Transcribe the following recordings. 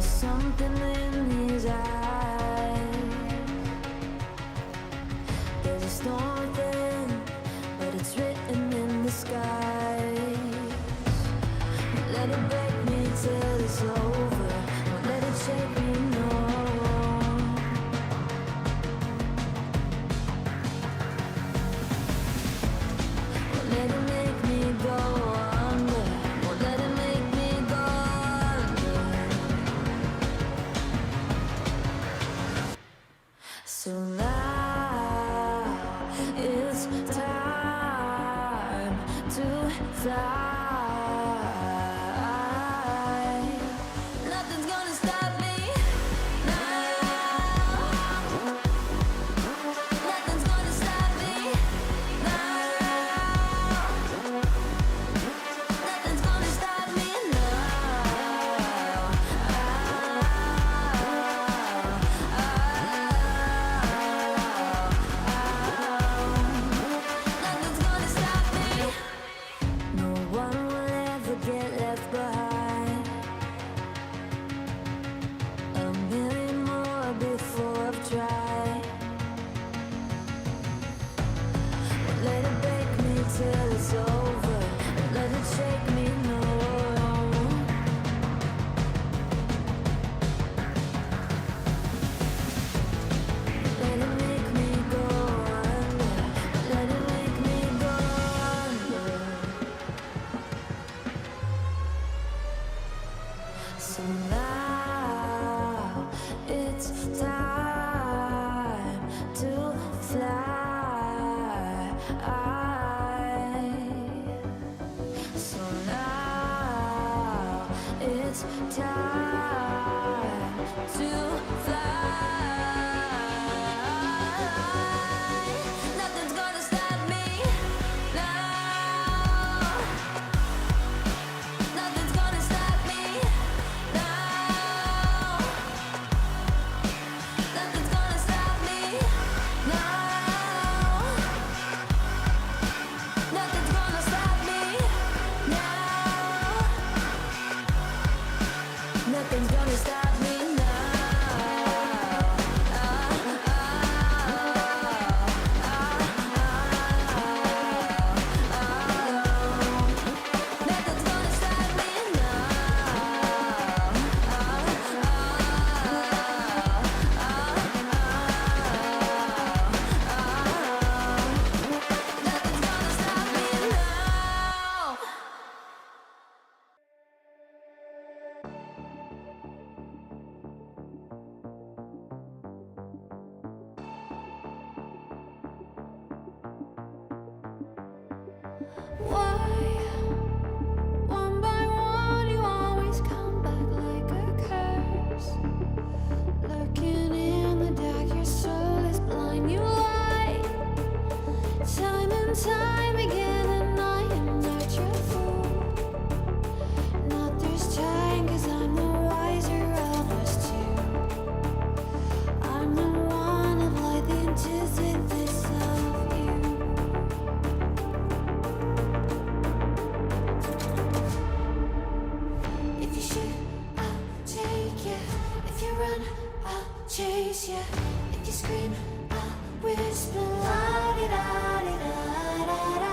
something in his eyes. There's a storm within, but it's written in the skies. Let it break me till it's over. Don't let it shake me, no. Don't let it make me go under. Don't let it make me go under. So now it's time to fly. Nothing's gonna stop me now. Nothing's gonna stop me now. Nothing's gonna stop me now. Nothing's gonna stop me. No one will ever get left behind. A million more before I've tried. Won't let it break me till it's over. Won't let it shake me, no. Let it make me go under. Let it make me go under. So now it's time to fly. So now it's time to fly. Nothing's gonna stop me now. Nothing's gonna stop me now. Nothing's gonna stop me now. Nothing's gonna stop me now. Nothing's gonna stop me now. Nothing's gonna stop me Nothing's gonna stop me now. Why, one by one, you always come back like a curse? Lurking in the dark, your soul is blind, you lie. Time and time again, and I am not your fool. Not this time, 'cause I'm the wiser of us two. I'm the one of light, the antithesis of you. If you shoot, I'll take you. If you run, I'll chase you. If you scream, I'll whisper la di da di da da da.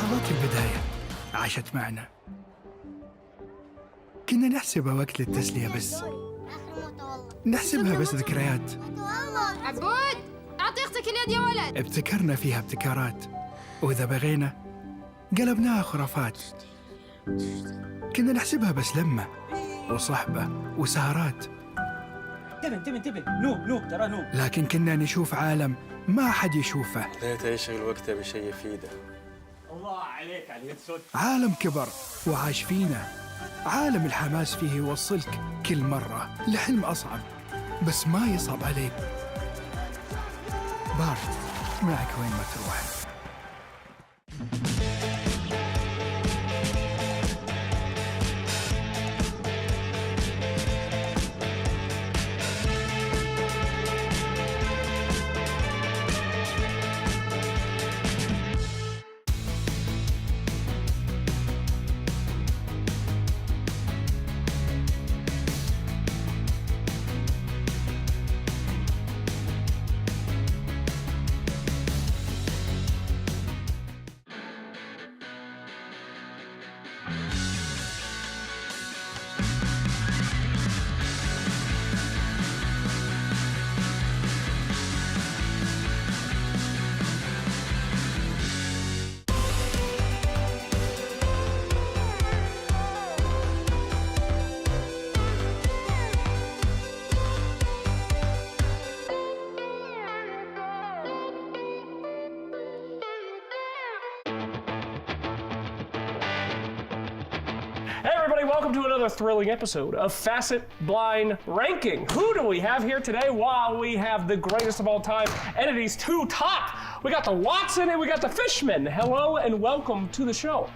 لحظات البداية عاشت معنا. كنا نحسبها وقت للتسلية بس، نحسبها بس ذكريات. عبود أعطي أختك اليد يا ولد. ابتكرنا فيها ابتكارات، وإذا بغينا قلبناها خرافات. كنا نحسبها بس لمة وصحبة وسهرات، انتبه نوب ترى نوب. لكن كنا نشوف عالم ما حد يشوفه. ليت يشغل وقته بشيء يفيده. الله عليك على اليد سود. عالم كبر وعاش فينا، عالم الحماس فيه يوصلك كل مرة لحلم أصعب، بس ما يصعب عليك. بارت معك وين ما تروح. Hey everybody, welcome to another thrilling episode of Facet Blind Ranking. Who do we have here today? Wow, we have the greatest of all time, Entity's two top. We got the Watson and we got the Fishman. Hello and welcome to the show.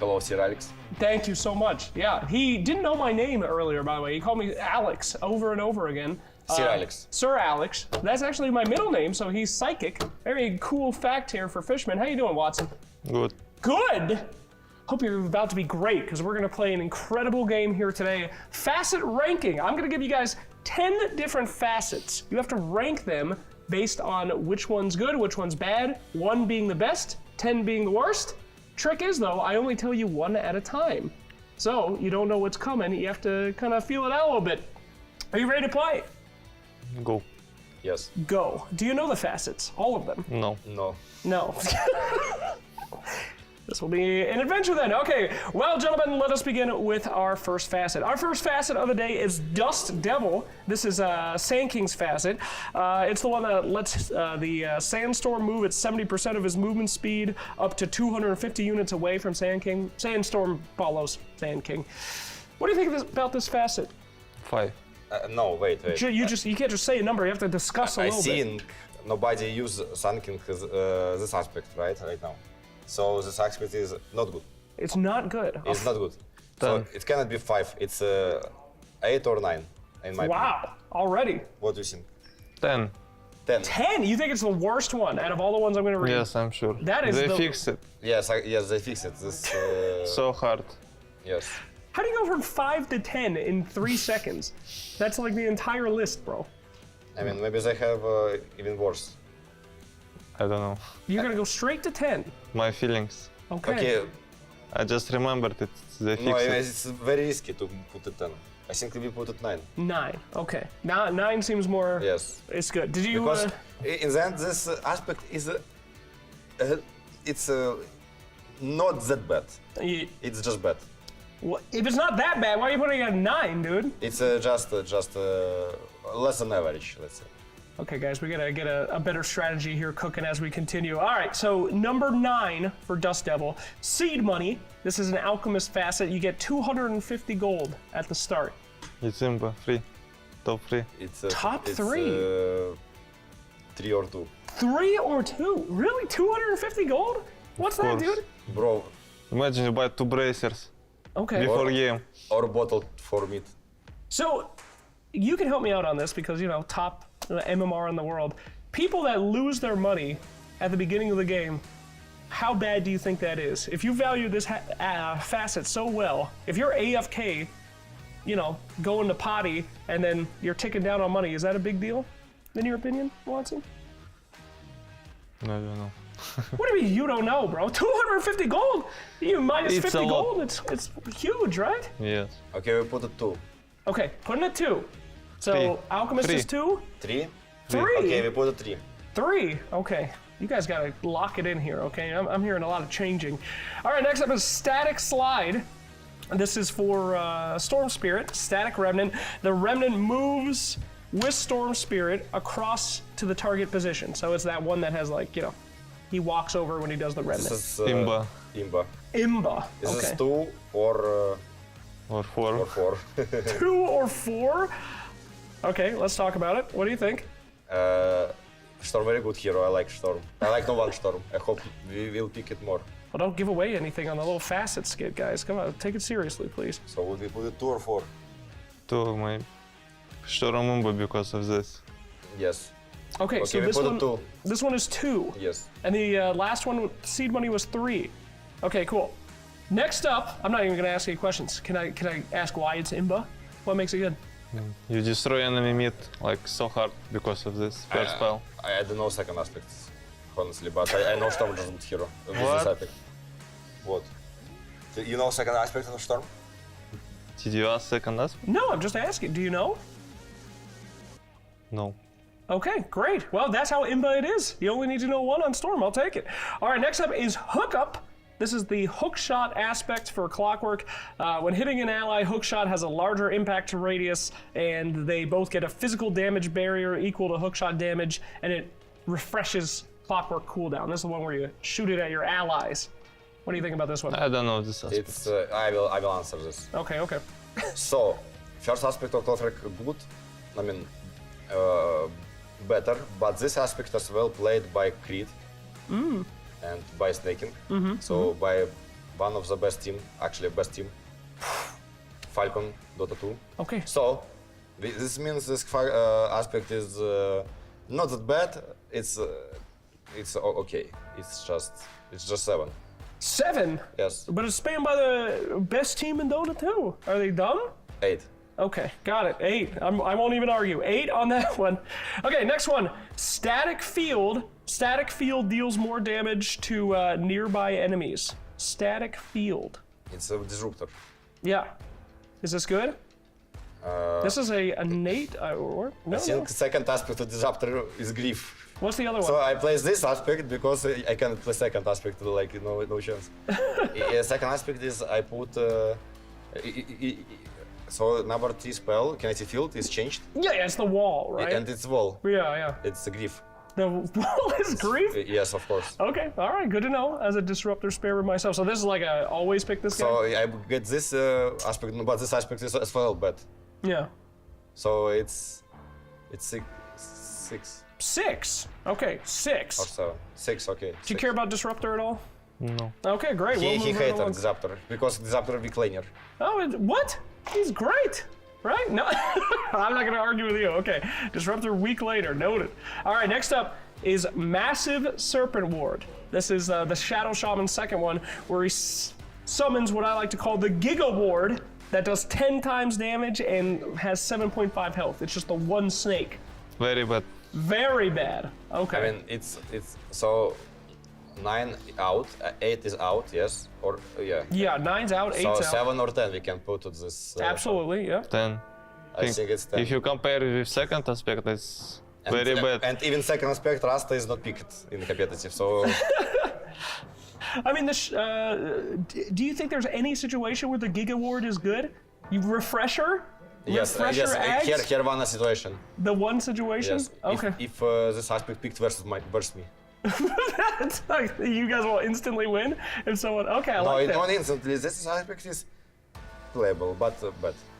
Hello, Sir Alex. Thank you so much. Yeah, he didn't know my name earlier, by the way. He called me Alex over and over again. Sir Alex. Sir Alex. That's actually my middle name, so he's psychic. Very cool fact here for Fishman. How you doing, Watson? Good. Good. Hope you're about to be great, because we're going to play an incredible game here today. Facet ranking. I'm going to give you guys 10 different facets. You have to rank them based on which one's good, which one's bad, 1 being the best, 10 being the worst. Trick is, though, I only tell you 1 at a time. So you don't know what's coming. You have to kind of feel it out a little bit. Are you ready to play? Go. Yes. Go. Do you know the facets? All of them? No. No. No. This will be an adventure then. Okay, well, gentlemen, let us begin with our first facet. Our first facet of the day is Dust Devil. This is Sand King's facet. It's the one that lets the Sandstorm move at 70% of his movement speed up to 250 units away from Sand King. Sandstorm follows Sand King. What do you think about this facet? 5. No, wait. You can't just say a number. You have to discuss a I little bit. think nobody use Sunking this aspect right now. So this aspect is not good. It's not good. It's not good. So it cannot be 5. It's 8 or 9 in my opinion. Wow, already. What do you think? 10. 10. 10? You think it's the worst one out of all the ones I'm going to read? Yes, I'm sure. That is they the- fixed it. Yes, yes, they fixed it. This. So hard. Yes. How do you go from 5 to 10 in 3 seconds? That's like the entire list, bro. I mean, maybe they have even worse. I don't know. You're gonna go straight to 10. My feelings. Okay. Okay. I just remembered it. They No, fixed it. it's very risky to put it 10. I think we put it 9. 9. Okay. Now 9 seems more. Yes. It's good. Did you? Because in the end, this aspect is it's not that bad. It's just bad. If it's not that bad, why are you putting it at 9, dude? It's just less than average, let's say. Okay, guys, we gotta get a better strategy here cooking as we continue. All right, so number 9 for Dust Devil, Seed Money. This is an Alchemist facet. You get 250 gold at the start. It's simple. 3. Top 3. It's Top it's, 3? 3 or 2. 3 or 2? Really? 250 gold? What's that, course. dude? Bro, Imagine you buy 2 bracers Okay. before game. or bottle for meat. So, you can help me out on this because, you know, top MMR in the world. People that lose their money at the beginning of the game, how bad do you think that is? If you value this facet so well, if you're AFK, you know, going to potty and then you're ticking down on money, is that a big deal, in your opinion, Watson? I don't know. What do you mean you don't know, bro? 250 gold? Even minus It's 50 a lot. gold? It's huge, right? Yes. Okay, we put it 2. Okay, putting it 2. So Three. Alchemist is 2? 3? 3. Okay, we put it 3. 3. Okay. You guys gotta lock it in here, okay? I'm hearing a lot of changing. All right, next up is Static Slide. This is for Storm Spirit, Static Remnant. The Remnant moves with Storm Spirit across to the target position. So it's that one that has like, you know, he walks over when he does the Remnant. This is Imba. Imba. Imba. This Okay. is 2 or Or 4. 4. 2 or 4? Okay, let's talk about it. What do you think? Storm, very good hero. I like Storm. I like no one Storm. I hope we will pick it more. Well, don't give away anything on the little Facet skit, guys. Come on, take it seriously, please. So would we put it 2 or 4? 2 maybe. Storm Imba because of this. Yes. Okay, Okay, so we this put one, it 2. this one is 2. Yes. And the last one, seed money, was 3. Okay, cool. Next up, I'm not even gonna ask any questions. Can I ask why it's Imba? What makes it good? You destroy enemy mid like so hard because of this first spell. I don't know second aspects, honestly, but I know Storm is a good hero. With this What? aspect. What? You know second aspect of Storm? Did you ask second aspect? No, I'm just asking. Do you know? No. Okay, great. Well, that's how Imba it is. You only need to know 1 on Storm. I'll take it. All right, next up is Hookup. This is the hook shot aspect for Clockwork. When hitting an ally, hook shot has a larger impact radius, and they both get a physical damage barrier equal to hook shot damage, and it refreshes Clockwork cooldown. This is the one where you shoot it at your allies. What do you think about this one? I don't know this aspect. It's I will answer this. Okay, okay. So, first aspect of Clockwork good. I mean, better, but this aspect as well played by Creed and by Snaking. So by one of the best team, actually best team, Falcon, Dota 2. Okay. So this means this aspect is not that bad. It's okay. It's just 7. 7? Yes, But it's spanned by the best team in Dota 2. Are they dumb? 8. Okay, got it. 8. I won't even argue. 8 on that one. Okay, next one. Static Field. Static Field deals more damage to nearby enemies. Static Field. It's a disruptor. Yeah. Is this good? This is a innate. Or no, I think second aspect of disruptor is Grief. What's the other one? So I place this aspect because I can play second aspect, like no chance. Second aspect is I put. So number 3 spell, Kinetic Field, is changed. Yeah, it's the wall, right? And it's wall. Yeah. It's a Grief. The wall is Grief? Yes, of course. Okay, all right, good to know as a disruptor sparer myself. So this is like a always pick this guy? So I get this aspect, but this aspect is as well bad. Yeah. So it's 6 6. Okay, 6. or 7. 6, okay. Do you care about disruptor at all? No. Okay, great. He move right hated along. disruptor because disruptor weak laner. Oh, what? He's great, right? No, I'm not going to argue with you. Okay, Disruptor week later, noted. All right, next up is Massive Serpent Ward. This is the Shadow Shaman's second one, where he summons what I like to call the Giga Ward that does 10 times damage and has 7.5 health. It's just the one snake. Very bad. Very bad. Okay. I mean, it's so 9 out, 8 is out, yes, or yeah. Yeah, 9's out, 8's So out. 7 or 10 we can put to this. Absolutely, yeah. 10. I think it's 10. If you compare it with second aspect, it's and, very bad. And even second aspect, Rasta is not picked in competitive, so I mean, do you think there's any situation where the Giga Ward is good? You refresher? yes, Refresher adds? here one situation. The one situation? Yes. Okay. If this aspect picked versus me. It's like, you guys will instantly win if someone. Okay, I No, like it that. not instantly. This aspect is playable, but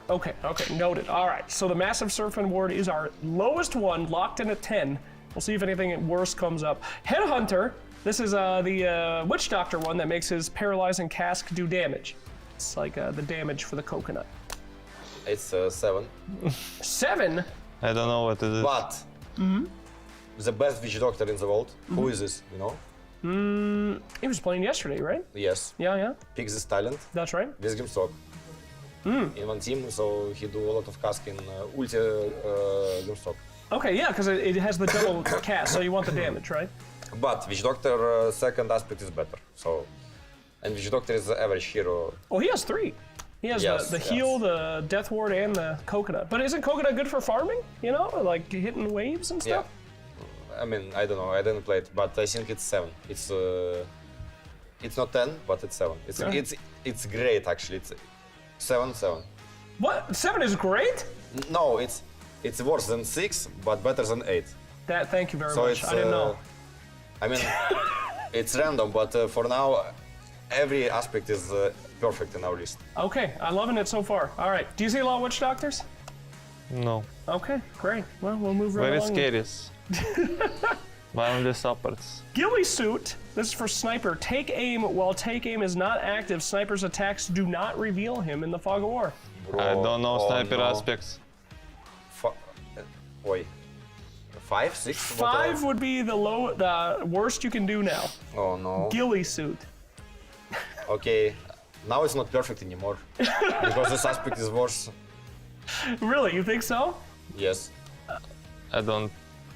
Okay, noted. All right, so the Massive Serpent Ward is our lowest one, locked in at 10. We'll see if anything worse comes up. Headhunter, this is the Witch Doctor one that makes his Paralyzing Cask do damage. It's like the damage for the coconut. it's 7. 7? I don't know what it is. But the best witch doctor in the world. Who is this? You know? He was playing yesterday, right? Yes. Yeah, Pick this talent. that's right. With Grimstock. In one team, so he do a lot of cask in ulti Grimstock. Okay, yeah, because it has the double cast, so you want the damage, right? But Witch Doctor second aspect is better. So, and Witch Doctor is the average hero. Well, he has 3. He has Yes, the yes. heal, the death ward, and the coconut. But isn't coconut good for farming? You know, like hitting waves and Yeah. stuff? I mean, I don't know. I didn't play it, but I think it's 7. It's not 10, but it's 7. It's great actually. It's 7. What? 7 is great? No, it's worse than 6, but better than 8. Thank you very So much. it's I didn't know. I mean, it's random, but for now, every aspect is perfect in our list. Okay, I'm loving it so far. All right. Do you see a lot of witch doctors? No. Okay, great. Well, we'll move right Very along. scary. But only supports. Ghillie suit. This is for sniper. Take aim. While take aim is not active, sniper's attacks do not reveal him in the fog of war. I don't know Oh, sniper no. aspects. Wait. 5, 6? 5 would be the worst you can do now. Oh no. Ghillie suit. Okay. Now it's not perfect anymore. Because this aspect is worse. Really? You think so? Yes. I don't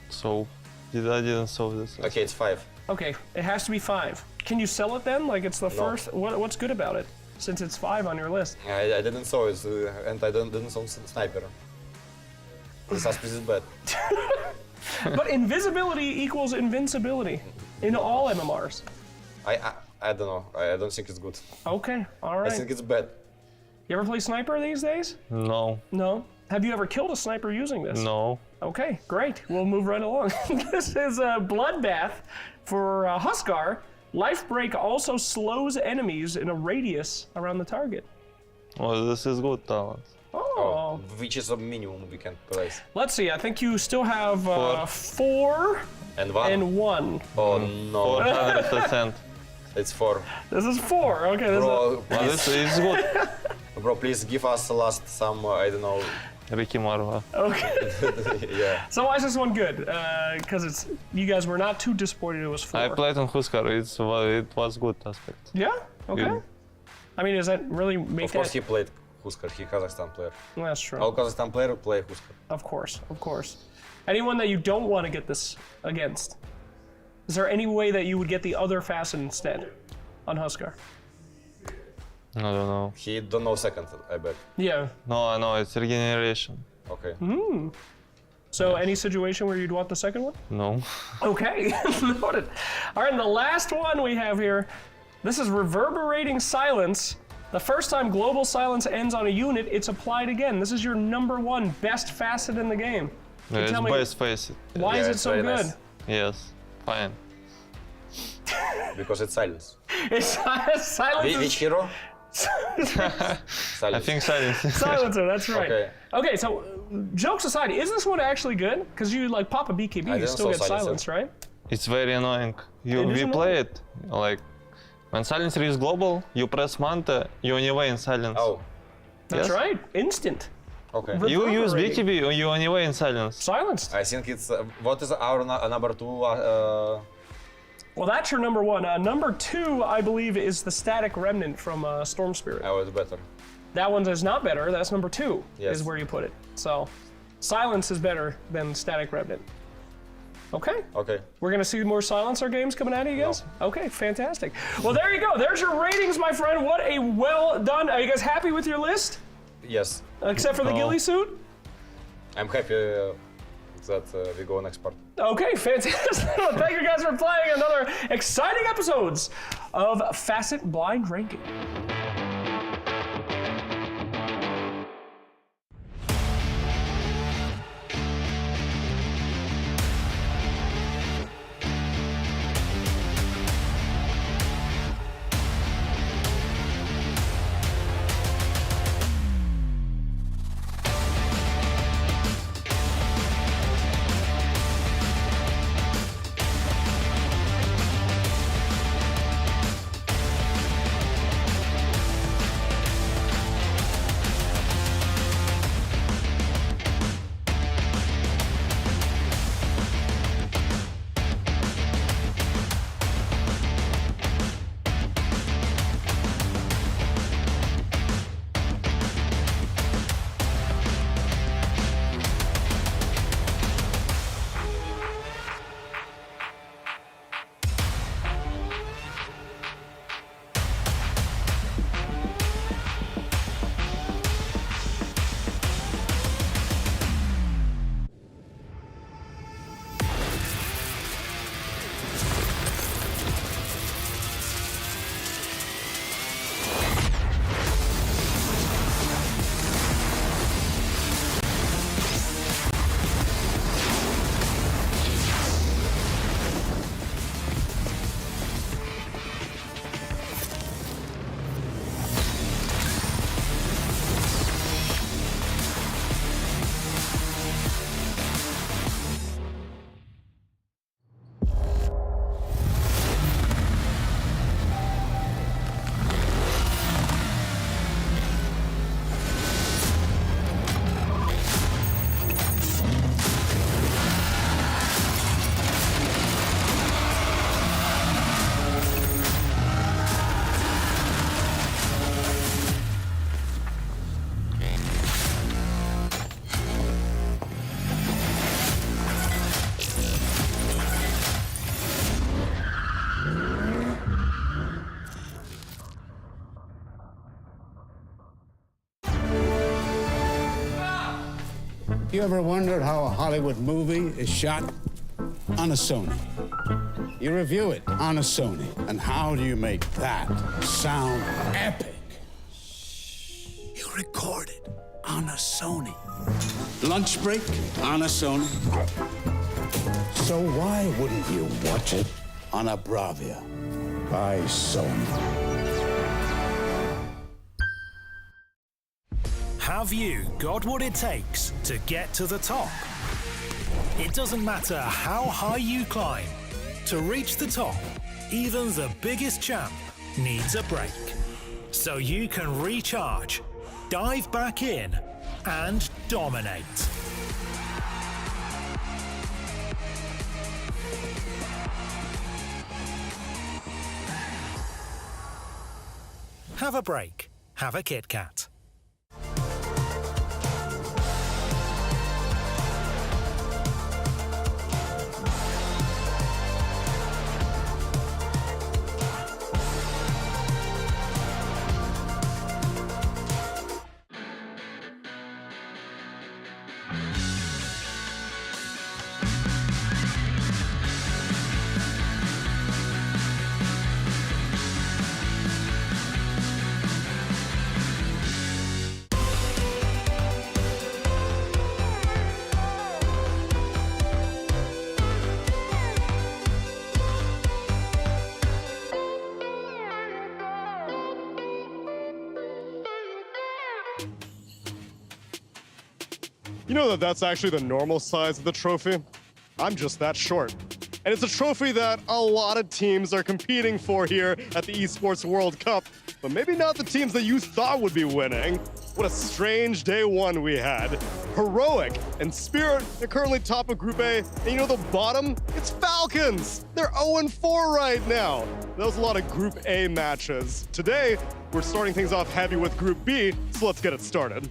solve. I didn't solve this. Okay, it's 5. Okay, it has to be 5. Can you sell it then? Like it's the first? What's good about it? Since it's 5 on your list. I didn't saw it, and I didn't saw sniper. This aspect is bad. But invisibility equals invincibility in all MMRs. I don't know. I don't think it's good. Okay, all I right. think it's bad. You ever play sniper these days? No. No. Have you ever killed a sniper using this? No. Okay, great. We'll move right along. This is a bloodbath for Huskar. Life break also slows enemies in a radius around the target. Well, this is good talent. Oh. Which is a minimum we can place. Let's see. I think you still have 4 And 1. and 1. Oh no. 400%. It's 4. This is 4. Okay. This Bro, Well, this is good. bro, please give us last some, I don't know. Ricky Marva. okay. Yeah. So why is this one good? Because you guys were not too disappointed it was 4. I played on Huskar. It was good aspect. Yeah. Okay. Yeah. I mean, does that really make Of course that? he played Huskar, he Kazakhstan player. That's true. All Kazakhstan player play Huskar. Of course. Anyone that you don't want to get this against? Is there any way that you would get the other Facet instead on Huskar? I don't know. He don't know second, I bet. Yeah. No, it's regeneration. Okay. So any situation where you'd want the second one? No. Okay. Noted. All right, and the last one we have here, this is reverberating silence. The first time global silence ends on a unit, it's applied again. This is your number 1 best Facet in the game. Can you It's tell me best face it. why is Yeah, it it's so very good? nice. Yes. Fine. Because it's silence. It's silence. Which hero? I think silence. Silencer, that's right. Okay. Okay, so jokes aside, is this one actually good? Because you like pop a BKB, you didn't still saw get silencer. silence, right? It's very annoying. It is We annoying. play it like when silencer is global, you press Manta, you anyway in silence. Oh, That's Yes. right. Instant. okay. You use Reverberating. BKB, you anyway in silence. Silenced. I think it's, what is our number 2? Well, that's your number 1. Number 2, I believe, is the Static Remnant from Storm Spirit. I was better. That one is not better. That's number 2, Yes. is where you put it. So, Silence is better than Static Remnant. Okay. Okay. We're going to see more Silencer games coming out of you guys? Okay, fantastic. Well, there you go. There's your ratings, my friend. What a well done. Are you guys happy with your list? Yes. Except for the No. ghillie suit? I'm happy that we go next part. Okay, fantastic. Well, thank you guys for playing another exciting episodes of Facet Blind Ranking. You ever wondered how a Hollywood movie is shot? On a Sony. You review it on a Sony. And how do you make that sound epic? You record it on a Sony. Lunch break on a Sony. So why wouldn't you watch it on a Bravia by Sony? Have you got what it takes to get to the top? It doesn't matter how high you climb. To reach the top, even the biggest champ needs a break. So you can recharge, dive back in, and dominate. Have a break. Have a Kit Kat. You know that that's actually the normal size of the trophy? I'm just that short. And it's a trophy that a lot of teams are competing for here at the Esports World Cup, but maybe not the teams that you thought would be winning. What a strange day one we had. Heroic and Spirit, they're currently top of Group A, and you know the bottom? It's Falcons! They're 0-4 right now. That was a lot of Group A matches. Today, we're starting things off heavy with Group B, so let's get it started.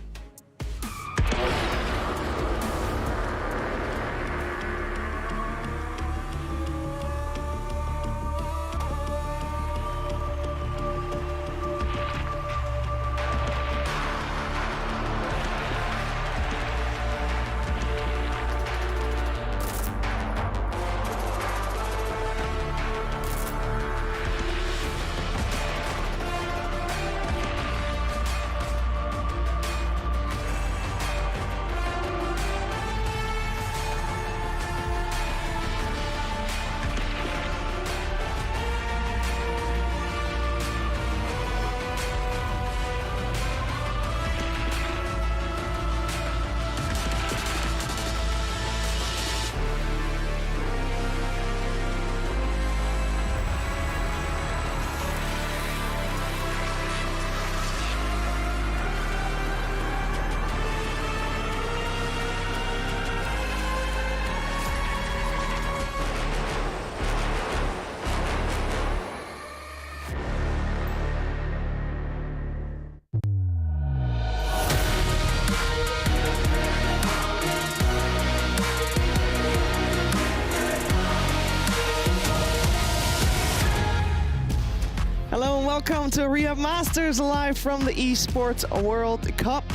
Hello and welcome to Riyadh Masters live from the Esports World Cup.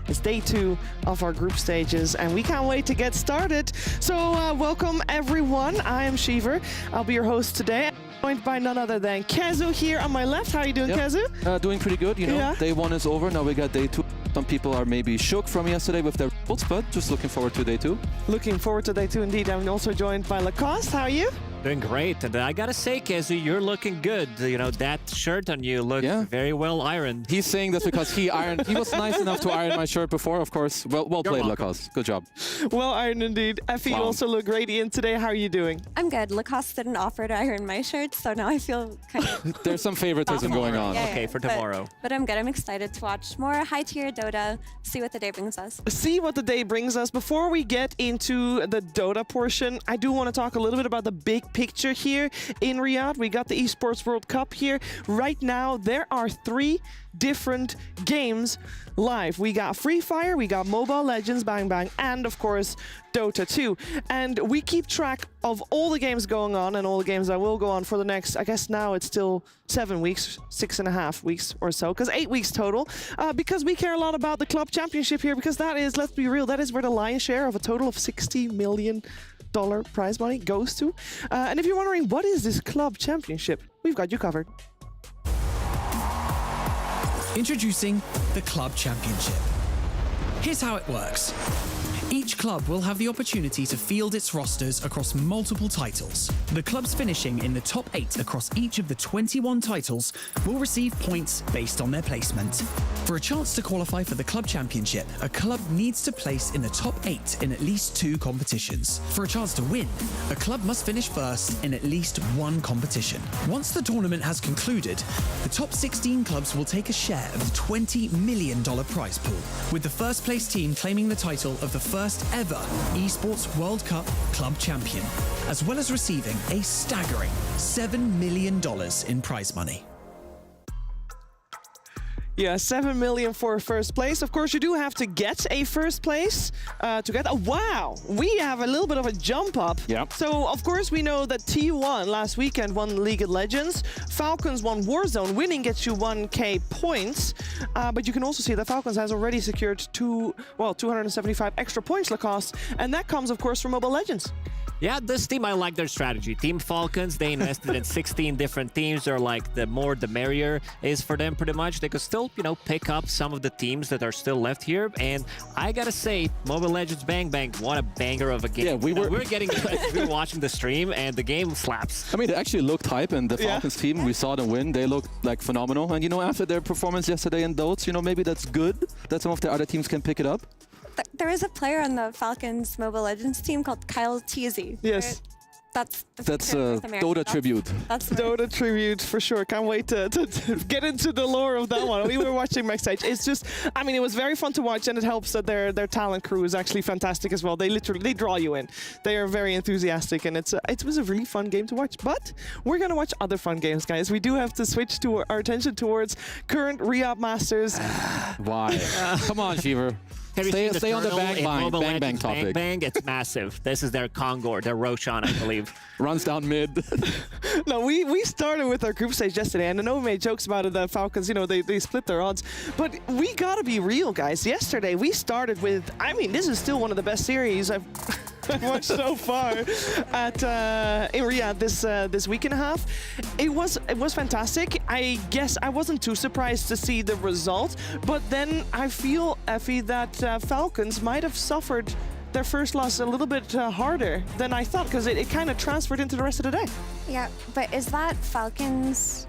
It's day 2 of our group stages and we can't wait to get started. So welcome everyone. I am Shiver. I'll be your host today. Joined by none other than Kezu here on my left. How are you doing, Kezu? Doing pretty good, you know. Yeah. Day 1 is over, now we got day 2. Some people are maybe shook from yesterday with their results, but just looking forward to day 2. Looking forward to day 2 indeed. I'm also joined by Lacoste. How are you? Doing great, and I gotta say, Kezu, you're looking good. You know, that shirt on you looks very well ironed. He's saying that because he ironed. He was nice enough to iron my shirt before, of course. Well played, Lacoste. Good job. Well ironed indeed. Effie, you also look radiant today. How are you doing? I'm good. Lacoste didn't offer to iron my shirt, so now I feel kind of... There's some favoritism going on. Yeah, okay, for tomorrow. But I'm good. I'm excited to watch more high-tier Dota, see what the day brings us. See what the day brings us. Before we get into the Dota portion, I do want to talk a little bit about the big picture here in Riyadh. We got the Esports World Cup here. Right now, there are 3 different games live. We got Free Fire, we got Mobile Legends, Bang Bang, and of course, Dota 2. And we keep track of all the games going on and all the games that will go on for the next, I guess now it's still 7 weeks, 6.5 weeks or so, because 8 weeks total, because we care a lot about the club championship here, because that is, let's be real, that is where the lion's share of a total of $60 million prize money goes to. And if you're wondering, what is this club championship? We've got you covered. Introducing the Club Championship. Here's how it works. Each club will have the opportunity to field its rosters across multiple titles. The clubs finishing in the top 8 across each of the 21 titles will receive points based on their placement. For a chance to qualify for the Club Championship, a club needs to place in the top 8 in at least 2 competitions. For a chance to win, a club must finish first in at least 1 competition. Once the tournament has concluded, the top 16 clubs will take a share of the $20 million prize pool, with the first place team claiming the title of the first ever Esports World Cup club champion, as well as receiving a staggering $7 million in prize money. Yeah, 7 million for first place. Of course, you do have to get a first place to get. Oh, wow, we have a little bit of a jump up. Yep. So, of course, we know that T1 last weekend won League of Legends. Falcons won Warzone. Winning gets you 1K points. But you can also see that Falcons has already secured 275 extra points, Lacoste. And that comes, of course, from Mobile Legends. Yeah, this team, I like their strategy. Team Falcons, they invested in 16 different teams. They're like, the more the merrier is for them, pretty much. They could still, you know, pick up some of the teams that are still left here. And I gotta say, Mobile Legends Bang Bang, what a banger of a game. Yeah, we were watching the stream, and the game slaps. I mean, it actually looked hype, and the Falcons team, we saw them win. They looked like phenomenal. And, you know, after their performance yesterday in Dota, you know, maybe that's good that some of the other teams can pick it up. There is a player on the Falcons Mobile Legends team called Kyle Teasy. Yes. That's Dota tribute. That's Dota tribute for sure. Can't wait to get into the lore of that one. We were watching backstage. It's just, I mean, it was very fun to watch, and it helps that their talent crew is actually fantastic as well. They draw you in. They are very enthusiastic, and it was a really fun game to watch. But we're gonna watch other fun games, guys. We do have to switch to our attention towards current Riyadh Masters. Why? Come on, Fever. Stay on the Bang Bang topic. Bang Bang, it's massive. This is their Kongor, their Roshan, I believe. Runs down mid. No, we started with our group stage yesterday, and I know we made jokes about it, the Falcons, you know, they split their odds. But we gotta be real, guys. Yesterday, we started with, I mean, this is still one of the best series I've watched so far at in Riyadh this week and a half. It was fantastic. I guess I wasn't too surprised to see the result, but then I feel, Effie, that Falcons might have suffered their first loss a little bit harder than I thought, because it kind of transferred into the rest of the day. Yeah, but is that Falcons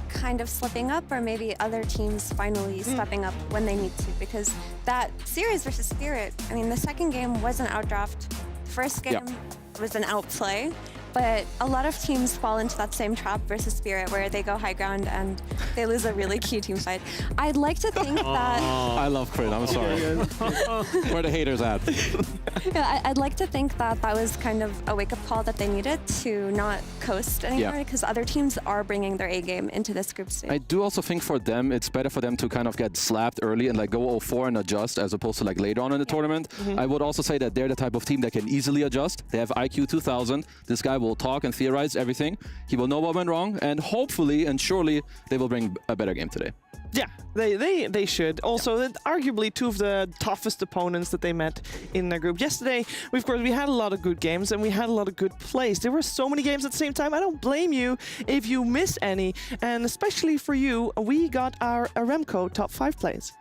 kind of slipping up, or maybe other teams finally stepping up when they need to? Because that series versus Spirit, I mean, the second game was an outdraft. The first game was an outplay. But a lot of teams fall into that same trap versus Spirit, where they go high ground and they lose a really key team fight. I'd like to think that... I love Crit, I'm sorry. Where the haters at? Yeah, I'd like to think that that was kind of a wake-up call that they needed to not coast anymore, because other teams are bringing their A-game into this group stage. I do also think for them, it's better for them to kind of get slapped early and like go 0-4 and adjust, as opposed to like later on in the tournament. I would also say that they're the type of team that can easily adjust. They have IQ 2000. This guy will talk and theorize everything. He will know what went wrong, and hopefully and surely they will bring a better game today. Yeah, they should. Also, arguably two of the toughest opponents that they met in their group. Yesterday, of course, we had a lot of good games and we had a lot of good plays. There were so many games at the same time. I don't blame you if you miss any. And especially for you, we got our Aremco top 5 plays.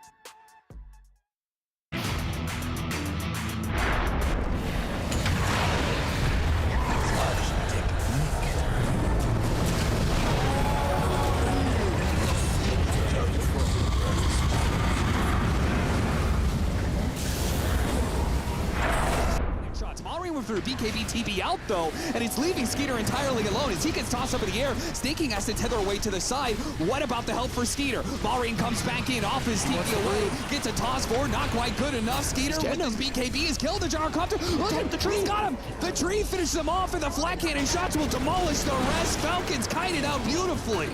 Through BKB TP out though, and it's leaving Skeeter entirely alone as he gets tossed up in the air. Staking has to tether away to the side. What about the help for Skeeter? Maureen comes back in off his TP away, gets a toss forward, not quite good enough. Skeeter with his BKB has killed the gyrocopter. Look at the tree, got him. The tree finishes him off, and the flat cannon shots will demolish the rest. Falcons kited out beautifully.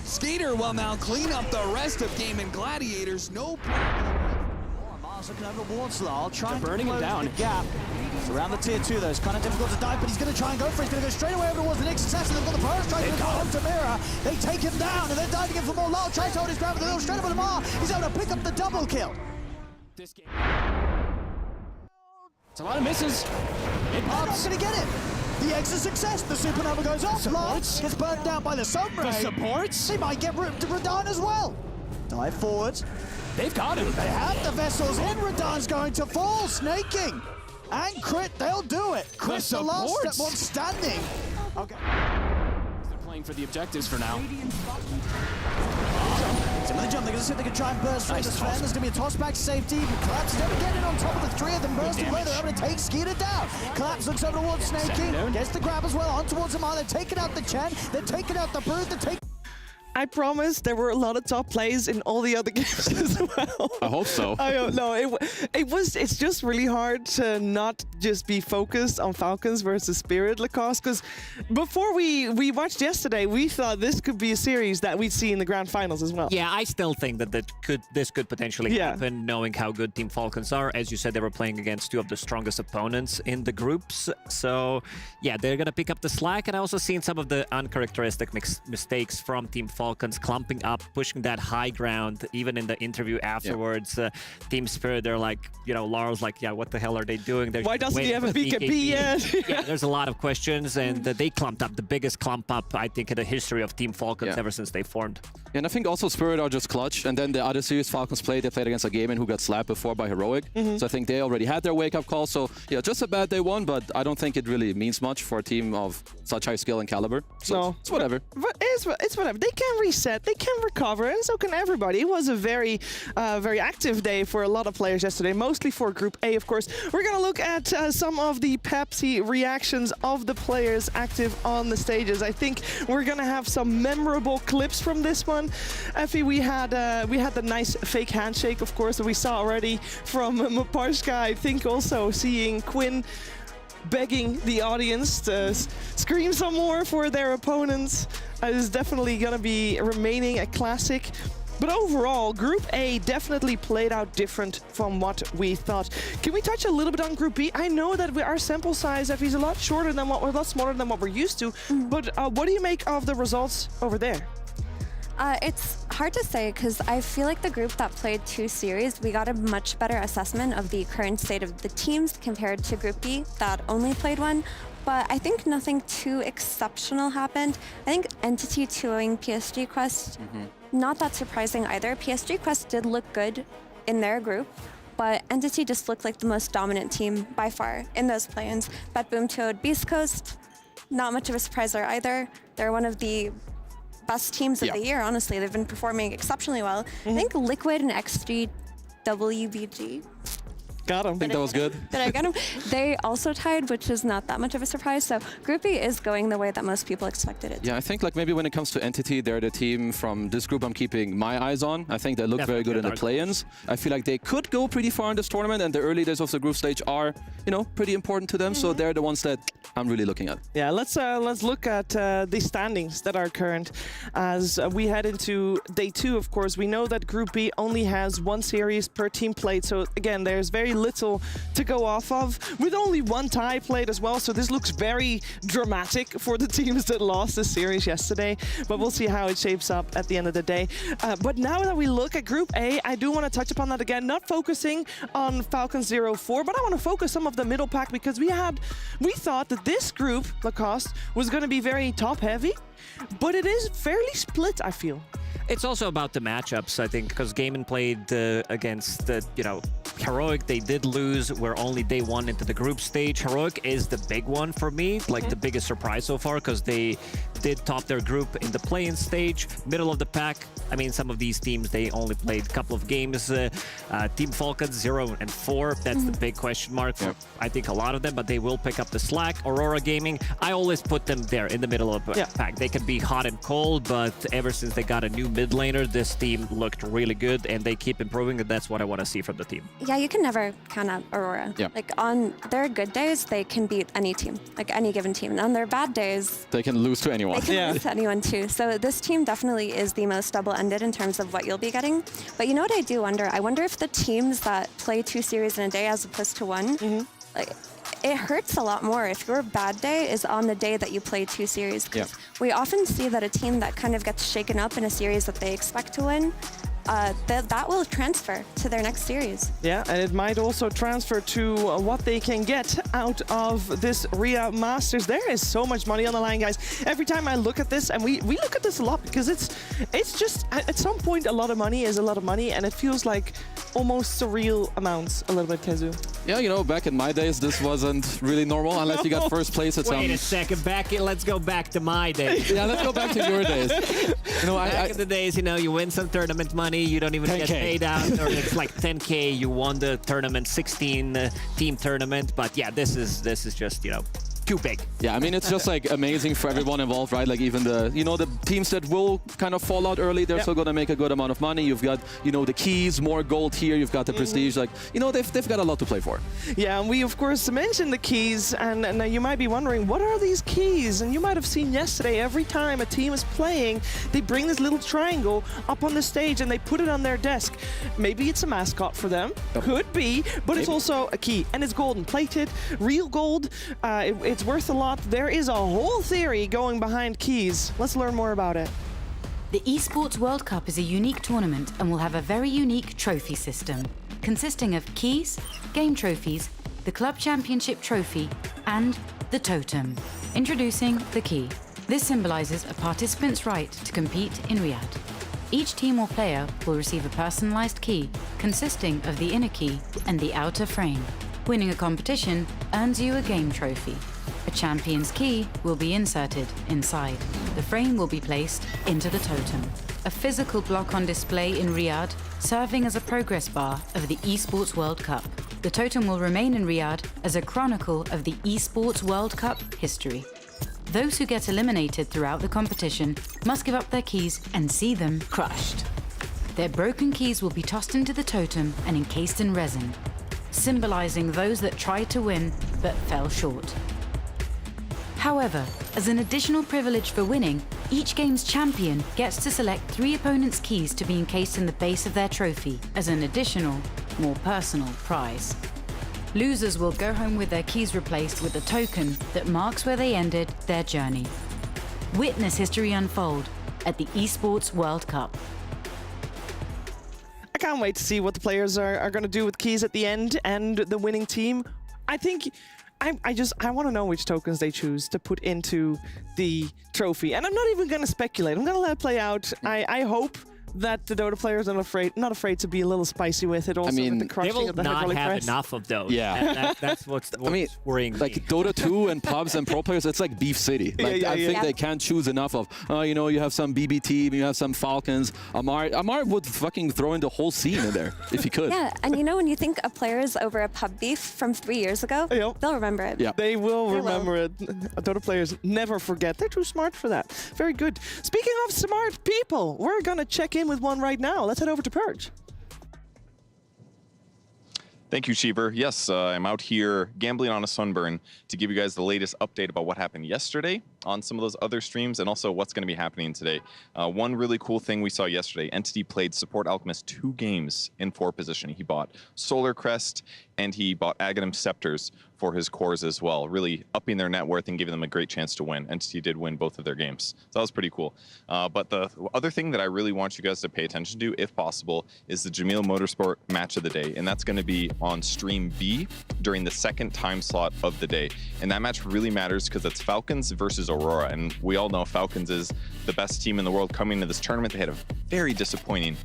Skeeter will now clean up the rest of Game and Gladiators. No problem. They're burning him down. Gap. Around the tier 2 though, it's kind of difficult to dive, but he's going to try and go for it. He's going to go straight away over towards the next assassin. They've got the Pirates trying to go home to Mira. They take him down, and they're diving in for more. Lyle tries to hold his ground, but they'll straight up with Lamar. He's able to pick up the double kill. This game. It's a lot of misses. It pops. They're not going to get it. The extra success. The supernova goes off. Lance gets burnt down by the submarine. The supports? They might get Radahn as well. Dive forward. They've got him. They have the vessels in. Radahn's going to fall. Snaking. And crit, they'll do it. Crit, the last one standing. Okay. They're playing for the objectives for now. Some of the jump, they're going to see if they can try and burst through the Sven. There's going to be a toss back safety. Collapse is never getting on top of the three of them. Bursting away, they're able to take Skeeter down. Collapse looks over towards Snaking. Gets the grab as well, on towards Amar. They're taking out the Chen. They're taking out the Brood. They're taking... I promise there were a lot of top plays in all the other games as well. I hope so. I don't know. It's just really hard to not just be focused on Falcons versus Spirit Lacoste, because before we watched yesterday, we thought this could be a series that we'd see in the grand finals as well. Yeah, I still think that this could potentially happen, knowing how good Team Falcons are. As you said, they were playing against two of the strongest opponents in the groups. So yeah, they're gonna pick up the slack, and I also seen some of the uncharacteristic mistakes from Team Falcons, clumping up, pushing that high ground. Even in the interview afterwards, Team Spirit, they're like, you know, Laurel's like, yeah, what the hell are they doing? They're Why doesn't he have a BKB yet? Yeah, there's a lot of questions, and they clumped up, the biggest clump up, I think, in the history of Team Falcons ever since they formed. And I think also Spirit are just clutch. And then the other series Falcons played, they played against a Gaiman who got slapped before by Heroic. So I think they already had their wake-up call. So yeah, just a bad day one, but I don't think it really means much for a team of such high skill and caliber. So No. it's whatever. But it's whatever. They can reset, they can recover, and so can everybody. It was a very active day for a lot of players yesterday, mostly for Group A, of course. We're going to look at some of the Pepsi reactions of the players active on the stages. I think we're going to have some memorable clips from this one. Effie, we had the nice fake handshake, of course, that we saw already from Maparshka. I think also seeing Quinn begging the audience to scream some more for their opponents is definitely going to be remaining a classic. But overall, Group A definitely played out different from what we thought. Can we touch a little bit on Group B? I know that our sample size is a lot shorter than what we're, a lot smaller than what we're used to. But what do you make of the results over there? It's hard to say, because I feel like the group that played 2 series, we got a much better assessment of the current state of the teams compared to Group B that only played 1. But I think nothing too exceptional happened. I think Entity 2-0ing PSG Quest, not that surprising either. PSG Quest did look good in their group, but Entity just looked like the most dominant team by far in those play-ins. But Boom 2-0'd Beast Coast, not much of a surprise there either. They're one of the best teams of the year, honestly. They've been performing exceptionally well. I think Liquid and XG WBG. Got him. I think that was good. Did I get him? They also tied, which is not that much of a surprise. So Group B is going the way that most people expected it. Yeah, I think like maybe when it comes to Entity, they're the team from this group I'm keeping my eyes on. I think they look very good in the play-ins. I feel like they could go pretty far in this tournament, and the early days of the group stage are, you know, pretty important to them. So they're the ones that I'm really looking at. Yeah, let's look at the standings that are current as we head into day 2. Of course, we know that Group B only has 1 series per team played. So again, there's very little to go off of, with only 1 tie played as well. So this looks very dramatic for the teams that lost the series yesterday. But we'll see how it shapes up at the end of the day. But now that we look at Group A, I do want to touch upon that again, not focusing on Falcons 0-4, but I want to focus some of the middle pack, because we thought that this group, Lacoste, was going to be very top heavy, but it is fairly split, I feel. It's also about the matchups, I think, because Gaiman played against, Heroic. They did lose. We're only day 1 into the group stage. Heroic is the big one for me, like the biggest surprise so far, because they did top their group in the play-in stage, middle of the pack. I mean, some of these teams, they only played a couple of games. Team Falcons 0-4, that's the big question mark for, I think, a lot of them, but they will pick up the slack. Aurora Gaming, I always put them there in the middle of the pack. They can be hot and cold, but ever since they got a new mid laner, this team looked really good, and they keep improving, and that's what I want to see from the team. Yeah, you can never count out Aurora. Like, on their good days, they can beat any team, like any given team. And on their bad days, they can lose to anyone. They can lose to anyone too. So this team definitely is the most double-ended in terms of what you'll be getting. But you know what I do wonder? I wonder if the teams that play 2 series in a day as opposed to 1, like, it hurts a lot more if your bad day is on the day that you play 2 series. 'Cause we often see that a team that kind of gets shaken up in a series that they expect to win, that will transfer to their next series. Yeah, and it might also transfer to what they can get out of this Riyadh Masters. There is so much money on the line, guys. Every time I look at this, and we look at this a lot because it's just, at some point, a lot of money is a lot of money, and it feels like almost surreal amounts a little bit, Kazu. Yeah, you know, back in my days, this wasn't really normal unless you got first place at some... Wait a second, let's go back to my days. Yeah, let's go back to your days. You know, back in the days, you know, you win some tournament money, you don't even 10K. get paid out, or it's like 10K, you won the tournament, 16 team tournament, but yeah, this is just, you know, too big. Yeah, I mean, it's just like amazing for everyone involved, right? Like even the, you know, the teams that will kind of fall out early, they're still going to make a good amount of money. You've got, you know, the keys, more gold here. You've got the prestige. Like, you know, they've got a lot to play for. Yeah, and we, of course, mentioned the keys. And now you might be wondering, what are these keys? And you might have seen yesterday, every time a team is playing, they bring this little triangle up on the stage and they put it on their desk. Maybe it's a mascot for them. Could be. But it's also a key. And it's golden plated, real gold. It's worth a lot. There is a whole theory going behind keys. Let's learn more about it. The Esports World Cup is a unique tournament and will have a very unique trophy system, consisting of keys, game trophies, the Club Championship trophy, and the totem. Introducing the key. This symbolizes a participant's right to compete in Riyadh. Each team or player will receive a personalized key consisting of the inner key and the outer frame. Winning a competition earns you a game trophy. A champion's key will be inserted inside. The frame will be placed into the totem. A physical block on display in Riyadh, serving as a progress bar of the Esports World Cup. The totem will remain in Riyadh as a chronicle of the Esports World Cup history. Those who get eliminated throughout the competition must give up their keys and see them crushed. Their broken keys will be tossed into the totem and encased in resin, symbolizing those that tried to win but fell short. However, as an additional privilege for winning, each game's champion gets to select 3 opponents' keys to be encased in the base of their trophy as an additional, more personal prize. Losers will go home with their keys replaced with a token that marks where they ended their journey. Witness history unfold at the Esports World Cup. I can't wait to see what the players are going to do with keys at the end and the winning team. I think I want to know which tokens they choose to put into the trophy. And I'm not even going to speculate. I'm going to let it play out. I hope that the Dota players are not afraid to be a little spicy with it. Also, I mean, with the crushing they will of the not hydraulic have press. enough of those. Yeah. That's what's worrying like me. Dota 2 and pubs and pro players, it's like beef city. Like, I think they can't choose enough of, you know, you have some BB team, you have some Falcons. Amar would fucking throw in the whole scene in there if he could. Yeah, and you know, when you think of players over a pub beef from 3 years ago, they'll remember it. Yeah. They will remember it. Dota players never forget. They're too smart for that. Very good. Speaking of smart people, we're going to check in with one right now. Let's head over to Purge. Thank you, Cheever. Yes, I'm out here gambling on a sunburn to give you guys the latest update about what happened yesterday on some of those other streams and also what's going to be happening today. One really cool thing we saw yesterday, Entity played Support Alchemist 2 games in 4 position. He bought Solar Crest and he bought Aghanim Scepters for his cores as well, really upping their net worth and giving them a great chance to win. Entity did win both of their games. So that was pretty cool. But the other thing that I really want you guys to pay attention to, if possible, is the Jamil Motorsport match of the day. And that's going to be on stream B during the 2nd time slot of the day. And that match really matters because it's Falcons versus Aurora. And we all know Falcons is the best team in the world coming to this tournament. They had a very disappointing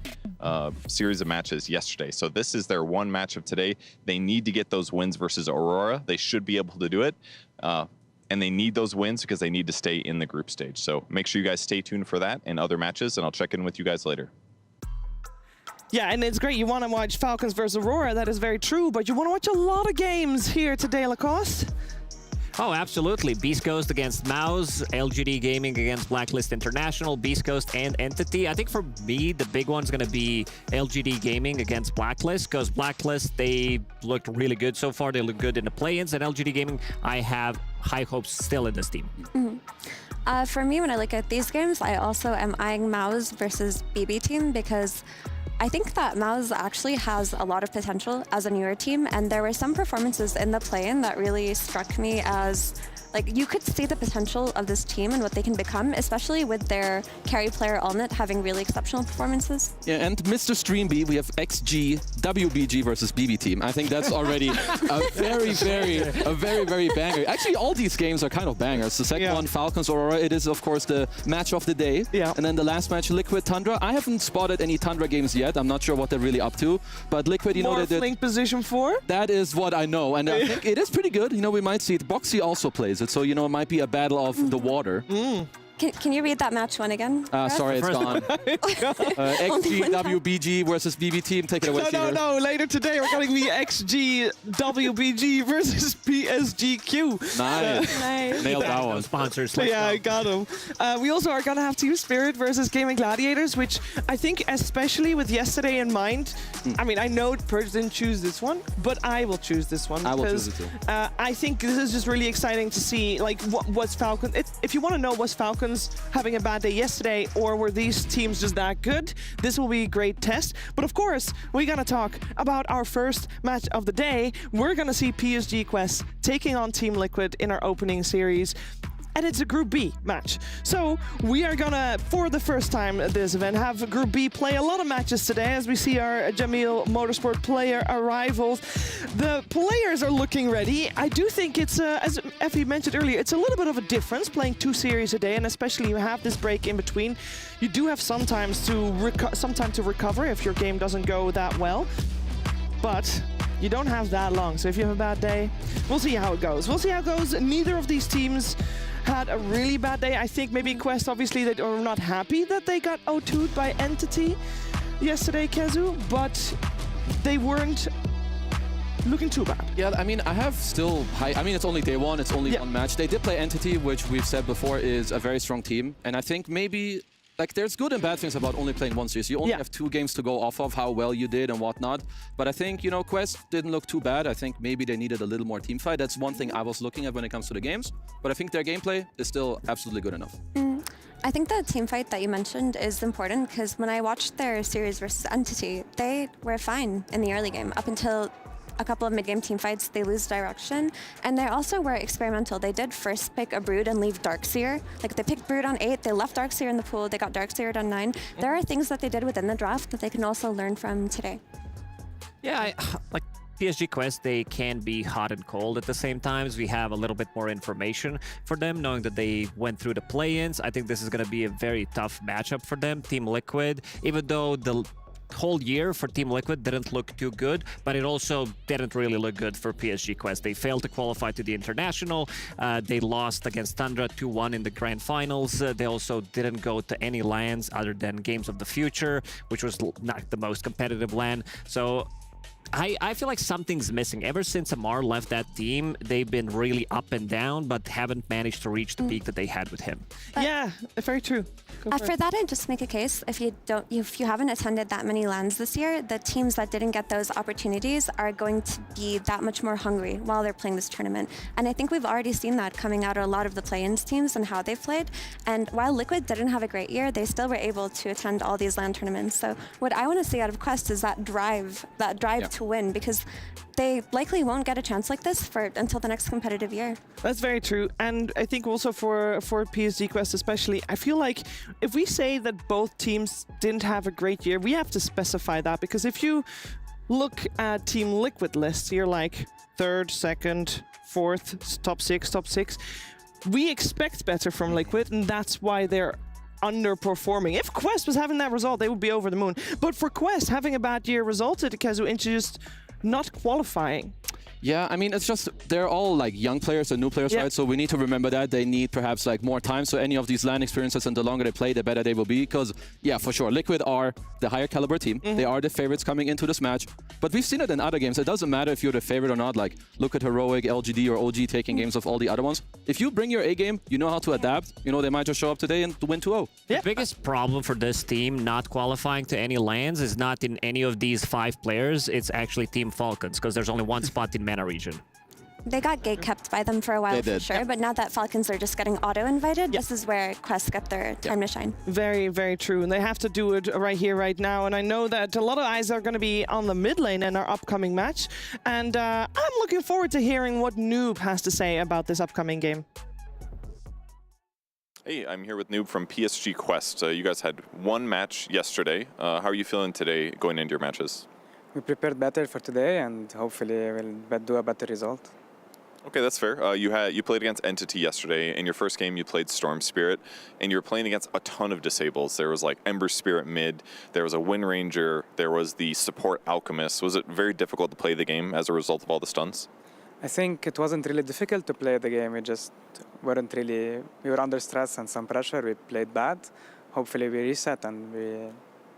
series of matches yesterday. So this is their one match of today. They need to get those wins versus Aurora. They should be able to do it. And they need those wins because they need to stay in the group stage. So make sure you guys stay tuned for that and other matches, and I'll check in with you guys later. Yeah, and it's great. You want to watch Falcons versus Aurora. That is very true. But you want to watch a lot of games here today, Lacoste. Oh, absolutely. Beast Coast against Mouse, LGD Gaming against Blacklist International, Beast Coast and Entity. I think for me, the big one's going to be LGD Gaming against Blacklist, because Blacklist, they looked really good so far. They look good in the play-ins, and LGD Gaming, I have high hopes still in this team. For me, when I look at these games, I also am eyeing Mouse versus BB team because I think that Mouse actually has a lot of potential as a newer team, and there were some performances in the play-in that really struck me as like you could see the potential of this team and what they can become, especially with their carry player Allnet having really exceptional performances. Yeah, and Mr. Streamby, we have XG, WBG versus BB team. I think that's already a very banger. Actually, all these games are kind of bangers. The second one, Falcons Aurora, it is of course the match of the day. Yeah. And then the last match, Liquid Tundra. I haven't spotted any Tundra games yet. I'm not sure what they're really up to. But Liquid, you know, they did Link position 4? That is what I know, and I think it is pretty good. You know, we might see it. Boxy also plays it, so you know, it might be a battle of the water. Can you read that match one again? Sorry, it's gone. XG, WBG versus BB team. Take it away, No. Later today, we're going to be XG, WBG versus PSGQ. Nice. Nailed that one. Sponsors. Yeah, I got him. We also are going to have Team Spirit versus Gaming Gladiators, which I think, especially with yesterday in mind, I mean, I know Purge didn't choose this one, but I will choose this one. I will choose it too. I think this is just really exciting to see, like, what was Falcon. If you want to know, was Falcons having a bad day yesterday, or were these teams just that good? This will be a great test. But of course, we're going to talk about our first match of the day. We're going to see PSG Quest taking on Team Liquid in our opening series. And it's a Group B match. So we are gonna, for the first time at this event, have Group B play a lot of matches today as we see our Jamil Motorsport player arrivals. The players are looking ready. I do think it's, as Effie mentioned earlier, it's a little bit of a difference playing 2 series a day, and especially you have this break in between. You do have some time to recover if your game doesn't go that well. But you don't have that long, so if you have a bad day, we'll see how it goes. Neither of these teams had a really bad day. I think maybe Quest, obviously, they are not happy that they got 0-2'd by Entity yesterday, Kezu, but they weren't looking too bad. Yeah, I mean, I have still high. I mean, it's only day one, it's only one match. They did play Entity, which we've said before is a very strong team, and I think maybe like there's good and bad things about only playing one series. You only have 2 games to go off of how well you did and whatnot. But I think, you know, Quest didn't look too bad. I think maybe they needed a little more team fight. That's one thing I was looking at when it comes to the games. But I think their gameplay is still absolutely good enough. I think the team fight that you mentioned is important because when I watched their series versus Entity, they were fine in the early game up until a couple of mid-game team fights, they lose direction. And they also were experimental. They did first pick a Brood and leave Darkseer. Like, they picked Brood on 8, they left Darkseer in the pool, they got Darkseer on 9. There are things that they did within the draft that they can also learn from today. Yeah, like PSG Quest, they can be hot and cold at the same times. We have a little bit more information for them, knowing that they went through the play-ins. I think this is going to be a very tough matchup for them. Team Liquid, even though the whole year for Team Liquid didn't look too good, but it also didn't really look good for PSG Quest. They failed to qualify to the International. They lost against Tundra 2-1 in the Grand Finals. They also didn't go to any LANs other than Games of the Future, which was not the most competitive LAN. So I feel like something's missing. Ever since Amar left that team, they've been really up and down, but haven't managed to reach the peak that they had with him. Yeah, very true. For that, I'd just make a case. If you haven't attended that many LANs this year, the teams that didn't get those opportunities are going to be that much more hungry while they're playing this tournament. And I think we've already seen that coming out of a lot of the play-ins teams and how they've played. And while Liquid didn't have a great year, they still were able to attend all these LAN tournaments. So what I want to see out of Quest is that drive to win, because they likely won't get a chance like this until the next competitive year. That's very true. And I think also for PSG Quest especially, I feel like if we say that both teams didn't have a great year, we have to specify that, because if you look at Team Liquid lists, you're like 3rd, 2nd, 4th, top 6. We expect better from Liquid, and that's why they're underperforming. If Quest was having that result, they would be over the moon. But for Quest, having a bad year resulted because into just not qualifying. Yeah, I mean, it's just, they're all like young players and new players, right? So we need to remember that they need perhaps like more time. So any of these LAN experiences, and the longer they play, the better they will be. Because, yeah, for sure, Liquid are the higher caliber team. They are the favorites coming into this match. But we've seen it in other games. It doesn't matter if you're the favorite or not. Like, look at Heroic, LGD, or OG taking games of all the other ones. If you bring your A game, you know how to adapt. You know, they might just show up today and win 2-0. The biggest problem for this team not qualifying to any LANs is not in any of these 5 players. It's actually Team Falcons, because there's only one spot in MENA region. They got gate kept by them for a while They for did. sure, but now that Falcons are just getting auto-invited, this is where Quest get their time to shine. Very, very true. And they have to do it right here, right now. And I know that a lot of eyes are going to be on the mid lane in our upcoming match. And I'm looking forward to hearing what Noob has to say about this upcoming game. Hey, I'm here with Noob from PSG Quest. You guys had one match yesterday. How are you feeling today going into your matches? We prepared better for today, and hopefully we'll do a better result. Okay, that's fair. You played against Entity yesterday. In your first game, you played Storm Spirit, and you were playing against a ton of disables. There was like Ember Spirit mid, there was a Wind Ranger, there was the support Alchemist. Was it very difficult to play the game as a result of all the stuns? I think it wasn't really difficult to play the game. We were under stress and some pressure. We played bad. Hopefully we reset and we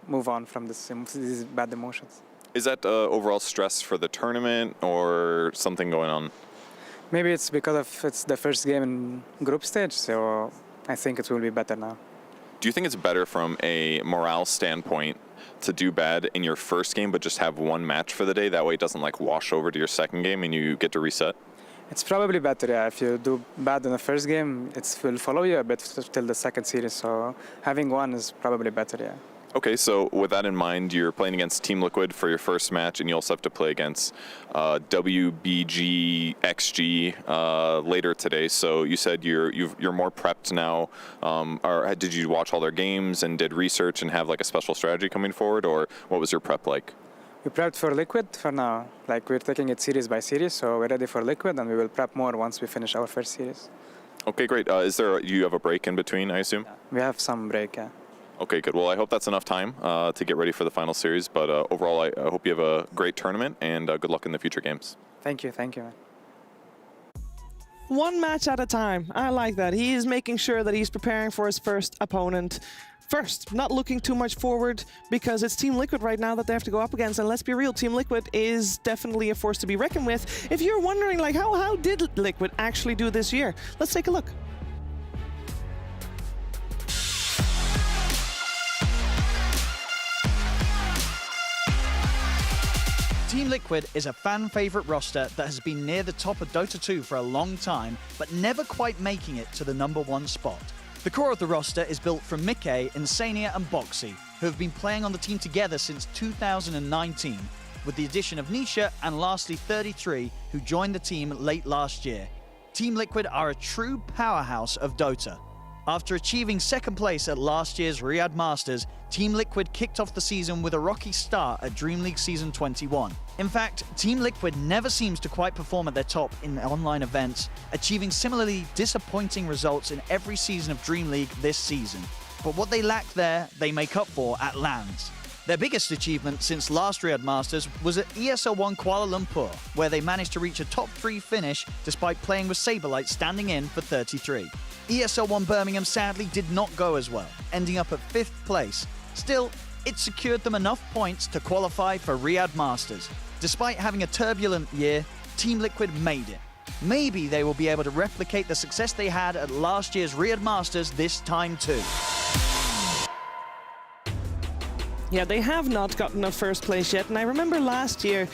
move on from these bad emotions. Is that overall stress for the tournament or something going on? Maybe it's because it's the first game in group stage, so I think it will be better now. Do you think it's better from a morale standpoint to do bad in your first game but just have one match for the day? That way it doesn't like wash over to your second game and you get to reset? It's probably better, yeah. If you do bad in the first game, it will follow you a bit till the second series, so having one is probably better, yeah. Okay, so with that in mind, you're playing against Team Liquid for your first match, and you also have to play against wbg.xg later today. So you said you're more prepped now. Or did you watch all their games and did research and have like a special strategy coming forward, or what was your prep like? We prepped for Liquid for now. Like we're taking it series by series, so we're ready for Liquid, and we will prep more once we finish our first series. Okay, great. You have a break in between, I assume? We have some break, yeah. Okay, good. Well, I hope that's enough time to get ready for the final series. But overall, I hope you have a great tournament and good luck in the future games. Thank you, man. One match at a time. I like that. He is making sure that he's preparing for his first opponent. First, not looking too much forward because it's Team Liquid right now that they have to go up against. And let's be real, Team Liquid is definitely a force to be reckoned with. If you're wondering, like, how did Liquid actually do this year? Let's take a look. Team Liquid is a fan-favorite roster that has been near the top of Dota 2 for a long time, but never quite making it to the #1 spot. The core of the roster is built from Mickey, Insania and Boxy, who have been playing on the team together since 2019, with the addition of Nisha and lastly 33, who joined the team late last year. Team Liquid are a true powerhouse of Dota. After achieving second place at last year's Riyadh Masters, Team Liquid kicked off the season with a rocky start at Dream League Season 21. In fact, Team Liquid never seems to quite perform at their top in online events, achieving similarly disappointing results in every season of Dream League this season. But what they lacked there, they make up for at LANs. Their biggest achievement since last Riyadh Masters was at ESL1 Kuala Lumpur, where they managed to reach a top 3 finish despite playing with Saberlight standing in for 33. ESL1 Birmingham sadly did not go as well, ending up at 5th place. Still, it secured them enough points to qualify for Riyadh Masters. Despite having a turbulent year, Team Liquid made it. Maybe they will be able to replicate the success they had at last year's Riyadh Masters this time too. Yeah, they have not gotten a first place yet. And I remember last year,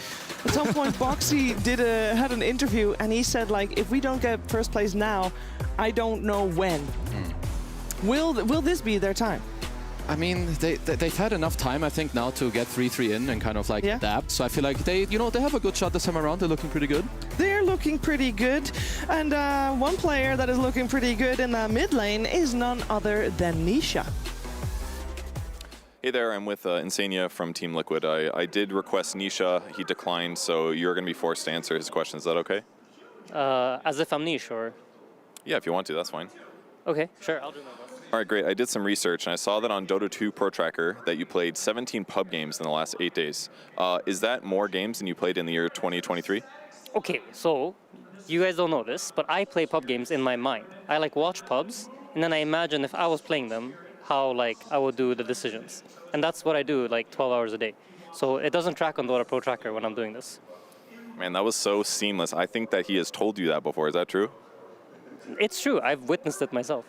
at some point, Boxy had an interview, and he said, like, if we don't get first place now, I don't know when. Will this be their time? I mean, they've had enough time, I think, now to get 3-3 in and kind of like adapt. So I feel like they have a good shot this time around. They're looking pretty good. They're looking pretty good. And one player that is looking pretty good in the mid lane is none other than Nisha. Hey there, I'm with Insania from Team Liquid. I did request Nisha, he declined, so you're going to be forced to answer his question. Is that okay? As if I'm Nish, or? Yeah, if you want to, that's fine. Okay, sure, I'll do my best. All right, great. I did some research, and I saw that on Dota 2 Pro Tracker that you played 17 pub games in the last 8 days. Is that more games than you played in the year 2023? Okay, so you guys don't know this, but I play pub games in my mind. I watch pubs, and then I imagine if I was playing them, how I would do the decisions. And that's what I do 12 hours a day. So it doesn't track on Dota Pro Tracker when I'm doing this. Man, that was so seamless. I think that he has told you that before. Is that true? It's true. I've witnessed it myself.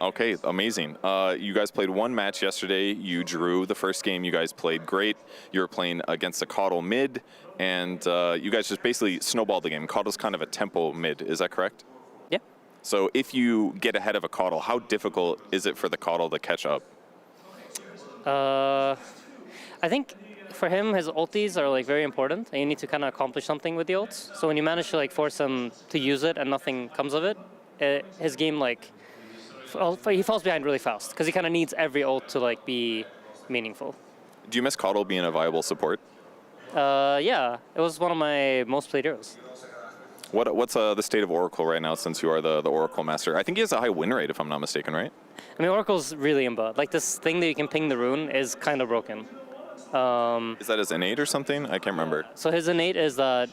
Okay, amazing. You guys played one match yesterday. You drew the first game. You guys played great. You were playing against the Caudle mid, and you guys just basically snowballed the game. Caudle's kind of a tempo mid, is that correct? Yeah. So if you get ahead of a Caudle, how difficult is it for the Caudle to catch up? I think for him, his ultis are like very important, and you need to kind of accomplish something with the ults. So when you manage to like force him to use it and nothing comes of it, his game like he falls behind really fast because he kind of needs every ult to like be meaningful. Do you miss Caudle being a viable support? Yeah, it was one of my most played heroes. What's the state of Oracle right now since you are the Oracle Master? I think he has a high win rate if I'm not mistaken, right? I mean, Oracle's really imba. Like this thing that you can ping the rune is kind of broken. Is that his innate or something? I can't remember. So his innate is that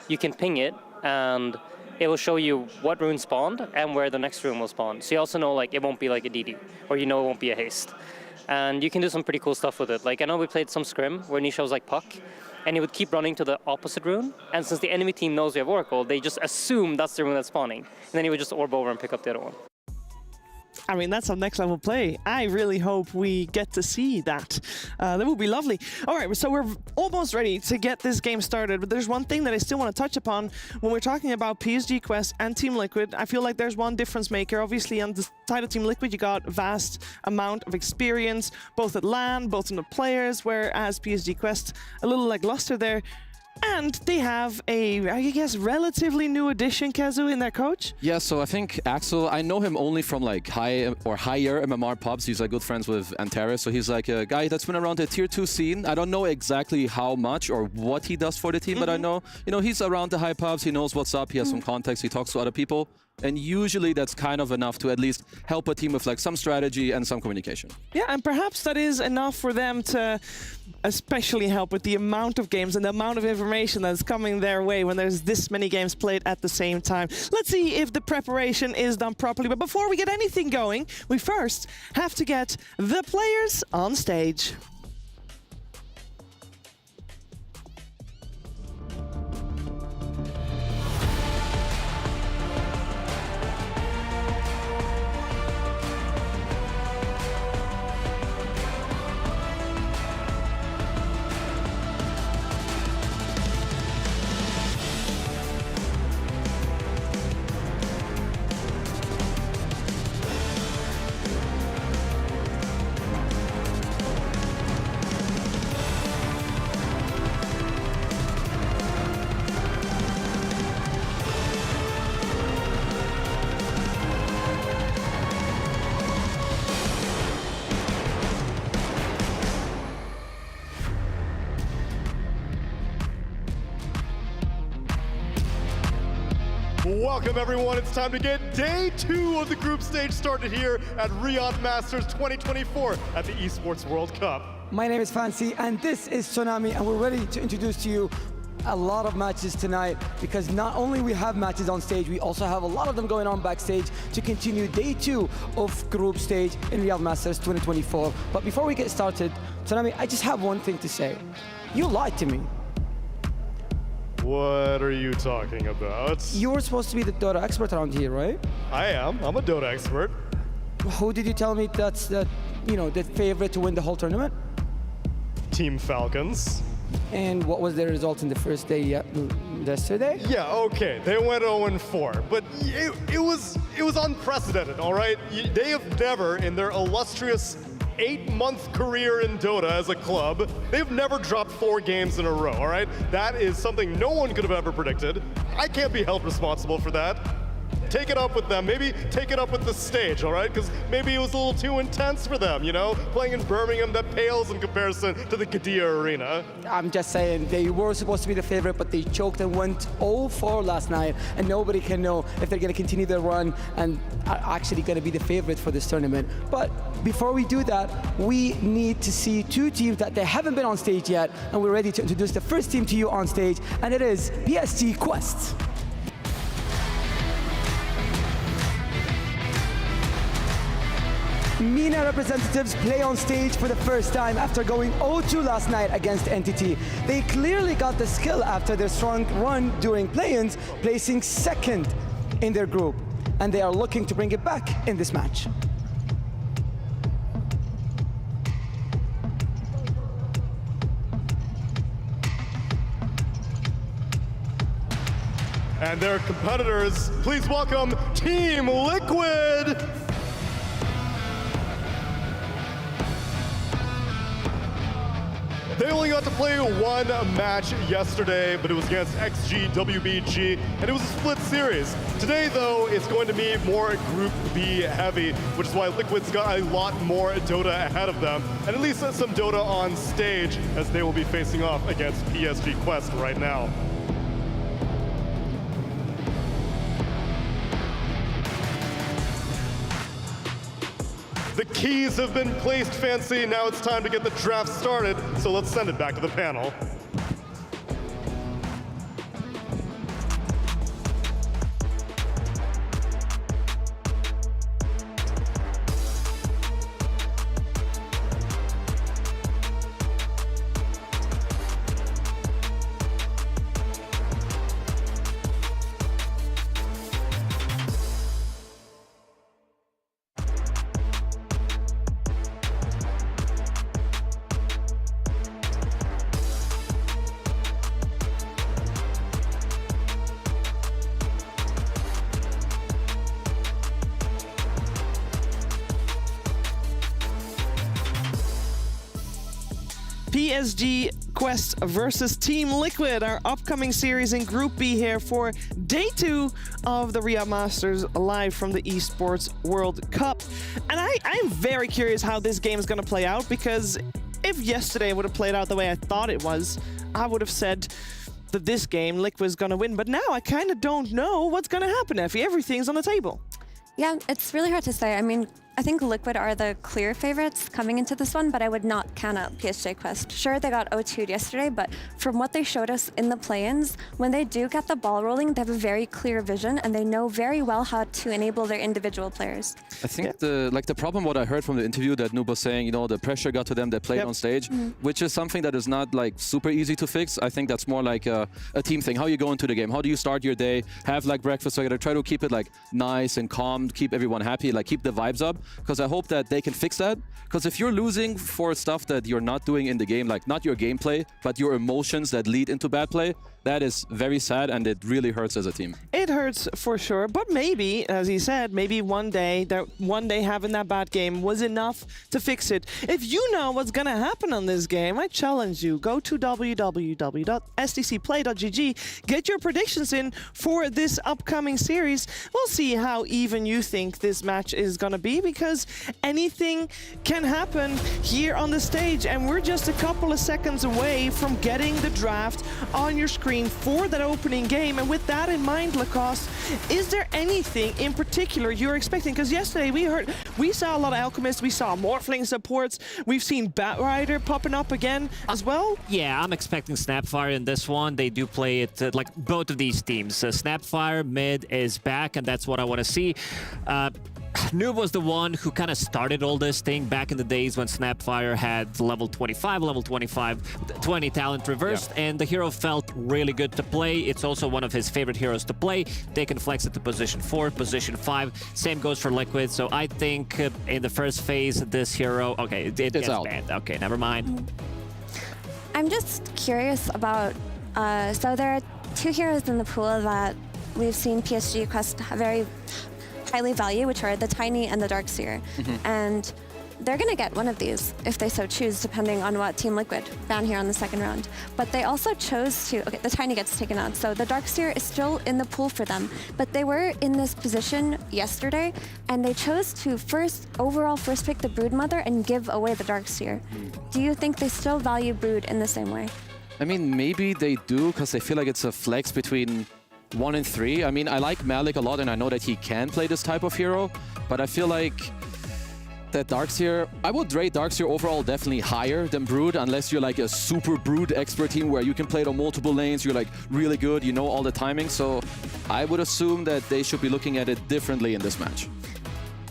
you can ping it and it will show you what rune spawned and where the next rune will spawn. So you also know like it won't be like a DD, or you know it won't be a haste. And you can do some pretty cool stuff with it. Like I know we played some scrim where Nisha was like Puck, and he would keep running to the opposite rune. And since the enemy team knows we have Oracle, they just assume that's the rune that's spawning. And then he would just orb over and pick up the other one. I mean, that's some next level play. I really hope we get to see that. That would be lovely. All right, so we're almost ready to get this game started, but there's one thing that I still want to touch upon when we're talking about PSG Quest and Team Liquid. I feel like there's one difference maker. Obviously, on the side of Team Liquid, you got vast amount of experience, both at LAN, both in the players, whereas PSG Quest, a little lackluster there. And they have a, I guess, relatively new addition, Kazu, in their coach? Yeah, so I think Axel, I know him only from like higher MMR pubs. He's like good friends with Antares, so he's like a guy that's been around the tier 2 scene. I don't know exactly how much or what he does for the team, but I know, he's around the high pubs, he knows what's up, he has some context, he talks to other people. And usually that's kind of enough to at least help a team with like some strategy and some communication. Yeah, and perhaps that is enough for them to especially help with the amount of games and the amount of information that's coming their way when there's this many games played at the same time. Let's see if the preparation is done properly. But before we get anything going, we first have to get the players on stage. Welcome everyone, it's time to get day 2 of the group stage started here at Riyadh Masters 2024 at the Esports World Cup. My name is Fancy and this is Tsunami, and we're ready to introduce to you a lot of matches tonight, because not only we have matches on stage, we also have a lot of them going on backstage to continue day 2 of group stage in Riyadh Masters 2024. But before we get started, Tsunami, I just have one thing to say. You lied to me. What are you talking about? You were supposed to be the Dota expert around here, right? I am. I'm a Dota expert. Who did you tell me that's the favorite to win the whole tournament? Team Falcons. And what was their result in the first day yesterday? Yeah, okay, they went 0-4, but it was unprecedented, all right? They have never, in their illustrious 8-month career in Dota as a club, they've never dropped 4 games in a row, all right? That is something no one could have ever predicted. I can't be held responsible for that. Take it up with them, maybe take it up with the stage, all right? Because maybe it was a little too intense for them, Playing in Birmingham, that pales in comparison to the Qadiyah Arena. I'm just saying, they were supposed to be the favorite, but they choked and went 0-4 last night, and nobody can know if they're gonna continue their run and are actually gonna be the favorite for this tournament. But before we do that, we need to see 2 teams that they haven't been on stage yet, and we're ready to introduce the first team to you on stage, and it is PSG Quest. MENA representatives play on stage for the first time after going 0-2 last night against Entity. They clearly got the skill after their strong run during play-ins, placing 2nd in their group, and they are looking to bring it back in this match. and their competitors. Please welcome Team Liquid. They only got to play one match yesterday, but it was against XG, WBG, and it was a split series. Today, though, it's going to be more Group B heavy, which is why Liquid's got a lot more Dota ahead of them, and at least some Dota on stage, as they will be facing off against PSG Quest right now. The keys have been placed, Fancy. Now it's time to get the draft started, so let's send it back to the panel. PSG Quest versus Team Liquid, our upcoming series in Group B here for day 2 of the Riyadh Masters live from the Esports World Cup. And I'm very curious how this game is going to play out, because if yesterday would have played out the way I thought it was, I would have said that this game Liquid's going to win. But now I kind of don't know what's going to happen, Effie. Everything's on the table. Yeah, it's really hard to say. I mean, I think Liquid are the clear favorites coming into this one, but I would not count out PSG Quest. Sure, they got 0-2'd yesterday, but from what they showed us in the play-ins, when they do get the ball rolling, they have a very clear vision, and they know very well how to enable their individual players. I think the problem, what I heard from the interview that Noob was saying, you know, the pressure got to them, they played on stage, which is something that is not like super easy to fix. I think that's more like a team thing. How you go into the game, how do you start your day, have like breakfast together, try to keep it like nice and calm, keep everyone happy, like keep the vibes up, because I hope that they can fix that. Because if you're losing for stuff that you're not doing in the game, like not your gameplay, but your emotions that lead into bad play, that is very sad, and it really hurts as a team. It hurts for sure, but maybe, as he said, maybe one day having that bad game was enough to fix it. If you know what's gonna happen on this game, I challenge you, go to www.stcplay.gg, get your predictions in for this upcoming series. We'll see how even you think this match is gonna be, because anything can happen here on the stage, and we're just a couple of seconds away from getting the draft on your screen for that opening game. And with that in mind, Lacoste, is there anything in particular you're expecting? Because yesterday we saw a lot of Alchemists, we saw Morphling supports, we've seen Batrider popping up again as well. Yeah, I'm expecting Snapfire in this one. They do play it like both of these teams. Snapfire mid is back, and that's what I want to see. Noob was the one who kind of started all this thing back in the days when Snapfire had level 25, 20 talent reversed, and the hero felt really good to play. It's also one of his favorite heroes to play. They can flex it to position 4, position 5. Same goes for Liquid. So I think in the first phase, this hero, okay, it gets banned. Okay, never mind. I'm just curious about, so there are 2 heroes in the pool that we've seen PSG Quest very highly value, which are the Tiny and the Darkseer. And they're going to get one of these if they so choose, depending on what Team Liquid ban here on the second round. But they also chose to, okay, the Tiny gets taken out, so the Darkseer is still in the pool for them. But they were in this position yesterday, and they chose to first pick the Broodmother and give away the Darkseer. Do you think they still value Brood in the same way? I mean, maybe they do, because they feel like it's a flex between 1 and 3. I mean, I like Malik a lot, and I know that he can play this type of hero, but I feel like that Darkseer, I would rate Darkseer overall definitely higher than Brood, unless you're like a super Brood expert team where you can play it on multiple lanes, you're like really good, you know all the timing. So I would assume that they should be looking at it differently in this match.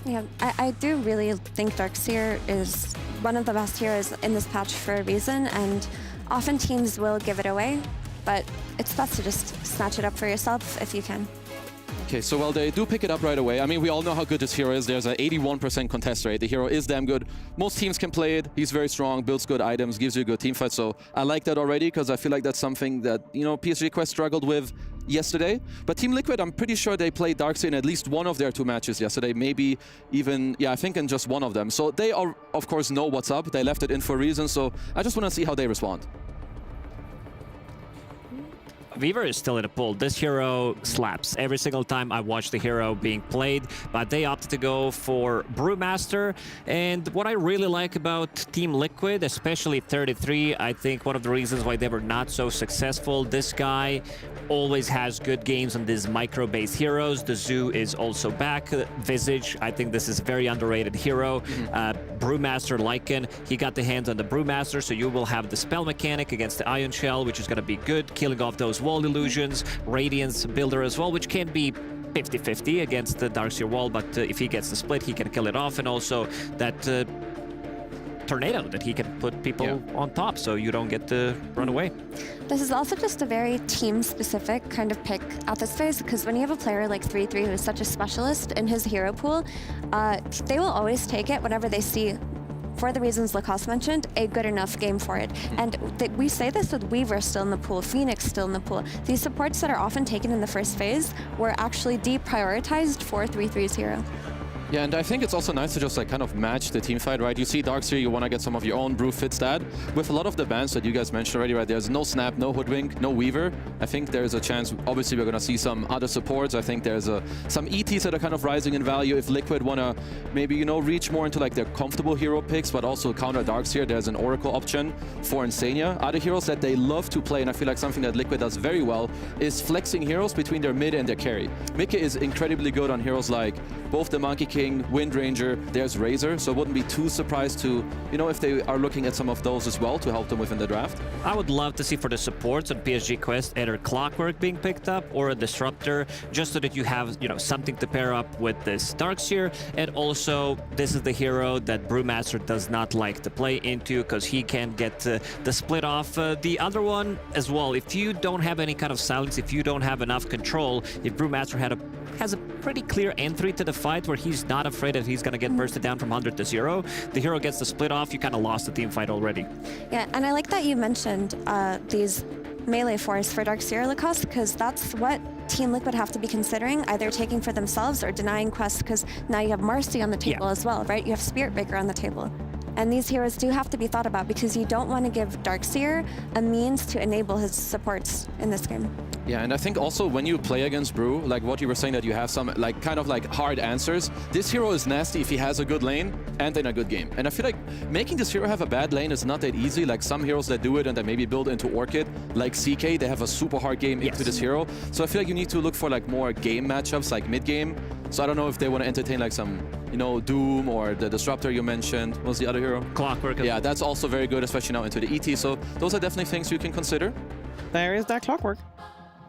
Yeah, I do really think Darkseer is one of the best heroes in this patch for a reason, and often teams will give it away, but it's best to just snatch it up for yourself if you can. Okay, so well, they do pick it up right away. I mean, we all know how good this hero is. There's an 81% contest rate. The hero is damn good. Most teams can play it. He's very strong, builds good items, gives you a good team fight. So I like that already because I feel like that's something that, you know, PSG Quest struggled with yesterday. But Team Liquid, I'm pretty sure they played Darkseid in at least one of their 2 matches yesterday. Maybe even, yeah, I think in just one of them. So they, are, of course, know what's up. They left it in for a reason. So I just want to see how they respond. Weaver is still in the pool. This hero slaps. Every single time I watch the hero being played, but they opted to go for Brewmaster. And what I really like about Team Liquid, especially 33, I think one of the reasons why they were not so successful, this guy always has good games on these micro-based heroes. The Zoo is also back. Visage, I think this is a very underrated hero. Brewmaster Lycan, he got the hands on the Brewmaster, so you will have the spell mechanic against the Ion Shell, which is going to be good, killing off those wall illusions. Radiance Builder as well, which can be 50-50 against the Darkseer wall, but if he gets the split, he can kill it off, and also that tornado that he can put people on top, so you don't get to run away. This is also just a very team-specific kind of pick at this phase, because when you have a player like 3-3 who is such a specialist in his hero pool, they will always take it whenever they see, for the reasons Lacoste mentioned, a good enough game for it. And we say this with Weaver still in the pool, Phoenix still in the pool. These supports that are often taken in the first phase were actually deprioritized for 3-3's hero. Yeah, and I think it's also nice to just like kind of match the team fight, right? You see Darkseer, you want to get some of your own. Brew fits that. With a lot of the bans that you guys mentioned already, right? There's no Snap, no Hoodwink, no Weaver. I think there's a chance, obviously we're going to see some other supports. I think there's some ETs that are kind of rising in value. If Liquid want to maybe, you know, reach more into like their comfortable hero picks, but also counter Darkseer, there's an Oracle option for Insania. Other heroes that they love to play, and I feel like something that Liquid does very well, is flexing heroes between their mid and their carry. Mika is incredibly good on heroes like both the Monkey King, Wind Ranger, there's Razor, so I wouldn't be too surprised to, you know, if they are looking at some of those as well to help them within the draft. I would love to see for the supports on PSG Quest either Clockwork being picked up or a Disruptor, just so that you have, you know, something to pair up with this Darkseer. And also, this is the hero that Brewmaster does not like to play into because he can get the split off. The other one as well, if you don't have any kind of silence, if you don't have enough control, if Brewmaster has a pretty clear entry to the fight where he's not afraid that he's going to get bursted down from 100 to 0, the hero gets the split off, you kind of lost the team fight already. Yeah, and I like that you mentioned these melee forests for Darkseer, Lacoste, because that's what Team Liquid have to be considering, either taking for themselves or denying quests, because now you have Marcy on the table as well, right? You have Spiritbreaker on the table. And these heroes do have to be thought about because you don't want to give Darkseer a means to enable his supports in this game. Yeah, and I think also when you play against Brew, like what you were saying, that you have some like kind of like hard answers. This hero is nasty if he has a good lane and in a good game. And I feel like making this hero have a bad lane is not that easy. Like some heroes that do it and then maybe build into Orchid, like CK, they have a super hard game into this hero. So I feel like you need to look for like more game matchups, like mid game. So I don't know if they want to entertain like some, you know, Doom or the Disruptor you mentioned. What was the other hero? Clockwork. Yeah, that's also very good, especially now into the ET. So those are definitely things you can consider. There is that Clockwork.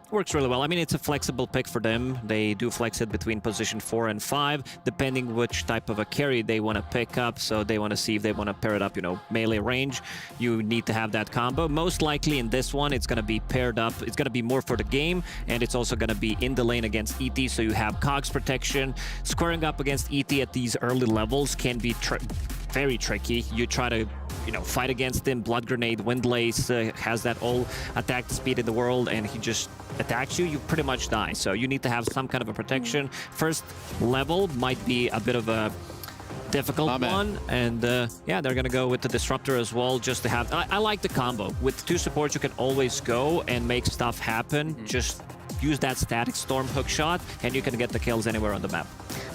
Works really well. I mean, it's a flexible pick for them. They do flex it between position 4 and 5, depending which type of a carry they want to pick up. So they want to see if they want to pair it up, you know, melee range. You need to have that combo. Most likely in this one, it's going to be paired up. It's going to be more for the game, and it's also going to be in the lane against ET. So you have Cogs protection. Squaring up against ET at these early levels can be very tricky. You try to, you know, fight against him. Blood Grenade, Windlace has that all attack speed in the world, and he just attacks you, you pretty much die. So you need to have some kind of a protection. First level might be a bit of a difficult one, and yeah, they're gonna go with the Disruptor as well, just to have. I like the combo. With 2 supports, you can always go and make stuff happen. Just use that Static Storm hook shot, and you can get the kills anywhere on the map.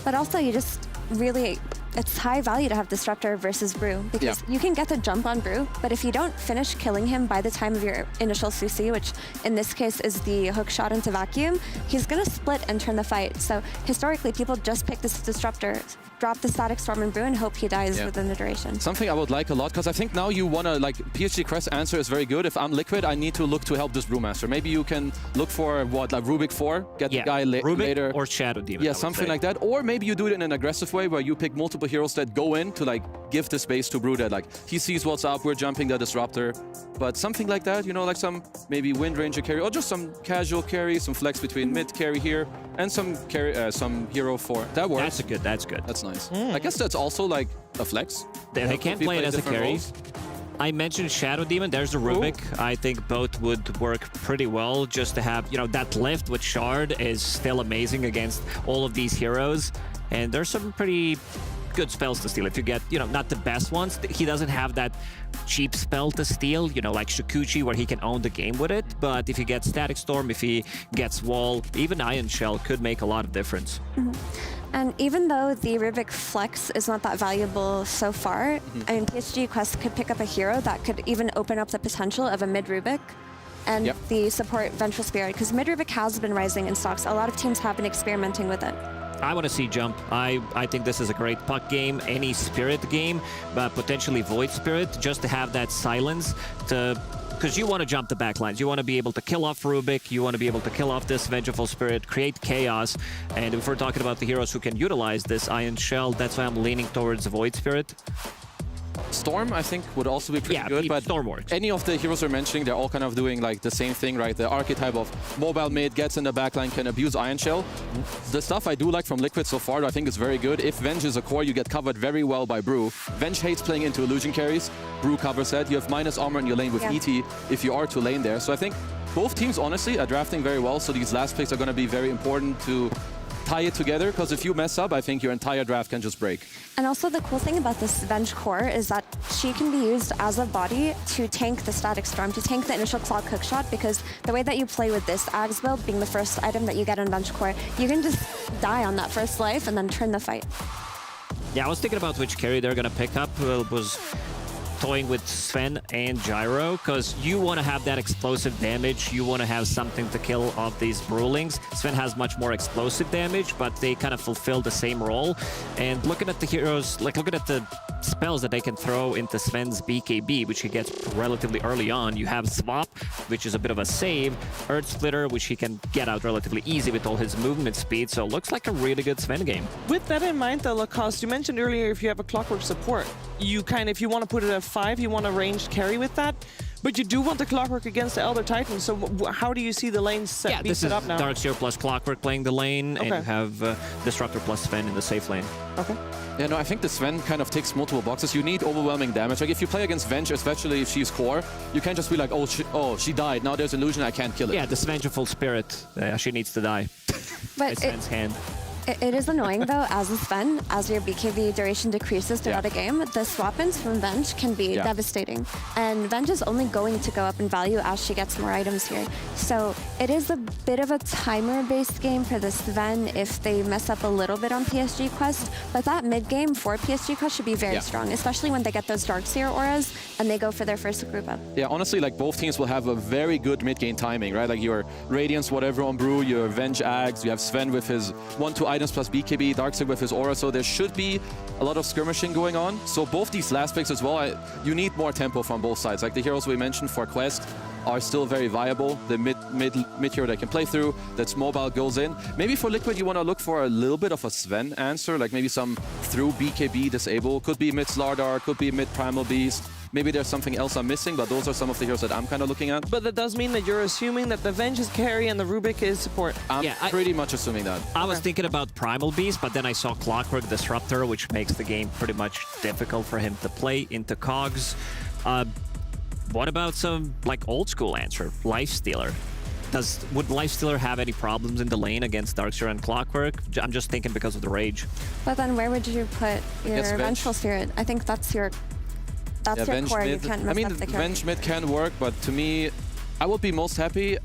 But also, you just really, it's high value to have Disruptor versus Brew, because you can get the jump on Brew, but if you don't finish killing him by the time of your initial Susi, which in this case is the hook shot into Vacuum, he's gonna split and turn the fight. So historically, people just pick this Disruptor, drop the Static Storm and Brew, and hope he dies within the duration. Something I would like a lot, because I think now you want to, like, PSG Crest answer is very good. If I'm Liquid, I need to look to help this Brewmaster. Maybe you can look for, what, like Rubik 4? Get the guy later. Or Shadow Demon. Yeah, something like that. Or maybe you do it in an aggressive way where you pick multiple example, heroes that go in to like give the space to Brew that like he sees what's up, we're jumping the disruptor. But something like that, you know, like some maybe Wind Ranger carry or just some casual carry, some flex between mid carry here and some carry, some hero for that works. That's good. That's good. That's nice. I guess that's also like a flex. They can play it as a carry. Roles. I mentioned Shadow Demon. There's the Rubik. I think both would work pretty well just to have, you know, that lift with Shard is still amazing against all of these heroes. And there's some pretty good spells to steal. If you get, you know, not the best ones, he doesn't have that cheap spell to steal, you know, like Shikuchi where he can own the game with it. But if he gets Static Storm, if he gets Wall, even Iron Shell could make a lot of difference. And even though the Rubik Flex is not that valuable so far, I mean, PSG Quest could pick up a hero that could even open up the potential of a mid Rubik and the support Vengeful Spirit, because mid Rubik has been rising in stocks. A lot of teams have been experimenting with it. I want to see Jump. I think this is a great puck game, any Spirit game, but potentially Void Spirit, just to have that silence to... Because you want to jump the backlines. You want to be able to kill off Rubik. You want to be able to kill off this Vengeful Spirit, create chaos. And if we're talking about the heroes who can utilize this Iron Shell, that's why I'm leaning towards Void Spirit. Storm, I think, would also be pretty good, but Storm works. Any of the heroes we're mentioning, they're all kind of doing like the same thing, right? The archetype of mobile mid, gets in the backline, can abuse Iron Shell. The stuff I do like from Liquid so far, I think is very good. If Venge is a core, you get covered very well by Brew. Venge hates playing into illusion carries. Brew covers that. You have minus armor in your lane with ET if you are to lane there. So I think both teams, honestly, are drafting very well. So these last picks are going to be very important to tie it together, because if you mess up, I think your entire draft can just break. And also the cool thing about this Venge core is that she can be used as a body to tank the Static Storm, to tank the initial Clock Hook Shot, because the way that you play with this Ags build being the first item that you get on Venge core, you can just die on that first life and then turn the fight. Yeah, I was thinking about which carry they're going to pick up. Was toying with Sven and Gyro, because you want to have that explosive damage. You want to have something to kill off these Brewlings. Sven has much more explosive damage, but they kind of fulfill the same role. And looking at the heroes, like looking at the spells that they can throw into Sven's BKB, which he gets relatively early on. You have Swap, which is a bit of a save. Earth Splitter, which he can get out relatively easy with all his movement speed. So it looks like a really good Sven game. With that in mind, though, Lacoste, you mentioned earlier if you have a Clockwork support, you kind of, if you want to put it at 5, you want a ranged carry with that. But you do want the Clockwork against the Elder Titan, so how do you see the lanes set, be set up now? This is Darkseer plus Clockwork playing the lane, and you have Disruptor plus Sven in the safe lane. Okay. Yeah, no, I think the Sven kind of ticks multiple boxes. You need overwhelming damage. Like, if you play against Venge, especially if she's core, you can't just be like, oh, she died. Now there's illusion, I can't kill it. Yeah, this Vengeful Spirit, she needs to die. But it's Sven's hand. It is annoying, though, as a Sven, as your BKB duration decreases throughout a game, the swap-ins from Venge can be devastating. And Venge is only going to go up in value as she gets more items here. So it is a bit of a timer-based game for the Sven if they mess up a little bit on PSG Quest, but that mid-game for PSG Quest should be very strong, especially when they get those Darkseer auras and they go for their first group up. Yeah, honestly, like, both teams will have a very good mid-game timing, right? Like, your Radiance, whatever on Brew, your Venge Ags, you have Sven with his 1-2 items plus BKB, Darkseid with his aura, so there should be a lot of skirmishing going on. So both these last picks as well, you need more tempo from both sides. Like the heroes we mentioned for Quest are still very viable. The mid hero they can play through, that's mobile, goes in. Maybe for Liquid you want to look for a little bit of a Sven answer, like maybe some through BKB disable. Could be mid Slardar, could be mid Primal Beast. Maybe there's something else I'm missing, but those are some of the heroes that I'm kind of looking at. But that does mean that you're assuming that the Venge is carry and the Rubik is support. I'm pretty much assuming that. I was thinking about Primal Beast, but then I saw Clockwork Disruptor, which makes the game pretty much difficult for him to play into Cogs. What about some like old school answer, Lifestealer? Would Lifestealer have any problems in the lane against Darkseer and Clockwork? I'm just thinking because of the rage. But then where would you put your Vengeful Spirit? I think that's your core. You can't mess up the carry. Venge mid can work, but to me, I would be most happy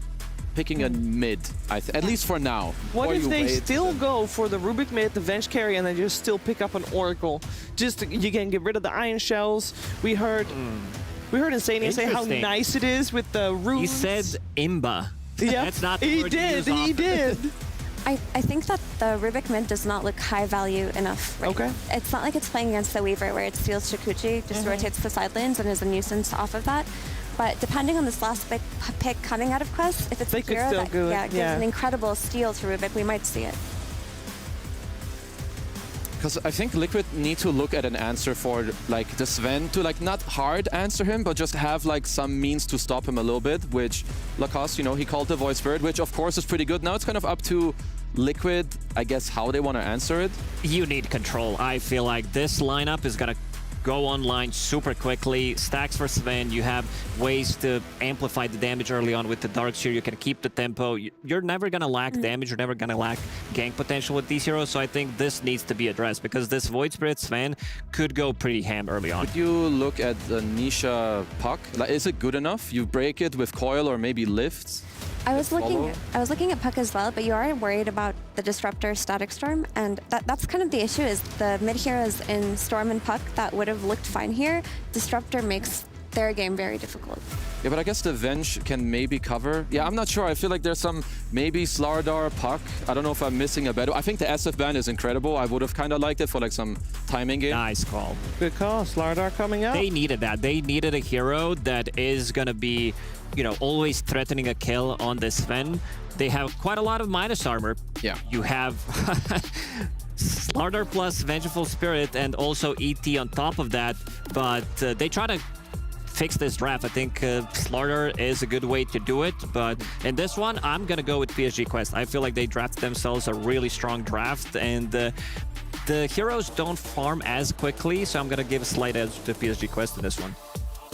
picking a mid, at least for now. What if they still go for the Rubik mid, the Venge carry, and they just still pick up an Oracle? Just you can get rid of the Iron Shells. We heard Insania say how nice it is with the runes. He said Imba. Yeah, that's not the word he did. I think that the Rubik mid does not look high value enough. Right now. It's not like it's playing against the Weaver where it steals Shikuchi, just rotates the side lanes and is a nuisance off of that. But depending on this last pick coming out of Quest, if it's a hero that gives an incredible steal to Rubik, we might see it. Because I think Liquid need to look at an answer for like the Sven to like not hard answer him, but just have like some means to stop him a little bit, which Lacoste, you know, he called the Void Spirit, which of course is pretty good. Now it's kind of up to Liquid, I guess, how they want to answer it. You need control. I feel like this lineup is gonna go online super quickly. Stacks for Sven, you have ways to amplify the damage early on with the Darkseer, you can keep the tempo. You're never gonna lack damage, you're never gonna lack gank potential with these heroes, so I think this needs to be addressed, because this Void Spirit Sven could go pretty ham early on. Would you look at the Nisha puck? Like, is it good enough? You break it with coil or maybe lifts? I was looking at Puck as well, but you are worried about the Disruptor Static Storm, and that's kind of the issue, is the mid heroes in Storm and Puck that would have looked fine here. Disruptor makes their game very difficult. Yeah, but I guess the Venge can maybe cover. Yeah, I'm not sure. I feel like there's some maybe Slardar, Puck. I don't know if I'm missing a better. I think the SF ban is incredible. I would have kind of liked it for like some timing game. Nice call. Good call. Slardar coming up. They needed that. They needed a hero that is gonna be, you know, always threatening a kill on this Sven. They have quite a lot of minus armor. Yeah. You have Slardar plus Vengeful Spirit and also ET on top of that, but they try to fix this draft. I think Slardar is a good way to do it, but in this one, I'm gonna go with PSG Quest. I feel like they drafted themselves a really strong draft, and the heroes don't farm as quickly, so I'm gonna give a slight edge to PSG Quest in this one.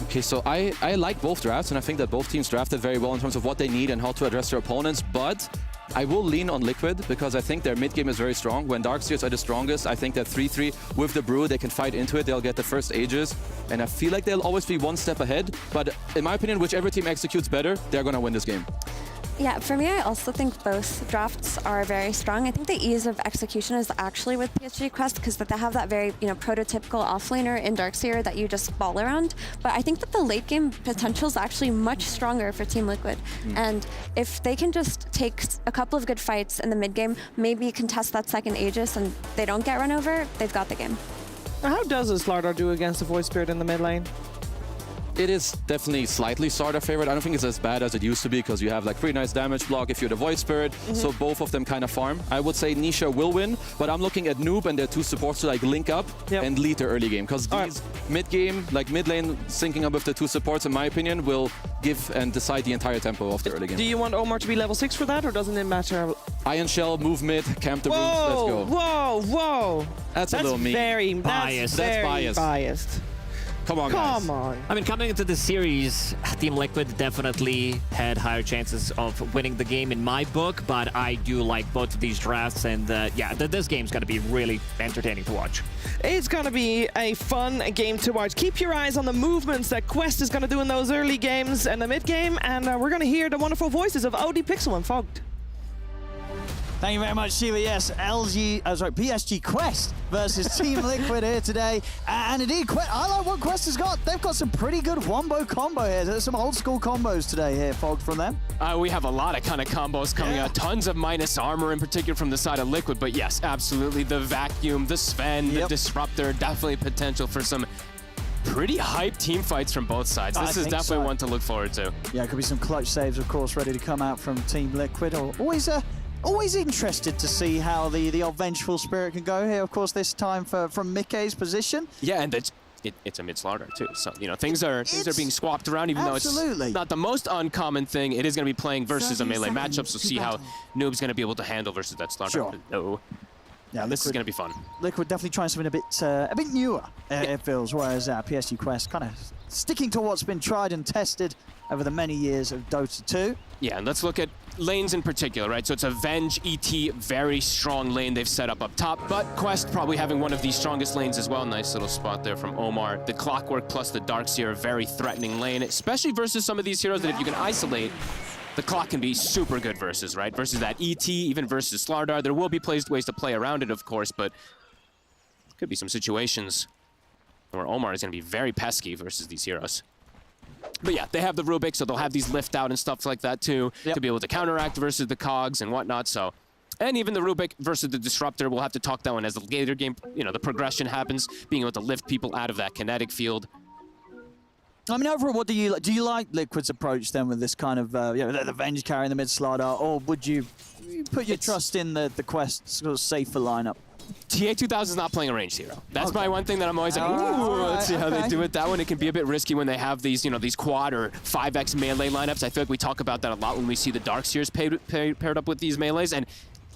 Okay, so I like both drafts, and I think that both teams drafted very well in terms of what they need and how to address their opponents, but I will lean on Liquid because I think their mid game is very strong. When Darkseers are the strongest, I think that 3-3 with the Brew, they can fight into it, they'll get the first Aegis, and I feel like they'll always be one step ahead, but in my opinion, whichever team executes better, they're gonna win this game. Yeah, for me, I also think both drafts are very strong. I think the ease of execution is actually with PSG Quest, because they have that very, you know, prototypical offlaner in Darkseer that you just ball around. But I think that the late game potential is actually much stronger for Team Liquid. And if they can just take a couple of good fights in the mid game, maybe contest that second Aegis, and they don't get run over, they've got the game. How does a Slardar do against the Void Spirit in the mid lane? It is definitely slightly Slardar favorite. I don't think it's as bad as it used to be because you have like pretty nice damage block if you're the Void Spirit, so both of them kind of farm. I would say Nisha will win, but I'm looking at Noob and their two supports to like link up and lead their early game, because these mid game, like mid lane syncing up with the two supports, in my opinion, will give and decide the entire tempo of the early game. Do you want Omar to be level 6 for that, or doesn't it matter? Iron Shell, move mid, camp the room, let's go. Whoa! That's a little mean. Biased. That's biased. Come on, guys. Come on. I mean, coming into the series, Team Liquid definitely had higher chances of winning the game in my book, but I do like both of these drafts, and yeah, this game's going to be really entertaining to watch. It's going to be a fun game to watch. Keep your eyes on the movements that Quest is going to do in those early games and the mid game, and we're going to hear the wonderful voices of OD Pixel and Fogged. Thank you very much, Shiva. Yes, PSG Quest versus Team Liquid here today. And indeed, I like what Quest has got. They've got some pretty good wombo combo here. There's some old school combos today here, Fog, from them. We have a lot of kind of combos coming out. Tons of minus armor in particular from the side of Liquid. But yes, absolutely. The Vacuum, the Sven, the Disruptor, definitely potential for some pretty hype team fights from both sides. This is definitely one to look forward to. Yeah, could be some clutch saves, of course, ready to come out from Team Liquid. Always interested to see how the old Vengeful Spirit can go here. Of course, this time from Mikkei's position. Yeah, and it's a mid Slardar too. So you know things are being swapped around, even though it's not the most uncommon thing. It is going to be playing versus a melee matchup. So see how Noob's going to be able to handle versus that Slardar. Sure. No. Yeah, this is going to be fun. Liquid definitely trying something a bit newer. It feels, whereas PSG Quest kind of sticking to what's been tried and tested over the many years of Dota 2. Yeah, and let's look at lanes in particular, right? So it's a Venge, ET, very strong lane they've set up top, but Quest probably having one of the strongest lanes as well. Nice little spot there from Omar. The Clockwork plus the Darkseer, a very threatening lane, especially versus some of these heroes that if you can isolate, the Clock can be super good versus, right? Versus that ET, even versus Slardar. There will be ways to play around it, of course, but could be some situations where Omar is going to be very pesky versus these heroes. But yeah, they have the Rubik, so they'll have these lift out and stuff like that too, to be able to counteract versus the Cogs and whatnot. So, and even the Rubik versus the Disruptor, we'll have to talk that one as the later game, you know, the progression happens, being able to lift people out of that kinetic field. I mean, overall, what do you like Liquid's approach then with this kind of the Venge carrying the mid Slardar, or would you put your trust in the Quest sort of safer lineup? TA 2000 is not playing a ranged hero. That's my one thing that I'm always like, ooh, let's see how they do it. That one, it can be a bit risky when they have these, you know, these quad or 5x melee lineups. I feel like we talk about that a lot when we see the Darkseers paired up with these melees. And,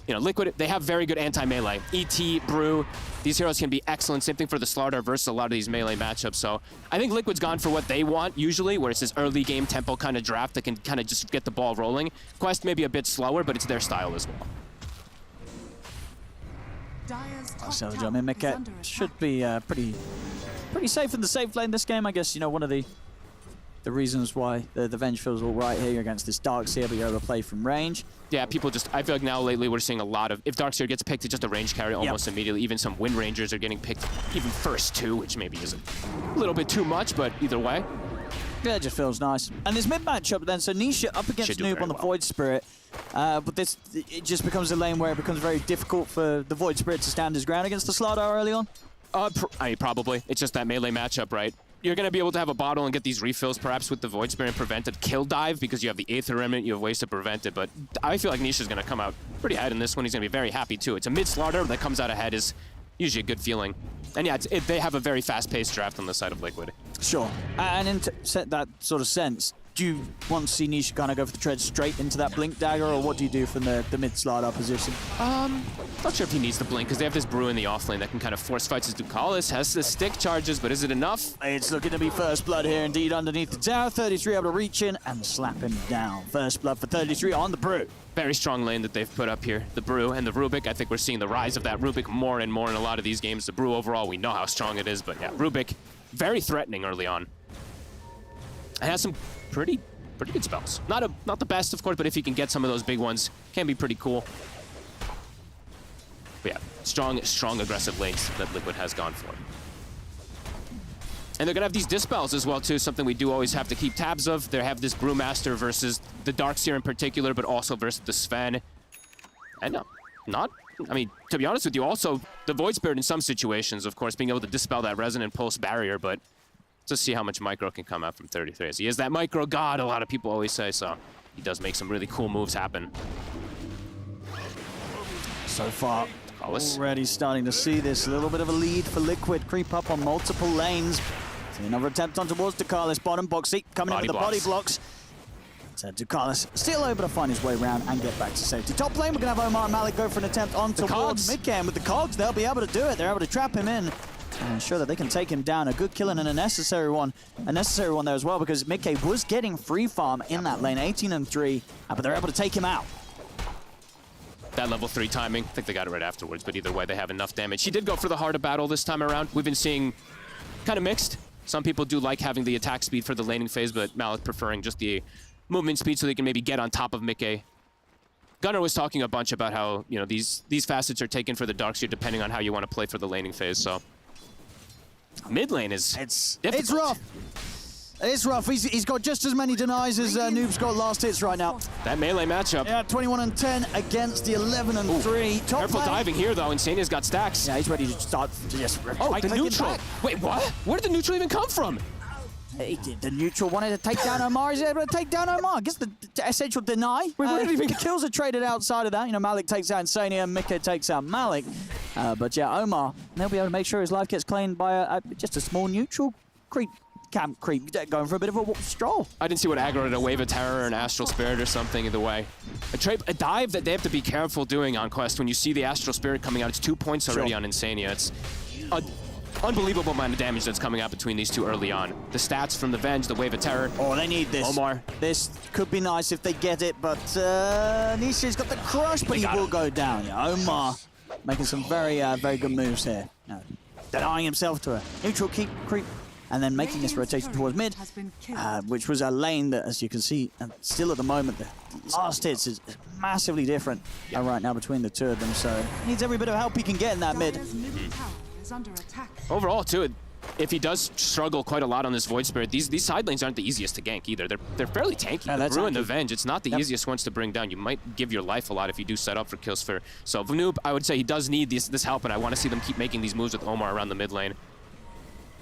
you know, Liquid, they have very good anti-melee. ET, Brew, these heroes can be excellent. Same thing for the Slardar versus a lot of these melee matchups. So I think Liquid's gone for what they want usually, where it's this early game tempo kind of draft that can kind of just get the ball rolling. Quest may be a bit slower, but it's their style as well. So I mean, Mickey should be pretty safe in the safe lane this game. I guess, you know, one of the reasons why the Venge feels all right here against this Darkseer, but you're able to play from range. Yeah, people just, I feel like now lately we're seeing a lot of, if Darkseer gets picked, it's just a range carry almost immediately. Even some Wind Rangers are getting picked even first too, which maybe is a little bit too much, but either way. Yeah, it just feels nice. And this mid matchup then, so Nisha up against Noob on the Void Spirit. But this, it just becomes a lane where it becomes very difficult for the Void Spirit to stand his ground against the Slardar early on. I mean, probably. It's just that melee matchup, right? You're going to be able to have a bottle and get these refills, perhaps with the Void Spirit and prevent a kill dive because you have the Aether Remnant, you have ways to prevent it. But I feel like Nisha's going to come out pretty ahead in this one. He's going to be very happy, too. It's a mid-Slardar that comes out ahead is usually a good feeling. And yeah, they have a very fast-paced draft on the side of Liquid. Sure. And in that sort of sense, do you want to see Nisha kind of go for the tread straight into that Blink Dagger, or what do you do from the mid-Slardar position? Not sure if he needs the Blink, because they have this Brew in the offlane that can kind of force fights his Ducalis, has the stick charges, but is it enough? It's looking to be First Blood here indeed underneath the tower. 33 able to reach in and slap him down. First Blood for 33 on the Brew. Very strong lane that they've put up here. The Brew and the Rubik, I think we're seeing the rise of that Rubik more and more in a lot of these games. The Brew overall, we know how strong it is, but yeah, Rubik, very threatening early on. It has some pretty good spells. Not the best, of course, but if he can get some of those big ones, can be pretty cool. But yeah, strong aggressive lanes that Liquid has gone for. And they're gonna have these dispels as well too, something we do always have to keep tabs of. They have this Brewmaster versus the Darkseer in particular, but also versus the Sven. And I mean, to be honest with you, also the Void Spirit in some situations, of course, being able to dispel that Resonant Pulse barrier, but let's see how much micro can come out from 33. As he is that micro god, a lot of people always say, so he does make some really cool moves happen. So far, already starting to see this little bit of a lead for Liquid creep up on multiple lanes. See another attempt on towards Ducalis, bottom boxy, coming in with the body blocks. So Ducalis still able to find his way around and get back to safety. Top lane, we're gonna have Omar and Malik go for an attempt on towards mid-game with the cogs. They'll be able to do it. They're able to trap him in and ensure that they can take him down. A good kill and a necessary one there as well, because Mickey was getting free farm in that lane, 18 and 3, but they're able to take him out. That level 3 timing, I think they got it right afterwards, but either way, they have enough damage. He did go for the heart of battle this time around. We've been seeing kind of mixed. Some people do like having the attack speed for the laning phase, but Malik preferring just the movement speed so they can maybe get on top of Mickey. Gunnar was talking a bunch about how, you know, these facets are taken for the Darkseer depending on how you want to play for the laning phase, so mid lane is difficult. It's rough. It's rough. He's got just as many denies as Noob's got last hits right now. That melee matchup. Yeah, 21 and 10 against the 11 and 3. Top careful lane. diving here, though. Insania's got stacks. Yeah, he's ready to start. Just the neutral. Wait, what? Where did the neutral even come from? The neutral wanted to take down Omar. He's able to take down Omar. I guess the essential deny. The kills are traded outside of that. You know, Malik takes out Insania, Mika takes out Malik. But yeah, Omar, they'll be able to make sure his life gets claimed by just a small neutral camp creep, going for a bit of a stroll. I didn't see what aggroed a Wave of Terror, an Astral Spirit or something, either way. A dive that they have to be careful doing on Quest. When you see the Astral Spirit coming out, it's 2 points already on Insania. It's an unbelievable amount of damage that's coming out between these two early on. The stats from the Venge, the Wave of Terror. Oh, they need this. Omar. This could be nice if they get it, but Nisha's got the crush, but he will go down. Yeah, Omar making some very good moves here. No, denying himself to a neutral creep, and then making this rotation towards mid, which was a lane that, as you can see, still at the moment, the last hits is massively different right now between the two of them, so he needs every bit of help he can get in that mid. Overall, too, if he does struggle quite a lot on this Void Spirit, these side lanes aren't the easiest to gank either. They're fairly tanky. The Brew and the Venge, it's not the easiest ones to bring down. You might give your life a lot if you do set up for kills for. So Noob, I would say he does need this help, and I want to see them keep making these moves with Omar around the mid lane.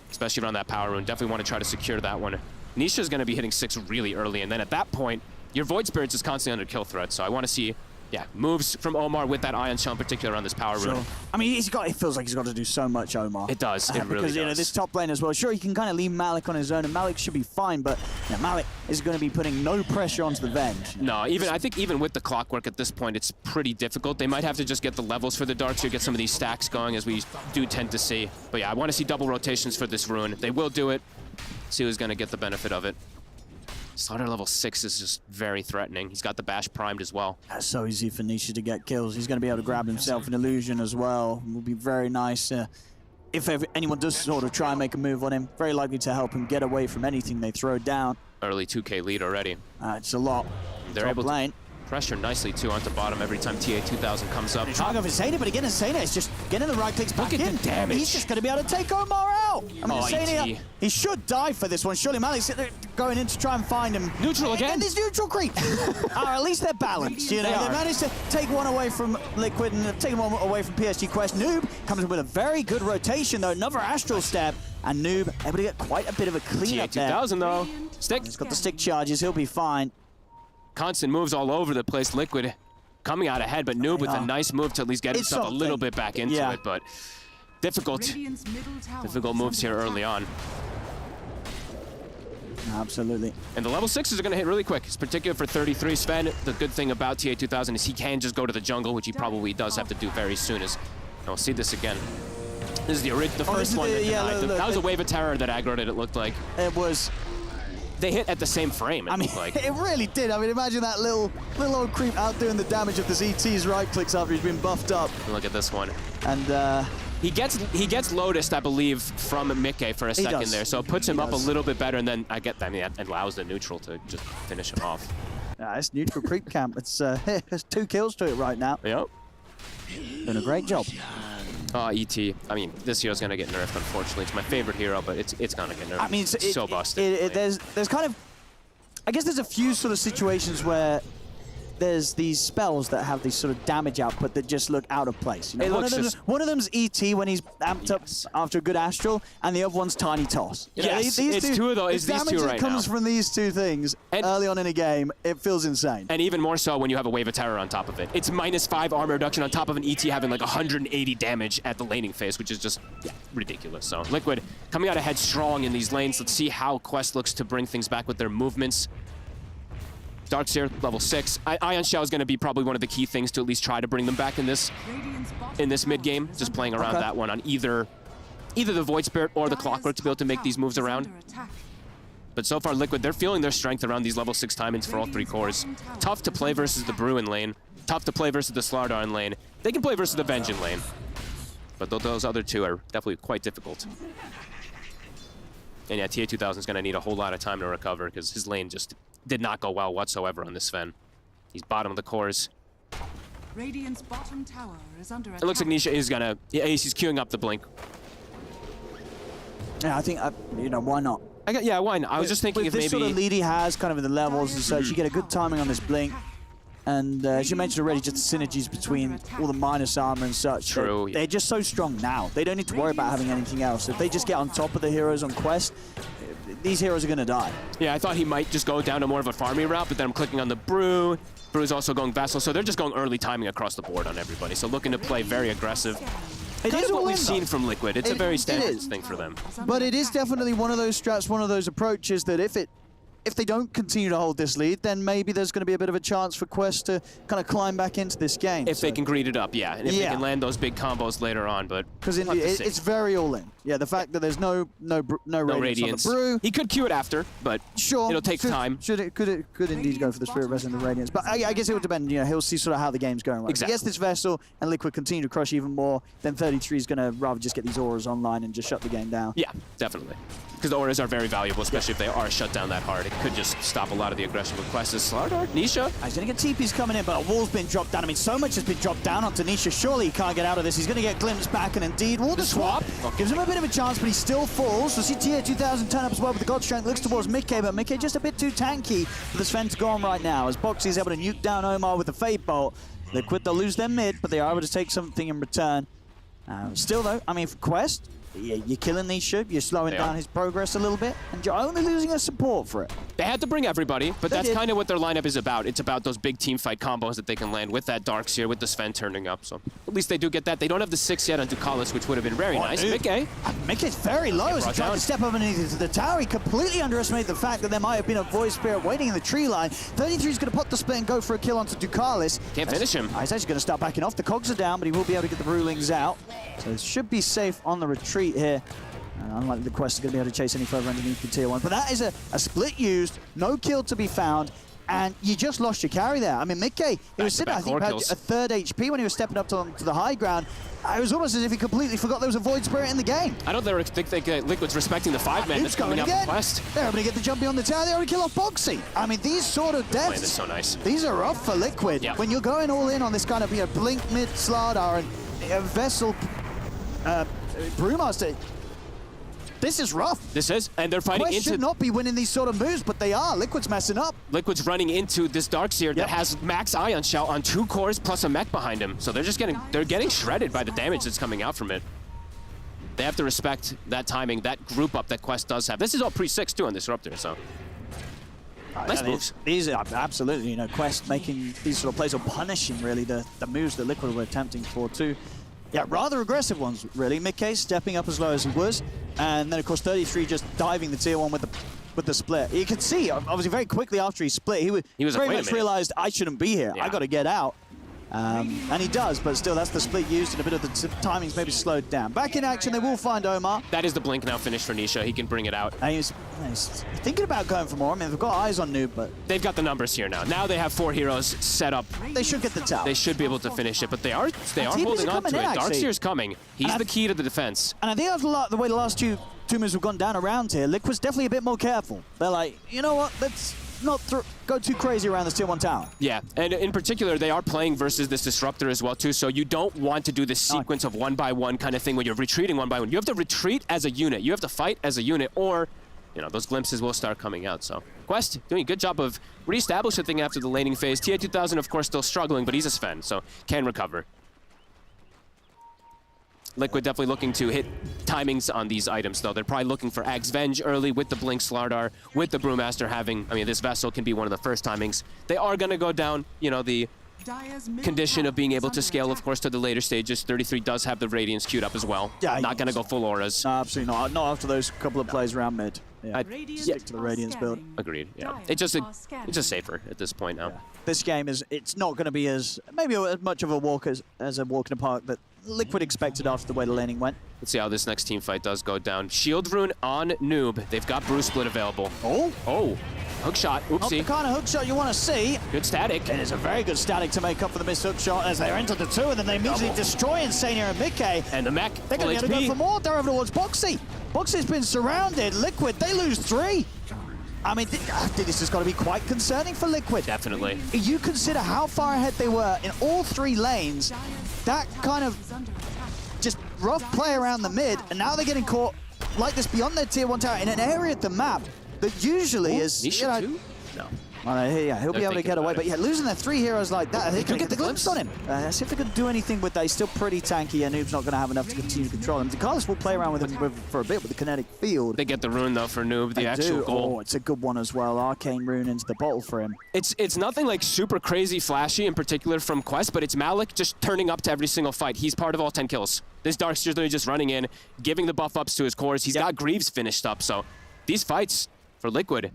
Especially around that power rune. Definitely want to try to secure that one. Nisha's going to be hitting 6 really early, and then at that point, your Void Spirits is constantly under kill threat, so I want to see Yeah, moves from Omar with that Ion Shell in particular on this power rune. I mean, it feels like he's got to do so much, Omar. It does, it really because, does. You know, this top lane as well. Sure, he can kind of leave Malik on his own, and Malik should be fine, but you know, Malik is going to be putting no pressure onto the Venge. No, I think even with the clockwork at this point, it's pretty difficult. They might have to just get the levels for the Darkseer, get some of these stacks going, as we do tend to see. But yeah, I want to see double rotations for this rune. They will do it. See who's going to get the benefit of it. Slaughter level 6 is just very threatening. He's got the Bash primed as well. That's so easy for Nisha to get kills. He's going to be able to grab himself an illusion as well. It will be very nice. If anyone does sort of try and make a move on him, very likely to help him get away from anything they throw down. Early 2K lead already. It's a lot. They're able to pressure nicely too onto bottom every time TA2000 comes up. Trying off Insania, but again, Insania is just getting the right clicks back in. Look at the damage. He's just going to be able to take Omar out. I mean, Insania, ET. he should die for this one. Surely Malik's going in to try and find him. Neutral again? And this neutral creep. At least they're balanced. You know, they managed to take one away from Liquid and take one away from PSG Quest. Noob comes in with a very good rotation, though. Another Astral Step. And Noob able to get quite a bit of a cleanup there. TA2000 though. Stick. He's got the stick charges. He'll be fine. Constant moves all over the place. Liquid coming out ahead, but Noob with a nice move to at least get himself a little bit back into it, but difficult moves here early on. Absolutely. And the level 6s are going to hit really quick. It's particular for 33. Sven, the good thing about TA2000 is he can just go to the jungle, which he probably does have to do very soon. And we'll see this again. This is the first one that denied them. That was a wave of terror that aggroed it looked like. It was. They hit at the same frame, it looked like. It really did. I mean, imagine that little old creep outdoing the damage of this ET's right clicks after he's been buffed up. Look at this one. And he gets Lotused, I believe, from Mickey for a second there, so it puts him up a little bit better, and then that allows the neutral to just finish him off. Yeah, it's neutral creep camp. It's there's 2 kills to it right now. Yep. Doing a great job. ET. I mean, this hero's gonna get nerfed, unfortunately. It's my favorite hero, but it's gonna get nerfed. I mean, it's so busted. There's kind of, I guess there's a few sort of situations where there's these spells that have these sort of damage output that just look out of place. You know, one of them's ET when he's amped up after a good astral, and the other one's Tiny Toss. You know, it's two of those. It's these two right now. Damage that comes from these two things early on in a game, it feels insane. And even more so when you have a Wave of Terror on top of it. It's -5 armor reduction on top of an ET having like 180 damage at the laning phase, which is just ridiculous. So Liquid coming out ahead strong in these lanes. Let's see how Quest looks to bring things back with their movements. Darkseer, level 6. Ion Shell is going to be probably one of the key things to at least try to bring them back in this mid game. Just playing around that one on either the Void Spirit or the Clockwork to be able to make these moves around. But so far, Liquid, they're feeling their strength around these level 6 timings for all 3 cores. Tough to play versus the Bruin lane. Tough to play versus the Slardar in lane. They can play versus the Vengeance lane. But those other 2 are definitely quite difficult. And yeah, TA2000 is going to need a whole lot of time to recover because his lane just did not go well whatsoever on this Sven. He's bottom of the cores. Radiant's bottom tower is under attack. It looks like Nisha is gonna. He's queuing up the blink. Yeah, I think you know, why not? Yeah, why not? I was just thinking if maybe this sort of lead he has, kind of in the levels and such, you get a good timing on this blink. And as you mentioned already, just the synergies between all the minus armor and such. True. They're just so strong now. They don't need to worry about having anything else. If they just get on top of the heroes on Quest, these heroes are going to die. Yeah, I thought he might just go down to more of a farming route, but then I'm clicking on the Brew. Brew is also going Vessel, so they're just going early timing across the board on everybody. So looking to play very aggressive. It is what we've seen from Liquid. It's a very standard thing for them. But it is definitely one of those strats, one of those approaches that if they don't continue to hold this lead, then maybe there's going to be a bit of a chance for Quest to kind of climb back into this game. If they can greed it up, yeah. And if they can land those big combos later on, but because it's very all-in. Yeah, the fact that there's no radiance on the Brew. He could queue it after, but sure, it'll take time. Could indeed go for the Spirit Vessel and the Radiance. But I guess it would depend, you know, he'll see sort of how the game's going. Right? Exactly. If he gets this Vessel and Liquid continue to crush even more, then 33 is going to rather just get these auras online and just shut the game down. Yeah, definitely. Because the auras are very valuable, especially if they are shut down that hard. It could just stop a lot of the aggression with Quest. Slardar, Nisha. He's going to get TPs coming in, but a wall's been dropped down. I mean, so much has been dropped down onto Nisha. Surely he can't get out of this. He's going to get glimpsed back, and indeed, wall the swap. Gives him a bit of a chance, but he still falls. We'll see TA2000 turn up as well with the God Strength. Looks towards Mickey, but Mickey just a bit too tanky for the Sven to go on right now. As Boxy is able to nuke down Omar with the Fade Bolt. Liquid, they'll lose their mid, but they are able to take something in return. Still, though, I mean, for Quest, you're killing Nisha, you're slowing down his progress a little bit, and you're only losing a support for it. They had to bring everybody, but that's kind of what their lineup is about. It's about those big team fight combos that they can land with that Darkseer, with the Sven turning up. So at least they do get that. They don't have the 6 yet on Ducalis, which would have been very nice. Mickey. Mickey's very low as he tried to step up underneath the tower. He completely underestimated the fact that there might have been a Void Spirit waiting in the tree line. 33 is going to put the split and go for a kill onto Ducalis. Can't finish him. He's actually going to start backing off. The cogs are down, but he will be able to get the rulings out. So it should be safe on the retreat here. Unlikely the Quest is going to be able to chase any further underneath the tier 1. But that is a split used, no kill to be found, and you just lost your carry there. I mean, Mickey, he was sitting, I think, had a 3rd HP when he was stepping up to the high ground. It was almost as if he completely forgot there was a Void Spirit in the game. I don't think Liquid's respecting the 5-man that's coming out from Quest. They're able to get the jumpy on the tower. They already kill off Boxy. I mean, these sort of deaths, This is so nice. These are rough for Liquid. Yeah. When you're going all in on this kind of Blink mid Slardar and Vessel Brewmaster, this is rough. This is, and they're fighting Quest into... should not be winning these sort of moves, but they are. Liquid's messing up. Liquid's running into this Darkseer that has max Ion Shell on 2 cores plus a mech behind him. So they're just getting shredded by the damage that's coming out from it. They have to respect that timing, that group up that Quest does have. This is all pre-6 too on Disruptor, so... Nice moves. These are absolutely, Quest making these sort of plays, or punishing really the moves that Liquid were attempting for too. Yeah, rather aggressive ones, really. Mickey stepping up as low as he was, and then of course 33 just diving the tier 1 with the split. You could see, obviously, very quickly after he split, he was very much realized, I shouldn't be here. I got to get out. And he does, but still, that's the split used, and a bit of the timings maybe slowed down. Back in action, they will find Omar. That is the blink now finished for Nisha. He can bring it out. And he's thinking about going for more. I mean, they've got eyes on Noob, but... They've got the numbers here now. Now they have 4 heroes set up. They should get the tower. They should be able to finish it, but they are holding on to it. Darkseer's coming. He's the key to the defense. And I think that's the way the last two moves have gone down around here. Liquid's definitely a bit more careful. They're like, you know what, let's not go too crazy around this tier 1 tower. Yeah, and in particular, they are playing versus this Disruptor as well, too, so you don't want to do this sequence of 1-by-1 kind of thing where you're retreating 1-by-1. You have to retreat as a unit. You have to fight as a unit, or, those glimpses will start coming out, so. Quest doing a good job of reestablishing the thing after the laning phase. TA2000, of course, still struggling, but he's a Sven, so can recover. Liquid definitely looking to hit timings on these items, though. They're probably looking for Ag's Venge early with the Blink Slardar, with the Brewmaster having... I mean, this Vessel can be one of the first timings. They are going to go down, the condition of being able to scale, of course, to the later stages. 33 does have the Radiance queued up as well. Yeah, not going to go full auras. No, absolutely not. Not after those couple of plays around mid. Yeah. Stick to the Radiance build. Agreed, yeah. It's just safer at this point now. Yeah. This game it's not going to be as much of a walk as a walk in the park that Liquid expected after the way the laning went. Let's see how this next team fight does go down. Shield Rune on Noob. They've got Brew Split available. Oh, hook shot. Oopsie. Not the kind of hook shot you want to see. Good static. It is a very good static to make up for the missed hook shot as they're into the 2, and then they immediately destroy Insania and Mickey. And the mech. They're going to go for more. They're over towards Boxy. Boxy's been surrounded. Liquid, they lose 3. I mean, I think this has got to be quite concerning for Liquid. Definitely. You consider how far ahead they were in all 3 lanes. That kind of just rough play around the mid, and now they're getting caught like this beyond their tier 1 tower in an area of the map that usually is... Nisha too? No. Yeah, he'll be able to get away, but yeah, losing their 3 heroes like that, they could get the glimpse on him. See if they could do anything with that. He's still pretty tanky, and Noob's not going to have enough to continue to control him. Ducalis will play around with him for a bit with the kinetic field. They get the rune, though, for Noob, the actual goal. Oh, it's a good one as well. Arcane rune into the bottle for him. It's nothing like super crazy flashy in particular from Quest, but it's Malik just turning up to every single fight. He's part of all 10 kills. This Darkseer's literally just running in, giving the buff ups to his cores. He's got Greaves finished up, so these fights for Liquid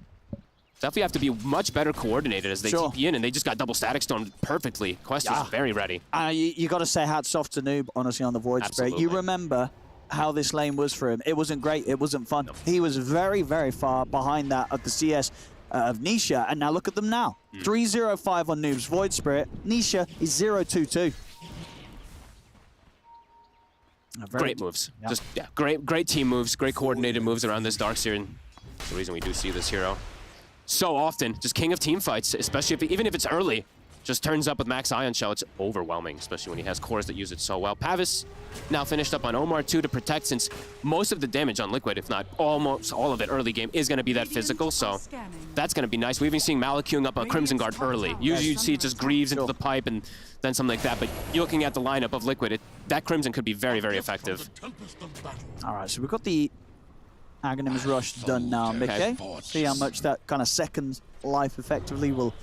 definitely have to be much better coordinated as they TP in, and they just got double static stormed perfectly. Quest is very ready. You got to say hats off to Noob, honestly, on the Void Spirit. You remember how this lane was for him. It wasn't great. It wasn't fun. No. He was very, very far behind that of the CS of Nisha, and now look at them now. 3-0-5 on Noob's Void Spirit. Nisha is 0-2-2. Great moves. Just great team moves, great coordinated moves around this Darkseer, and that's the reason we do see this hero so often. Just king of team fights, especially even if it's early. just turns up with max Ion Shell. It's overwhelming, especially when he has cores that use it so well. Pavis now finished up on Omar too to protect, since most of the damage on Liquid, if not almost all of it early game, is going to be that physical, so that's going to be nice. We've been seeing Malik queuing up a Crimson Guard early. Usually you'd see it just Greaves into the pipe and then something like that, but you're looking at the lineup of Liquid, that Crimson could be very, very effective. All right, so we've got the Aghanims Rush done now, Mickey. See how much that kind of second life effectively will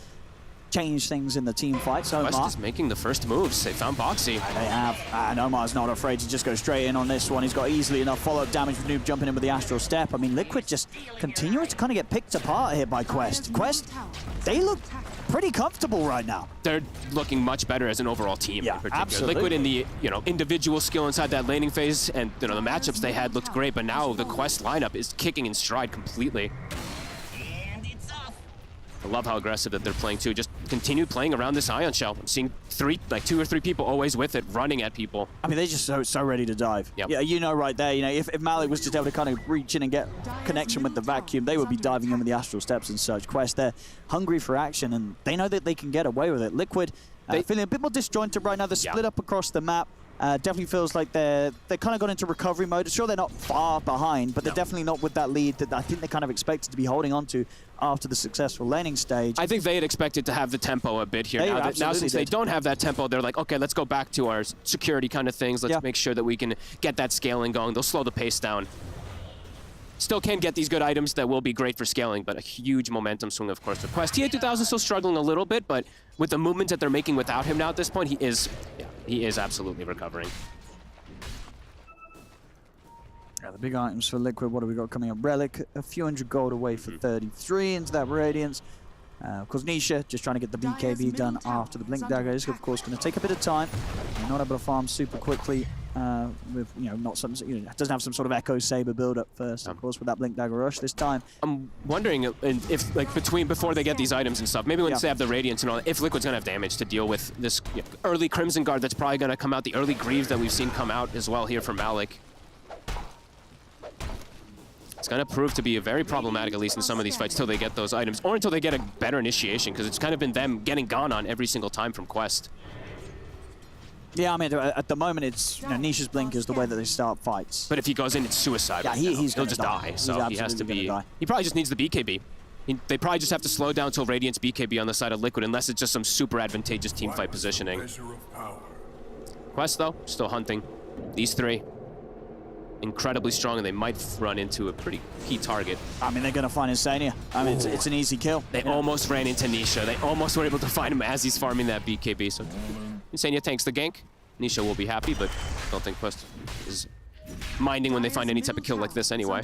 change things in the team fight. So West is making the first moves. They found Boxy. They have, and Omar's not afraid to just go straight in on this one. He's got easily enough follow-up damage with Noob jumping in with the Astral Step. I mean, Liquid just continues to kind of get picked apart here by Quest. Quest, they look pretty comfortable right now. They're looking much better as an overall team. Yeah, in particular. absolutely. Liquid in the individual skill inside that laning phase, and the matchups they had looked great, but now the Quest lineup is kicking in stride completely. I love how aggressive that they're playing too. Just continue playing around this Ion Shell. I'm seeing two or three people always with it, running at people. I mean, they're just so ready to dive. Yep. Yeah, right there, if Malik was just able to kind of reach in and get connection with the vacuum, they would be diving in with the Astral Steps and such. Quest, they're hungry for action, and they know that they can get away with it. Liquid, feeling a bit more disjointed right now. They're split up across the map. Definitely feels like they're kind of gone into recovery mode. Sure, they're not far behind, but they're definitely not with that lead that I think they kind of expected to be holding on to after the successful laning stage. I think they had expected to have the tempo a bit here. Now since they don't have that tempo, they're like, okay, let's go back to our security kind of things. Let's make sure that we can get that scaling going. They'll slow the pace down. Still can get these good items that will be great for scaling, but a huge momentum swing, of course, for Quest. TA2000 still struggling a little bit, but with the movement that they're making without him now at this point, he is absolutely recovering. Yeah, the big items for Liquid, what have we got coming up? Relic, a few hundred gold away for 33 into that Radiance. Of course, Nisha just trying to get the BKB done after the Blink Dagger is, of course, going to take a bit of time. You're not able to farm super quickly with, not some, doesn't have some sort of Echo Saber build up first, of course, with that Blink Dagger rush this time. I'm wondering if, like, before they get these items and stuff, maybe once they have the Radiance and all, if Liquid's going to have damage to deal with this early Crimson Guard that's probably going to come out, the early Greaves that we've seen come out as well here from Malik. It's going to prove to be very problematic, at least in some of these fights, till they get those items, or until they get a better initiation, because it's kind of been them getting gone on every single time from Quest. Yeah, I mean, at the moment, it's Nisha's Blink is the way that they start fights. But if he goes in, it's suicide. Yeah, he'll just die. So he has to be. He probably just needs the BKB. They probably just have to slow down till Radiance BKB on the side of Liquid, unless it's just some super advantageous teamfight positioning. Quest, though, still hunting. These three. Incredibly strong, and they might run into a pretty key target. I mean, they're going to find Insania. I mean, it's an easy kill. They almost ran into Nisha. They almost were able to find him as he's farming that BKB. So Insania tanks the gank. Nisha will be happy, but I don't think Quest is minding when they find any type of kill like this anyway.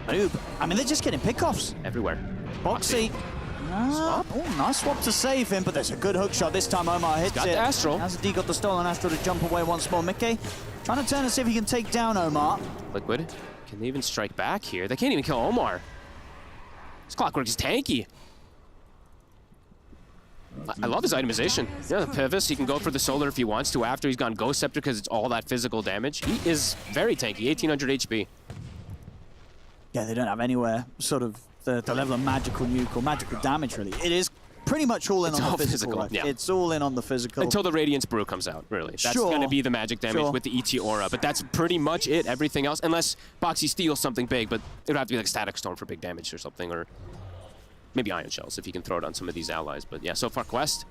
Noob. I mean, they're just getting pickoffs. Everywhere. Boxy. Swap. Oh, nice swap to save him, but there's a good hook shot this time. Omar hits got it. The Astral. Has D got the stolen Astral to jump away once more. Mickey trying to turn and see if he can take down Omar. Liquid, can they even strike back here? They can't even kill Omar. This Clockwork is tanky. I love his itemization. Yeah, the Pivot, he can go for the Solar if he wants to after he's gone Ghost Scepter because it's all that physical damage. He is very tanky, 1800 HP. Yeah, they don't have anywhere sort of the level of magical nuke or magical damage, really. It is pretty much all in on the physical. Yeah. It's all in on the physical. Until the Radiance Brew comes out, really. That's going to be the magic damage with the ET Aura, but that's pretty much it. Everything else, unless Boxy steals something big, but it would have to be like Static Storm for big damage or something, or maybe Ion Shells if he can throw it on some of these allies. But yeah, so far Quest.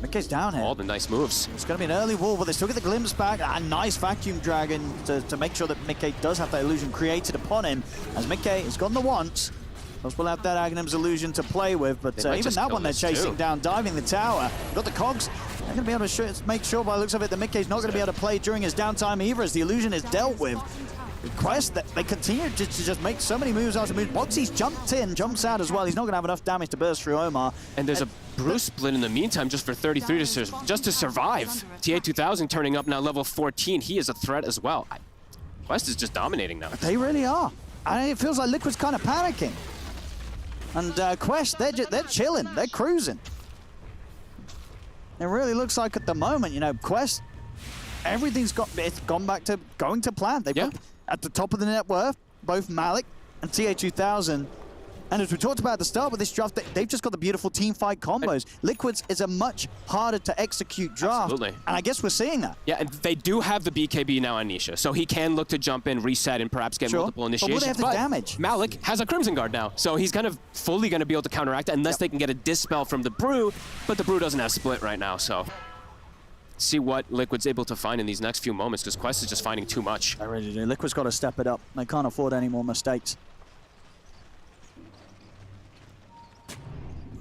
Mickey's down here. All the nice moves. It's going to be an early wall, but they still get the glimpse back. A nice Vacuum Dragon to make sure that Mickey does have that illusion created upon him. As Mickey has gotten the once, we'll have that Aghanim's illusion to play with, but even that one they're chasing down, diving the tower. Got the cogs. They're going to be able to make sure by the looks of it that Mickey's not going to be able to play during his downtime either, as the illusion is dealt with. Quest, they continue to just make so many moves after moves. Boxy's jumped in, jumps out as well. He's not going to have enough damage to burst through Omar. And there's a Bruce split in the meantime just for 33 just to survive. TA2000 turning up now level 14. He is a threat as well. Quest is just dominating now. They really are. And it feels like Liquid's kind of panicking. And Quest, they're chilling. They're cruising. It really looks like at the moment, Quest, everything's gone back to going to plan. They've got at the top of the net worth, both Malik and TA2000 And as we talked about at the start with this draft, they've just got the beautiful team fight combos. Liquid's is a much harder to execute draft. Absolutely. And I guess we're seeing that. Yeah, and they do have the BKB now on Nisha, so he can look to jump in, reset, and perhaps get multiple initiations. But what they have to damage? Malik has a Crimson Guard now, so he's kind of fully going to be able to counteract it unless they can get a Dispel from the Brew, but the Brew doesn't have Split right now, so see what Liquid's able to find in these next few moments, because Quest is just finding too much. They're ready to do. Liquid's got to step it up. They can't afford any more mistakes.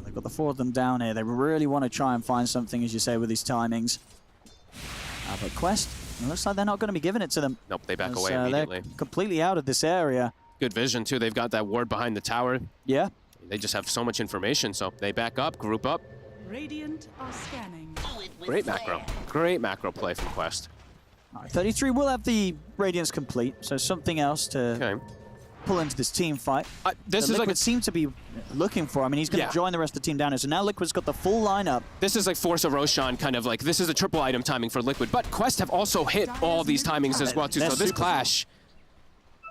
They've got the 4 of them down here. They really want to try and find something, as you say, with these timings. But Quest, it looks like they're not going to be giving it to them. Nope, they back away immediately. They're completely out of this area. Good vision, too. They've got that ward behind the tower. Yeah. They just have so much information, so they back up, group up. Radiant are scanning. Great macro. Great macro play from Quest. All right, 33 will have the Radiance complete, so something else to pull into this team fight. This is Liquid like seem to be looking for. I mean, he's going to join the rest of the team down here. So now Liquid's got the full lineup. This is like Force of Roshan, kind of like, this is a triple item timing for Liquid, but Quest have also hit all these timings as well, too. So this clash,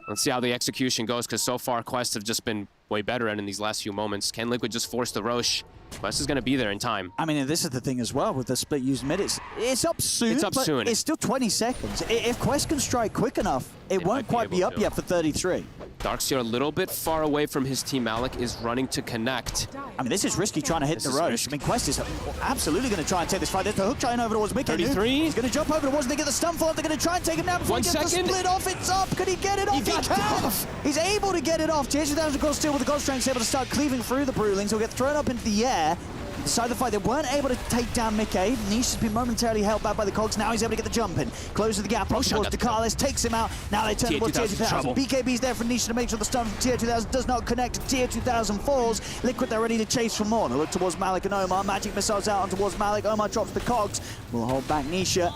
let's see how the execution goes, because so far Quest have just been way better at in these last few moments. Can Liquid just force the Rosh? Quest is going to be there in time. I mean, this is the thing as well with the split used mid. It's up soon. It's up soon. It's still 20 seconds. If Quest can strike quick enough, it won't quite be up yet for 33. Darkseer a little bit far away from his team. Malik is running to connect. I mean, this is risky trying to hit the Rosh. I mean, Quest is absolutely going to try and take this fight. There's the hook trying over towards Mickey. 33. He's going to jump over towards. They get the stun fall. They're going to try and take him down before he gets the split off. It's up. Could he get it off? He can. He's able to get it off. TH2000, of course, still with the God Strength, able to start cleaving through the Brewlings. He'll get thrown up into the air. Side of the fight, they weren't able to take down Mickey. Niche has been momentarily held back by the cogs. Now he's able to get the jump in. Closes the gap. Towards DeCarlis, takes him out. Now they turn towards TH2000. BKB's there for Niche to make sure the stun from TH2000 does not connect. TH2000 falls. Liquid, they're ready to chase for more. They look towards Malik and Omar. Magic missiles out on towards Malik. Omar drops the cogs. Will hold back Nisha.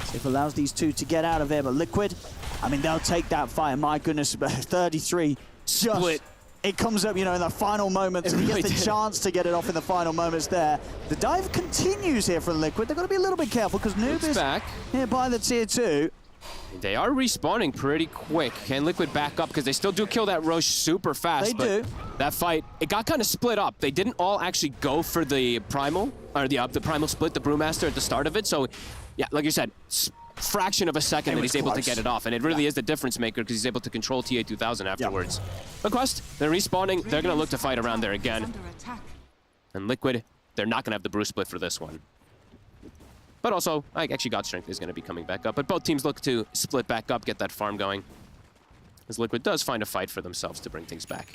See if it allows these two to get out of there. But Liquid, I mean, they'll take that fight. My goodness, 33. Split. It comes up, you know, in the final moments. He gets the chance to get it off in the final moments there. The dive continues here from Liquid. They've got to be a little bit careful because Noob is back here by the tier 2. They are respawning pretty quick. Can Liquid back up? Because they still do kill that Rosh super fast. They do. That fight, it got kind of split up. They didn't all actually go for the Primal, or the Primal split, the Brewmaster at the start of it. So, yeah, like you said, fraction of a second that he's able to get it off, and it really is the difference maker because he's able to control TA2000 afterwards. But Quest, they're respawning. They're going to look to fight around there again. And Liquid, they're not going to have the Brew split for this one. But also, actually, God Strength is going to be coming back up. But both teams look to split back up, get that farm going. As Liquid does find a fight for themselves to bring things back.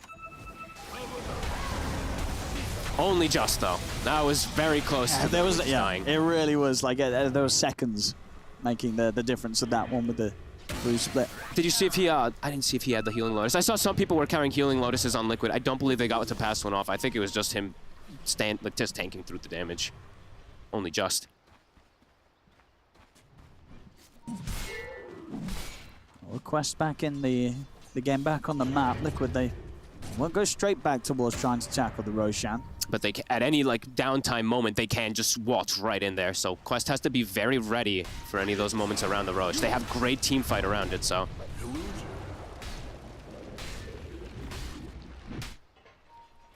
Only just, though. That was very close to dying. It really was. Like, there were seconds making the difference of that one with the Blue split. Did you see if he, I didn't see if he had the Healing Lotus. I saw some people were carrying Healing Lotuses on Liquid. I don't believe they got to pass one off. I think it was just him just tanking through the damage. Only just. Well, Quest back in the game, back on the map. Liquid, they won't go straight back towards trying to tackle the Roshan. But they at any downtime moment, they can just waltz right in there. So Quest has to be very ready for any of those moments around the Rosh. They have great team fight around it, so.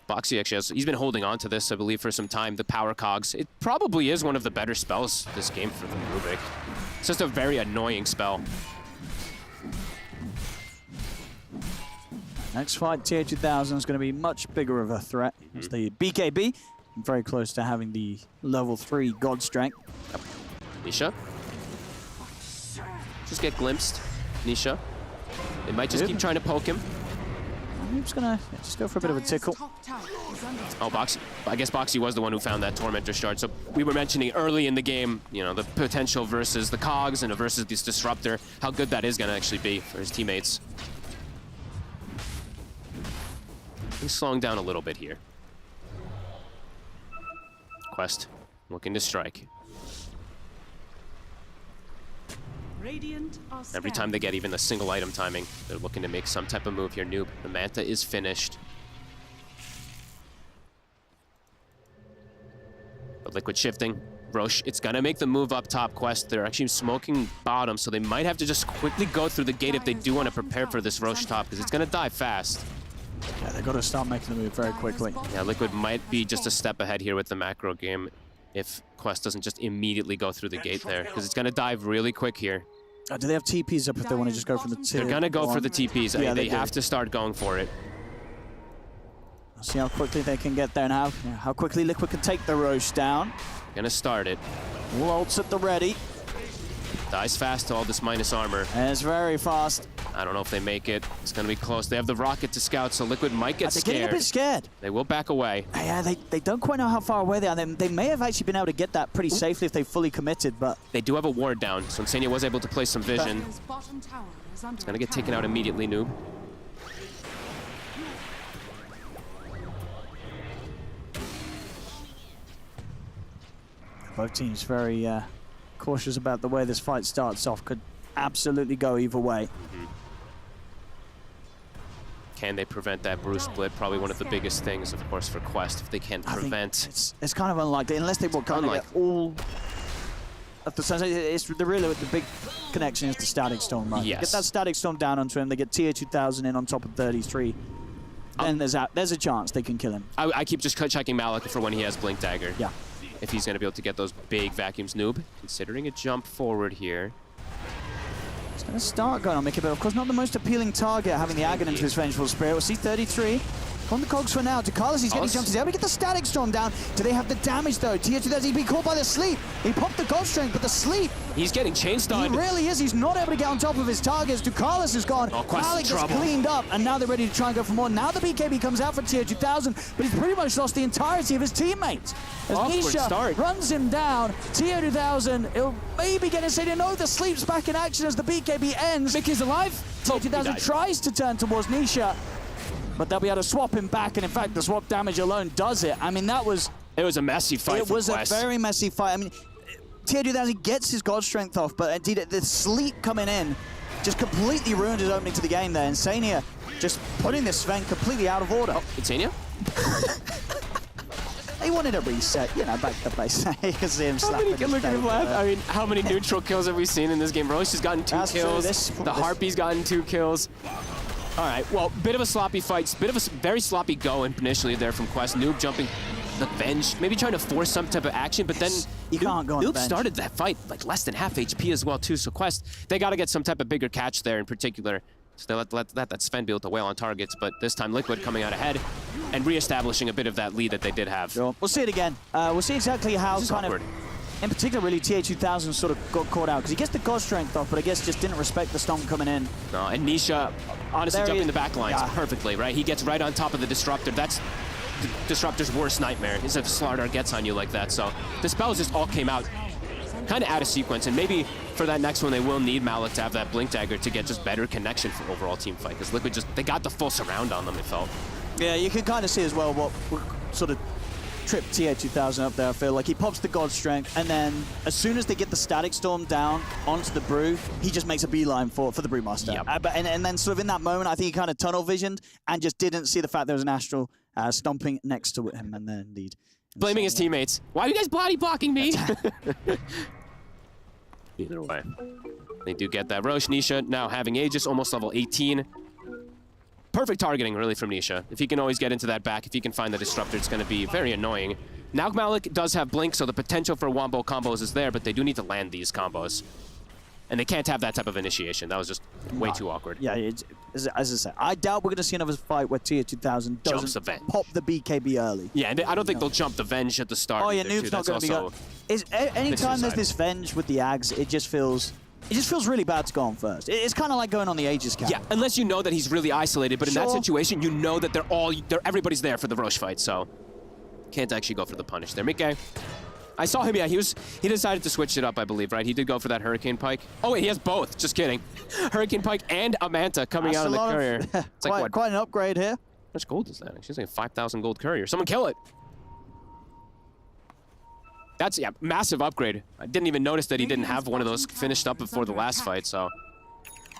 Boxy actually he's been holding on to this, I believe, for some time. The Power Cogs. It probably is one of the better spells this game for the Rubik. It's just a very annoying spell. Next fight, TA2000 is going to be much bigger of a threat. It's the BKB, very close to having the level 3 God Strength. Yep. Nisha. Just get glimpsed. Nisha. They might just keep trying to poke him. I'm just going to just go for a bit of a tickle. Oh, Boxy. I guess Boxy was the one who found that Tormentor Shard. So we were mentioning early in the game, you know, the potential versus the Cogs and versus this Disruptor, how good that is going to actually be for his teammates. He's slowing down a little bit here. Quest looking to strike. Every time they get even a single item timing, they're looking to make some type of move here. Noob, the Manta is finished. But Liquid shifting. Rosh, it's gonna make the move up top. Quest, they're actually smoking bottom, so they might have to just quickly go through the gate if they do want to prepare for this Rosh top, because it's gonna die fast. Yeah, They've got to start making the move very quickly. Yeah, Liquid might be just a step ahead here with the macro game if Quest doesn't just immediately go through the gate there, because it's going to dive really quick here. Do they have TPs up if they want to just go from the tier? They're going to go for the TPs. Yeah, they have to start going for it. I'll see how quickly they can get there and how quickly Liquid can take the Roche down. Going to start it. All ults at the ready. Dies fast to all this minus armor. And it's very fast. I don't know if they make it. It's going to be close. They have the rocket to scout, so Liquid might get scared. They're getting a bit scared. They will back away. Yeah, they don't quite know how far away they are. They may have actually been able to get that pretty safely if they fully committed, but... They do have a ward down, so Insania was able to place some vision. It's going to get taken out immediately, Noob. Both teams very cautious about the way this fight starts off. Could absolutely go either way. Can they prevent that Bruce split? Probably one of the biggest things, of course, for Quest. If they can't prevent... It's kind of unlikely, unless they will kind of get all... Of the big connection is the Static Storm, right? Yes. Get that Static Storm down onto him, they get tier 2000 in on top of 33. Then there's a chance they can kill him. I keep just checking Malik for when he has Blink Dagger. Yeah. If he's going to be able to get those big vacuums. Noob, considering a jump forward here. He's going to start going on Mickey, but of course not the most appealing target having the Aghanim to his Vengeful Spirit. We'll see 33. On the cogs for now. Ducalis, he's getting jumps. He's able to get the Static Storm down. Do they have the damage though? Tier 2000, he's been caught by the sleep. He popped the God Strength, but the sleep. He's getting chain stunned. He really is. He's not able to get on top of his targets. Ducalis is gone. Malik gets cleaned up, and now they're ready to try and go for more. Now the BKB comes out for tier 2000, but he's pretty much lost the entirety of his teammates. As Nisha runs him down, tier 2000, he'll maybe get Insania. No, the sleep's back in action as the BKB ends. Mickey's alive. Tier 2000 tries to turn towards Nisha, but they'll be able to swap him back, and in fact, the swap damage alone does it. I mean, that was... It was a messy fight for Quest. It was a very messy fight. I mean, tier 2000 gets his God Strength off, but indeed, the sleep coming in just completely ruined his opening to the game there. Insania just putting this Sven completely out of order. Oh, Insania? He wanted a reset, you know, back to base. You can see him slapping. Look at him laugh. I mean, how many neutral kills have we seen in this game? Roche has gotten 2 kills. The Harpy's gotten 2 kills. All right, well, bit of a sloppy fight, bit of a very sloppy go initially there from Quest. Noob jumping the Venge, maybe trying to force some type of action, but then you can't go on Noob started that fight like less than half HP as well too, so Quest, they got to get some type of bigger catch there in particular. So they let that Sven be able to wail on targets, but this time Liquid coming out ahead and reestablishing a bit of that lead that they did have. Sure. We'll see it again. We'll see exactly how kind of... In particular, really, TA2000 sort of got caught out because he gets the God Strength off, but I guess just didn't respect the Stomp coming in. No, and Nisha, honestly, jumping the back lines perfectly, right? He gets right on top of the Disruptor. That's the Disruptor's worst nightmare, is if Slardar gets on you like that. So the spells just all came out kind of out of sequence, and maybe for that next one, they will need Malik to have that Blink Dagger to get just better connection for overall team fight, because Liquid just, they got the full surround on them, it felt. Yeah, you can kind of see as well what sort of tripped TA2000 up there. I feel like he pops the God Strength, and then as soon as they get the Static Storm down onto the Brew, he just makes a beeline for the Brewmaster. Yep. And then sort of in that moment, I think he kind of tunnel visioned and just didn't see the fact there was an Astral stomping next to him, and then indeed. Blaming his teammates. Why are you guys body blocking me? Either way. They do get that. Roche, Nisha now having Aegis, almost level 18. Perfect targeting, really, from Nisha. If he can always get into that back, if he can find the Disruptor, it's going to be very annoying. Now Malik does have Blink, so the potential for wombo combos is there, but they do need to land these combos. And they can't have that type of initiation. That was just way too awkward. Yeah, as I said, I doubt we're going to see another fight where TA2000 doesn't pop the BKB early. Yeah, and I don't think they'll jump the Venge at the start. Oh yeah, Noob's not going to be anytime there's this Venge with the Ags, it just feels really bad to go on first. It's kind of like going on the Aegis cap. Yeah, unless you know that he's really isolated, but in that situation, you know that everybody's there for the Roche fight, so can't actually go for the punish there. Mickey, I saw him, yeah, he decided to switch it up, I believe, right? He did go for that Hurricane Pike. Oh wait, he has both, just kidding. Hurricane Pike and a Manta coming out of the courier. It's like quite an upgrade here. How much gold is that? She's like a 5,000 gold courier. Someone kill it. That's, yeah, massive upgrade. I didn't even notice that he didn't have one of those finished up before the last fight, so.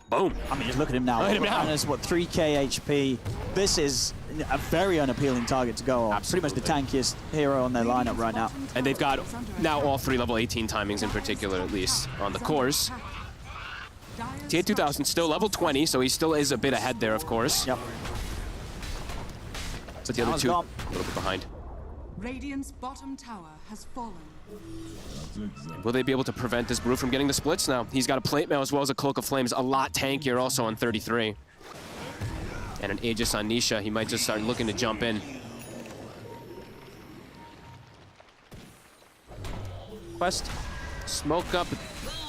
Boom. I mean, just look at him now. Look at him now. What, 3k HP. This is a very unappealing target to go on. Absolutely. Pretty much the tankiest hero on their lineup right now. And they've got now all 3 level 18 timings in particular, at least, on the cores. TA2000 still level 20, so he still is a bit ahead there, of course. Yep. But the other two, a little bit behind. Radiant's bottom tower has fallen. Will they be able to prevent this Brew from getting the splits now? He's got a plate mail as well as a Cloak of Flames, a lot tankier also on 33. And an Aegis on Nisha. He might just start looking to jump in. Quest, smoke up,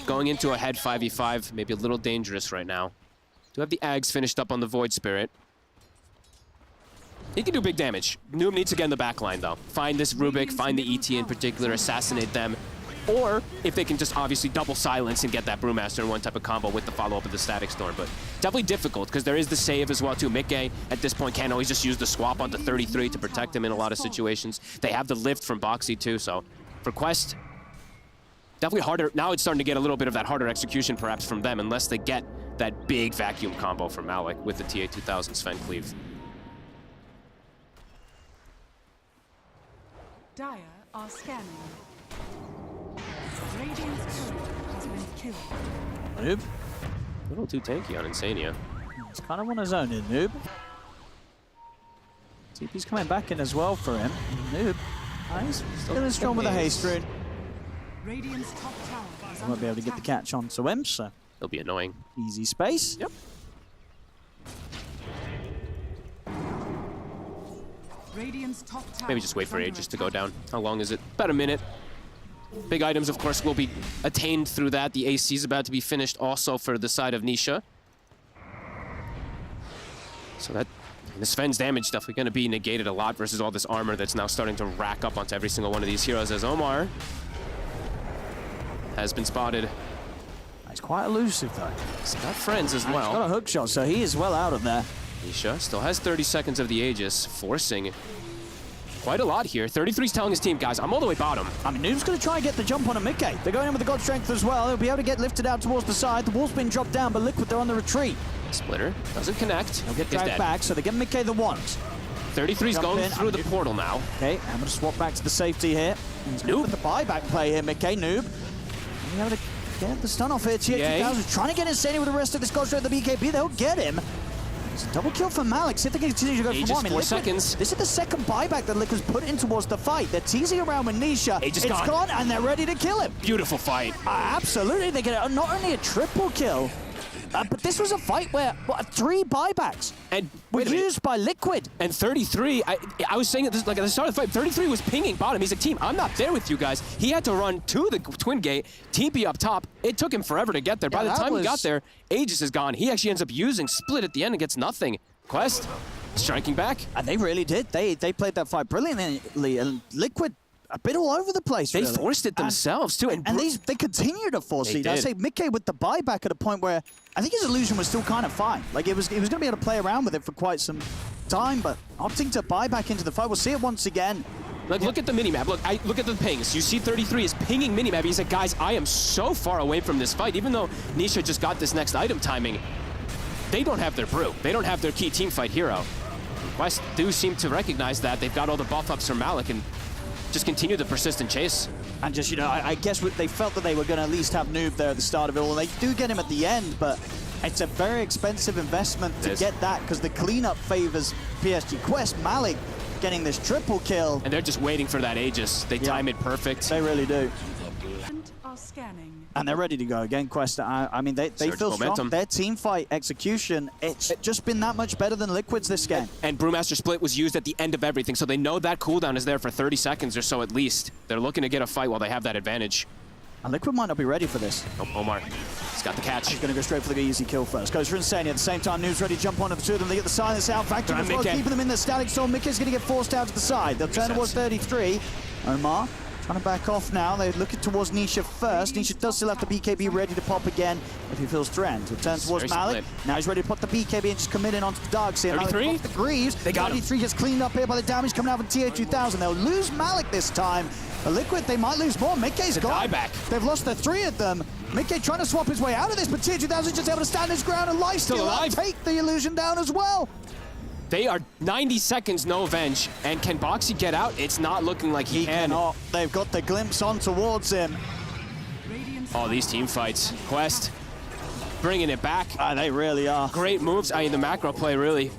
going into a head 5v5, maybe a little dangerous right now. Do have the Ags finished up on the Void Spirit. He can do big damage. Noob needs to get in the back line, though. Find this Rubik, find the ET in particular, assassinate them. Or if they can just obviously double silence and get that Brewmaster in one type of combo with the follow-up of the Static Storm. But definitely difficult, because there is the save as well, too. Mickey, at this point, can't always just use the swap onto 33 to protect him in a lot of situations. They have the lift from Boxy, too, so for Quest, definitely harder. Now it's starting to get a little bit of that harder execution, perhaps, from them, unless they get that big vacuum combo from Malik with the TA2000 Sven Cleave. Dire are scanning. Radiant's turret has been killed. Noob. A little too tanky on Insania. He's kind of on his own in Noob. TP's coming back in as well for him. Noob. Nice. Still in strong with a haste rune. Radiant's top tower is Won't be able to get the catch onto him, so it'll be annoying. Easy space. Yep. Radiant's top tower. Maybe just wait for Aegis to go down. How long is it? About a minute. Big items, of course, will be attained through that. The AC is about to be finished also for the side of Nisha. So that, the Sven's damage definitely going to be negated a lot versus all this armor that's now starting to rack up onto every single one of these heroes, as Omar has been spotted. He's quite elusive, though. He's got friends as well. He's got a hook shot, so he is well out of there. Nisha still has 30 seconds of the Aegis, forcing quite a lot here. 33's telling his team, guys, I'm all the way bottom. I mean, Noob's going to try and get the jump on a Mickey. They're going in with the God Strength as well. They'll be able to get lifted out towards the side. The wall's been dropped down, but Liquid, they're on the retreat. Splitter doesn't connect. They'll get dragged back, so they get Mickey the ones. 33's going through the portal now. Okay, I'm going to swap back to the safety here. He's Noob with the buyback play here, Mickey. Noob. He's able to get the stun off here. TA2000 trying to get Insane with the rest of this God Strength, the BKB. They'll get him. It's a double kill for Malik. See if they can continue to go for more. I mean, 4 seconds. This is the second buyback that Liquid's put in towards the fight. They're teasing around with Nisha. It's gone, and they're ready to kill him. Beautiful fight. Absolutely. They get not only a triple kill, but this was a fight where 3 buybacks were used by Liquid. And 33, I was saying at this, like at the start of the fight, 33 was pinging bottom. He's like, team, I'm not there with you guys. He had to run to the Twin Gate, TP up top. It took him forever to get there. By the time he got there, Aegis is gone. He actually ends up using Split at the end and gets nothing. Quest striking back. And they really did. They played that fight brilliantly. And Liquid a bit all over the place, They forced it themselves, too. And they continue to force it. I say Mickey with the buyback at a point where I think his illusion was still kind of fine. Like, he was going to be able to play around with it for quite some time, but opting to buy back into the fight. We'll see it once again. Like, look at the minimap. Look at the pings. You see 33 is pinging minimap. He's like, guys, I am so far away from this fight. Even though Nisha just got this next item timing, they don't have their brew. They don't have their key team fight hero. Quest do seem to recognize that. They've got all the buff ups from Malik and just continue the persistent chase. And just, you know, I guess they felt that they were going to at least have Noob there at the start of it all. They do get him at the end, but it's a very expensive investment to get that because the cleanup favors PSG Quest. Malik getting this triple kill. And they're just waiting for that Aegis. They time it perfect. They really do. Are scanning. And they're ready to go again, Quest. I mean, they feel strong. Their team fight execution, it's just been that much better than Liquid's this game. And Brewmaster Split was used at the end of everything, so they know that cooldown is there for 30 seconds or so at least. They're looking to get a fight while they have that advantage. And Liquid might not be ready for this. Oh, Omar, he's got the catch. He's going to go straight for the easy kill first. Goes for Insane. At the same time, Noob's ready to jump onto the two of them. They get the silence out. Vacuum as well, keeping them in the static storm. Mickey's going to get forced out to the side. They'll turn towards 33. Omar trying to back off now. They're looking towards Nisha first. Nisha does still have the BKB ready to pop again if he feels threatened. He'll turn towards Malik. Now he's ready to put the BKB and just commit in onto the Dark Seer. 33? The Greaves. They got 33 gets cleaned up here by the damage coming out from TA2000. They'll lose Malik this time. A Liquid, they might lose more. Mickey's gone. They've lost the 3 of them. Mickey trying to swap his way out of this, but TA2000 just able to stand his ground and Lifesteal alive. Take the illusion down as well. They are 90 seconds, no avenge. And can Boxy get out? It's not looking like he can. Cannot. They've got the glimpse on towards him. Oh, these team fights. Quest bringing it back. They really are. Great moves. I mean, the macro play really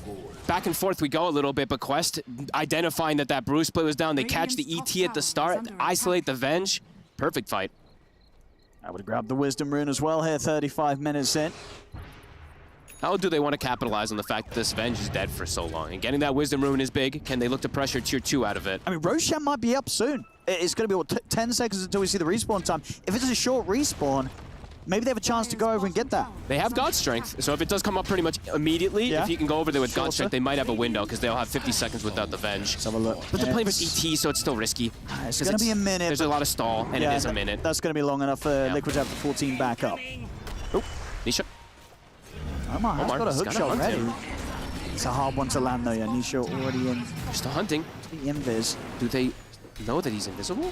back and forth we go a little bit, but Quest identifying that Bruce split was down. They catch the ET at the start, isolate the Venge. Perfect fight. I would have grabbed the Wisdom Rune as well here, 35 minutes in. How do they want to capitalize on the fact that this Venge is dead for so long? And getting that Wisdom Rune is big. Can they look to pressure tier 2 out of it? I mean, Roshan might be up soon. It's going to be, what, 10 seconds until we see the respawn time. If it's a short respawn, maybe they have a chance to go over and get that. They have God Strength, so if it does come up pretty much immediately, if you can go over there with God Strength, they might have a window, because they'll have 50 seconds without the Venge. Let's have a look. But they're playing with ET, so it's still risky. It's going to be a minute. There's a lot of stall, and it is a minute. That's going to be long enough for Liquid to have the 14 back up. Oh, Nisha. Omar has got a hook shot ready. It's a hard one to land though, yeah. Nisha already in. They're still hunting. The invis. Do they know that he's invisible?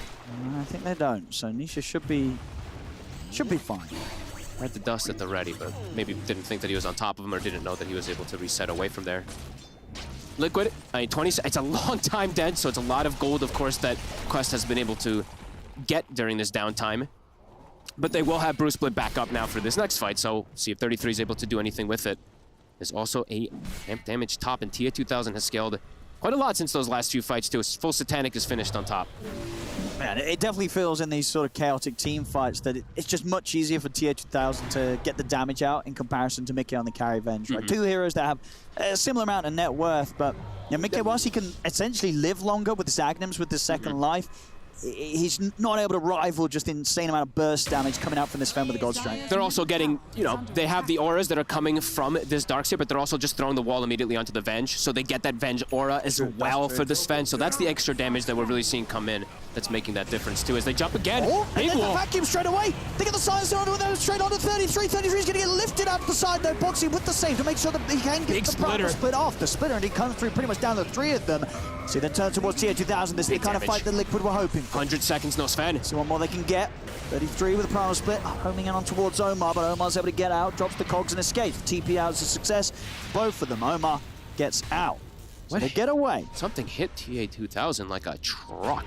I think they don't. So Nisha should be fine. Had the dust at the ready, but maybe didn't think that he was on top of him or didn't know that he was able to reset away from there. Liquid, I mean, 20. It's a long time dead, so it's a lot of gold, of course, that Quest has been able to get during this downtime. But they will have Bruce split back up now for this next fight, so see if 33 is able to do anything with it. There's also a amp damage top, and Tia 2000 has scaled quite a lot since those last few fights too. Full Satanic is finished on top. Man, it definitely feels in these sort of chaotic team fights that it's just much easier for Tia 2000 to get the damage out in comparison to Mickey on the carry Venge. Right? Two heroes that have a similar amount of net worth, but Mickey, whilst he can essentially live longer with his Aghanim's with his second life, he's not able to rival just the insane amount of burst damage coming out from this Fen with the God Strength. They're also getting, you know, they have the auras that are coming from this Darkseer, but they're also just throwing the wall immediately onto the Venge, so they get that Venge aura as well for this Fen, so that's the extra damage that we're really seeing come in that's making that difference too as they jump again. Oh, and then the vacuum straight away. They get the silence onto them straight onto 33. 33 is going to get lifted out the side though. Boxy with the save to make sure that he can get the Primal split off. The splitter, and he comes through pretty much down to 3 of them. So they turn towards Tia 2000. This is the kind of fight that Liquid were hoping for. 100 seconds, no Sven. See what more they can get. 33 with the Primal split, homing in on towards Omar, but Omar's able to get out, drops the cogs and escapes. TP out is a success. Both of them. Omar gets out. So they get away. Something hit TA 2000 like a truck.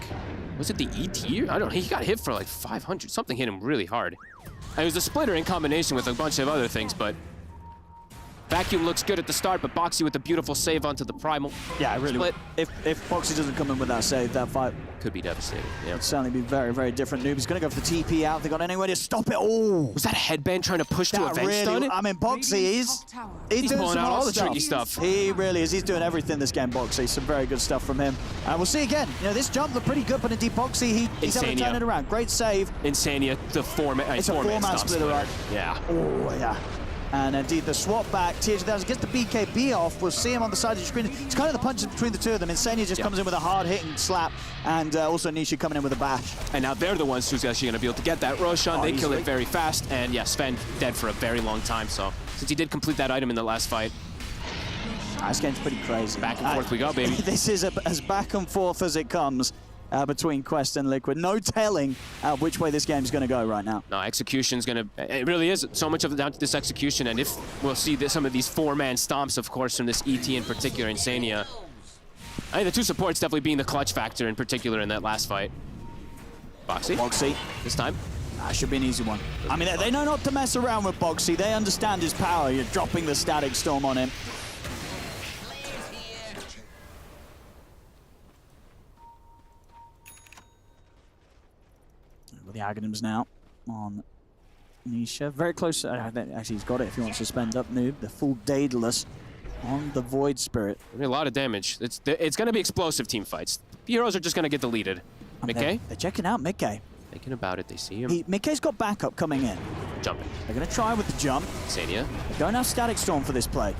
Was it the ET? I don't know. He got hit for like 500. Something hit him really hard. It was a splitter in combination with a bunch of other things, but Vacuum looks good at the start, but Boxy with a beautiful save onto the Primal. Yeah, really. Split. If Boxy doesn't come in with that save, that fight could be devastating. Yeah, it'd certainly be very, very different. Noob's going to go for the TP out. They got anywhere to stop it. Oh, was that a headband trying to push to a Venge stun? I mean, Boxy he's doing pulling out all the tricky stuff. He really is. He's doing everything this game, Boxy. Some very good stuff from him. And we'll see again. You know, this jump looked pretty good, but indeed Boxy, he's able to turn it around. Great save. Insania, the four-man. It's a four-man splitter, right? Yeah. Oh, yeah. And indeed, the swap back, Tia 2000 gets the BKB off. We'll see him on the side of the screen. It's kind of the punch between the two of them. Insania just comes in with a hard-hitting slap, and also Nisha coming in with a bash. And now they're the ones who's actually going to be able to get that. Roshan, they kill it very fast, and yeah, Sven dead for a very long time, so since he did complete that item in the last fight. This game's pretty crazy. Back and forth we go, baby. This is as back and forth as it comes. Between Quest and Liquid. No telling which way this game's going to go right now. No, execution's going to... It really is so much of it down to this execution, and if we'll see some of these four-man stomps, of course, from this ET in particular, Insania. I think the two supports definitely being the clutch factor in particular in that last fight. Boxy. This time. Should be an easy one. I mean, they know not to mess around with Boxy. They understand his power. You're dropping the Static Storm on him. The Aghanim's now on Nisha. Very close. Actually, he's got it if he wants to spend up Noob. The full Daedalus on the Void Spirit. A lot of damage. It's going to be explosive team fights. The heroes are just going to get deleted. Mickey? They're checking out Mickey. Thinking about it. They see him. Mickey's got backup coming in. Jumping. They're going to try with the jump. Insania. They don't have Static Storm for this play.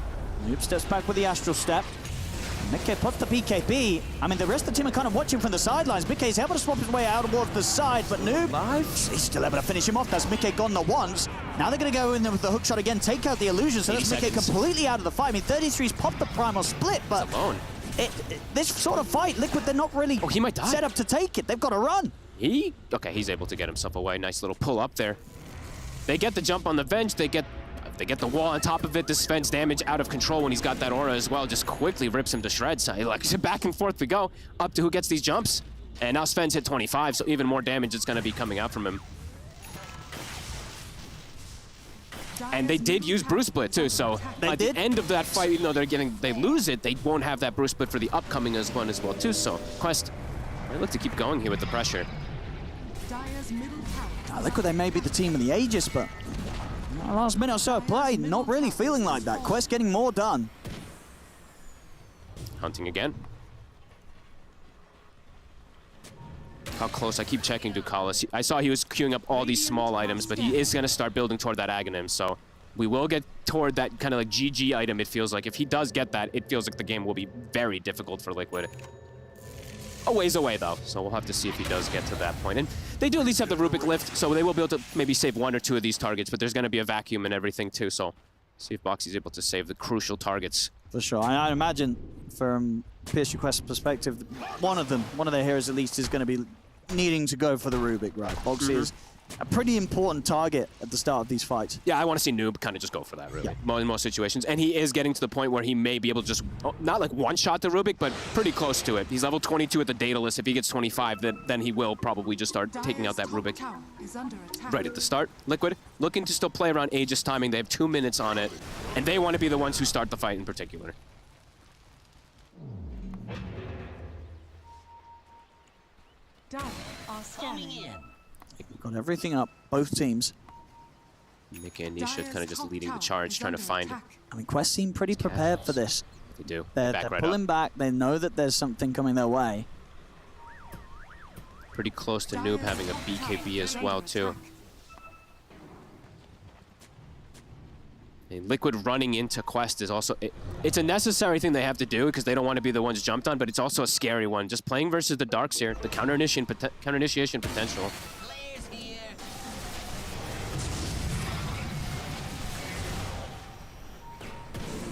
Noob steps back with the Astral Step. Mickey puts the BKB. I mean, the rest of the team are kind of watching from the sidelines. Mickey's able to swap his way out towards the side, but Noob, he's still able to finish him off. That's Mickey gone the once. Now they're going to go in there with the hook shot again, take out the illusion, so that's Mickey completely out of the fight. I mean, 33's popped the Primal split, but this sort of fight, Liquid, they're not really he might die. set up to take it. They've got to run. Okay, he's able to get himself away. Nice little pull up there. They get the jump on the Venge. They get the wall on top of it. This Sven's damage out of control when he's got that aura as well. Just quickly rips him to shreds. So like back and forth we go. Up to who gets these jumps. And now Sven's hit 25, so even more damage is going to be coming out from him. And they did use Bruce Split too, so at the end of that fight, even though they lose it, they won't have that Bruce Split for the upcoming one as well too. So Quest, they look to keep going here with the pressure. Liquid, they may be the team of the ages, but last minute or so of play, not really feeling like that. Quest getting more done. Hunting again. How close? I keep checking Ducalis. I saw he was queuing up all these small items, but he is going to start building toward that Aghanim, so we will get toward that kind of like GG item, it feels like. If he does get that, it feels like the game will be very difficult for Liquid. A ways away, though, so we'll have to see if he does get to that point. And they do at least have the Rubik lift, so they will be able to maybe save 1 or 2 of these targets, but there's going to be a vacuum and everything, too, so see if Boxy's able to save the crucial targets. For sure. I imagine from PSG Quest's perspective, one of their heroes at least, is going to be needing to go for the Rubik, right? Boxy is a pretty important target at the start of these fights. Yeah, I want to see Noob kind of just go for that, really, in most situations. And he is getting to the point where he may be able to just, not like one-shot the Rubik, but pretty close to it. He's level 22 at the data list. If he gets 25, then he will probably just start taking out that Rubik right at the start. Liquid looking to still play around Aegis timing. They have 2 minutes on it, and they want to be the ones who start the fight in particular. We've got everything up, both teams. Mickey and Nisha kind of just leading the charge, trying to find. I mean, Quest seem pretty prepared for this. They do. They're pulling back. They know that there's something coming their way. Pretty close to Noob having a BKB as well, too. And Liquid running into Quest is also... It's a necessary thing they have to do because they don't want to be the ones jumped on, but it's also a scary one. Just playing versus the Darks here, the counter-initiation potential.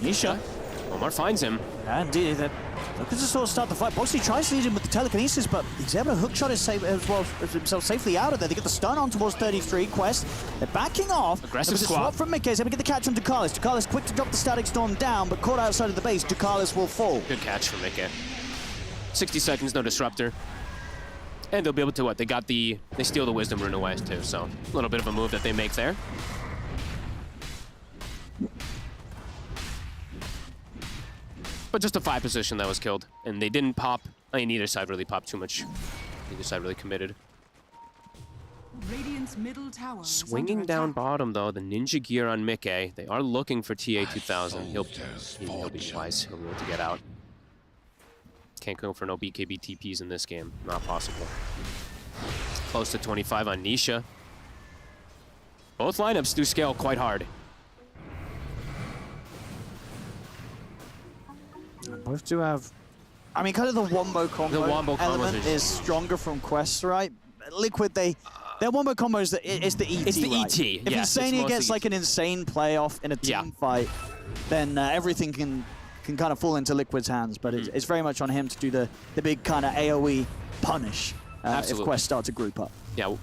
Nisha. Omar finds him. Yeah, indeed. Looking to sort of start the fight. Boxy tries to lead him with the telekinesis, but he's able to hookshot himself safely out of there. They get the stun on towards 33. Quest, they're backing off. Aggressive swap from Mickey. He's able to get the catch on Ducalis. Ducalis quick to drop the Static Storm down, but caught outside of the base. Ducalis will fall. Good catch from Mickey. 60 seconds, no disruptor. And they'll be able to what? They steal the Wisdom Rune away too, so a little bit of a move that they make there. But just a 5 position that was killed. And they didn't pop. I mean, neither side really popped too much. Neither side really committed. Radiant's middle tower Swinging down bottom, though, the Ninja Gear on Mickey. They are looking for TA2000. He'll be wise. He'll be able to get out. Can't go for no BKB TPs in this game. Not possible. Close to 25 on Nisha. Both lineups do scale quite hard. Both do have... I mean, kind of the wombo combo element is stronger from Quest, right? Liquid, their wombo combos, it's the ET, It's the right? ET, If yes, Insania gets like an insane playoff in a team fight, then everything can kind of fall into Liquid's hands, but it's very much on him to do the big kind of AoE punish if Quest start to group up. Yeah,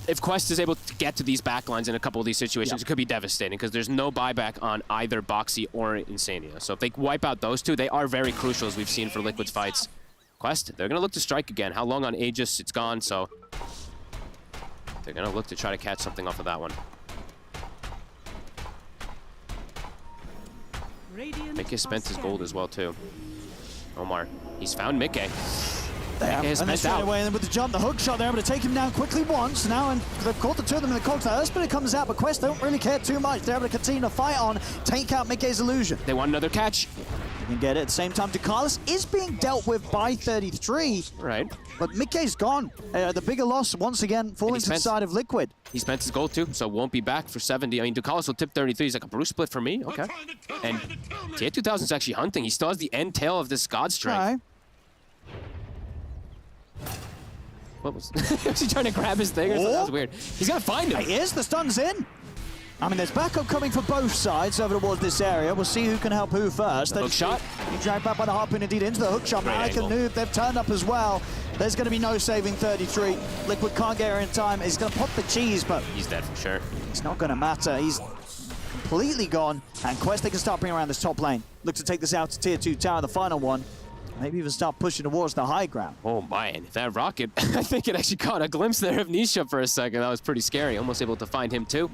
if Quest is able to get to these backlines in a couple of these situations, it could be devastating because there's no buyback on either Boxy or Insania. So if they wipe out those two, they are very crucial, as we've seen for Liquid's fights. Quest, they're going to look to strike again. How long on Aegis? It's gone, so they're going to look to try to catch something off of that one. Mickey spent his gold as well, too. Omar, he's found Mickey. And they straight away with the jump, the hook shot, they're able to take him down quickly once. Now, and they've caught the two of them in the cogs. That Earthspinner comes out, but Quest don't really care too much. They're able to continue to fight on, take out Mickey's illusion. They want another catch. They can get it. At the same time, Ducalis is being dealt with by 33. Right. But Mickey's gone. The bigger loss, once again, falling to the side of Liquid. He spent his gold too, so won't be back for 70. I mean, Ducalis will tip 33. He's like, a Bruce split for me? Okay. And TA2000's actually hunting. He still has the end tail of this God Strength. Right. What was he trying to grab his thing or something? That was weird. He's got to find him. He is. The stun's in. I mean, there's backup coming for both sides over towards this area. We'll see who can help who first. Hook shot. He dragged back by the Harpoon indeed into the hook shot. Malik and Noob, they've turned up as well. There's going to be no saving 33. Liquid can't get her in time. He's going to pop the cheese, but he's dead for sure. It's not going to matter. He's completely gone. And Quest, they can start bringing around this top lane. Look to take this out to Tier 2 tower, the final one. Maybe even start pushing towards the high ground. Oh man, that rocket, I think it actually caught a glimpse there of Nisha for a second. That was pretty scary. Almost able to find him too.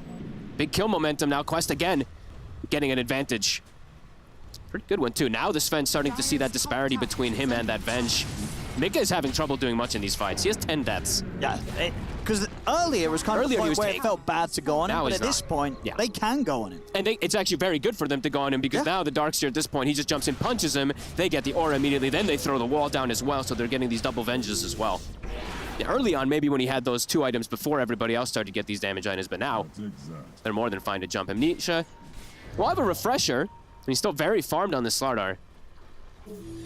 Big kill momentum now. Quest again getting an advantage. Pretty good one too. Now the Sven's starting to see that disparity between him and that Venge. Mika is having trouble doing much in these fights. He has 10 deaths. Yeah, because earlier it was kind of the point where it felt bad to go on him, but at this point, they can go on him. And it's actually very good for them to go on him because now the Darkseer at this point, he just jumps in, punches him, they get the aura immediately, then they throw the wall down as well, so they're getting these double Venges as well. Early on, maybe when he had those 2 items before everybody else started to get these damage items, but now they're more than fine to jump him. Nisha will have a refresher, and he's still very farmed on the Slardar.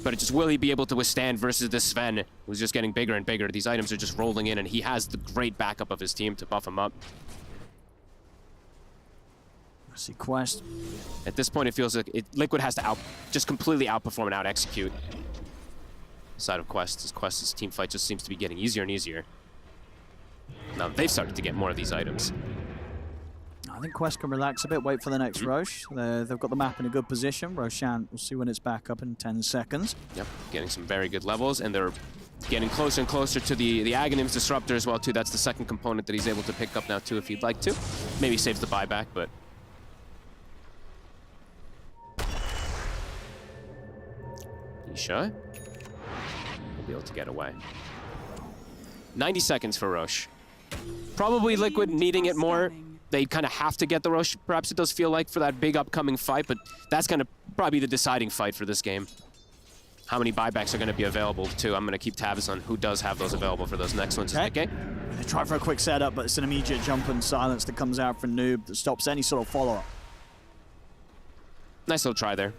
But it's just, will he be able to withstand versus the Sven, who's just getting bigger and bigger? These items are just rolling in, and he has the great backup of his team to buff him up. I see Quest. At this point, it feels like Liquid has to just completely outperform and out-execute. Side of Quest, as Quest's team fight just seems to be getting easier and easier. Now they've started to get more of these items. I think Quest can relax a bit, wait for the next Roche. They've got the map in a good position. Roshan, we'll see when it's back up in 10 seconds. Yep, getting some very good levels, and they're getting closer and closer to the Aghanim's Disruptor as well, too. That's the second component that he's able to pick up now, too, if he'd like to. Maybe saves the buyback, but... Nisha will be able to get away. 90 seconds for Roche. Probably Liquid needing it more. They kind of have to get the Roche, perhaps it does feel like, for that big upcoming fight, but that's going to probably be the deciding fight for this game. How many buybacks are going to be available, too. I'm going to keep tabs on who does have those available for those next ones. Okay. They try for a quick setup, but it's an immediate jump and silence that comes out from Noob that stops any sort of follow-up. Nice little try there.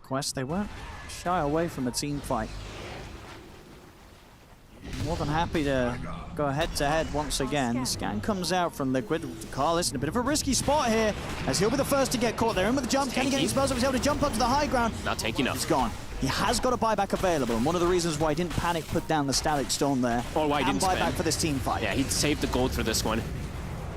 Quest, they weren't shy away from a team fight. More than happy to go head-to-head once again. Scan comes out from Liquid. Carlos in a bit of a risky spot here, as he'll be the first to get caught. They're in with the jump. Can he get his spells up? He's able to jump up to the high ground. Not taking enough. He's gone. He has got a buyback available, and one of the reasons why he didn't panic put down the Static Storm there. Or why he didn't buyback spend for this team fight. Yeah, he'd saved the gold for this one.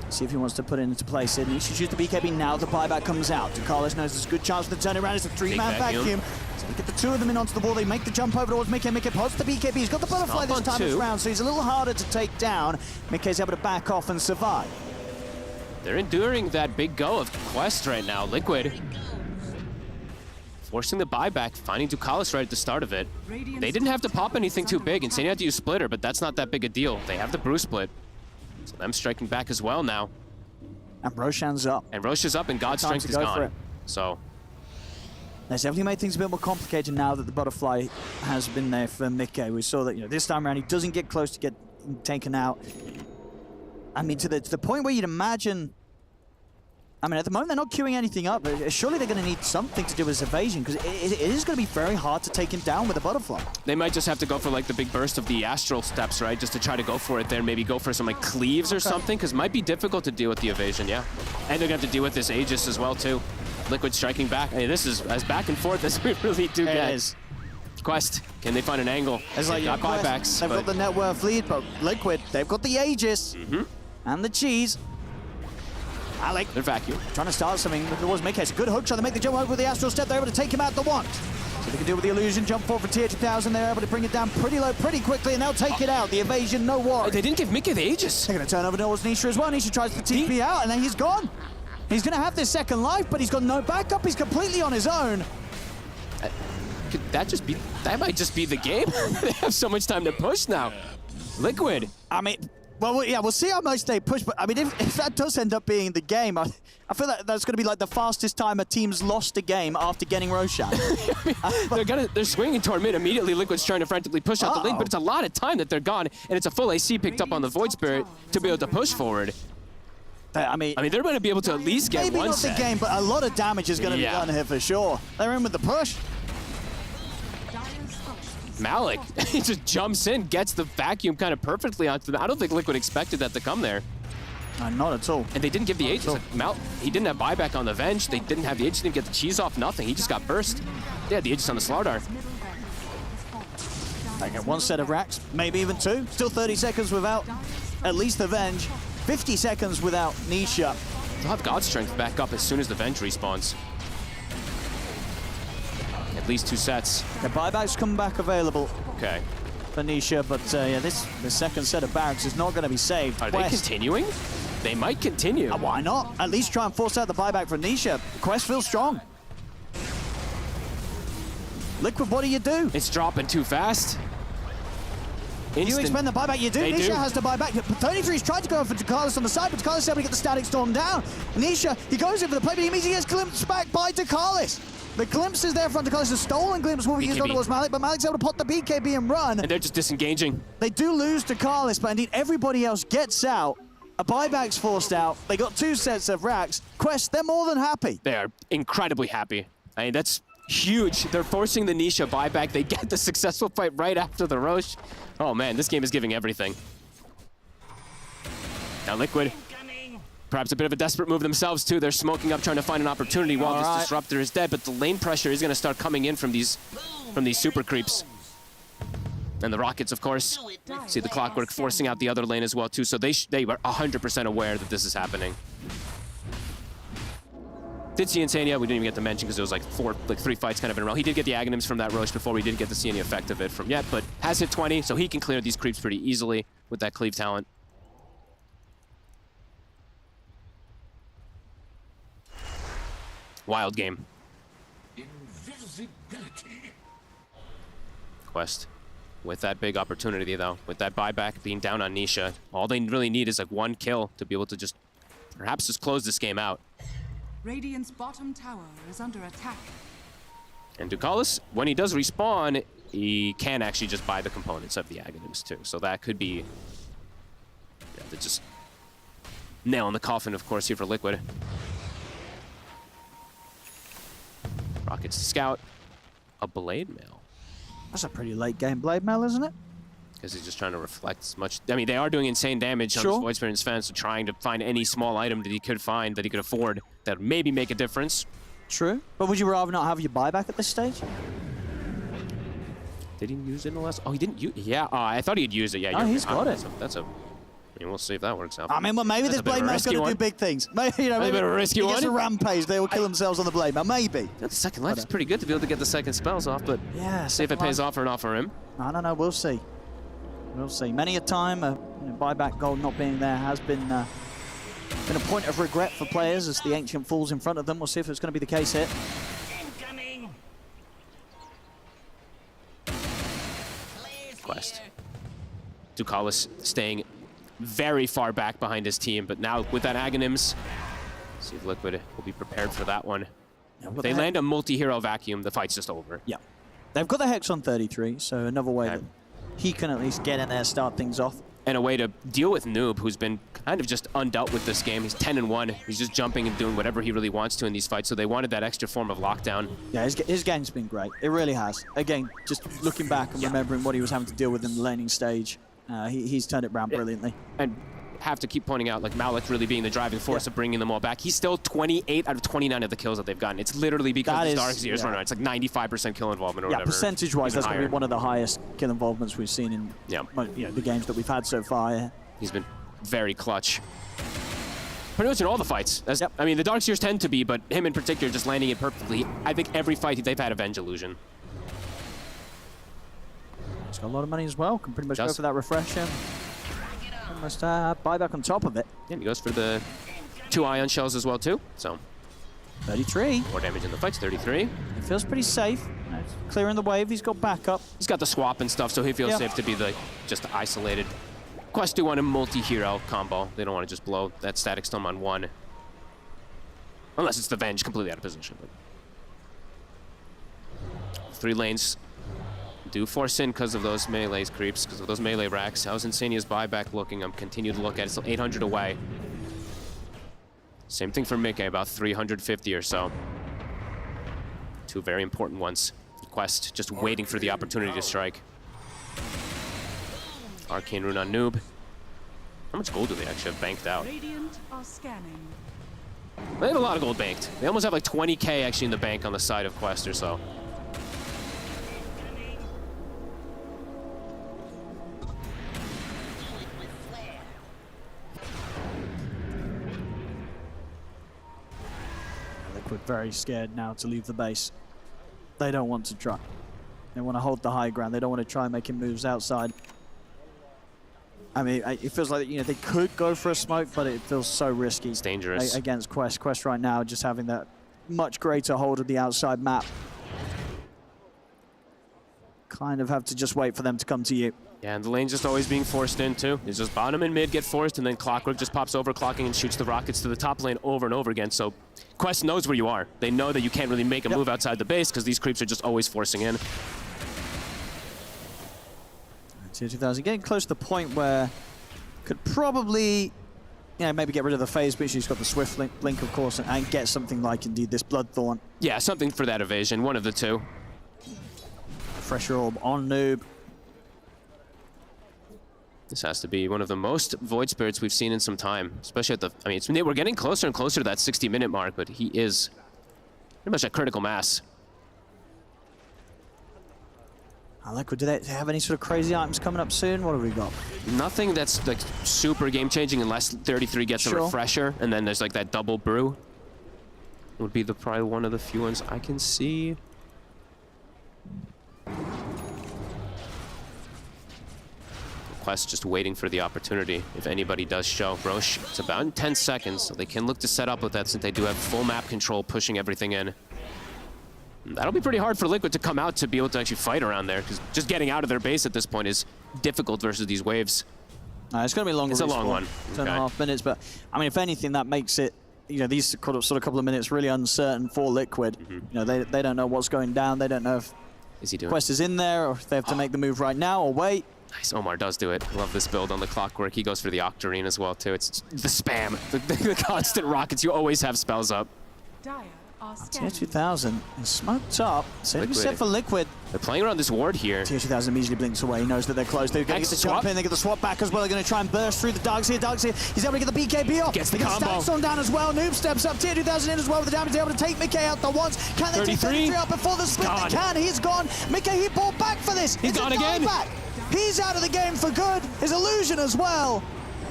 See if he wants to put it into play, Sydney. He should use the BKB now. The buyback comes out. Carlos knows there's a good chance for the turnaround. It's a 3-man vacuum. So they get the 2 of them in onto the wall. They make the jump over towards Mickey. Mickey pods the BKB. He's got the butterfly this time around, so he's a little harder to take down. Mickey's able to back off and survive. They're enduring that big go of Quest right now. Liquid forcing the buyback, finding Ducalis right at the start of it. They didn't have to pop anything too big. Insane had to use Splitter, but that's not that big a deal. They have the Brew Split. So them striking back as well now. And Roshan's up. And Roche is up, and God's Strength is gone. So that's definitely made things a bit more complicated now that the butterfly has been there for Mickey. We saw that, you know, this time around he doesn't get close to get taken out. I mean, to the point where you'd imagine. I mean, at the moment they're not queuing anything up. Surely they're going to need something to do with his evasion, because it is going to be very hard to take him down with a butterfly. They might just have to go for like the big burst of the astral steps, right? Just to try to go for it there. Maybe go for some like cleaves or something, because it might be difficult to deal with the evasion, yeah. And they're going to have to deal with this Aegis as well, too. Liquid striking back. Hey, this is as back and forth as we really do get. It is. Quest, can they find an angle? It's like got buybacks. They've got the net worth lead, but Liquid, they've got the Aegis and the cheese. Alec, they're vacuum. Trying to start something towards Mickey. It's a good hook, trying to make the jump over with the astral step. They're able to take him out the want. So they can deal with the illusion jump forward for TH1000. They're able to bring it down pretty low, pretty quickly, and they'll take it out. The evasion, no worry. They didn't give Mickey the Aegis. They're going to turn over towards Nisha as well. Nisha tries to TP out, and then he's gone. He's going to have this second life, but he's got no backup. He's completely on his own. Could that just be? That might just be the game. They have so much time to push now. Liquid. I mean. Well, yeah, we'll see how much they push, but I mean, if that does end up being the game, I feel like that's going to be like the fastest time a team's lost a game after getting Roshan. They're swinging toward mid immediately. Liquid's trying to frantically push out the lane, but it's a lot of time that they're gone, and it's a full AC picked up on the Void Spirit to be able to push forward. I mean, they're going to be able to at least get maybe one not set. The game, but a lot of damage is going to be done here for sure. They're in with the push. Malik, he just jumps in, gets the vacuum kind of perfectly onto them. I don't think Liquid expected that to come there. Not at all. And they didn't give the Aegis. He didn't have buyback on the Venge. They didn't have the Aegis. Didn't get the cheese off. Nothing. He just got burst. They had the Aegis on the Slardar. They get one set of racks, maybe even 2. Still 30 seconds without at least the Venge. 50 seconds without Nisha. They'll have God Strength back up as soon as the Venge respawns. At least 2 sets. The buybacks come back available. Okay. for Nisha, but yeah, the second set of barracks is not going to be saved. Are they continuing? They might continue. Why not? At least try and force out the buyback for Nisha. Quest feels strong. Liquid, what do you do? It's dropping too fast. Do you expend the buyback? You do. Nisha has to buy back. 33's tried to go for DeCarlos on the side, but DeCarlos is able to get the static storm down. Nisha, he goes in for the play, but he immediately gets glimpsed back by DeCarlos. The glimpse is there from DeCarlos. A stolen glimpse will be used on towards Malik, but Malik's able to pot the BKB and run. And they're just disengaging. They do lose DeCarlos, but indeed everybody else gets out. A buyback's forced out. They got 2 sets of racks. Quest, they're more than happy. They are incredibly happy. I mean, that's huge. They're forcing the Nisha buyback. They get the successful fight right after the Roche. Oh man, this game is giving everything. Now Liquid, perhaps a bit of a desperate move themselves too. They're smoking up, trying to find an opportunity while this Disruptor is dead, but the lane pressure is going to start coming in from these super creeps. And the Rockets, of course, see the Clockwork forcing out the other lane as well too, so they were 100% aware that this is happening. Did see Insania, we didn't even get to mention because it was like 3 fights kind of in a row. He did get the Aghanims from that Roche before. We didn't get to see any effect of it from yet, but has hit 20, so he can clear these creeps pretty easily with that cleave talent. Wild game. Quest with that big opportunity though, with that buyback being down on Nisha, all they really need is like 1 kill to be able to just perhaps just close this game out. Radiant's bottom tower is under attack. And DeCarlos, when he does respawn, he can actually just buy the components of the Aghanims too. So that could be, yeah, they're just nail in the coffin, of course, here for Liquid. Rockets to scout, a Blade Mail. That's a pretty late game Blade Mail, isn't it? Because he's just trying to reflect as much. I mean, they are doing insane damage on this Void Spirit's fence, so trying to find any small item that he could find, that he could afford, that would maybe make a difference. True. But would you rather not have your buyback at this stage? Did he use it in the last? Oh, he didn't use. Yeah, I thought he'd use it. Yeah, he's got it. That's a. I mean, we'll see if that works out. I mean, well, maybe this Blade Mail's going to do big things. Maybe, you know, maybe a risky one. He gets a rampage, they will kill themselves on the Blade Mail. Maybe. That second life is pretty good to be able to get the second spells off, but yeah, see if it pays off or not for him. I don't know. We'll see. We'll see. Many a time, buyback gold not being there has been a point of regret for players as the Ancient falls in front of them. We'll see if it's going to be the case here. Quest. DeCarlos staying very far back behind his team, but now with that Aghanims, see if Liquid will be prepared for that one. Yeah, if they land a multi-hero vacuum, the fight's just over. Yeah. They've got the Hex on 33, so another way that he can at least get in there, start things off. And a way to deal with Noob, who's been kind of just undealt with this game. He's 10-1. He's just jumping and doing whatever he really wants to in these fights, so they wanted that extra form of lockdown. Yeah, his game's been great. It really has. Again, just looking back and remembering what he was having to deal with in the laning stage, he's turned it around brilliantly. And have to keep pointing out, like, Malik really being the driving force of bringing them all back. He's still 28 out of 29 of the kills that they've gotten. It's literally because the Darkseer's running. It's like 95% kill involvement or whatever. Yeah, percentage-wise, that's going to be one of the highest kill involvements we've seen in the games that we've had so far. He's been very clutch. Pretty much in all the fights. I mean, the Darkseers tend to be, but him in particular just landing it perfectly. I think every fight they've had Avenge Illusion. He's got a lot of money as well. Can pretty much go for that refresher. Almost buyback on top of it. Yeah, and he goes for the 2 Ion Shells as well, too. So 33. More damage in the fights, 33. He feels pretty safe. Clearing the wave, he's got backup. He's got the swap and stuff, so he feels safe to be the just isolated. Quest do want a multi-hero combo. They don't want to just blow that static storm on one. Unless it's the Venge completely out of position. But 3 lanes do force in because of those melee creeps, because of those melee racks. How's Insania's buyback looking? I'm continuing to look at it. Still 800 away. Same thing for Mickey, about 350 or so. 2 very important ones. Quest just waiting for the opportunity to strike. Arcane Rune on Noob. How much gold do they actually have banked out? Radiant are scanning. They have a lot of gold banked. They almost have like 20k actually in the bank on the side of Quest or so. Liquid very scared now to leave the base. They don't want to try. They want to hold the high ground. They don't want to try and make him moves outside. I mean, it feels like, they could go for a smoke, but it feels so risky. It's dangerous. Against Quest. Quest right now just having that much greater hold of the outside map. Kind of have to just wait for them to come to you. Yeah, and the lane's just always being forced in, too. It's just bottom and mid get forced, and then Clockwork just pops overclocking and shoots the rockets to the top lane over and over again. So Quest knows where you are. They know that you can't really make a move outside the base because these creeps are just always forcing in. Tier 2000 getting close to the point where could probably, maybe get rid of the phase, but she's got the Swift Blink, of course, and get something like, indeed, this Bloodthorn. Yeah, something for that evasion, one of the two. Pressure Orb on Noob. This has to be one of the most Void Spirits we've seen in some time, especially at the, we're getting closer and closer to that 60-minute mark, but he is pretty much at critical mass. Liquid, do they have any sort of crazy items coming up soon? What have we got? Nothing that's like super game-changing unless 33 gets a refresher, and then there's like that double brew. Would be probably one of the few ones I can see. Quest just waiting for the opportunity if anybody does show. Roche, it's about in 10 seconds, so they can look to set up with that since they do have full map control, pushing everything in. That'll be pretty hard for Liquid to come out to be able to actually fight around there, because just getting out of their base at this point is difficult versus these waves. It's going to be a long It's a long one. 2.5 minutes, but if anything, that makes it, these sort of couple of minutes really uncertain for Liquid. They don't know what's going down. They don't know if Quest is in there or if they have to make the move right now or wait. Nice, Omar does do it. Love this build on the Clockwork. He goes for the Octarine as well, too. It's the spam, the constant rockets. You always have spells up. Tier 2000 is smoked up. Same to be said for Liquid. They're playing around this ward here. Tier 2000 immediately blinks away. He knows that they're close. They're going to get the jump in. They get the swap back as well. They're going to try and burst through the Darkseer. He's able to get the BKB off. Gets the combo. Stackstone down as well. Noob steps up. Tier 2000 in as well with the damage. They're able to take Mickey out the once. Can they take 33 out before the split? They can. He's gone. Mickey, he pulled back for this. He's gone again. He's out of the game for good. His illusion as well.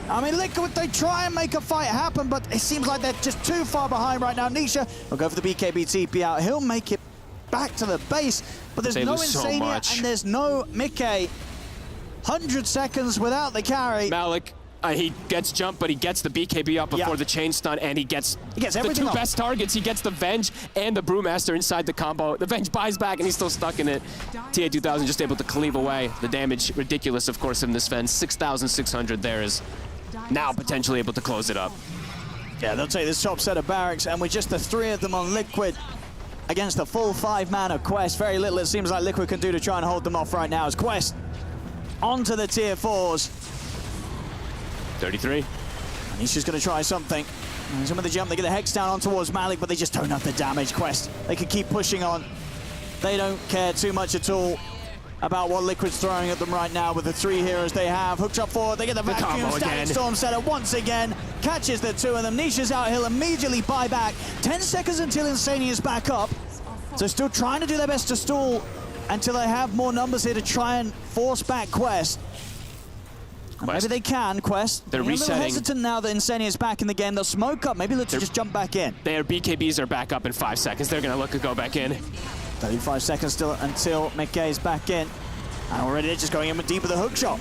Liquid, they try and make a fight happen, but it seems like they're just too far behind right now. Nisha will go for the BKB TP out. He'll make it back to the base, but there's no Insania and there's no Mickey. 100 seconds without the carry. Malik, he gets jumped, but he gets the BKB up before the chain stun, and he gets the two best targets. He gets the Venge and the Brewmaster inside the combo. The Venge buys back, and he's still stuck in it. TA 2000 just able to cleave away. The damage, ridiculous, of course, in this Venge. 6,600 there is now potentially able to close it up. Yeah, they'll take this top set of barracks, and with just the 3 of them on Liquid against the full 5-man of Quest, very little it seems like Liquid can do to try and hold them off right now as Quest onto the tier 4s. 33. And he's just going to try something. Some of the jump, they get the Hex down on towards Malik, but they just don't have the damage. Quest, they can keep pushing on. They don't care too much at all about what Liquid's throwing at them right now with the 3 heroes they have. Hooked up forward, they get the vacuum. Static Storm setup once again. Catches the 2 of them. Nisha's out, he'll immediately buy back. 10 seconds until Insania is back up. So still trying to do their best to stall until they have more numbers here to try and force back Quest. And maybe they can, Quest. They're resetting. A little hesitant now that Insania is back in the game. They'll smoke up. Maybe let's just jump back in. Their BKBs are back up in 5 seconds. They're going to look to go back in. 35 seconds still until McKay's back in. And already they're just going in with deep with a hook shot.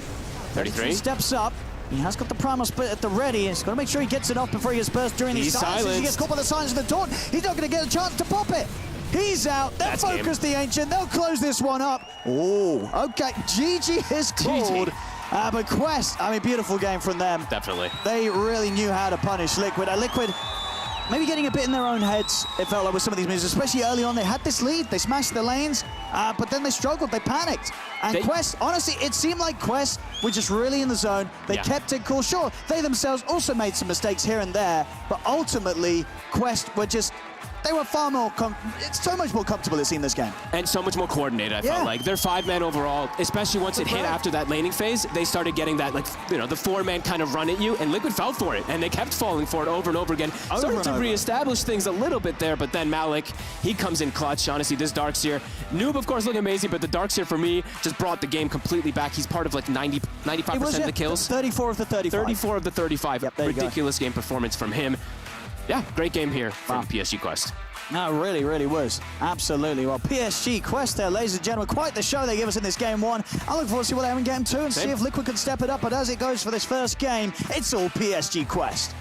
33. Steps up. He has got the primal split at the ready. He's got to make sure he gets it off before he gets burst during these silences. He gets caught by the silence of the taunt. He's not going to get a chance to pop it. He's out. They'll focus the Ancient. They'll close this one up. Oh, okay. GG is called. But Quest, beautiful game from them. Definitely. They really knew how to punish Liquid. Liquid maybe getting a bit in their own heads, it felt like, with some of these moves, especially early on. They had this lead, they smashed the lanes, but then they struggled, they panicked. And Quest, honestly, it seemed like Quest were just really in the zone. They kept it cool. Sure, they themselves also made some mistakes here and there, but ultimately, Quest were just, they were far more, it's so much more comfortable, it seemed, this game. And so much more coordinated, I felt like. They're 5-man overall, especially once it hit after that laning phase, they started getting that, the 4-man kind of run at you, and Liquid fell for it, and they kept falling for it over and over again. Started to reestablish things a little bit there, but then Malik, he comes in clutch. Honestly, this Darkseer, Noob, of course, looking amazing, but the Darkseer, for me, just brought the game completely back. He's part of 95% of the kills. 34 of the 35. 34 of the 35. Ridiculous game performance from him. Yeah, great game here from PSG Quest. That really, really was. Absolutely. Well, PSG Quest there, ladies and gentlemen. Quite the show they give us in this game one. I look forward to see what they have in game two and see if Liquid can step it up. But as it goes for this first game, it's all PSG Quest.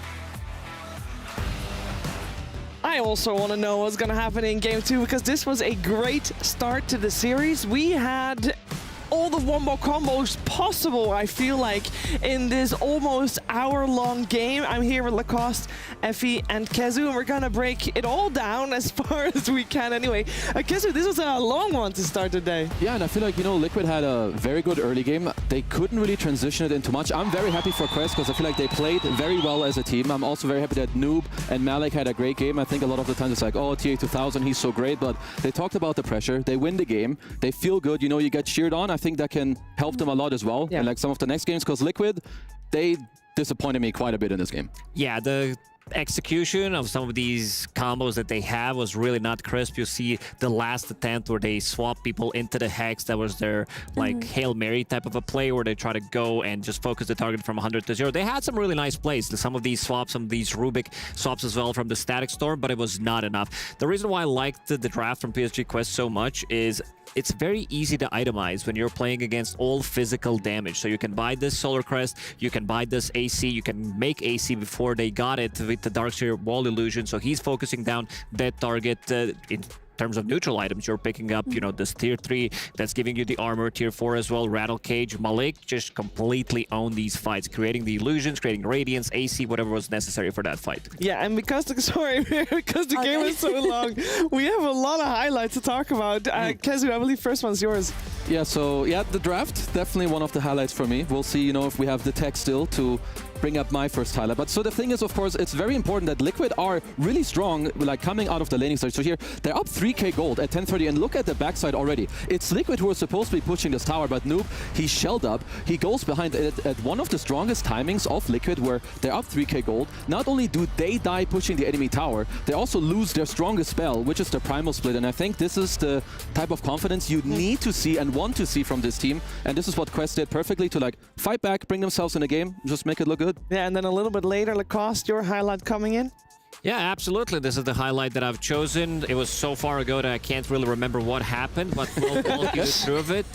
I also want to know what's going to happen in game two, because this was a great start to the series. We had all the wombo combos possible, I feel like, in this almost hour-long game. I'm here with Lacoste, Effie, and Kezu, and we're gonna break it all down as far as we can anyway. Kezu, this was a long one to start the day. Yeah, and I feel like, you know, Liquid had a very good early game. They couldn't really transition it into much. I'm very happy for Quest because I feel like they played very well as a team. I'm also very happy that Noob and Malik had a great game. I think a lot of the times it's like, oh, TA2000, he's so great, but they talked about the pressure. They win the game. They feel good. You know, you get cheered on. I think that can help them a lot as well. Yeah. And like some of the next games, because Liquid, they disappointed me quite a bit in this game. Yeah, the execution of some of these combos that they have was really not crisp. You see the last attempt where they swap people into the Hex. That was their like Hail Mary type of a play where they try to go and just focus the target from 100 to 0. They had some really nice plays. Some of these swaps, some of these Rubik swaps as well from the Static Storm, but it was not enough. The reason why I liked the draft from PSG Quest so much is it's very easy to itemize when you're playing against all physical damage. So you can buy this Solar Crest, you can buy this AC, you can make AC before they got it with the Darkseer Wall Illusion. So he's focusing down that target in terms of neutral items. You're picking up, you know, this tier 3 that's giving you the armor, tier 4 as well, Rattle Cage. Malik just completely owned these fights, creating the illusions, creating radiance, AC, whatever was necessary for that fight. Yeah, and because the game is so long, we have a lot of highlights to talk about. Kezu, I believe first one's yours. Yeah, so yeah, the draft, definitely one of the highlights for me. We'll see, you know, if we have the tech still to bring up my first highlight. But so the thing is, of course, it's very important that Liquid are really strong, like coming out of the laning stage. So here, they're up 3k gold at 10:30, and look at the backside already. It's Liquid who are supposed to be pushing this tower, but Noob, he's shelled up. He goes behind it at one of the strongest timings of Liquid, where they're up 3k gold. Not only do they die pushing the enemy tower, they also lose their strongest spell, which is the Primal Split. And I think this is the type of confidence you need to see and want to see from this team. And this is what Quest did perfectly, to like fight back, bring themselves in the game, just make it look good. Yeah, and then a little bit later, Lacoste, your highlight coming in? Yeah, absolutely. This is the highlight that I've chosen. It was so far ago that I can't really remember what happened, but we'll walk you through of it.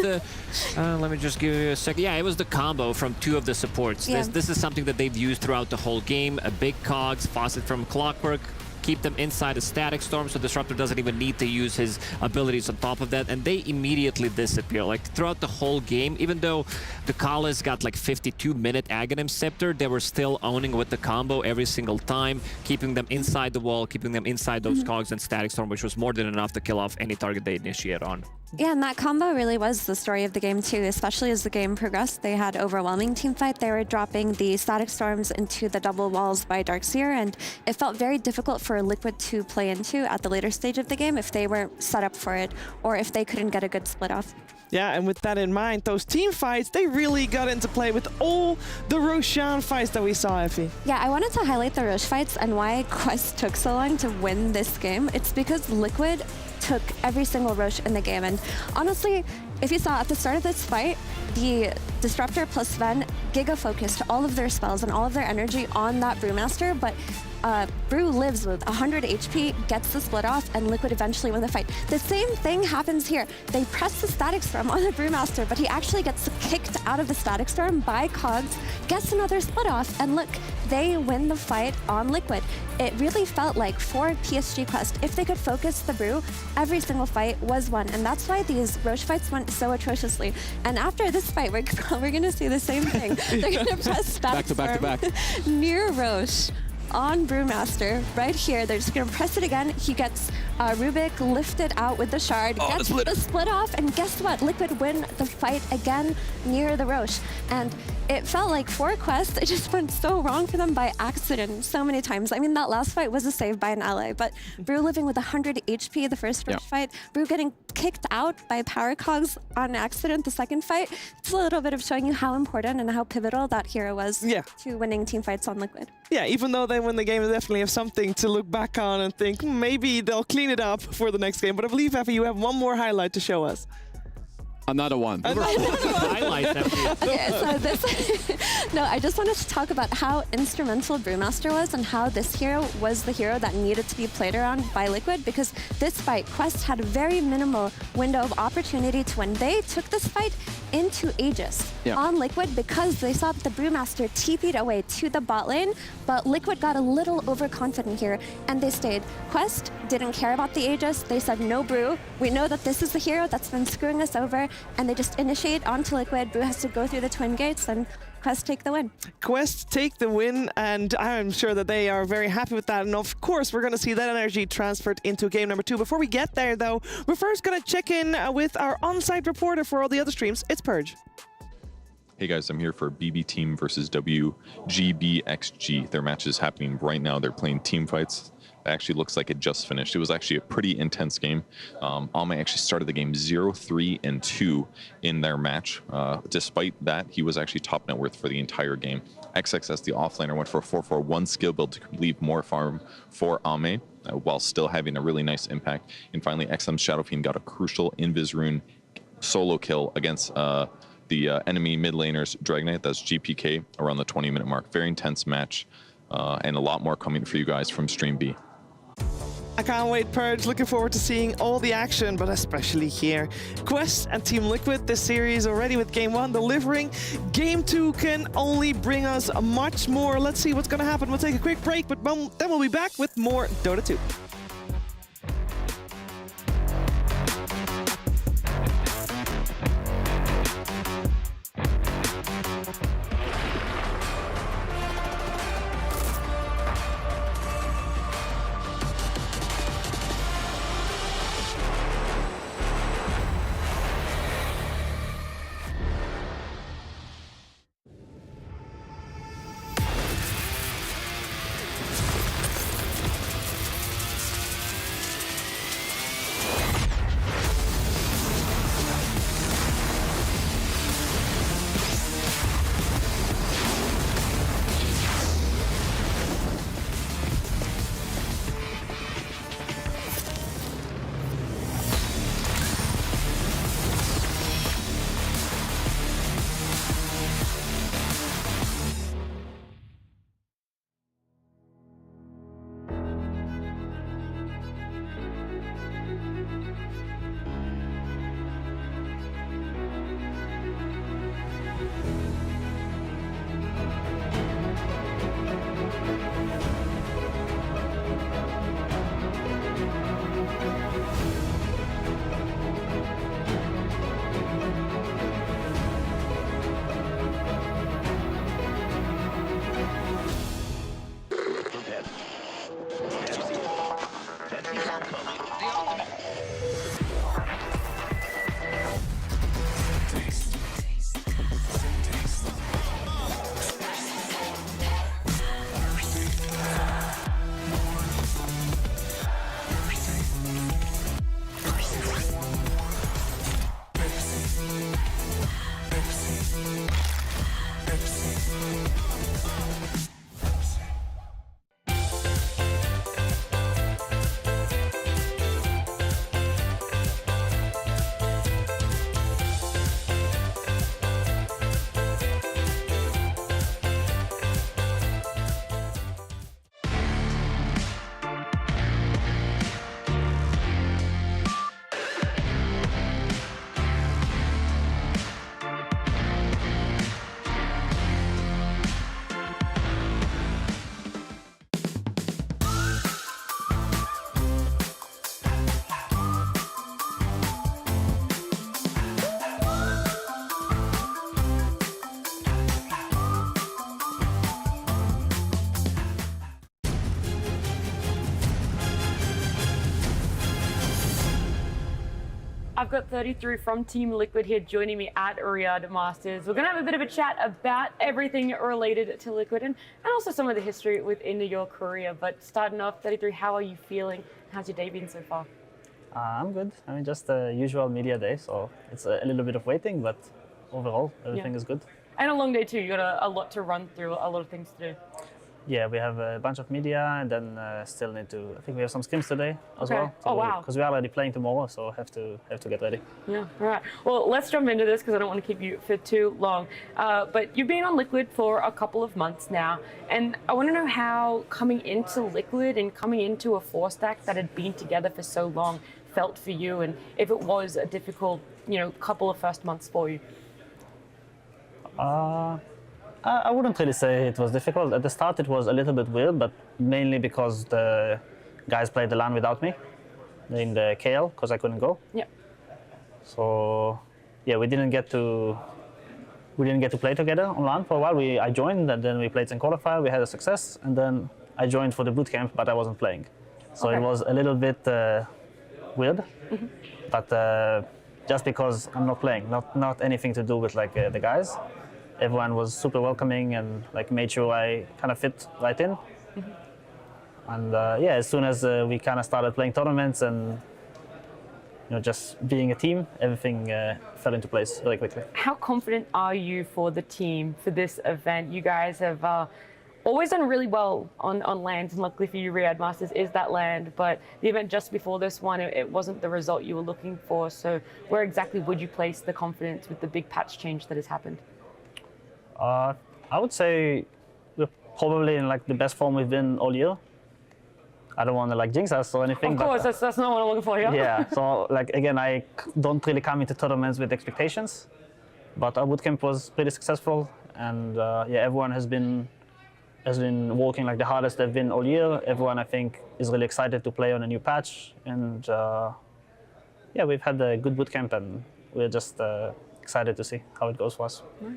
Let me just give you a second. Yeah, it was the combo from two of the supports. Yeah. This is something that they've used throughout the whole game. A big cogs, Facet from Clockwork, keep them inside a Static Storm, so Disruptor doesn't even need to use his abilities on top of that, and they immediately disappear. Like, throughout the whole game, even though the Kala's got like 52-minute Aghanim Scepter, they were still owning with the combo every single time, keeping them inside the wall, keeping them inside those cogs and Static Storm, which was more than enough to kill off any target they initiate on. Yeah, and that combo really was the story of the game too, especially as the game progressed. They had overwhelming teamfight. They were dropping the Static Storms into the double walls by Darkseer, and it felt very difficult for Liquid to play into at the later stage of the game if they weren't set up for it or if they couldn't get a good split off. Yeah, and with that in mind, those team fights, they really got into play with all the Roshan fights that we saw, Effie. Yeah, I wanted to highlight the Rosh fights and why Quest took so long to win this game. It's because Liquid took every single Rosh in the game. And honestly, if you saw at the start of this fight, the Disruptor plus Sven giga-focused all of their spells and all of their energy on that Brewmaster, but Brew lives with 100 HP, gets the split off, and Liquid eventually win the fight. The same thing happens here. They press the Static Storm on the Brewmaster, but he actually gets kicked out of the Static Storm by Cogs, gets another split off, and look, they win the fight on Liquid. It really felt like for PSG Quest, if they could focus the Brew, every single fight was won, and that's why these Rosh fights went so atrociously. And after this fight, we're going to see the same thing. They're going to press Static Storm near Rosh on Brewmaster, right here. They're just going to press it again. He gets Rubik lifted out with the shard, gets the split off, and guess what? Liquid win the fight again near the Rosh. And it felt like for Quest, it just went so wrong for them by accident so many times. I mean, that last fight was a save by an ally, but Brew living with 100 HP the first Rosh fight, Brew getting kicked out by Power Cogs on accident the second fight. It's a little bit of showing you how important and how pivotal that hero was to winning team fights on Liquid. Yeah, even though they win the game, they definitely have something to look back on and think maybe they'll clean it up for the next game. But I believe, Effie, you have one more highlight to show us. Another one. Highlight them. Okay, so this. No, I just wanted to talk about how instrumental Brewmaster was and how this hero was the hero that needed to be played around by Liquid, because this fight, Quest had a very minimal window of opportunity to win. They took this fight into Aegis on Liquid because they saw that the Brewmaster TP'd away to the bot lane, but Liquid got a little overconfident here and they stayed. Quest didn't care about the Aegis. They said, no Brew, we know that this is the hero that's been screwing us over, and they just initiate onto Liquid. Brew has to go through the twin gates and Quest take the win. Quest take the win, and I'm sure that they are very happy with that. And of course, we're going to see that energy transferred into game number 2. Before we get there, though, we're first going to check in with our on-site reporter for all the other streams. It's Purge. Hey guys, I'm here for BB Team versus wbg.xg. Their match is happening right now. They're playing team fights. It actually looks like it just finished. It was actually a pretty intense game. Ame actually started the game 0-3-2 in their match. Despite that, he was actually top net worth for the entire game. XXS, the offlaner, went for a 4-4-1 skill build to leave more farm for Ame, while still having a really nice impact. And finally, XM's Shadow Fiend got a crucial Invis Rune solo kill against the enemy mid laners Dragonite. That's GPK around the 20-minute mark. Very intense match, and a lot more coming for you guys from Stream B. I can't wait, Purge. Looking forward to seeing all the action, but especially here. Quest and Team Liquid, this series already with Game 1 delivering. Game 2 can only bring us much more. Let's see what's going to happen. We'll take a quick break, but then we'll be back with more Dota 2. I've got 33 from Team Liquid here joining me at Riyadh Masters. We're going to have a bit of a chat about everything related to Liquid and also some of the history within your career. But starting off, 33, how are you feeling? How's your day been so far? I'm good. I mean, just a usual media day, so it's a little bit of waiting, but overall, everything is good. And a long day too. You got a lot to run through, a lot of things to do. Yeah, we have a bunch of media, and then still need to. I think we have some scrims today as well. Oh wow! Because we are already playing tomorrow, so have to get ready. Yeah. All right. Well, let's jump into this because I don't want to keep you for too long. But you've been on Liquid for a couple of months now, and I want to know how coming into Liquid and coming into a four stack that had been together for so long felt for you, and if it was a difficult, couple of first months for you. I wouldn't really say it was difficult. At the start it was a little bit weird, but mainly because the guys played the LAN without me in the KL, because I couldn't go. Yeah. So yeah, we didn't get to play together on LAN for a while. I joined, and then we played in qualifier, we had a success, and then I joined for the bootcamp, but I wasn't playing. So Okay. it was a little bit weird, but just because I'm not playing, not anything to do with the guys. Everyone was super welcoming and made sure I kind of fit right in. And yeah, as soon as we kind of started playing tournaments and just being a team, everything fell into place very quickly. How confident are you for the team for this event? You guys have always done really well on lands, and luckily for you, Riyadh Masters is that land. But the event just before this one, it wasn't the result you were looking for. So where exactly would you place the confidence with the big patch change that has happened? I would say we're probably in the best form we've been all year. I don't want to jinx us or anything. Of course, but, that's not what I'm looking for. Yeah. So again, I don't really come into tournaments with expectations, but our bootcamp was pretty successful, and yeah, everyone has been working the hardest they've been all year. Everyone, I think, is really excited to play on a new patch, and yeah, we've had a good bootcamp, and we're just excited to see how it goes for us. Right.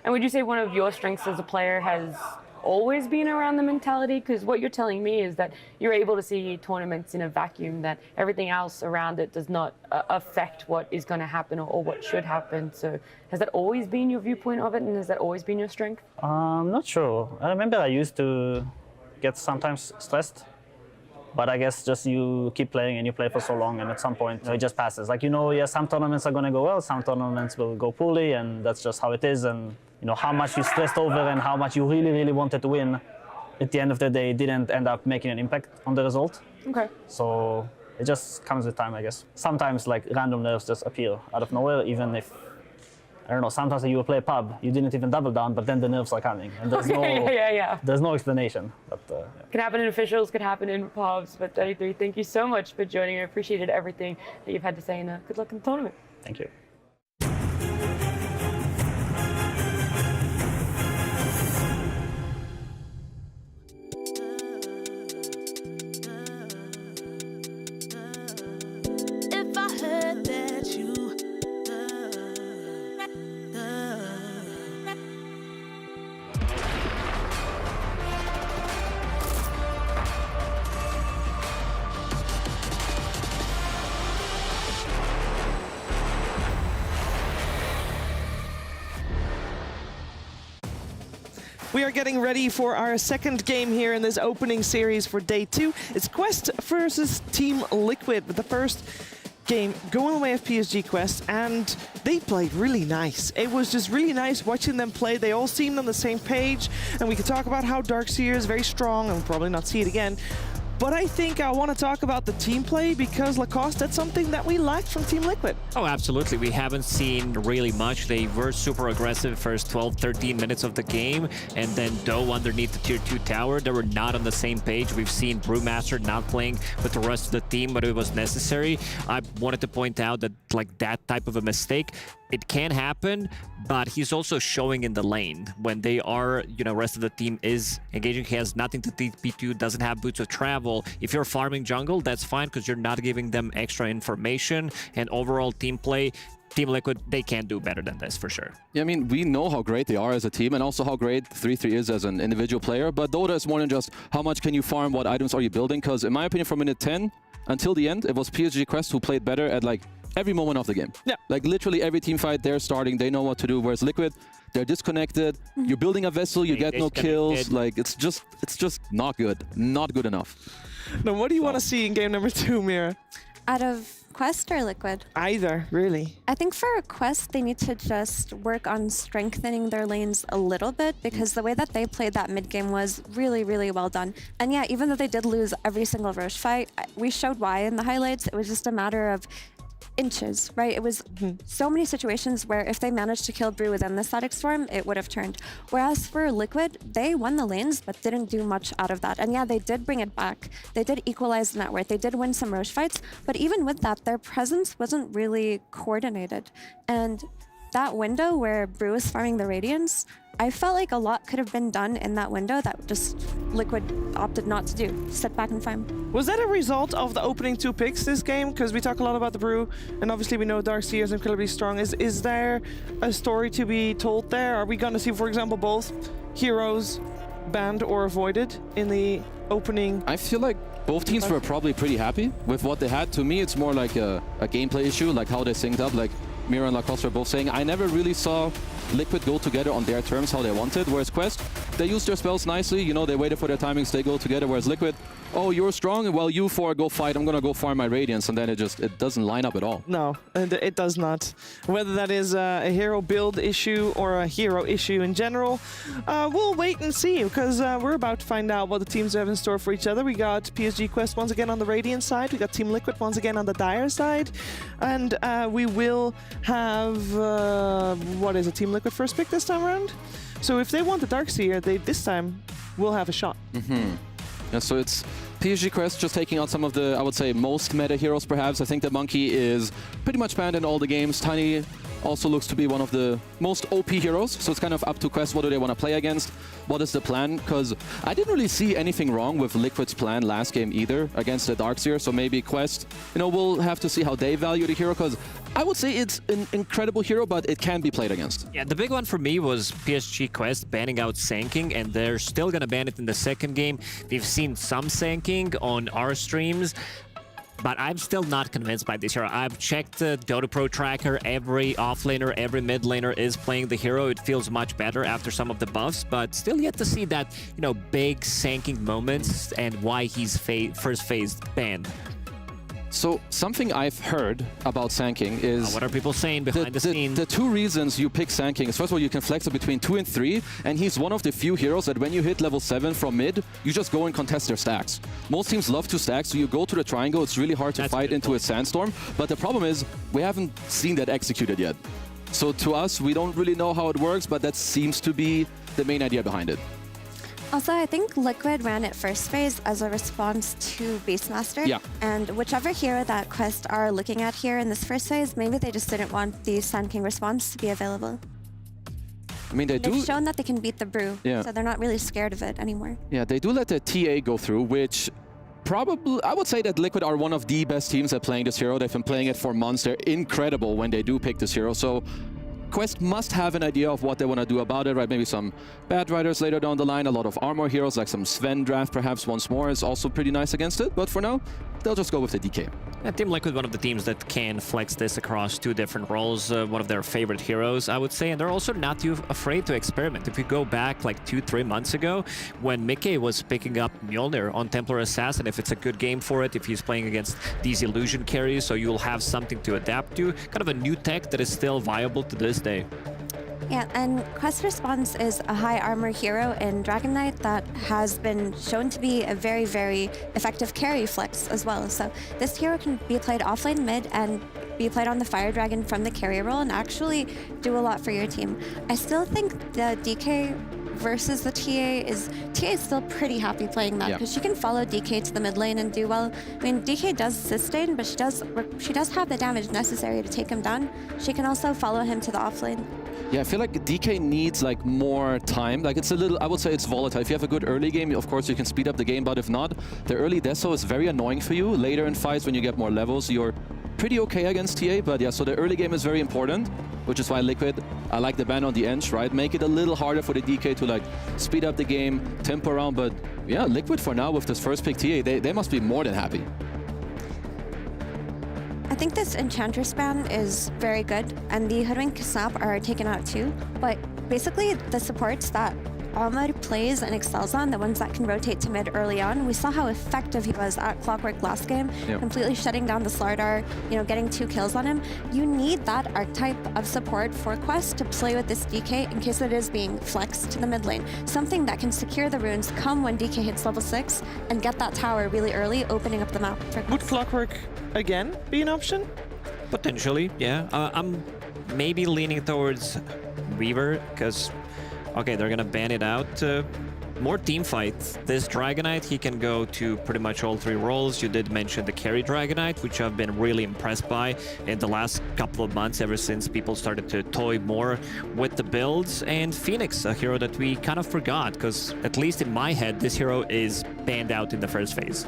And would you say one of your strengths as a player has always been around the mentality? Because what you're telling me is that you're able to see tournaments in a vacuum, that everything else around it does not affect what is going to happen or what should happen. So has that always been your viewpoint of it, and has that always been your strength? I'm not sure. I remember I used to get sometimes stressed, but I guess just you keep playing and you play for so long, and at some point it just passes. Yeah, some tournaments are going to go well, some tournaments will go poorly, and that's just how it is. And how much you stressed over and how much you really, really wanted to win, at the end of the day, didn't end up making an impact on the result. Okay. So it just comes with time, I guess. Sometimes random nerves just appear out of nowhere, even if, I don't know, sometimes you will play pub, you didn't even double down, but then the nerves are coming, and there's there's no explanation. But, yeah. Could happen in officials, could happen in pubs, but 33, thank you so much for joining. I appreciated everything that you've had to say, and good luck in the tournament. Thank you. We are getting ready for our second game here in this opening series for day 2. It's Quest versus Team Liquid, with the first game going away of PSG Quest, and they played really nice. It was just really nice watching them play. They all seemed on the same page, and we could talk about how Darkseer is very strong, and we'll probably not see it again. But I think I want to talk about the team play, because Lacoste, that's something that we lacked from Team Liquid. Oh, absolutely. We haven't seen really much. They were super aggressive first 12, 13 minutes of the game, and then Doe underneath the tier 2 tower, they were not on the same page. We've seen Brewmaster not playing with the rest of the team, but it was necessary. I wanted to point out that that type of a mistake, it can happen, but he's also showing in the lane when they are, rest of the team is engaging. He has nothing to TP2, doesn't have boots of travel. If you're farming jungle, that's fine, because you're not giving them extra information. And overall team play, Team Liquid, they can do better than this for sure. Yeah, I mean, we know how great they are as a team, and also how great 3-3 is as an individual player. But Dota is more than just how much can you farm, what items are you building. Because in my opinion, from minute 10 until the end, it was PSG Quest who played better at every moment of the game. Yeah. Literally every team fight, they're starting, they know what to do. Whereas Liquid, they're disconnected. You're building a vessel, you get no kills. It's just not good. Not good enough. Now, what do you want to see in game number 2, Mira? Out of Quest or Liquid? Either, really. I think for Quest, they need to just work on strengthening their lanes a little bit, because the way that they played that mid game was really, really well done. And yeah, even though they did lose every single Roche fight, we showed why in the highlights. It was just a matter of inches, right? It was so many situations where if they managed to kill Brew within the static storm, it would have turned. Whereas for Liquid, they won the lanes, but didn't do much out of that. And yeah, they did bring it back. They did equalize the net worth. They did win some Roche fights, but even with that, their presence wasn't really coordinated. And that window where Brew was farming the Radiance, I felt like a lot could have been done in that window that just Liquid opted not to do. Sit back and farm. Was that a result of the opening 2 picks this game? Because we talk a lot about the Brew, and obviously we know Darkseer is incredibly strong. Is there a story to be told there? Are we going to see, for example, both heroes banned or avoided in the opening? I feel like both teams were probably pretty happy with what they had. To me, it's more like a gameplay issue, like how they synced up. Like Mira and Lacoste are both saying, I never really saw Liquid go together on their terms how they wanted, whereas Quest, they used their spells nicely, you know, they waited for their timings, they go together, whereas Liquid, oh, you're strong, well, you 4 go fight, I'm gonna go farm my Radiance, and then it doesn't line up at all. No, it does not. Whether that is a hero build issue or a hero issue in general, we'll wait and see, because we're about to find out what the teams have in store for each other. We got PSG Quest once again on the Radiant side, we got Team Liquid once again on the Dire side, and we will have, what is it, Team Liquid first pick this time around? So if they want the Darkseer, they this time will have a shot. Yeah, so it's PSG Quest just taking out some of the, I would say, most meta heroes perhaps. I think the Monkey is pretty much banned in all the games. Tiny also looks to be one of the most OP heroes, so it's kind of up to Quest. What do they want to play against? What is the plan? Because I didn't really see anything wrong with Liquid's plan last game either against the Darkseer, so maybe Quest, you know, we'll have to see how they value the hero, because I would say it's an incredible hero, but it can be played against. Yeah, the big one for me was PSG Quest banning out Sanking, and they're still gonna ban it in the second game. We've seen some Sanking on our streams, but I'm still not convinced by this hero. I've checked the Dota Pro tracker. Every offlaner, every mid laner is playing the hero. It feels much better after some of the buffs, but still yet to see that, you know, big Sanking moments and why he's first phase banned. So something I've heard about Sanking is... what are people saying behind the scenes? The 2 reasons you pick Sanking is, first of all, you can flex it between 2 and 3, and he's one of the few heroes that when you hit level 7 from mid, you just go and contest their stacks. Most teams love to stack, so you go to the triangle, it's really hard to fight into a sandstorm, but the problem is, we haven't seen that executed yet. So to us, we don't really know how it works, but that seems to be the main idea behind it. Also, I think Liquid ran it first phase as a response to Beastmaster. Yeah. And whichever hero that Quest are looking at here in this first phase, maybe they just didn't want the Sand King response to be available. I mean, They've shown that they can beat the Brew, yeah. so they're not really scared of it anymore. Yeah, they do let the TA go through, which probably, I would say that Liquid are one of the best teams at playing this hero. They've been playing it for months. They're incredible when they do pick this hero. So Quest must have an idea of what they want to do about it, right? Maybe some bad riders later down the line, a lot of armor heroes, like some Sven draft perhaps once more is also pretty nice against it. But for now, they'll just go with the DK. Yeah, Team Liquid, one of the teams that can flex this across 2 different roles, one of their favorite heroes, I would say, and they're also not too afraid to experiment. If we go back like 2-3 months ago, when Mickey was picking up Mjolnir on Templar Assassin, if it's a good game for it, if he's playing against these illusion carries, so you'll have something to adapt to, kind of a new tech that is still viable to this day. Yeah, and Quest Response is a high armor hero in Dragon Knight that has been shown to be a very, very effective carry flex as well. So this hero can be played offlane mid and be played on the Fire Dragon from the carry role and actually do a lot for your team. I still think the DK versus the TA is still pretty happy playing that because she can follow DK to the mid lane and do well. I mean, DK does sustain, but she does have the damage necessary to take him down. She can also follow him to the off lane. Yeah, I feel like DK needs like more time. Like it's a little, I would say it's volatile. If you have a good early game, of course you can speed up the game, but if not, the early deso is very annoying for you. Later in fights, when you get more levels, you're pretty okay against TA, but yeah, so the early game is very important, which is why Liquid, I like the ban on the Ench, right? Make it a little harder for the DK to like speed up the game, tempo around, but yeah, Liquid for now with this first pick TA, they must be more than happy. I think this Enchantress ban is very good, and the Hoodwink Snap are taken out too, but basically the supports that Ahmed plays and excels on, the ones that can rotate to mid early on. We saw how effective he was at Clockwork last game, completely shutting down the Slardar, getting 2 kills on him. You need that archetype of support for Quest to play with this DK in case it is being flexed to the mid lane. Something that can secure the runes, come when DK hits level 6, and get that tower really early, opening up the map for Quest. Would Clockwork again be an option? Potentially, yeah. I'm maybe leaning towards Weaver, because, okay, they're gonna ban it out. More team fights. This Dragonite, he can go to pretty much all 3 roles. You did mention the carry Dragonite, which I've been really impressed by in the last couple of months, ever since people started to toy more with the builds. And Phoenix, a hero that we kind of forgot, because at least in my head, this hero is banned out in the first phase.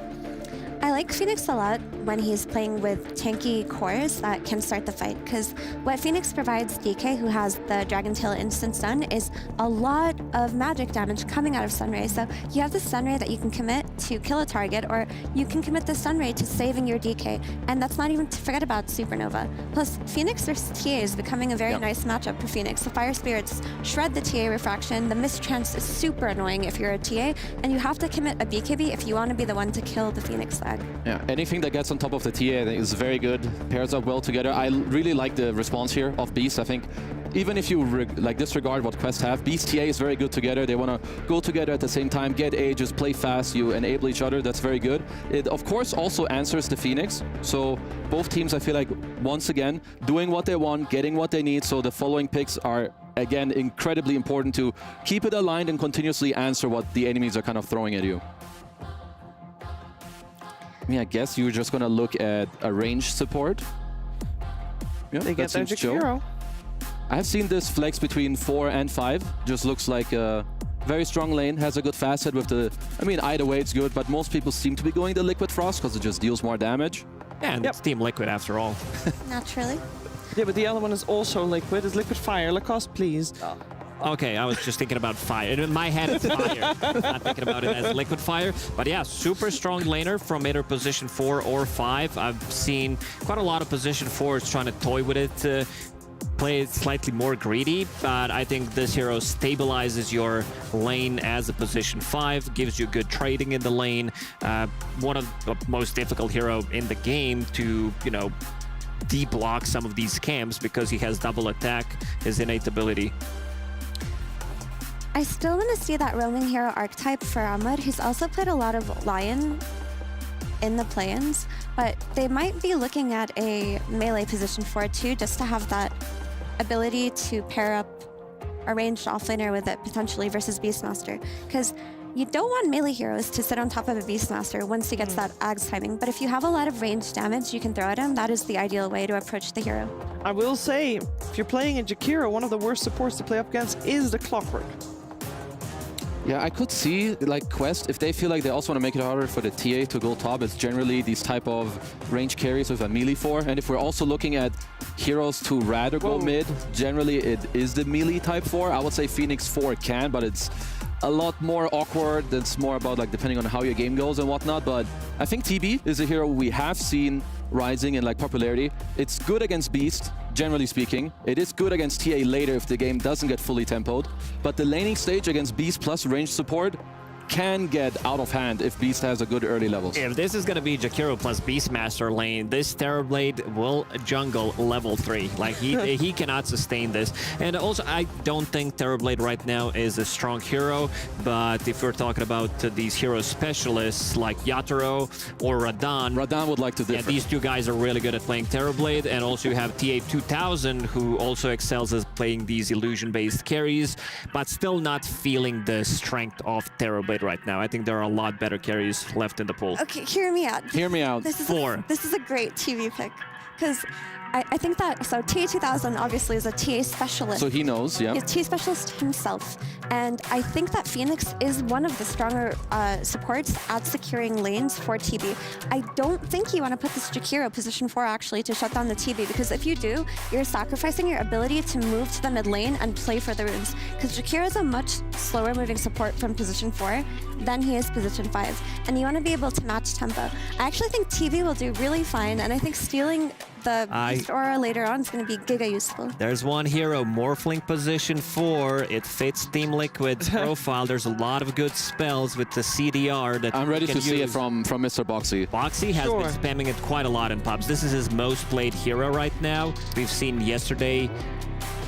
I like Phoenix a lot when he's playing with tanky cores that can start the fight, because what Phoenix provides DK, who has the Dragon Tail instance done, is a lot of magic damage coming out of Sunray. So you have the Sunray that you can commit to kill a target, or you can commit the Sunray to saving your DK, and that's not even to forget about Supernova. Plus, Phoenix versus TA is becoming a very nice matchup for Phoenix. The Fire Spirits shred the TA refraction, the mischance is super annoying if you're a TA, and you have to commit a BKB if you want to be the one to kill the Phoenix lag. Yeah, anything that gets on top of the TA I think is very good, pairs up well together. I really like the response here of Beast. I think even if you disregard what Quest have, Beast TA is very good together. They want to go together at the same time, get ages, play fast, you enable each other. That's very good. It of course also answers the Phoenix. So both teams, I feel like, once again, doing what they want, getting what they need. So the following picks are, again, incredibly important to keep it aligned and continuously answer what the enemies are kind of throwing at you. I mean, I guess you're just gonna look at a range support. Yeah, they get their Jakiro. I've seen this flex between 4 and 5. Just looks like a very strong lane, has a good facet with the... I mean, either way it's good, but most people seem to be going the Liquid Frost because it just deals more damage. Yeah, and it's Team Liquid after all. Naturally. Yeah, but the other one is also Liquid. It's Liquid Fire. Lacoste, please. Okay, I was just thinking about fire. In my head, it's fire. Not thinking about it as liquid fire. But yeah, super strong laner from either position 4 or 5. I've seen quite a lot of position 4s trying to toy with it, play it slightly more greedy. But I think this hero stabilizes your lane as a position 5, gives you good trading in the lane. One of the most difficult hero in the game to, de-block some of these camps because he has double attack, his innate ability. I still want to see that roaming hero archetype for Ahmed. He's also played a lot of Lion in the play-ins, but they might be looking at a melee position 4 too, just to have that ability to pair up a ranged offlaner with it potentially versus Beastmaster. Because you don't want melee heroes to sit on top of a Beastmaster once he gets that Ags timing, but if you have a lot of ranged damage you can throw at him, that is the ideal way to approach the hero. I will say, if you're playing a Jakiro, one of the worst supports to play up against is the Clockwork. Yeah, I could see, like, Quest, if they feel like they also want to make it harder for the TA to go top, it's generally these type of range carries with a melee 4. And if we're also looking at heroes to rather go mid, generally it is the melee type 4. I would say Phoenix 4 can, but it's a lot more awkward. It's more about, like, depending on how your game goes and whatnot. But I think TB is a hero we have seen rising in, like, popularity. It's good against Beast, generally speaking. It is good against TA later if the game doesn't get fully tempoed. But the laning stage against Beast plus range support can get out of hand if Beast has a good early levels. If this is going to be Jakiro plus Beastmaster lane, this Terrorblade will jungle level 3. Like, he cannot sustain this. And also, I don't think Terrorblade right now is a strong hero, but if we're talking about these hero specialists like Yatoro or Radahn... Radahn would like to differ. Yeah, these two guys are really good at playing Terrorblade, and also you have TA2000, who also excels at playing these illusion-based carries, but still not feeling the strength of Terrorblade right now. I think there are a lot better carries left in the pool. Okay, hear me out. Hear me out. This is 4. This is a great TV pick, because I think that, so TA2000 obviously is a TA specialist. So he knows, yeah. He's a TA specialist himself. And I think that Phoenix is one of the stronger supports at securing lanes for TB. I don't think you want to put this Jakiro position 4 actually to shut down the TB, because if you do, you're sacrificing your ability to move to the mid lane and play for the runes. Because Jakiro is a much slower moving support from position 4 than he is position 5. And you want to be able to match tempo. I actually think TB will do really fine, and I think stealing the Beast Aura later on is going to be giga useful. There's one hero, Morphling position 4. It fits Team Liquid's profile. There's a lot of good spells with the CDR that I'm ready to see it from Mr. Boxy. Boxy has been spamming it quite a lot in pubs. This is his most played hero right now. We've seen yesterday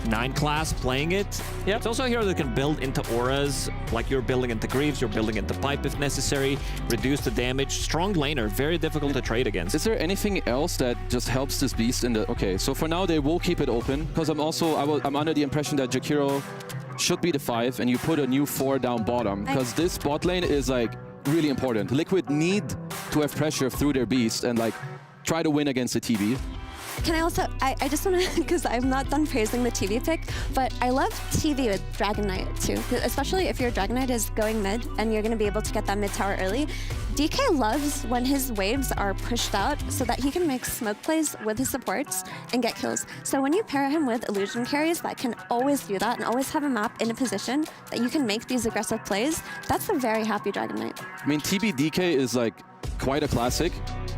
9 class playing it. Yep. It's also a hero that can build into auras, like you're building into Greaves, you're building into Pipe if necessary, reduce the damage. Strong laner, very difficult to trade against. Is there anything else that just helps this beast in the... Okay, so for now they will keep it open, because I'm under the impression that Jakiro should be the 5 and you put a new 4 down bottom, because this bot lane is like really important. Liquid need to have pressure through their beast and like try to win against the TV. Can I also, I just want to, because I'm not done praising the TV pick, but I love TV with Dragon Knight too, especially if your Dragon Knight is going mid and you're going to be able to get that mid tower early. DK loves when his waves are pushed out so that he can make smoke plays with his supports and get kills. So when you pair him with illusion carries that can always do that and always have a map in a position that you can make these aggressive plays, that's a very happy Dragon Knight. I mean, TB DK is like quite a classic.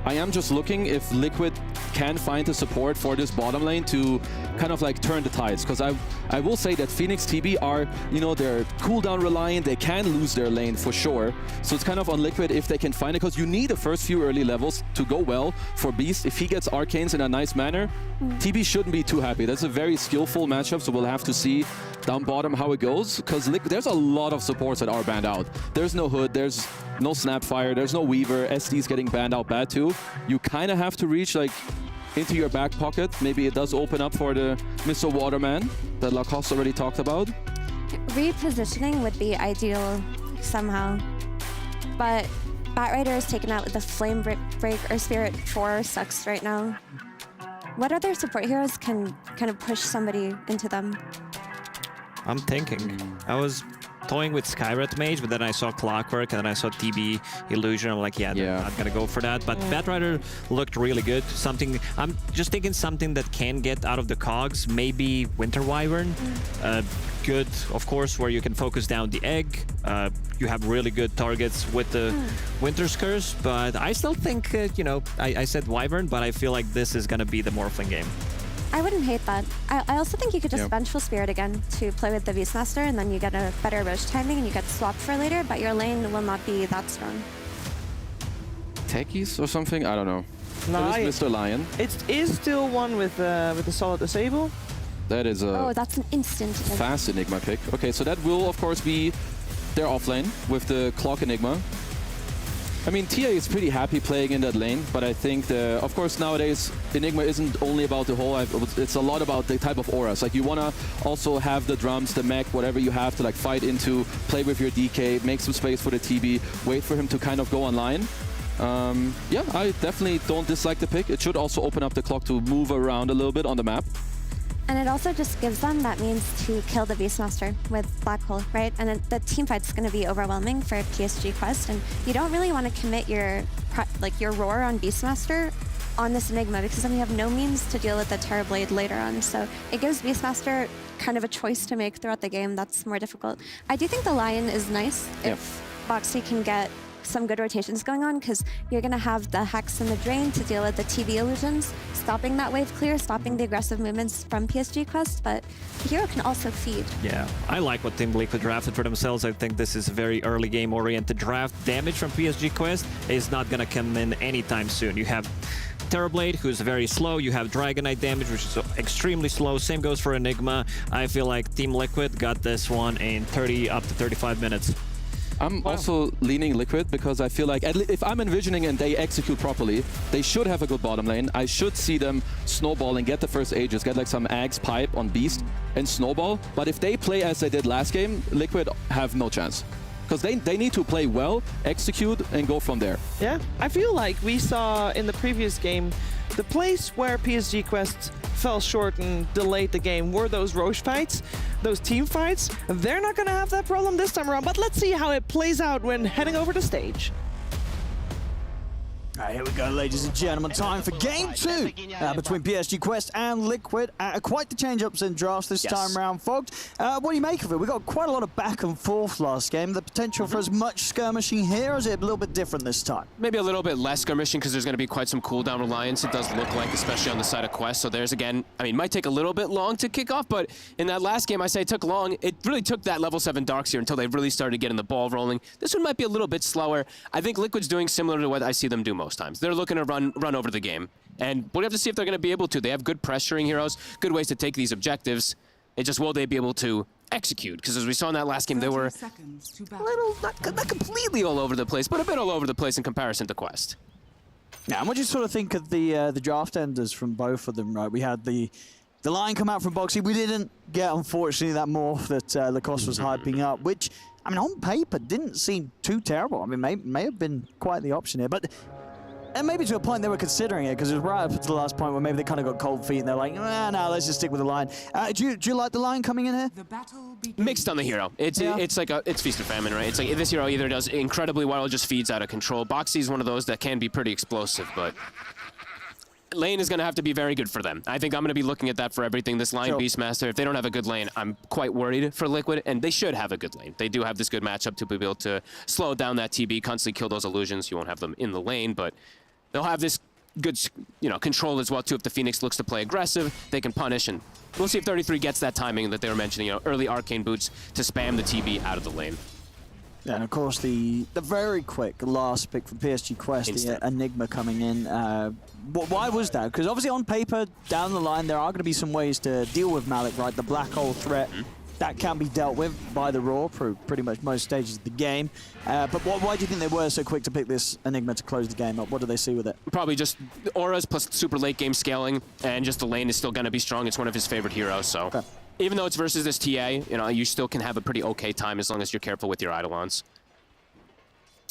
I am just looking if Liquid can find the support for this bottom lane to kind of like turn the tides, because I will say that Phoenix TB are, you know, they're cooldown reliant, they can lose their lane for sure, so it's kind of on Liquid if they can find it, because you need the first few early levels to go well for Beast. If he gets arcanes in a nice manner, TB shouldn't be too happy. That's a very skillful matchup, so we'll have to see down bottom how it goes, because there's a lot of supports that are banned out. There's no Hood, there's no Snapfire, there's no Weaver, SD's getting banned out bad too. You kind of have to reach like into your back pocket. Maybe it does open up for the Mr. Waterman that Lacoste already talked about. Repositioning would be ideal somehow, but Batrider is taken out with the Flame Break or Spirit 4 sucks right now. What other support heroes can kind of push somebody into them? I'm thinking. I was toying with Skyrat Mage, but then I saw Clockwork and then I saw TB Illusion. I'm like, yeah, they're not gonna go for that. But Batrider looked really good. Something, I'm just thinking something that can get out of the cogs. Maybe Winter Wyvern. Good, of course, where you can focus down the egg. You have really good targets with the Winter's Curse, but I still think, you know, I said Wyvern, but I feel like this is gonna be the Morphling game. I wouldn't hate that. I also think you could just Vengeful Spirit again to play with the Beastmaster, and then you get a better Roche timing and you get swapped for later, but your lane will not be that strong. Techies or something? I don't know. No, it is Mr. Lion. It is still one with the Solid Disable. That is a that's an instant fast Enigma pick. Okay, so that will of course be their offlane with the Clock Enigma. I mean, TA is pretty happy playing in that lane, but I think, of course, nowadays, Enigma isn't only about the whole, it's a lot about the type of auras. Like, you want to also have the drums, the mech, whatever you have to, like, fight into, play with your DK, make some space for the TB, wait for him to kind of go online. Yeah, I definitely don't dislike the pick. It should also open up the Clock to move around a little bit on the map. And it also just gives them that means to kill the Beastmaster with Black Hole, right? And then the teamfight's going to be overwhelming for PSG Quest, and you don't really want to commit your roar on Beastmaster on this Enigma, because then you have no means to deal with the Terrorblade later on. So it gives Beastmaster kind of a choice to make throughout the game that's more difficult. I do think the Lion is nice if Boxy can get some good rotations going on, because you're going to have the Hex and the Drain to deal with the TV illusions, stopping that wave clear, stopping the aggressive movements from PSG Quest, but the hero can also feed. Yeah, I like what Team Liquid drafted for themselves. I think this is a very early game oriented draft. Damage from PSG Quest is not going to come in anytime soon. You have Terrorblade, who's very slow. You have Dragon Knight damage, which is extremely slow. Same goes for Enigma. I feel like Team Liquid got this one in 30 up to 35 minutes. I'm also leaning Liquid because I feel like if I'm envisioning and they execute properly, they should have a good bottom lane. I should see them snowball and get the first Aegis, get like some Axe Pipe on Beast and snowball. But if they play as they did last game, Liquid have no chance. Because they need to play well, execute, and go from there. Yeah, I feel like we saw in the previous game, the place where PSG Quest fell short and delayed the game were those Roche fights, those team fights. They're not going to have that problem this time around, but let's see how it plays out when heading over to stage. All right, here we go, ladies and gentlemen. Time for game 2 between PSG Quest and Liquid. Quite the change-ups in drafts this time round, Fogged. What do you make of it? We got quite a lot of back and forth last game. The potential for as much skirmishing here, or is it a little bit different this time? Maybe a little bit less skirmishing because there's going to be quite some cooldown reliance, it does look like, especially on the side of Quest. So there's, again, I mean, it might take a little bit long to kick off, but in that last game, I say it took long. It really took that level 7 Darkseer until they really started getting the ball rolling. This one might be a little bit slower. I think Liquid's doing similar to what I see them do most times. They're looking to run over the game. And we'll have to see if they're going to be able to. They have good pressuring heroes, good ways to take these objectives. It just, will they be able to execute? Because as we saw in that last game, they were a little, not completely all over the place, but a bit all over the place in comparison to Quest. Yeah, and what do you sort of think of the draft enders from both of them, right? We had the line come out from Boxy. We didn't get, unfortunately, that morph that Lacoste was hyping up, which, I mean, on paper, didn't seem too terrible. I mean, may have been quite the option here, but... And maybe to a point they were considering it, because it was right up to the last point where maybe they kind of got cold feet and they're like, no, let's just stick with the line. Do you like the line coming in here? Mixed on the hero. It's like it's feast or famine, right? It's like this hero either does incredibly well or just feeds out of control. Boxy is one of those that can be pretty explosive, but lane is going to have to be very good for them. I think I'm going to be looking at that for everything. This line Beastmaster, if they don't have a good lane, I'm quite worried for Liquid, and they should have a good lane. They do have this good matchup to be able to slow down that TB, constantly kill those illusions. You won't have them in the lane, but they'll have this good, control as well, too. If the Phoenix looks to play aggressive, they can punish, and we'll see if 33 gets that timing that they were mentioning, early Arcane Boots to spam the TB out of the lane. Yeah, and of course, the very quick last pick from PSG Quest, the Enigma coming in. Why was that? Because obviously on paper, down the line, there are going to be some ways to deal with Malik, right? The black hole threat. That can be dealt with by the Raw for pretty much most stages of the game. But why do you think they were so quick to pick this Enigma to close the game up? What do they see with it? Probably just auras plus super late game scaling, and just the lane is still going to be strong. It's one of his favorite heroes, so even though it's versus this TA, you still can have a pretty okay time as long as you're careful with your Eidolons.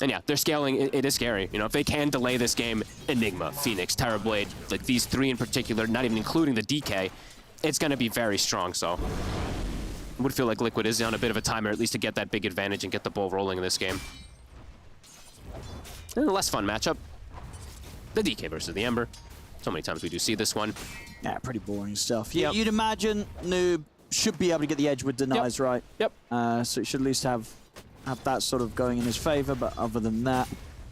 And yeah, they're scaling. It is scary. If they can delay this game, Enigma, Phoenix, Terrorblade, like these 3 in particular, not even including the DK, it's going to be very strong, so... would feel like Liquid is on a bit of a timer, at least to get that big advantage and get the ball rolling in this game. And a less fun matchup. The DK versus the Ember. So many times we do see this one. Yeah, pretty boring stuff. Yeah, you'd imagine Noob should be able to get the edge with denies, right? Yep. So it should at least have that sort of going in his favor, but other than that,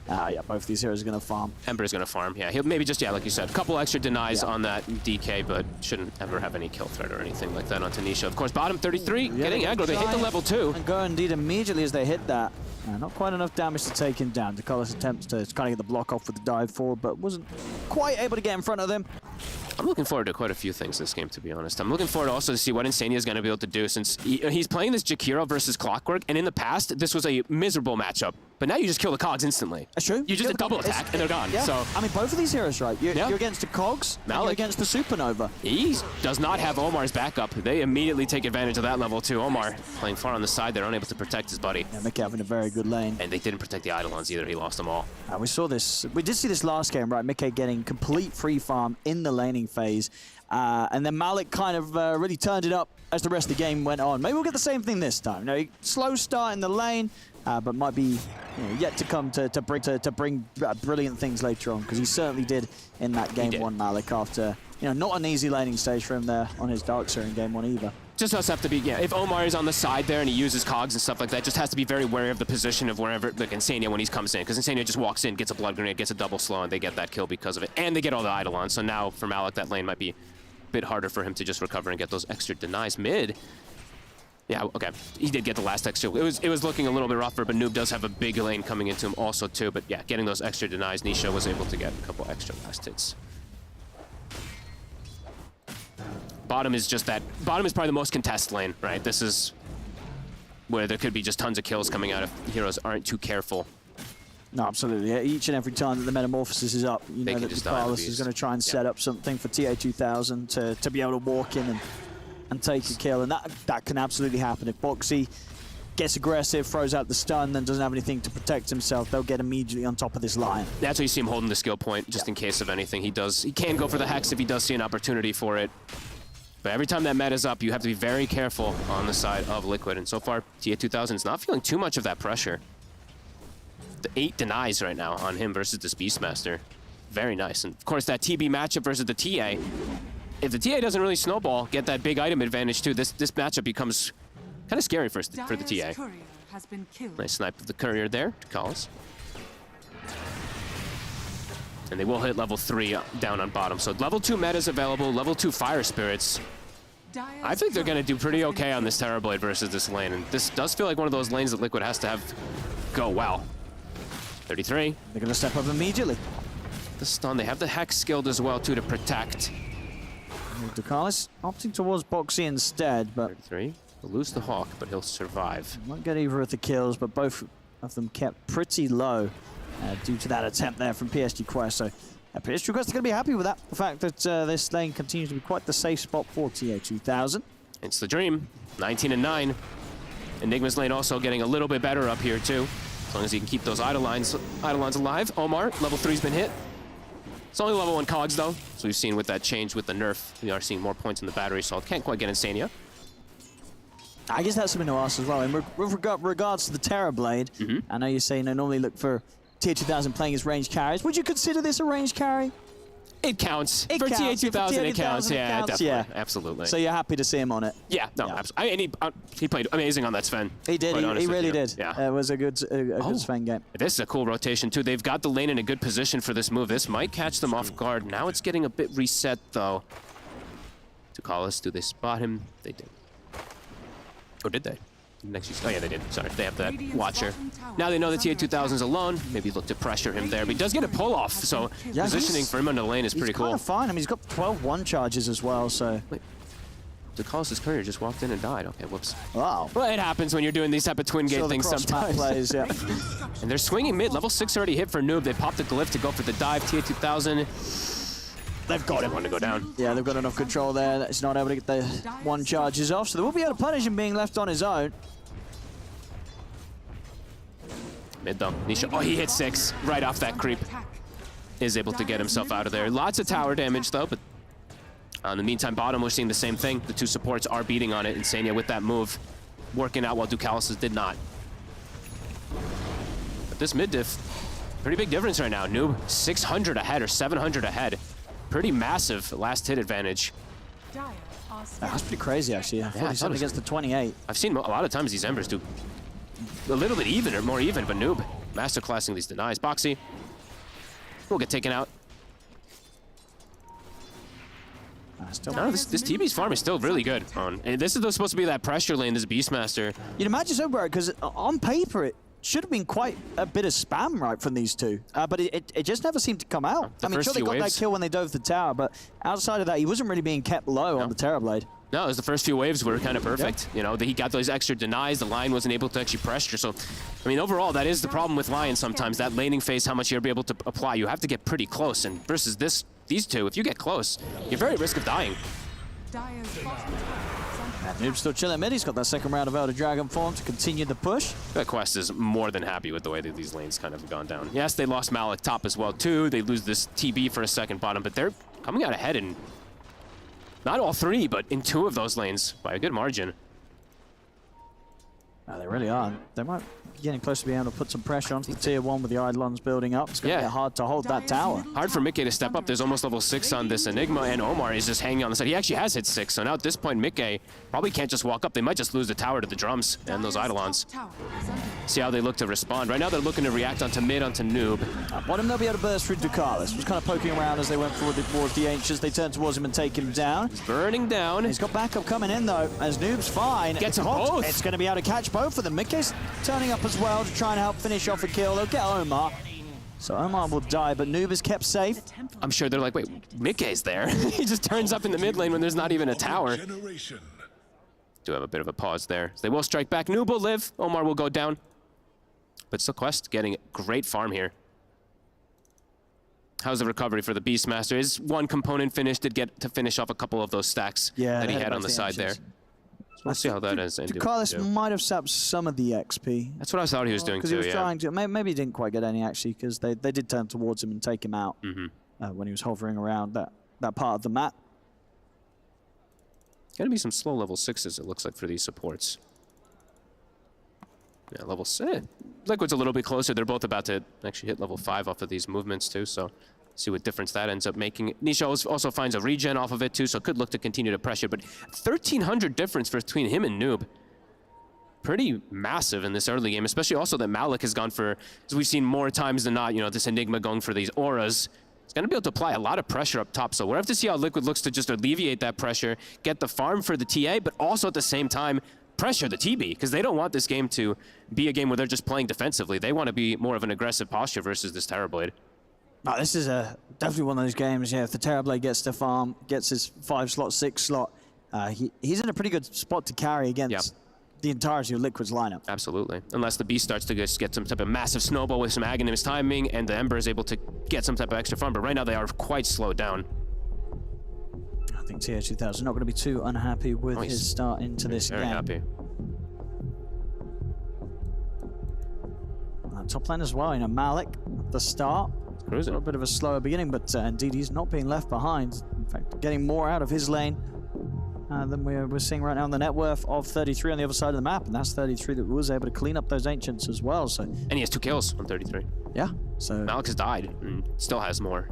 yeah, both these heroes are going to farm. Ember is going to farm, yeah. He'll maybe just, like you said, a couple extra denies on that DK, but shouldn't ever have any kill threat or anything like that on Tanisha. Of course, bottom 33, getting aggro. They hit the level 2. And go indeed immediately as they hit that. Not quite enough damage to take him down. Decolis attempts to kind of get the block off with the dive forward, but wasn't quite able to get in front of them. I'm looking forward to quite a few things this game, to be honest. I'm looking forward also to see what Insania is going to be able to do, since he's playing this Jakiro versus Clockwork, and in the past, this was a miserable matchup. But now you just kill the cogs instantly. That's true. You just a double attack, and they're gone. Yeah. So I mean, both of these heroes, right? You're against the cogs, and you're against the Supernova. He does not have Omar's backup. They immediately take advantage of that level, too. Omar playing far on the side. They're unable to protect his buddy. Yeah, Mickey having a very good lane. And they didn't protect the Eidolons either. He lost them all. We saw this. We did see this last game, right? Mickey getting complete free farm in the laning phase. And then Malik kind of really turned it up as the rest of the game went on. Maybe we'll get the same thing this time. Slow start in the lane, but might be yet to come to bring brilliant things later on, because he certainly did in that game 1, Malik, after not an easy laning stage for him there on his Darkseer in game 1 either. Just has to be, if Omar is on the side there and he uses cogs and stuff like that, just has to be very wary of the position of wherever, like Insania when he comes in, because Insania just walks in, gets a blood grenade, gets a double slow, and they get that kill because of it. And they get all the Eidolons, so now for Malik, that lane might be bit harder for him to just recover and get those extra denies mid. Yeah, okay. He did get the last extra. It was looking a little bit rougher, but Noob does have a big lane coming into him also too. But yeah, getting those extra denies, Nisha was able to get a couple extra last hits. Bottom is just that. Bottom is probably the most contested lane, right? This is where there could be just tons of kills coming out if heroes aren't too careful. No, absolutely. Each and every time that the Metamorphosis is up, you know that Carlos is going to try and set up something for TA2000 to be able to walk in and take a kill. And that can absolutely happen. If Boxy gets aggressive, throws out the stun, then doesn't have anything to protect himself, they'll get immediately on top of this line. That's why you see him holding the skill point, just in case of anything. He can go for the Hex if he does see an opportunity for it. But every time that meta's up, you have to be very careful on the side of Liquid. And so far, TA2000 is not feeling too much of that pressure. 8 denies right now on him versus this Beastmaster. Very nice. And of course, that TB matchup versus the TA. If the TA doesn't really snowball, get that big item advantage too, this matchup becomes kind of scary for the TA. Has been killed. Nice snipe of the courier there to Callis. And they will hit level 3 down on bottom. So level 2 meta's available, level 2 Fire Spirits. I think they're going to do pretty okay on this Terrorblade versus this lane. And this does feel like one of those lanes that Liquid has to have go well. 33. They're going to step up immediately. The stun, they have the Hex skilled as well too to protect. Ducalis opting towards Boxy instead, but 33. He'll lose the Hawk, but he'll survive. Won't get either of the kills, but both of them kept pretty low due to that attempt there from PSG Quest. So PSG Quest are going to be happy with that. The fact that this lane continues to be quite the safe spot for TA2000. It's the dream. 19 and 9. Enigma's lane also getting a little bit better up here too, as long as he can keep those Eidolons alive. Omar, level 3's been hit. It's only level 1 cogs though, so we've seen with that change with the nerf, we are seeing more points in the battery, so it can't quite get Insania. I guess that's something to ask as well. And with regards to the Terrorblade, I know you say normally look for Tier 2000 playing as range carries. Would you consider this a range carry? It counts. It for counts. TA 2000, it counts. It Yeah, counts. definitely. Yeah. Absolutely. So you're happy to see him on it? Yeah, no, absolutely. And he played amazing on that Sven. He did. He really did. Yeah. It was a good Sven game. This is a cool rotation too. They've got the lane in a good position for this move. This might catch them off guard. Now it's getting a bit reset though. To Callis, do they spot him? They did. Or did they? Oh yeah, they did. Sorry, they have that Watcher. Now they know the TA2000's alone. Maybe look to pressure him there, but he does get a pull off. So Yeah, positioning for him on the lane is pretty cool. He's kind of fine. I mean, he's got 12 1 charges as well. So. Wait. The Callis' courier just walked in and died. Okay, whoops. Wow. Well, it happens when you're doing these type of twin gate things sometimes. Plays, yeah. And they're swinging mid. Level 6 already hit for Noob. They popped the glyph to go for the dive. TA2000. They've got him. Want to go down. Yeah, they've got enough control there that he's not able to get the 1 charges off. So they will be able to punish him being left on his own. Mid though. Nisha. Oh, he hit 6 right off that creep. Is able to get himself out of there. Lots of tower damage though, but in the meantime, bottom, we're seeing the same thing. The 2 supports are beating on it. Insania with that move, working out while Ducalis did not. But this mid diff, pretty big difference right now. Noob, 600 ahead or 700 ahead. Pretty massive last hit advantage. That's pretty crazy, actually. 47 against the 28. I've seen a lot of times these Embers do a little bit even or more even, but Noob masterclassing these denies. Boxy will get taken out. No, this TB's farm is still really good. And this is supposed to be that pressure lane, this Beastmaster. You'd imagine so, bro, because on paper it should have been quite a bit of spam right from these two, but it just never seemed to come out. I mean, sure, they got that kill when they dove the tower, but outside of that, he wasn't really being kept low on the Terrorblade. No, it was the first few waves were kind of perfect. You know, he got those extra denies. The line wasn't able to actually pressure. So, I mean, overall, that is the problem with Lion sometimes. That laning phase, how much you'll be able to apply. You have to get pretty close. And versus these two, if you get close, you're very at risk of dying. Noob's still chilling mid. He's got that second round of Elder Dragon form to continue the push. That Quest is more than happy with the way that these lanes kind of gone down. Yes, they lost Malik top as well, too. They lose this TB for a second bottom, but they're coming out ahead in not all 3, but in 2 of those lanes by a good margin. No, they really are. They might be getting close to being able to put some pressure onto the tier 1 with the Eidolons building up. It's going to get hard to hold that tower. Hard for Mikke to step up. There's almost level 6 on this Enigma, and Omar is just hanging on the side. He actually has hit 6, so now at this point, Mikke probably can't just walk up. They might just lose the tower to the drums and those Eidolons. See how they look to respond. Right now, they're looking to react onto mid, onto Noob. Bottom, they'll be able to burst through Ducalis. Was kind of poking around as they went forward towards the Ancients. They turn towards him and take him down. He's burning down. He's got backup coming in, though, as Noob's fine. Gets them both. It's going to be able to catch both of them. Mikke's turning up as well to try and help finish off a kill. They'll get Omar. So Omar will die, but Noob is kept safe. I'm sure they're like, wait, Mikke's there. He just turns up in the mid lane when there's not even a tower. Do have a bit of a pause there. They will strike back. Noob will live. Omar will go down. But still Quest getting great farm here. How's the recovery for the Beastmaster? His 1 component finish did get to finish off a couple of those stacks that he had on the side there. We'll see how that is. Ducalis might have sapped some of the XP. That's what I thought he was doing too, Because he was trying to, maybe he didn't quite get any actually, because they did turn towards him and take him out when he was hovering around that part of the map. Gonna be some slow level 6s, it looks like, for these supports. Yeah, level 6. Liquid's a little bit closer. They're both about to actually hit level 5 off of these movements too, so see what difference that ends up making. Nisha also finds a regen off of it too, so could look to continue to pressure, but 1,300 difference between him and Noob. Pretty massive in this early game, especially also that Malik has gone for, as we've seen more times than not, you know, this Enigma going for these auras. He's going to be able to apply a lot of pressure up top, so we'll have to see how Liquid looks to just alleviate that pressure, get the farm for the TA, but also at the same time, pressure the TB, because they don't want this game to be a game where they're just playing defensively. They want to be more of an aggressive posture versus this Terrorblade. No, this is definitely one of those games, yeah, if the Terrorblade gets to farm, gets his 5-slot, 6-slot, he's in a pretty good spot to carry against the entirety of Liquid's lineup. Absolutely. Unless the Beast starts to just get some type of massive snowball with some Aghanim's timing, and the Ember is able to get some type of extra farm, but right now they are quite slowed down. I think TH2000 not going to be too unhappy with his start into this game. Very happy. Top lane as well, you know, Malik at the start. Cruising. A little bit of a slower beginning, but indeed he's not being left behind. In fact, getting more out of his lane than we're seeing right now on the net worth of 33 on the other side of the map, and that's 33 that was able to clean up those Ancients as well. So, and he has 2 kills on 33. Yeah, so Malik has died and still has more.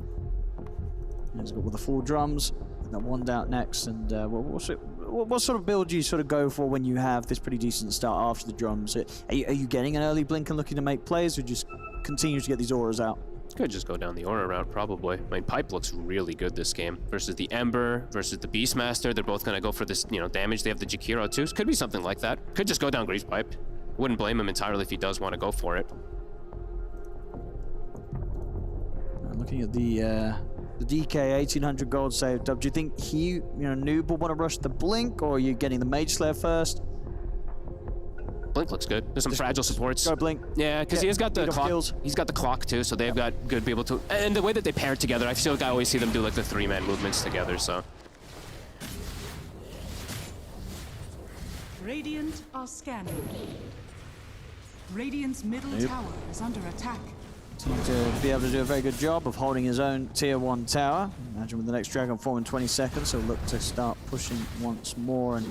He's got with the full drums, and that one down next. And what sort of build do you sort of go for when you have this pretty decent start after the drums? Are you getting an early blink and looking to make plays, or just continue to get these auras out? Could just go down the aura route, probably. I mean, Pipe looks really good this game. Versus the Ember, versus the Beastmaster. They're both going to go for this, you know, damage. They have the Jakiro too. So could be something like that. Could just go down Grease Pipe. Wouldn't blame him entirely if he does want to go for it. Looking at the DK 1800 gold save, Dub, do you think he, Noob will want to rush the blink, or are you getting the Mage Slayer first? Blink looks good. There's some fragile supports. Go Blink. Yeah, because he has got the clock. He's got the clock too, so they've got good people to. And the way that they pair together, I feel like I always see them do like the 3-man movements together. So. Radiant are scanning. Radiant's middle tower is under attack. Seems to be able to do a very good job of holding his own tier 1 tower. Imagine with the next Dragon form in 20 seconds, so look to start pushing once more and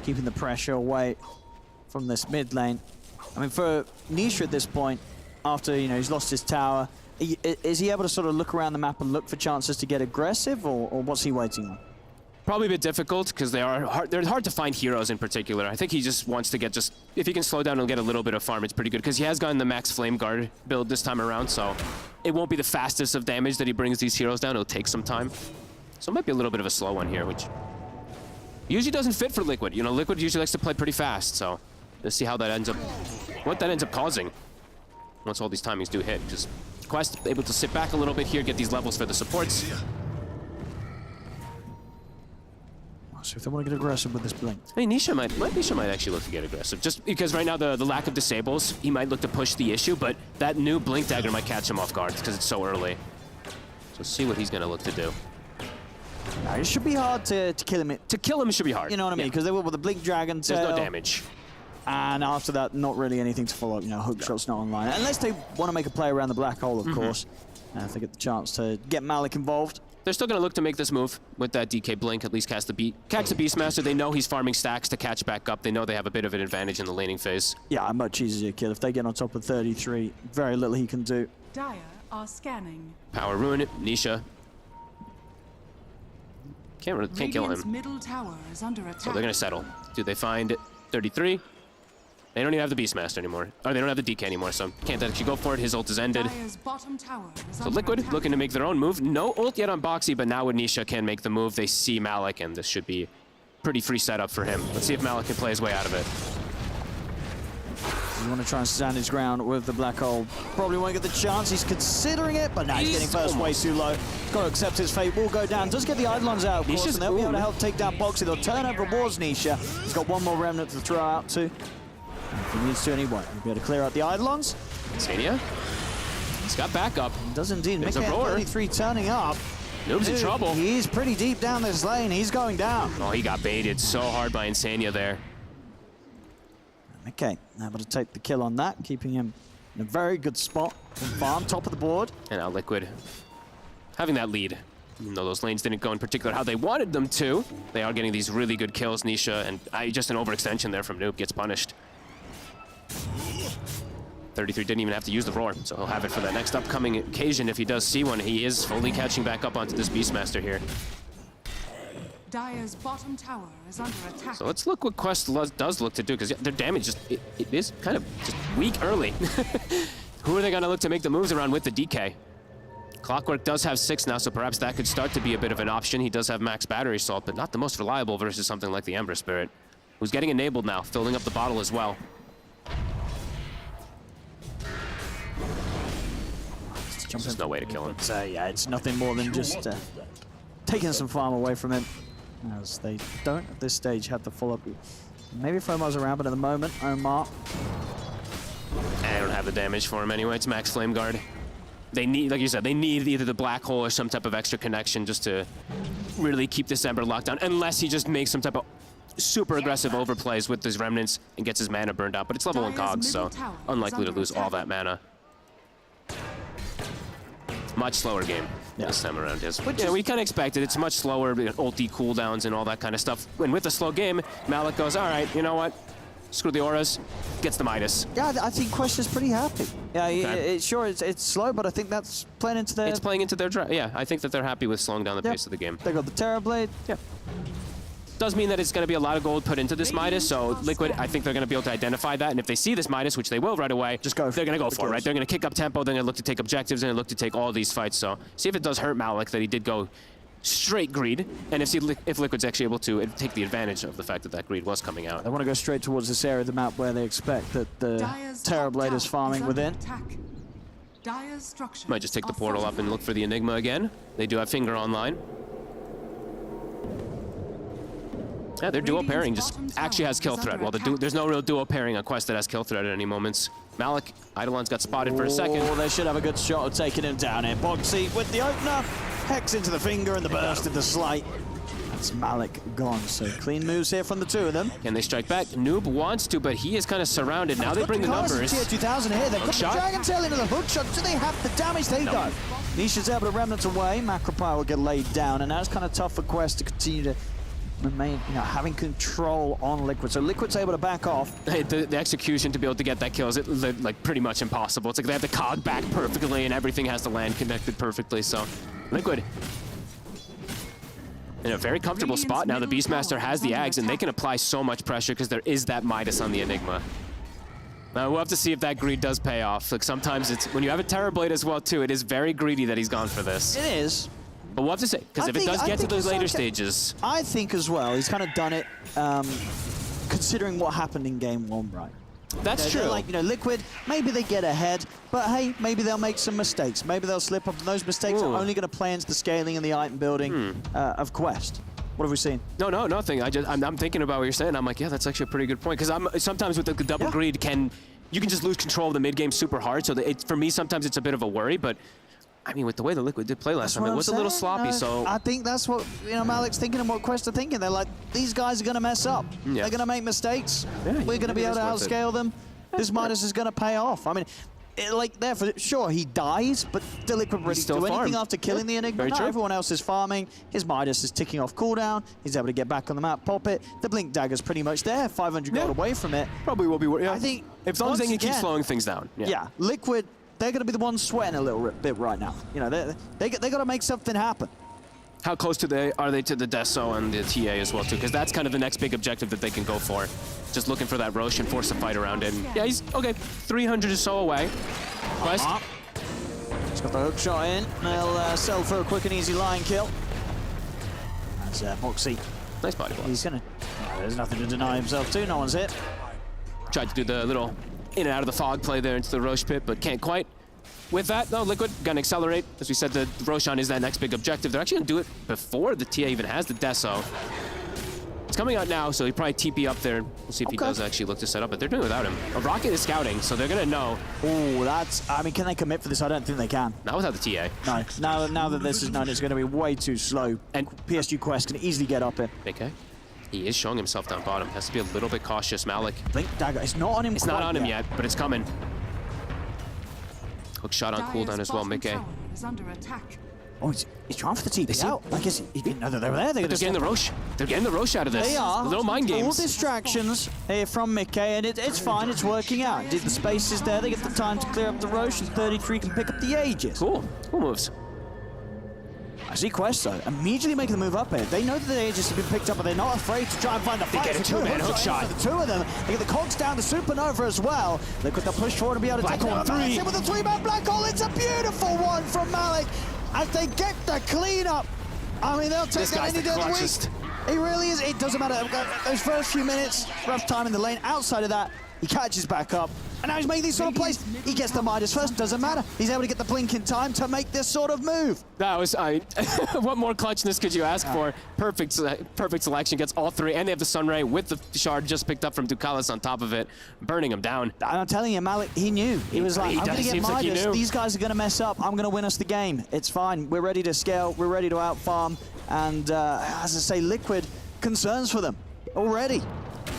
keeping the pressure away from this mid lane. I mean, for Nisha at this point, after he's lost his tower, is he able to sort of look around the map and look for chances to get aggressive, or what's he waiting on? Probably a bit difficult because they're hard to find heroes in particular. I think he just wants to get if he can slow down and get a little bit of farm, it's pretty good because he has gotten the max flame guard build this time around, so it won't be the fastest of damage that he brings these heroes down. It'll take some time. So it might be a little bit of a slow one here, which usually doesn't fit for Liquid. Liquid usually likes to play pretty fast, so let's see how that ends up, what that ends up causing once all these timings do hit. Just Quest able to sit back a little bit here, get these levels for the supports. So if they want to get aggressive with this blink. I mean, Nisha might actually look to get aggressive. Just because right now the lack of disables, he might look to push the issue, but that new blink dagger might catch him off guard because it's so early. So see what he's going to look to do. It should be hard to kill him. To kill him, it should be hard. You know what I mean? Because they were with the blink dragon tail. There's no damage. And after that, not really anything to follow up. Hook shot's not online. Unless they want to make a play around the black hole, of course. If they get the chance to get Malik involved. They're still going to look to make this move with that DK blink, at least catch the Beastmaster. They know he's farming stacks to catch back up. They know they have a bit of an advantage in the laning phase. Yeah, much easier to kill. If they get on top of 33, very little he can do. Dire are scanning. Power ruin it, Nisha. Can't kill him. Middle tower is under attack. So they're going to settle. Do they find 33? They don't even have the Beastmaster anymore. Or they don't have the DK anymore, so can't actually go for it. His ult is ended. So Liquid looking to make their own move. No ult yet on Boxy, but now when Nisha can make the move, they see Malik, and this should be pretty free setup for him. Let's see if Malik can play his way out of it. You want to try and stand his ground with the black hole. Probably won't get the chance. He's considering it, but now he's getting first way too low. Got to accept his fate. Will go down. Does get the Eidolons out, of course, and they'll be able to help take down Boxy. They'll turn over towards Nisha. He's got one more remnant to throw out to. If he needs to, and he won't. He'll be able to clear out the Eidolons. Sania. He's got backup. He does indeed. There's a roar. 33 turning up. Noob's in trouble. He's pretty deep down this lane. He's going down. Oh, he got baited so hard by Insania there. Okay, able to take the kill on that, keeping him in a very good spot from farm, top of the board. And now Liquid having that lead. Even though those lanes didn't go in particular how they wanted them to, they are getting these really good kills. Nisha, and just an overextension there from Noob gets punished. 33 didn't even have to use the roar, so he'll have it for that next upcoming occasion if he does see one. He is fully catching back up onto this Beastmaster here. Dire's bottom tower is under attack. So let's look what Quest does look to do, because their damage just it is kind of just weak early. Who are they going to look to make the moves around with the DK? Clockwork does have 6 now, so perhaps that could start to be a bit of an option. He does have max battery salt, but not the most reliable versus something like the Ember Spirit, who's getting enabled now, filling up the bottle as well. There's no way to kill him. Yeah, it's nothing more than just taking some farm away from him, as they don't at this stage have the follow-up. Maybe Fomar's around, but at the moment, Omar. I don't have the damage for him anyway. It's max Flame Guard. They need, like you said, they need either the Black Hole or some type of extra connection just to really keep this Ember locked down, unless he just makes some type of super aggressive overplays with his Remnants and gets his mana burned out. But it's level 1 cogs, so unlikely to lose all that mana. Much slower game this time around. Yeah, we kind of expected. It's much slower, ulti cooldowns and all that kind of stuff. And with a slow game, Malik goes, all right, you know what? Screw the auras, gets the Midas. Yeah, I think Quest is pretty happy. Yeah, it's slow, but I think that's playing into their... It's playing into their drive. Yeah, I think that they're happy with slowing down the pace of the game. They got the Terror Blade. Yeah. Does mean that it's going to be a lot of gold put into this Midas, so Liquid, I think they're going to be able to identify that, and if they see this Midas, which they will right away, they're going to go for it, right? They're going to kick up tempo, they're going to look to take objectives, and look to take all these fights, so see if it does hurt Malik that he did go straight greed, and if Liquid's actually able to take the advantage of the fact that that greed was coming out. They want to go straight towards this area of the map where they expect that the Terror Blade is farming within. Might just take the portal up and look for the Enigma again. They do have Finger online. Yeah, their duo pairing just actually has kill threat. Well, there's no real duo pairing on Quest that has kill threat at any moments. Malik, Eidolon's got spotted for a second. Oh, they should have a good shot of taking him down here. Boxy with the opener, Hex into the finger and the burst of the slight. That's Malik gone, so clean moves here from the two of them. Can they strike back? Noob wants to, but he is kind of surrounded. Now they bring the numbers. Tier 2000 here, they've got the Dragon Tail into the hook shot. Do they have the damage? They don't. Nisha's able to Remnant away, Macropire will get laid down, and now it's kind of tough for Quest to continue to remain, having control on Liquid. So Liquid's able to back off. The execution to be able to get that kill is like pretty much impossible. It's like they have the cog back perfectly and everything has to land connected perfectly. So Liquid in a very comfortable spot now. The Beastmaster has the Ags and they can apply so much pressure because there is that Midas on the Enigma. Now we'll have to see if that greed does pay off. Like sometimes it's, when you have a Terror Blade as well too, it is very greedy that he's gone for this. It is. But we'll have to say, because if it does get to those later stages... I think as well, he's kind of done it considering what happened in game 1, right? That's true. Like, Liquid, maybe they get ahead, but hey, maybe they'll make some mistakes. Maybe they'll slip up, and those mistakes are only going to play into the scaling and the item building of Quest. What have we seen? No, nothing. I'm thinking about what you're saying. I'm like, yeah, that's actually a pretty good point. Because sometimes with the double greed, you can just lose control of the mid game super hard. So for me, sometimes it's a bit of a worry, but I mean, with the way the Liquid did play last time, it was a little sloppy, so... I think that's what, Malik's thinking and what Quest are thinking. They're like, these guys are going to mess up. Yeah. They're going to make mistakes. Yeah, we're going to be able to outscale them. This Midas is going to pay off. I mean, sure, he dies, but the Liquid really do anything after killing the Enigma. No, everyone else is farming. His Midas is ticking off cooldown. He's able to get back on the map, pop it. The Blink Dagger's pretty much there, 500 gold away from it. Probably will be, I think... As long as they can keep slowing things down. Yeah, Liquid... They're going to be the ones sweating a little bit right now. They got to make something happen. How close are they to the Deso and the TA as well, too? Because that's kind of the next big objective that they can go for. Just looking for that Rosh and force a fight around it. Yeah, he's, okay, 300 or so away. Quest. He's got the hook shot in. They'll sell for a quick and easy line kill. That's Moxie. Nice body block. He's going to... there's nothing to deny himself to. No one's hit. Tried to do the little... in and out of the fog play there into the Rosh pit, but can't quite. With that, though, Liquid gonna accelerate. As we said, the Roshan is that next big objective. They're actually gonna do it before the TA even has the Deso. It's coming out now, so he probably TP up there. We'll see if he does actually look to set up, but they're doing it without him. A Rocket is scouting, so they're gonna know. Oh, that's... I mean, can they commit for this? I don't think they can. Not without the TA. No, now that this is known, it's gonna be way too slow. And PSG Quest can easily get up here. Okay. He is showing himself down bottom. Has to be a little bit cautious, Malik. Blink Dagger. It's not on him. It's not on him yet, but it's coming. Hook shot on cooldown as well, Mickey. Oh, he's trying for the TP out. I guess he didn't know that they were there. They're getting the Roche. They're getting the Roche out of this. They are. Little mind games. All distractions here from Mickey, and it's fine. It's working out. Indeed, the space is there. They get the time to clear up the Roche, and 33 can pick up the Aegis. Cool. Cool moves. I see Quest, though, immediately making the move up here. They know that the Aegis have been picked up, but they're not afraid to try and find the fight. They get a two-man hook shot. For the two of them. They get the cogs down to Supernova as well. Look at the push forward and be able to take Black hole 3. With a 3-man black hole. It's a beautiful one from Malik as they get the cleanup. I mean, they'll take that any day of the week. He really is. It doesn't matter. Those first few minutes, rough time in the lane. Outside of that, he catches back up. And now he's making these sort of plays. He gets the Midas first, doesn't matter. He's able to get the blink in time to make this sort of move. That was, what more clutchness could you ask for? Perfect selection, gets all 3, and they have the Sunray with the shard just picked up from Ducalis on top of it, burning him down. I'm telling you, Malik, he knew. He was like, I'm going to get Midas. Like these guys are going to mess up. I'm going to win us the game. It's fine. We're ready to scale. We're ready to out-farm. And as I say, Liquid concerns for them already.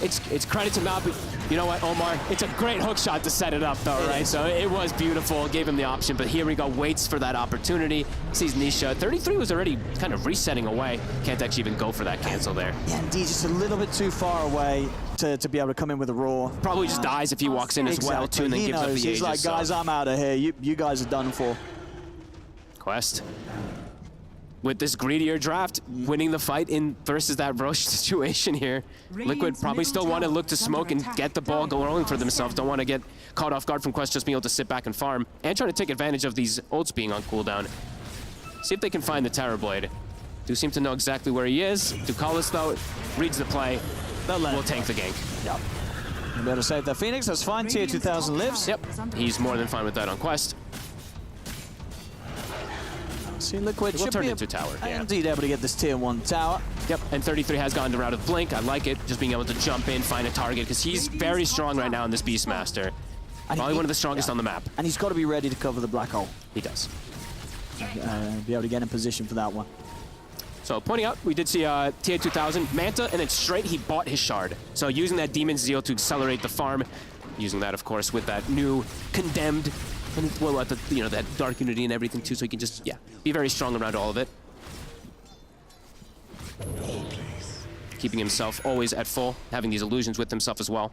It's credit to Mal, but you know what, Omar? It's a great hook shot to set it up, though, right? So it was beautiful, gave him the option, but here we go, waits for that opportunity, sees Nisha. 33 was already kind of resetting away. Can't actually even go for that cancel there. Yeah, indeed, just a little bit too far away to be able to come in with a roar. Probably just dies if he walks in as well, too, and then gives up the Aegis. He's like, guys, I'm out of here. You guys are done for. Quest. With this greedier draft, winning the fight in versus that Roche situation here. Liquid probably still want to look to smoke and get the ball going for themselves. Don't want to get caught off guard from Quest just being able to sit back and farm. And trying to take advantage of these ults being on cooldown. See if they can find the Terrorblade. Do seem to know exactly where he is. Ducalis, though, reads the play. Will tank the gank. Yep. You'll be able to save that Phoenix. That's fine. Tier 2000 lives. Yep. He's more than fine with that on Quest. See, Liquid will turn into tower. Yeah. Indeed, able to get this tier 1 tower. Yep, and 33 has gone the route of Blink. I like it, just being able to jump in, find a target, because he's very strong right now in this Beastmaster. Probably one of the strongest on the map. And he's got to be ready to cover the black hole. He does. Be able to get in position for that one. So pointing out, we did see tier 2000 Manta, and then straight he bought his shard. So using that Demon Zeal to accelerate the farm, using that, of course, with that new Condemned. And well, at the, that Dark Unity and everything too, so he can just, be very strong around all of it. Keeping himself always at full, having these illusions with himself as well.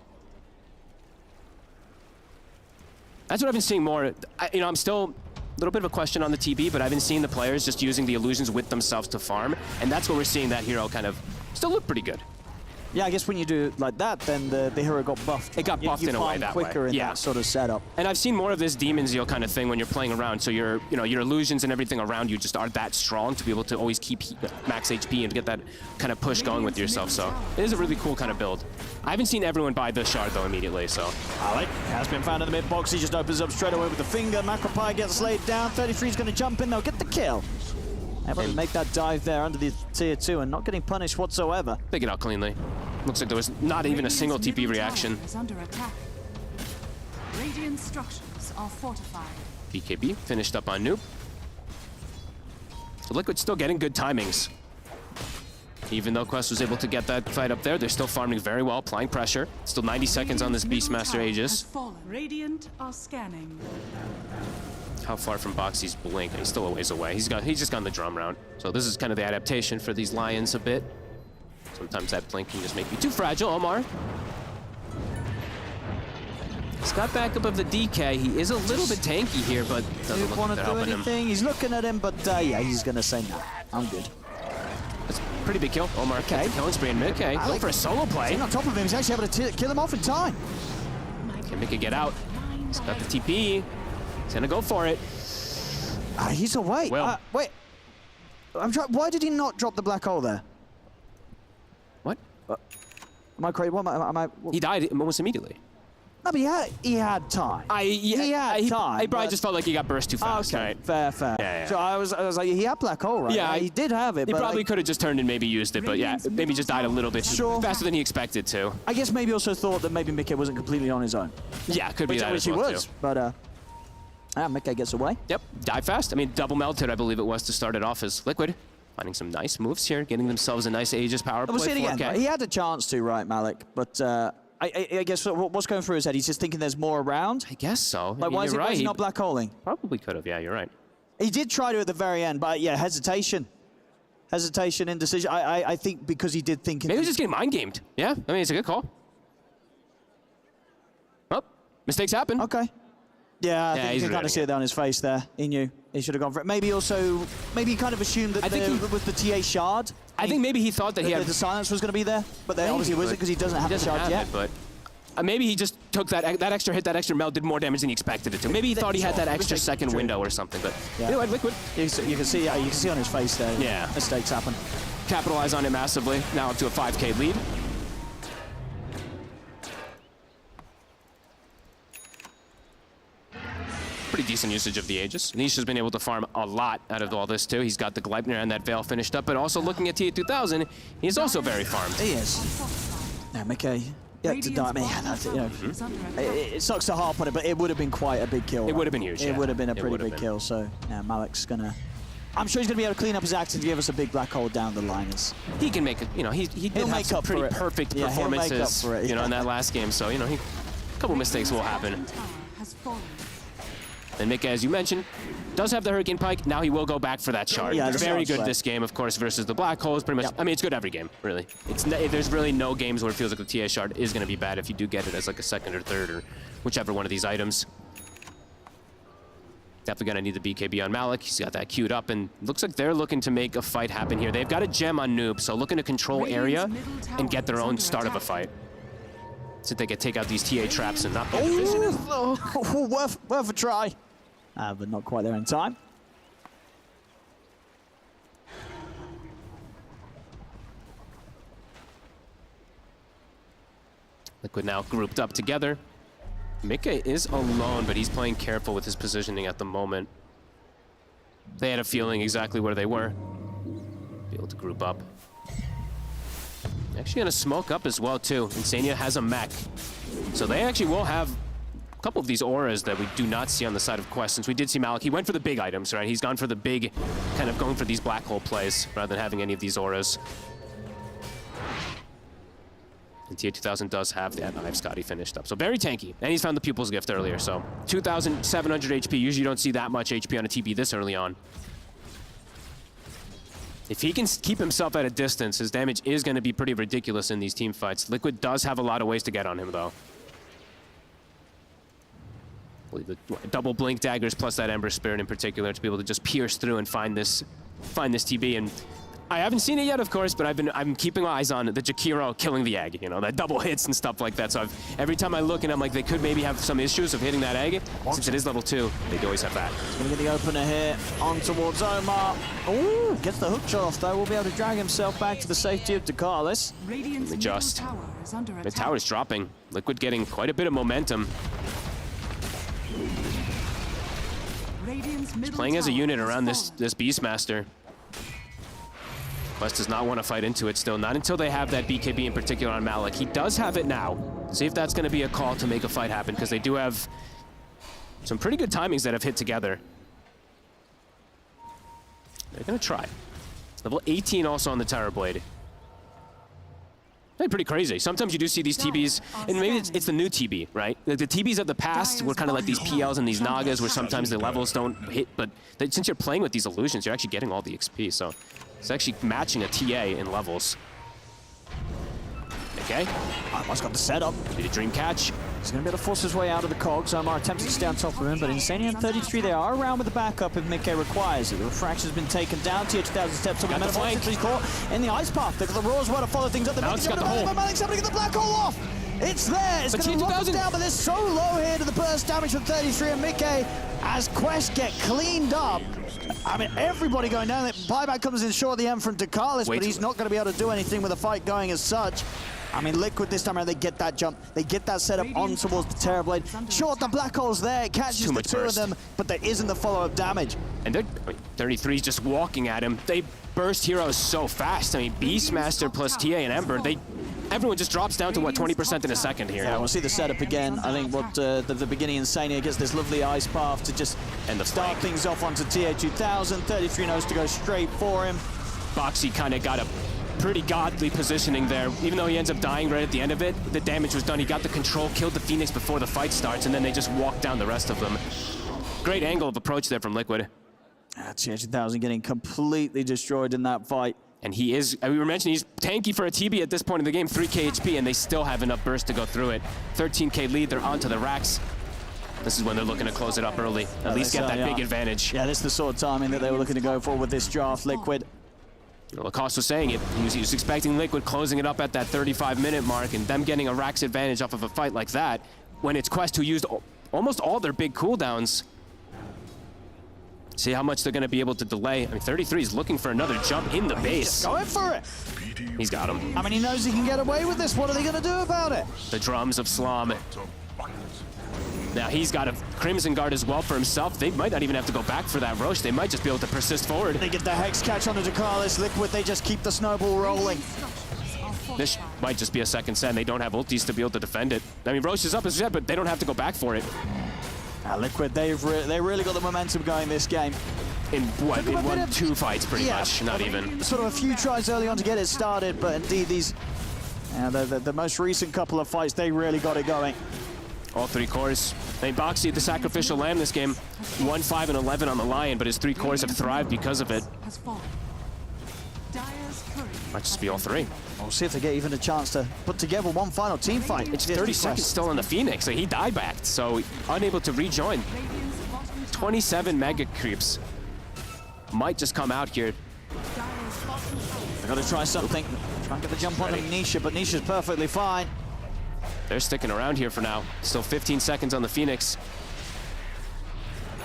That's what I've been seeing more. I'm still a little bit of a question on the TB, but I've been seeing the players just using the illusions with themselves to farm, and that's where we're seeing that hero kind of still look pretty good. Yeah, I guess when you do it like that, then the hero got buffed. It got buffed in a way that way. Quicker in that sort of setup. And I've seen more of this Demon Zeal kind of thing when you're playing around. So your illusions and everything around you just are that strong to be able to always keep max HP and to get that kind of push going with yourself. So it is a really cool kind of build. I haven't seen everyone buy the shard though immediately. So Alec has been found in the mid box. He just opens up straight away with the finger. Macropie gets laid down. 33 is going to jump in. They'll get the kill. Able to make that dive there under the tier 2 and not getting punished whatsoever. They get out cleanly. Looks like there was not even a single TP reaction. Radiant structures are fortified. BKB finished up on Noob. So Liquid's still getting good timings. Even though Quest was able to get that fight up there, they're still farming very well, applying pressure. Still 90 seconds on this Beastmaster Aegis. Radiant are scanning. How far from Boxy's Blink? He's still a ways away. He's just gone the drum round. So this is kind of the adaptation for these Lions a bit. Sometimes that Blink can just make you too fragile. Omar. He's got backup of the DK. He is a little bit tanky here, but doesn't look like they're helping him. He's looking at him, but yeah, he's going to say no. I'm good. That's a pretty big kill. Omar, okay. Killing spree in mid. Okay, going for a solo play. He's on top of him. He's actually able to kill him off in time. Can make it get out. He's got the TP. He's going to go for it. He's away. Well. Wait. Why did he not drop the black hole there? What? Am I crazy? What am I? He died almost immediately. No, but he had time. He had time. I probably just felt like he got burst too fast. Okay, right? fair. Yeah. So I was like, he had black hole, right? Yeah, he did have it. He but probably could have just turned and maybe used it, but yeah, maybe just died a little bit faster than he expected to. I guess maybe also thought that maybe Mickey wasn't completely on his own. Yeah, could be that which as well, he was, too. but Mickey gets away. Yep, died fast. I mean, double melted, I believe it was, to start it off as Liquid. Finding some nice moves here, getting themselves a nice Aegis power play. We'll see it again. Right? He had a chance to, right, Malik? But I guess what's going through his head? He's just thinking there's more around? I guess so. Like, why is he not black holing? Probably could have, yeah, you're right. He did try to at the very end, but yeah, hesitation. Hesitation, indecision. I think because he did think... Maybe he was just getting mind-gamed. Yeah, I mean, it's a good call. Oh, mistakes happen. Okay. Yeah, I think you can kind of see it on his face there. He knew he should have gone for it. Maybe he kind of assumed that with the TA shard. I think maybe he thought that the silence was going to be there, but then obviously wasn't because he doesn't have the shard yet. But maybe he just took that extra hit, that extra melt, did more damage than he expected it to. Maybe he thought he had that extra second window or something. But you know what, Liquid? You can see on his face there. Yeah, mistakes happen. Capitalize on it massively. Now up to a 5K lead. Pretty decent usage of the Aegis. Nish has been able to farm a lot out of all this too. He's got the Gleipnir and that Veil finished up, but also looking at TA2000, he's also very farmed. He is. Yeah, Mickey. Yeah, to die. It sucks to harp on it, but it would have been quite a big kill. It would have been huge. It would have been a pretty big kill. So yeah, Malik's gonna. I'm sure he's gonna be able to clean up his acts and give us a big black hole down the liners. He can make it. You know, he did have some pretty perfect performances. He'll make up for it, you know, in that last game. So you know, a couple mistakes will happen. And Mika, as you mentioned, does have the Hurricane Pike. Now he will go back for that shard. Yeah, very good this game, of course, versus the Black Holes. Pretty much. Yep. I mean, it's good every game, really. There's really no games where it feels like the TA shard is going to be bad if you do get it as like a second or third or whichever one of these items. Definitely going to need the BKB on Malik. He's got that queued up, and looks like they're looking to make a fight happen here. They've got a gem on Noob, so looking to control area and get their own start of a fight. So they can take out these TA traps and not be worth a try. But not quite there in time. Liquid now grouped up together. Mika is alone, but he's playing careful with his positioning at the moment. They had a feeling exactly where they were. Be able to group up. Actually gonna smoke up as well too. Insania has a mech. So they actually will have a couple of these auras that we do not see on the side of Quest. Since we did see Malik, he went for the big items, right? He's gone for the big, kind of going for these black hole plays rather than having any of these auras. And TA2000 does have that Knife Scotty finished up. So very tanky. And he's found the Pupil's Gift earlier, so 2,700 HP. Usually you don't see that much HP on a TB this early on. If he can keep himself at a distance, his damage is going to be pretty ridiculous in these team fights. Liquid does have a lot of ways to get on him, though. The double blink daggers plus that Ember Spirit in particular to be able to just pierce through and find this TB. And I haven't seen it yet, of course, but I'm keeping eyes on the Jakiro killing the egg, you know, that double hits and stuff like that. So every time I look and I'm like, they could maybe have some issues of hitting that egg. Since it is level 2, they do always have that. He's going to get the opener here on towards Omar. Ooh, gets the hook shot off though. Will be able to drag himself back to the safety of Dakalis. Just. The tower's dropping. Liquid getting quite a bit of momentum. He's playing as a unit around this Beastmaster. Quest does not want to fight into it still, not until they have that BKB in particular on Malik. He does have it now. See if that's going to be a call to make a fight happen, because they do have some pretty good timings that have hit together. They're going to try. Level 18 also on the Tower Blade. They're pretty crazy. Sometimes you do see these TBs, and maybe it's the new TB, right? The TBs of the past were kind of like these PLs and these Nagas, where sometimes the levels don't hit, but since you're playing with these illusions, you're actually getting all the XP, so it's actually matching a TA in levels. Okay. Omar's got the setup. Need a dream catch. He's going to be able to force his way out of the cogs. Omar attempts to stay on top of him, but Insania and 33, they are around with the backup if Mickey requires it. The refraction's been taken down. TA2000 steps up. Got the flank. He's caught in the ice path. They've got the Roars want to follow things up. Malik's got the hole. Malik's able to get the black hole off. It's there. It's going to lock us down, but they're so low here to the burst damage from 33 and Mickey as Quest get cleaned up. I mean, everybody going down there. Buyback comes in short at the end from Dakalis, but he's not going to be able to do anything with the fight going as such. I mean, Liquid this time around, they get that jump. They get that setup on towards the Terrorblade. Short, the Black Hole's there. It catches the two of them, but there isn't the follow-up damage. And 33's just walking at him. They burst heroes so fast. I mean, Beastmaster plus TA and Ember, everyone just drops down to, what, 20% in a second here. Yeah, we'll see the setup again. I think what the beginning Insania gets this lovely ice path to just start things off onto TA2000. 33 knows to go straight for him. Boxy kind of got a pretty godly positioning there. Even though he ends up dying right at the end of it, the damage was done. He got the control, killed the Phoenix before the fight starts, and then they just walked down the rest of them. Great angle of approach there from Liquid. TH2000 getting completely destroyed in that fight. And he is, we were mentioning, he's tanky for a TB at this point in the game, 3k HP, and they still have enough burst to go through it. 13k lead, they're onto the racks. This is when they're looking to close it up early, at least get that big advantage. Yeah, this is the sort of timing that they were looking to go for with this draft. Liquid. Lacoste was saying it. He was expecting Liquid closing it up at that 35-minute mark, and them getting a racks advantage off of a fight like that, when it's Quest who used almost all their big cooldowns. See how much they're going to be able to delay. I mean, 33 is looking for another jump in the base. Going for it. He's got him. I mean, he knows he can get away with this. What are they going to do about it? The drums of Slom. Now he's got a Crimson Guard as well for himself. They might not even have to go back for that Roche. They might just be able to persist forward. They get the Hex catch onto Dakalis. Liquid, they just keep the snowball rolling. This might just be a second set. They don't have ultis to be able to defend it. I mean, Roche is up as yet, but they don't have to go back for it. Liquid, they really got the momentum going this game. In what? In 1-2 fights, pretty much. Not even. Sort of a few tries early on to get it started, but indeed these, the most recent couple of fights, they really got it going. All 3 cores. I mean, Boxy, the sacrificial lamb this game, 1, 5, and 11 on the Lion, but his 3 cores have thrived because of it. Might just be all 3. We'll see if they get even a chance to put together one final team fight. It's 30 seconds still on the Phoenix. He die-backed, so unable to rejoin. 27 mega creeps. Might just come out here. They've got to try something. Try and get the jump on Nisha, but Nisha's perfectly fine. They're sticking around here for now. Still 15 seconds on the Phoenix.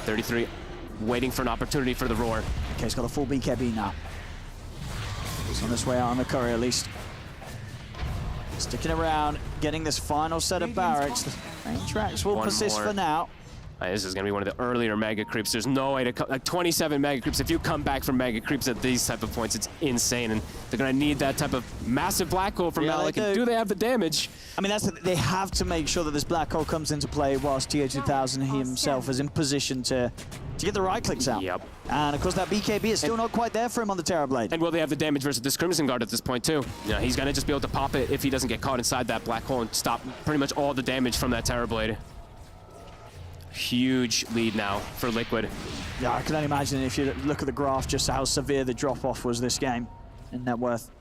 33 waiting for an opportunity for the Roar. Okay, he's got a full BKB now. He's on his way out on the Curry at least. Sticking around, getting this final set of barracks. The main tracks will persist for now. This is going to be one of the earlier mega creeps. There's no way to come, like 27 mega creeps. If you come back from mega creeps at these type of points, it's insane. And they're going to need that type of massive black hole from Malik. And do they have the damage? I mean, they have to make sure that this black hole comes into play whilst TH2000 himself is in position to get the right clicks out. Yep. And of course that BKB is still not quite there for him on the Terrorblade. And will they have the damage versus this Crimson Guard at this point too? Yeah, he's going to just be able to pop it if he doesn't get caught inside that black hole and stop pretty much all the damage from that Terrorblade. Huge lead now for Liquid. Yeah, I can only imagine if you look at the graph just how severe the drop-off was this game in net worth.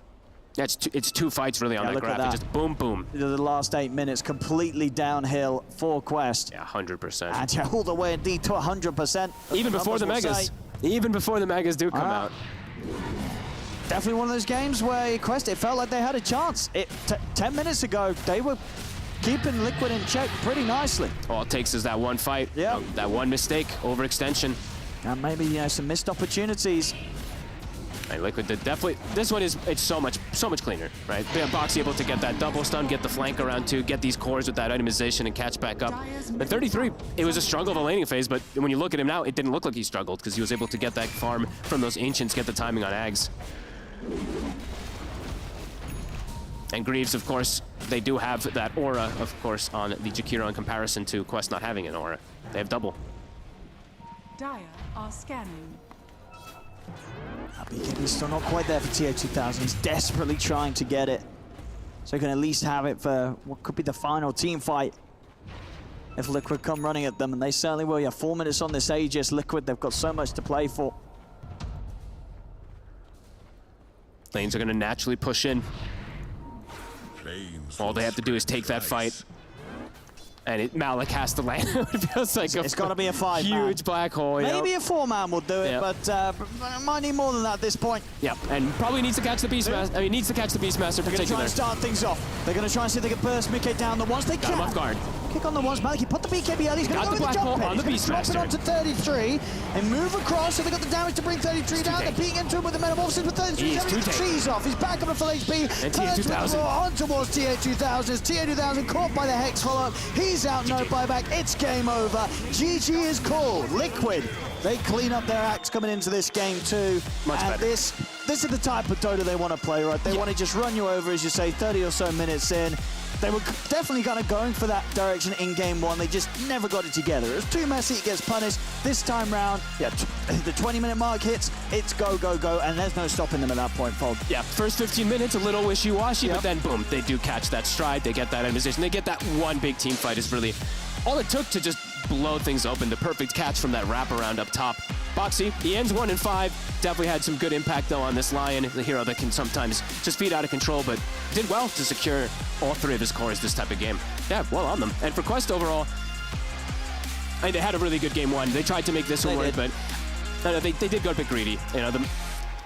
Yeah, it's 2 fights really on that graph. It just boom, boom. The last 8 minutes completely downhill for Quest. Yeah, 100%. And yeah, all the way indeed to 100%. Even before the Megas. Even before the Megas do come out. Definitely one of those games where Quest, it felt like they had a chance. 10 minutes ago, they were keeping Liquid in check pretty nicely. All it takes is that one fight, that one mistake, overextension. And maybe some missed opportunities. And Liquid did definitely, this one is, it's so much cleaner, right? Boxy able to get that double stun, get the flank around too, get these cores with that itemization and catch back up. But 33, it was a struggle of a laning phase, but when you look at him now, it didn't look like he struggled because he was able to get that farm from those Ancients, get the timing on Ags. And Greaves, of course, they do have that aura, of course, on the Jakiro in comparison to Quest not having an aura. They have double. Dire are scanning. BKB's still not quite there for TH2000. He's desperately trying to get it. So he can at least have it for what could be the final team fight. If Liquid come running at them, and they certainly will. Yeah, 4 minutes on this Aegis. Liquid, they've got so much to play for. Lanes are going to naturally push in. All they have to do is take that fight. And Malik has to land. It feels like it's got to be a 5-man. Huge black hole. Maybe a 4-man will do it, but might need more than that at this point. Yep, and probably needs to catch the Beastmaster. I mean, needs to catch the Beastmaster in particular. They're going to try and start things off. They're going to try and see if they can burst Mickey down the ones they can. Got him off guard. Kick on the ones, Malik. He put the BKB out. He's going to go with the jump on the Beastmaster. Drop it onto 33 and move across. So they got the damage to bring 33 down. They're beating into him with the metamorphosis, but 33 is having the trees off. He's back up to full HP. And Turns with the roar on towards TH2000. As TH2000 caught by the Hex follow-up. He's out, no buyback. It's game over. GG is called. Liquid, they clean up their acts coming into this game too. Much better. This is the type of Dota they want to play, right? They want to just run you over, as you say, 30 or so minutes in. They were definitely kind of going for that direction in game one. They just never got it together. It was too messy, it gets punished. This time round, yeah, the 20-minute mark hits, it's go, go, go, and there's no stopping them at that point, Fold. Yeah, first 15 minutes, a little wishy-washy, but then boom, they do catch that stride, they get that itemization, they get that one big team fight is really all it took to just blow things open. The perfect catch from that wraparound up top. Boxy, he ends 1 and 5. Definitely had some good impact though on this Lion, the hero that can sometimes just feed out of control, but did well to secure all 3 of his cores this type of game. Yeah, well on them. And for Quest overall, they had a really good game 1. They tried to make this one work, but they did go a bit greedy. You know,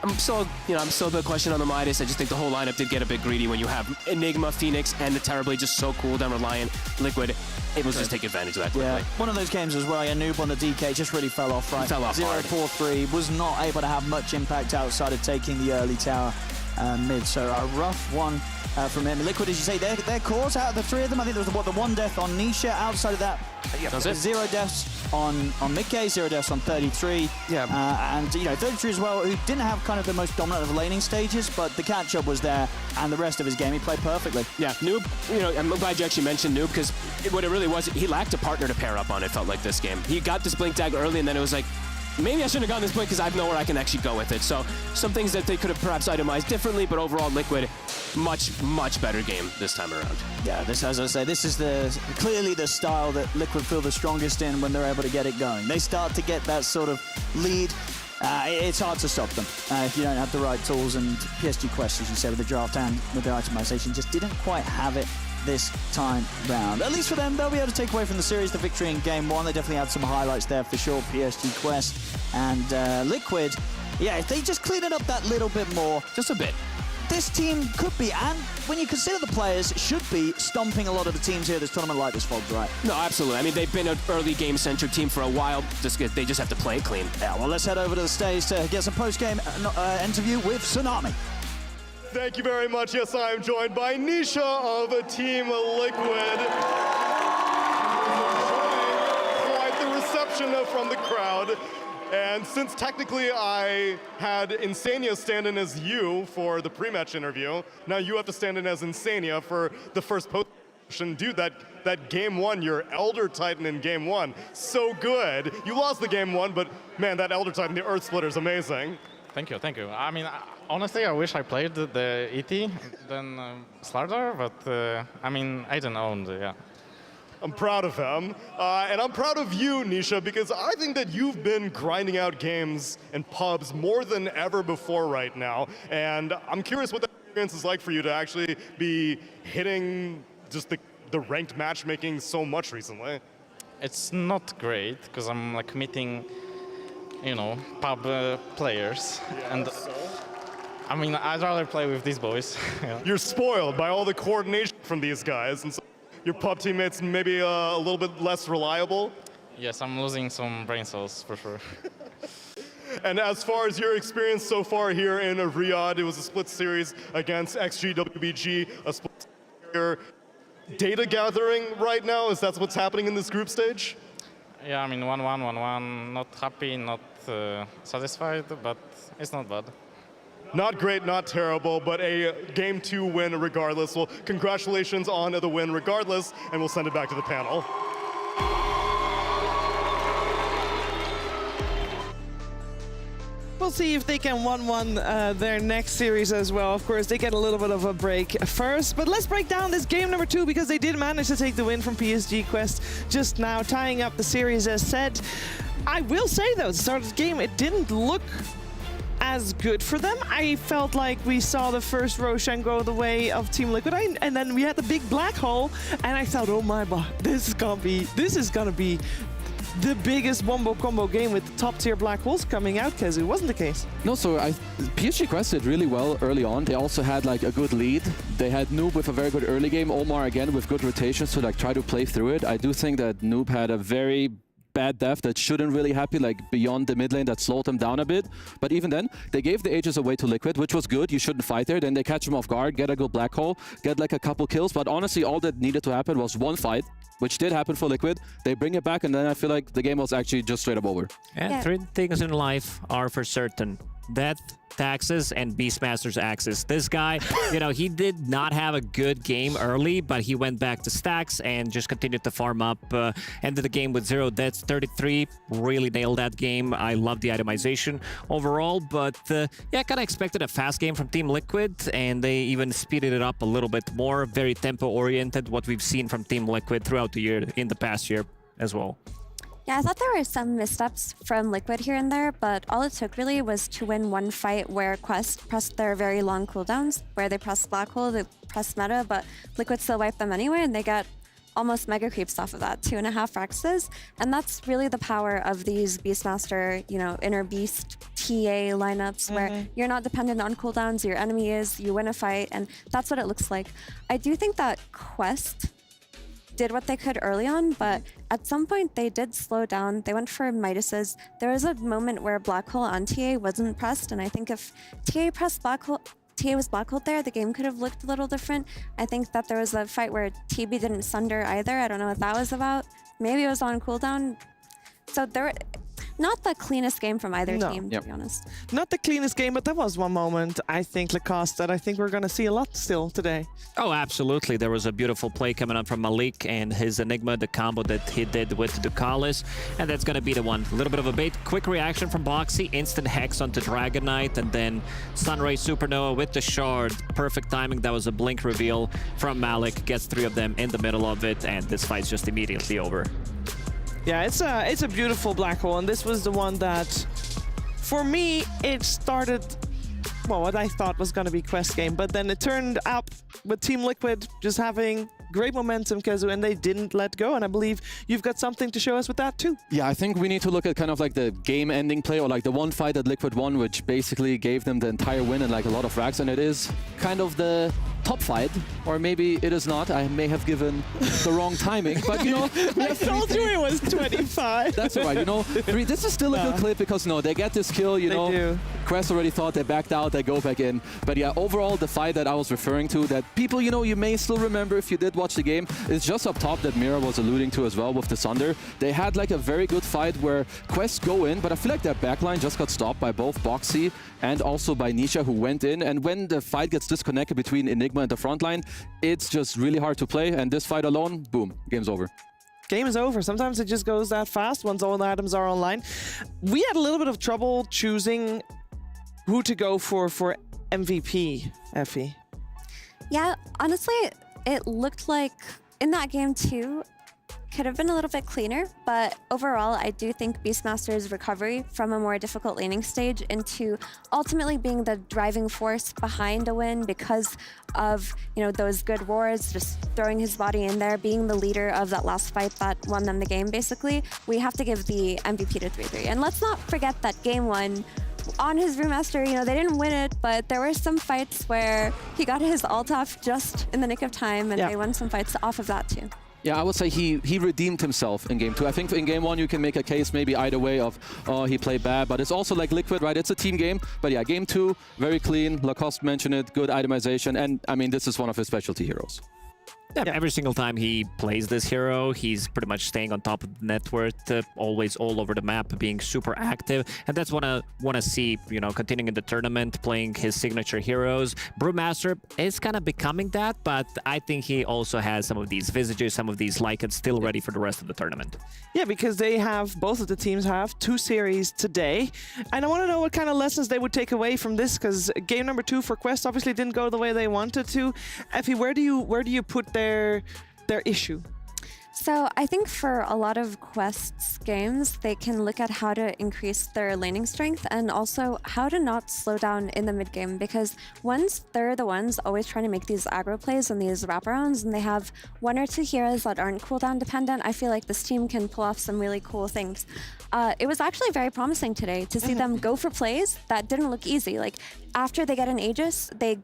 I'm still a bit question on the Midas. I just think the whole lineup did get a bit greedy when you have Enigma, Phoenix, and the Terrorblade just so cooldown reliant. Liquid able to just take advantage of that quickly. Yeah, one of those games as well. Yeah, Noob on the DK just really fell off, right? Fell off 0-4-3, was not able to have much impact outside of taking the early tower mid. So a rough one from him. Liquid, as you say, their cores out of the 3 of them. I think there was the 1 death on Nisha. Outside of that, yeah, 0 deaths on Mickey, 0 deaths on 33. Yeah. And, you know, 33 as well, who didn't have kind of the most dominant of laning stages, but the catch-up was there, and the rest of his game, he played perfectly. Yeah, Noob, you know, I'm glad you actually mentioned Noob, because what it really was, he lacked a partner to pair up on, it felt like, this game. He got this blink tag early, and then it was like, maybe I shouldn't have gotten this blink because I have nowhere I can actually go with it. So some things that they could have perhaps itemized differently, but overall Liquid, much better game this time around. Yeah, this, as I say, this is clearly the style that Liquid feel the strongest in when they're able to get it going. They start to get that sort of lead. It's hard to stop them if you don't have the right tools, and PSG Quest, as you said, with the draft and with the itemization, just didn't quite have it this time round. At least for them, they'll be able to take away from the series the victory in game 1. They definitely had some highlights there for sure, PSG Quest and Liquid. Yeah, if they just clean it up that little bit more, just a bit, this team could be, and when you consider the players, should be stomping a lot of the teams here this tournament like this, Fogs, right? No, absolutely. I mean, they've been an early game-centric team for a while. They just have to play it clean. Yeah, well, let's head over to the stage to get some post-game interview with Tsunami. Thank you very much. Yes, I am joined by Nisha of Team Liquid. Quite the reception from the crowd. And since technically I had Insania stand in as you for the pre-match interview, now you have to stand in as Insania for the first post-match. Dude, that game 1, your Elder Titan in game 1, so good. You lost the game 1, but man, that Elder Titan, the Earth Splitter is amazing. Thank you, thank you. I mean, honestly, I wish I played the ET than Slardar, but I mean, I don't own the, yeah. I'm proud of him, and I'm proud of you, Nisha, because I think that you've been grinding out games and pubs more than ever before right now, and I'm curious what that experience is like for you to actually be hitting just the ranked matchmaking so much recently. It's not great, because I'm like meeting, you know, pub players, yeah, and I mean, I'd rather play with these boys. Yeah. You're spoiled by all the coordination from these guys, and so your pub teammates maybe a little bit less reliable? Yes, I'm losing some brain cells, for sure. And as far as your experience so far here in Riyadh, it was a split series against XG wbg, a split series. Data gathering right now, is that what's happening in this group stage? Yeah, I mean, 1-1, 1-1, not happy, not satisfied, but it's not bad. Not great, not terrible, but a game 2 win regardless. Well, congratulations on the win regardless, and we'll send it back to the panel. We'll see if they can 1-1 their next series as well. Of course, they get a little bit of a break first, but let's break down this game number 2 because they did manage to take the win from PSG Quest just now, tying up the series as said. I will say though, at the start of the game, it didn't look as good for them. I felt like we saw the first Roshan go the way of Team Liquid, and then we had the big black hole, and I thought, oh my god, this is gonna be the biggest wombo combo game with top tier black holes coming out, because it wasn't the case. No, so PSG Quest did really well early on. They also had like a good lead. They had Noob with a very good early game, Omar again with good rotations to like try to play through it. I do think that Noob had a very bad death that shouldn't really happen, like beyond the mid lane, that slowed them down a bit. But even then, they gave the Aegis away to Liquid, which was good. You shouldn't fight there. Then they catch him off guard, get a good black hole, get like a couple kills. But honestly, all that needed to happen was one fight, which did happen for Liquid. They bring it back, and then I feel like the game was actually just straight up over. And 3 things in life are for certain: death, taxes, and Beastmaster's axes. This guy, you know, he did not have a good game early, but he went back to stacks and just continued to farm up. Ended the game with 0 deaths, 33. Really nailed that game. I love the itemization overall, but yeah, kind of expected a fast game from Team Liquid, and they even speeded it up a little bit more. Very tempo-oriented, what we've seen from Team Liquid throughout the year, in the past year as well. Yeah, I thought there were some missteps from Liquid here and there, but all it took really was to win one fight where Quest pressed their very long cooldowns, where they pressed Black Hole, they pressed Meta, but Liquid still wiped them anyway, and they got almost mega creeps off of that, 2.5 Rexes. And that's really the power of these Beastmaster, you know, inner beast TA lineups where you're not dependent on cooldowns, your enemy is, you win a fight, and that's what it looks like. I do think that Quest did what they could early on, but at some point they did slow down. They went for Midas's. There was a moment where Black Hole on TA wasn't pressed, and I think if TA pressed Black Hole, TA was Black Hole there, the game could have looked a little different. I think that there was a fight where TB didn't sunder either. I don't know what that was about. Maybe it was on cooldown. So there, not the cleanest game from either team, to be honest. Not the cleanest game, but there was one moment, I think, Lacoste, that I think we're going to see a lot still today. Oh, absolutely. There was a beautiful play coming up from Malik and his Enigma, the combo that he did with Ducalis, and that's going to be the one. A little bit of a bait. Quick reaction from Boxy, instant Hex onto Dragon Knight, and then Sunray Supernova with the Shard. Perfect timing. That was a blink reveal from Malik. Gets 3 of them in the middle of it, and this fight's just immediately over. Yeah, it's a beautiful Black Hole, and this was the one that, for me, it started, well, what I thought was going to be Quest game, but then it turned up with Team Liquid just having great momentum, Kezu, and they didn't let go, and I believe you've got something to show us with that too. Yeah, I think we need to look at kind of like the game-ending play, or like the one fight that Liquid won, which basically gave them the entire win and like a lot of racks, and it is kind of the top fight, or maybe it is not. I may have given the wrong timing, but you know, I told you it was 25. That's all right, you know. This is still a good clip because no, they get this kill, you know. Quest already thought they backed out, they go back in. But yeah, overall, the fight that I was referring to, that people, you know, you may still remember if you did watch the game, is just up top that Mira was alluding to as well with the Sunder. They had like a very good fight where Quest go in, but I feel like their backline just got stopped by both Boxy and also by Nisha, who went in. And when the fight gets disconnected between Enigma and the front line, it's just really hard to play. And this fight alone, boom, game's over. Game is over. Sometimes it just goes that fast once all the items are online. We had a little bit of trouble choosing who to go for MVP, Effie. Yeah, honestly, it looked like in that game too, could have been a little bit cleaner, but overall, I do think Beastmaster's recovery from a more difficult laning stage into ultimately being the driving force behind a win because of, you know, those good wars, just throwing his body in there, being the leader of that last fight that won them the game, basically. We have to give the MVP to 3-3. And let's not forget that game 1, on his Brewmaster, you know, they didn't win it, but there were some fights where he got his ult off just in the nick of time, and they won some fights off of that too. Yeah, I would say he redeemed himself in game 2. I think in game 1 you can make a case maybe either way of, oh, he played bad, but it's also like Liquid, right? It's a team game. But yeah, game 2, very clean. Lacoste mentioned it, good itemization, and I mean, this is one of his specialty heroes. Yeah, every single time he plays this hero, he's pretty much staying on top of the net worth, always all over the map, being super active. And that's what I want to see, you know, continuing in the tournament, playing his signature heroes. Brewmaster is kind of becoming that, but I think he also has some of these Visages, some of these Lycans still ready for the rest of the tournament. Yeah, because they have, both of the teams have 2 series today. And I want to know what kind of lessons they would take away from this, because game number 2 for Quest obviously didn't go the way they wanted to. Effie, where do you put their issue? So I think for a lot of Quest's games, they can look at how to increase their laning strength and also how to not slow down in the mid game, because once they're the ones always trying to make these aggro plays and these wraparounds, and they have 1 or 2 heroes that aren't cooldown dependent, I feel like this team can pull off some really cool things. It was actually very promising today to see them go for plays that didn't look easy. Like after they get an Aegis, they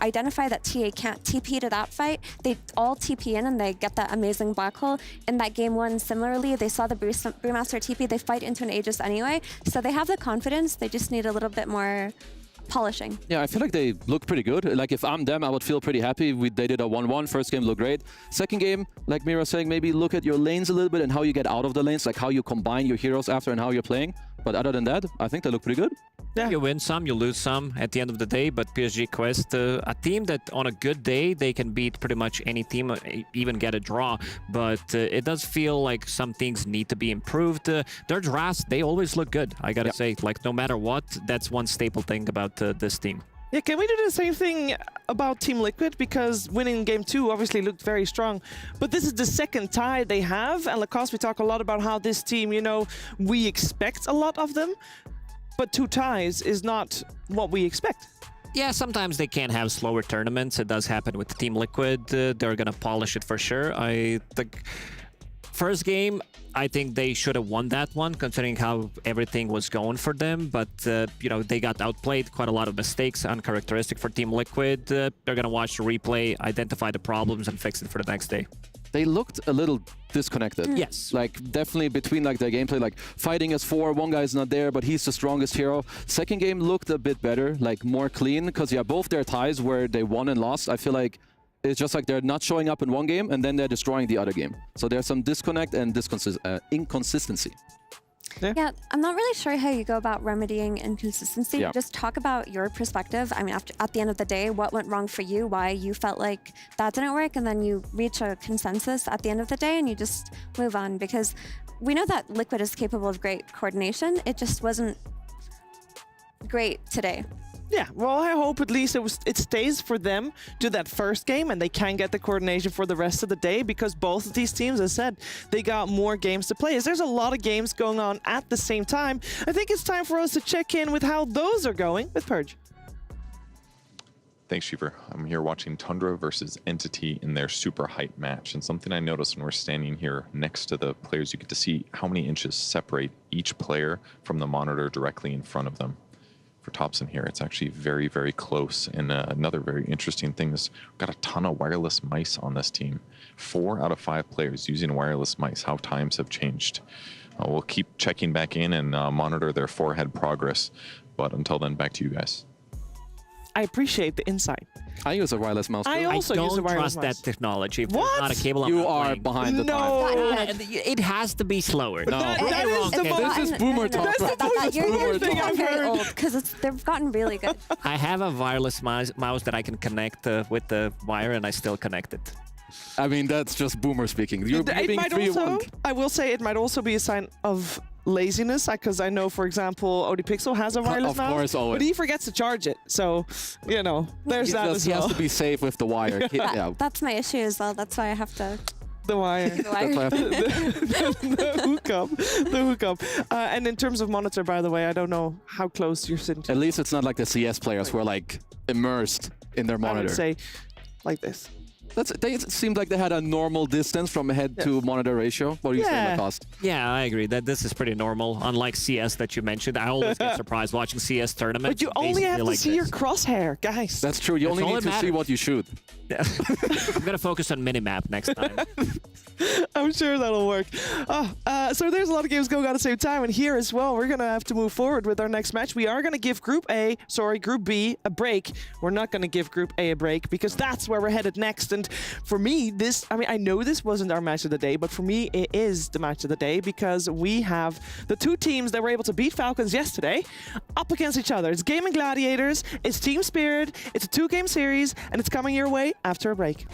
identify that TA can't TP to that fight. They all TP in and they get that amazing black hole. In that game 1, similarly, they saw the Brewmaster TP, they fight into an Aegis anyway. So they have the confidence, they just need a little bit more polishing. Yeah, I feel like they look pretty good. Like if I'm them, I would feel pretty happy. They did a 1-1. First game looked great. Second game, like Mira saying, maybe look at your lanes a little bit and how you get out of the lanes, like how you combine your heroes after and how you're playing. But other than that, I think they look pretty good. Yeah. You win some, you lose some at the end of the day, but PSG Quest, a team that on a good day, they can beat pretty much any team, even get a draw, but it does feel like some things need to be improved. Their drafts, they always look good, I gotta say, like no matter what, that's one staple thing about this team. Yeah, can we do the same thing about Team Liquid? Because winning game 2 obviously looked very strong. But this is the second tie they have. And Lacoste, we talk a lot about how this team, you know, we expect a lot of them. But 2 ties is not what we expect. Yeah, sometimes they can have slower tournaments. It does happen with Team Liquid. They're going to polish it for sure. I think first game, I think they should have won that one, considering how everything was going for them. But, you know, they got outplayed. Quite a lot of mistakes, uncharacteristic for Team Liquid. They're going to watch the replay, identify the problems, and fix it for the next day. They looked a little disconnected. Yes. Like, definitely between, like, their gameplay, like, fighting as 4, one guy's not there, but he's the strongest hero. Second game looked a bit better, like, more clean, because, yeah, both their ties where they won and lost, I feel like it's just like they're not showing up in one game, and then they're destroying the other game. So there's some disconnect and inconsistency. Yeah, I'm not really sure how you go about remedying inconsistency. Yeah. Just talk about your perspective. I mean, at the end of the day, what went wrong for you, why you felt like that didn't work, and then you reach a consensus at the end of the day and you just move on. Because we know that Liquid is capable of great coordination. It just wasn't great today. Yeah, well, I hope at least it stays for them to that first game and they can get the coordination for the rest of the day, because both of these teams, as I said, they got more games to play. As there's a lot of games going on at the same time, I think it's time for us to check in with how those are going with Purge. Thanks, Sheever. I'm here watching Tundra versus Entity in their super height match. And something I noticed when we're standing here next to the players, you get to see how many inches separate each player from the monitor directly in front of them. For Thompson here, it's actually very, very close. And another very interesting thing is we've got a ton of wireless mice on this team. 4 out of 5 players using wireless mice. How times have changed. We'll keep checking back in and monitor their forehead progress. But until then, back to you guys. I appreciate the insight. I use a wireless mouse. I also use a wireless trust mouse. that technology. If What? there's not a cable, I'm You not are playing. behind the time. It has to be slower. No. That is the most... This is boomer talk. You're thing I've very heard. old because they've gotten really good. I have a wireless mouse that I can connect with the wire, and I still connect it. I mean, that's just boomer speaking. You're It being might 3-1. also, I will say, it might also be a sign of laziness, because I know, for example, ODPixel has a wireless mouse, course, always. but he forgets to charge it. So, you know, there's that as He well. has to be safe with the wire. Yeah. That's my issue as well. That's why I have to. The wire. The wire. the hookup. The hookup. And in terms of monitor, by the way, I don't know how close you're sitting to. At least it's not like the CS players who are like immersed in their I monitor. would say like this. It seemed like they had a normal distance from head to monitor ratio. What do you say, Lacoste? Yeah, I agree that this is pretty normal. Unlike CS that you mentioned, I always get surprised watching CS tournaments. But you only have to like see your crosshair, guys. That's true. You That's only all need that to see matters. what you shoot. I'm gonna focus on minimap next time. I'm sure that'll work. So there's a lot of games going on at the same time, and here as well, we're going to have to move forward with our next match. We are going to give Group B a break. We're not going to give Group A a break, because that's where we're headed next. And for me, I know this wasn't our match of the day, but for me, it is the match of the day, because we have the 2 teams that were able to beat Falcons yesterday up against each other. It's Gaming Gladiators, it's Team Spirit, it's a 2-game series, and it's coming your way after a break.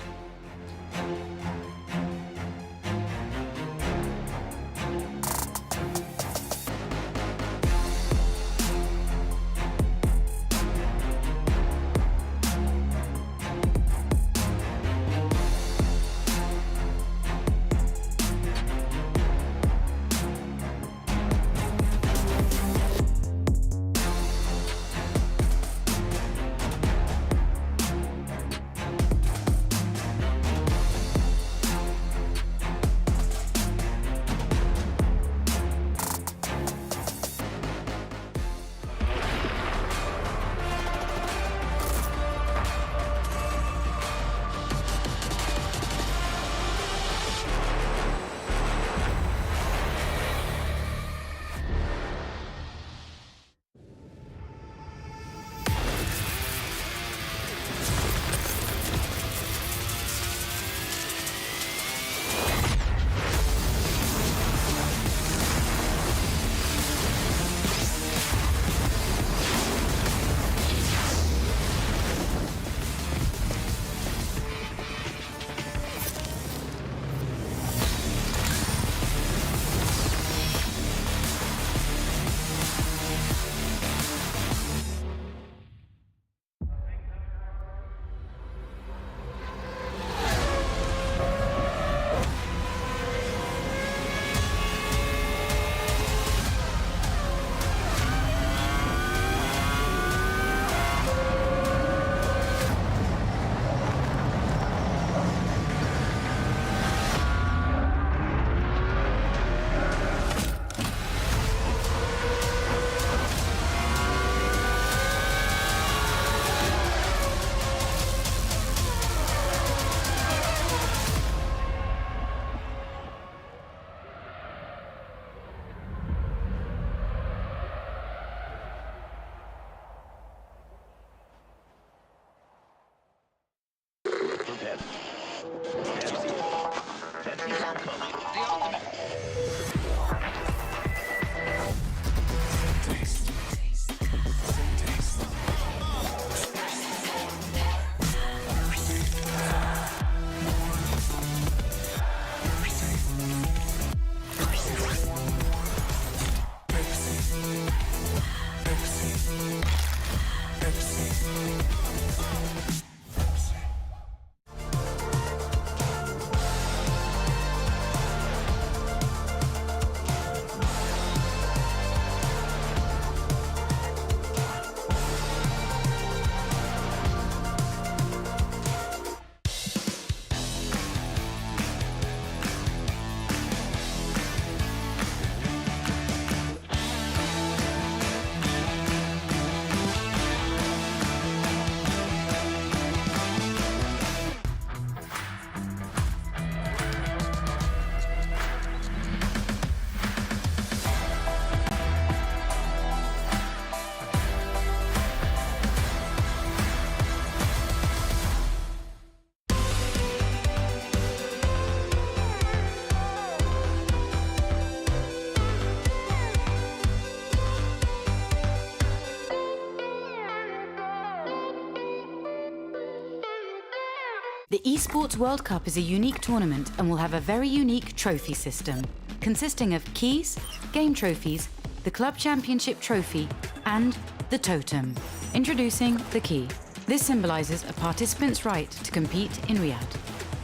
The Esports World Cup is a unique tournament and will have a very unique trophy system, consisting of keys, game trophies, the Club Championship trophy, and the totem. Introducing the key. This symbolizes a participant's right to compete in Riyadh.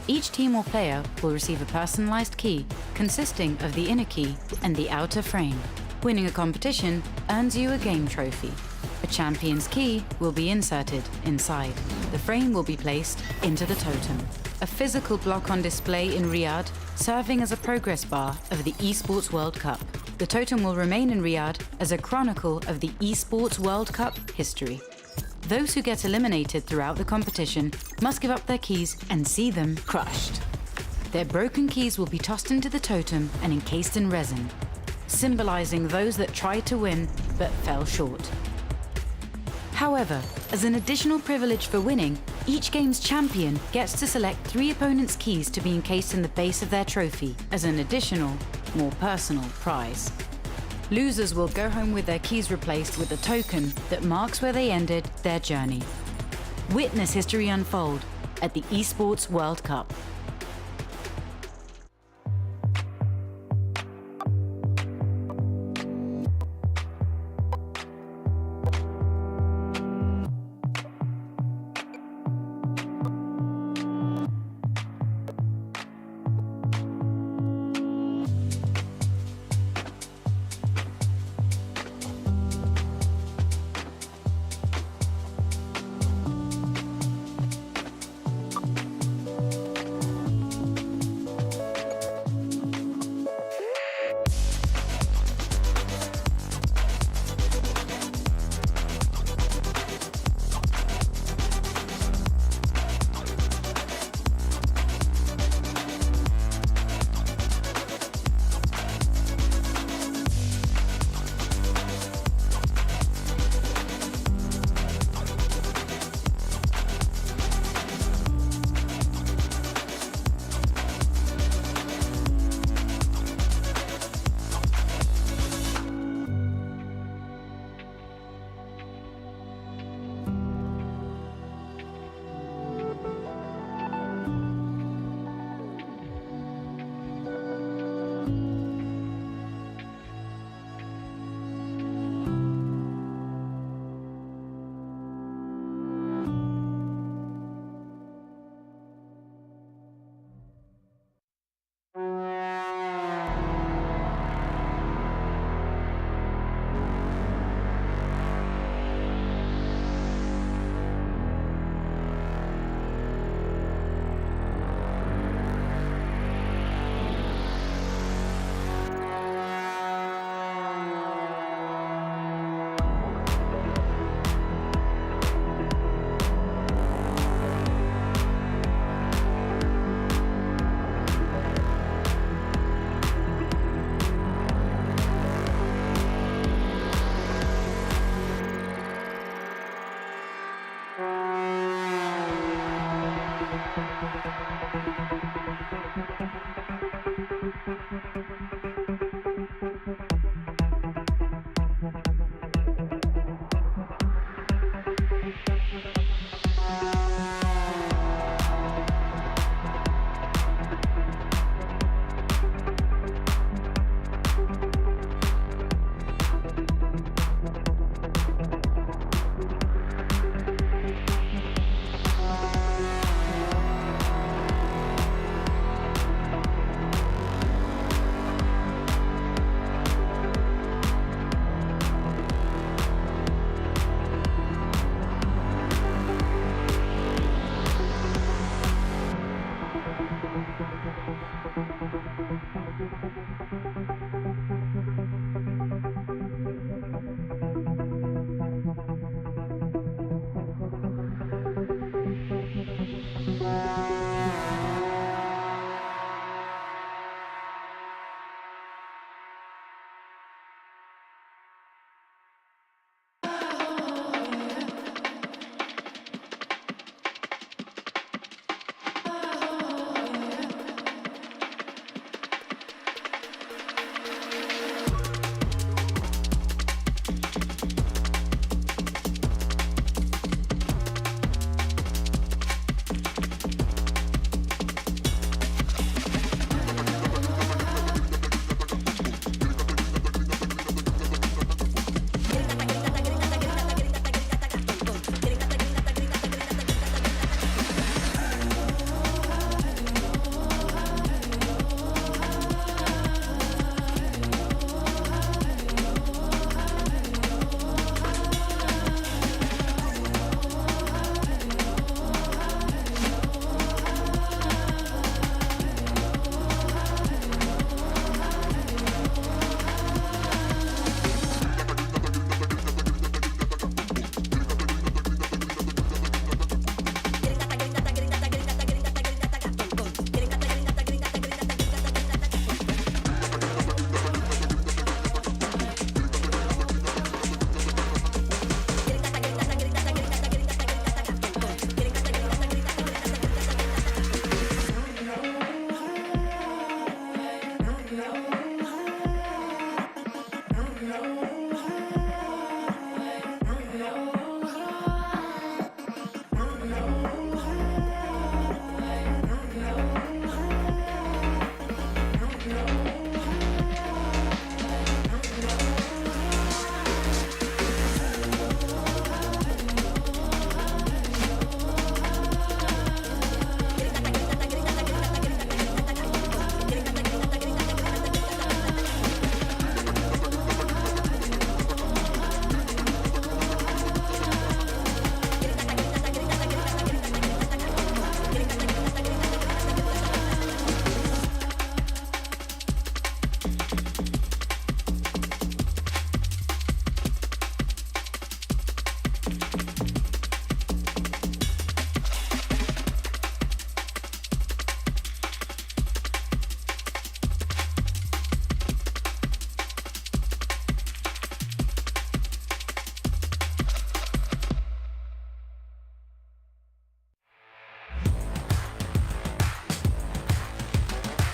Each team or player will receive a personalized key consisting of the inner key and the outer frame. Winning a competition earns you a game trophy. A champion's key will be inserted inside. The frame will be placed into the totem. A physical block on display in Riyadh, serving as a progress bar of the Esports World Cup. The totem will remain in Riyadh as a chronicle of the Esports World Cup history. Those who get eliminated throughout the competition must give up their keys and see them crushed. Their broken keys will be tossed into the totem and encased in resin, symbolizing those that tried to win but fell short. However, as an additional privilege for winning, each game's champion gets to select 3 opponents' keys to be encased in the base of their trophy as an additional, more personal prize. Losers will go home with their keys replaced with a token that marks where they ended their journey. Witness history unfold at the Esports World Cup.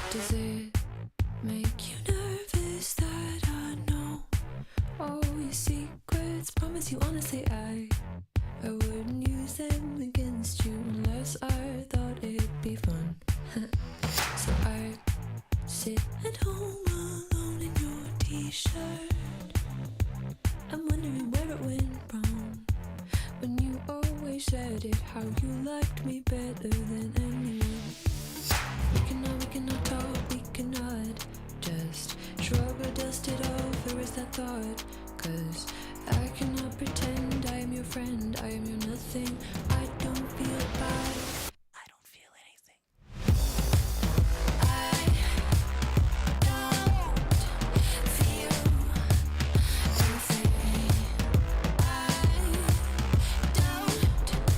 Does it make you nervous that I know all your secrets? Promise you honestly I wouldn't use them against you unless I thought it'd be fun. So I sit at home alone in your t-shirt. I'm wondering where it went wrong when you always said it, how you liked me better than anyone. We cannot talk, we cannot just shrug or dust it off, or is that thought? 'Cause I cannot pretend I am your friend, I am your nothing. I don't feel bad, I don't feel anything. I don't feel anything. I don't feel anything.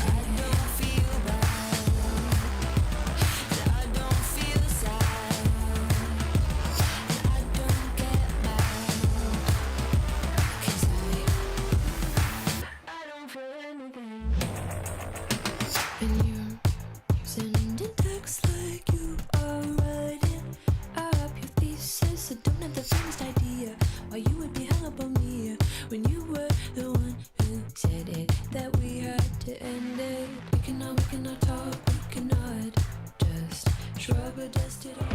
I don't feel bad, I don't feel sad, I don't get mad, 'cause I don't feel anything. And you're sending texts like you are writing up your thesis. I don't have the faintest idea why you would be hung up on me when you were the one who said it, that we had to end it. We cannot talk, we cannot just shrug or dust it off.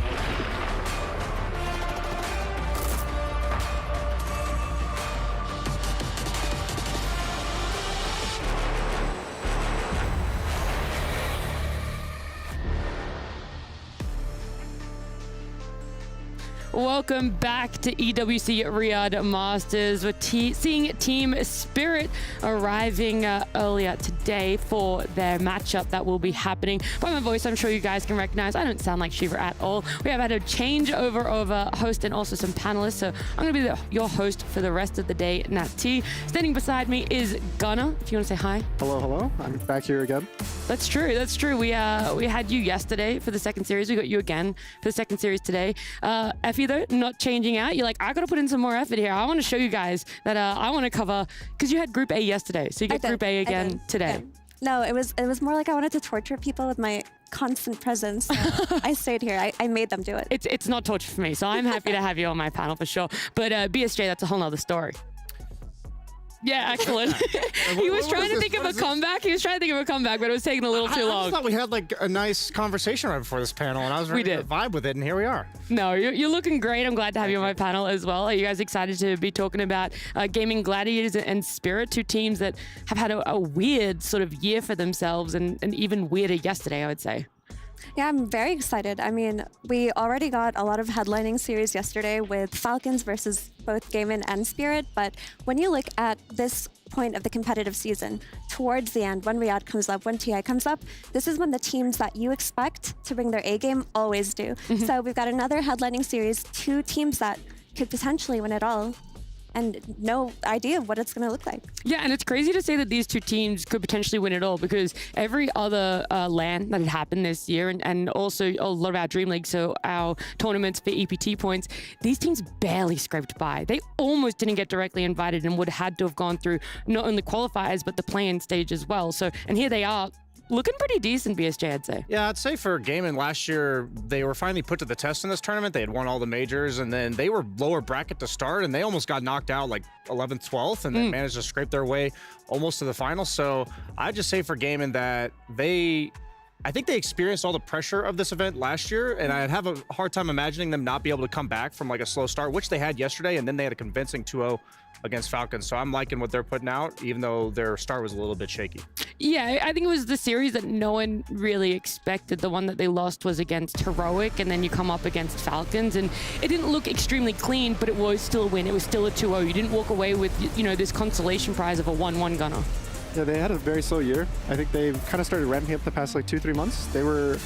Welcome back to EWC Riyadh Masters. We're seeing Team Spirit arriving earlier today for their matchup that will be happening. By my voice, I'm sure you guys can recognize I don't sound like Shiva at all. We have had a changeover of a host and also some panelists, so I'm going to be your host for the rest of the day, Nat T. Standing beside me is Gunnar, if you want to say hi. Hello, hello. I'm back here again. That's true. That's true. We had you yesterday for the second series. We got you again for the second series today. Effie, though, not changing out. You're like, I got to put in some more effort here. I want to show you guys that I want to cover, because you had Group A yesterday, so you get Group A again today. No, it was more like I wanted to torture people with my constant presence. So I stayed here. I made them do it. It's not torture for me, so I'm happy to have you on my panel for sure. But BSJ, that's a whole nother story. Yeah, excellent. He was trying to think of a comeback. He was trying to think of a comeback, but it was taking a little too long. I just thought we had like a nice conversation right before this panel, and I was ready to vibe with it, and here we are. No, you're looking great. I'm glad to have you on my panel as well. Are you guys excited to be talking about Gaming Gladiators and Spirit, two teams that have had a weird sort of year for themselves, and even weirder yesterday, I would say. Yeah, I'm very excited. I mean, we already got a lot of headlining series yesterday with Falcons versus both Gaimin and Spirit, but when you look at this point of the competitive season, towards the end, when Riyadh comes up, when TI comes up, this is when the teams that you expect to bring their A game always do. So we've got another headlining series, two teams that could potentially win it all, and no idea of what it's going to look like. Yeah, and it's crazy to say that these two teams could potentially win it all, because every other LAN that had happened this year, and also a lot of our Dream League, so our tournaments for EPT points, these teams barely scraped by. They almost didn't get directly invited and would have had to have gone through not only qualifiers, but the play-in stage as well. So, and here they are, looking pretty decent, BSJ, I'd say. Yeah, I'd say for Gaming last year, they were finally put to the test in this tournament. They had won all the majors, and then they were lower bracket to start, and they almost got knocked out like 11th, 12th, and then managed to scrape their way almost to the final. So I'd just say for Gaming that I think they experienced all the pressure of this event last year, and I'd have a hard time imagining them not be able to come back from like a slow start, which they had yesterday, and then they had a convincing 2-0 against Falcons. So I'm liking what they're putting out, even though their start was a little bit shaky. Yeah, I think it was the series that no one really expected. The one that they lost was against Heroic, and then you come up against Falcons, and it didn't look extremely clean, but it was still a win. It was still a 2-0. You didn't walk away with, you know, this consolation prize of a 1-1 gunner. Yeah, they had a very slow year. I think they've kind of started ramping up the past like 2-3 months. They were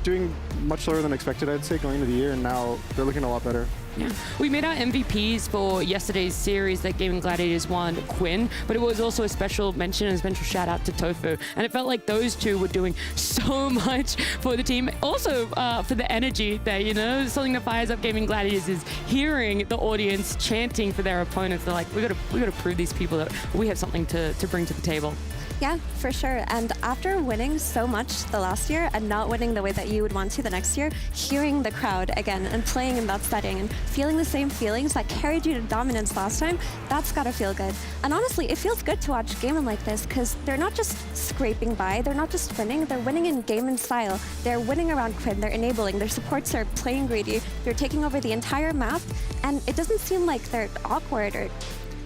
doing much slower than expected, I'd say, going into the year, and now they're looking a lot better. Yeah. We made our MVPs for yesterday's series that Gaming Gladiators won, Quinn, but it was also a special mention and a special shout out to Tofu. And it felt like those two were doing so much for the team. Also for the energy there, you know, something that fires up Gaming Gladiators is hearing the audience chanting for their opponents. They're like, we gotta prove these people that we have something to bring to the table. Yeah, for sure. And after winning so much the last year and not winning the way that you would want to the next year, hearing the crowd again and playing in that setting and feeling the same feelings that carried you to dominance last time, that's gotta feel good. And honestly, it feels good to watch Gaming like this because they're not just scraping by, they're not just winning, they're winning in Gaming style. They're winning around Quinn, they're enabling, their supports are playing greedy, they're taking over the entire map, and it doesn't seem like they're awkward or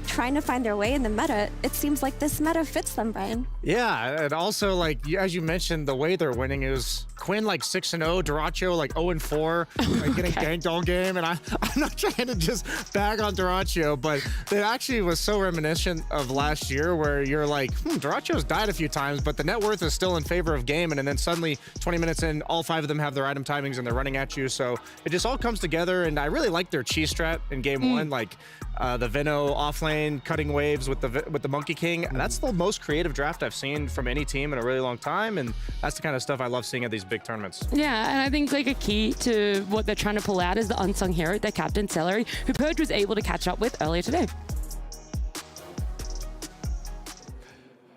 trying to find their way in the meta. It seems like this meta fits them, Brian. Yeah, and also, like, as you mentioned, the way they're winning is Quinn like 6-0, Dyrachyo like 0-4, like getting ganked all game. And I'm not trying to just bag on Dyrachyo, but it actually was so reminiscent of last year where you're like, Dyrachyo's died a few times, but the net worth is still in favor of Gaming. And then suddenly 20 minutes in, all 5 of them have their item timings and they're running at you. So it just all comes together. And I really like their cheese strat in game 1, like the Veno offlane cutting waves with the Monkey King. And that's the most creative draft I've seen from any team in a really long time. And that's the kind of stuff I love seeing at these big tournaments. Yeah, and I think like a key to what they're trying to pull out is the unsung hero, their captain Celery, who Purge was able to catch up with earlier today.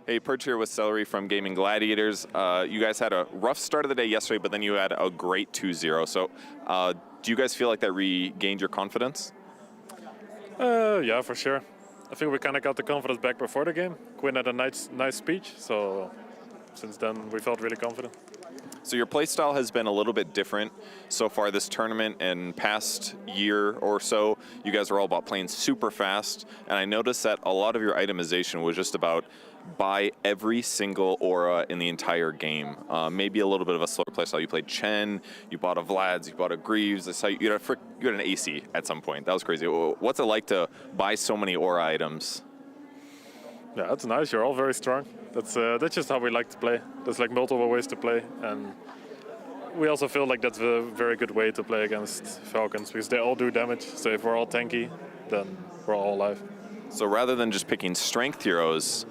Hey, Purge here with Celery from Gaming Gladiators. You guys had a rough start of the day yesterday, but then you had a great 2-0. So do you guys feel like that regained your confidence? Yeah, for sure. I think we kind of got the confidence back before the game. Quinn had a nice speech, so since then we felt really confident. So your playstyle has been a little bit different so far this tournament, and past year or so, you guys are all about playing super fast, and I noticed that a lot of your itemization was just about buy every single aura in the entire game. Maybe a little bit of a slower playstyle. You played Chen, you bought a Vlad's, you bought a Greaves. I saw you had an AC at some point. That was crazy. What's it like to buy so many aura items? Yeah, that's nice. You're all very strong. That's just how we like to play. There's like multiple ways to play, and we also feel like that's a very good way to play against Falcons because they all do damage. So if we're all tanky, then we're all alive. So rather than just picking strength heroes,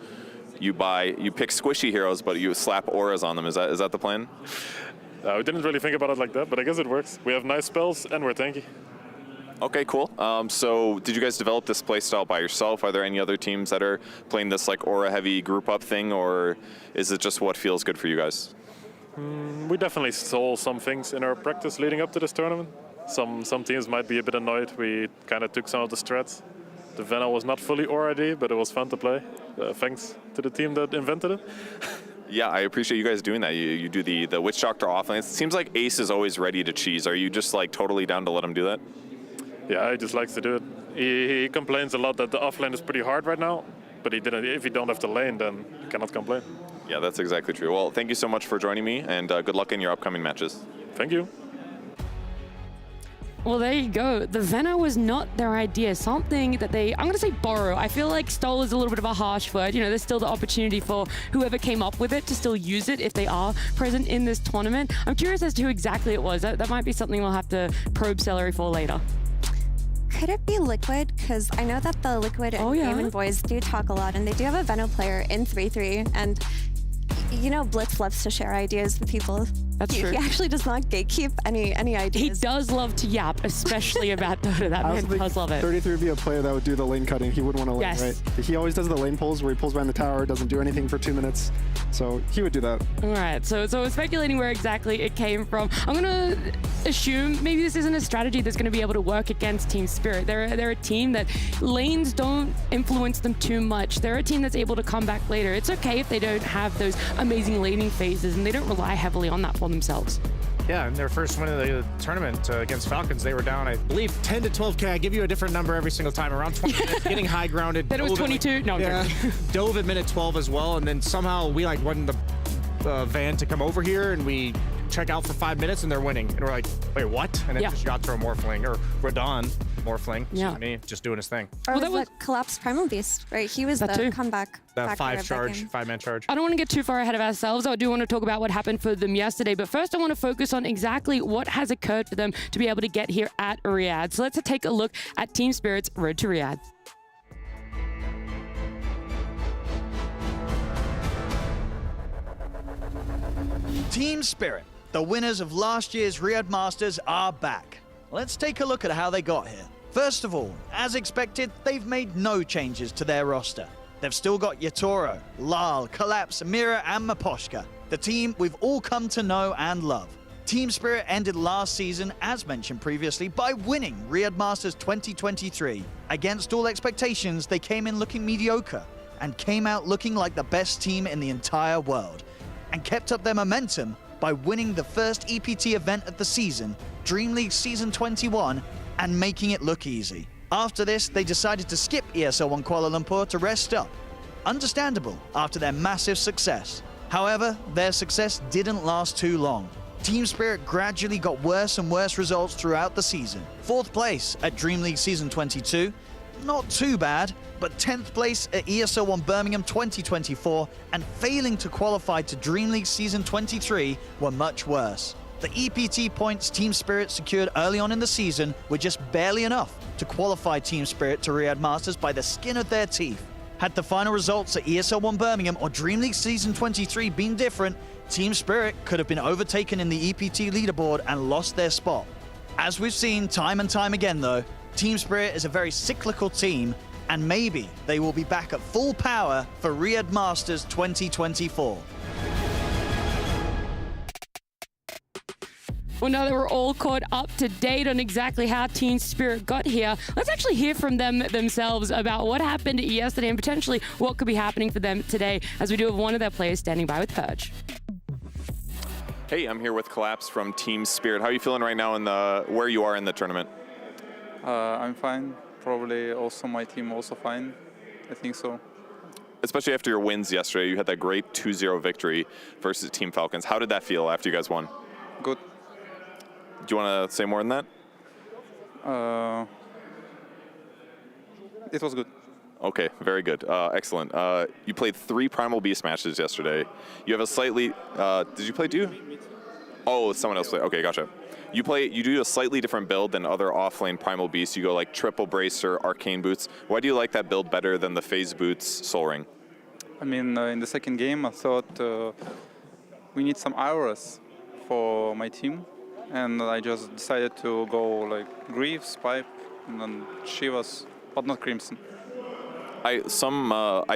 you pick squishy heroes, but you slap auras on them. Is that the plan? We didn't really think about it like that, but I guess it works. We have nice spells and we're tanky. Okay, cool. So did you guys develop this playstyle by yourself? Are there any other teams that are playing this like aura-heavy group-up thing, or is it just what feels good for you guys? We definitely saw some things in our practice leading up to this tournament. Some teams might be a bit annoyed. We kind of took some of the strats. The Vena was not fully aura-ID, but it was fun to play. Thanks to the team that invented it. Yeah, I appreciate you guys doing that. You do the Witch Doctor offlane. It seems like Ace is always ready to cheese. Are you just like totally down to let him do that? Yeah, he just likes to do it. He complains a lot that the offlane is pretty hard right now, but if you don't have the lane, then you cannot complain. Yeah, that's exactly true. Well, thank you so much for joining me, and good luck in your upcoming matches. Thank you. Well, there you go. The Vena was not their idea. Something that I'm going to say borrow. I feel like stole is a little bit of a harsh word. You know, there's still the opportunity for whoever came up with it to still use it if they are present in this tournament. I'm curious as to who exactly it was. That might be something we'll have to probe Celery for later. Could it be Liquid? Because I know that the Liquid and Gaming boys do talk a lot, and they do have a Veno player in 3-3, and you know Blitz loves to share ideas with people. That's true. He actually does not gatekeep any ideas. He does love to yap, especially about Dota. That man does love it. 33 would be a player that would do the lane cutting. He wouldn't want to lane, Yes. right? He always does the lane pulls where he pulls behind the tower, doesn't do anything for 2 minutes. So he would do that. All right, so we're speculating where exactly it came from. I'm gonna assume maybe this isn't a strategy that's gonna be able to work against Team Spirit. They're a team that lanes don't influence them too much. They're a team that's able to come back later. It's okay if they don't have those amazing laning phases and they don't rely heavily on that for themselves. Yeah, in their first win of the tournament against Falcons, they were down, I believe, 10 to 12K. I give you a different number every single time, around 20 minutes, getting high grounded. Then it was 22? No, I'm joking. Dove at minute 12 as well, and then somehow we like won the van to come over here, and we check out for 5 minutes, and they're winning. And we're like, wait, what? And then just got through a Morphling, or Radon Morphling, excuse me, just doing his thing. Or was the collapsed Primal Beast, right? He was the comeback That factor of 5-man charge. I don't want to get too far ahead of ourselves. I do want to talk about what happened for them yesterday, but first I want to focus on exactly what has occurred for them to be able to get here at Riyadh. So let's take a look at Team Spirit's road to Riyadh. Team Spirit, the winners of last year's Riyadh Masters, are back. Let's take a look at how they got here. First of all, as expected, they've made no changes to their roster. They've still got Yatoro, Lal, Collapse, Mira, and Maposhka, the team we've all come to know and love. Team Spirit ended last season, as mentioned previously, by winning Riyadh Masters 2023. Against all expectations, they came in looking mediocre and came out looking like the best team in the entire world, and kept up their momentum by winning the first EPT event of the season, Dream League Season 21, and making it look easy. After this, they decided to skip ESL 1 Kuala Lumpur to rest up. Understandable after their massive success. However, their success didn't last too long. Team Spirit gradually got worse and worse results throughout the season. 4th place at Dream League Season 22, not too bad, but 10th place at ESL 1 Birmingham 2024 and failing to qualify to Dream League Season 23 were much worse. The EPT points Team Spirit secured early on in the season were just barely enough to qualify Team Spirit to Riyadh Masters by the skin of their teeth. Had the final results at ESL 1 Birmingham or Dream League Season 23 been different, Team Spirit could have been overtaken in the EPT leaderboard and lost their spot. As we've seen time and time again though, Team Spirit is a very cyclical team, and maybe they will be back at full power for Riyadh Masters 2024. Well, now that we're all caught up to date on exactly how Team Spirit got here, let's actually hear from them themselves about what happened yesterday and potentially what could be happening for them today, as we do have one of their players standing by with Purge. Hey, I'm here with Collapse from Team Spirit. How are you feeling right now in where you are in the tournament? I'm fine. Probably also my team also fine. I think so. Especially after your wins yesterday, you had that great 2-0 victory versus Team Falcons. How did that feel after you guys won? Good. Do you want to say more than that? It was good. Okay, very good. Excellent. You played 3 Primal Beast matches yesterday. You have a slightly... did you play Dew? Oh, someone else played. Okay, gotcha. You do a slightly different build than other offlane Primal Beasts. You go like triple bracer, arcane boots. Why do you like that build better than the phase boots Soul Ring? I mean, in the second game, I thought we need some auras for my team, and I just decided to go like Greaves, Pipe, and then Shivas, but not Crimson. I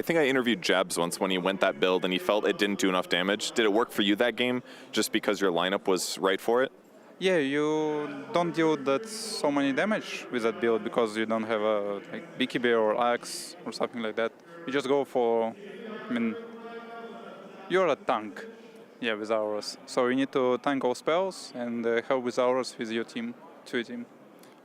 think I interviewed Jabs once when he went that build and he felt it didn't do enough damage. Did it work for you that game just because your lineup was right for it? Yeah, you don't deal that so many damage with that build because you don't have a like BKB or Axe or something like that. You just go for, I mean, you're a tank, yeah, with auras. So you need to tank all spells and help with auras with your team, to your team.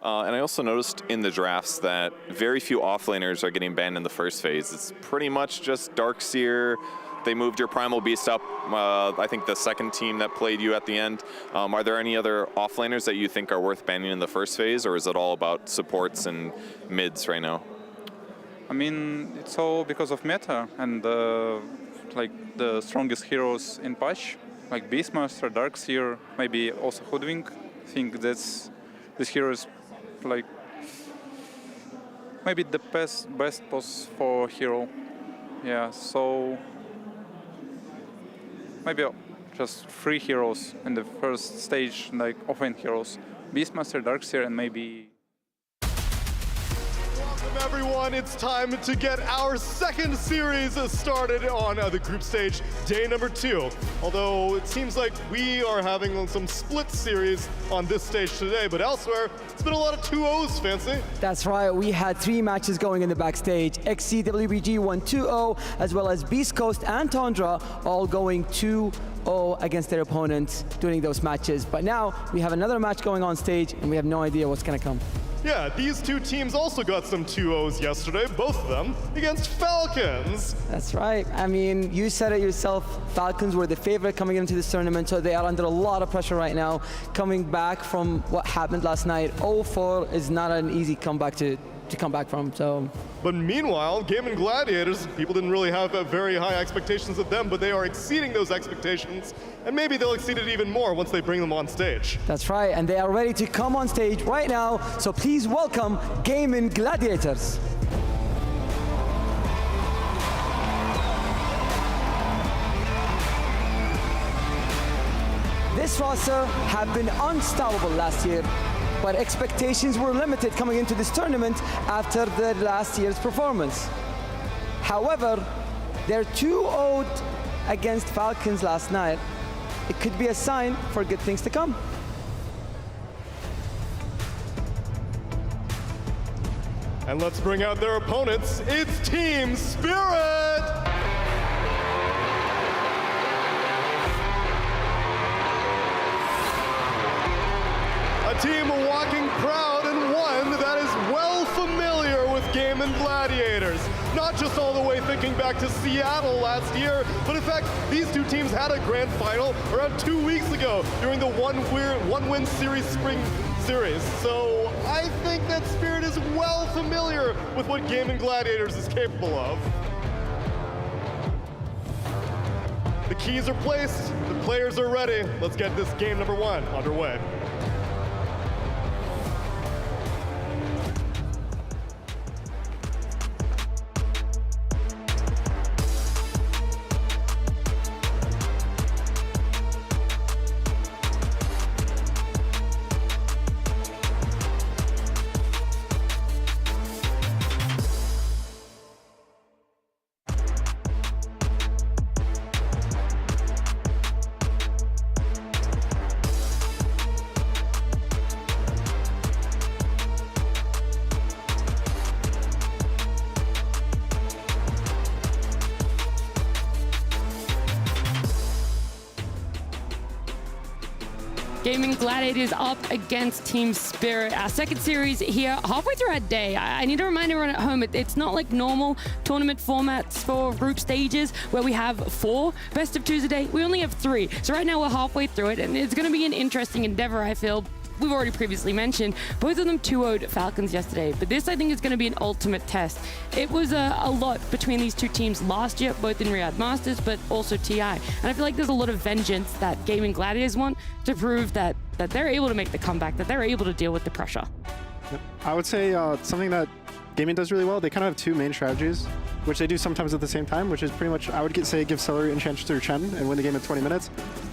And I also noticed in the drafts that very few offlaners are getting banned in the first phase. It's pretty much just Darkseer. They moved your Primal Beast up, I think the second team that played you at the end. Are there any other offlaners that you think are worth banning in the first phase, or is it all about supports and mids right now? I mean, it's all because of meta and like the strongest heroes in patch, like Beastmaster, Darkseer, maybe also Hoodwink. I think this hero is like maybe the best boss for hero. Yeah, so maybe just 3 heroes in the first stage, like offlane heroes. Beastmaster, Darkseer, and maybe... Welcome everyone, it's time to get our second series started on the group stage, day number 2. Although it seems like we are having some split series on this stage today, but elsewhere, it's been a lot of 2-0s, Fancy. That's right, we had 3 matches going in the backstage. XC WBG won 2-0, as well as Beast Coast and Tundra all going 2-0 against their opponents during those matches. But now we have another match going on stage and we have no idea what's gonna come. Yeah, these 2 teams also got some 2-0s yesterday, both of them against Falcons. That's right. I mean, you said it yourself, Falcons were the favorite coming into this tournament, so they are under a lot of pressure right now. Coming back from what happened last night, 0-4 is not an easy comeback to come back from, so. But meanwhile, Gaming Gladiators, people didn't really have very high expectations of them, but they are exceeding those expectations, and maybe they'll exceed it even more once they bring them on stage. That's right, and they are ready to come on stage right now, so please welcome Gaming Gladiators. This roster have been unstoppable last year, but expectations were limited coming into this tournament after the last year's performance. However, their 2-0 against Falcons last night, it could be a sign for good things to come. And let's bring out their opponents. It's Team Spirit! A team walking proud and one that is well familiar with Gaming Gladiators. Not just all the way thinking back to Seattle last year, but in fact, these 2 teams had a grand final around 2 weeks ago during the one-win series spring series. So I think that Spirit is well familiar with what Gaming Gladiators is capable of. The keys are placed, the players are ready. Let's get this game number 1 underway. Gaming Gladiators up against Team Spirit. Our second series here, halfway through our day. I need to remind everyone at home, it's not like normal tournament formats for group stages where we have 4 best of 2s a day. We only have 3. So right now we're halfway through it, and it's going to be an interesting endeavor, I feel. We've already previously mentioned, both of them 2-0'd Falcons yesterday, but this I think is going to be an ultimate test. It was a lot between these 2 teams last year, both in Riyadh Masters, but also TI. And I feel like there's a lot of vengeance that Gaming Gladiators want to prove that they're able to make the comeback, that they're able to deal with the pressure. Yep. I would say something that Gaming does really well, they kind of have 2 main strategies, which they do sometimes at the same time, which is pretty much, I would say, give Celery Enchant through Chen and win the game in 20 minutes,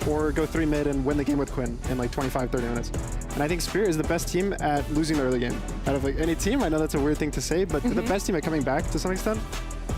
or go 3 mid and win the game with Quinn in like 25, 30 minutes. And I think Spirit is the best team at losing the early game. Out of like any team, I know that's a weird thing to say, but they're the best team at coming back to some extent.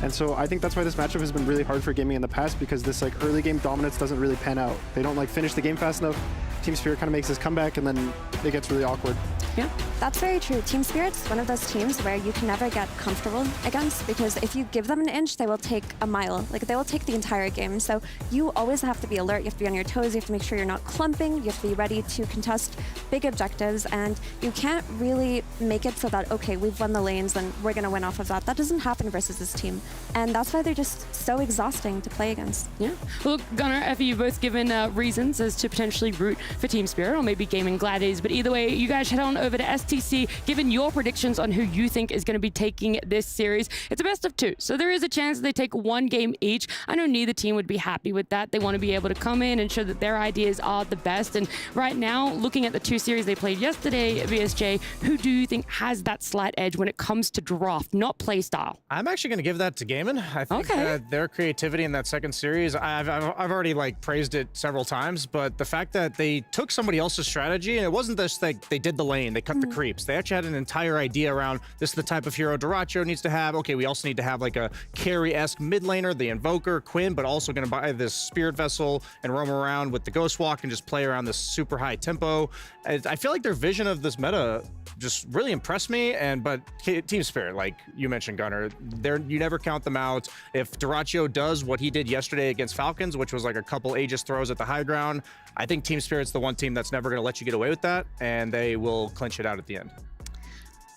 And so I think that's why this matchup has been really hard for Gaming in the past, because this like early game dominance doesn't really pan out. They don't like finish the game fast enough. Team Spirit kind of makes this comeback and then it gets really awkward. Yeah, that's very true. Team Spirit's one of those teams where you can never get comfortable against, because if you give them an inch, they will take a mile. Like, they will take the entire game. So you always have to be alert. You have to be on your toes. You have to make sure you're not clumping. You have to be ready to contest big objectives. And you can't really make it so that, okay, we've won the lanes and we're going to win off of that. That doesn't happen versus this team. And that's why they're just so exhausting to play against. Yeah. Well, Gunnar, Effie, you've both given reasons as to potentially root for Team Spirit or maybe Gaming Gladiators. But either way, you guys head on over over to STC, given your predictions on who you think is going to be taking this series. It's a best of 2, so there is a chance they take 1 game each. I know neither team would be happy with that. They want to be able to come in and show that their ideas are the best. And right now, looking at the 2 series they played yesterday, VSJ, who do you think has that slight edge when it comes to draft, not play style? I'm actually going to give that to Gaimin. I think that their creativity in that second series, I've already like praised it several times, but the fact that they took somebody else's strategy, and it wasn't just like they did the lane, they cut the creeps. They actually had an entire idea around this is the type of hero Duracho needs to have. Okay, we also need to have like a carry-esque mid laner, the Invoker, Quinn, but also going to buy this Spirit Vessel and roam around with the Ghost Walk and just play around this super high tempo. I feel like their vision of this meta just really impressed me. But Team Spirit, like you mentioned, Gunnar, you never count them out. If Duracho does what he did yesterday against Falcons, which was like a couple Aegis throws at the high ground, I think Team Spirit's the one team that's never going to let you get away with that, and they will clinch it out at the end.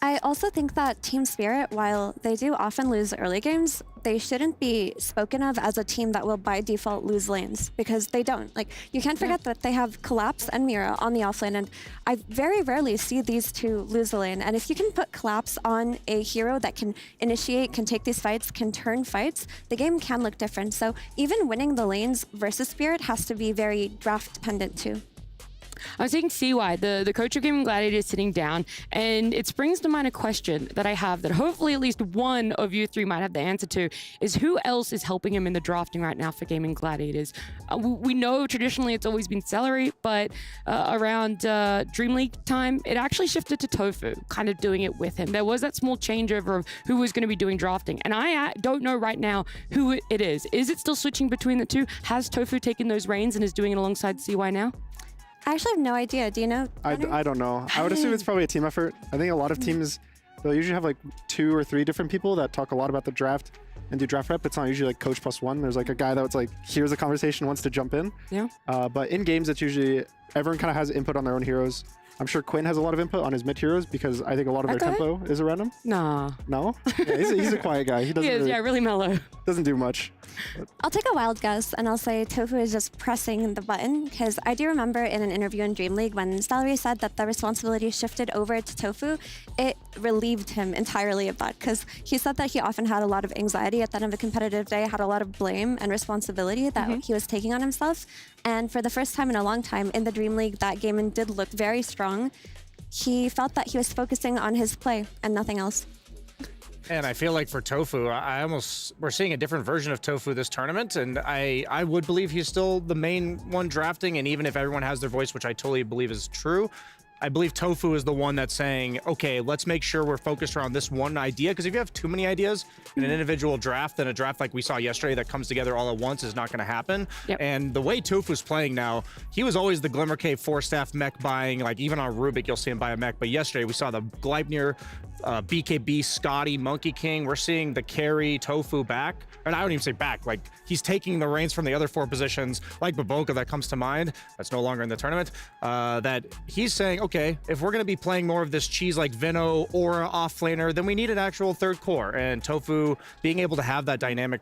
I also think that Team Spirit, while they do often lose early games, they shouldn't be spoken of as a team that will by default lose lanes, because they don't. Like, you can't forget that they have Collapse and Mira on the offlane, and I very rarely see these two lose the lane. And if you can put Collapse on a hero that can initiate, can take these fights, can turn fights, the game can look different. So even winning the lanes versus Spirit has to be very draft dependent too. I was taking CY, the coach of Gaming Gladiators, sitting down, and it springs to mind a question that I have that hopefully at least one of you 3 might have the answer to, is who else is helping him in the drafting right now for Gaming Gladiators? We know traditionally it's always been Celery, but around Dream League time, it actually shifted to Tofu, kind of doing it with him. There was that small changeover of who was going to be doing drafting, and I don't know right now who it is. Is it still switching between the two? Has Tofu taken those reins and is doing it alongside CY now? I actually have no idea. Do you know? I don't know. I would assume it's probably a team effort. I think a lot of teams, they'll usually have like 2 or 3 different people that talk a lot about the draft and do draft rep. It's not usually like coach plus 1. There's like a guy that's like, here's a conversation, wants to jump in. Yeah. But in games, it's usually, everyone kind of has input on their own heroes. I'm sure Quinn has a lot of input on his mid heroes because I think a lot of their tempo is around him. Nah. No? Yeah, he's a quiet guy. He doesn't really mellow. Doesn't do much. I'll take a wild guess, and I'll say Tofu is just pressing the button, because I do remember in an interview in Dream League when Celery said that the responsibility shifted over to Tofu, it relieved him entirely of that, because he said that he often had a lot of anxiety at the end of a competitive day, had a lot of blame and responsibility that he was taking on himself. And for the first time in a long time in the Dream League, that game did look very strong. He felt that he was focusing on his play and nothing else. And I feel like for Tofu, we're seeing a different version of Tofu this tournament, and I would believe he's still the main one drafting, and even if everyone has their voice, which I totally believe is true, I believe Tofu is the one that's saying, okay, let's make sure we're focused around this one idea, because if you have too many ideas in an individual draft, then a draft like we saw yesterday that comes together all at once is not going to happen. Yep. And the way Tofu's playing now, he was always the Glimmer Cave 4-staff mech buying, like even on Rubik, you'll see him buy a mech, but yesterday we saw the Gleipnir, BKB, Scotty, Monkey King. We're seeing the carry Tofu back, and I don't even say back, like he's taking the reins from the other 4 positions, like Baboka that comes to mind, that's no longer in the tournament, that he's saying, okay, if we're going to be playing more of this cheese like Vino, Aura, offlaner, then we need an actual third core, and Tofu being able to have that dynamic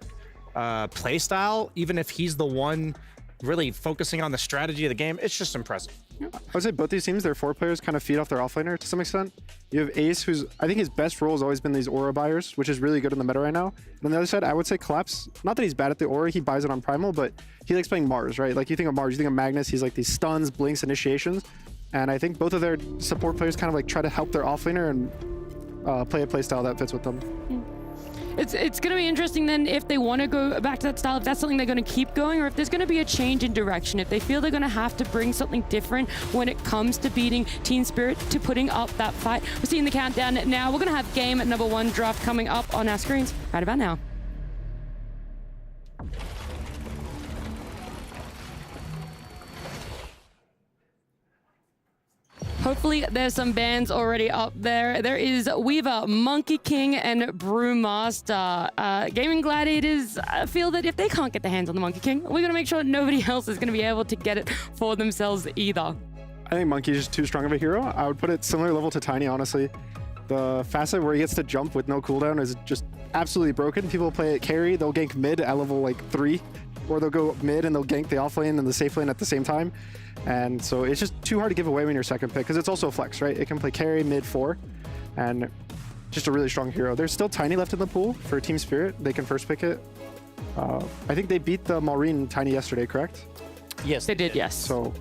play style, even if he's the one really focusing on the strategy of the game, it's just impressive. I would say both these teams, their 4 players kind of feed off their offlaner to some extent. You have Ace, who's, I think his best role has always been these aura buyers, which is really good in the meta right now. And on the other side, I would say Collapse, not that he's bad at the aura, he buys it on Primal, but he likes playing Mars, right? Like you think of Mars, you think of Magnus, he's like these stuns, blinks, initiations. And I think both of their support players kind of like try to help their offlaner and play a play style that fits with them. It's going to be interesting then if they want to go back to that style, if that's something they're going to keep going, or if there's going to be a change in direction, if they feel they're going to have to bring something different when it comes to beating Team Spirit, to putting up that fight. We're seeing the countdown now. We're going to have game number 1 draft coming up on our screens right about now. Hopefully there's some bands already up there. There is Weaver, Monkey King, and Brewmaster. Gaming Gladiators feel that if they can't get their hands on the Monkey King, we're going to make sure nobody else is going to be able to get it for themselves either. I think Monkey's just too strong of a hero. I would put it similar level to Tiny, honestly. The Facet where he gets to jump with no cooldown is just absolutely broken. People play it carry, they'll gank mid at level like 3. or they'll go mid and they'll gank the off lane and the safe lane at the same time. And so it's just too hard to give away when you're second pick, because it's also a flex, right? It can play carry, mid, 4, and just a really strong hero. There's still Tiny left in the pool for Team Spirit. They can first pick it. I think they beat the Maureen Tiny yesterday, correct? Yes, they did, yes. So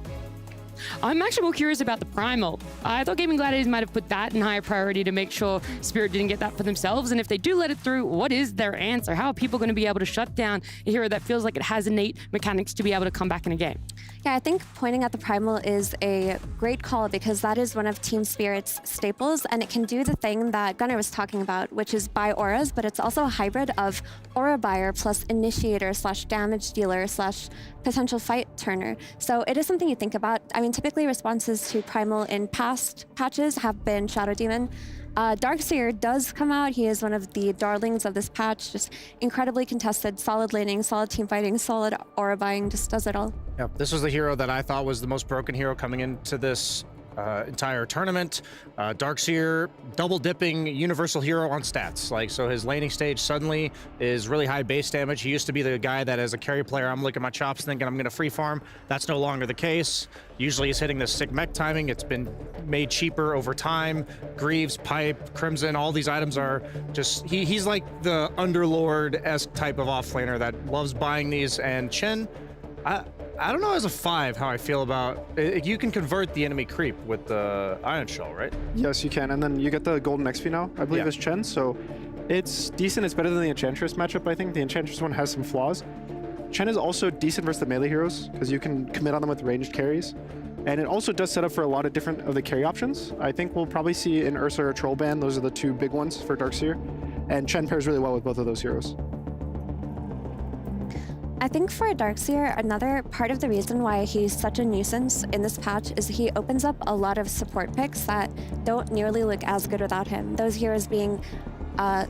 I'm actually more curious about the Primal. I thought Gaming Gladiators might have put that in higher priority to make sure Spirit didn't get that for themselves. And if they do let it through, what is their answer? How are people going to be able to shut down a hero that feels like it has innate mechanics to be able to come back in a game? Yeah, I think pointing at the Primal is a great call because that is one of Team Spirit's staples, and it can do the thing that Gunnar was talking about, which is buy auras, but it's also a hybrid of aura buyer plus initiator / damage dealer / potential fight turner. So it is something you think about. I mean, typically responses to Primal in past patches have been Shadow Demon. Darkseer does come out. He is one of the darlings of this patch. Just incredibly contested, solid laning, solid team fighting, solid aura buying, just does it all. Yep, this was the hero that I thought was the most broken hero coming into this entire tournament. Darkseer double dipping universal hero on stats. Like, so his laning stage suddenly is really high base damage. He used to be the guy that as a carry player, I'm looking at my chops thinking I'm gonna free farm. That's no longer the case. Usually he's hitting this sick mech timing. It's been made cheaper over time. Greaves, Pipe, Crimson, all these items are just, he's like the Underlord-esque type of offlaner that loves buying these. And Chen, I don't know as a 5 how I feel about, you can convert the enemy creep with the Iron Shell, right? yes, you can. And then you get the golden XP now, I believe, Yeah. is Chen. So it's decent. It's better than the Enchantress matchup, I think. The Enchantress one has some flaws. Chen is also decent versus the melee heroes because you can commit on them with ranged carries. And it also does set up for a lot of different of the carry options. I think we'll probably see an Ursa or a Troll Band. Those are the two big ones for Darkseer. And Chen pairs really well with both of those heroes. I think for Darkseer, another part of the reason why he's such a nuisance in this patch is he opens up a lot of support picks that don't nearly look as good without him. Those heroes being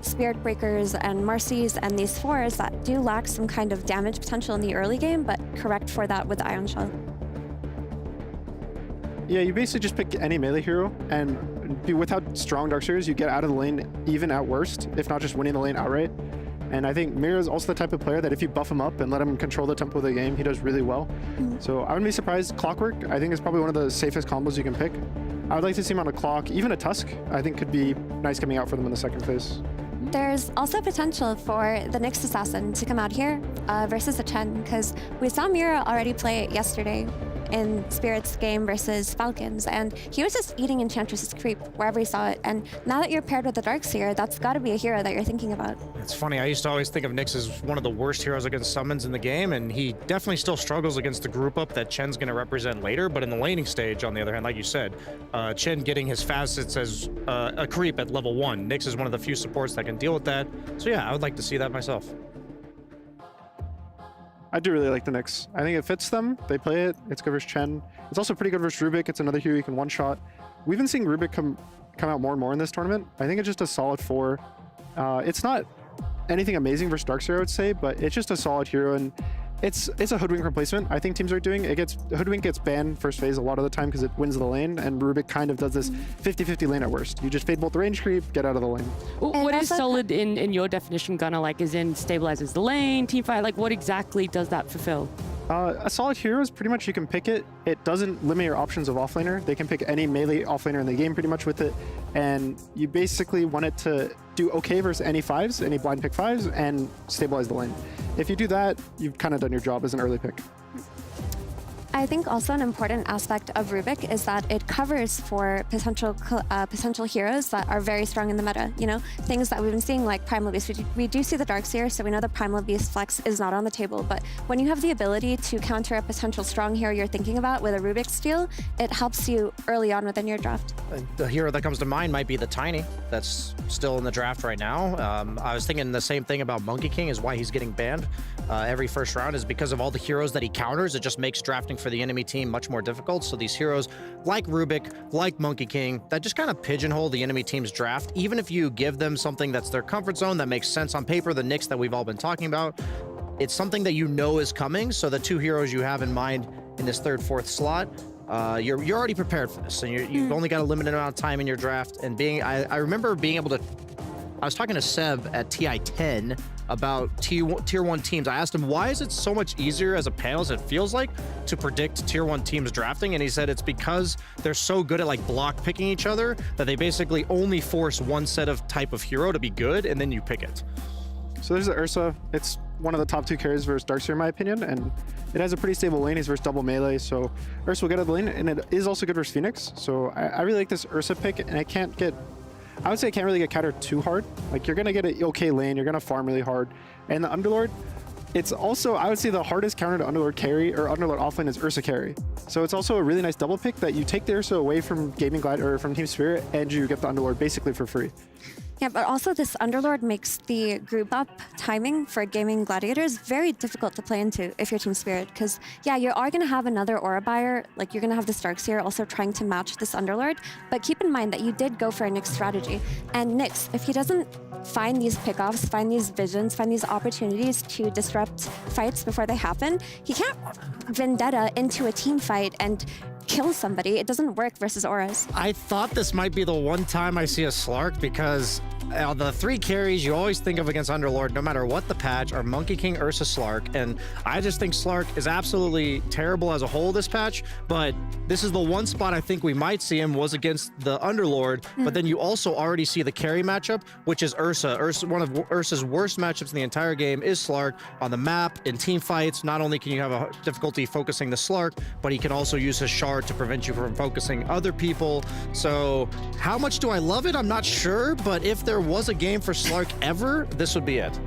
Spirit Breakers and Marcies and these 4s that do lack some kind of damage potential in the early game, but correct for that with Ion Shell. Yeah, you basically just pick any melee hero, and with how strong Darkseer is, you get out of the lane even at worst, if not just winning the lane outright. And I think Mira is also the type of player that if you buff him up and let him control the tempo of the game, he does really well. So I wouldn't be surprised. Clockwork, I think, is probably one of the safest combos you can pick. I would like to see him on a clock. Even a Tusk, I think, could be nice coming out for them in the second phase. There's also potential for the Nyx Assassin to come out here versus a Chen, because we saw Mira already play it yesterday in Spirit's game versus Falcons, and he was just eating Enchantress's creep wherever he saw it. And now that you're paired with the Darkseer, that's got to be a hero that you're thinking about. It's funny, I used to always think of Nyx as one of the worst heroes against summons in the game, and he definitely still struggles against the group up that Chen's going to represent later. But in the laning stage, on the other hand, like you said, Chen getting his facets as a creep at level 1. Nyx is one of the few supports that can deal with that. So yeah, I would like to see that myself. I do really like the Nyx. I think it fits them. They play it. It's good versus Chen. It's also pretty good versus Rubik. It's another hero you can one-shot. We've been seeing Rubik come out more and more in this tournament. I think it's just a solid 4. It's not anything amazing versus Darkseer, I would say, but it's just a solid hero, and it's a Hoodwink replacement. I think teams are doing. Hoodwink gets banned first phase a lot of the time because it wins the lane, and Rubik kind of does this 50-50 lane at worst. You just fade bolt the range creep, get out of the lane. What is solid in your definition, Gunnar? Like, is in stabilizes the lane, team fight? Like, what exactly does that fulfill? A solid hero is pretty much you can pick it. It doesn't limit your options of offlaner. They can pick any melee offlaner in the game pretty much with it, and you basically want it to do okay versus any 5s, any blind pick 5s, and stabilize the lane. If you do that, you've kind of done your job as an early pick. I think also an important aspect of Rubik is that it covers for potential heroes that are very strong in the meta. You know, things that we've been seeing like Primal Beast. We do see the Darkseer, so we know the Primal Beast flex is not on the table. But when you have the ability to counter a potential strong hero you're thinking about with a Rubik steal, it helps you early on within your draft. The hero that comes to mind might be the Tiny. That's still in the draft right now. I was thinking the same thing about Monkey King is why he's getting banned every first round is because of all the heroes that he counters. It just makes drafting for the enemy team much more difficult. So these heroes like Rubik, like Monkey King, that just kind of pigeonhole the enemy team's draft. Even if you give them something that's their comfort zone, that makes sense on paper, the Nyx that we've all been talking about, it's something that you know is coming. So the 2 heroes you have in mind in this 3rd, 4th slot, you're already prepared for this, and you've only got a limited amount of time in your draft. And I remember being able to, I was talking to Seb at TI 10 about tier 1 teams. I asked him, why is it so much easier as a panelist, it feels like, to predict tier 1 teams drafting? And he said it's because they're so good at like block picking each other that they basically only force one set of type of hero to be good, and then you pick it. So there's the Ursa. It's one of the top 2 carries versus Darkseer in my opinion, and it has a pretty stable lane. He's versus double melee, so Ursa will get out of the lane, and it is also good versus Phoenix. So I really like this Ursa pick, and I would say I can't really get countered too hard. Like, you're gonna get an okay lane, you're gonna farm really hard. And the Underlord, it's also, I would say the hardest counter to Underlord carry or Underlord offlane is Ursa carry. So it's also a really nice double pick that you take the Ursa away from Gaming Glide or from Team Spirit, and you get the Underlord basically for free. Yeah, but also this Underlord makes the group up timing for Gaming Gladiators very difficult to play into if you're Team Spirit, because yeah, you are going to have another Aura Buyer, like you're going to have the Darkseer also trying to match this Underlord, but keep in mind that you did go for a Nyx strategy, and Nyx, if he doesn't find these pickoffs, find these visions, find these opportunities to disrupt fights before they happen, he can't Vendetta into a team fight and kill somebody. It doesn't work versus auras. I thought this might be the one time I see a Slark, because the 3 carries you always think of against Underlord, no matter what the patch, are Monkey King, Ursa, Slark, and I just think Slark is absolutely terrible as a whole this patch, but this is the one spot I think we might see him was against the Underlord, but then you also already see the carry matchup, which is Ursa. One of Ursa's worst matchups in the entire game is Slark on the map. In team fights, not only can you have a difficulty focusing the Slark, but he can also use his shard to prevent you from focusing other people. So how much do I love it? I'm not sure, but if there was a game for Slark ever, this would be it.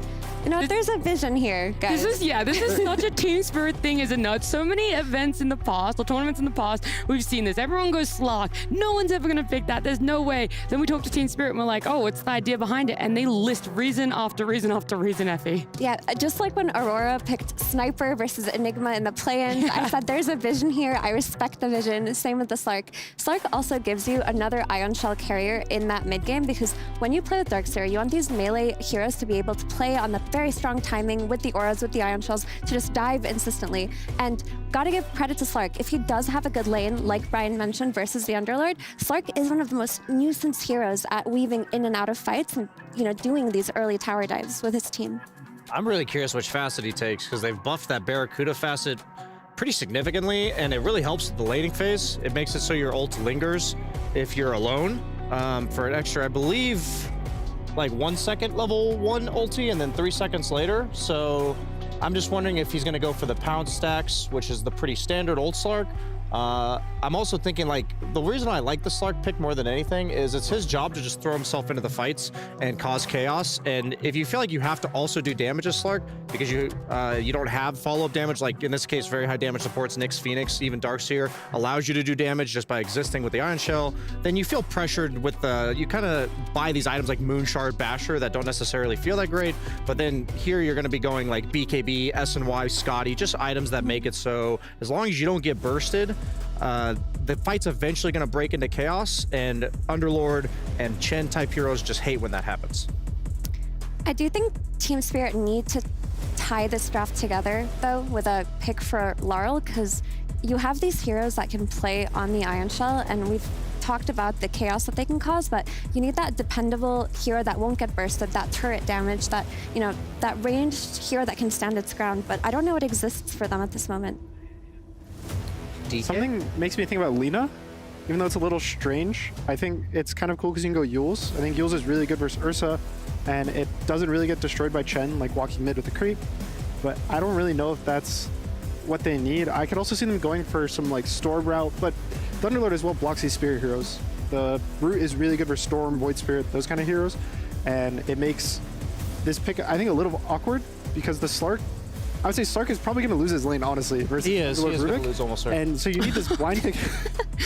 You know, there's a vision here, guys. This is such a Team Spirit thing, is it not? So many events in the past, or tournaments in the past, we've seen this. Everyone goes Slark. No one's ever gonna pick that. There's no way. Then we talk to Team Spirit and we're like, oh, what's the idea behind it? And they list reason after reason after reason, Effie. Yeah, just like when Aurora picked Sniper versus Enigma in the play-ins, I said there's a vision here. I respect the vision. Same with the Slark. Slark also gives you another Ion Shell carrier in that mid game, because when you play with Darkseer, you want these melee heroes to be able to play on the very strong timing with the auras, with the Ion Shells, to just dive insistently. And gotta give credit to Slark. If he does have a good lane, like Brian mentioned, versus the Underlord, Slark is one of the most nuisance heroes at weaving in and out of fights and, you know, doing these early tower dives with his team. I'm really curious which facet he takes, because they've buffed that Barracuda facet pretty significantly, and it really helps with the laning phase. It makes it so your ult lingers if you're alone for an extra, I believe, like 1 second level 1 ulti, and then 3 seconds later. So I'm just wondering if he's going to go for the pounce stacks, which is the pretty standard ult Slark. I'm also thinking, like, the reason I like the Slark pick more than anything is it's his job to just throw himself into the fights and cause chaos. And if you feel like you have to also do damage as Slark because you don't have follow-up damage, like in this case, very high damage supports Nyx, Phoenix, even Darkseer allows you to do damage just by existing with the Iron Shell, then you feel pressured with the, you kind of buy these items like Moonshard, Basher that don't necessarily feel that great, but then here you're going to be going like BKB, SNY, Scotty, just items that make it so as long as you don't get bursted, the fight's eventually going to break into chaos, and Underlord and Chen type heroes just hate when that happens. I do think Team Spirit need to tie this draft together, though, with a pick for Laurel, because you have these heroes that can play on the Ion Shell, and we've talked about the chaos that they can cause, but you need that dependable hero that won't get bursted, that turret damage, that, you know, that ranged hero that can stand its ground, but I don't know what exists for them at this moment. Something makes me think about Lina, even though it's a little strange. I think it's kind of cool because you can go Yules. I think Yules is really good versus Ursa, and it doesn't really get destroyed by Chen, like walking mid with a creep, but I don't really know if that's what they need. I could also see them going for some like Storm route, but Thunderlord as well blocks these spirit heroes. The Brute is really good for Storm, Void Spirit, those kind of heroes, and it makes this pick, I think, a little awkward because the Slark, I would say Slark is probably going to lose his lane, honestly. Versus he is going to lose almost certainly. And so you need this blind pick.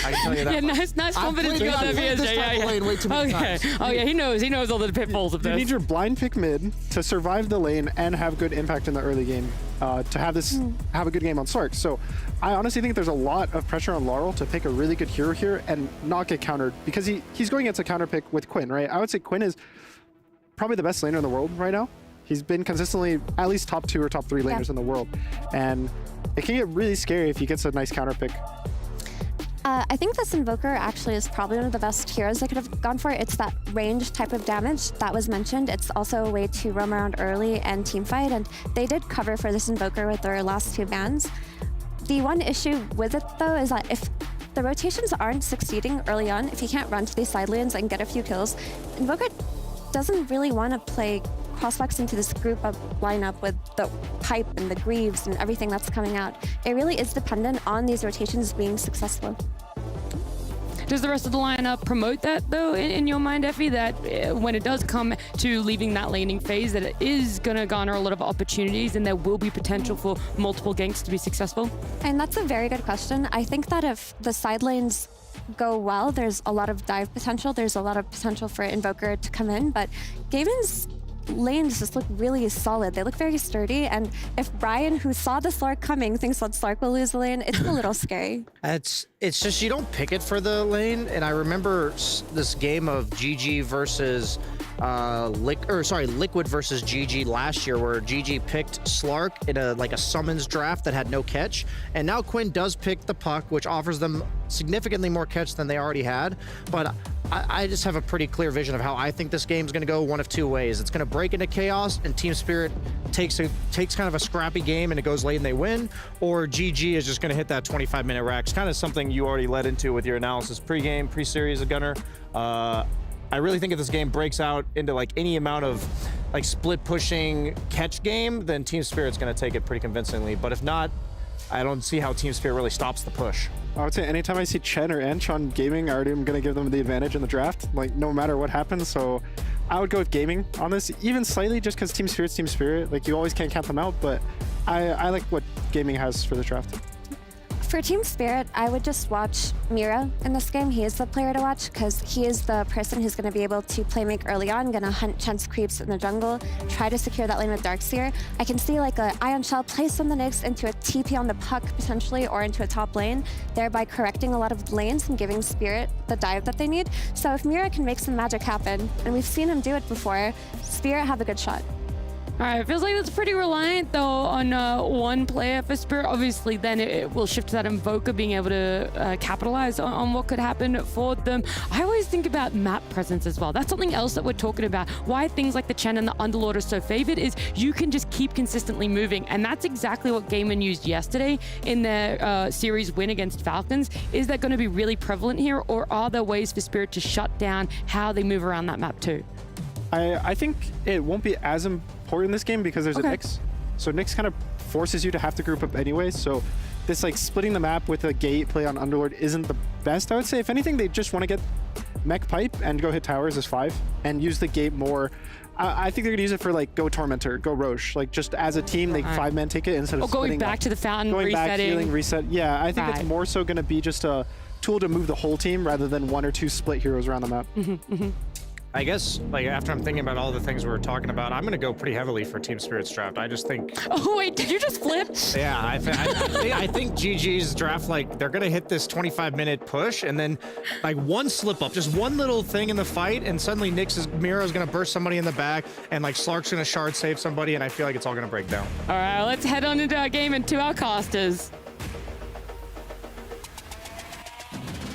I can tell you that. Yeah, nice confidence build up. Okay. Oh yeah, he knows all the pitfalls of this. You need your blind pick mid to survive the lane and have good impact in the early game to have this have a good game on Slark. So I honestly think there's a lot of pressure on Laurel to pick a really good hero here and not get countered, because he's going against a counter pick with Quinn, right? I would say Quinn is probably the best laner in the world right now. He's been consistently at least top 2 or top 3 laners in the world. And it can get really scary if he gets a nice counter pick. I think this Invoker actually is probably one of the best heroes I could have gone for. It's that range type of damage that was mentioned. It's also a way to roam around early and teamfight, and they did cover for this Invoker with their last 2 bans. The one issue with it, though, is that if the rotations aren't succeeding early on, if you can't run to these side lanes and get a few kills, Invoker doesn't really want to play crossbox into this group up lineup with the pipe and the greaves and everything that's coming out. It really is dependent on these rotations being successful. Does the rest of the lineup promote that, though, in your mind, Effie, that when it does come to leaving that laning phase, that it is going to garner a lot of opportunities and there will be potential for multiple ganks to be successful? And that's a very good question. I think that if the side lanes go well, there's a lot of dive potential. There's a lot of potential for Invoker to come in, but Gavin's lanes just look really solid. They look very sturdy, and if Brian, who saw the Slark coming, thinks that Slark will lose the lane, it's a little scary. It's just you don't pick it for the lane, and I remember this game of GG versus Liquid versus GG last year, where GG picked Slark in a summons draft that had no catch, and now Quinn does pick the puck, which offers them significantly more catch than they already had. But I just have a pretty clear vision of how I think this game's going to go one of 2 ways. It's going to break into chaos, and Team Spirit takes kind of a scrappy game and it goes late and they win, or GG is just going to hit that 25-minute rack. It's kind of something you already led into with your analysis pre-game, pre-series of Gunner. I really think if this game breaks out into like any amount of like split pushing catch game, then Team Spirit's going to take it pretty convincingly. But if not, I don't see how Team Spirit really stops the push. I would say anytime I see Chen or Ench on gaming, I already am going to give them the advantage in the draft, like no matter what happens. So I would go with gaming on this, even slightly, just because Team Spirit's Team Spirit. Like, you always can't count them out, but I like what gaming has for the draft. For Team Spirit, I would just watch Mira in this game. He is the player to watch because he is the person who's going to be able to play make early on, going to hunt Chen's creeps in the jungle, try to secure that lane with Darkseer. I can see like an Ion Shell place on the Nyx into a TP on the puck potentially, or into a top lane, thereby correcting a lot of lanes and giving Spirit the dive that they need. So if Mira can make some magic happen, and we've seen him do it before, Spirit have a good shot. All right, it feels like that's pretty reliant, though, on one player for Spirit. Obviously, then it will shift to that Invoker being able to capitalize on what could happen for them. I always think about map presence as well. That's something else that we're talking about. Why things like the Chen and the Underlord are so favored is you can just keep consistently moving. And that's exactly what Gaimin used yesterday in their series win against Falcons. Is that going to be really prevalent here, or are there ways for Spirit to shut down how they move around that map too? I think it won't be as important in this game because there's a Nyx. So Nyx kind of forces you to have to group up anyway. So this like splitting the map with a gate play on Underlord isn't the best. I would say if anything, they just want to get mech pipe and go hit towers as 5 and use the gate more. I think they're gonna use it for like go Tormentor, go Roche, like just as a team, they 5-man take it instead of going back to the fountain, going resetting. back, healing, reset. Yeah, I think it's more so gonna be just a tool to move the whole team rather than 1 or 2 split heroes around the map. I guess, like, after I'm thinking about all the things we were talking about, I'm going to go pretty heavily for Team Spirit's draft. I just think... Oh, wait, did you just flip? Yeah, I think GG's draft, like, they're going to hit this 25-minute push, and then, like, one slip-up, just one little thing in the fight, and suddenly Mira's going to burst somebody in the back, and, like, Slark's going to shard save somebody, and I feel like it's all going to break down. All right, let's head on into our game and to our casters.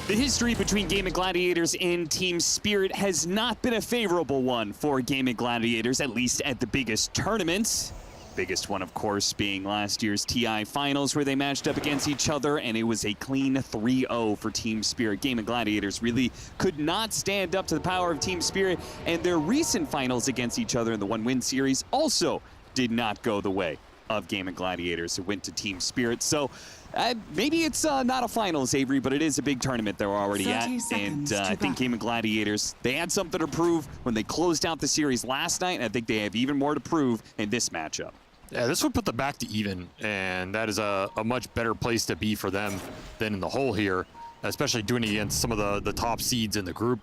The history between Gaming Gladiators and Team Spirit has not been a favorable one for Gaming Gladiators, at least at the biggest tournaments. Biggest one, of course, being last year's TI Finals, where they matched up against each other, and it was a clean 3-0 for Team Spirit. Gaming Gladiators really could not stand up to the power of Team Spirit, and their recent finals against each other in the one-win series also did not go the way of Gaming Gladiators, who went to Team Spirit. So maybe it's not a finals, Avery, but it is a big tournament they're already at. And I think Gaming Gladiators, they had something to prove when they closed out the series last night, and I think they have even more to prove in this matchup. Yeah, this would put them back to even, and that is a much better place to be for them than in the hole here, especially doing it against some of the top seeds in the group.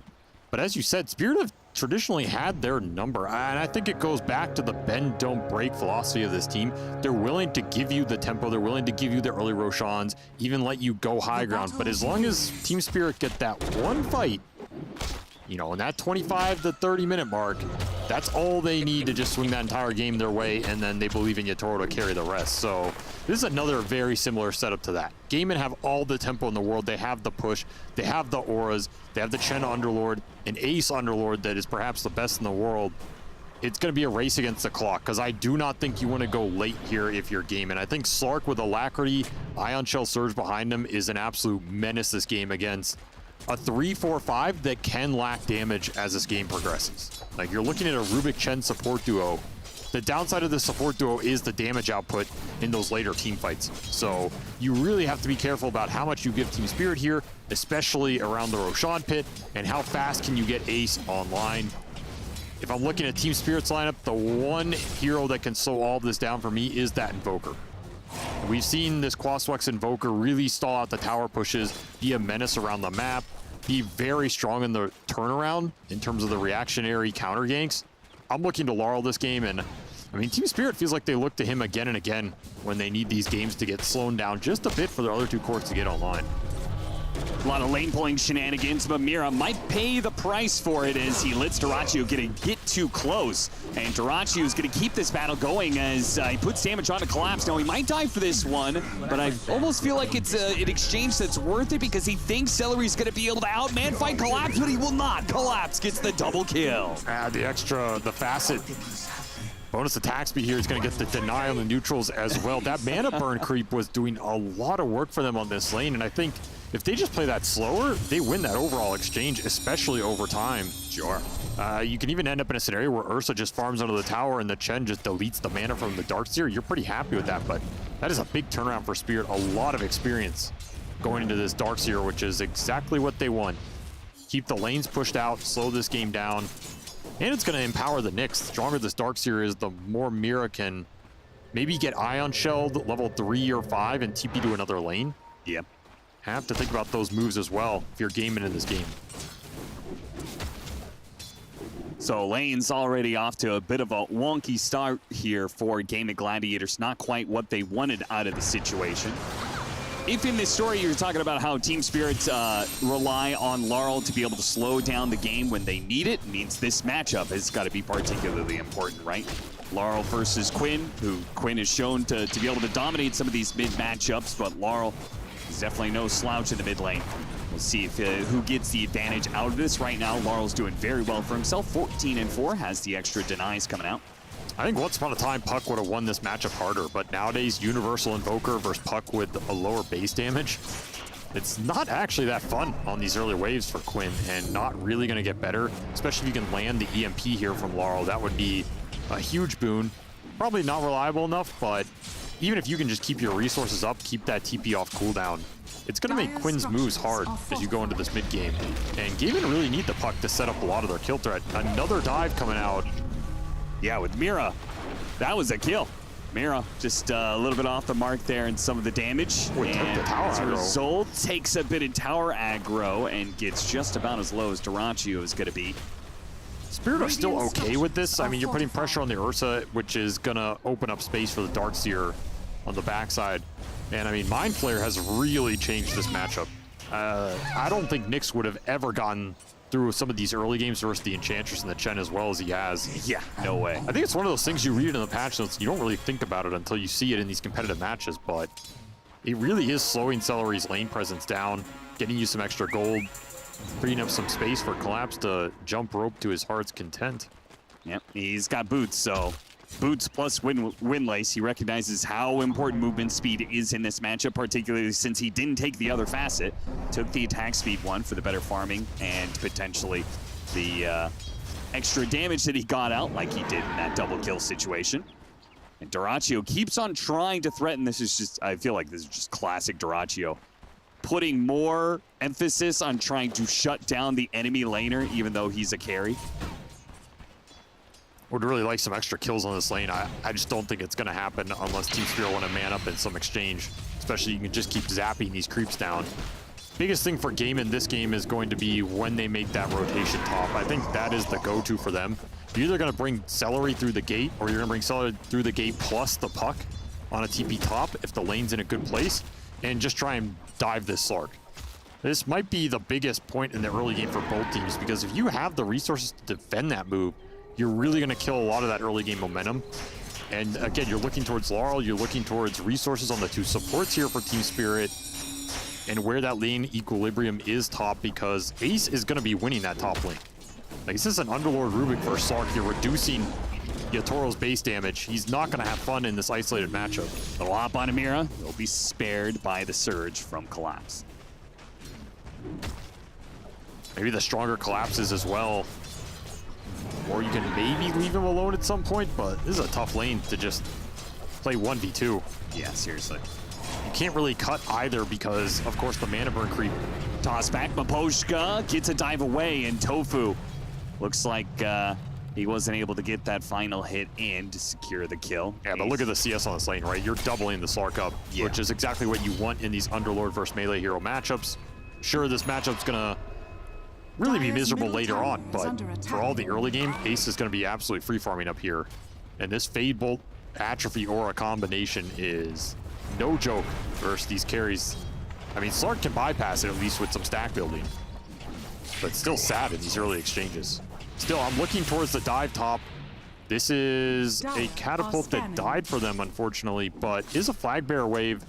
But as you said, Spirit have traditionally had their number, and I think it goes back to the bend, don't break philosophy of this team. They're willing to give you the tempo, they're willing to give you the early Roshans, even let you go high ground. But as long as Team Spirit get that one fight, You know, in that 25 to 30 minute mark, that's all they need to just swing that entire game their way, and then they believe in Yatoro to carry the rest. So this is another very similar setup to that. Gaimin have all the tempo in the world. They have the push, they have the auras, they have the Chen Underlord, an Ace Underlord that is perhaps the best in the world. It's going to be a race against the clock, because I do not think you want to go late here if you're Gaimin. I think Slark with Alacrity, Ion Shell Surge behind him is an absolute menace this game against a 3-4-5 that can lack damage as this game progresses. Like, you're looking at a Rubik Chen support duo. The downside of the support duo is the damage output in those later team fights. So you really have to be careful about how much you give Team Spirit here, especially around the Roshan pit, and how fast can you get Ace online. If I'm looking at Team Spirit's lineup, the one hero that can slow all of this down for me is that Invoker. We've seen this Quaswex Invoker really stall out the tower pushes, be a menace around the map, be very strong in the turnaround in terms of the reactionary counter ganks. I'm looking to Laurel this game, and I mean, Team Spirit feels like they look to him again and again when they need these games to get slowed down just a bit for their other two cores to get online. A lot of lane pulling shenanigans, but Mira might pay the price for it as he lets Dyrachyo get too close. And Dyrachyo is going to keep this battle going as he puts damage on to Collapse. Now, he might die for this one, but I almost feel like it's an exchange that's worth it because he thinks Celery's going to be able to outman fight Collapse, but he will not. Collapse gets the double kill. The Facet bonus attack speed here is going to get the deny on the neutrals as well. That mana burn creep was doing a lot of work for them on this lane, and I think if they just play that slower, they win that overall exchange, especially over time. Sure. You can even end up in a scenario where Ursa just farms under the tower and the Chen just deletes the mana from the Darkseer. You're pretty happy with that, but that is a big turnaround for Spirit. A lot of experience going into this Darkseer, which is exactly what they want. Keep the lanes pushed out, slow this game down, and it's going to empower the Nyx. The stronger this Darkseer is, the more Mira can maybe get Ion Shelled level 3 or 5 and TP to another lane. Yep. Have to think about those moves as well if you're gaming in this game. So lane's already off to a bit of a wonky start here for Gaimin Gladiators. Not quite what they wanted out of the situation. If in this story you're talking about how Team Spirit rely on Laurel to be able to slow down the game when they need it, means this matchup has got to be particularly important, right? Laurel versus Quinn, who Quinn has shown to be able to dominate some of these mid matchups, but Laurel is definitely no slouch in the mid lane. We'll see if who gets the advantage out of this. Right now, Laurel's doing very well for himself. 14-4, has the extra denies coming out. I think once upon a time, Puck would have won this matchup harder, but nowadays, Universal Invoker versus Puck with a lower base damage, it's not actually that fun on these early waves for Quinn, and not really going to get better, especially if you can land the EMP here from Laurel. That would be a huge boon. Probably not reliable enough, but even if you can just keep your resources up, keep that TP off cooldown, it's going to make Quinn's moves hard as you go into this mid game. And Gaimin really need the Puck to set up a lot of their kill threat. Another dive coming out. Yeah, with Mira, that was a kill. Mira just a little bit off the mark there in some of the damage. And as a result, takes a bit of tower aggro and gets just about as low as Dyrachyo is going to be. Spirit are still okay with this. I mean, you're putting pressure on the Ursa, which is going to open up space for the Darkseer on the backside. And I mean, Mind Flayer has really changed this matchup. I don't think Nyx would have ever gotten through some of these early games versus the Enchantress and the Chen as well as he has. Yeah, no way. I think it's one of those things you read in the patch notes, you don't really think about it until you see it in these competitive matches, but it really is slowing Celery's lane presence down, getting you some extra gold, freeing up some space for Collapse to jump rope to his heart's content. Yep, he's got boots, so boots plus windlace. He recognizes how important movement speed is in this matchup, particularly since he didn't take the other facet. Took the attack speed one for the better farming and potentially the extra damage that he got out like he did in that double kill situation. And Dyrachyo keeps on trying to threaten. This is just, I feel like this is just classic Dyrachyo. Putting more emphasis on trying to shut down the enemy laner, even though he's a carry. Would really like some extra kills on this lane. I just don't think it's going to happen unless Team Spirit want to man up in some exchange. Especially you can just keep zapping these creeps down. Biggest thing for Gaimin this game is going to be when they make that rotation top. I think that is the go-to for them. You're either going to bring Celery through the gate, or you're going to bring Celery through the gate plus the Puck on a TP top if the lane's in a good place, and just try and dive this Slark. This might be the biggest point in the early game for both teams, because if you have the resources to defend that move, you're really going to kill a lot of that early game momentum. And again, you're looking towards Laurel, you're looking towards resources on the 2 supports here for Team Spirit, and where that lane equilibrium is top, because Ace is going to be winning that top lane. Like, this is an Underlord Rubik versus Slark. You're reducing Yatoro's base damage. He's not going to have fun in this isolated matchup. Little hop on Amira. They'll be spared by the surge from Collapse. Maybe the stronger collapses as well. Or you can maybe leave him alone at some point, but this is a tough lane to just play 1v2. Yeah, seriously. You can't really cut either because, of course, the mana burn creep. Toss back, Maposhka gets a dive away, and Tofu looks like he wasn't able to get that final hit in to secure the kill. Yeah, but look at the CS on this lane, right? You're doubling the Slark up, which is exactly what you want in these Underlord versus melee hero matchups. Sure, this matchup's gonna really be miserable later on, but for all the early game, Ace is gonna be absolutely free farming up here. And this Fade Bolt Atrophy Aura combination is no joke versus these carries. I mean, Slark can bypass it at least with some stack building, but still sad in these early exchanges. Still, I'm looking towards the dive top. This is a catapult that died for them, unfortunately, but is a flag bearer wave.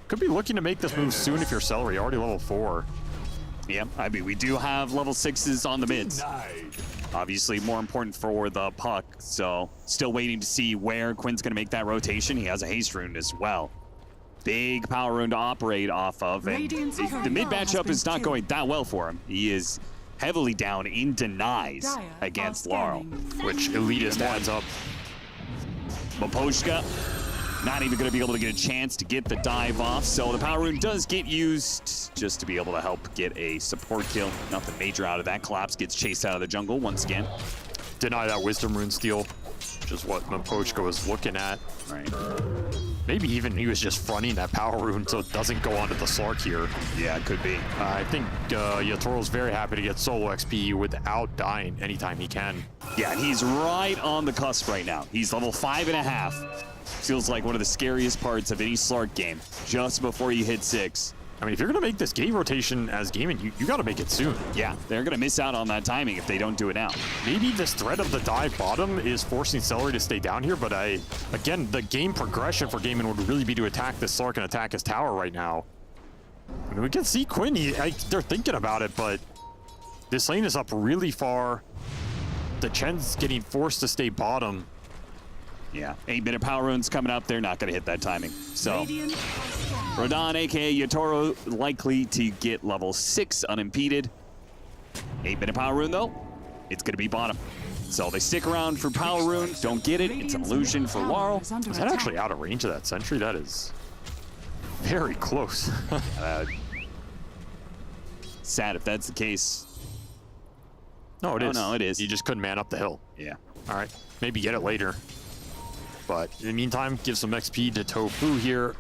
Could be looking to make this move soon if you're Celery, already level 4. Yeah, I mean, we do have level 6s on the mids. Obviously, more important for the puck, so still waiting to see where Quinn's going to make that rotation. He has a haste rune as well. Big power rune to operate off of, and the mid matchup is not going that well for him. He is heavily down in denies against Laurel, which Elitist adds up. Maposhka not even going to be able to get a chance to get the dive off, so the power rune does get used just to be able to help get a support kill. Nothing major out of that. Collapse gets chased out of the jungle once again. Deny that wisdom rune steal, which is what Mapochka was looking at. Right. Maybe even he was just fronting that power rune so it doesn't go onto the Slark here. Yeah, it could be. I think Yatoro's very happy to get solo XP without dying anytime he can. Yeah, and he's right on the cusp right now. He's level 5.5. Feels like one of the scariest parts of any Slark game, just before you hit 6. I mean, if you're going to make this game rotation as gaming, you got to make it soon. Yeah, they're going to miss out on that timing if they don't do it now. Maybe this threat of the dive bottom is forcing Celery to stay down here, but again, the game progression for Gaimin would really be to attack this Slark and attack his tower right now. I mean, we can see Quinn, they're thinking about it, but this lane is up really far. The Chen's getting forced to stay bottom. Yeah, 8-minute power runes coming up. They're not going to hit that timing. So, Rodan, aka Yatoro, likely to get level 6 unimpeded. 8-minute power rune, though, it's going to be bottom. So they stick around for power rune. Don't get it. It's an illusion for Laurel. Is that actually out of range of that sentry? That is very close. Sad if that's the case. No, it is. No, it is. You just couldn't man up the hill. Yeah. All right, maybe get it later. But in the meantime, give some XP to Tofu here.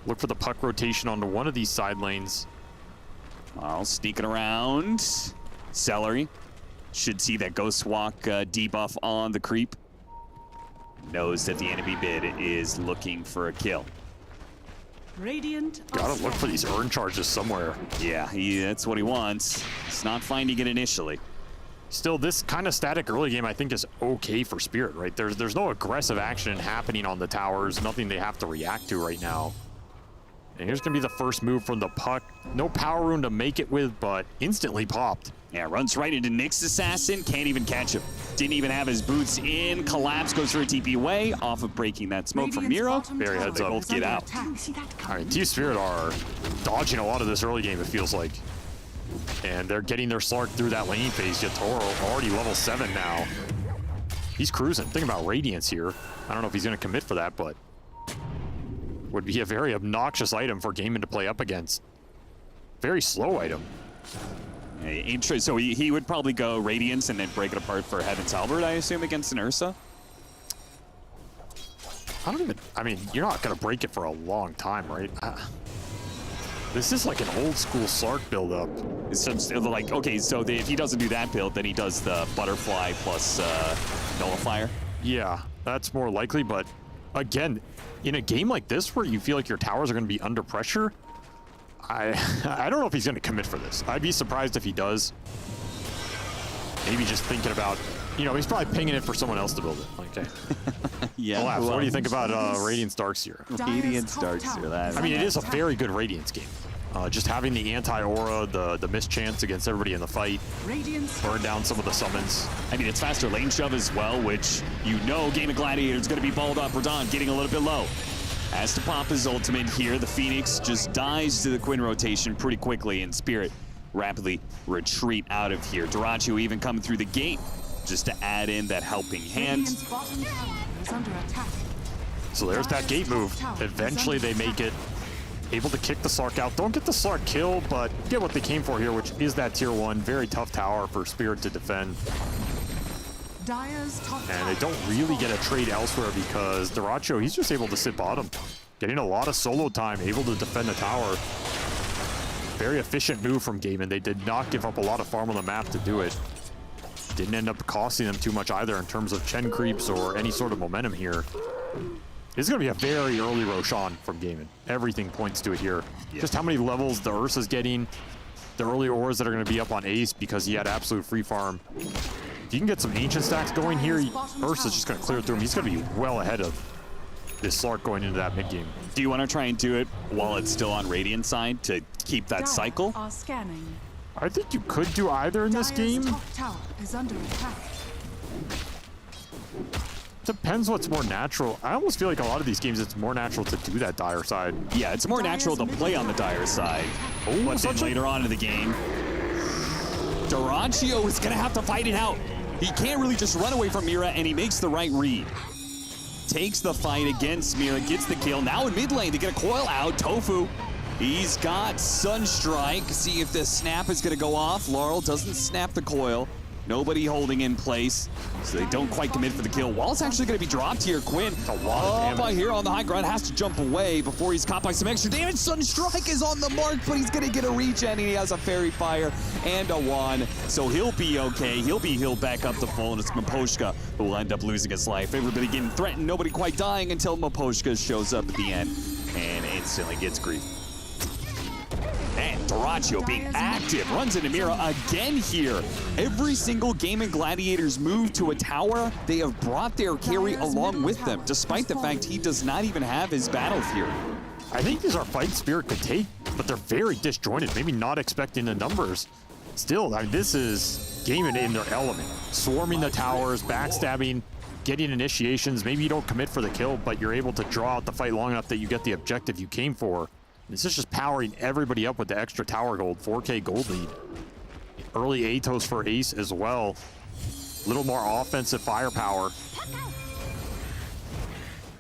Look for the puck rotation onto one of these side lanes. Well, sneaking around. Celery should see that Ghost Walk debuff on the creep. Knows that the enemy bid is looking for a kill. Gotta look for these earn charges somewhere. Yeah, that's what he wants. He's not finding it initially. Still, this kind of static early game, I think, is okay for Spirit, right? There's no aggressive action happening on the towers, nothing they have to react to right now. And here's gonna be the first move from the puck. No power rune to make it with, but instantly popped. Yeah, runs right into Nick's assassin, can't even catch him. Didn't even have his boots in. Collapse goes for a TP away, off of breaking that smoke from Miro. Very heads up. Both get out. All right, Team Spirit are dodging a lot of this early game, it feels like. And they're getting their Slark through that lane phase. Yatoro already level 7 now. He's cruising. Think about Radiance here. I don't know if he's going to commit for that, but would be a very obnoxious item for Gaimin to play up against. Very slow item. So he would probably go Radiance and then break it apart for Heaven's Halberd, I assume, against an Ursa? I mean, you're not going to break it for a long time, right? This is like an old school Slark build-up. Like, okay, so if he doesn't do that build, then he does the Butterfly plus Nullifier? Yeah, that's more likely, but again, in a game like this where you feel like your towers are going to be under pressure, I don't know if he's going to commit for this. I'd be surprised if he does. Maybe just thinking about, you know, he's probably pinging it for someone else to build it. Okay. Yeah. Olaf, what do you think about Radiance Darkseer? Radiance Darkseer. I mean, it is a very good Radiance game. Just having the anti-aura, the mischance against everybody in the fight, burn down some of the summons. I mean, it's faster lane shove as well, which you know Game of Gladiator is going to be balled up. Radon getting a little bit low. Has to pop his ultimate here. The Phoenix just dies to the Quinn rotation pretty quickly, and Spirit rapidly retreat out of here. Dyrachyo even coming through the gate just to add in that helping hand. So there's that gate move. Eventually they make it. Able to kick the Slark out. Don't get the Slark kill, but get what they came for here, which is that tier 1. Very tough tower for Spirit to defend. And they don't really get a trade elsewhere because Dyrachyo, he's just able to sit bottom. Getting a lot of solo time, able to defend the tower. Very efficient move from Gaimin. They did not give up a lot of farm on the map to do it. Didn't end up costing them too much either in terms of Chen creeps or any sort of momentum here. This is going to be a very early Roshan from Gaimin. Everything points to it here. Yeah. Just how many levels the Ursa's getting, the early auras that are going to be up on Ace because he had absolute free farm. If you can get some ancient stacks going here, Ursa's just going to clear through him. He's going to be well ahead of this Slark going into that mid game. Do you want to try and do it while it's still on Radiant side to keep that cycle? I think you could do either in this game. Tower is under attack. Depends what's more natural. I almost feel like a lot of these games, it's more natural to do that Dire side. Yeah, it's more natural to play on the Dire side. But then later on in the game, Dyrachyo is going to have to fight it out. He can't really just run away from Mira, and he makes the right read. Takes the fight against Mira, gets the kill. Now in mid lane, they get a coil out. Tofu, he's got Sunstrike. See if the snap is going to go off. Laurel doesn't snap the coil. Nobody holding in place, so they don't quite commit for the kill. Wall's actually going to be dropped here. Quinn, a lot of damage. By here on the high ground, has to jump away before he's caught by some extra damage. Sunstrike is on the mark, but he's going to get a regen, and he has a Fairy Fire and a Wand, so he'll be okay. He'll be healed back up to full, and it's Miposhka who will end up losing his life. Everybody getting threatened, nobody quite dying until Miposhka shows up at the end and instantly gets griefed. And Dyrachyo being active, runs into Mira again here. Every single game in Gladiators move to a tower, they have brought their carry along with them, despite the fact he does not even have his battle fury. I think these are fights Spirit could take, but they're very disjointed, maybe not expecting the numbers. Still, I mean, this is Gaimin in their element. Swarming the towers, backstabbing, getting initiations. Maybe you don't commit for the kill, but you're able to draw out the fight long enough that you get the objective you came for. This is just powering everybody up with the extra tower gold, 4K gold lead. Early Atos for Ace as well. A little more offensive firepower.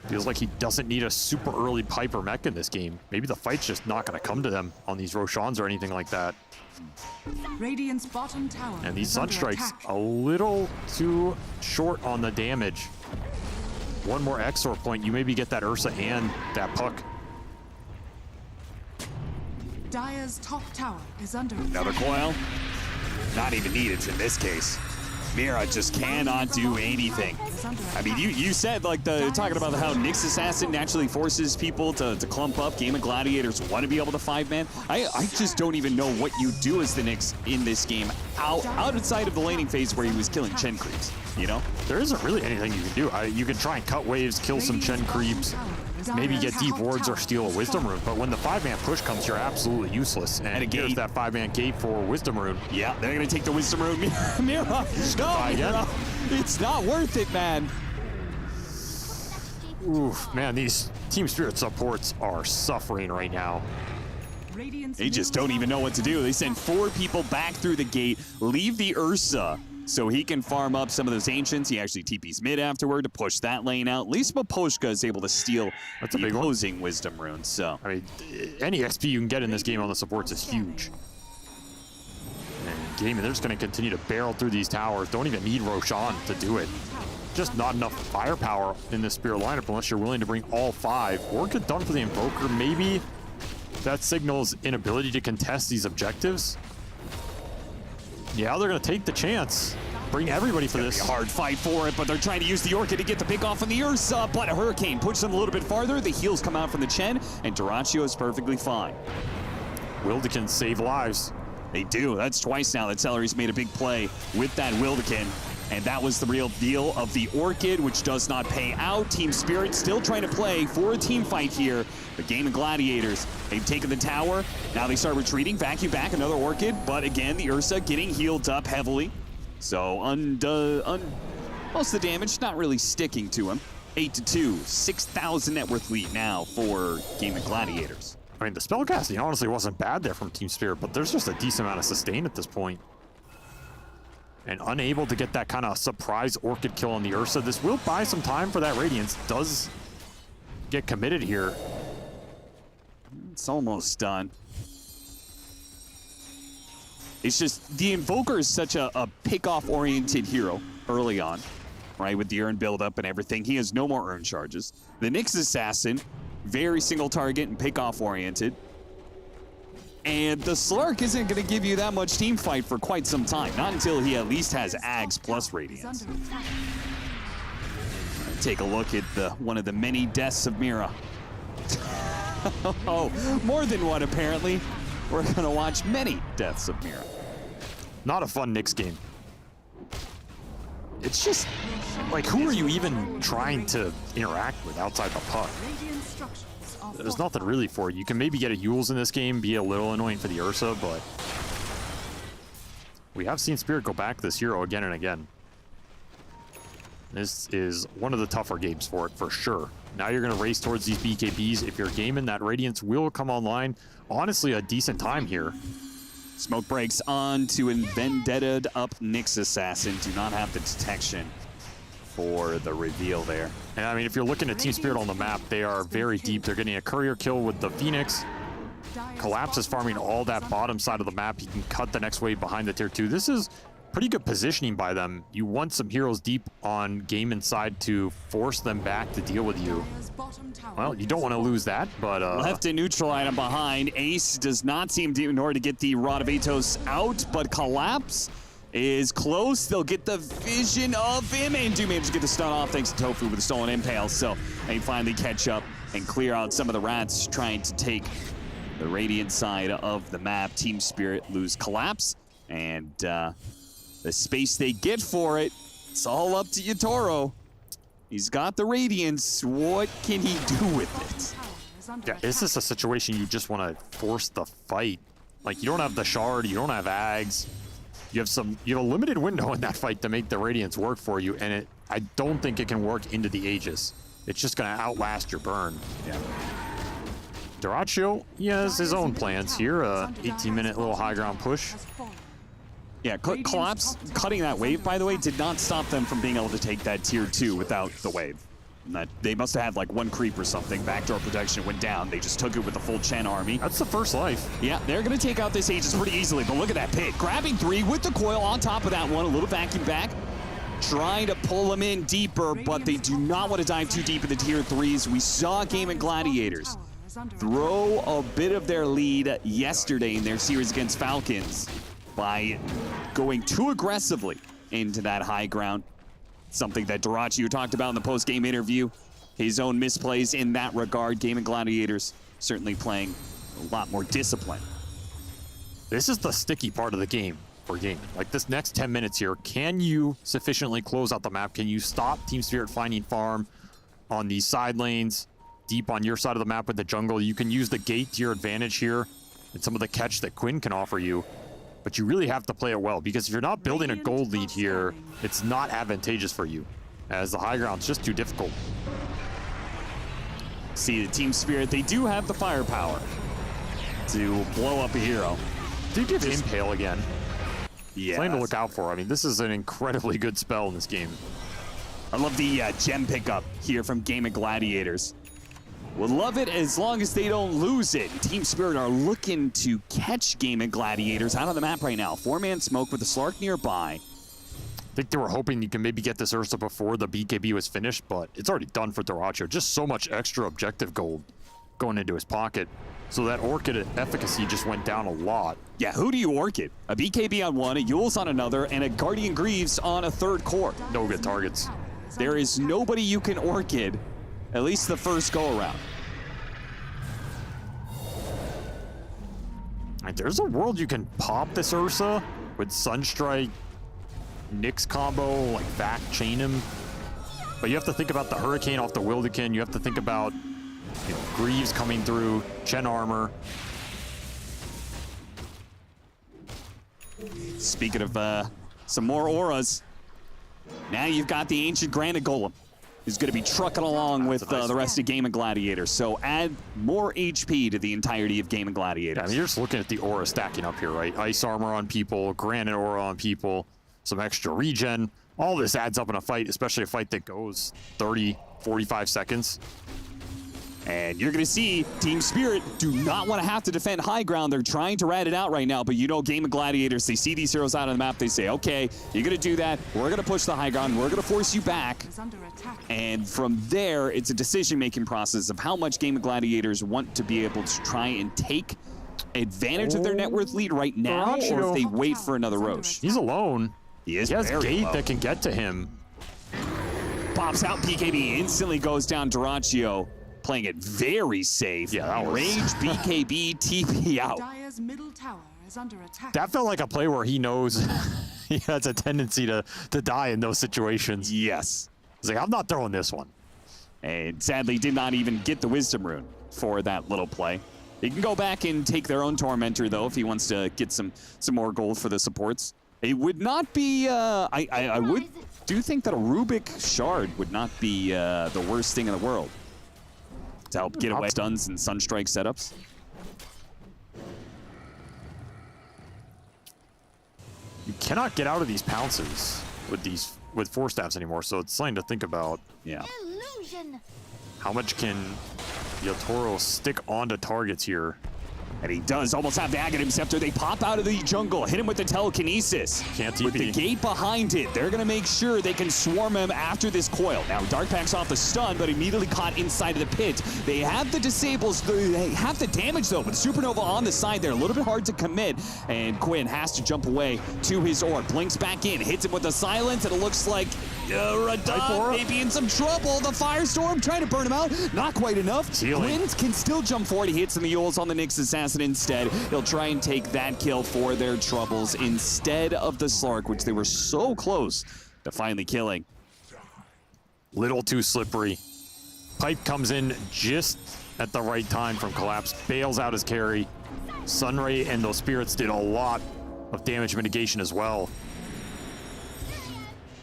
Feels like he doesn't need a super early Piper mech in this game. Maybe the fight's just not going to come to them on these Roshans or anything like that. Radiant's bottom tower. And these Sunstrikes a little too short on the damage. One more Exor point, you maybe get that Ursa and that Puck. Dire's top tower is under Another coil. Not even needed in this case. Mira just cannot do anything. I mean, you said like talking about how Nyx Assassin naturally forces people to clump up. Game of Gladiators want to be able to 5-man. I just don't even know what you do as the Nyx in this game outside of the laning phase where he was killing Chen creeps. You know, there isn't really anything you can do. You can try and cut waves, kill some Chen creeps. Maybe get deep wards or steal a Wisdom Rune, but when the 5-man push comes, you're absolutely useless. And here's that 5-man gate for Wisdom Rune. Yeah, they're gonna take the Wisdom Rune. Mira, no, Mira. It's not worth it, man. Oof, man, these Team Spirit supports are suffering right now. They just don't even know what to do. They send 4 people back through the gate, leave the Ursa, so he can farm up some of those Ancients. He actually TPs mid afterward to push that lane out. At least Miposhka is able to steal the opposing Wisdom Rune. So, I mean, any XP you can get in this game on the supports is huge. And Gaimin, they're just going to continue to barrel through these towers. Don't even need Roshan to do it. Just not enough firepower in this Spirit lineup unless you're willing to bring all 5. Work it done for the Invoker. Maybe that signals inability to contest these objectives. Yeah, they're going to take the chance. Bring everybody for this. Be a hard fight for it, but they're trying to use the Orchid to get the pick off on the Ursa, but a Hurricane pushes them a little bit farther. The heals come out from the Chen, and Dyrachyo is perfectly fine. Wildekin save lives. They do. That's twice now that Celery's made a big play with that Wildekin. And that was the real deal of the Orchid, which does not pay out. Team Spirit still trying to play for a team fight here. The Game of Gladiators, they've taken the tower. Now they start retreating. Vacuum back, another Orchid. But again, the Ursa getting healed up heavily. So most of the damage not really sticking to him. 8-2, 6,000 net worth lead now for Game of Gladiators. I mean, the spellcasting honestly wasn't bad there from Team Spirit, but there's just a decent amount of sustain at this point. And unable to get that kind of surprise Orchid kill on the Ursa. This will buy some time for that Radiance. Does get committed here. It's almost done. It's just, the Invoker is such a pick-off-oriented hero early on, right? With the urn build-up and everything. He has no more urn charges. The Nyx Assassin, very single-target and pick-off-oriented. And the Slark isn't going to give you that much team fight for quite some time. Not until he at least has Ags plus Radiance. Take a look at one of the many deaths of Mira. Oh, more than one apparently. We're going to watch many deaths of Mira. Not a fun Nyx game. It's just, like, who are you even trying to interact with outside the puck? There's nothing really for you. You can maybe get a Yules in this game, be a little annoying for the Ursa, but we have seen Spirit go back this hero again and again. This is one of the tougher games for it, for sure. Now you're going to race towards these BKBs. If you're gaming, that Radiance will come online. Honestly, a decent time here. Smoke breaks on to a Vendetta up Nyx Assassin. Do not have the detection for the reveal there. And I mean, if you're looking at Team Spirit on the map, they are very deep. They're getting a courier kill with the Phoenix. Collapse is farming all that bottom side of the map. He can cut the next wave behind the tier 2. This is pretty good positioning by them. You want some heroes deep on game inside to force them back to deal with you. Well, you don't want to lose that, but left and neutral item behind. Ace does not seem to in order to get the Rod of Atos out, but Collapse is close. They'll get the vision of him and do manage to get the stun off thanks to Tofu with the stolen impale. So they finally catch up and clear out some of the rats trying to take the Radiant side of the map. Team Spirit lose Collapse, and the space they get for it, it's all up to Yatoro. He's got the Radiance. What can he do with it? Yeah, is this a situation you just want to force the fight? Like, you don't have the Shard, you don't have Ags. You have a limited window in that fight to make the Radiance work for you, and I don't think it can work into the Aegis. It's just going to outlast your burn. Yeah. Dyrachyo, he has his own plans here. 18-minute little high ground push. Yeah, Collapse cutting that wave, by the way, did not stop them from being able to take that tier 2 without the wave. They must have had like one creep or something. Backdoor protection went down. They just took it with the full Chen army. That's the first life. Yeah, they're going to take out this Aegis pretty easily, but look at that pit. Grabbing 3 with the coil on top of that one. A little vacuum back. Trying to pull them in deeper, but they do not want to dive too deep in the tier 3s. We saw Game of Gladiators throw a bit of their lead yesterday in their series against Falcons by going too aggressively into that high ground. Something that Dyrachyo talked about in the post-game interview. His own misplays in that regard. Game of Gladiators certainly playing a lot more discipline. This is the sticky part of the game for gaming. Like this next 10 minutes here, can you sufficiently close out the map? Can you stop Team Spirit finding farm on these side lanes, deep on your side of the map with the jungle? You can use the gate to your advantage here and some of the catch that Quinn can offer you. But you really have to play it well, because if you're not building a gold lead here, it's not advantageous for you, as the high ground's just too difficult. See, the Team Spirit, they do have the firepower to blow up a hero. Do give Impale again. Yeah. Something to look out for. I mean, this is an incredibly good spell in this game. I love the gem pickup here from Game of Gladiators. Would love it as long as they don't lose it. Team Spirit are looking to catch Game of Gladiators out on the map right now. 4-man smoke with the Slark nearby. I think they were hoping you can maybe get this Ursa before the BKB was finished, but it's already done for Dyrachyo. Just so much extra objective gold going into his pocket. So that Orchid efficacy just went down a lot. Yeah, who do you Orchid? A BKB on one, a Yules on another, and a Guardian Greaves on a third core. No good targets. There is nobody you can Orchid, at least the first go around. Like, there's a world you can pop this Ursa with Sunstrike, Nyx combo, like back chain him. But you have to think about the Hurricane off the Wildekin. You have to think about, you know, Greaves coming through, Chen armor. Speaking of some more auras, now you've got the Ancient Granite Golem, who's going to be trucking along with the rest of Game of Gladiators. So add more HP to the entirety of Game of Gladiators. Yeah, I mean, you're just looking at the aura stacking up here, right? Ice armor on people, granite aura on people, some extra regen. All this adds up in a fight, especially a fight that goes 30, 45 seconds. And you're going to see Team Spirit do not want to have to defend high ground. They're trying to rat it out right now, but you know Game of Gladiators, they see these heroes out on the map, they say, okay, you're going to do that, we're going to push the high ground, we're going to force you back. And from there, it's a decision-making process of how much Game of Gladiators want to be able to try and take advantage of their net worth lead right now, or if they wait for another Roche. He's alone. He is. He has very gate low. that can get to him. Pops out BKB, instantly goes down Duraccio, playing it very safe. Yeah, that was... Rage BKB TP out. Dire's middle tower is under attack. That felt like a play where he knows he has a tendency to die in those situations. Yes. He's like, I'm not throwing this one. And sadly did not even get the Wisdom Rune for that little play. He can go back and take their own Tormentor, though, if he wants to get some more gold for the supports. It would not be, I would do think that a Rubik Shard would not be the worst thing in the world to help get away stuns and Sunstrike setups. You cannot get out of these pounces with Force Staffs anymore, so it's something to think about. Yeah. Illusion. How much can Yatoro stick onto targets here? And he does almost have the Aghanim Scepter. They pop out of the jungle, hit him with the telekinesis. Can't with the gate behind it, they're gonna make sure they can swarm him after this coil. Now, Dark Pack's off the stun, but immediately caught inside of the pit. They have the disables, they have the damage though, with Supernova on the side there. A little bit hard to commit, and Quinn has to jump away to his orb. Blinks back in, hits him with the silence, and it looks like Radon may be in some trouble. The Firestorm trying to burn him out, not quite enough. Quinn can still jump forward. He hits the Mules on the Nyx Assassin instead. He'll try and take that kill for their troubles instead of the Slark, which they were so close to finally killing. Little too slippery. Pipe comes in just at the right time from Collapse, bails out his carry. Sunray and those spirits did a lot of damage mitigation as well.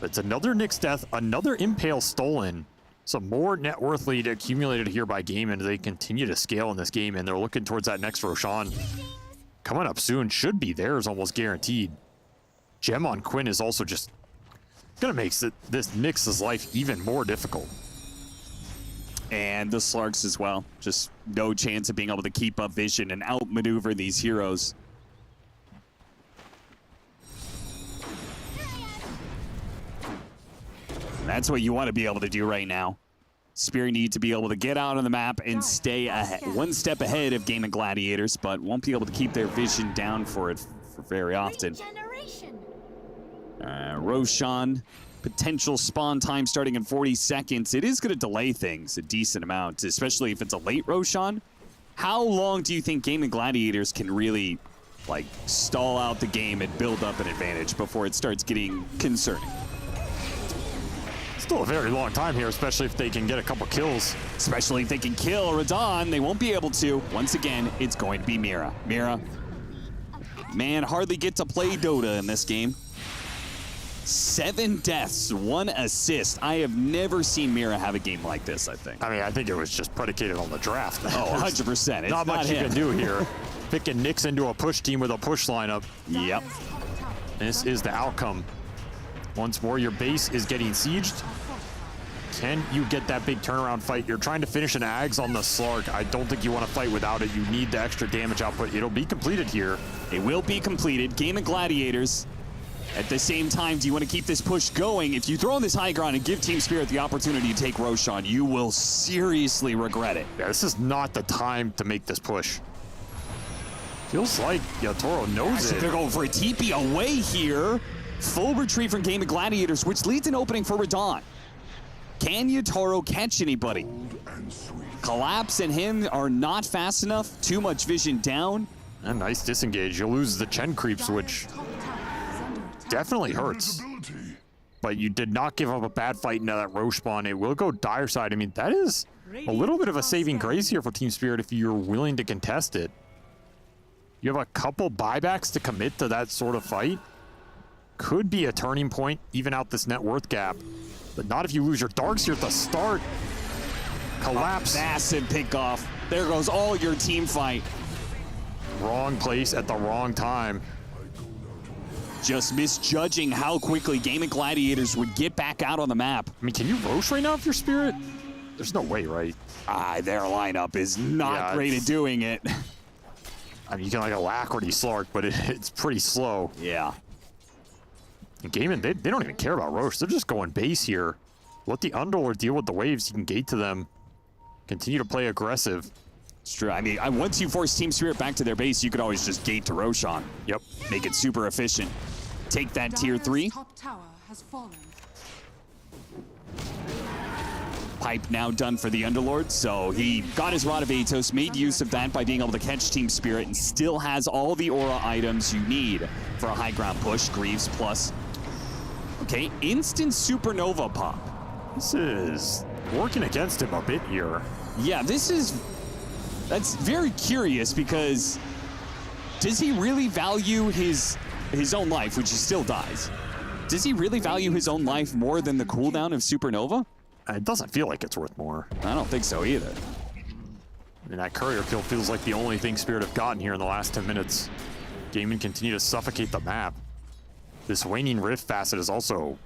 It's another Nyx death, another Impale stolen. Some more net worth lead accumulated here by Game, and they continue to scale in this game, and they're looking towards that next Roshan. Coming up soon, should be theirs almost guaranteed. Gem on Quinn is also just gonna make this Nyx's life even more difficult. And the Slarks as well. Just no chance of being able to keep up vision and outmaneuver these heroes. That's what you want to be able to do right now. Spirit need to be able to get out on the map and stay ahead, one step ahead of Game of Gladiators, but won't be able to keep their vision down for it for very often. Roshan, potential spawn time starting in 40 seconds. It is going to delay things a decent amount, especially if it's a late Roshan. How long do you think Game of Gladiators can really like stall out the game and build up an advantage before it starts getting concerning? Still a very long time here, especially if they can get a couple kills. Especially if they can kill Radon. They won't be able to. Once again, it's going to be Mira. Mira, man, hardly get to play Dota in this game. 7 deaths, 1 assist. I have never seen Mira have a game like this, I think. I mean, I think it was just predicated on the draft. Oh, 100%. Not much you can do here. Picking Nyx into a push team with a push lineup. Yep. This is the outcome. Once more, your base is getting sieged. Can you get that big turnaround fight? You're trying to finish an Ags on the Slark. I don't think you want to fight without it. You need the extra damage output. It'll be completed here. It will be completed. Game of Gladiators. At the same time, do you want to keep this push going? If you throw in this high ground and give Team Spirit the opportunity to take Roshan, you will seriously regret it. Yeah, this is not the time to make this push. Feels like Yatoro knows it. They're going for a TP away here. Full retreat from Game of Gladiators, which leads an opening for Radon. Can Yatoro catch anybody? Collapse and him are not fast enough. Too much vision down. A nice disengage. You'll lose the Chen creeps, which definitely hurts. But you did not give up a bad fight into that Roche spawn. It will go Dire side. I mean, that is a little bit of a saving grace here for Team Spirit if you're willing to contest it. You have a couple buybacks to commit to that sort of fight. Could be a turning point, even out this net worth gap. But not if you lose your Darks here at the start. Collapse. Massive pick off. There goes all your team fight. Wrong place at the wrong time. Just misjudging how quickly Game of Gladiators would get back out on the map. I mean, can you Roche right now if you're Spirit? There's no way, right? Their lineup is not great at doing it. I mean, you can like Alacrity Slark, but it's pretty slow. Yeah. And Gaiman, they don't even care about Roche. They're just going base here. Let the Underlord deal with the waves. You can gate to them. Continue to play aggressive. It's true. I mean, once you force Team Spirit back to their base, you could always just gate to Roshan. Yep. Make it super efficient. Take that tier 3. Top tower has fallen. Pipe now done for the Underlord, so he got his Rod of Atos, made use of that by being able to catch Team Spirit, and still has all the aura items you need for a high ground push. Greaves plus. Okay, instant Supernova pop. This is working against him a bit here. Yeah, that's very curious, because does he really value his own life, which he still dies? Does he really value his own life more than the cooldown of Supernova? It doesn't feel like it's worth more. I don't think so either. I mean, that courier kill feels like the only thing Spirit have gotten here in the last 10 minutes. Gaiman continue to suffocate the map. This waning rift facet has also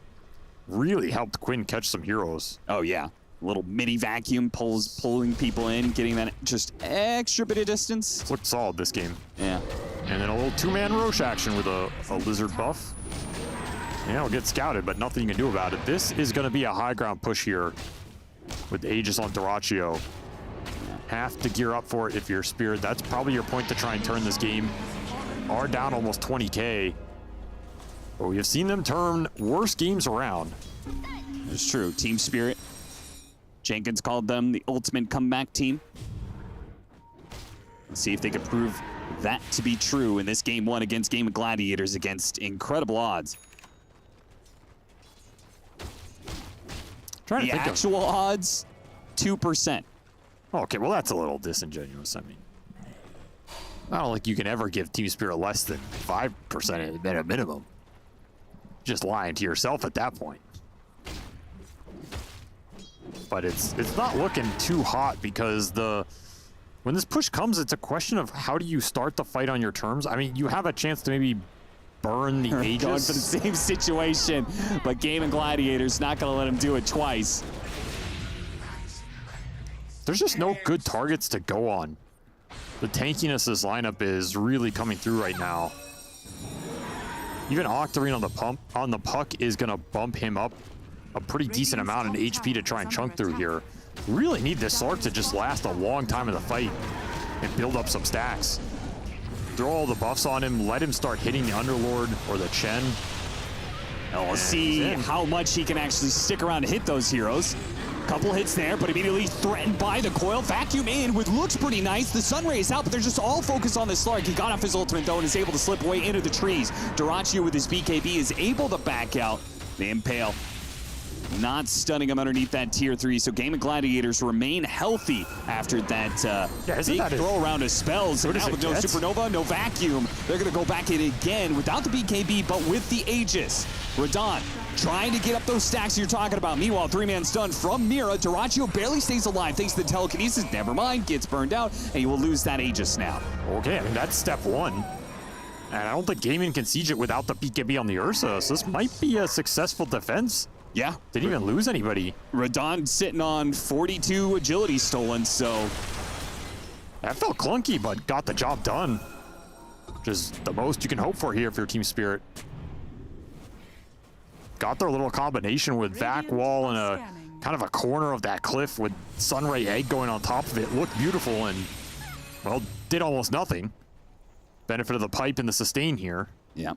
really helped Quinn catch some heroes. Oh yeah, little mini vacuum pulling people in, getting that just extra bit of distance. It's looked solid this game. Yeah. And then a little two-man Roche action with a lizard buff. Yeah, it'll get scouted, but nothing you can do about it. This is going to be a high ground push here with Aegis on Dyrachyo. Have to gear up for it if you're Spirit. That's probably your point to try and turn this game. Are down almost 20k. But we have seen them turn worse games around. It's true. Team Spirit. Jenkins called them the ultimate comeback team. Let's see if they can prove that to be true in this game 1 against Game of Gladiators against incredible odds. The actual odds, 2%. Okay, well, that's a little disingenuous. I mean, I don't think you can ever give Team Spirit less than 5% at a minimum. Just lying to yourself at that point. But it's not looking too hot, because when this push comes, it's a question of how do you start the fight on your terms. I mean, you have a chance to maybe burn the Aegis. Going for the same situation, but Game of Gladiators not going to let him do it twice. There's just no good targets to go on. The tankiness of this lineup is really coming through right now. Even Octarine on the puck is going to bump him up a pretty decent amount in HP to try and chunk through here. Really need this Slark to just last a long time in the fight and build up some stacks. Throw all the buffs on him, let him start hitting the Underlord or the Chen. And we'll see how much he can actually stick around to hit those heroes. Couple hits there, but immediately threatened by the coil. Vacuum in with looks pretty nice. The sun ray is out, but they're just all focused on the Slark. He got off his ultimate though and is able to slip away into the trees. Dyrachyo with his BKB is able to back out. The Impale not stunning him underneath that tier 3, so Game of Gladiators remain healthy after that big throw around of spells. And now with no Supernova, no Vacuum, they're going to go back in again without the BKB, but with the Aegis. Radon trying to get up those stacks you're talking about. Meanwhile, 3-man stun from Mira. Dyrachyo barely stays alive thanks to the telekinesis. Never mind, gets burned out, and he will lose that Aegis now. Okay, I mean, that's step 1. And I don't think Gaming can siege it without the BKB on the Ursa, so this might be a successful defense. Yeah. Didn't even lose anybody. Radon sitting on 42 agility stolen, so... That felt clunky, but got the job done. Which is the most you can hope for here if you're Team Spirit. Got their little combination with Vac Wall and a kind of a corner of that cliff with Sunray Egg going on top of it. Looked beautiful and, well, did almost nothing. Benefit of the pipe and the sustain here. Yeah.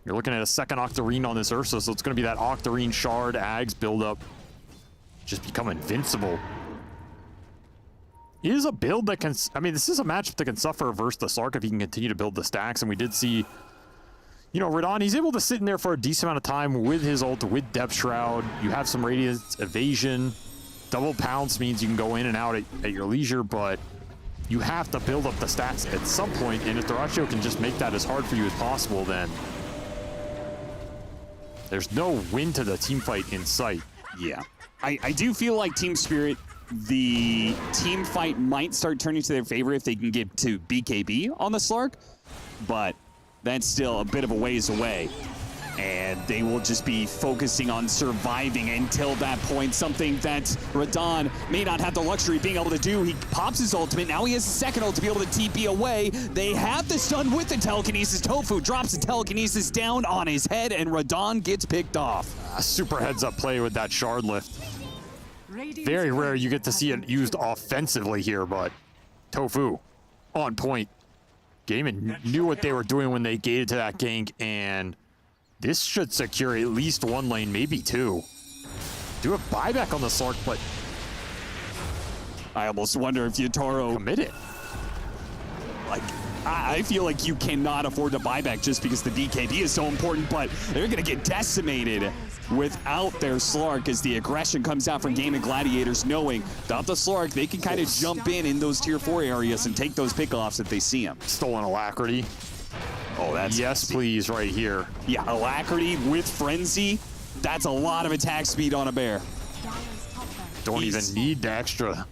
You're looking at a second Octarine on this Ursa, so it's going to be that Octarine Shard Ags buildup. Just become invincible. is a build that can, I mean, this is a matchup that can suffer versus the Slark if he can continue to build the stacks. And we did see, you know, Radon, he's able to sit in there for a decent amount of time with his ult, with Depth Shroud. You have some Radiant Evasion. Double Pounce means you can go in and out at your leisure, but you have to build up the stats at some point, and if Dyrachyo can just make that as hard for you as possible, then there's no win to the team fight in sight. Yeah. I do feel like Team Spirit, the team fight might start turning to their favor if they can get to BKB on the Slark, but that's still a bit of a ways away. And they will just be focusing on surviving until that point, something that Radon may not have the luxury of being able to do. He pops his ultimate. Now he has a second ult to be able to TP away. They have the stun with the telekinesis. Tofu drops the telekinesis down on his head, and Radon gets picked off. A super heads-up play with that shard lift. Very rare you get to see it used offensively here, but Tofu on point. Gaimin knew what they were doing when they gated to that gank, and this should secure at least one lane, maybe two. Do a buyback on the Slark, but I almost wonder if Yatoro committed. Like, I feel like you cannot afford to buyback just because the BKB is so important, but they're going to get decimated without their Slark as the aggression comes out from Gaming Gladiators, knowing without the Slark, they can kind of jump in those tier 4 areas and take those pickoffs if they see them. Stolen Alacrity. Oh, that's yes, please, right here. Yeah, Alacrity with Frenzy. That's a lot of attack speed on a bear. Don't even need the extra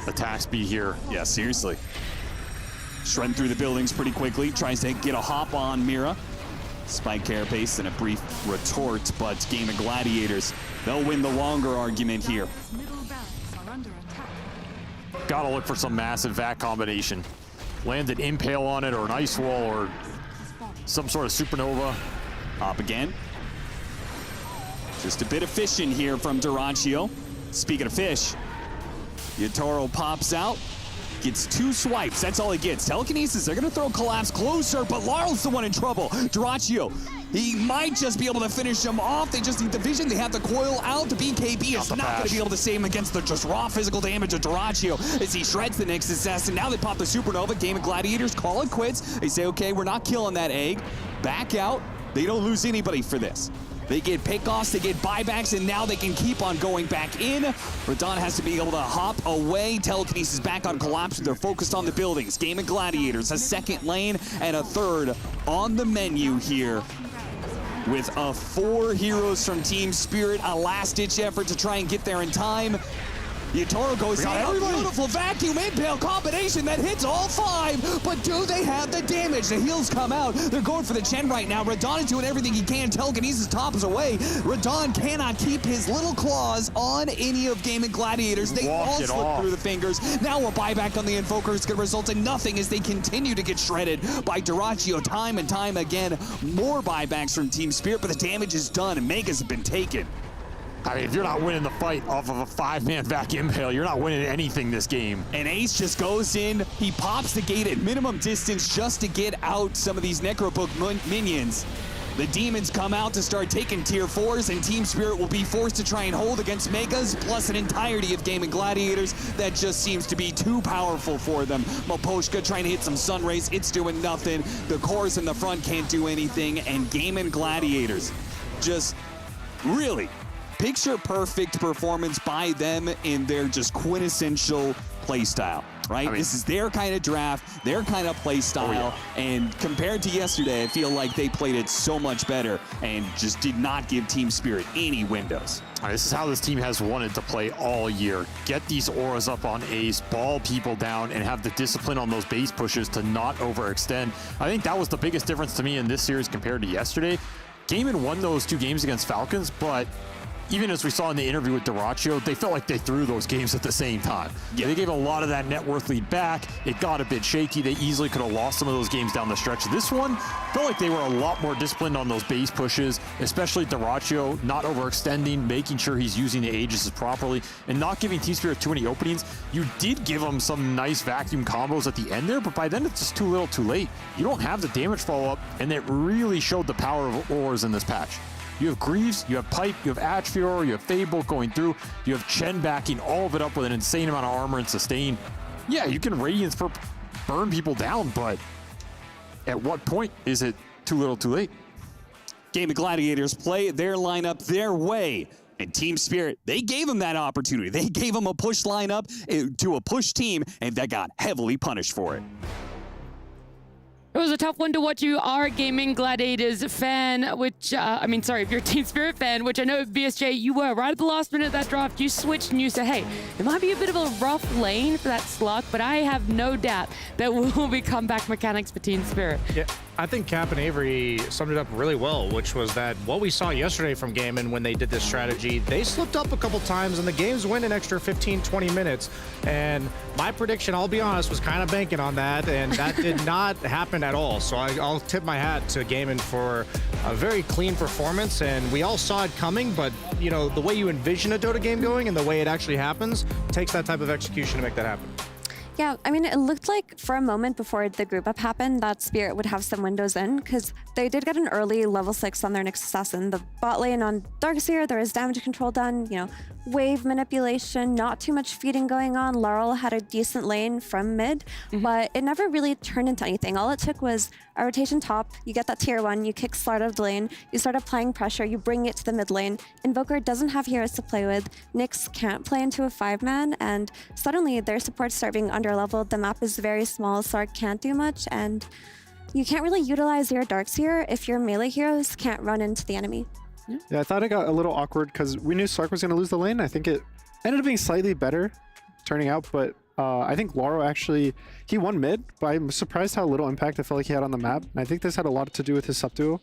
attack speed here. Yeah, seriously. Shredding through the buildings pretty quickly. Tries to get a hop on Mira. Spike carapace and a brief retort, but Game of Gladiators, they'll win the longer argument here. Gotta look for some massive vac combination. Land an impale on it, or an ice wall, or some sort of supernova. Hop again. Just a bit of fishing here from Dyrachyo. Speaking of fish, Yatoro pops out, gets 2 swipes. That's all he gets. Telekinesis, they're going to throw Collapse closer, but Larl's the one in trouble. Dyrachyo, he might just be able to finish him off. They just need the vision. They have the coil out. The BKB is not going to be able to save him against the just raw physical damage of Dyrachyo as he shreds the next assassin. Now they pop the supernova. Game of Gladiators call it quits. They say, okay, we're not killing that egg. Back out. They don't lose anybody for this. They get pickoffs, they get buybacks, and now they can keep on going back in. Radon has to be able to hop away. Telekinesis back on Collapse. They're focused on the buildings. Game of Gladiators, a second lane and a third on the menu here. With 4 heroes from Team Spirit, a last-ditch effort to try and get there in time. Yatoro goes in, a beautiful vacuum impale combination that hits all 5, but do they have the damage? The heals come out. They're going for the Chen right now. Radon is doing everything he can. Telekinesis tops away. Radon cannot keep his little claws on any of Game of Gladiators. They all slip through the fingers. Now a buyback on the Invoker is going to result in nothing as they continue to get shredded by Dyrachyo time and time again. More buybacks from Team Spirit, but the damage is done and Megas have been taken. I mean, if you're not winning the fight off of a 5-man vac impale, you're not winning anything this game. And Ace just goes in. He pops the gate at minimum distance just to get out some of these Necrobook minions. The demons come out to start taking tier 4s, and Team Spirit will be forced to try and hold against Megas, plus an entirety of Game of Gladiators. That just seems to be too powerful for them. Moposhka trying to hit some Sun Rays. It's doing nothing. The cores in the front can't do anything, and Game of Gladiators just really picture-perfect performance by them in their just quintessential playstyle, right? I mean, this is their kind of draft, their kind of playstyle, and compared to yesterday, I feel like they played it so much better and just did not give Team Spirit any windows. This is how this team has wanted to play all year. Get these auras up on Ace, ball people down, and have the discipline on those base pushes to not overextend. I think that was the biggest difference to me in this series compared to yesterday. Gaimin won those 2 games against Falcons, but even as we saw in the interview with Dyrachyo, they felt like they threw those games at the same time. Yeah. They gave a lot of that net worth lead back. It got a bit shaky. They easily could have lost some of those games down the stretch. This one felt like they were a lot more disciplined on those base pushes, especially Dyrachyo not overextending, making sure he's using the Aegis properly, and not giving Team Spirit too many openings. You did give them some nice vacuum combos at the end there, but by then it's just too little too late. You don't have the damage follow-up, and it really showed the power of ores in this patch. You have Greaves, you have Pipe, you have Atchfior, you have Fable going through, you have Chen backing all of it up with an insane amount of armor and sustain. Yeah, you can Radiance burn people down, but at what point is it too little too late? Game of Gladiators play their lineup their way. And Team Spirit, they gave them that opportunity. They gave them a push lineup to a push team, and that got heavily punished for it. It was a tough one to watch. You are a Gaming Gladiators fan, which, if you're a Team Spirit fan, which I know BSJ, you were right at the last minute of that draft. You switched and you said, hey, it might be a bit of a rough lane for that slug, but I have no doubt that will be comeback mechanics for Team Spirit. Yeah, I think Cap and Avery summed it up really well, which was that what we saw yesterday from Gaimin when they did this strategy, they slipped up a couple times and the games went an extra 15, 20 minutes. And my prediction, I'll be honest, was kind of banking on that, and that did not happen at all. So I'll tip my hat to Gaimin for a very clean performance, and we all saw it coming, but you know, the way you envision a Dota game going and the way it actually happens takes that type of execution to make that happen. Yeah, I mean, it looked like for a moment before the group up happened that Spirit would have some windows in, because they did get an early level 6 on their next assassin. The bot lane on Darkseer, there was damage control done, you know, wave manipulation, not too much feeding going on. Laurel had a decent lane from mid, but it never really turned into anything. All it took was a rotation top, you get that tier 1, you kick Slart out of the lane, you start applying pressure, you bring it to the mid lane. Invoker doesn't have heroes to play with, Nyx can't play into a 5-man, and suddenly their supports start being underleveled, the map is very small, Sark can't do much, and you can't really utilize your Darkseer if your melee heroes can't run into the enemy. Yeah, I thought it got a little awkward because we knew Sark was going to lose the lane. I think it ended up being slightly better turning out, but I think Lauro actually, he won mid, but I'm surprised how little impact I felt like he had on the map. And I think this had a lot to do with his sub-duo.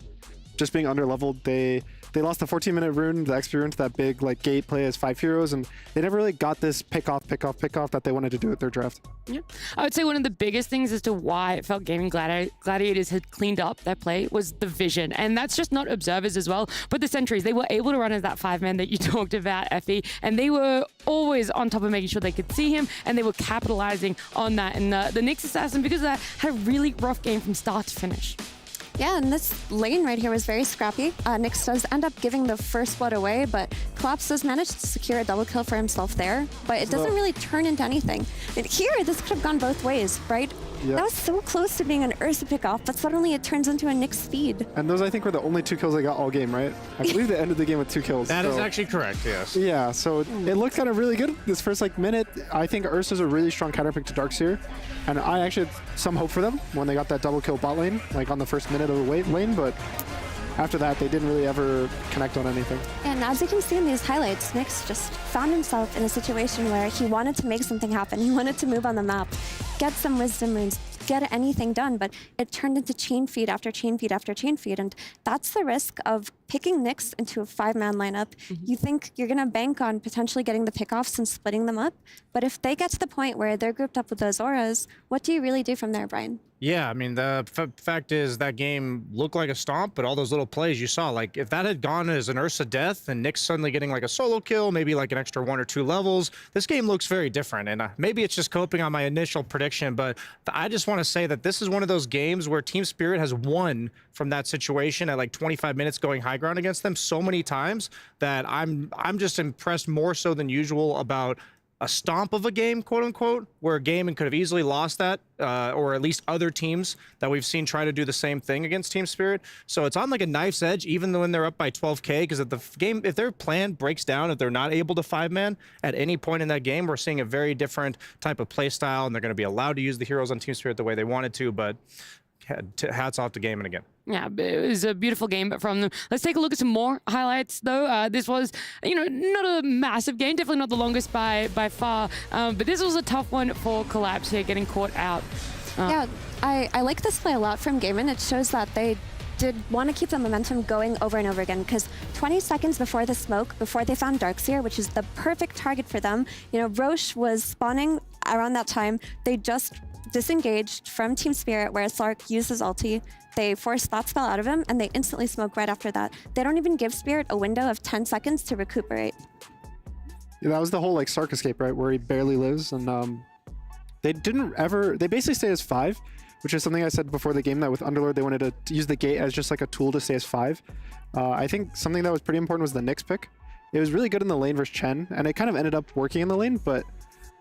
Just being underleveled, they lost the 14-minute rune, the XP rune to that big like gate play as 5 heroes, and they never really got this pick off that they wanted to do with their draft. Yeah. I would say one of the biggest things as to why it felt Gaming Gladiators had cleaned up their play was the vision. And that's just not observers as well, but the sentries. They were able to run as that 5-man that you talked about, Effie, and they were always on top of making sure they could see him, and they were capitalizing on that. And the Nyx assassin, because of that, had a really rough game from start to finish. Yeah, and this lane right here was very scrappy. Nyx does end up giving the first blood away, but Collapse does manage to secure a double kill for himself there, but it doesn't really turn into anything. And here, this could have gone both ways, right? Yep. That was so close to being an Ursa pick-off, but suddenly it turns into a Nyx speed. And those, I think, were the only 2 kills they got all game, right? I believe they ended the game with 2 kills. That is actually correct, yes. Yeah, so it looked kind of really good this first minute. I think Ursa's a really strong counterpick to Darkseer, and I actually had some hope for them when they got that double kill bot lane, like on the first minute of the lane, but after that, they didn't really ever connect on anything. And as you can see in these highlights, Nyx just found himself in a situation where he wanted to make something happen. He wanted to move on the map, get some wisdom runes, get anything done, but it turned into chain feed after chain feed after chain feed, and that's the risk of picking Nyx into a 5-man lineup. You think you're going to bank on potentially getting the pickoffs and splitting them up, but if they get to the point where they're grouped up with those auras, what do you really do from there, Brian? Yeah, I mean, the fact is that game looked like a stomp, but all those little plays you saw, like if that had gone as an Ursa death and Nyx suddenly getting like a solo kill, maybe like an extra 1 or 2 levels, this game looks very different. And maybe it's just coping on my initial prediction, but I just want to say that this is one of those games where Team Spirit has won from that situation at like 25 minutes going high ground against them so many times that I'm just impressed more so than usual about a stomp of a game, quote unquote, where Gaimin could have easily lost that, or at least other teams that we've seen try to do the same thing against Team Spirit. So it's on like a knife's edge, even though when they're up by 12K, because if their plan breaks down, if they're not able to 5-man at any point in that game, we're seeing a very different type of play style, and they're going to be allowed to use the heroes on Team Spirit the way they wanted to, but hats off to Gaimin again. Yeah, it was a beautiful game from them. Let's take a look at some more highlights, though. This was, not a massive game, definitely not the longest by far, but this was a tough one for Collapse here, getting caught out. Yeah, I like this play a lot from Gaimin. It shows that they did want to keep the momentum going over and over again, because 20 seconds before the smoke, before they found Darkseer, which is the perfect target for them, Roche was spawning around that time. They just disengaged from Team Spirit, where Slark used his ulti. They forced that spell out of him, and they instantly smoke right after that. They don't even give Spirit a window of 10 seconds to recuperate. Yeah, that was the whole Sark escape, right, where he barely lives, and they basically stayed as 5, which is something I said before the game, that with Underlord they wanted to use the gate as just like a tool to stay as 5. I think something that was pretty important was the Nyx pick. It was really good in the lane versus Chen, and it kind of ended up working in the lane, but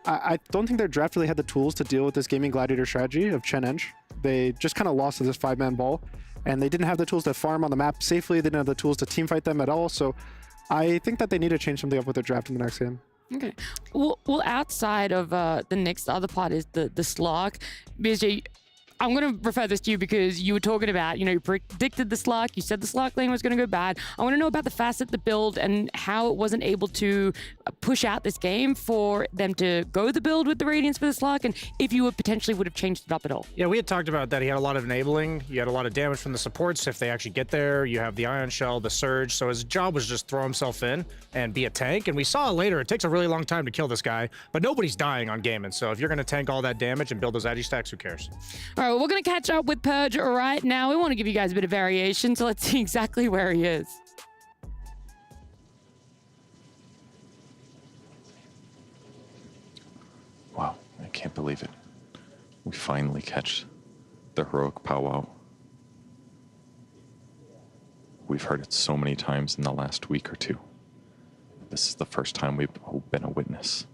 I don't think their draft really had the tools to deal with this Gaming Gladiator strategy of Chen Ench. They just kind of lost to this 5-man ball, and they didn't have the tools to farm on the map safely. They didn't have the tools to teamfight them at all, so I think that they need to change something up with their draft in the next game. Okay. Well, outside of the next other part is the slog. BSG, I'm going to refer this to you because you were talking about, you predicted the slug. You said the slug lane was going to go bad. I want to know about the Facet, the build, and how it wasn't able to push out this game for them to go the build with the Radiance for the slug, and if you potentially would have changed it up at all. Yeah, we had talked about that. He had a lot of enabling. You had a lot of damage from the supports. If they actually get there, you have the Ion Shell, the Surge. So his job was just throw himself in and be a tank. And we saw later, it takes a really long time to kill this guy, but nobody's dying on Gaimin. So if you're going to tank all that damage and build those Agi stacks, who cares? All right, well, we're going to catch up with Purge right now. We want to give you guys a bit of variation, so let's see exactly where he is. Wow, I can't believe it. We finally catch the heroic powwow. We've heard it so many times in the last week or two. This is the first time we've been a witness.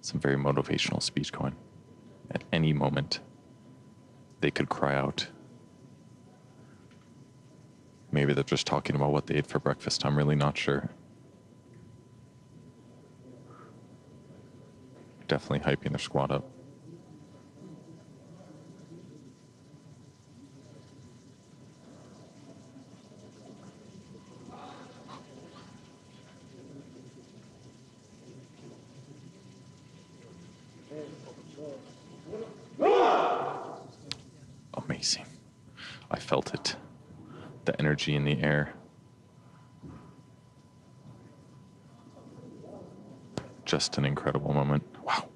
Some very motivational speech going. At any moment, they could cry out. Maybe they're just talking about what they ate for breakfast. I'm really not sure. Definitely hyping their squad up. Amazing. I felt it. The energy in the air. Just an incredible moment. Wow.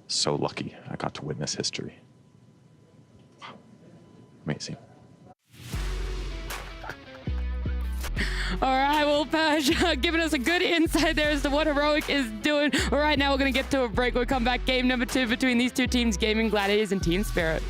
So lucky I got to witness history. Wow. Amazing. All right, well, Paj, giving us a good insight there as to what Heroic is doing. Right now, we're going to get to a break. We'll come back. Game number 2 between these two teams, Gaming Gladiators and Team Spirit.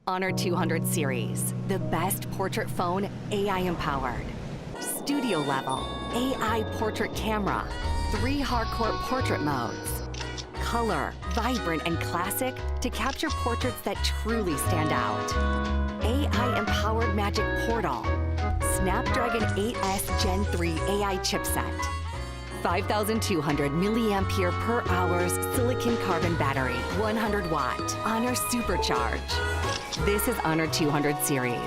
Honor 200 series, the best portrait phone AI empowered. Studio level, AI portrait camera, 3 hardcore portrait modes. Color, vibrant and classic to capture portraits that truly stand out. AI empowered magic portal. Snapdragon 8S Gen 3 AI chipset. 5,200 milliampere per hours silicon carbon battery, 100 watt, Honor Supercharge. This is Honor 200 series.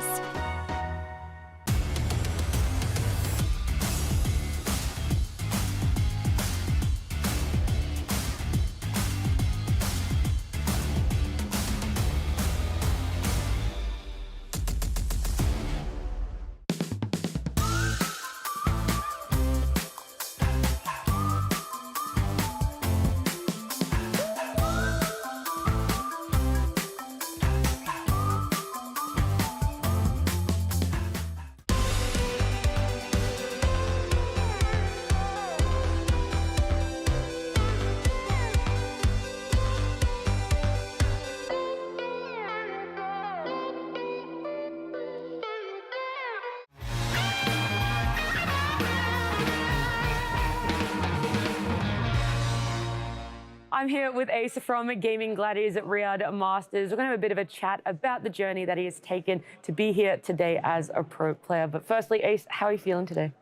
I'm here with Ace from Gaming Gladiators at Riyadh Masters. We're going to have a bit of a chat about the journey that he has taken to be here today as a pro player. But firstly, Ace, how are you feeling today?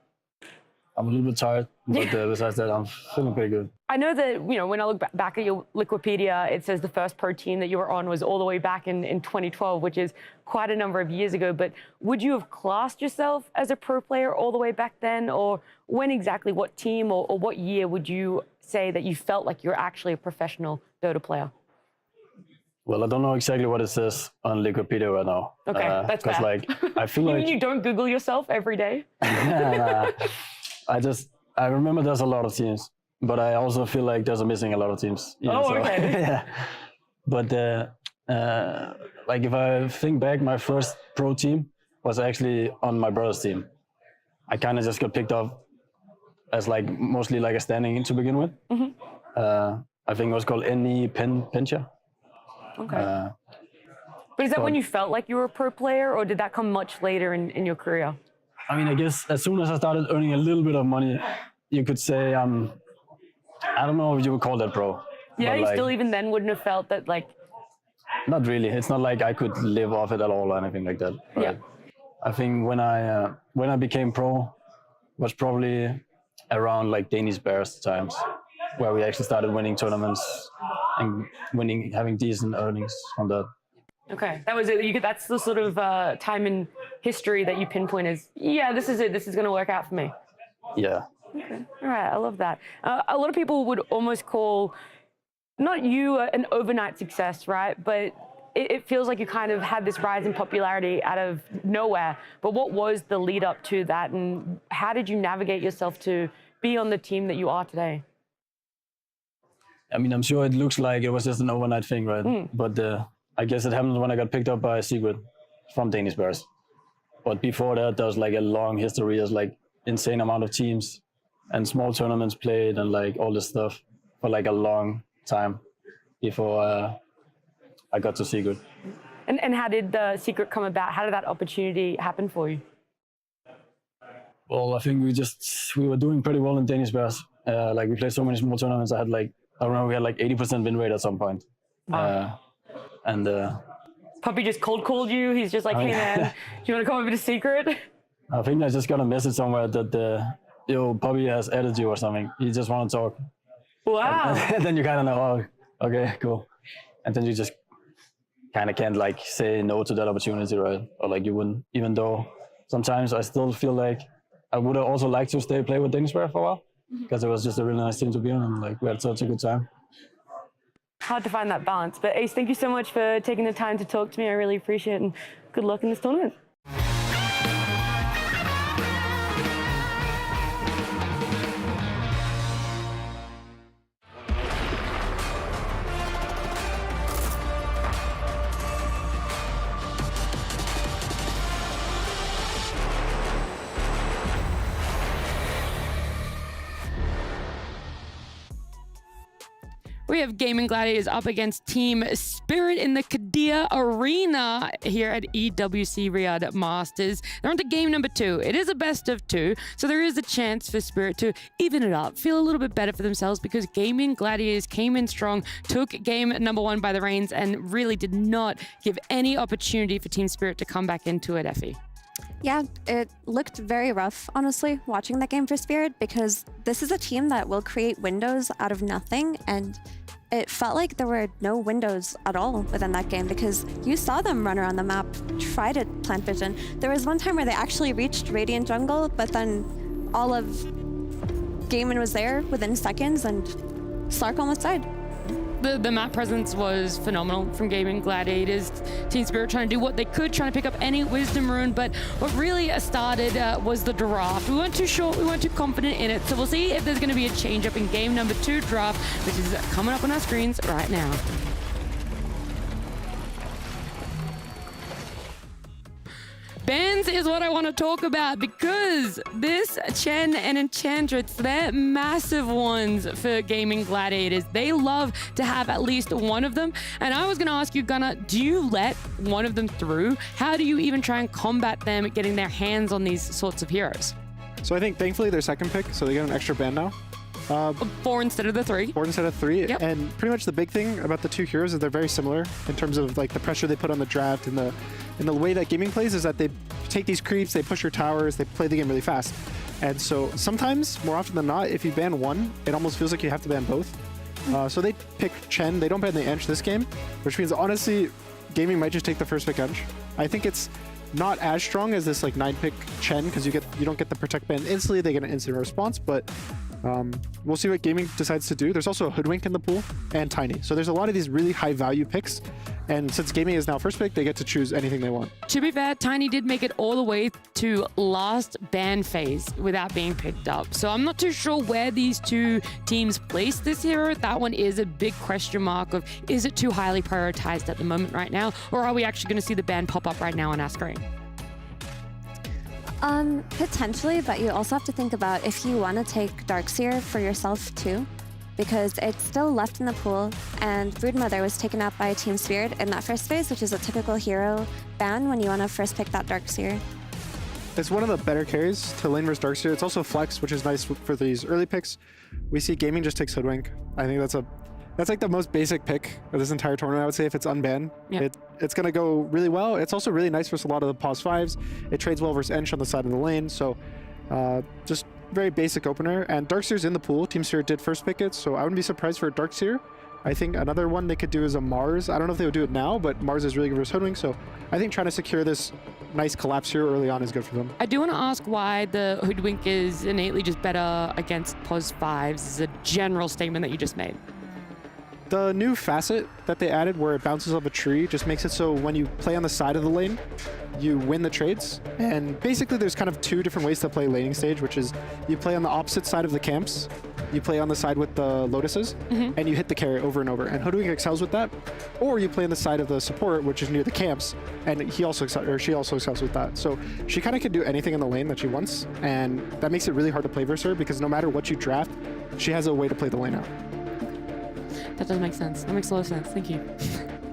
I'm a little bit tired, but besides that, I'm feeling pretty good. I know that, you know, when I look back at your Wikipedia, it says the first pro team that you were on was all the way back in 2012, which is quite a number of years ago. But would you have classed yourself as a pro player all the way back then? Or when exactly, what team or what year would you say that you felt like you're actually a professional Dota player? Well, I don't know exactly what it says on Wikipedia right now. Okay, that's fair. Like, I feel You like... mean you don't Google yourself every day? I remember there's a lot of teams, but I also feel like there's missing a lot of teams. Okay. Yeah. But like if I think back, my first pro team was actually on my brother's team. I kind of just got picked up as like mostly like a standing in to begin with. I think it was called Pencha. Okay. But is that when you felt like you were a pro player, or did that come much later in your career? I mean, I guess as soon as I started earning a little bit of money, you could say I don't know if you would call that pro. Yeah, you like, still even then wouldn't have felt that, like... Not really. It's not like I could live off it at all or anything like that. But yeah. I think when I became pro was probably around like Danish Bears times, where we actually started winning tournaments and having decent earnings from that. Okay, that was it. That's the sort of time in history that you pinpoint as, yeah, this is it. This is going to work out for me. Yeah. Okay. All right, I love that. A lot of people would almost call not you an overnight success, right? But it feels like you kind of had this rise in popularity out of nowhere. But what was the lead up to that, and how did you navigate yourself to be on the team that you are today? I mean, I'm sure it looks like it was just an overnight thing, right? But I guess it happened when I got picked up by Secret from Danish Bears. But before that, there was like a long history. There's like insane amount of teams and small tournaments played and like all this stuff for like a long time before I got to Secret. And how did the Secret come about? How did that opportunity happen for you? Well, I think we were doing pretty well in Danish Bears. Like we played so many small tournaments. I remember we had like 80% win rate at some point. Wow. And Puppy just cold called you. He's just like, hey man, do you want to come over to Secret? I think I just got a message somewhere that Puppy has added you or something. He just want to talk. Wow. And then you kind of know, oh, okay, cool. And then you just kind of can't like say no to that opportunity, right? Or like you wouldn't, even though sometimes I still feel like I would have also liked to play with Danish Bear for a while, because it was just a really nice team to be on, and like we had such a good time. Hard to find that balance. But Ace, thank you so much for taking the time to talk to me. I really appreciate it, and good luck in this tournament. We have Gaming Gladiators up against Team Spirit in the Qiddiya Arena here at EWC Riyadh Masters. They're on to game number 2. It is a best of 2, so there is a chance for Spirit to even it up, feel a little bit better for themselves, because Gaming Gladiators came in strong, took game number 1 by the reins, and really did not give any opportunity for Team Spirit to come back into it, Effie. Yeah, it looked very rough, honestly, watching that game for Spirit, because this is a team that will create windows out of nothing, and it felt like there were no windows at all within that game, because you saw them run around the map, try to plant vision. There was one time where they actually reached Radiant Jungle, but then all of Gaimin was there within seconds, and Slark almost died. The map presence was phenomenal from Gaming Gladiators. Team Spirit trying to do what they could, trying to pick up any Wisdom Rune, but what really started was the draft. We weren't too sure, we weren't too confident in it, so we'll see if there's going to be a change up in game number 2 draft, which is coming up on our screens right now. Bans is what I want to talk about, because this Chen and Enchantress, they're massive ones for Gaming Gladiators. They love to have at least one of them. And I was going to ask you, Gunnar, do you let one of them through? How do you even try and combat them getting their hands on these sorts of heroes? So I think thankfully they're second pick, so they get an extra ban now. 4 instead of the 3. 4 instead of 3. Yep. And pretty much the big thing about the two heroes is they're very similar in terms of like the pressure they put on the draft and the way that gaming plays is that they take these creeps, they push your towers, they play the game really fast. And so sometimes, more often than not, if you ban one, it almost feels like you have to ban both. So they pick Chen. They don't ban the Ench this game, which means honestly, gaming might just take the first pick Ench. I think it's not as strong as this like 9-pick Chen because you don't get the protect ban instantly. They get an instant response, but we'll see what gaming decides to do. There's also a Hoodwink in the pool and Tiny. So there's a lot of these really high value picks. And since gaming is now first pick, they get to choose anything they want. To be fair, Tiny did make it all the way to last ban phase without being picked up. So I'm not too sure where these two teams place this hero. That one is a big question mark of, is it too highly prioritized at the moment right now? Or are we actually going to see the ban pop up right now on our screen? Potentially, but you also have to think about if you want to take Darkseer for yourself too, because it's still left in the pool, and Broodmother was taken out by Team Spirit in that first phase, which is a typical hero ban when you want to first pick that Darkseer. It's one of the better carries to lane versus Darkseer. It's also flex, which is nice for these early picks. We see gaming just takes Hoodwink. I think that's like the most basic pick of this entire tournament, I would say, if it's unbanned. Yep. It's going to go really well. It's also really nice versus a lot of the pause 5s. It trades well versus Ench on the side of the lane, so just very basic opener. And Darkseer's in the pool. Team Spirit did first pick it, so I wouldn't be surprised for a Darkseer. I think another one they could do is a Mars. I don't know if they would do it now, but Mars is really good versus Hoodwink, so I think trying to secure this nice collapse here early on is good for them. I do want to ask why the Hoodwink is innately just better against pause 5s. This is a general statement that you just made. The new Facet that they added where it bounces off a tree just makes it so when you play on the side of the lane, you win the trades. And basically there's kind of two different ways to play laning stage, which is you play on the opposite side of the camps, you play on the side with the Lotuses, and you hit the carry over and over. And Hoodwink excels with that. Or you play on the side of the support, which is near the camps, and she also excels with that. So she kind of can do anything in the lane that she wants, and that makes it really hard to play versus her because no matter what you draft, she has a way to play the lane out. That does make sense. That makes a lot of sense. Thank you.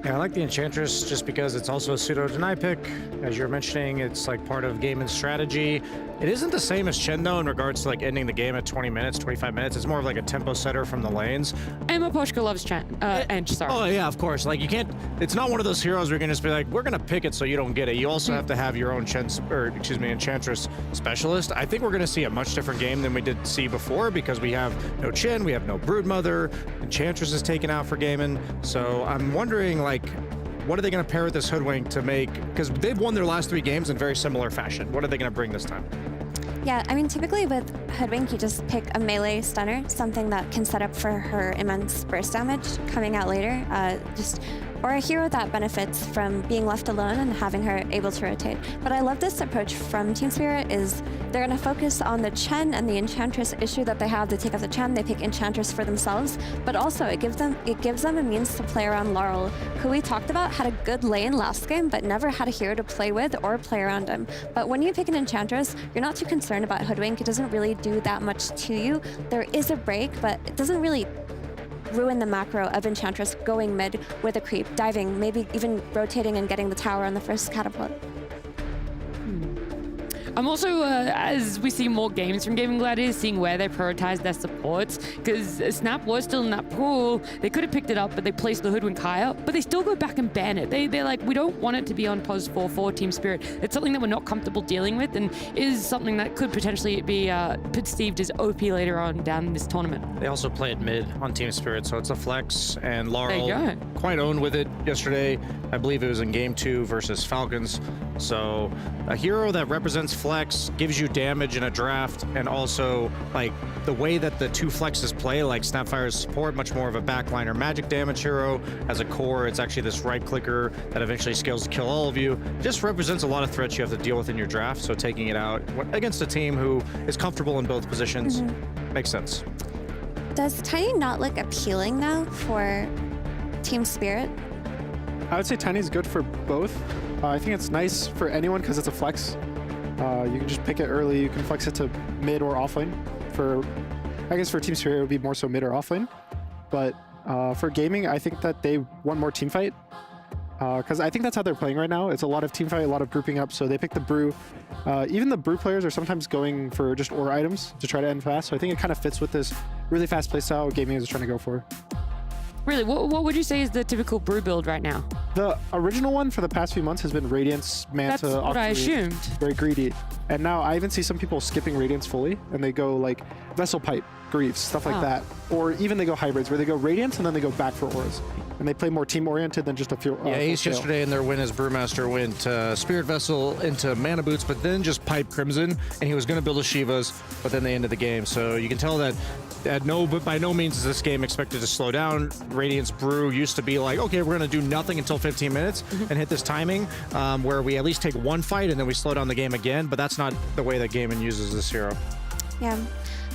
Yeah, I like the Enchantress just because it's also a pseudo-deny pick. As you're mentioning, it's like part of Gaiman's strategy. It isn't the same as Chen, though, in regards to like ending the game at 20 minutes, 25 minutes. It's more of like a tempo setter from the lanes. Emma Poshka loves Ench, sorry. Oh, yeah, of course. Like, you can't, it's not one of those heroes where you can just be like, we're going to pick it so you don't get it. You also have to have your own Enchantress specialist. I think we're going to see a much different game than we did see before because we have no Chen, we have no Broodmother, Enchantress is taken out for Gaiman. So I'm wondering, like, what are they going to pair with this Hoodwink to make, because they've won their last 3 games in very similar fashion. What are they going to bring this time? Yeah, I mean, typically with Hoodwink, you just pick a melee stunner, something that can set up for her immense burst damage coming out later. Or a hero that benefits from being left alone and having her able to rotate. But I love this approach from Team Spirit is they're going to focus on the Chen and the Enchantress issue that they have. They take out the Chen, they pick Enchantress for themselves, but also it gives them a means to play around Laurel, who we talked about had a good lane last game, but never had a hero to play with or play around him. But when you pick an Enchantress, you're not too concerned about Hoodwink. It doesn't really do that much to you. There is a break, but it doesn't really ruin the macro of Enchantress going mid with a creep, diving, maybe even rotating and getting the tower on the first catapult. I'm also, as we see more games from Gaming Gladiators, seeing where they prioritize their supports, because Snap was still in that pool. They could have picked it up, but they placed the Hoodwink higher, but they still go back and ban it. They're like, we don't want it to be on pos 4 for Team Spirit. It's something that we're not comfortable dealing with and is something that could potentially be perceived as OP later on down this tournament. They also play it mid on Team Spirit, so it's a flex, and Laurel quite owned with it yesterday. I believe it was in game 2 versus Falcons. So a hero that represents flex, gives you damage in a draft, and also like the way that the 2 flexes play, like Snapfire's support, much more of a backliner magic damage hero. As a core, it's actually this right clicker that eventually scales to kill all of you. Just represents a lot of threats you have to deal with in your draft, so taking it out against a team who is comfortable in both positions makes sense. Does Tiny not look appealing though for Team Spirit? I would say Tiny's good for both. I think it's nice for anyone because it's a flex. You can just pick it early. You can flex it to mid or offlane. I guess for Team Spirit, it would be more so mid or offlane. But for gaming, I think that they want more team fight. Because I think that's how they're playing right now. It's a lot of team fight, a lot of grouping up. So they pick the Brew. Even the Brew players are sometimes going for just ore items to try to end fast. So I think it kind of fits with this really fast playstyle Gaming is trying to go for. Really, what would you say is the typical brew build right now? The original one for the past few months has been Radiance, Manta, That's what I assumed. Very greedy. And now I even see some people skipping Radiance fully, and they go like Vessel Pipe, Greaves, stuff like that. Or even they go hybrids, where they go Radiance and then they go back for Auras. And they play more team-oriented than just a few. Yeah, Ace yesterday in their win as Brewmaster went Spirit Vessel into Mana Boots, but then just Pipe Crimson, and he was going to build a Shivas, but then they ended the game. So you can tell that but by no means is this game expected to slow down. Radiance Brew used to be like, okay, we're going to do nothing until 15 minutes and hit this timing where we at least take one fight and then we slow down the game again, but that's not the way that Gaimin uses this hero. Yeah.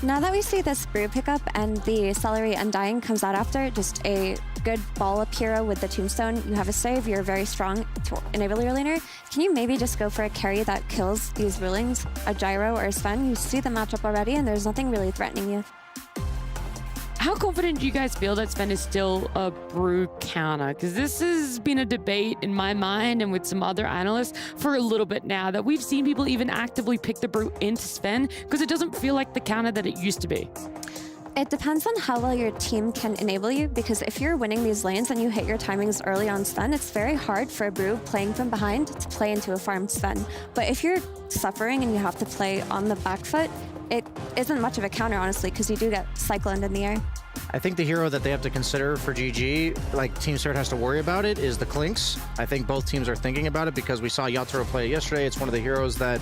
Now that we see this brew pickup and the Celery Undying comes out after, just a good ball up hero with the Tombstone, you have a save, you're very strong to enable your laner. Can you maybe just go for a carry that kills these rulings, a Gyro or a Sven? You see the matchup already and there's nothing really threatening you. How confident do you guys feel that Sven is still a brew counter? Because this has been a debate in my mind and with some other analysts for a little bit now, that we've seen people even actively pick the brew into Sven because it doesn't feel like the counter that it used to be. It depends on how well your team can enable you, because if you're winning these lanes and you hit your timings early on Sven, it's very hard for a brew playing from behind to play into a farmed Sven. But if you're suffering and you have to play on the back foot, it isn't much of a counter, honestly, because you do get Cycloned in the air. I think the hero that they have to consider for GG, like Team Spirit has to worry about it, is the Clinks. I think both teams are thinking about it because we saw Yatoro play it yesterday. It's one of the heroes that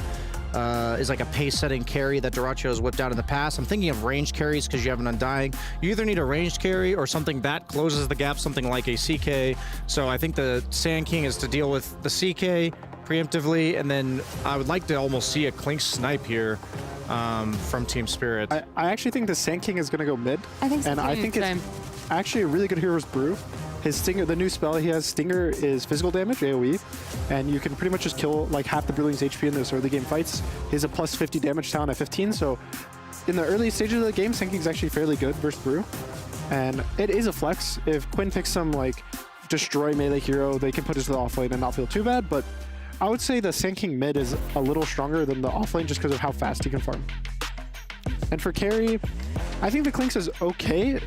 is like a pace-setting carry that Dyrachyo has whipped out in the past. I'm thinking of ranged carries because you have an Undying. You either need a ranged carry or something that closes the gap, something like a CK. So I think the Sand King is to deal with the CK preemptively, and then I would like to almost see a Clink snipe here from Team Spirit. I actually think the Sand King is going to go mid. I think so. And I think it's actually a really good hero's brew. His Stinger, the new spell he has, Stinger, is physical damage, AoE, and you can pretty much just kill like half the Brewling's HP in those early game fights. He has a plus 50 damage talent at 15, so in the early stages of the game, Sand King's actually fairly good versus Brew. And it is a flex. If Quinn picks some like destroy melee hero, they can put it to the offlane and not feel too bad, but I would say the Sand King mid is a little stronger than the offlane just because of how fast he can farm. And for carry, I think the Clinks is okay.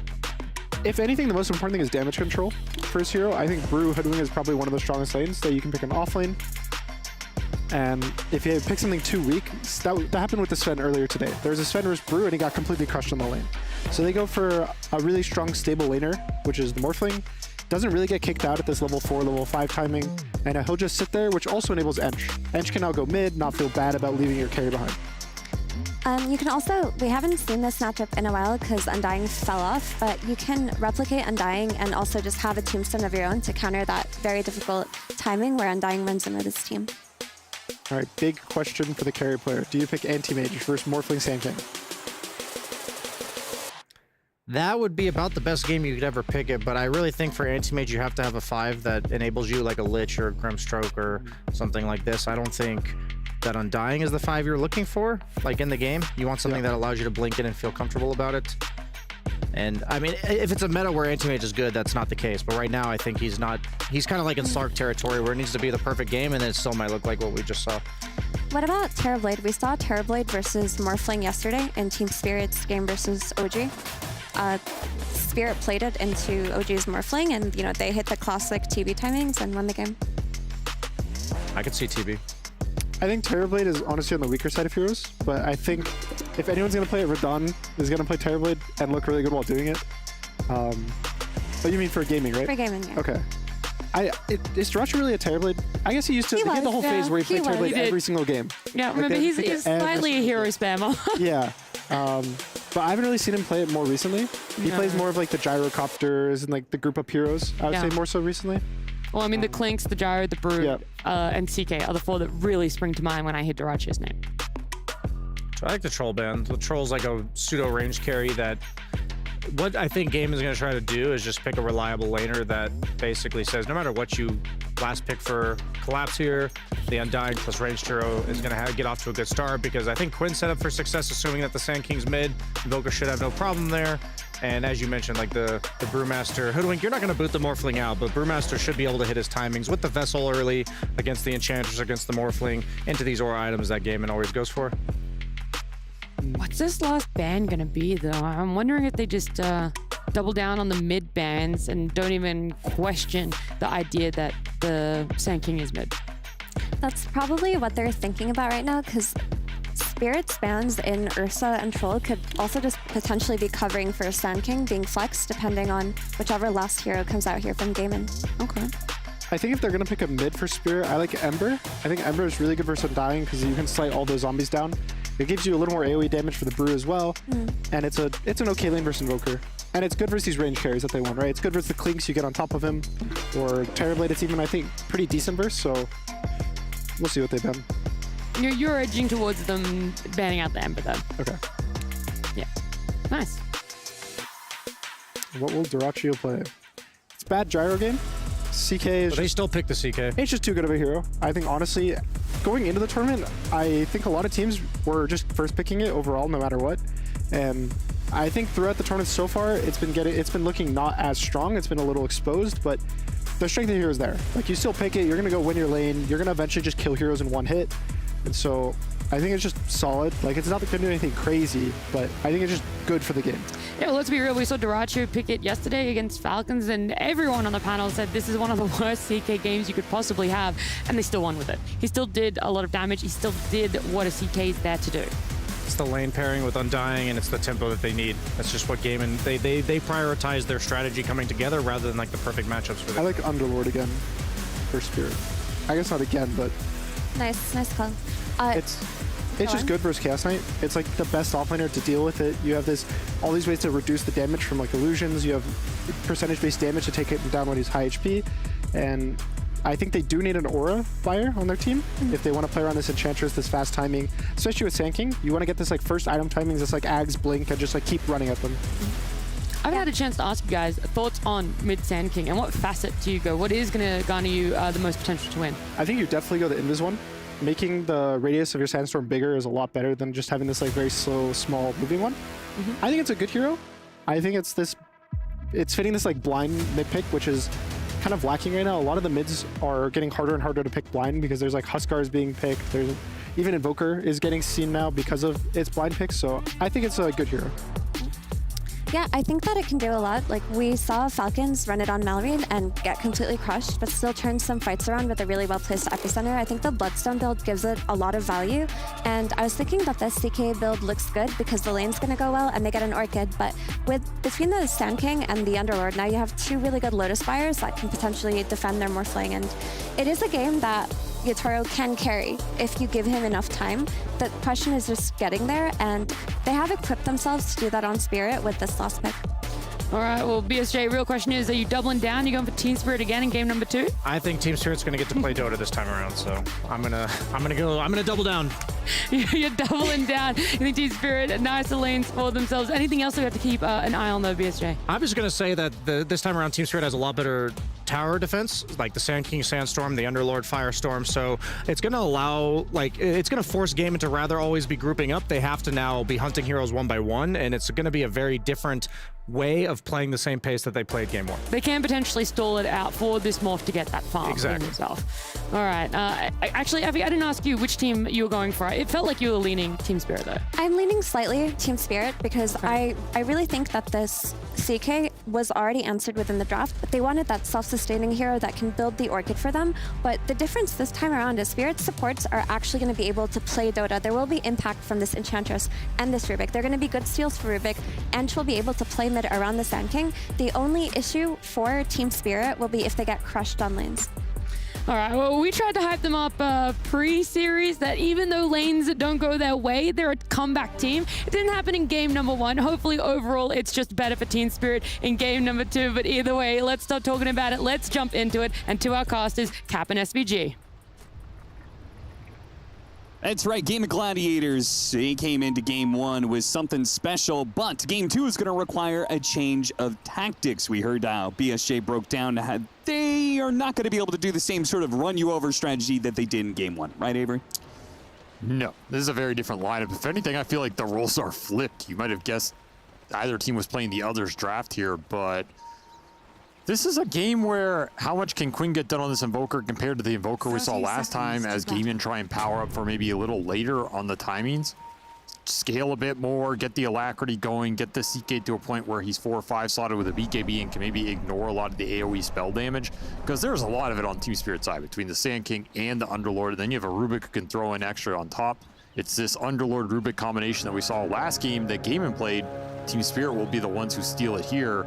If anything, the most important thing is damage control for his hero. I think Brew Hoodwing is probably one of the strongest lanes that you can pick an offlane. And if you pick something too weak, that happened with the Sven earlier today. There was a Sven versus Brew and he got completely crushed on the lane. So they go for a really strong stable laner, which is the Morphling. Doesn't really get kicked out at this level 4, level 5 timing, and he'll just sit there, which also enables Ench. Ench can now go mid, not feel bad about leaving your carry behind. You can also, we haven't seen this matchup in a while because Undying fell off, but you can replicate Undying and also just have a Tombstone of your own to counter that very difficult timing where Undying runs into this team. All right, big question for the carry player. Do you pick Anti-Mage versus Morphling Sand King? That would be about the best game you could ever pick it, but I really think for Anti-Mage you have to have a 5 that enables you like a Lich or a Grimstroke or something like this. I don't think that Undying is the 5 you're looking for, like in the game. You want something that allows you to blink in and feel comfortable about it. And I mean, if it's a meta where Anti-Mage is good, that's not the case. But right now, I think he's not. He's kind of like in Slark territory where it needs to be the perfect game, and then it still might look like what we just saw. What about Terrorblade? We saw Terrorblade versus Morphling yesterday in Team Spirit's game versus OG. Spirit played it into OG's Morphling, and they hit the classic TB timings and won the game. I could see TB. I think Terrorblade is honestly on the weaker side of heroes, but I think if anyone's going to play it, Radon is going to play Terrorblade and look really good while doing it. But you mean for gaming, right? For gaming, yeah. Okay. Is Dyrachyo really a Terrorblade? I guess he used to. He had the whole phase where he played Terrorblade every single game. Yeah, remember, he's slightly a hero spammer. Yeah. But I haven't really seen him play it more recently. He plays more of like the Gyrocopters and like the group up heroes, I would say more so recently. Well, I mean, the Clinks, the Gyro, the Brew, and CK are the 4 that really spring to mind when I hear Dyrachyo's name. So I like the Troll Band. The Troll's like a pseudo range carry that what I think Game is going to try to do is just pick a reliable laner that basically says no matter what you last pick for Collapse here, the Undying plus ranged hero is going to get off to a good start, because I think Quinn's set up for success assuming that the Sand King's mid. Invoker should have no problem there. And as you mentioned, like the Brewmaster Hoodwink, you're not going to boot the Morphling out, but Brewmaster should be able to hit his timings with the Vessel early against the Enchantress, against the Morphling, into these aura items that Gaimin always goes for. What's this last ban gonna be, though? I'm wondering if they just double down on the mid bans and don't even question the idea that the Sand King is mid. That's probably what they're thinking about right now, because Spirit's bans in Ursa and Troll could also just potentially be covering for Sand King being flexed, depending on whichever last hero comes out here from Gaimin. Okay. I think if they're going to pick a mid for Spirit, I like Ember. I think Ember is really good versus Undying because you can slide all those zombies down. It gives you a little more AoE damage for the Brew as well. And it's an okay lane versus Invoker. And it's good versus these range carries that they want, right? It's good versus the Clinks you get on top of him. Or Terrorblade, it's even, I think, pretty decent versus, so we'll see what they ban. You're edging towards them banning out the Ember, then. Okay. Yeah. Nice. What will Dyrachyo play? It's bad gyro game. CK is But they still pick the CK. It's just too good of a hero. I think, honestly, going into the tournament, I think a lot of teams were just first picking it overall, no matter what. And I think throughout the tournament so far, it's been looking not as strong. It's been a little exposed, but the strength of the hero is there. Like, you still pick it, you're gonna go win your lane, you're gonna eventually just kill heroes in one hit. And so I think it's just solid. Like, it's not gonna do anything crazy, but I think it's just good for the game. Yeah, well, let's be real. We saw Dyrachyo pick it yesterday against Falcons, and everyone on the panel said this is one of the worst CK games you could possibly have, and they still won with it. He still did a lot of damage. He still did what a CK is there to do. It's the lane pairing with Undying, and it's the tempo that they need. That's just what Gaimin, they prioritize their strategy coming together rather than like the perfect matchups for them. I like Underlord again for Spirit. I guess not again, but Nice call. It's just good versus Chaos Knight. It's like the best offlaner to deal with it. You have all these ways to reduce the damage from like illusions. You have percentage-based damage to take it down when he's high HP. And I think they do need an aura buyer on their team if they want to play around this Enchantress, this fast timing, especially with Sand King. You want to get this like first item timings, this like Ags, Blink, and just like keep running at them. I've had a chance to ask you guys thoughts on mid Sand King, and what facet do you go? What is going to garner you the most potential to win? I think you definitely go the Invis one. Making the radius of your Sandstorm bigger is a lot better than just having this like very slow, small moving one. I think it's a good hero. I think it's fitting this like blind mid pick, which is kind of lacking right now. A lot of the mids are getting harder and harder to pick blind because there's like Huskars being picked. There's even Invoker is getting seen now because of its blind picks. So I think it's a good hero. Yeah, I think that it can do a lot. Like, we saw Falcons run it on Malrine and get completely crushed, but still turn some fights around with a really well-placed Epicenter. I think the Bloodstone build gives it a lot of value, and I was thinking that this CK build looks good because the lane's going to go well and they get an Orchid, but between the Sand King and the Underlord, now you have two really good Lotus Buyers that can potentially defend their Morphling, and it is a game that Yatoro can carry if you give him enough time. The question is just getting there, and they have equipped themselves to do that on Spirit with this last pick. All right, well, BSJ, real question is, are you doubling down? You going for Team Spirit again in game number 2? I think Team Spirit's going to get to play Dota this time around, so I'm gonna double down. You're doubling down. You think Team Spirit, nicer lanes for themselves. Anything else we have to keep an eye on, though, BSJ? I'm just going to say that this time around, Team Spirit has a lot better tower defense, like the Sand King Sandstorm, the Underlord Firestorm, so it's going to allow, like, it's going to force Gaimin to rather always be grouping up. They have to now be hunting heroes one by one, and it's going to be a very different way of playing the same pace that they played game 1. They can potentially stall it out for this morph to get that farm Exactly. themselves. All right. Actually, Avi, I didn't ask you which team you were going for. It felt like you were leaning Team Spirit, though. I'm leaning slightly Team Spirit because I really think that this CK was already answered within the draft, but they wanted that self-sustaining hero that can build the Orchid for them. But the difference this time around is Spirit supports are actually going to be able to play Dota. There will be impact from this Enchantress and this Rubik. They're going to be good steals for Rubik, and she'll be able to play mid around the Sand King. The only issue for Team Spirit will be if they get crushed on lanes. All right, well, we tried to hype them up pre-series that even though lanes don't go their way, they're a comeback team. It didn't happen in game number 1. Hopefully, overall, it's just better for Team Spirit in game number 2. But either way, let's stop talking about it. Let's jump into it. And to our casters, Cap and SBG. That's right, Game of Gladiators. They came into game 1 with something special, but game 2 is going to require a change of tactics. We heard BSJ broke down how they are not going to be able to do the same sort of run-you-over strategy that they did in game 1. Right, Avery? No, this is a very different lineup. If anything, I feel like the roles are flipped. You might have guessed either team was playing the other's draft here, but this is a game where how much can Quinn get done on this Invoker compared to the Invoker we saw last time as Gaimin try and power up for maybe a little later on the timings? scale a bit more, get the alacrity going, get the CK to a point where he's 4 or 5 slotted with a BKB and can maybe ignore a lot of the AoE spell damage, because there's a lot of it on Team Spirit side between the Sand King and the Underlord, and then you have a Rubik who can throw in extra on top. It's this Underlord Rubik combination that we saw last game that Gaimin played. Team Spirit will be the ones who steal it here.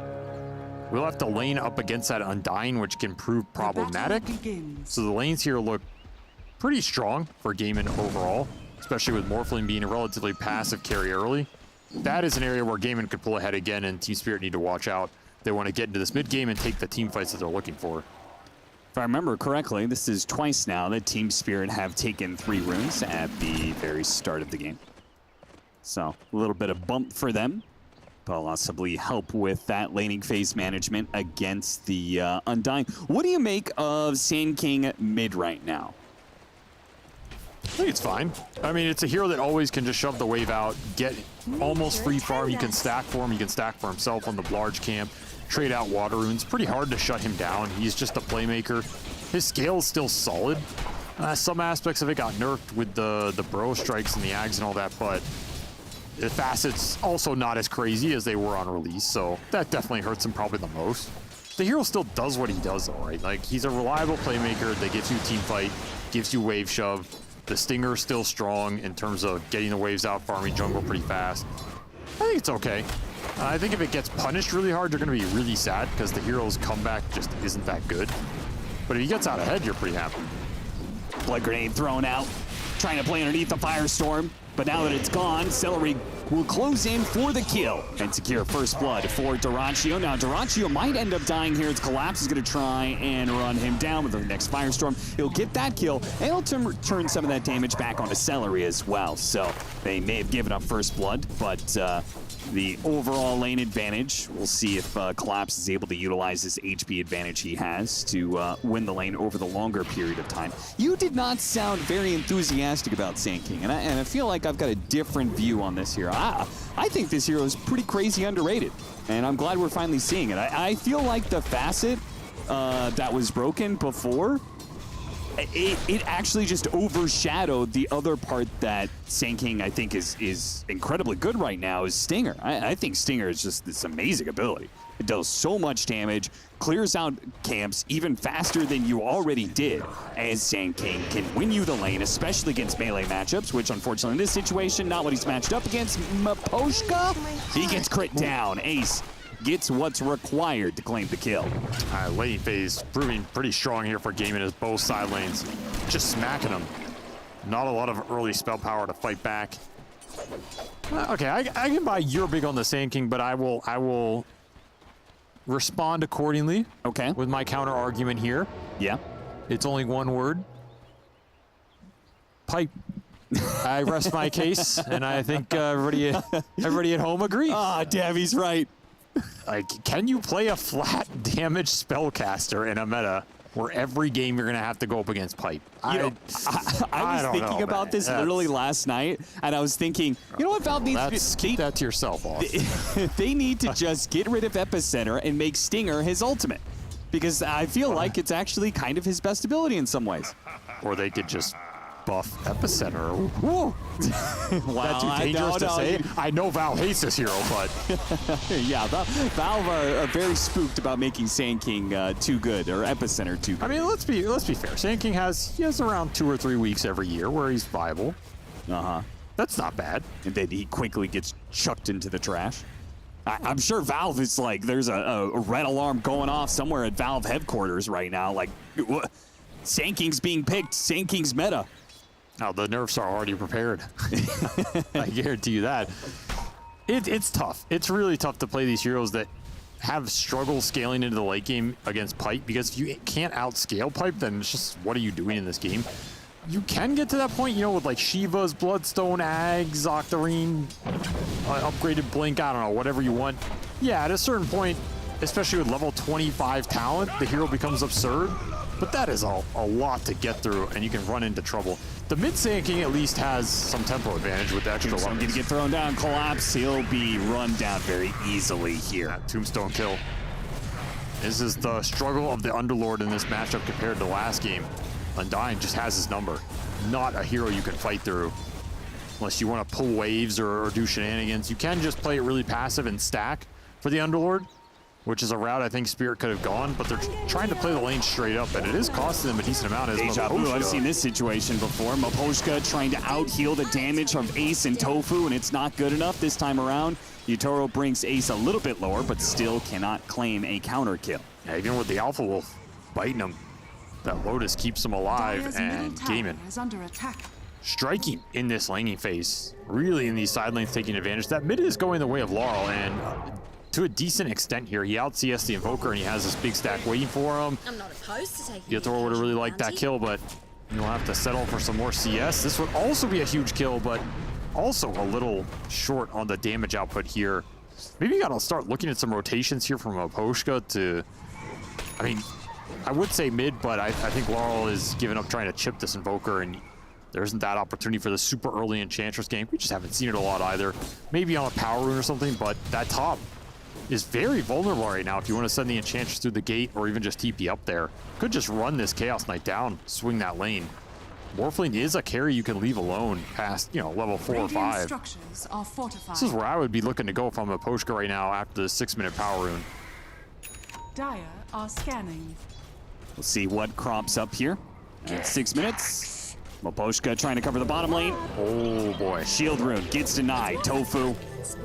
We'll have to lane up against that Undying, which can prove problematic. So the lanes here look pretty strong for Gaimin overall, especially with Morphling being a relatively passive carry early. That is an area where Gaimin could pull ahead again, and Team Spirit need to watch out. They want to get into this mid game and take the team fights that they're looking for. If I remember correctly, this is twice now that Team Spirit have taken 3 runes at the very start of the game. So a little bit of bump for them. Possibly help with that laning phase management against the Undying. What do you make of Sand King mid right now? I think it's fine. I mean, it's a hero that always can just shove the wave out, get almost free farm. You can stack for him. He can stack for himself on the large camp, trade out water runes. Pretty hard to shut him down. He's just a playmaker. His scale is still solid. Some aspects of it got nerfed with the bro strikes and the ags and all that, but the Facet's also not as crazy as they were on release, so that definitely hurts him probably the most. The hero still does what he does though, right? Like, he's a reliable playmaker that gives you team fight, gives you wave shove. The Stinger's still strong in terms of getting the waves out, farming jungle pretty fast. I think it's okay. I think if it gets punished really hard, you're going to be really sad because the hero's comeback just isn't that good. But if he gets out ahead, you're pretty happy. Blood grenade thrown out, trying to play underneath the Firestorm. But now that it's gone, Celery will close in for the kill and secure first blood for Dyrachyo. Now, Dyrachyo might end up dying here as Collapse is going to try and run him down with the next Firestorm. He'll get that kill, and he'll turn some of that damage back onto Celery as well. So they may have given up first blood, but the overall lane advantage, we'll see if Collapse is able to utilize this HP advantage he has to win the lane over the longer period of time. You did not sound very enthusiastic about Sand King, and I feel like I've got a different view on this hero. I think this hero is pretty crazy underrated, and I'm glad we're finally seeing it. I feel like the Facet that was broken before, it actually just overshadowed the other part that Sand King, I think, is incredibly good right now, is Stinger. I think Stinger is just this amazing ability. It does so much damage, clears out camps even faster than you already did, as Sand King can win you the lane, especially against melee matchups, which unfortunately in this situation, not what he's matched up against. Maposhka, he gets crit down. Ace gets what's required to claim the kill. Lane phase proving pretty strong here for Gaimin as both side lanes just smacking them. Not a lot of early spell power to fight back. Okay, I can buy you're big on the Sand King, but I will respond accordingly. Okay. With my counter argument here. Yeah. It's only one word. Pipe. I rest my case, and I think everybody at home agrees. Ah, Davi's right. Like, can you play a flat damage spellcaster in a meta where every game you're gonna have to go up against pipe? I was thinking about this literally last night, and I was thinking, you know what Valve needs to keep that to yourself, off. They need to just get rid of Epicenter and make Stinger his ultimate, because I feel like it's actually kind of his best ability in some ways. Or they could just buff Epicenter. Whoa. Wow, That's too dangerous to say. I know Valve hates this hero, but yeah, Valve are very spooked about making Sand King too good, or Epicenter too good. I mean, let's be fair. Sand King has around 2 or 3 weeks every year where he's viable. That's not bad. And then he quickly gets chucked into the trash. I'm sure Valve is like, there's a red alarm going off somewhere at Valve headquarters right now. Like, Sand King's being picked. Sand King's meta. Now, the nerfs are already prepared. I guarantee you that. It's tough. It's really tough to play these heroes that have struggle scaling into the late game against Pipe, because if you can't outscale Pipe, then it's just, what are you doing in this game? You can get to that point, you know, with like Shiva's, Bloodstone, Ags, Octarine, upgraded Blink, I don't know, whatever you want. Yeah, at a certain point, especially with level 25 talent, the hero becomes absurd. But that is a lot to get through, and you can run into trouble. The mid Sand King at least has some tempo advantage with the extra Tombstone weapons. gonna get thrown down, Collapse. He'll be run down very easily here. That Tombstone kill. This is the struggle of the Underlord in this matchup compared to last game. Undying just has his number. Not a hero you can fight through. unless you want to pull waves or do shenanigans. You can just play it really passive and stack for the Underlord, which is a route I think Spirit could have gone, but they're trying to play the lane straight up, and it is costing them a decent amount. As Deja vu, I've seen this situation before. Miposhka trying to out-heal the damage from Ace and Tofu, and it's not good enough this time around. Yatoro brings Ace a little bit lower, but still cannot claim a counter kill. Yeah, even with the Alpha Wolf biting him, that Lotus keeps him alive, Dire's and middle tower Gaiman is under attack. striking in this laning phase, really in these side lanes taking advantage. That mid is going the way of Laurel, and to a decent extent here, he out CS the Invoker, and he has this big stack waiting for him. I'm not opposed to taking Yatoro would have really liked that kill, but you'll have to settle for some more CS. This would also be a huge kill, but also a little short on the damage output here. Maybe you gotta start looking at some rotations here from Miposhka to, I mean, I would say mid, but I think Laurel is giving up trying to chip this Invoker, and there isn't that opportunity for the super early Enchantress game. We just haven't seen it a lot either. Maybe on a power rune or something, but that top is very vulnerable right now if you want to send the Enchantress through the gate or even just TP up there. Could just run this Chaos Knight down, swing that lane. Morphling is a carry you can leave alone past, you know, level 4 or 5. Structures are fortified. This is where I would be looking to go if I'm a Miposhka right now after the 6-minute power rune. Dire are scanning. We'll see what crops up here at 6 minutes. Miposhka trying to cover the bottom lane. Oh boy. Shield rune gets denied. Tofu.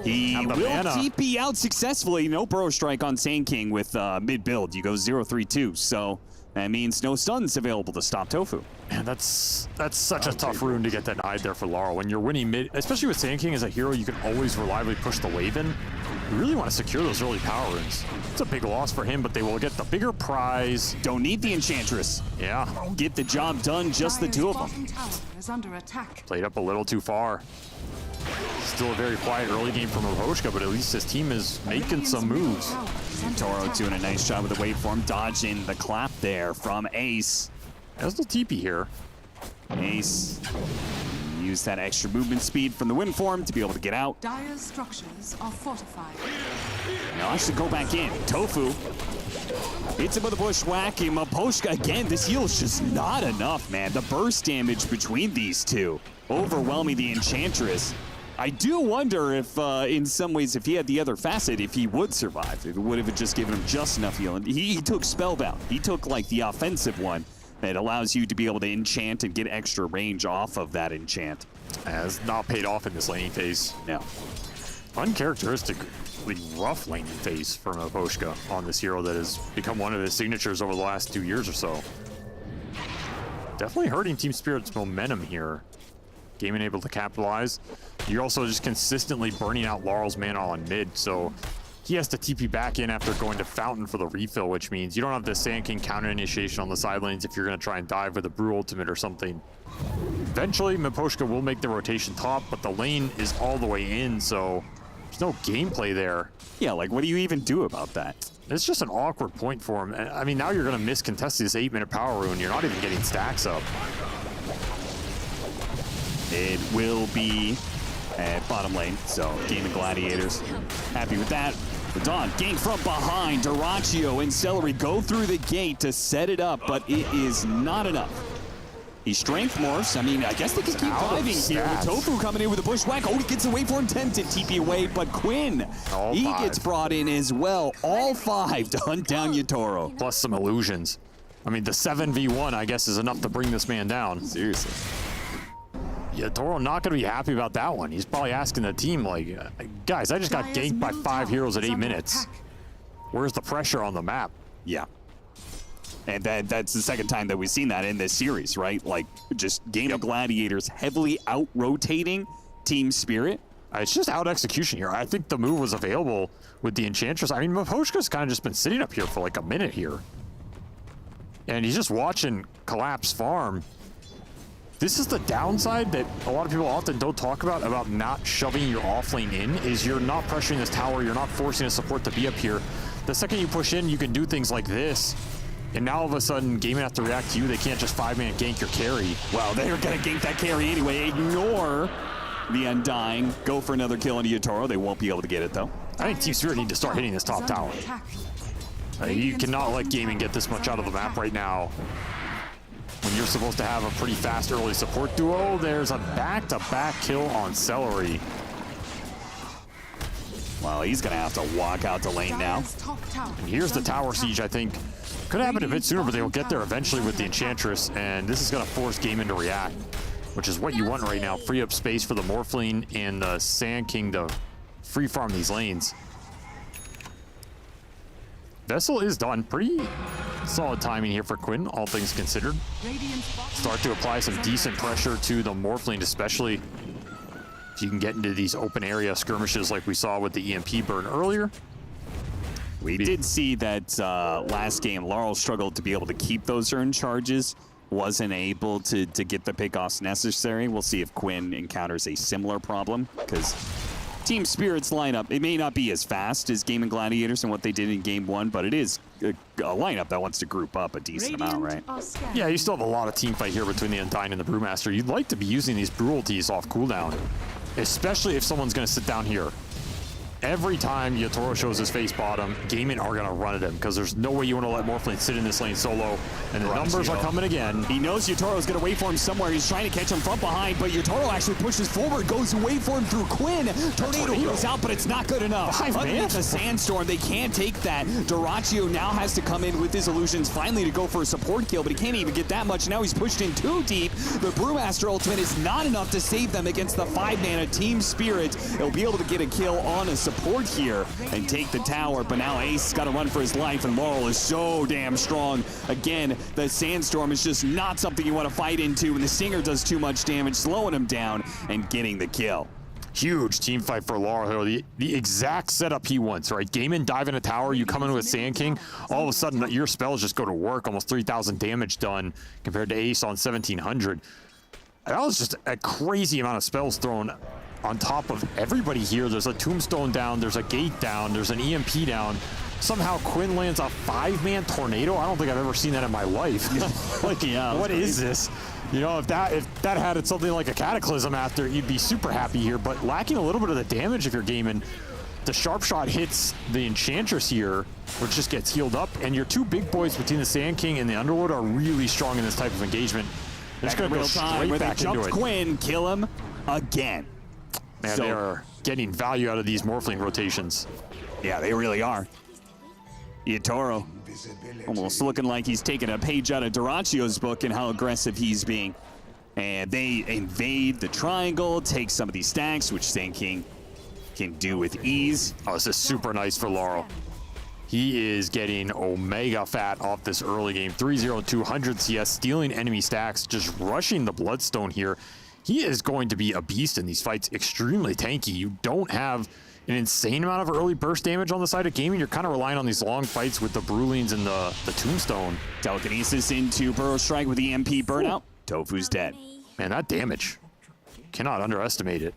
He will TP out successfully. No Burrow Strike on Sand King with mid build. You go 0-3-2. So that means no stuns available to stop Tofu. Man, that's such a tough rune to get denied there for Laurel. When you're winning mid, especially with Sand King as a hero, you can always reliably push the wave in. You really want to secure those early power runes. It's a big loss for him, but they will get the bigger prize. Don't need the Enchantress. Yeah. Get the job done, just the two of them. Bottom tower is under attack. Played up a little too far. Still a very quiet early game from Miposhka, but at least his team is making some moves. Toro doing a nice job with the waveform, dodging the clap there from Ace. There's no TP here. Ace use that extra movement speed from the wind form to be able to get out. Dire's structures are fortified. Now I should go back in. Tofu hits him with a bushwhack, and Miposhka again. This heal is just not enough, man. The burst damage between these two overwhelming the Enchantress. I do wonder if, in some ways, if he had the other Facet, if he would survive. If it would have just given him just enough healing. He took Spellbound. He took, like, the offensive one that allows you to be able to enchant and get extra range off of that enchant. Has not paid off in this laning phase. No. Uncharacteristically rough laning phase for Miposhka on this hero that has become one of his signatures over the last 2 years or so. Definitely hurting Team Spirit's momentum here. Gaiman able to capitalize. You're also just consistently burning out Laurel's mana on mid, so he has to TP back in after going to Fountain for the refill, which means you don't have the Sand King counter initiation on the side lanes if you're going to try and dive with a Brew Ultimate or something. Eventually, Miposhka will make the rotation top, but the lane is all the way in, so there's no gameplay there. Yeah, like, what do you even do about that? It's just an awkward point for him. I mean, now you're going to miscontest this 8-minute power rune. You're not even getting stacks up. It will be at bottom lane, so Game of Gladiators happy with that. The Dawn gained from behind. Dyrachyo and Celery go through the gate to set it up, but it is not enough. He strength morphs. I mean, I guess they can keep driving here. With Tofu coming in with a bushwhack. Oh, he gets away for tempted TP away, but Quinn, he gets brought in as well. All 5 to hunt down Yatoro. Plus some illusions. I mean, the 7v1, I guess, is enough to bring this man down. Seriously. Yatoro not going to be happy about that one. He's probably asking the team, like, guys, I just got ganked by 5 heroes at 8 minutes. Where's the pressure on the map? Yeah. And that's the second time that we've seen that in this series, right? Like, just Game of Gladiators heavily out-rotating Team Spirit. It's just out-execution here. I think the move was available with the Enchantress. I mean, Miposhka's kind of just been sitting up here for like a minute here. And he's just watching Collapse farm. This is the downside that a lot of people often don't talk about not shoving your offlane in, is you're not pressuring this tower, you're not forcing a support to be up here. The second you push in, you can do things like this. And now all of a sudden, Gaiman have to react to you. They can't just 5-man gank your carry. Well, they're going to gank that carry anyway. Ignore the Undying. Go for another kill into Yatoro. They won't be able to get it, though. I think Team Spirit need to start hitting this top tower. You cannot let Gaiman get this much out of the map right now. when you're supposed to have a pretty fast early support duo. There's a back-to-back kill on Celery. Well, he's going to have to walk out to lane now. And here's the tower siege, I think. Could happen a bit sooner, but they'll get there eventually with the Enchantress, and this is going to force Gaming to react, which is what you want right now. Free up space for the Morphling and the Sand King to free farm these lanes. Vessel is done. Pretty solid timing here for Quinn, all things considered. Start to apply some decent pressure to the Morphling, especially if you can get into these open area skirmishes like we saw with the EMP burn earlier. We did see that last game, Laurel struggled to be able to keep those earned charges, wasn't able to get the pickoffs necessary. We'll see if Quinn encounters a similar problem, because Team Spirit's lineup, it may not be as fast as Gaming Gladiators and what they did in Game 1, but it is a lineup that wants to group up a decent amount, right? Yeah, you still have a lot of team fight here between the Undying and the Brewmaster. You'd like to be using these Brewalties off cooldown, especially if someone's going to sit down here. Every time Yatoro shows his face bottom, Gaming are going to run at him, because there's no way you want to let Morphling sit in this lane solo, and the numbers are coming again. He knows Yatoro's going to wait for him somewhere. He's trying to catch him from behind, but Yatoro actually pushes forward, goes away for him through Quinn. Tornado goes out, but it's not good enough. Underneath the Sandstorm, they can't take that. Dyrachyo now has to come in with his illusions finally to go for a support kill, but he can't even get that much. Now he's pushed in too deep. The Brewmaster ultimate is not enough to save them against the 5-mana Team Spirit. He'll be able to get a kill on a support here and take the tower, but now Ace has got to run for his life, and Laurel is so damn strong. Again, the Sandstorm is just not something you want to fight into, and the Stinger does too much damage, slowing him down and getting the kill. Huge team fight for Laurel here. The exact setup he wants, right? Gaimin dive in a tower, you come in with Sand King, all of a sudden your spells just go to work, almost 3,000 damage done compared to Ace on 1,700. That was just a crazy amount of spells thrown on top of everybody here. There's a Tombstone down, there's a Gate down, there's an EMP down. Somehow Quinn lands a 5-man tornado. I don't think I've ever seen that in my life. Like, yeah, what is this? You know, if that had something like a Cataclysm after, you'd be super happy here, but lacking a little bit of the damage if you're gaming. The Sharp Shot hits the Enchantress here, which just gets healed up, and your two big boys between the Sand King and the Underlord are really strong in this type of engagement. They're just going to go straight back into it. Quinn, kill him again. Man, they are getting value out of these Morphling rotations. Yeah, they really are. Yatoro almost looking like he's taking a page out of Dyrachyo's book and how aggressive he's being. And they invade the triangle, take some of these stacks, which Sand King can do with ease. Oh, this is super nice for Laurel. He is getting Omega Fat off this early game. 3-0, 200 CS, stealing enemy stacks, just rushing the Bloodstone here. He is going to be a beast in these fights, extremely tanky. You don't have an insane amount of early burst damage on the side of gaming. You're kind of relying on these long fights with the Brewlings and the Tombstone. Telekinesis into Burrow Strike with the EMP burnout. Tofu's dead. Man, that damage. Cannot underestimate it.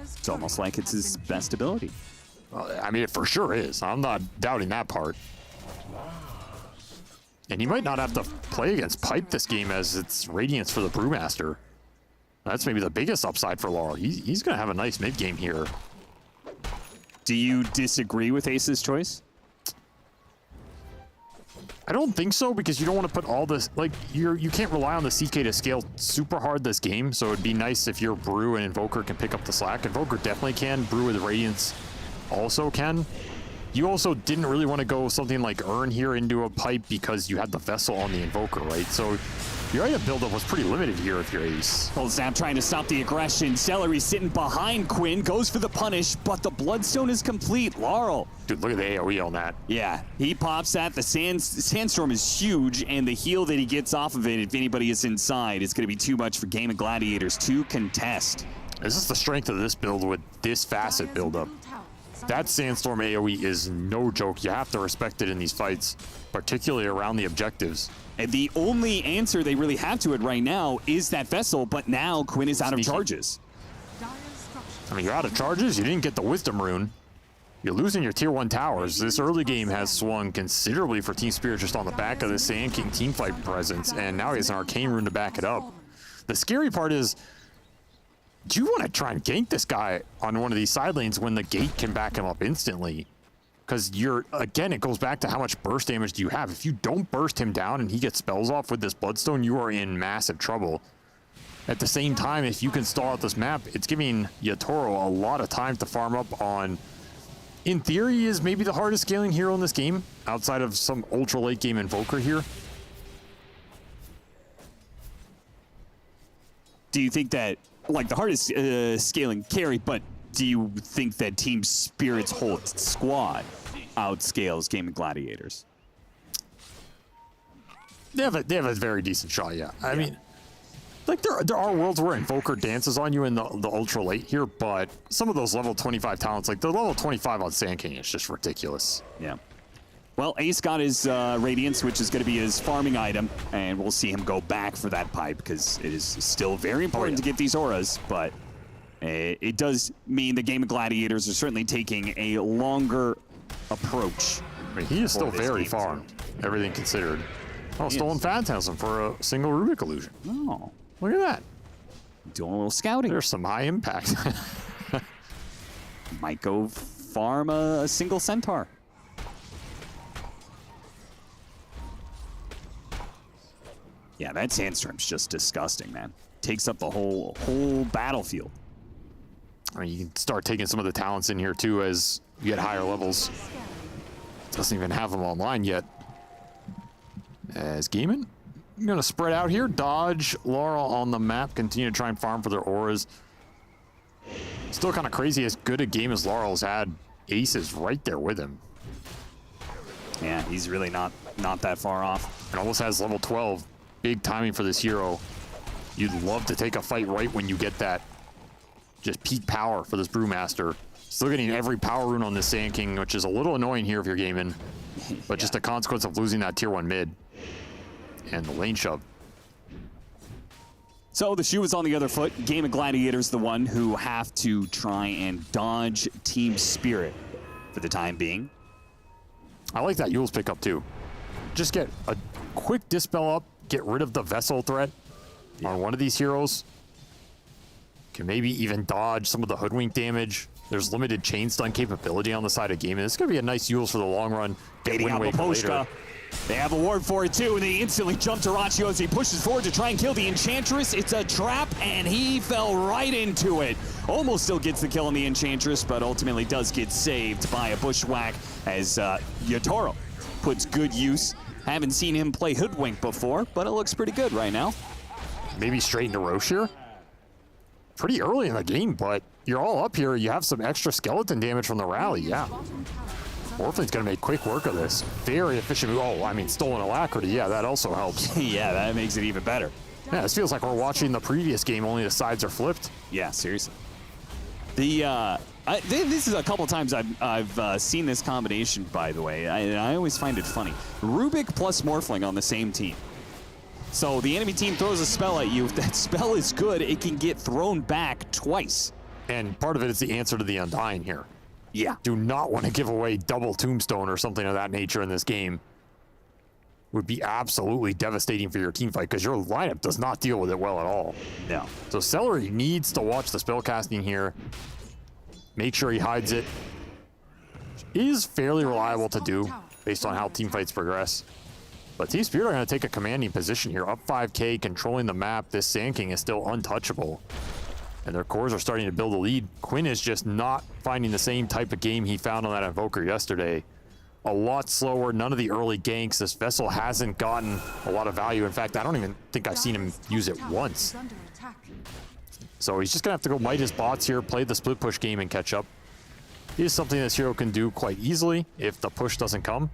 It's almost like it's his best ability. I mean, it for sure is. I'm not doubting that part. And he might not have to play against Pipe this game, as it's Radiance for the Brewmaster. That's maybe the biggest upside for Laurel. He's going to have a nice mid game here. Do you disagree with Ace's choice? I don't think so, because you don't want to put all this, like, you can't rely on the CK to scale super hard this game, so it'd be nice if your Brew and Invoker can pick up the slack. Invoker definitely can. Brew with Radiance also can. You also didn't really want to go something like Urn here into a Pipe because you had the Vessel on the Invoker, right? So your area buildup was pretty limited here if you're Ace. Cold Snap trying to stop the aggression. Celery sitting behind Quinn, goes for the punish, but the Bloodstone is complete. Laurel. Dude, look at the AoE on that. Yeah, he pops that. The Sandstorm is huge, and the heal that he gets off of it, if anybody is inside, is going to be too much for Gaming Gladiators to contest. This is the strength of this build with this Facet buildup. That Sandstorm AoE is no joke. You have to respect it in these fights, particularly around the objectives. And the only answer they really have to it right now is that Vessel, but now Quinn is out of charges. I mean, you're out of charges. You didn't get the Wisdom Rune. You're losing your tier 1 towers. This early game has swung considerably for Team Spirit just on the back of the Sand King teamfight presence, and now he has an Arcane Rune to back it up. The scary part is, do you want to try and gank this guy on one of these side lanes when the Gate can back him up instantly? Because again, it goes back to how much burst damage do you have. If you don't burst him down and he gets spells off with this Bloodstone, you are in massive trouble. At the same time, if you can stall out this map, it's giving Yatoro a lot of time to farm up on, in theory, is maybe the hardest scaling hero in this game, outside of some ultra late game Invoker here. Do you think that, like, the hardest scaling carry, but do you think that Team Spirit's whole squad outscales Gaming Gladiators? They have a very decent shot, yeah. I mean, like, there are worlds where Invoker dances on you in the ultra late here, but some of those level 25 talents, like the level 25 on Sand King, is just ridiculous. Yeah. Well, Ace got his Radiance, which is going to be his farming item, and we'll see him go back for that pipe because it is still very important to get these auras, but it does mean the Game of Gladiators are certainly taking a longer approach. I mean, he is still very farmed, everything considered. Oh, Stolen Phantasm for a single Rubik illusion. Oh. Look at that. Doing a little scouting. There's some high impact. Might go farm a single Centaur. Yeah, that Sandstorm's just disgusting, man. Takes up the whole battlefield. I mean, you can start taking some of the talents in here too as you get higher levels. Doesn't even have them online yet. As Gaiman, I'm gonna spread out here. Dodge, Laurel on the map. Continue to try and farm for their auras. Still kind of crazy as good a game as Laurel's had. Ace is right there with him. Yeah, he's really not that far off. And almost has level 12. Big timing for this hero. You'd love to take a fight right when you get that just peak power for this Brewmaster. Still getting every power rune on this Sand King, which is a little annoying here if you're gaming. But just a consequence of losing that tier 1 mid. And the lane shove. So the shoe is on the other foot. Game of Gladiators, the one who have to try and dodge Team Spirit for the time being. I like that Yule's pickup too. Just get a quick dispel up, get rid of the Vessel threat on one of these heroes. Can maybe even dodge some of the Hoodwink damage. There's limited chain stun capability on the side of gaming. This is going to be a nice Yule's for the long run. Baiting out Maposhka. They have a ward for it too, and they instantly jump to Rachio as he pushes forward to try and kill the Enchantress. It's a trap, and he fell right into it. Almost still gets the kill on the Enchantress, but ultimately does get saved by a bushwhack as Yatoro puts good use. Haven't seen him play Hoodwink before, but it looks pretty good right now. Maybe straight into Roche here. Pretty early in the game, but you're all up here. You have some extra skeleton damage from the rally, yeah. Orphan's gonna make quick work of this. Very efficient move. Oh, I mean, Stolen Alacrity, yeah, that also helps. Yeah, that makes it even better. Yeah, this feels like we're watching the previous game, only the sides are flipped. Yeah, seriously. This is a couple times I've seen this combination, by the way. I always find it funny. Rubik plus Morphling on the same team. So the enemy team throws a spell at you. If that spell is good, it can get thrown back twice. And part of it is the answer to the Undying here. Yeah. Do not want to give away double Tombstone or something of that nature in this game. Would be absolutely devastating for your team fight because your lineup does not deal with it well at all. No. So Celery needs to watch the spell casting here. Make sure he hides it. It is fairly reliable to do based on how team fights progress. But Team Spirit are going to take a commanding position here. Up 5k, controlling the map. This Sand King is still untouchable. And their cores are starting to build a lead. Quinn is just not finding the same type of game he found on that Invoker yesterday. A lot slower, none of the early ganks. This Vessel hasn't gotten a lot of value. In fact, I don't even think I've seen him use it once. So he's just gonna have to go might his bots here, play the split push game and catch up. It is something this hero can do quite easily if the push doesn't come.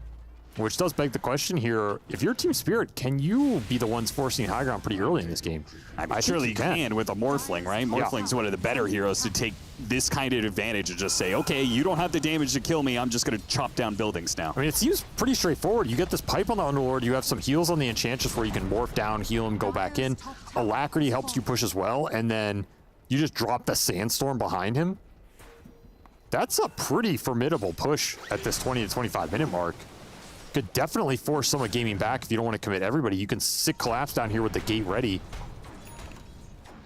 Which does beg the question here, if you're Team Spirit, can you be the ones forcing high ground pretty early in this game? I surely you can with a Morphling, right? Morphling's one of the better heroes to take this kind of advantage and just say, okay, you don't have the damage to kill me, I'm just going to chop down buildings now. I mean, it seems pretty straightforward. You get this pipe on the Underlord, you have some heals on the Enchantress where you can morph down, heal him, go back in. Alacrity helps you push as well, and then you just drop the Sandstorm behind him. That's a pretty formidable push at this 20 to 25 minute mark. Could definitely force Summit Gaming back if you don't want to commit everybody. You can sit Collapse down here with the gate ready.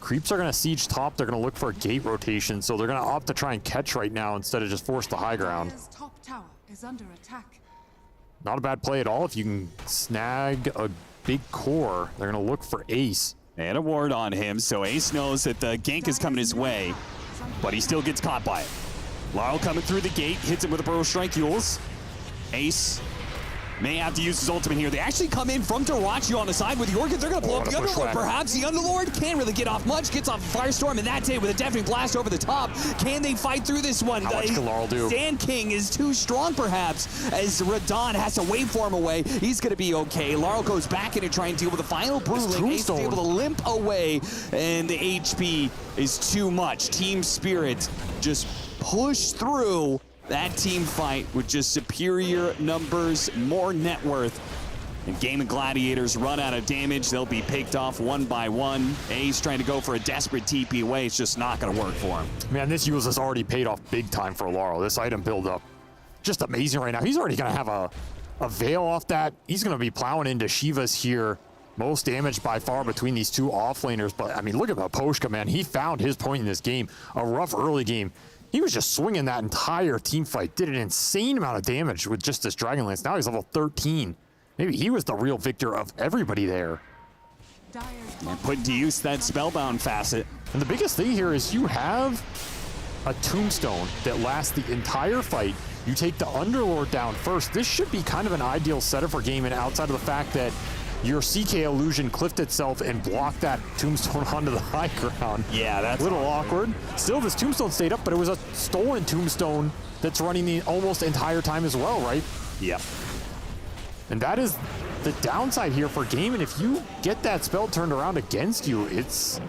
Creeps are going to siege top. They're going to look for a gate rotation, so they're going to opt to try and catch right now instead of just force the high ground. Dire's top tower is under attack. Not a bad play at all if you can snag a big core. They're going to look for Ace. And a ward on him, so Ace knows that the gank is coming his way, but he still gets caught by it. Laurel coming through the gate, hits him with a Burrow Strike Yules. Ace may have to use his ultimate here. They actually come in from Dyrachyo on the side with the Orchid. They're going to blow up the Underlord, perhaps. The Underlord can't really get off much. Gets off Firestorm, and that's it with a deafening blast over the top. Can they fight through this one? How much can Laurel do? Sand King is too strong, perhaps, as Radon has to waveform away. He's going to be okay. Laurel goes back in to try and deal with the final Brewling. Ace is able to limp away, and the HP is too much. Team Spirit just push through that team fight with just superior numbers, more net worth. And Game of Gladiators run out of damage. They'll be picked off one by one. Ace trying to go for a desperate TP away. It's just not going to work for him. Man, this Yules has already paid off big time for Laurel. This item build-up, just amazing right now. He's already going to have a veil off that. He's going to be plowing into Shivas here. Most damage by far between these two offlaners. But, I mean, look at Maposhka, man. He found his point in this game. A rough early game. He was just swinging that entire team fight. Did an insane amount of damage with just this Dragon Lance. Now he's level 13. Maybe he was the real victor of everybody there. And put to use that Spellbound Facet. And the biggest thing here is you have a Tombstone that lasts the entire fight. You take the Underlord down first. This should be kind of an ideal setup for Game, and outside of the fact that your CK illusion clipped itself and blocked that Tombstone onto the high ground. Yeah, that's a little awkward. Still, this Tombstone stayed up, but it was a stolen Tombstone that's running the almost entire time as well, right? Yeah. And that is the downside here for Game, and if you get that spell turned around against you, it's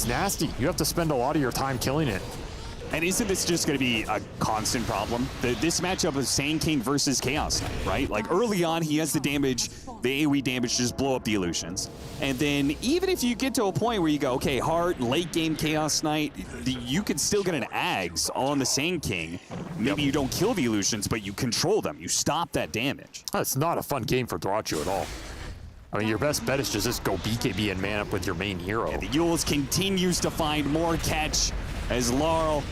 nasty. You have to spend a lot of your time killing it. And isn't this just going to be a constant problem? This matchup of Sand King versus Chaos Knight, right? Like early on, he has the damage, the AoE damage to just blow up the illusions. And then even if you get to a point where you go, okay, hard, late game Chaos Knight, you can still get an Ags on the Sand King. Maybe you don't kill the illusions, but you control them. You stop that damage. That's not a fun game for Dyrachyo at all. I mean, your best bet is just go BKB and man up with your main hero. And the Yules continues to find more catch as Laurel,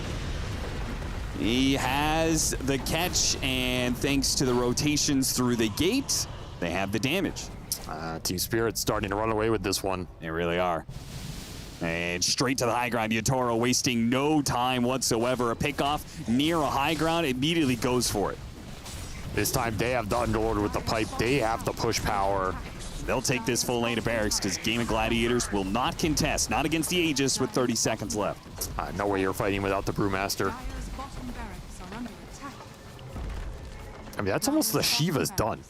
he has the catch, and thanks to the rotations through the gate, they have the damage. Team Spirit's starting to run away with this one. They really are. And straight to the high ground, Yatoro wasting no time whatsoever. A pickoff near a high ground, immediately goes for it. This time they have the Underlord with the pipe. They have the push power. They'll take this full lane of barracks because Game of Gladiators will not contest, not against the Aegis with 30 seconds left. No way you're fighting without the Brewmaster. I mean, that's almost the Shiva's done.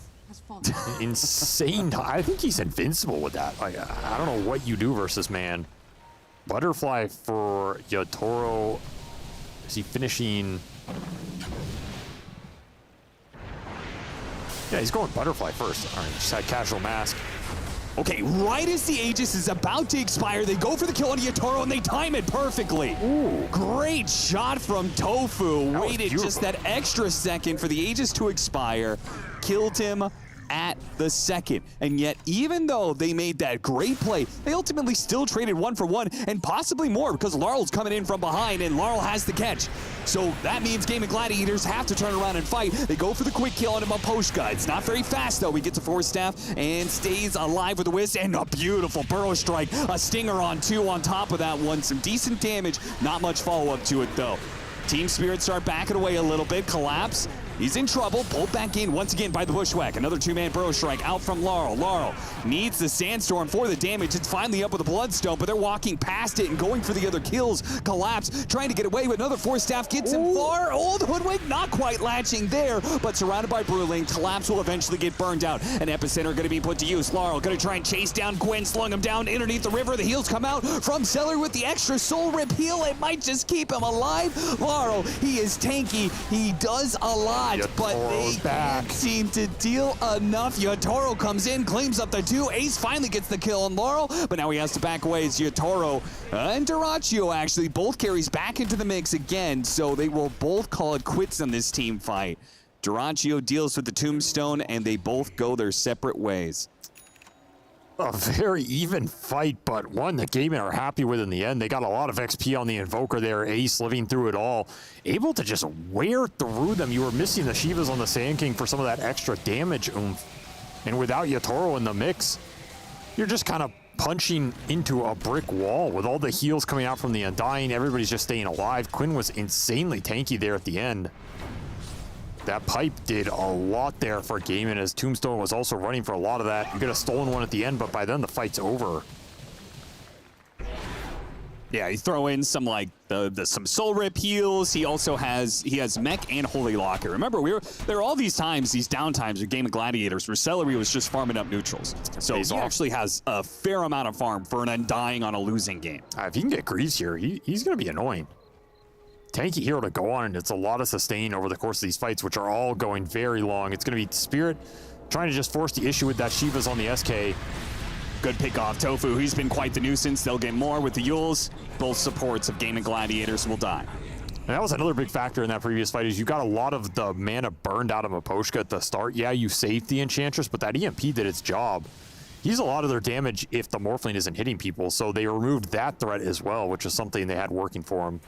Insane. I think he's invincible with that. Like, I don't know what you do versus man. Butterfly for Yatoro. Is he finishing? Yeah, he's going Butterfly first. All right, just had Casual Mask. Okay, right as the Aegis is about to expire, they go for the kill on Yatoro, and they time it perfectly. Ooh. Great shot from Tofu. Waited just that extra second for the Aegis to expire. Killed him at the second. And yet, even though they made that great play, they ultimately still traded 1 for 1, and possibly more, because Laurel's coming in from behind, and Laurel has the catch. So that means Game of Gladiators have to turn around and fight. They go for the quick kill on Maposhka. It's not very fast, though. He gets a Force Staff and stays alive with a Whiz, and a beautiful Burrow Strike. A Stinger on 2 on top of that one. Some decent damage. Not much follow-up to it, though. Team Spirit start backing away a little bit. Collapse. He's in trouble. Pulled back in once again by the Bushwhack. Another 2-man Burrow Strike out from Laurel. Laurel needs the Sandstorm for the damage. It's finally up with a Bloodstone, but they're walking past it and going for the other kills. Collapse, trying to get away with another Force Staff. Gets him far. Old Hoodwink not quite latching there, but surrounded by Brewling. Collapse will eventually get burned out. An Epicenter going to be put to use. Laurel going to try and chase down Quinn, slung him down underneath the river. The heals come out from Cellar with the extra Soul Rip heal. It might just keep him alive. Laurel, he is tanky. He does a lot, but they can't seem to deal enough. Yatoro comes in, claims up the 2. Ace finally gets the kill on Laurel, but now he has to back away as Yatoro and Dyrachyo actually both carries back into the mix again, so they will both call it quits on this team fight. Dyrachyo deals with the Tombstone, and they both go their separate ways. a very even fight, but one that Gaming are happy with in the end. They got a lot of XP on the Invoker there. Ace living through it all, able to just wear through them. You were missing the Shivas on the Sand King for some of that extra damage oomph. And without Yatoro in the mix, you're just kind of punching into a brick wall with all the heals coming out from the Undying. Everybody's just staying alive. Quinn was insanely tanky there at the end. That pipe did a lot there for Gaming, as Tombstone was also running for a lot of that. You get a stolen one at the end, but by then the fight's over. Yeah, you throw in some like some soul rip heals. He also has mech and holy locker. Remember, there are all these times, these downtimes with Game of Gladiators where Celery was just farming up neutrals. So he actually has a fair amount of farm for an Undying on a losing game. If he can get Greaves here, he's going to be annoying. Tanky hero to go on, and it's a lot of sustain over the course of these fights, which are all going very long. It's going to be Spirit trying to just force the issue with that Shivas on the SK. Good pick off Tofu. He's been quite the nuisance. They'll get more with the Yules. Both supports of Game of Gladiators will die. And that was another big factor in that previous fight, is you got a lot of the mana burned out of Miposhka at the start. Yeah, you saved the Enchantress, but that EMP did its job. He's a lot of their damage if the Morphling isn't hitting people, so they removed that threat as well, which is something they had working for them.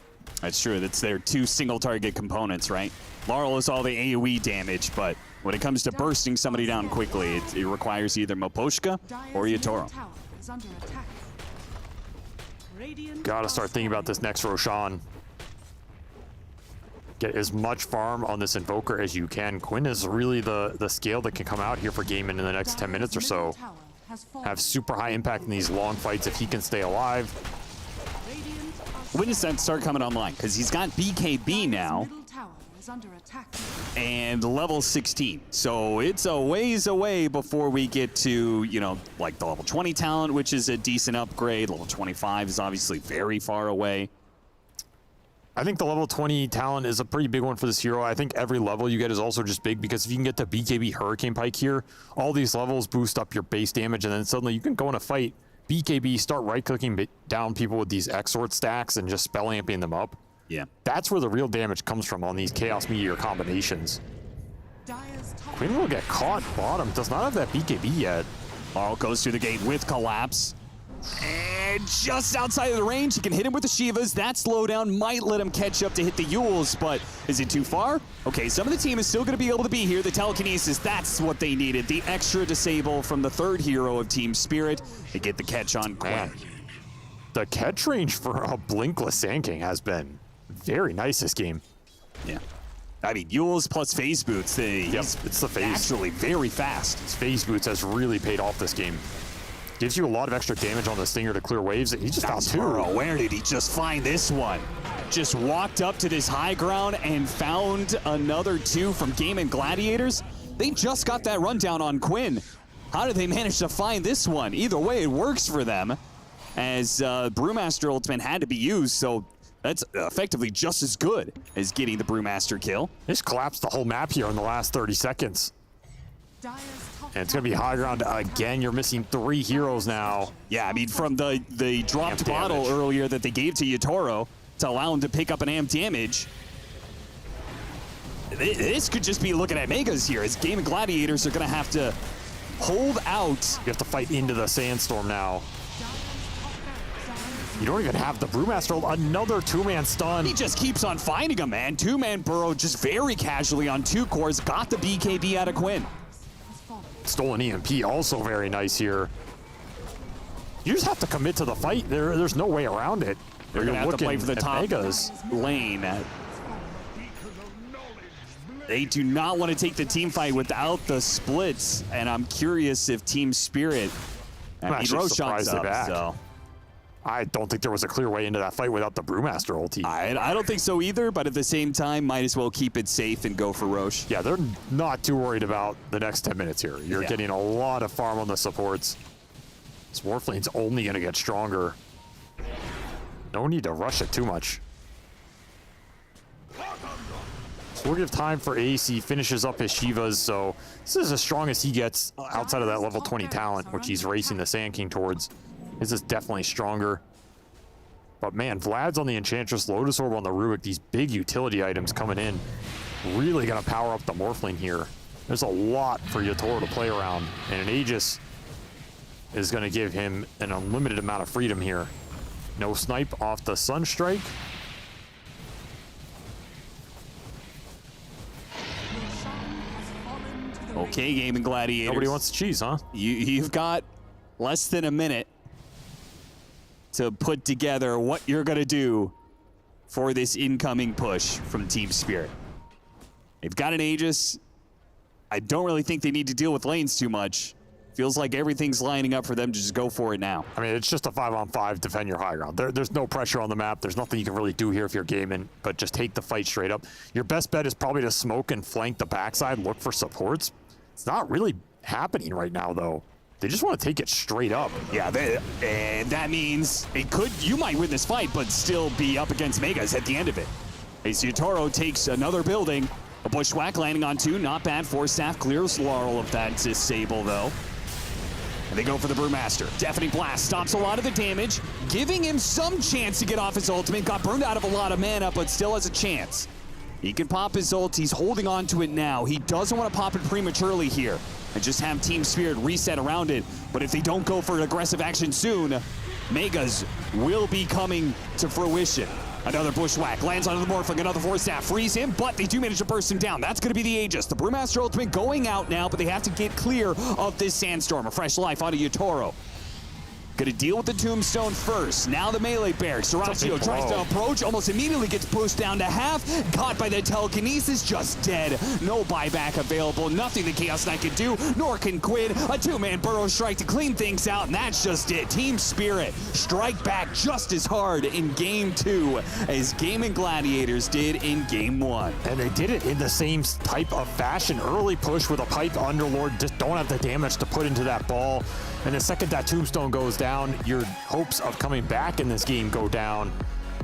That's true. That's their two single target components, right? Laurel is all the AoE damage, but when it comes to bursting somebody down quickly, it requires either Miposhka or Yatoro. Gotta start thinking about this next Roshan. Get as much farm on this Invoker as you can. Quinn is really the scale that can come out here for Gaming in the next 10 minutes or so. Have super high impact in these long fights if he can stay alive. When does that start coming online? Because he's got BKB now and level 16. So it's a ways away before we get to, you know, like the level 20 talent, which is a decent upgrade. Level 25 is obviously very far away. I think the level 20 talent is a pretty big one for this hero. I think every level you get is also just big, because if you can get the BKB Hurricane Pike here, all these levels boost up your base damage, and then suddenly you can go in a fight, BKB, start right-clicking down people with these Exort stacks and just spell amping them up. Yeah. That's where the real damage comes from on these Chaos Meteor combinations. Quinn will get caught bottom, does not have that BKB yet. Laurel goes through the gate with Collapse. And just outside of the range, he can hit him with the Shivas. That slowdown might let him catch up to hit the Yules, but is it too far? Okay, some of the team is still going to be able to be here. The telekinesis, that's what they needed. The extra disable from the third hero of Team Spirit to get the catch on Quinn. Man, the catch range for a Blinkless Sand King has been very nice this game. Yeah. I mean, Yules plus Phase Boots, it's the phase. Actually very fast. His Phase Boots has really paid off this game. Gives you a lot of extra damage on the Stinger to clear waves. He just found two. Where did he just find this one? Just walked up to this high ground and found another two from Game and Gladiators. They just got that rundown on Quinn. How did they manage to find this one? Either way, it works for them, as Brewmaster Ultimate had to be used, so that's effectively just as good as getting the Brewmaster kill. Just collapsed the whole map here in the last 30 seconds. And it's going to be high ground again. You're missing 3 heroes now. Yeah, I mean, from the dropped bottle earlier that they gave to Yatoro to allow him to pick up an amp damage. This could just be looking at Megas here, as Game of Gladiators are going to have to hold out. You have to fight into the Sandstorm now. You don't even have the Brewmaster. Another 2-man stun. He just keeps on finding him, man. 2-man burrow just very casually on 2 cores. Got the BKB out of Quinn. Stolen EMP, also very nice here. You just have to commit to the fight. There's no way around it. They're going to have to play for the top lane. They do not want to take the team fight without the splits, and I'm curious if Team Spirit... I'm actually surprised they're back. So. I don't think there was a clear way into that fight without the Brewmaster ulti. I don't think so either, but at the same time, might as well keep it safe and go for Roche. Yeah, they're not too worried about the next 10 minutes here. You're getting a lot of farm on the supports. This Warflame's only going to get stronger. No need to rush it too much. So we'll give time for Ace. He finishes up his Shivas, so this is as strong as he gets outside of that level 20 talent, which he's racing the Sand King towards. This is definitely stronger. But man, Vlad's on the Enchantress, Lotus Orb on the Rubik, these big utility items coming in. Really gonna power up the Morphling here. There's a lot for Yatoro to play around. And an Aegis is going to give him an unlimited amount of freedom here. No snipe off the Sunstrike. Okay, Gaming Gladiators. Nobody wants to cheese, huh? You've got less than a minute to put together what you're going to do for this incoming push from Team Spirit. They've got an Aegis. I don't really think they need to deal with lanes too much. Feels like everything's lining up for them to just go for it now. I mean, it's just a 5-on-5, defend your high ground. There's no pressure on the map. There's nothing you can really do here if you're gaming, but just take the fight straight up. Your best bet is probably to smoke and flank the backside, look for supports. It's not really happening right now, though. They just want to take it straight up. Yeah, and that means you might win this fight, but still be up against Megas at the end of it. As Yotaro takes another building, a bushwhack landing on 2, not bad. Force staff clears Laurel of that disable, though. And they go for the Brewmaster. Deafening Blast stops a lot of the damage, giving him some chance to get off his ultimate. Got burned out of a lot of mana, but still has a chance. He can pop his ult. He's holding on to it now. He doesn't want to pop it prematurely here and just have Team Spirit reset around it. But if they don't go for an aggressive action soon, Megas will be coming to fruition. Another bushwhack lands onto the Morphling, another Force Staff frees him, but they do manage to burst him down. That's going to be the Aegis. The Brewmaster ultimate going out now, but they have to get clear of this Sandstorm. A fresh life onto Yotaro. Gonna deal with the Tombstone first. Now the melee barracks. Horacio tries to approach, almost immediately gets pushed down to half. Caught by the telekinesis, just dead. No buyback available. Nothing the Chaos Knight can do, nor can Quinn. A 2-man burrow strike to clean things out, and that's just it. Team Spirit strike back just as hard in Game 2 as Gaming Gladiators did in Game 1. And they did it in the same type of fashion. Early push with a Pipe Underlord. Just don't have the damage to put into that ball. And the second that Tombstone goes down, your hopes of coming back in this game go down.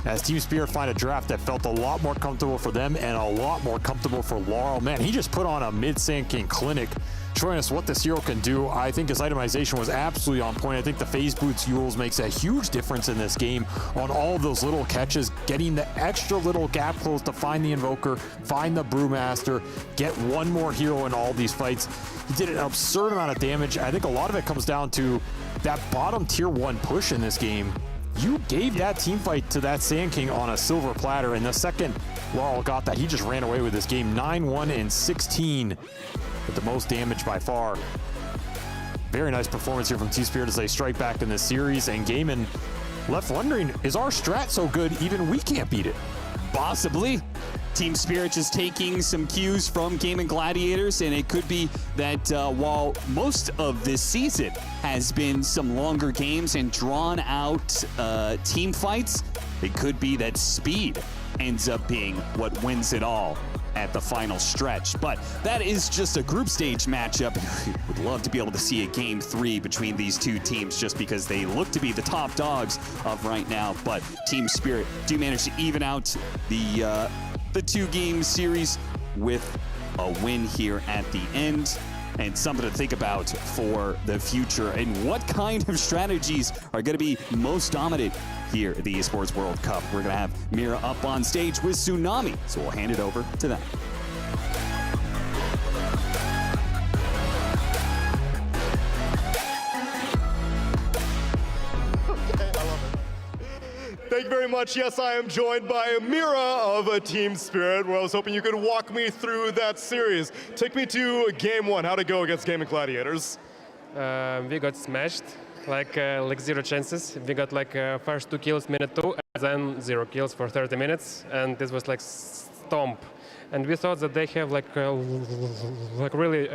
As Team Spirit find a draft that felt a lot more comfortable for them and a lot more comfortable for Laurel. Man, he just put on a mid-Sand King clinic, showing us what this hero can do. I think his itemization was absolutely on point. I think the Phase Boots Yules makes a huge difference in this game on all of those little catches, getting the extra little gap close to find the Invoker, find the Brewmaster, get one more hero in all these fights. He did an absurd amount of damage. I think a lot of it comes down to that bottom tier 1 push in this game. You gave that team fight to that Sand King on a silver platter, and the second Laurel got that, he just ran away with this game. 9-1 and 16 with the most damage by far. Very nice performance here from Team Spirit as they strike back in this series, and Gaiman left wondering, is our strat so good even we can't beat it? Possibly. Team Spirit just taking some cues from Gaming Gladiators, and it could be that while most of this season has been some longer games and drawn out team fights, it could be that speed ends up being what wins it all at the final stretch. But that is just a group stage matchup. Would love to be able to see a Game 3 between these two teams just because they look to be the top dogs of right now. But Team Spirit do manage to even out the 2-game series with a win here at the end, and something to think about for the future and what kind of strategies are going to be most dominant here at the Esports World Cup. We're going to have Mira up on stage with Tsunami, so we'll hand it over to them. Thank you very much. Yes, I am joined by Mira of Team Spirit, where I was hoping you could walk me through that series. Take me to Game 1. How'd it go against Gaming Gladiators? We got smashed, like 0 chances. We got first 2 kills, minute 2, and then 0 kills for 30 minutes, and this was like stomp. And we thought that they have really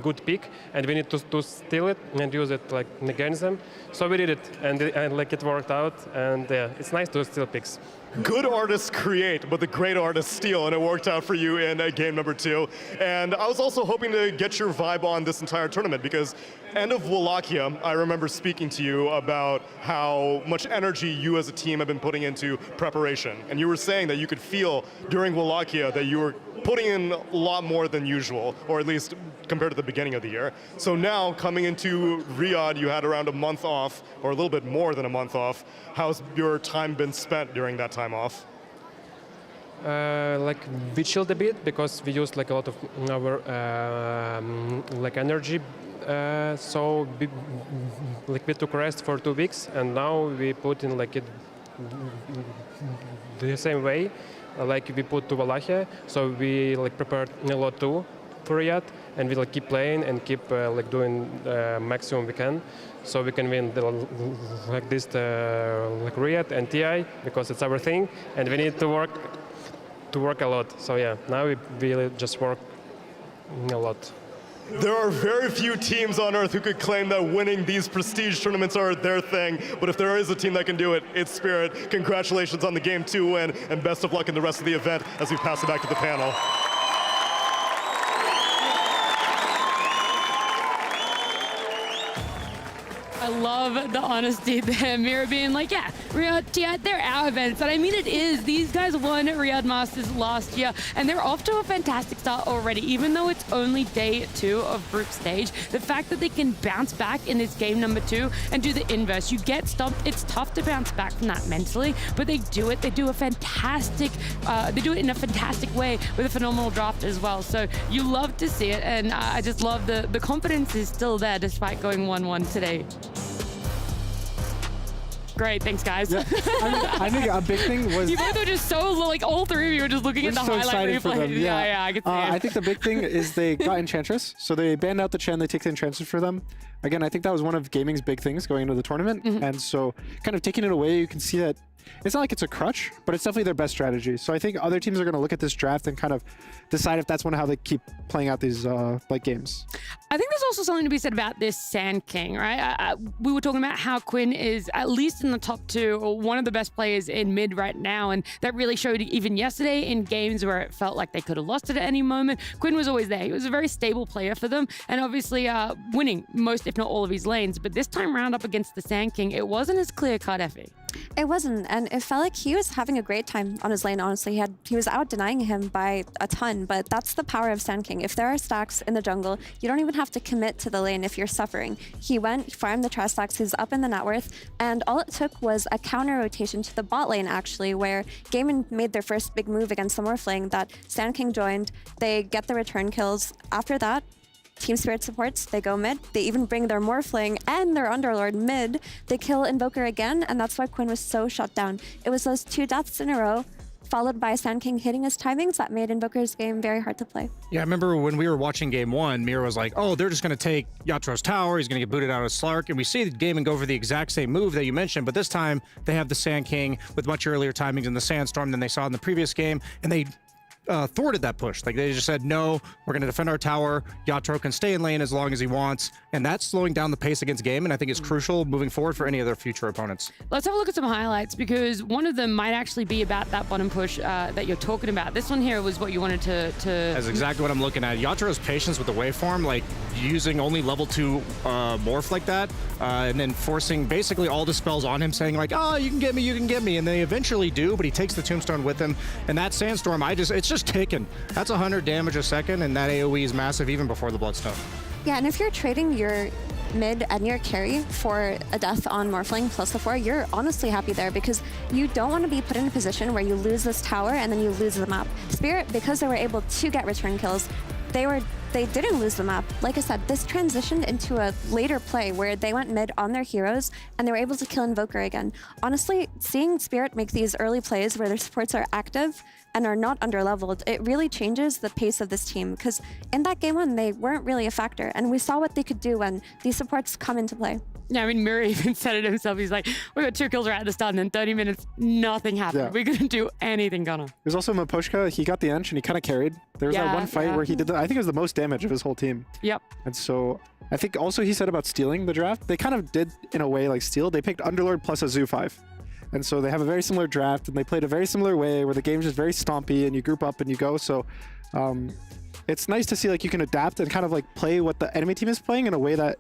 good pick, and we need to steal it and use it against them. So we did it, and it worked out. And it's nice to steal picks. Good artists create, but the great artists steal, and it worked out for you in game number 2. And I was also hoping to get your vibe on this entire tournament, because end of Wallachia, I remember speaking to you about how much energy you as a team have been putting into preparation. And you were saying that you could feel during Wallachia that you were putting in a lot more than usual, or at least compared to the beginning of the year. So now, coming into Riyadh, you had around a month off, or a little bit more than a month off. How's your time been spent during that time off? like we chilled a bit because we used like a lot of our like energy. So we took rest for 2 weeks, and now we put in like it the same way, like we put to Wallachia. So we like prepared a lot too for Riyadh, and we like keep playing and keep like doing maximum we can, so we can win like this like Riyadh and TI, because it's our thing, and we need to work a lot. So yeah, now we really just work a lot. There are very few teams on Earth who could claim that winning these prestige tournaments are their thing, but if there is a team that can do it, it's Spirit. Congratulations on the Game 2 win, and best of luck in the rest of the event as we pass it back to the panel. I love the honesty there. Mira being like, yeah, Riyadh, yeah, they're our events. And I mean, it is. These guys won Riyadh Masters last year, and they're off to a fantastic start already, even though it's only day 2 of group stage. The fact that they can bounce back in this game number 2 and do the inverse. You get stumped. It's tough to bounce back from that mentally, but they do it. They do a fantastic, they do it in a fantastic way with a phenomenal draft as well. So you love to see it, and I just love the confidence is still there despite going 1-1 today. Great, thanks guys. Yeah, I think a big thing was... You both are just so, like, all three of you are just looking at the highlight replay. Yeah, I can see it. I think the big thing is they got Enchantress, so they banned out the Chen, they take the Enchantress for them. Again, I think that was one of gaming's big things going into the tournament, and so kind of taking it away, you can see that it's not like it's a crutch, but it's definitely their best strategy. So I think other teams are going to look at this draft and kind of decide if that's how they keep playing out these like games. I think there's also something to be said about this Sand King, right? We were talking about how Quinn is, at least in the top 2, one of the best players in mid right now, and that really showed even yesterday in games where it felt like they could have lost it at any moment. Quinn was always there. He was a very stable player for them, and obviously winning most, if not all, of his lanes. But this time round up against the Sand King, it wasn't as clear-cut, Effie. It wasn't, and it felt like he was having a great time on his lane, honestly. He was out denying him by a ton, but that's the power of Sand King. If there are stacks in the jungle, you don't even have to commit to the lane if you're suffering. He went, farmed the trash stacks, he's up in the net worth, and all it took was a counter rotation to the bot lane, actually, where Gaimin made their first big move against the Morphling that Sand King joined. They get the return kills. After that, Team Spirit supports, they go mid, they even bring their Morphling and their Underlord mid, they kill Invoker again, and that's why Quinn was so shut down. It was those 2 deaths in a row, followed by Sand King hitting his timings, that made Invoker's game very hard to play. Yeah, I remember when we were watching game 1, Mira was like, oh, they're just going to take Yatro's tower, he's going to get booted out of Slark, and we see the game and go for the exact same move that you mentioned, but this time they have the Sand King with much earlier timings in the Sandstorm than they saw in the previous game, and they thwarted that push. Like, they just said, no, we're going to defend our tower. Yatro can stay in lane as long as he wants. And that's slowing down the pace against game, and I think it's crucial moving forward for any other future opponents. Let's have a look at some highlights, because one of them might actually be about that bottom push that you're talking about. This one here was what you wanted to... That's exactly what I'm looking at. Yatro's patience with the waveform, like using only level 2 morph like that, and then forcing basically all the spells on him, saying like, oh, you can get me, you can get me. And they eventually do, but he takes the Tombstone with him. And that Sandstorm, it's just ticking. That's 100 damage a second, and that AoE is massive even before the Bloodstone. Yeah, and if you're trading your mid and your carry for a death on Morphling plus the 4, you're honestly happy there, because you don't want to be put in a position where you lose this tower and then you lose the map. Spirit, because they were able to get return kills, they didn't lose the map. Like I said, this transitioned into a later play where they went mid on their heroes and they were able to kill Invoker again. Honestly, seeing Spirit make these early plays where their supports are active and are not under-leveled, it really changes the pace of this team, because in that game 1, they weren't really a factor, and we saw what they could do when these supports come into play. Yeah, I mean, Murray even said it himself. He's like, we got 2 kills right at the start, and then 30 minutes, nothing happened. Yeah. We couldn't do anything, Gunnar. There's also Maposhka. He got the Ench, and he kind of carried. There was that one fight where he did, I think it was the most damage of his whole team. Yep. And so I think also he said about stealing the draft. They kind of did, in a way, like steal. They picked Underlord plus a Zoo 5. And so they have a very similar draft, and they played a very similar way where the game's just very stompy, and you group up and you go. So it's nice to see like you can adapt and kind of like play what the enemy team is playing in a way that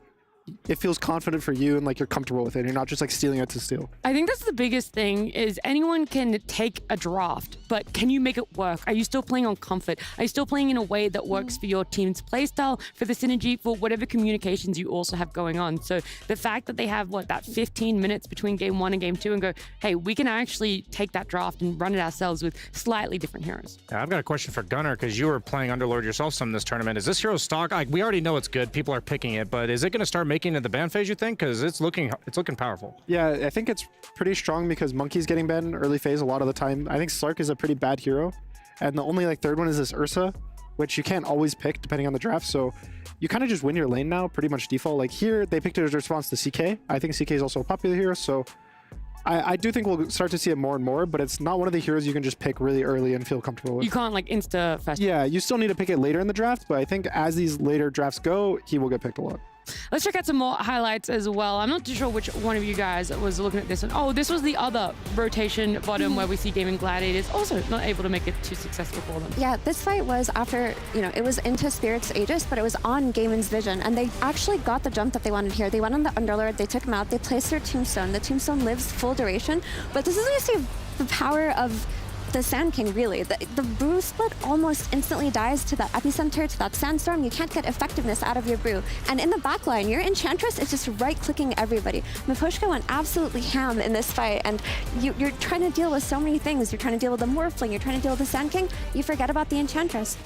it feels confident for you and like you're comfortable with it. You're not just like stealing it to steal. I think that's the biggest thing is anyone can take a draft, but can you make it work? Are you still playing on comfort? Are you still playing in a way that works for your team's playstyle, for the synergy, for whatever communications you also have going on? So the fact that they have, that 15 minutes between game 1 and game 2 and go, hey, we can actually take that draft and run it ourselves with slightly different heroes. Yeah, I've got a question for Gunnar, because you were playing Underlord yourself some in this tournament. Is this hero stock? Like, we already know it's good. People are picking it, but is it going to start making it the ban phase, you think? Because it's looking powerful. Yeah, I think it's pretty strong because Monkey's getting banned in early phase a lot of the time. I think Slark is a pretty bad hero. And the only third one is this Ursa, which you can't always pick depending on the draft. So you kind of just win your lane now, pretty much default. Like here, they picked it as a response to CK. I think CK is also a popular hero. So I do think we'll start to see it more and more, but it's not one of the heroes you can just pick really early and feel comfortable with. You can't insta fast. Yeah, you still need to pick it later in the draft, but I think as these later drafts go, he will get picked a lot. Let's check out some more highlights as well. I'm not too sure which one of you guys was looking at this one. Oh, this was the other rotation bottom where we see Gaming Gladiators also not able to make it too successful for them. Yeah, this fight was after, it was into Spirit's Aegis, but it was on Gaiman's Vision, and they actually got the jump that they wanted here. They went on the Underlord, they took him out, they placed their Tombstone. The Tombstone lives full duration, but this is where you see the power of the Sand King, really. The brew split almost instantly dies to that epicenter, to that sandstorm. You can't get effectiveness out of your brew. And in the backline, your Enchantress is just right-clicking everybody. Miposhka went absolutely ham in this fight, and you're trying to deal with so many things. You're trying to deal with the Morphling, you're trying to deal with the Sand King, you forget about the Enchantress.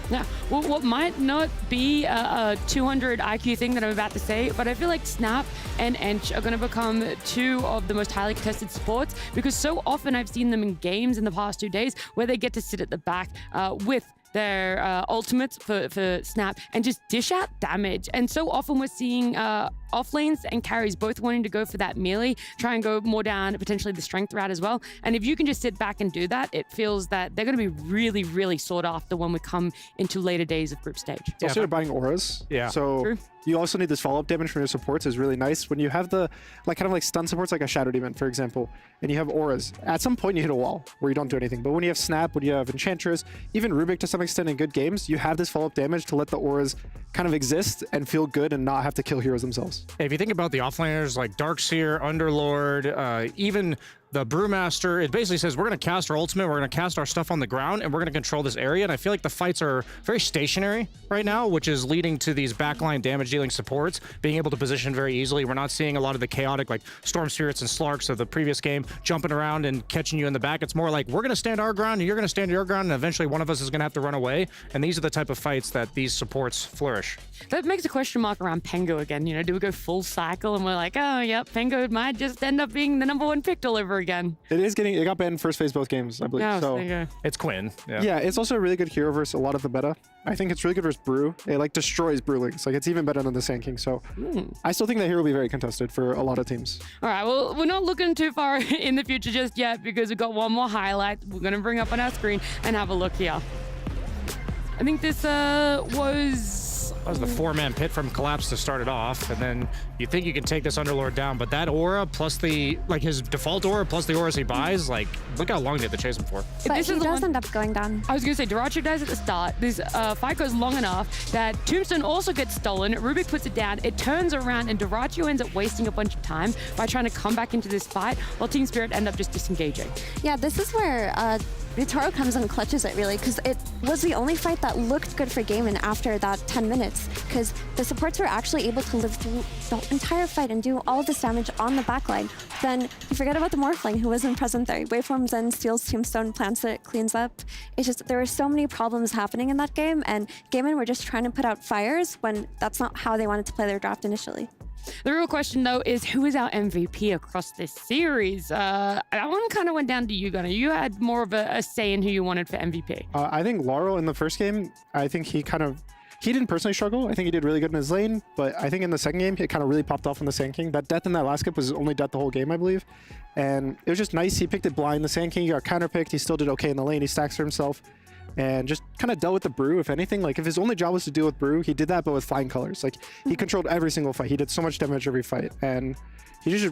Yeah, well, what might not be a 200 IQ thing that I'm about to say, but I feel like Snap and Ench are going to become two of the most highly contested supports, because so often I've seen them in games in the past 2 days where they get to sit at the back with their ultimates for Snap and just dish out damage. And so often we're seeing off lanes and carries both wanting to go for that melee, try and go more down potentially the strength route as well. And if you can just sit back and do that, it feels that they're going to be really, really sought after when we come into later days of group stage. Yeah, also, you're buying auras. Yeah. So True. You also need this follow-up damage from your supports is really nice. When you have the stun supports like a Shadow Demon, for example, and you have auras, at some point you hit a wall where you don't do anything. But when you have Snap, when you have Enchantress, even Rubik to some extent in good games, you have this follow-up damage to let the auras kind of exist and feel good and not have to kill heroes themselves. If you think about the offlaners like Darkseer, Underlord, even the Brewmaster, it basically says we're going to cast our ultimate, we're going to cast our stuff on the ground, and we're going to control this area. And I feel like the fights are very stationary right now, which is leading to these backline damage dealing supports being able to position very easily. We're not seeing a lot of the chaotic like Storm Spirits and Slarks of the previous game jumping around and catching you in the back. It's more like we're going to stand our ground and you're going to stand your ground, and eventually one of us is going to have to run away. And these are the type of fights that these supports flourish. That makes a question mark around Pengo again. Do we go full cycle and we're like, oh, yep, Pengo might just end up being the #1 picked all over again. It got banned first phase both games, I believe. No, so it's Quinn. Yeah, it's also a really good hero versus a lot of the meta. I think it's really good versus Brew. It destroys Brewlings. It's even better than the Sand King. So I still think that hero will be very contested for a lot of teams. All right, well, we're not looking too far in the future just yet because we've got one more highlight we're going to bring up on our screen and have a look here. I think this was the 4-man pit from Collapse to start it off, and then you think you can take this Underlord down, but that aura plus his default aura plus the auras he buys, look how long they have to chase him for. But this he is does end up going down. I was going to say, Duracho dies at the start. This fight goes long enough that Tombstone also gets stolen. Rubik puts it down. It turns around, and Duracho ends up wasting a bunch of time by trying to come back into this fight, while Team Spirit end up just disengaging. Yeah, this is where Ryutaro comes and clutches it, really, because it was the only fight that looked good for Gaiman after that 10 minutes, because the supports were actually able to live through the entire fight and do all this damage on the backline. Then you forget about the Morphling, who wasn't present there. Waveforms in, steals Tombstone, plants it, cleans up. It's just, there were so many problems happening in that game, and Gaiman were just trying to put out fires when that's not how they wanted to play their draft initially. The real question, though, is who is our MVP across this series? That one kind of went down to you, Gunnar. You had more of a say in who you wanted for MVP. I think Laurel in the first game, I think he didn't personally struggle. I think he did really good in his lane, but I think in the second game, it kind of really popped off on the Sand King. That death in that last skip was his only death the whole game, I believe. And it was just nice. He picked it blind. The Sand King got counterpicked. He still did okay in the lane. He stacks for himself and just kind of dealt with the Brew, if anything. If his only job was to deal with Brew, he did that, but with flying colors. He controlled every single fight. He did so much damage every fight. And he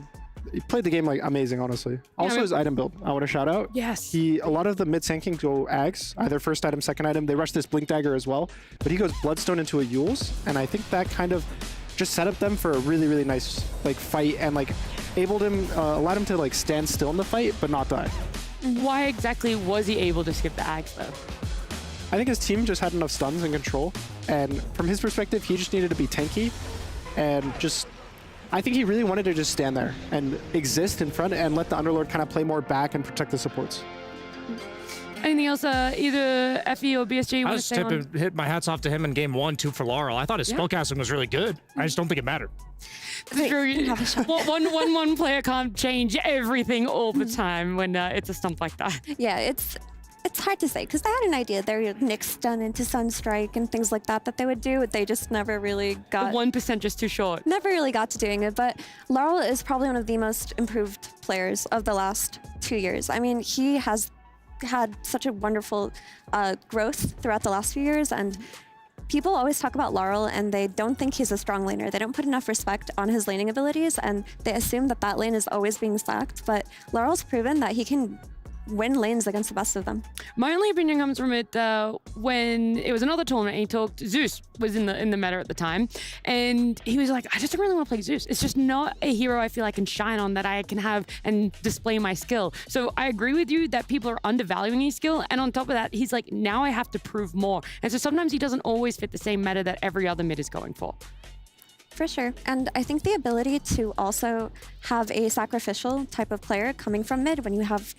played the game amazing, honestly. Also, his item build, I want to shout out. Yes. A lot of the mid Sand King go Ags, either first item, second item. They rush this Blink Dagger as well, but he goes Bloodstone into a Yules, and I think that kind of just set up them for a really, really nice like fight and like allowed him to like stand still in the fight but not die. Why exactly was he able to skip the Axe though? I think his team just had enough stuns and control, and from his perspective, he just needed to be tanky and I think he really wanted to just stand there and exist in front and let the Underlord kind of play more back and protect the supports. Anything else, either FE or BSG? I just hit my hats off to him in game 1, 2 for Laurel. I thought his spellcasting was really good. I just don't think it mattered. That's true. One player can't change everything all the time when it's a stump like that. Yeah, it's hard to say because they had an idea. Their Nick stun into Sunstrike and things like that they would do. They just never really got... 1% just too short. Never really got to doing it, but Laurel is probably one of the most improved players of the last 2 years. I mean, he has had such a wonderful growth throughout the last few years, and people always talk about Laurel and they don't think he's a strong laner. They don't put enough respect on his laning abilities and they assume that lane is always being stacked, but Laurel's proven that he can win lanes against the best of them. My only opinion comes from it when it was another tournament and he talked, Zeus was in the meta at the time, and he was like, I just don't really want to play Zeus. It's just not a hero I feel I can shine on, that I can have and display my skill. So I agree with you that people are undervaluing his skill, and on top of that, he's like, now I have to prove more. And so sometimes he doesn't always fit the same meta that every other mid is going for. For sure. And I think the ability to also have a sacrificial type of player coming from mid when you have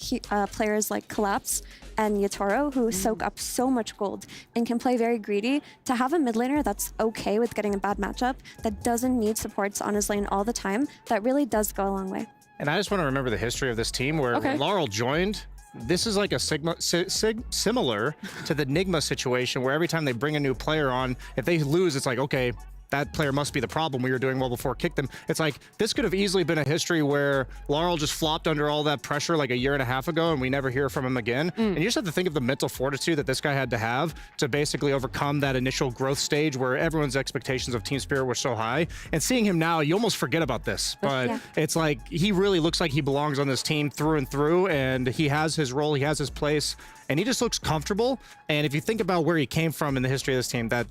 players like Collapse and Yatoro who soak up so much gold and can play very greedy, to have a mid laner that's okay with getting a bad matchup, that doesn't need supports on his lane all the time, that really does go a long way. And I just want to remember the history of this team where when Laurel joined, this is like a similar to the Nigma situation where every time they bring a new player on, if they lose, it's like, okay, that player must be the problem. We were doing well before kick them. It's like, this could have easily been a history where Laurel just flopped under all that pressure like a year and a half ago and we never hear from him again. And you just have to think of the mental fortitude that this guy had to have to basically overcome that initial growth stage where everyone's expectations of Team Spirit were so high. And seeing him now, you almost forget about this. But it's like, he really looks like he belongs on this team through and through, and he has his role, he has his place, and he just looks comfortable. And if you think about where he came from in the history of this team, that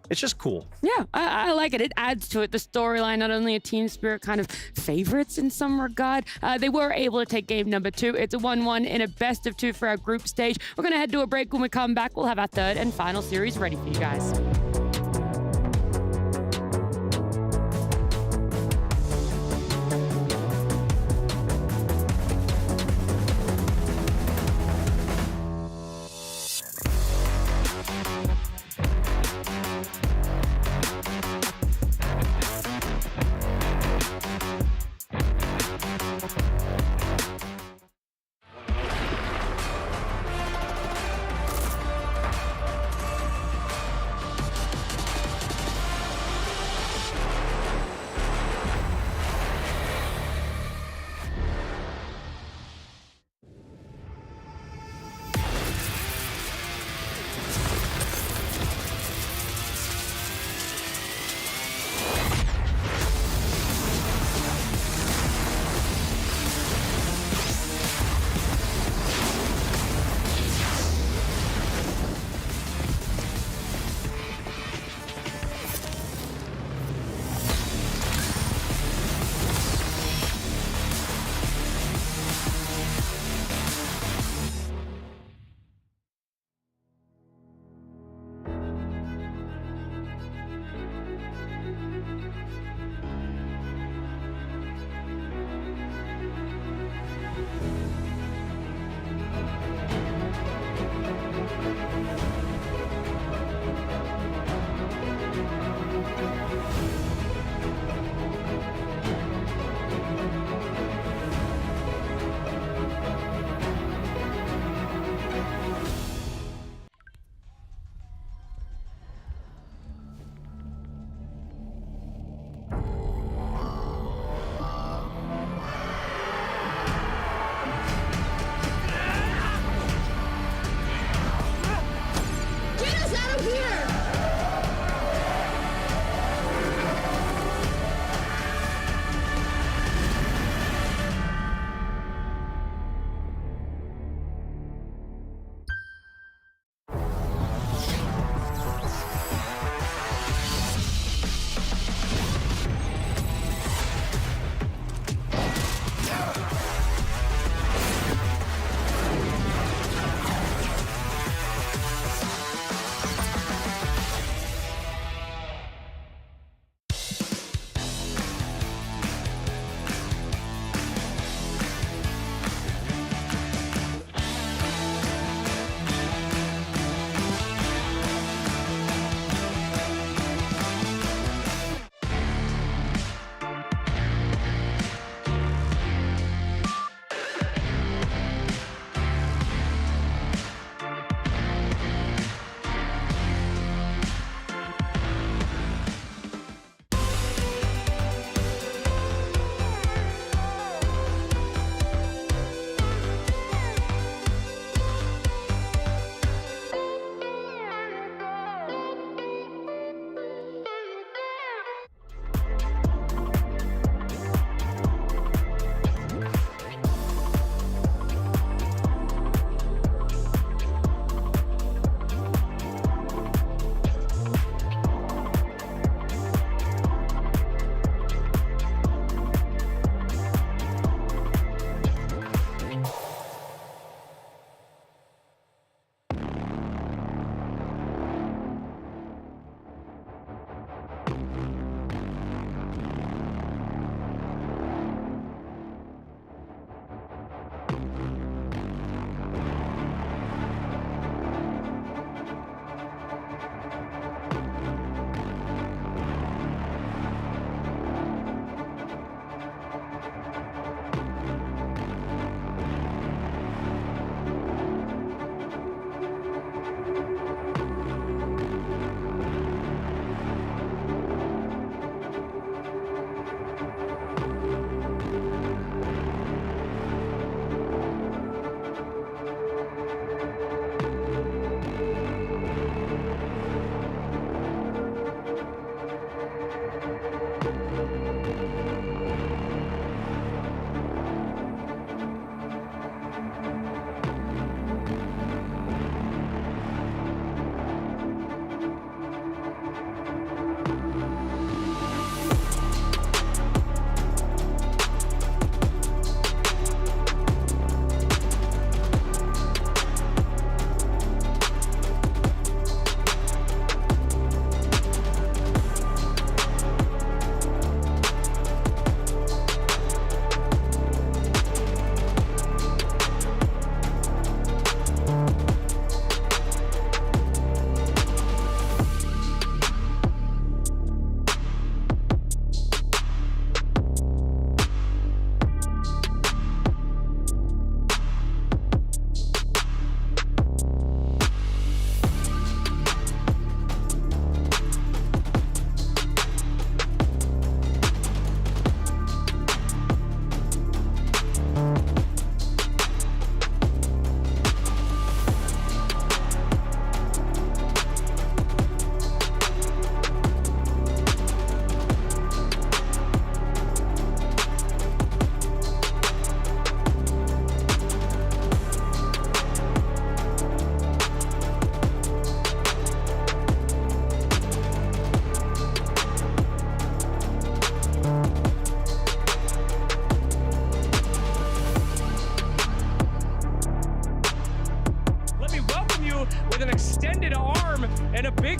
it's just cool. Yeah, I like it. It adds to it, the storyline, not only a Team Spirit kind of favorites in some regard. They were able to take game number 2. It's a 1-1 in a best of 2 for our group stage. We're going to head to a break. When we come back, we'll have our third and final series ready for you guys.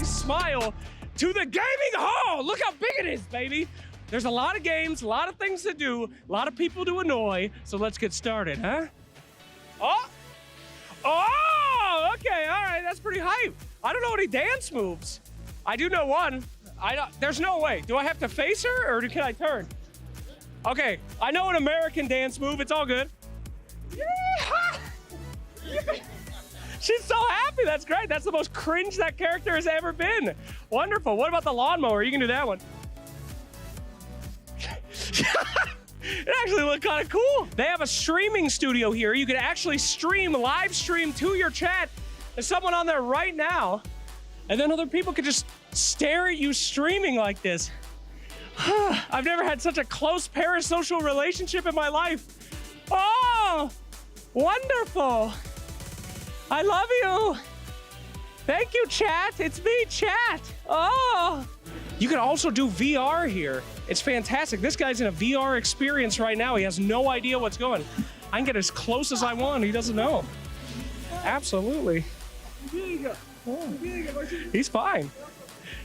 Smile to the gaming hall. Look how big it is, baby. There's a lot of games, a lot of things to do, a lot of people to annoy. So let's get started, huh? Oh, okay, all right, that's pretty hype. I don't know any dance moves. I do know one. There's no way. Do I have to face her or can I turn? Okay, I know an American dance move. It's all good. Yeah. She's so happy. That's great. That's the most cringe that character has ever been. Wonderful. What about the lawnmower? You can do that one. It actually looked kind of cool. They have a streaming studio here. You can actually live stream to your chat. There's someone on there right now. And then other people could just stare at you streaming like this. I've never had such a close parasocial relationship in my life. Oh, wonderful. I love you. Thank you, chat. It's me, chat. Oh. You can also do VR here. It's fantastic. This guy's in a VR experience right now. He has no idea what's going. I can get as close as I want. He doesn't know. Absolutely. Oh. He's fine.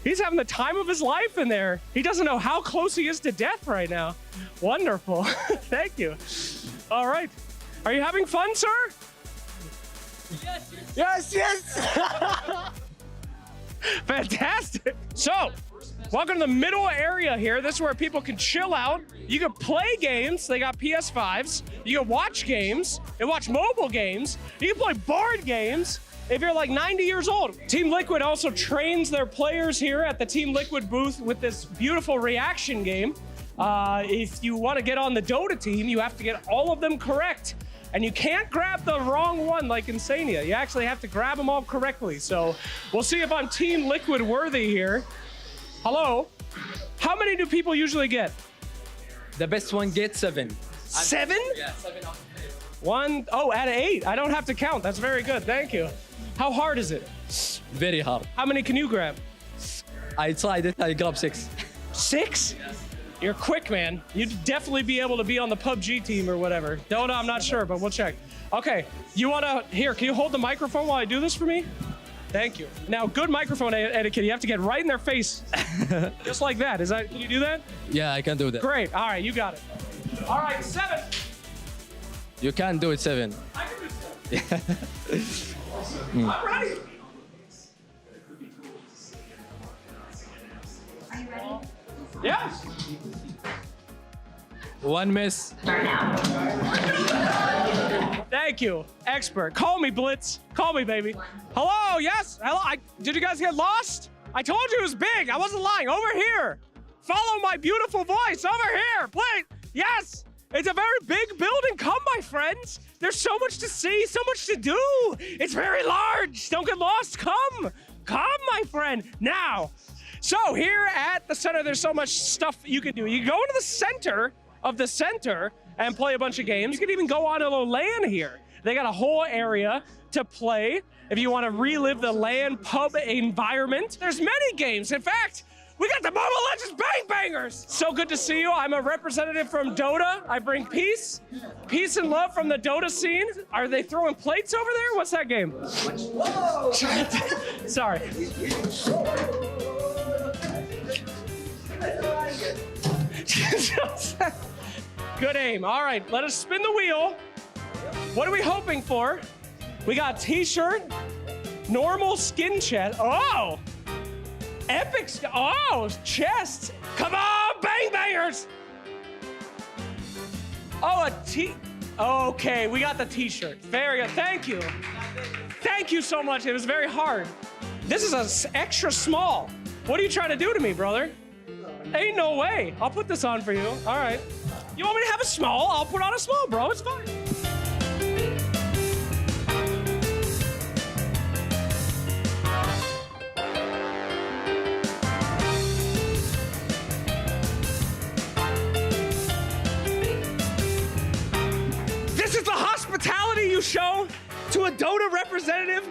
He's having the time of his life in there. He doesn't know how close he is to death right now. Wonderful. Thank you. All right. Are you having fun, sir? Yes, yes. Fantastic. So, welcome to the middle area here. This is where people can chill out. You can play games. They got PS5s. You can watch games and watch mobile games. You can play board games if you're like 90 years old. Team Liquid also trains their players here at the Team Liquid booth with this beautiful reaction game. If you want to get on the Dota team, you have to get all of them correct. And you can't grab the wrong one like Insania. You actually have to grab them all correctly. So we'll see if I'm Team Liquid worthy here. Hello. How many do people usually get? The best one gets 7. 7? Yeah, 7 out of 8. 1, oh, out of 8. I don't have to count. That's very good. Thank you. How hard is it? Very hard. How many can you grab? I tried it. I grabbed 6. 6? Yes. You're quick, man. You'd definitely be able to be on the PUBG team or whatever. Dota, I'm not sure, but we'll check. Okay, you wanna, here, can you hold the microphone while I do this for me? Thank you. Now, good microphone etiquette. You have to get right in their face. Just like that. Can you do that? Yeah, I can do that. Great. All right, you got it. All right, 7. You can do it 7. I can do 7. I'm ready. Yeah. 1 miss. Thank you, expert. Call me, Blitz. Call me, baby. Hello, yes? Hello. Did you guys get lost? I told you it was big. I wasn't lying. Over here. Follow my beautiful voice. Over here, please. Yes. It's a very big building. Come, my friends. There's so much to see, so much to do. It's very large. Don't get lost. Come. Come, my friend. Now. So here at the center, there's so much stuff you can do. You can go into the center of the center and play a bunch of games. You can even go on a LAN here. They got a whole area to play if you want to relive the LAN pub environment. There's many games. In fact, we got the Mobile Legends Bang Bangers. So good to see you. I'm a representative from Dota. I bring peace and love from the Dota scene. Are they throwing plates over there? What's that game? Whoa! Sorry. Good aim. All right, let us spin the wheel. What are we hoping for? We got t-shirt, normal skin chest. Oh, epic. Oh, chest. Come on, bang bangers. Oh, okay, we got the t-shirt. Very good. Thank you. Thank you so much. It was very hard. This is an extra small. What are you trying to do to me, brother? Ain't no way. I'll put this on for you. All right. You want me to have a small? I'll put on a small, bro. It's fine. This is the hospitality you show to a Dota representative?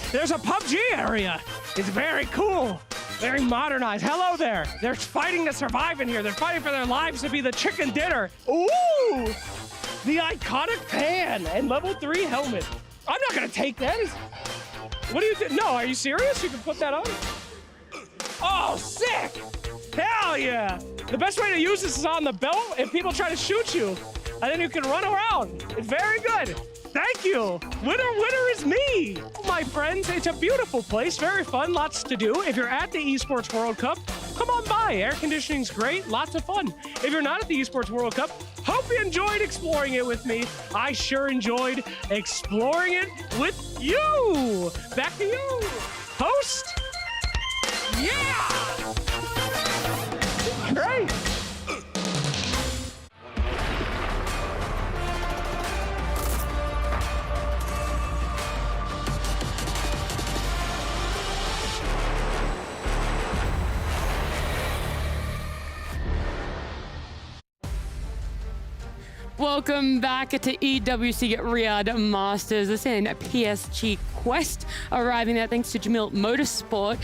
There's a PUBG area. It's very cool, very modernized. Hello there. They're fighting to survive in here. They're fighting for their lives to be the chicken dinner. Ooh, the iconic pan and level 3 helmet. I'm not gonna take that. What do you think? No, are you serious? You can put that on? Oh, sick. Hell yeah. The best way to use this is on the belt if people try to shoot you. And then you can run around. It's very good. Thank you. Winner is me. My friends, it's a beautiful place, very fun, lots to do. If you're at the Esports World Cup, come on by. Air conditioning's great, lots of fun. If you're not at the Esports World Cup, hope you enjoyed exploring it with me. I sure enjoyed exploring it with you. Back to you, host. Yeah. Great. Welcome back to EWC Riyadh Masters. This is PSG Quest arriving there thanks to Jamil Motorsport.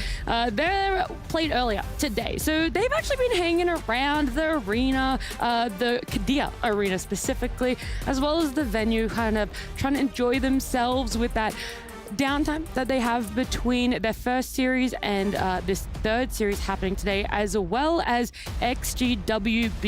They're played earlier today, so they've actually been hanging around the arena, the Qiddiya arena specifically, as well as the venue, kind of trying to enjoy themselves with that downtime that they have between their first series and this third series happening today, as well as XGWBG.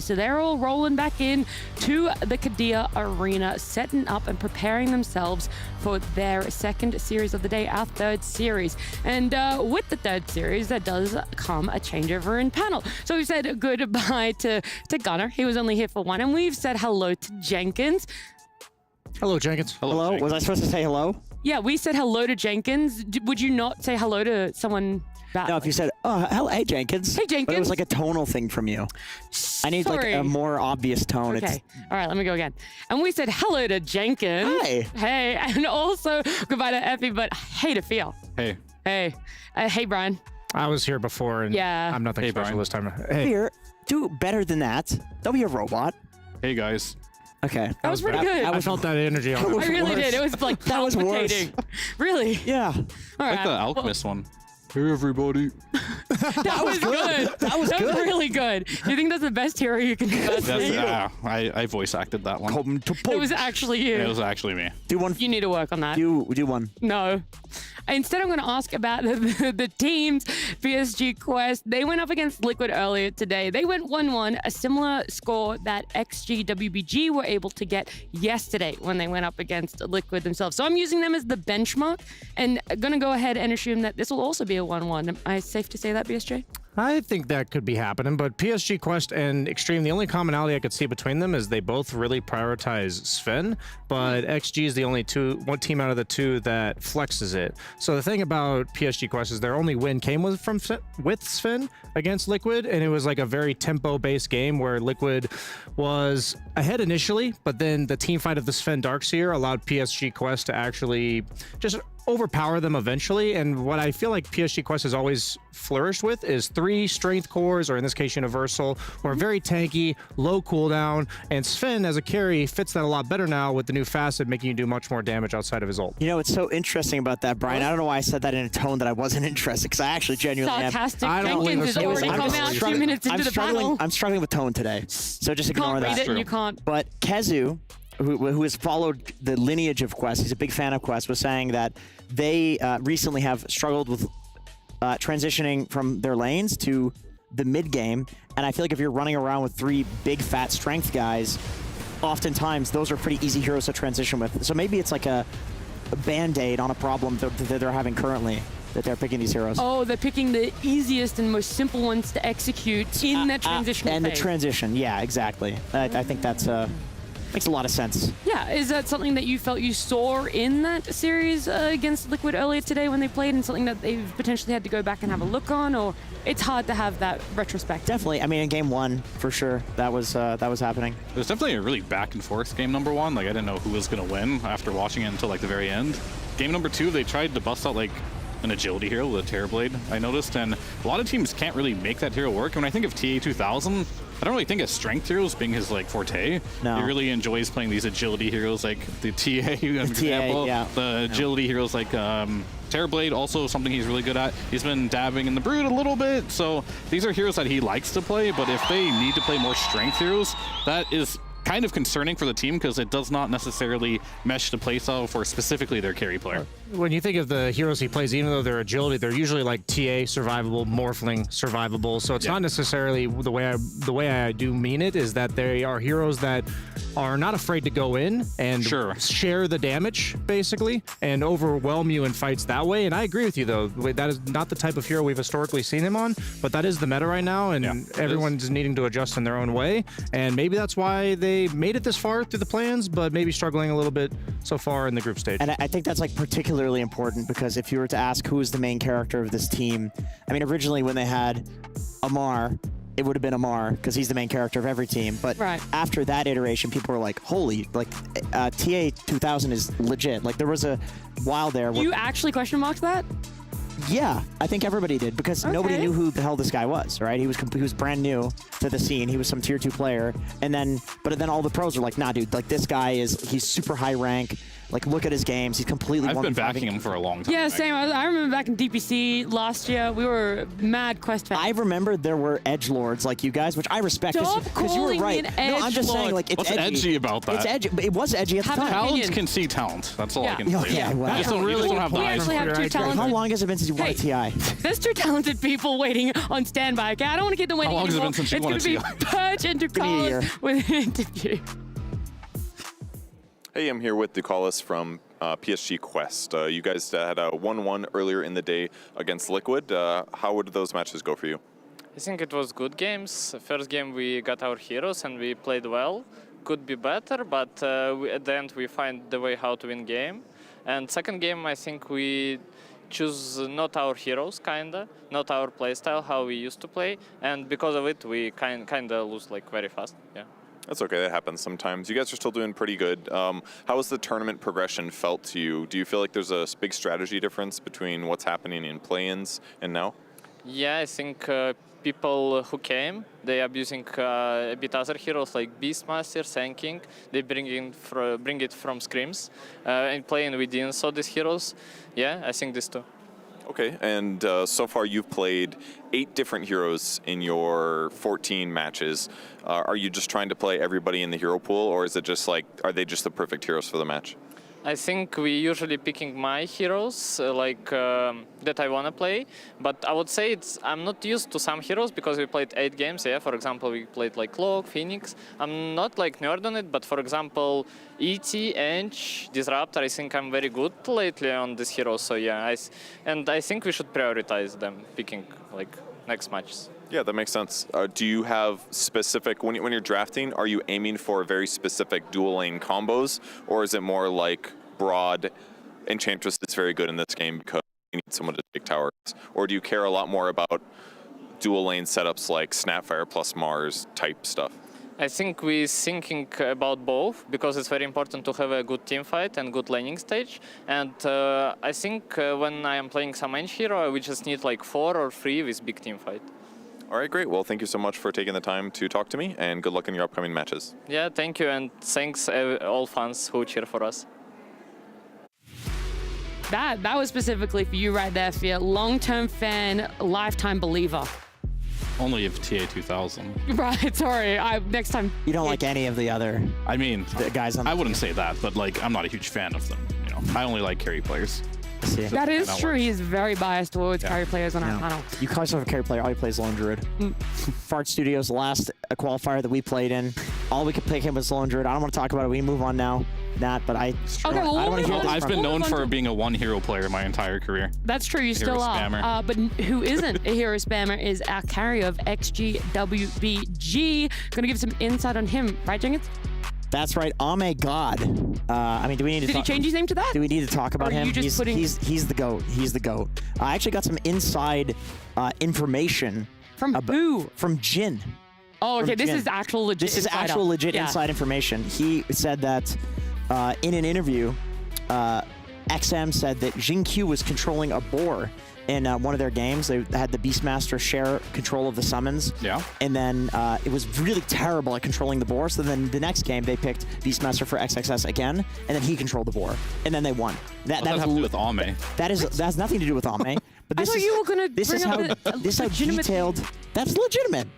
So they're all rolling back in to the Qiddiya arena, setting up and preparing themselves for their second series of the day, our third series. And with the third series, there does come a changeover in panel. So we said goodbye to Gunnar. He was only here for one, and we've said hello to Jenkins. Hello, Jenkins. Hello. Was I supposed to say hello? Yeah, we said hello to Jenkins. Would you not say hello to someone back? No, if you said, oh, hello, hey, Jenkins. Hey, Jenkins. But it was like a tonal thing from you. I need like a more obvious tone. Okay. All right, let me go again. And we said hello to Jenkins. Hi. Hey, and also goodbye to Effie, but hey to Phil. Hey. Hey. Hey, Brian. I was here before, and yeah. I'm nothing special this time. Hey. Here, do better than that. Don't be a robot. Hey, guys. Okay. That was pretty good. I felt that energy on it. I really did. It was like that was worse. Really? Yeah. All right. Like the Alchemist one. Hey, everybody. That was good. That was good. Really good. Do you think that's the best hero you can do? Yes, I voice acted that one. It was actually you. It was actually me. Do one. You need to work on that. Do one. No. Instead, I'm going to ask about the teams. PSG Quest, they went up against Liquid earlier today. They went 1-1, a similar score that XG wbg were able to get yesterday when they went up against Liquid themselves. So I'm using them as the benchmark and going to go ahead and assume that this will also be a 1-1. Am I safe to say that, BSJ? I think that could be happening, but PSG Quest and Extreme, the only commonality I could see between them is they both really prioritize Sven, but XG is the only one team out of the two that flexes it. So the thing about PSG Quest is their only win came with Sven against Liquid, and it was like a very tempo-based game where Liquid was ahead initially, but then the team fight of the Sven Darkseer allowed PSG Quest to actually just overpower them eventually. And what I feel like PSG Quest has always flourished with is 3 strength cores, or in this case Universal, who are very tanky, low cooldown, and Sven as a carry fits that a lot better now with the new Facet, making you do much more damage outside of his ult. You know, it's so interesting about that, Brian. I don't know why I said that in a tone that I wasn't interested, because I actually genuinely Sarcastic Jenkins has already come out 2 minutes into the battle. I'm struggling with tone today, so just ignore that. Can't read it and you can't. But Kezu, who has followed the lineage of Quest, he's a big fan of Quest, was saying that they recently have struggled with transitioning from their lanes to the mid game, and I feel like if you're running around with 3 big fat strength guys, oftentimes those are pretty easy heroes to transition with. So maybe it's like a band-aid on a problem that they're having currently, that they're picking these heroes. Oh, they're picking the easiest and most simple ones to execute in that transition and phase. the transition, yeah, exactly. I think that's makes a lot of sense. Yeah, is that something that you felt you saw in that series against Liquid earlier today when they played, and something that they've potentially had to go back and have a look on, or it's hard to have that retrospect? Definitely. I mean, in game 1, for sure, that was happening. It was definitely a really back and forth game number 1. Like, I didn't know who was going to win after watching it until like the very end. Game number 2, they tried to bust out like an agility hero with a Terrorblade, I noticed, and a lot of teams can't really make that hero work. When I think of TA2000, I don't really think of strength heroes being his like forte. No. He really enjoys playing these agility heroes like the TA, example. Yeah. The agility heroes like Terrorblade, also something he's really good at. He's been dabbing in the Brood a little bit, so these are heroes that he likes to play, but if they need to play more strength heroes, that is kind of concerning for the team because it does not necessarily mesh the playstyle for specifically their carry player. When you think of the heroes he plays, even though they're agility, they're usually like TA survivable, Morphling survivable. So it's not necessarily the way I do mean it is that they are heroes that are not afraid to go in and share the damage basically and overwhelm you in fights that way. And I agree with you though, that is not the type of hero we've historically seen him on, but that is the meta right now, and everyone's needing to adjust in their own way. And maybe that's why they made it this far through the plans, but maybe struggling a little bit so far in the group stage. And I think that's like particularly important, because if you were to ask who is the main character of this team, I mean, originally when they had Amar, it would have been Amar because he's the main character of every team. But after that iteration, people were like, holy, like TA2000 is legit. Like there was a while there where You actually question marked that? Yeah, I think everybody did, because nobody knew who the hell this guy was, right? He was brand new to the scene. He was some tier 2 player, and then all the pros are like, nah, dude, like this guy he's super high rank. Like, look at his games. He's completely. I've been backing him for a long time. Yeah, same. I remember back in DPC last year, we were mad Quest fans. I remember there were edgelords like you guys, which I respect. Stop you were right. calling No, I'm just saying, like, it's What's edgy about that? It's edgy, but it was edgy at the time. Talents can see talent. That's all I can say. Yeah, well, You just don't have the eyes actually for have it. two talented. How long has it been since you won a TI? There's 2 talented people waiting on standby. Okay, I don't want to keep them waiting How long has it anymore. been since you won a It's going to be Purge into calls with an interview. Hey, I'm here with Ducalis from PSG Quest. You guys had a 1-1 earlier in the day against Liquid. How would those matches go for you? I think it was good games. First game we got our heroes and we played well. Could be better, but at the end we find the way how to win game. And second game, I think we choose not our heroes, kinda, not our playstyle, how we used to play, and because of it we kinda lose like very fast. Yeah. That's okay, that happens sometimes. You guys are still doing pretty good. How has the tournament progression felt to you? Do you feel like there's a big strategy difference between what's happening in play-ins and now? Yeah, I think people who came, they are using a bit other heroes like Beastmaster, Sand King. They bring it from scrims. In playing we didn't saw these heroes. Yeah, I think this too. Okay, and so far you've played 8 different heroes in your 14 matches. Are you just trying to play everybody in the hero pool, or is it just like, are they just the perfect heroes for the match? I think we usually picking my heroes that I want to play, but I would say I'm not used to some heroes because we played 8 games. Yeah, for example, we played like Cloak, Phoenix. I'm not like nerd on it, but for example, ET, Ench, Disruptor, I think I'm very good lately on these heroes. So yeah, and I think we should prioritize them picking like next matches. Yeah, that makes sense. Do you have specific, when you're drafting, are you aiming for very specific dual lane combos, or is it more like broad, Enchantress is very good in this game because you need someone to take towers? Or do you care a lot more about dual lane setups like Snapfire plus Mars type stuff? I think we're thinking about both because it's very important to have a good team fight and good laning stage. And I think when I am playing some Ench hero, we just need like 4 or 3 with big team fight. All right, great. Well, thank you so much for taking the time to talk to me, and good luck in your upcoming matches. Yeah, thank you, and thanks all fans who cheer for us. That was specifically for you right there, Fia. Long-term fan, lifetime believer. Only if TA 2000. Right, sorry. Next time. You don't like any of the other the guys on the I wouldn't say that, but like I'm not a huge fan of them. You know, I only like carry players. That is true. He's very biased towards carry players on our panel. You call yourself a carry player, all you play is Lone Druid. Fart Studios, last qualifier that we played in, all we could pick him was Lone Druid. I don't want to talk about it. We can move on now. But I don't want to hear this. I've been known for being a 1 hero player my entire career. That's true, you still are. But who isn't a hero spammer is our carrier of XG wbg. Gonna give some insight on him, right, Jenkins? That's right, Ame God. I mean, do we need to? Did he change his name to that? Do we need to talk about him? He's the goat. He's the goat. I actually got some inside information. From who? From Jin. Oh, okay. This is actual legit. This is actual legit inside information. He said that in an interview, XM said that Jin-Q was controlling a boar in one of their games. They had the Beastmaster share control of the summons. Yeah. And then it was really terrible at controlling the boar. So then the next game, they picked Beastmaster for XXS again, and then he controlled the boar. And then they won. That has to do with Ame. That has nothing to do with Ame. But this I thought you were going to this is how detailed. That's legitimate.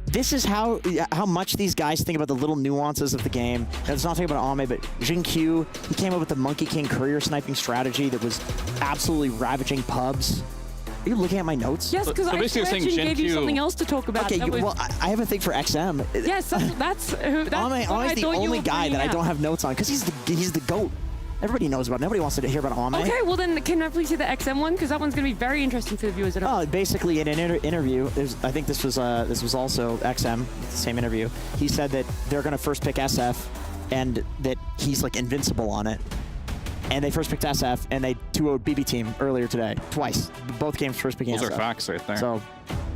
This is how much these guys think about the little nuances of the game. Now, it's not talking about Ame, but Jin-Q, he came up with the Monkey King courier sniping strategy that was absolutely ravaging pubs. Are you looking at my notes? Yes, because I gave you something else to talk about. Okay, well, I have a thing for XM. Yes, that's Ame's the only guy that I don't have notes on because he's the GOAT. Everybody knows about it. Nobody wants to hear about Ame. Okay, well then, can I please see the XM one? Because that one's going to be very interesting for the viewers at home. Oh, basically in an interview, I think this was also XM, the same interview. He said that they're going to first pick SF, and that he's like invincible on it. And they first picked SF, and they 2-0'd BB team earlier today, twice. Both games first picking SF. Those are facts right there. So.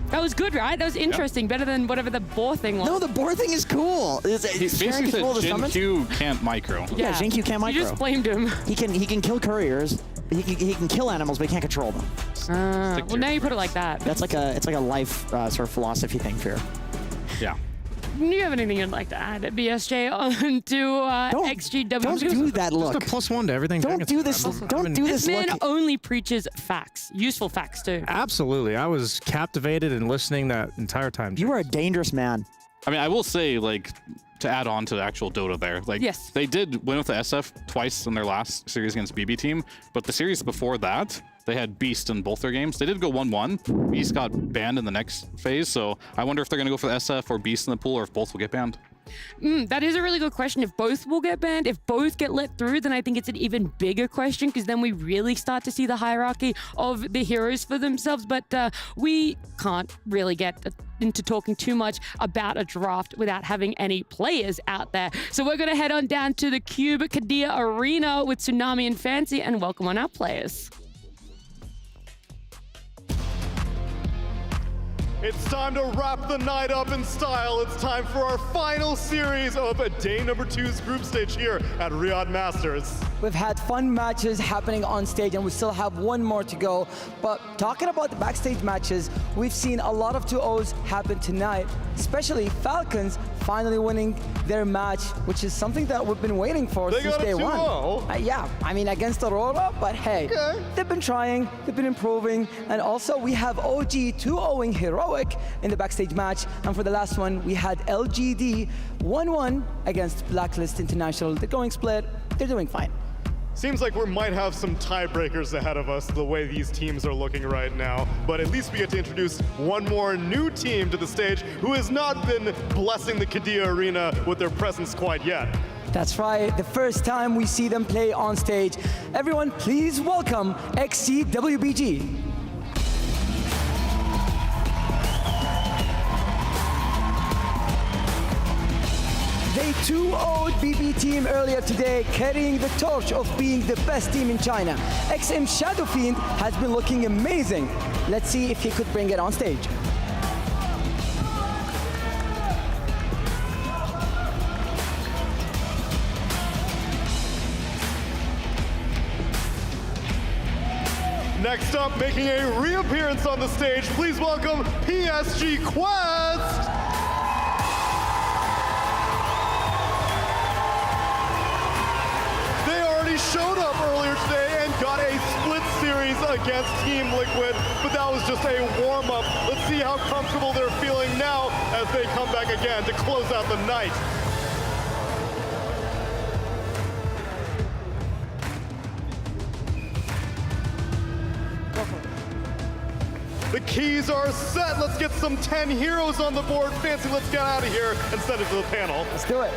That was good, right? That was interesting. Better than whatever the boar thing was. No, the boar thing is cool. He basically said Jin-Q can't micro. Yeah, Jin-Q can't micro. You just blamed him. He can kill couriers. He can kill animals, but he can't control them. Well, now you put it like that. That's like a life sort of philosophy thing for you. Yeah. Do you have anything you'd like to add, BSJ, onto XGW? Don't do that look. Just a +1 to everything. Don't do this. Don't do this. This man only preaches facts, useful facts too. Absolutely, I was captivated and listening that entire time. You are a dangerous man. I mean, I will say, like, to add on to the actual Dota there, like, yes, they did win with the SF twice in their last series against BB team, but the series before that, they had Beast in both their games. They did go 1-1. Beast got banned in the next phase, so I wonder if they're going to go for the SF or Beast in the pool, or if both will get banned. That is a really good question. If both will get banned, if both get let through, then I think it's an even bigger question, because then we really start to see the hierarchy of the heroes for themselves. But we can't really get into talking too much about a draft without having any players out there. So we're going to head on down to the Cube Kadir Arena with Tsunami and Fancy and welcome on our players. It's time to wrap the night up in style. It's time for our final series of day number 2's group stage here at Riyadh Masters. We've had fun matches happening on stage and we still have one more to go. But talking about the backstage matches, we've seen a lot of 2-0s happen tonight, especially Falcons finally winning their match, which is something that we've been waiting for since day one. Yeah, I mean against Aurora, but hey, they've been trying, they've been improving, and also we have OG 2-0ing Heroic in the backstage match, and for the last one, we had LGD 1-1 against Blacklist International. They're going split, they're doing fine. Seems like we might have some tiebreakers ahead of us the way these teams are looking right now, but at least we get to introduce one more new team to the stage who has not been blessing the Qiddiya Arena with their presence quite yet. That's right, the first time we see them play on stage. Everyone, please welcome XG WBG. They 2-0'd BB team earlier today, carrying the torch of being the best team in China. XM Shadow Fiend has been looking amazing. Let's see if he could bring it on stage. Next up, making a reappearance on the stage, please welcome PSG Quest! Showed up earlier today and got a split series against Team Liquid, but that was just a warm-up. Let's see how comfortable they're feeling now as they come back again to close out the night. The keys are set. Let's get some 10 heroes on the board. Fancy, let's get out of here and send it to the panel. Let's do it.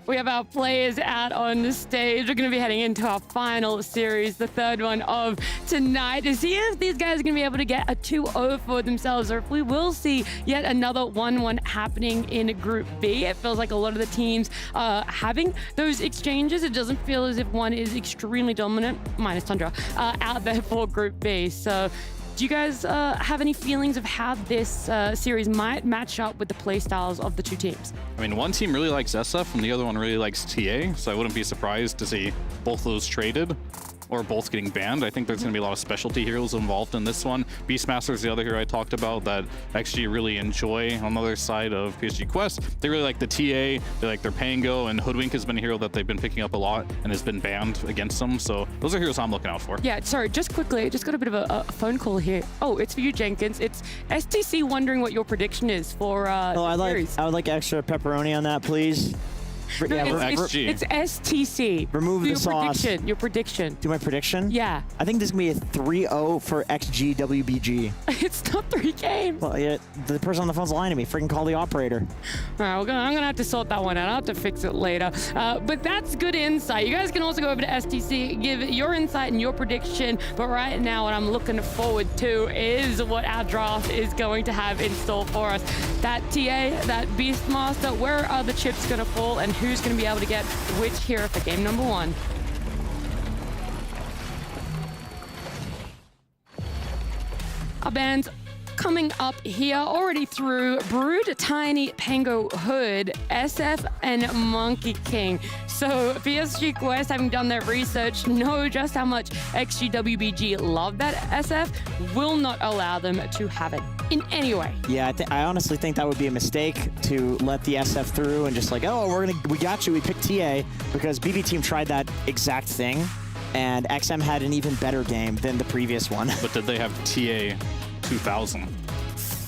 We have our players out on the stage. We're going to be heading into our final series, the third one of tonight, to see if these guys are going to be able to get a 2-0 for themselves, or if we will see yet another 1-1 happening in Group B. It feels like a lot of the teams having those exchanges. It doesn't feel as if one is extremely dominant, minus Tundra, out there for Group B. So do you guys have any feelings of how this series might match up with the playstyles of the two teams? I mean, one team really likes SF and the other one really likes TA, so I wouldn't be surprised to see both those traded or both getting banned. I think there's going to be a lot of specialty heroes involved in this one. Beastmaster's the other hero I talked about that XG really enjoy. On the other side of PSG Quest, they really like the TA, they like their Pango, and Hoodwink has been a hero that they've been picking up a lot and has been banned against them. So those are heroes I'm looking out for. Yeah, sorry, just quickly, I just got a bit of a phone call here. Oh, it's for you, Jenkins. It's STC wondering what your prediction is for I would like extra pepperoni on that, please. It's STC. Remove the sauce. Your prediction. Do my prediction? Yeah. I think this is going to be a 3-0 for XG WBG. It's not 3 games. Well, yeah, the person on the phone's lying to me. Freaking call the operator. All right, I'm going to have to sort that one out. I'll have to fix it later. But that's good insight. You guys can also go over to STC, give your insight and your prediction. But right now, what I'm looking forward to is what our draft is going to have in store for us. That TA, that Beastmaster, where are the chips going to fall, and who's going to be able to get which hero for game number 1. Our bands coming up here already through Brood, Tiny, Pango, Hood, SF, and Monkey King. So PSG Quest, having done their research, know just how much XGWBG love that SF, will not allow them to have it in any way. Yeah, I honestly think that would be a mistake to let the SF through and just like, oh, we got you, we picked TA, because BB team tried that exact thing, and XM had an even better game than the previous one. But did they have TA 2000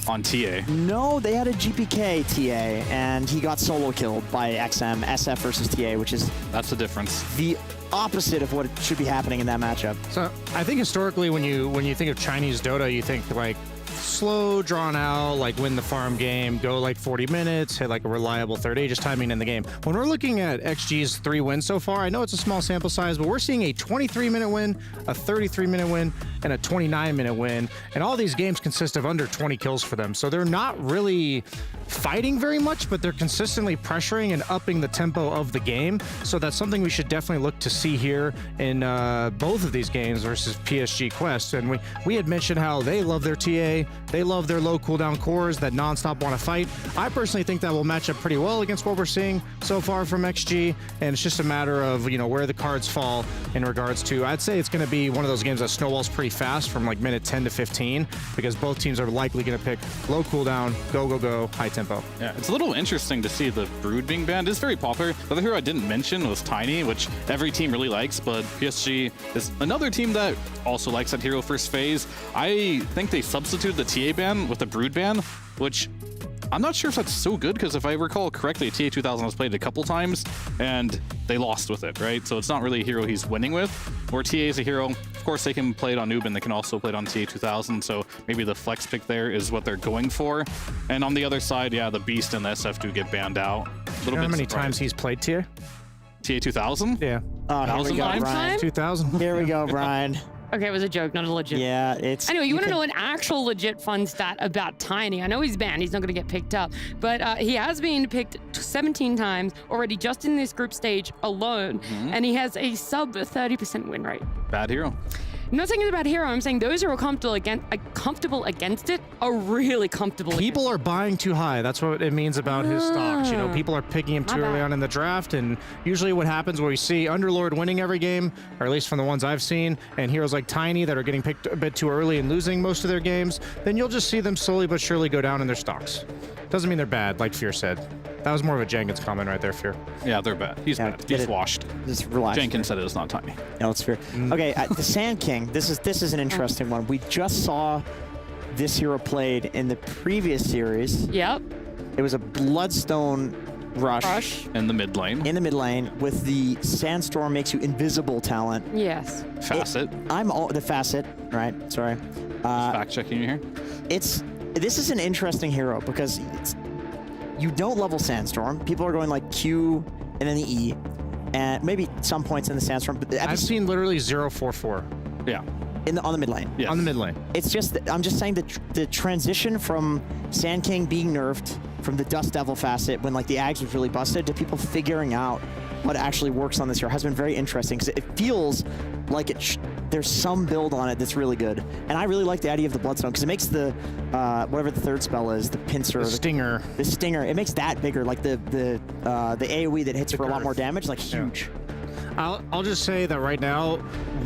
on TA? No, they had a GPK TA, and he got solo killed by XM, SF versus TA, which is... That's the difference. The opposite of what should be happening in that matchup. So I think historically when you think of Chinese Dota, you think like slow, drawn out, like win the farm game, go like 40 minutes, hit like a reliable third Aegis timing in the game. When we're looking at XG's 3 wins so far, I know it's a small sample size, but we're seeing a 23-minute win, a 33-minute win, and a 29-minute win. And all these games consist of under 20 kills for them. So they're not really fighting very much, but they're consistently pressuring and upping the tempo of the game. So that's something we should definitely look to see here in both of these games versus PSG Quest. And we had mentioned how they love their TA, they love their low cooldown cores that nonstop want to fight. I personally think that will match up pretty well against what we're seeing so far from XG, and it's just a matter of, you know, where the cards fall in regards to, I'd say it's going to be one of those games that snowballs pretty fast from like minute 10 to 15, because both teams are likely going to pick low cooldown, go, high tempo. Yeah, it's a little interesting to see the Brood being banned. It's very popular. The other hero I didn't mention was Tiny, which every team really likes, but PSG is another team that also likes that hero first phase. I think they substituted the TA ban with the Brood ban, which I'm not sure if that's so good, because if I recall correctly, TA 2000 was played a couple times and they lost with it, right? So it's not really a hero he's winning with. Or TA is a hero, of course they can play it on Noob and they can also play it on TA 2000, so maybe the flex pick there is what they're going for. And on the other side, yeah, the Beast and the SF do get banned out. You know how many times he's played TA? TA 2000? Yeah. Here we go, Brian. 2000. Here we go, Brian. Okay, it was a joke, not a legit. Yeah, it's... Anyway, you want to know an actual legit fun stat about Tiny. I know he's banned. He's not going to get picked up. But he has been picked 17 times already just in this group stage alone. And he has a sub 30% win rate. Bad hero. I'm not saying it's a bad hero. I'm saying those who are comfortable against it are really comfortable. People are buying too high. That's what it means about his stocks. You know, people are picking him too early on in the draft, and usually what happens where we see Underlord winning every game, or at least from the ones I've seen, and heroes like Tiny that are getting picked a bit too early and losing most of their games, then you'll just see them slowly but surely go down in their stocks. Doesn't mean they're bad, like Fear said. That was more of a Jenkins comment right there, Fear. Yeah, they're bad. He's bad. He's washed. Just relax. Jenkins said it was not Tiny. No, it's Fear. Okay, the Sand King. This is an interesting one. We just saw this hero played in the previous series. Yep. It was a Bloodstone rush. In the mid lane. In the mid lane with the Sandstorm makes you invisible talent. Yes. Facet. The Facet, right? Sorry. Fact checking you here. This is an interesting hero because you don't level Sandstorm. People are going like Q and then the E, and maybe some points in the Sandstorm. But I've seen literally 0-4-4. Yeah. On the mid lane. Yes. On the mid lane. It's just I'm just saying that the transition from Sand King being nerfed from the Dust Devil Facet when like the Ags was really busted to people figuring out what actually works on this hero has been very interesting, because it feels like there's some build on it that's really good. And I really like the idea of the Bloodstone because it makes the whatever the third spell is, the pincer, the stinger. The stinger, it makes that bigger, like the AoE that hits for a lot more damage, like huge. I'll just say that right now,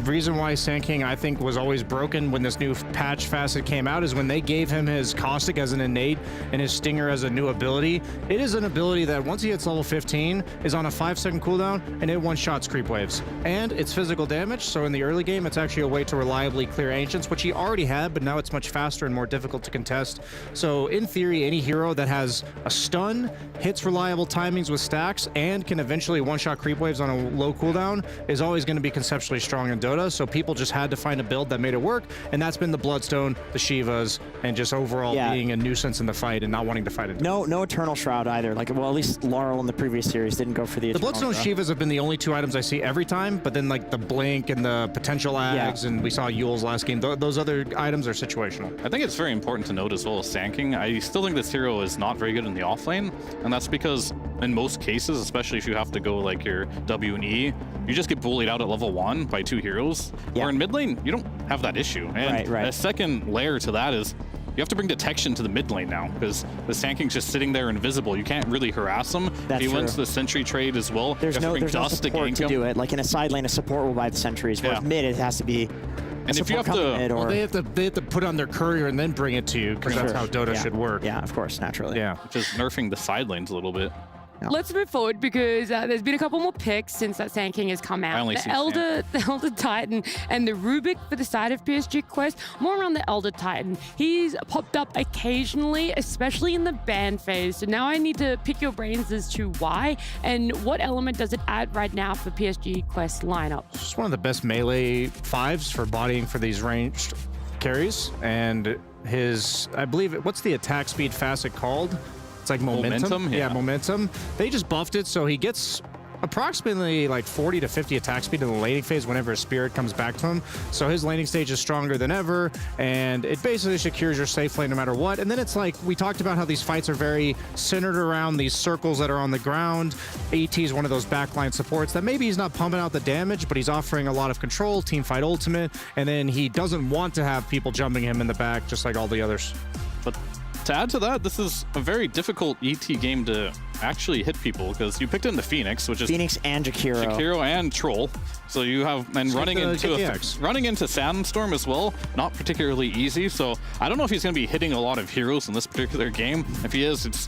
reason why Sand King I think was always broken when this new patch Facet came out is when they gave him his Caustic as an innate and his Stinger as a new ability. It is an ability that once he hits level 15 is on a 5-second cooldown and it one-shots creep waves. And it's physical damage, so in the early game it's actually a way to reliably clear Ancients, which he already had, but now it's much faster and more difficult to contest. So in theory, any hero that has a stun, hits reliable timings with stacks, and can eventually one-shot creep waves on a low cooldown is always going to be conceptually strong in Dota, so people just had to find a build that made it work, and that's been the Bloodstone, the Shivas, and just overall being a nuisance in the fight and not wanting to fight it. No Eternal Shroud either. Like, well, at least Laurel in the previous series didn't go for the Eternal Bloodstone Shroud. Shivas have been the only two items I see every time, but then like the Blink and the potential Ags, and we saw Yule's last game, those other items are situational. I think it's very important to note as well as Sand King, I still think this hero is not very good in the offlane, and that's because in most cases, especially if you have to go like your W and E, you just get bullied out at level 1 by 2 heroes. Or in mid lane, you don't have that issue. And a second layer to that is you have to bring detection to the mid lane now, because the Sand King's just sitting there invisible. You can't really harass him. That's if he true. wins the sentry trade as well, There's you have to bring no Dust to support gank to him. do it. Like in a side lane, a support will buy the sentries, whereas mid it has to be. And if you have to, well, they have to put on their courier and then bring it to you, because that's how Dota should work. Yeah, of course, naturally. Yeah, just nerfing the side lanes a little bit. Let's move forward because there's been a couple more picks since that Sand King has come out. The Elder Titan and the Rubik for the side of PSG Quest. More around the Elder Titan. He's popped up occasionally, especially in the ban phase. So now I need to pick your brains as to why and what element does it add right now for PSG Quest lineup. It's one of the best melee 5s for bodying for these ranged carries, and his, I believe, what's the attack speed facet called? It's like momentum. Yeah, momentum. They just buffed it, so he gets approximately like 40 to 50 attack speed in the laning phase whenever a spirit comes back to him. So his laning stage is stronger than ever, and it basically secures your safe lane no matter what. And then it's like, we talked about how these fights are very centered around these circles that are on the ground. AT is one of those backline supports that maybe he's not pumping out the damage, but he's offering a lot of control, team fight ultimate, and then he doesn't want to have people jumping him in the back just like all the others. But to add to that, this is a very difficult ET game to actually hit people because you picked in the Phoenix, which is Phoenix and Jakiro. Jakiro and Troll. So you have, and running into Sandstorm as well, not particularly easy. So I don't know if he's going to be hitting a lot of heroes in this particular game. If he is, it's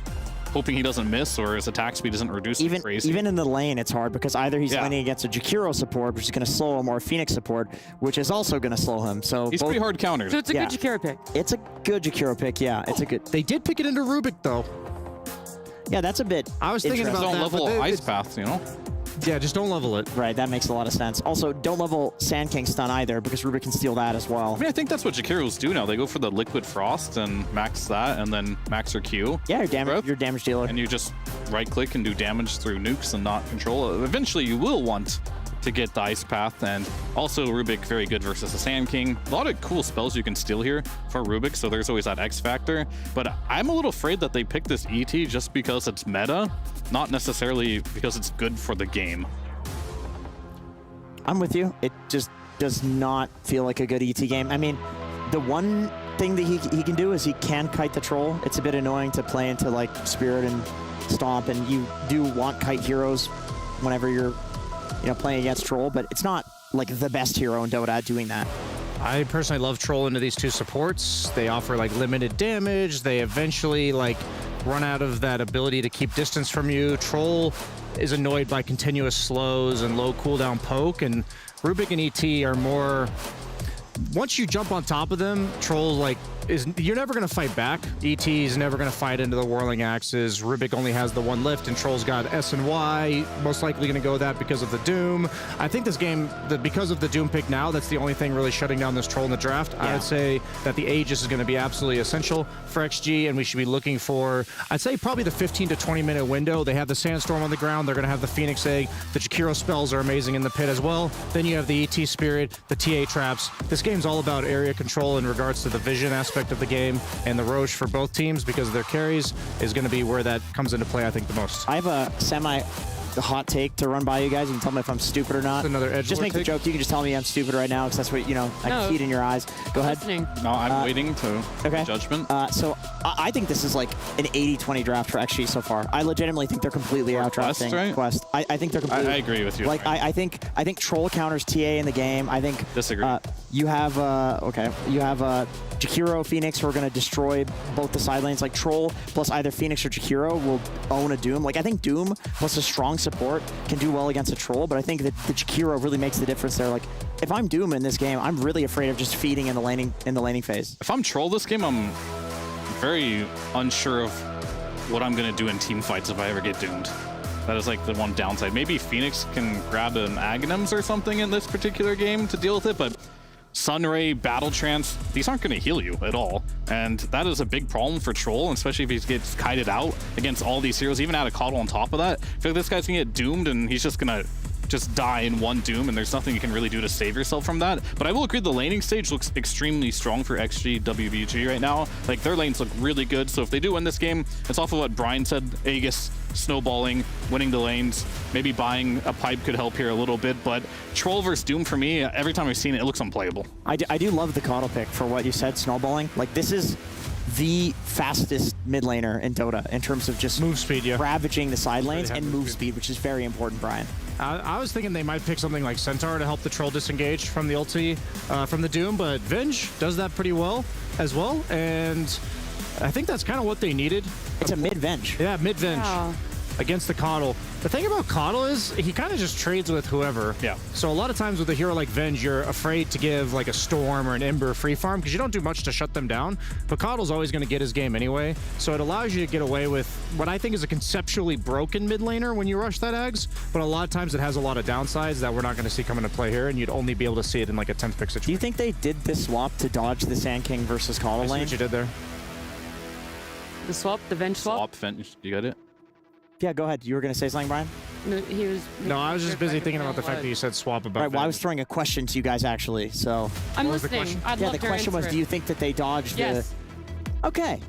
hoping he doesn't miss or his attack speed isn't reduced crazy. Even in the lane, it's hard because either he's laning against a Jakiro support, which is going to slow him, or a Phoenix support, which is also going to slow him. So he's pretty hard countered. So it's a good Jakiro pick. It's a good Jakiro pick, yeah. It's a good. They did pick it into Rubik, though. Yeah, that's a bit. I was thinking about don't that. level Ice Path, you know? Yeah, just don't level it. Right, that makes a lot of sense. Also, don't level Sand King stun either, because Rubik can steal that as well. I mean, I think that's what Jakiros do now. They go for the Liquid Frost and max that, and then max your Q. Yeah, your damage dealer. And you just right-click and do damage through nukes and not control. Eventually, you will want to get the Ice Path, and also Rubik very good versus the Sand King. A lot of cool spells you can steal here for Rubik, so there's always that X factor. But I'm a little afraid that they picked this ET just because it's meta, not necessarily because it's good for the game. I'm with you. It just does not feel like a good ET game. I mean, the one thing that he can do is he can kite the troll. It's a bit annoying to play into like Spirit and Stomp, and you do want kite heroes whenever you're playing against Troll, but it's not like the best hero in Dota at doing that. I personally love Troll into these two supports. They offer like limited damage. They eventually like run out of that ability to keep distance from you. Troll is annoyed by continuous slows and low cooldown poke, and Rubik and ET are more, once you jump on top of them, Troll you're never going to fight back. ET is never going to fight into the whirling axes. Rubik only has the one lift, and Troll's got S and Y. Most likely going to go that because of the Doom. I think this game, because of the Doom pick now, that's the only thing really shutting down this Troll in the draft. Yeah. I would say that the Aegis is going to be absolutely essential for XG, and we should be looking for, I'd say, probably the 15 to 20 minute window. They have the Sandstorm on the ground. They're going to have the Phoenix Egg. The Jakiro spells are amazing in the pit as well. Then you have the ET Spirit, the TA traps. This game's all about area control in regards to the vision aspect of the game, and the Roche for both teams because of their carries is going to be where that comes into play, I think, the most. I have a hot take to run by you guys. You can tell me if I'm stupid or not. That's another edge. Just make the joke. You can just tell me I'm stupid right now because that's what, I can see it in your eyes. Go ahead. No, I'm waiting to judgment. So I think this is like an 80-20 draft for XG so far. I legitimately think they're completely out-drafting Quest. I think they're completely... I agree with you. Like, I think Troll counters TA in the game. I think... Disagree. You have Jakiro, Phoenix, who are going to destroy both the side lanes. Like, Troll plus either Phoenix or Jakiro will own a Doom. Like, I think Doom plus a strong support can do well against a Troll, but I think that the Jakiro really makes the difference there. Like, if I'm Doom in this game, I'm really afraid of just feeding in the laning phase. If I'm Troll this game, I'm very unsure of what I'm going to do in team fights if I ever get doomed. That is like the one downside. Maybe Phoenix can grab an Aghanims or something in this particular game to deal with it, but Sunray, Battle Trance, these aren't going to heal you at all. And that is a big problem for Troll, especially if he gets kited out against all these heroes, even add a Coddle on top of that. I feel like this guy's going to get doomed and he's just going to die in one Doom, and there's nothing you can really do to save yourself from that. But I will agree the laning stage looks extremely strong for XG WBG right now. Like, their lanes look really good, so if they do win this game, it's off of what Brian said, Aegis snowballing, winning the lanes, maybe buying a pipe could help here a little bit, but Troll versus Doom for me, every time I've seen it, it looks unplayable. I do love the Coddle pick for what you said, snowballing. Like, this is the fastest mid laner in Dota in terms of just move speed, ravaging the side lanes and move speed, which is very important, Brian. I was thinking they might pick something like Centaur to help the Troll disengage from the ulti from the Doom, but Venge does that pretty well as well, and I think that's kind of what they needed. It's a mid-Venge. Yeah, mid-Venge. Yeah. against the Coddle. The thing about Coddle is he kind of just trades with whoever. Yeah. So a lot of times with a hero like Venge, you're afraid to give like a Storm or an Ember free farm because you don't do much to shut them down. But Coddle's always going to get his game anyway. So it allows you to get away with what I think is a conceptually broken mid laner when you rush that Ags. But a lot of times it has a lot of downsides that we're not going to see come into play here, and you'd only be able to see it in like a 10th pick situation. Do you think they did this swap to dodge the Sand King versus Coddle I see lane? what you did there. The swap, the Venge swap. Venge. You got it? Yeah, go ahead. You were going to say something, Brian? No, he was. No, I was just busy thinking about the fact that you said swap about Right, well, I Venge. was throwing a question to you guys, actually, so... I'm What was the listening. question? I'd yeah, love the to question was, answer do it. you think that they dodged Yes. the... Okay.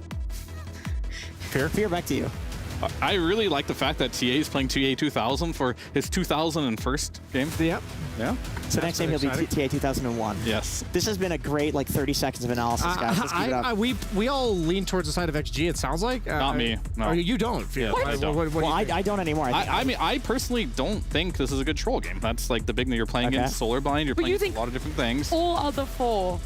Fear, back to you. I really like the fact that TA is playing TA 2000 for his 2001st game. Yep. Yeah. So next game he'll be TA 2001. Yes. This has been a great, 30 seconds of analysis, guys. Let's keep it up. We all lean towards the side of XG, it sounds like. Not me. No. You don't. Yeah, What? I don't. What do you think? I don't anymore. I personally don't think this is a good troll game. That's like the big thing. You're playing against Solar Blind. You're But playing you against think a lot of different things. All other four.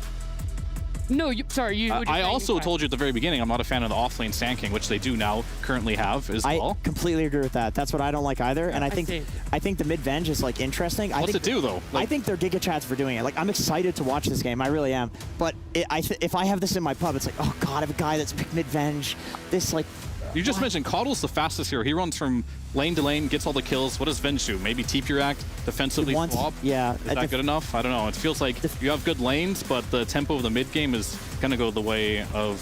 No, sorry, you. were just I saying also fine. told you at the very beginning I'm not a fan of the offlane Sand King, which they do now currently have as well. I completely agree with that. That's what I don't like either. And I think see. I think the mid Venge is interesting. What's it do though? I think they're Giga Chads for doing it. I'm excited to watch this game. I really am. But if I have this in my pub, it's oh god, I have a guy that's picked mid Venge. This You just mentioned Coddle's the fastest hero. He runs from lane to lane, gets all the kills. What does Venge do? Maybe TP react, defensively swap? Yeah. Is that good enough? I don't know. It feels like you have good lanes, but the tempo of the mid game is going to go the way of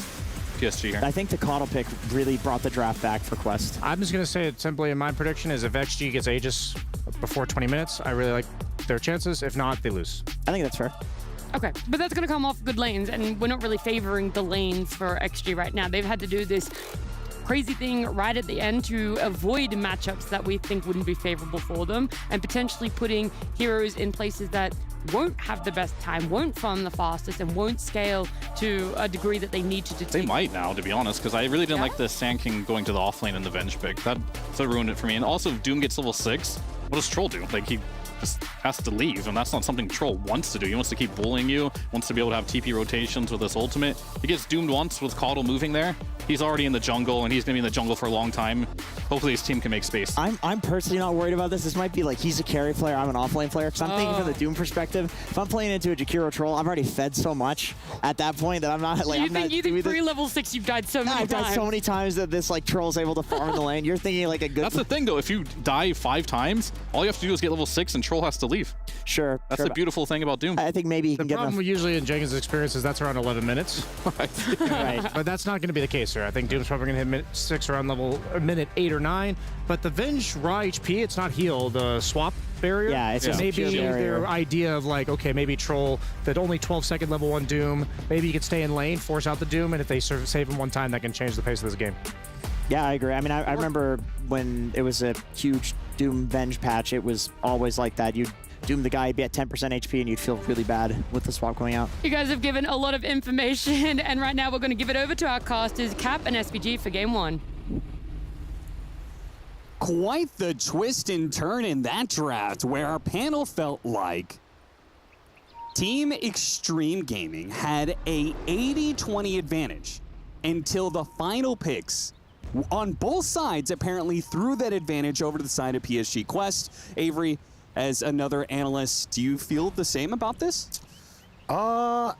PSG here. I think the Coddle pick really brought the draft back for Quest. I'm just going to say it simply in my prediction is if XG gets Aegis before 20 minutes, I really like their chances. If not, they lose. I think that's fair. Okay, but that's going to come off good lanes, and we're not really favoring the lanes for XG right now. They've had to do this crazy thing right at the end to avoid matchups that we think wouldn't be favorable for them, and potentially putting heroes in places that won't have the best time, won't farm the fastest, and won't scale to a degree that they need to. They might now, to be honest, because I really didn't like the Sand King going to the offlane in the Venge pick. That ruined it for me. And also, if Doom gets level 6, what does Troll do? He just has to leave, and that's not something Troll wants to do. He wants to keep bullying you, wants to be able to have TP rotations with his ultimate. He gets doomed once with Coddle moving there. He's already in the jungle, and he's going to be in the jungle for a long time. Hopefully his team can make space. I'm personally not worried about this. This might be he's a carry player, I'm an offlane player. Because I'm thinking from the Doom perspective, if I'm playing into a Jakiro Troll, I've already fed so much at that point that I'm not So you think pre-level 6 you've died so many I've times? died so many times that this Troll's able to farm the lane. You're thinking a good... That's the thing, though. If you die 5 times, all you have to do is get level 6, and Troll has to leave. Sure. That's the beautiful thing about Doom. I think maybe he The can get problem enough. usually in Jenkins' experience is that's around 11 minutes. Right. But that's not going to be the case here. I think Doom's probably going to hit minute 6 around minute 8 or 9. But the Venge raw HP, it's not heal. The swap barrier. Yeah, it's just a maybe pure barrier. their idea of okay, maybe Troll that only 12-second level 1 Doom. Maybe you could stay in lane, force out the Doom, and if they save him one time, that can change the pace of this game. Yeah, I agree. I mean, I remember when it was a huge Doom Venge patch, it was always like that. You'd Doom the guy, be at 10% HP, and you'd feel really bad with the swap going out. You guys have given a lot of information, and right now we're going to give it over to our casters, Cap and SBG, for game 1. Quite the twist and turn in that draft, where our panel felt like Team Extreme Gaming had a 80-20 advantage until the final picks on both sides apparently threw that advantage over to the side of PSG Quest. Avery, as another analyst, do you feel the same about this? I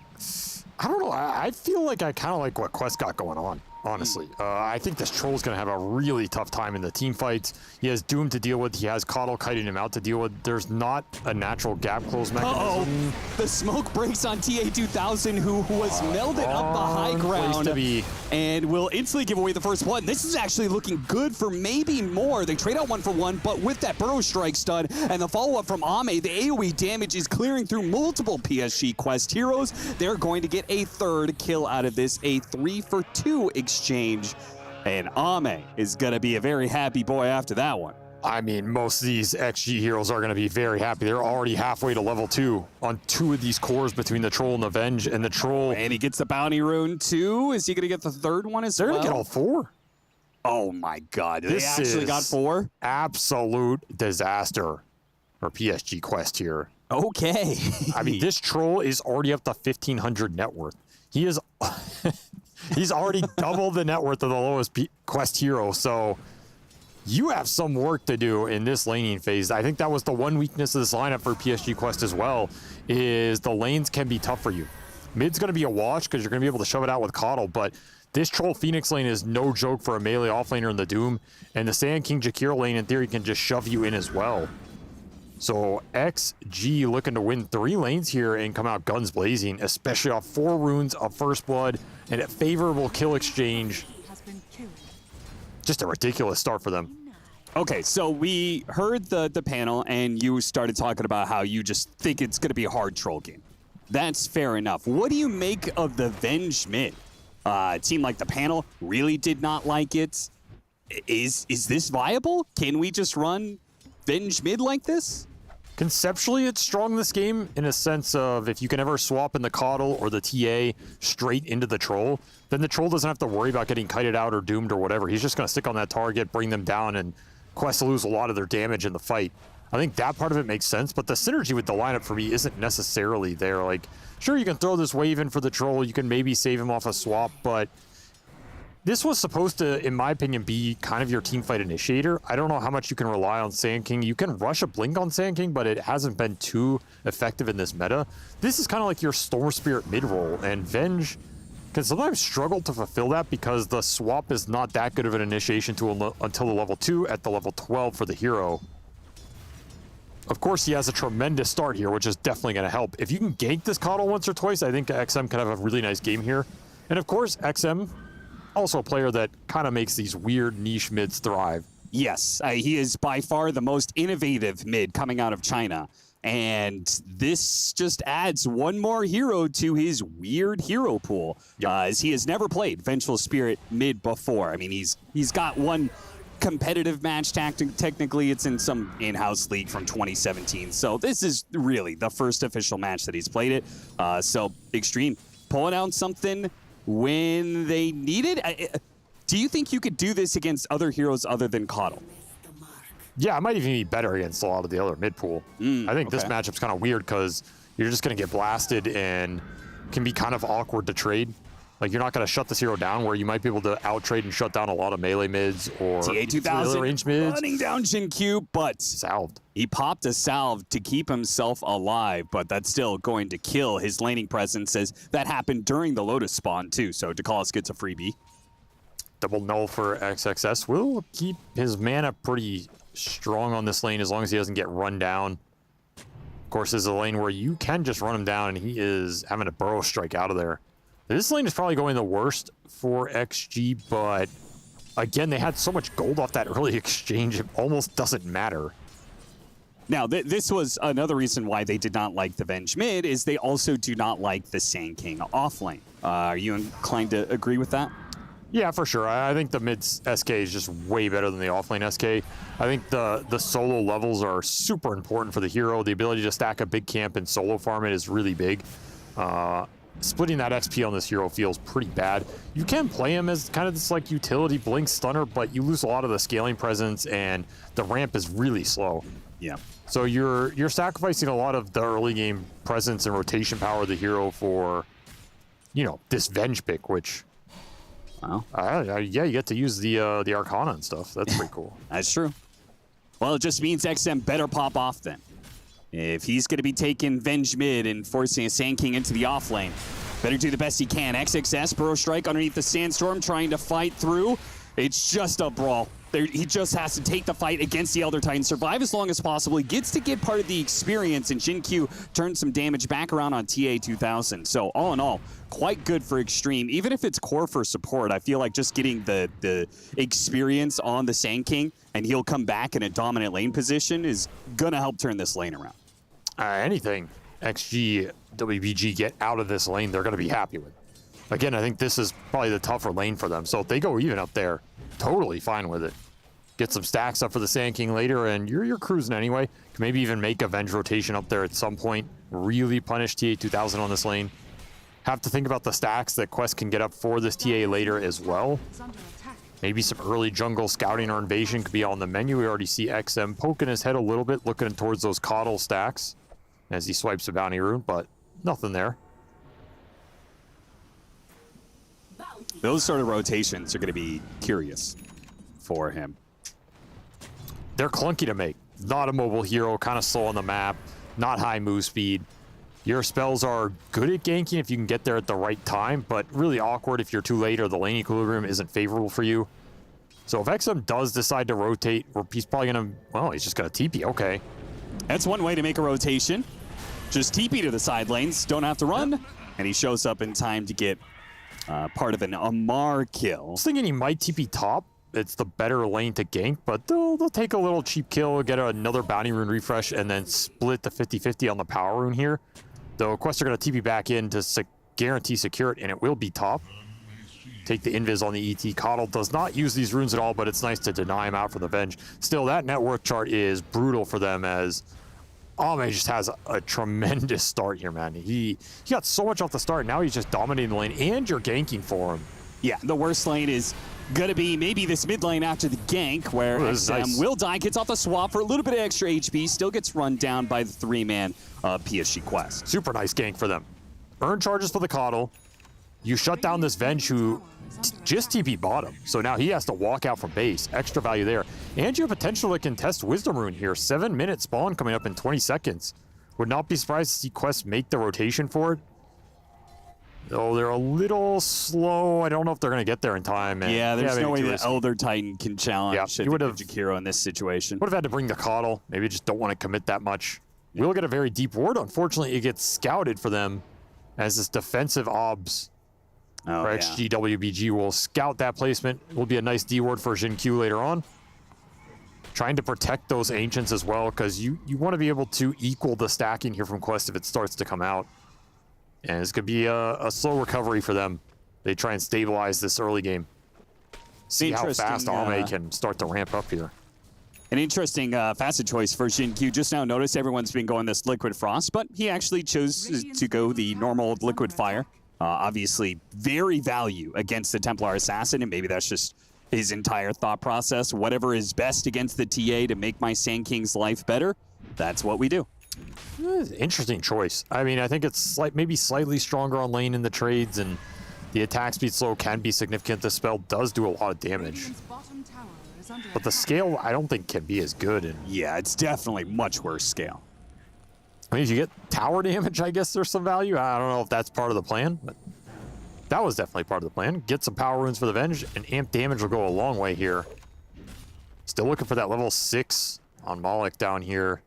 don't know. I feel like I kind of like what Quest got going on, honestly. I think this Troll's going to have a really tough time in the team fights. He has Doom to deal with. He has Coddle kiting him out to deal with. There's not a natural gap close mechanism. The smoke breaks on TA2000, who was melded up the high ground to be. and will instantly give away the first blood. This is actually looking good for maybe more. They trade out 1 for 1, but with that Burrow Strike stud and the follow-up from Ame, the AoE damage is clearing through multiple PSG Quest heroes. They're going to get a 3rd kill out of this, a 3-for-2 exchange. And Ame is going to be a very happy boy after that one. I mean, most of these XG heroes are going to be very happy. They're already halfway to level 2 on 2 of these cores between the Troll and the Venge. And the Troll... And he gets the bounty rune too. Is he going to get the 3rd one as well? They're going to get all 4. Oh my God. They This actually got 4? Absolute disaster for PSG Quest here. Okay. I mean, this Troll is already up to 1,500 net worth. He is... He's already doubled the net worth of the lowest Quest hero, so... you have some work to do in this laning phase. I think that was the one weakness of this lineup for PSG Quest as well, is the lanes can be tough for you. Mid's going to be a wash because you're going to be able to shove it out with Coddle, but this Troll Phoenix lane is no joke for a melee offlaner in the Doom, and the Sand King Jakir lane in theory can just shove you in as well. So XG looking to win 3 lanes here and come out guns blazing, especially off 4 runes of First Blood and a favorable kill exchange. Just a ridiculous start for them. Okay, so we heard the panel, and you started talking about how you just think it's going to be a hard troll game. That's fair enough. What do you make of the Venge mid? It seemed like the panel really did not like it. Is this viable? Can we just run Venge mid like this? Conceptually, it's strong this game in a sense of if you can ever swap in the Coddle or the TA straight into the Troll, then the Troll doesn't have to worry about getting kited out or doomed or whatever. He's just going to stick on that target, bring them down, and Quest lose a lot of their damage in the fight. I think that part of it makes sense, but the synergy with the lineup for me isn't necessarily there. Like, sure, you can throw this wave in for the Troll, you can maybe save him off a swap, but this was supposed to, in my opinion, be kind of your teamfight initiator. I don't know how much you can rely on Sand King. You can rush a Blink on Sand King, but it hasn't been too effective in this meta. This is kind of like your Storm Spirit mid-roll, and Venge can sometimes struggle to fulfill that because the swap is not that good of an initiation until the level 2 at the level 12 for the hero. Of course, he has a tremendous start here, which is definitely going to help. If you can gank this Coddle once or twice, I think XM could have a really nice game here. And of course, XM, also a player that kind of makes these weird niche mids thrive. Yes, he is by far the most innovative mid coming out of China. And this just adds one more hero to his weird hero pool, as he has never played Vengeful Spirit mid before. I mean, he's got one competitive match technically. It's in some in-house league from 2017. So this is really the first official match that he's played it. So Extreme pulling out something when they need it. Do you think you could do this against other heroes other than Coddle? Yeah, it might even be better against a lot of the other mid pool. I think this matchup's kind of weird because you're just going to get blasted and can be kind of awkward to trade. Like, you're not going to shut this hero down where you might be able to out-trade and shut down a lot of melee mids or TA2000 range mids. running down Jin Q, but salved. He popped a salve to keep himself alive, but that's still going to kill his laning presence, as that happened during the Lotus spawn too, so Dakalis gets a freebie. Double null for XXS will keep his mana pretty strong on this lane as long as he doesn't get run down. Of course, there's a lane where you can just run him down and he is having a burrow strike out of there. This lane is probably going the worst for XG, but again, they had so much gold off that early exchange, it almost doesn't matter. Now, this was another reason why they did not like the Venge mid, is they also do not like the Sand King offlane. Are you inclined to agree with that? Yeah, for sure. I think the mid SK is just way better than the offlane SK. I think the solo levels are super important for the hero. The ability to stack a big camp and solo farm it is really big. Splitting that XP on this hero feels pretty bad. You can play him as kind of this like utility blink stunner, but you lose a lot of the scaling presence and the ramp is really slow. Yeah. So you're sacrificing a lot of the early game presence and rotation power of the hero for, you know, this Venge pick, which, wow. Yeah, you get to use the Arcana and stuff. That's pretty cool. That's true. Well, it just means XM better pop off then. If he's going to be taking Venge mid and forcing a Sand King into the off lane, better do the best he can. XXS, Burrow Strike underneath the Sandstorm, trying to fight through. It's just a brawl. He just has to take the fight against the Elder Titan, survive as long as possible. He gets to get part of the experience, and Jin Q turns some damage back around on TA2000. So all in all, quite good for Extreme. Even if it's core for support, I feel like just getting the experience on the Sand King, and he'll come back in a dominant lane position, is going to help turn this lane around. Anything XG, WBG get out of this lane, they're going to be happy with. Again, I think this is probably the tougher lane for them. So if they go even up there, totally fine with it. Get some stacks up for the Sand King later, and you're cruising anyway. Can maybe even make a Venge rotation up there at some point. Really punish TA2000 on this lane. Have to think about the stacks that Quest can get up for this TA later as well. Maybe some early jungle scouting or invasion could be on the menu. We already see XM poking his head a little bit, looking towards those Coddle stacks as he swipes a bounty rune, but nothing there. Those sort of rotations are going to be curious for him. they're clunky to make. Not a mobile hero, kind of slow on the map, not high move speed. Your spells are good at ganking if you can get there at the right time, but really awkward if you're too late or the lane equilibrium isn't favorable for you. So if XM does decide to rotate, he's probably going to, well, he's just going to TP, okay. That's one way to make a rotation. Just TP to the side lanes, don't have to run, and he shows up in time to get part of an Amar kill. I was thinking he might TP top. It's the better lane to gank, but they'll take a little cheap kill, get another bounty rune refresh, and then split the 50-50 on the power rune here. Though Quest are going to TP back in to guarantee secure it, and it will be top. Take the invis on the ET. Coddle does not use these runes at all, but it's nice to deny him out for the Venge. Still, that net worth chart is brutal for them as Ame just has a tremendous start here, man. He got so much off the start. Now he's just dominating the lane, and you're ganking for him. Yeah, the worst lane is going to be maybe this mid lane after the gank, where XM nice. will die, gets off the swap for a little bit of extra HP, still gets run down by the 3-man PSG Quest. Super nice gank for them. Earn charges for the Coddle. You shut down this Venge who just TP bottom, so now he has to walk out from base. Extra value there. And you have potential to contest Wisdom Rune here. 7-minute spawn coming up in 20 seconds. Would not be surprised to see Quest make the rotation for it. Though they're a little slow. I don't know if they're going to get there in time. Man. Yeah, there's no way the Elder Titan can challenge you would have Jakiro in this situation. Would have had to bring the Coddle. Maybe just don't want to commit that much. We'll get a very deep ward. Unfortunately, it gets scouted for them as this defensive obs. For XG, WBG will scout that placement. Will be a nice D ward for Jin Q later on. Trying to protect those Ancients as well, because you want to be able to equal the stacking here from Quest if it starts to come out. And it's going to be a slow recovery for them. They try and stabilize this early game. See how fast Ame can start to ramp up here. An interesting Facet choice for Jin Q. Just now noticed everyone's been going this Liquid Frost, but he actually chose to go the normal Liquid Fire. Obviously, very value against the Templar Assassin, and maybe that's just his entire thought process. Whatever is best against the TA to make my Sand King's life better, that's what we do. Interesting choice. I mean, I think it's maybe slightly stronger on lane in the trades, and the attack speed slow can be significant. The spell does do a lot of damage. But the scale, I don't think can be as good. And yeah, it's definitely much worse scale. I mean, if you get tower damage, I guess there's some value. I don't know if that's part of the plan, but that was definitely part of the plan. Get some power runes for the Venge, and amp damage will go a long way here. Still looking for that level 6 on Malik down here.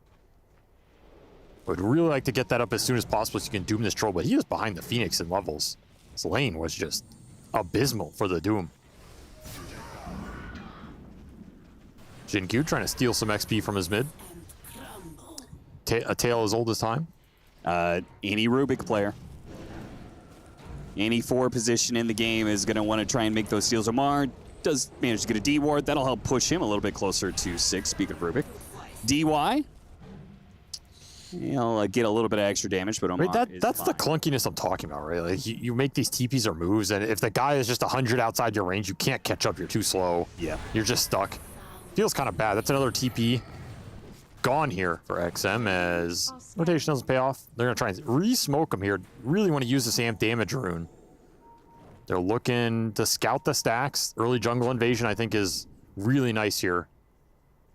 Would really like to get that up as soon as possible so you can Doom this troll, but he was behind the Phoenix in levels. His lane was just abysmal for the Doom. Jin Q trying to steal some XP from his mid. A tale as old as time. Any Rubik player, any 4 position in the game is going to want to try and make those steals. Amar does manage to get a D ward. That'll help push him a little bit closer to 6, speaking of Rubik. DY, he'll get a little bit of extra damage, but Omar that's the clunkiness I'm talking about, right? Like you make these TPs or moves, and if the guy is just 100 outside your range, you can't catch up. You're too slow. Yeah. You're just stuck. Feels kind of bad. That's another TP gone here for XM as rotation doesn't pay off. They're going to try and re-smoke him here. Really want to use this amp damage rune. They're looking to scout the stacks. Early jungle invasion, I think, is really nice here.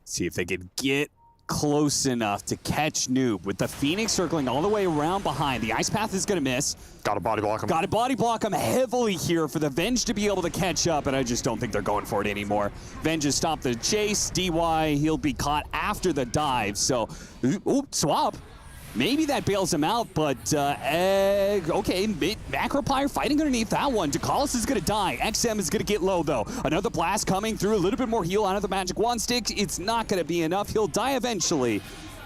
See if they can get close enough to catch Noob with the Phoenix circling all the way around behind. The Ice Path is going to miss. Got to body block him. Got to body block him heavily here for the Venge to be able to catch up, and I just don't think they're going for it anymore. Venge has stopped the chase. DY, he'll be caught after the dive, so, ooh, swap. Maybe that bails him out, but okay, Macropire fighting underneath that one. Dakalis is going to die. XM is going to get low, though. Another blast coming through, a little bit more heal out of the Magic Wand Stick. It's not going to be enough. He'll die eventually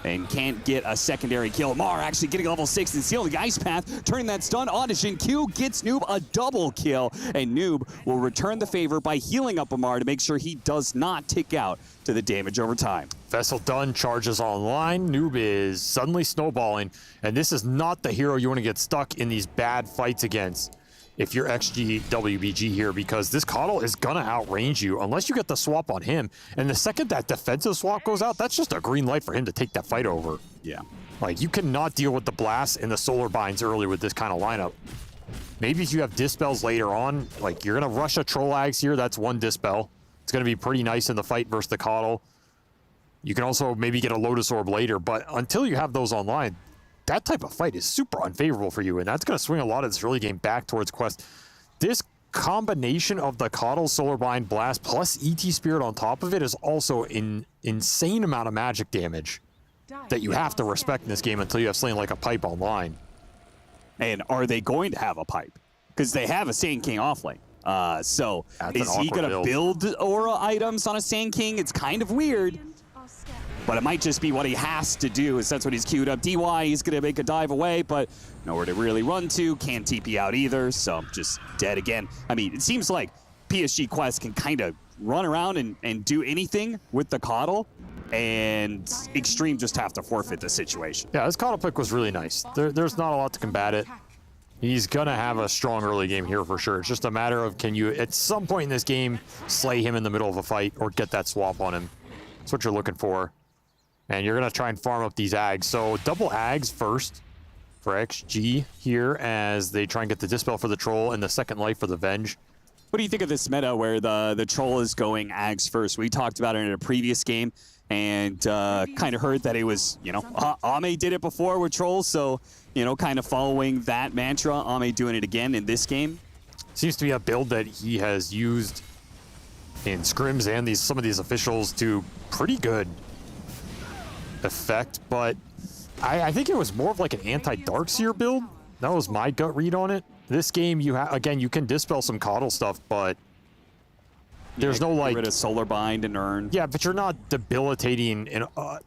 and can't get a secondary kill. Mar actually getting a level 6 and sealing the Ice Path, turning that stun onto Jin Q, gets Noob a double kill, and Noob will return the favor by healing up Amar to make sure he does not tick out to the damage over time. Vessel done, charges online. Noob is suddenly snowballing, and this is not the hero you want to get stuck in these bad fights against if you're XG WBG here, because this Coddle is gonna outrange you unless you get the swap on him. And the second that defensive swap goes out, that's just a green light for him to take that fight over. Yeah. Like, you cannot deal with the blasts and the solar binds early with this kind of lineup. Maybe if you have dispels later on, like, you're gonna rush a Trollax here, that's one dispel. It's gonna be pretty nice in the fight versus the Coddle. You can also maybe get a Lotus Orb later, but until you have those online, that type of fight is super unfavorable for you, and that's going to swing a lot of this early game back towards Quest. This combination of the Coddle, Solarbind, Blast, plus ET Spirit on top of it is also an insane amount of magic damage that you have to respect in this game until you have something like a Pipe online. And are they going to have a Pipe? Because they have a Sand King offlane. So is he going to build aura items on a Sand King? It's kind of weird. But it might just be what he has to do, is that's what he's queued up. DY, he's going to make a dive away, but nowhere to really run to. Can't TP out either, so just dead again. I mean, it seems like PSG Quest can kind of run around and do anything with the Coddle, and Extreme just have to forfeit the situation. Yeah, this Coddle pick was really nice. There's not a lot to combat it. He's going to have a strong early game here for sure. It's just a matter of, can you, at some point in this game, slay him in the middle of a fight or get that swap on him. That's what you're looking for. And you're going to try and farm up these Ags. So double Ags first for XG here as they try and get the Dispel for the Troll and the second life for the Venge. What do you think of this meta where the Troll is going Ags first? We talked about it in a previous game and kind of heard that it was, you know, Ame did it before with Trolls. So, you know, kind of following that mantra, Ame doing it again in this game. Seems to be a build that he has used in scrims and some of these officials to pretty good effect, but I think it was more of like an anti-Darkseer build. That was my gut read on it. This game, again, you can dispel some Coddle stuff, but there's no like... Get rid of Solarbind and Urn. Yeah, but you're not debilitating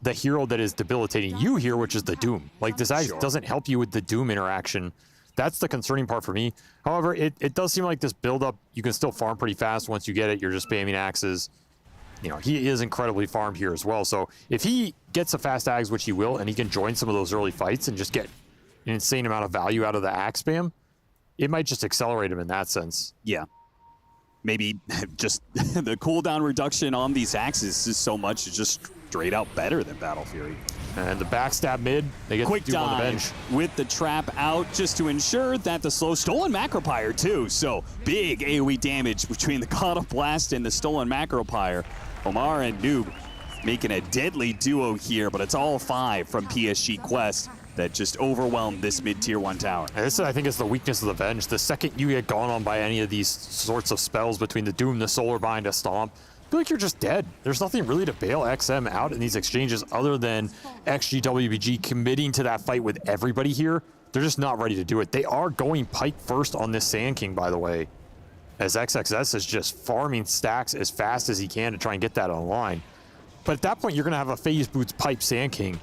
the hero that is debilitating you here, which is the Doom. Like, this Axe doesn't help you with the Doom interaction. That's the concerning part for me. However, it does seem like this build-up, you can still farm pretty fast. Once you get it, you're just spamming axes. You know, he is incredibly farmed here as well. So if he gets a fast Axe, which he will, and he can join some of those early fights and just get an insane amount of value out of the Axe spam, it might just accelerate him in that sense. Yeah. Maybe just the cooldown reduction on these Axes is so much, it's just straight out better than Battle Fury. And the backstab mid, they get quick Doom on the bench. With the trap out just to ensure that the slow stolen Macropyre too. So big AoE damage between the Coddle Blast and the stolen Macropyre. Omar and Noob making a deadly duo here, but it's all 5 from PSG Quest that just overwhelmed this mid-tier 1 tower. And this, I think, is the weakness of the Venge. The second you get gone on by any of these sorts of spells between the Doom, the Solarbind, a Stomp, I feel like you're just dead. There's nothing really to bail XM out in these exchanges other than XG WBG committing to that fight with everybody here. They're just not ready to do it. They are going Pipe first on this Sand King, by the way, as XXS is just farming stacks as fast as he can to try and get that online. But at that point, you're going to have a Phase Boots Pipe Sand King.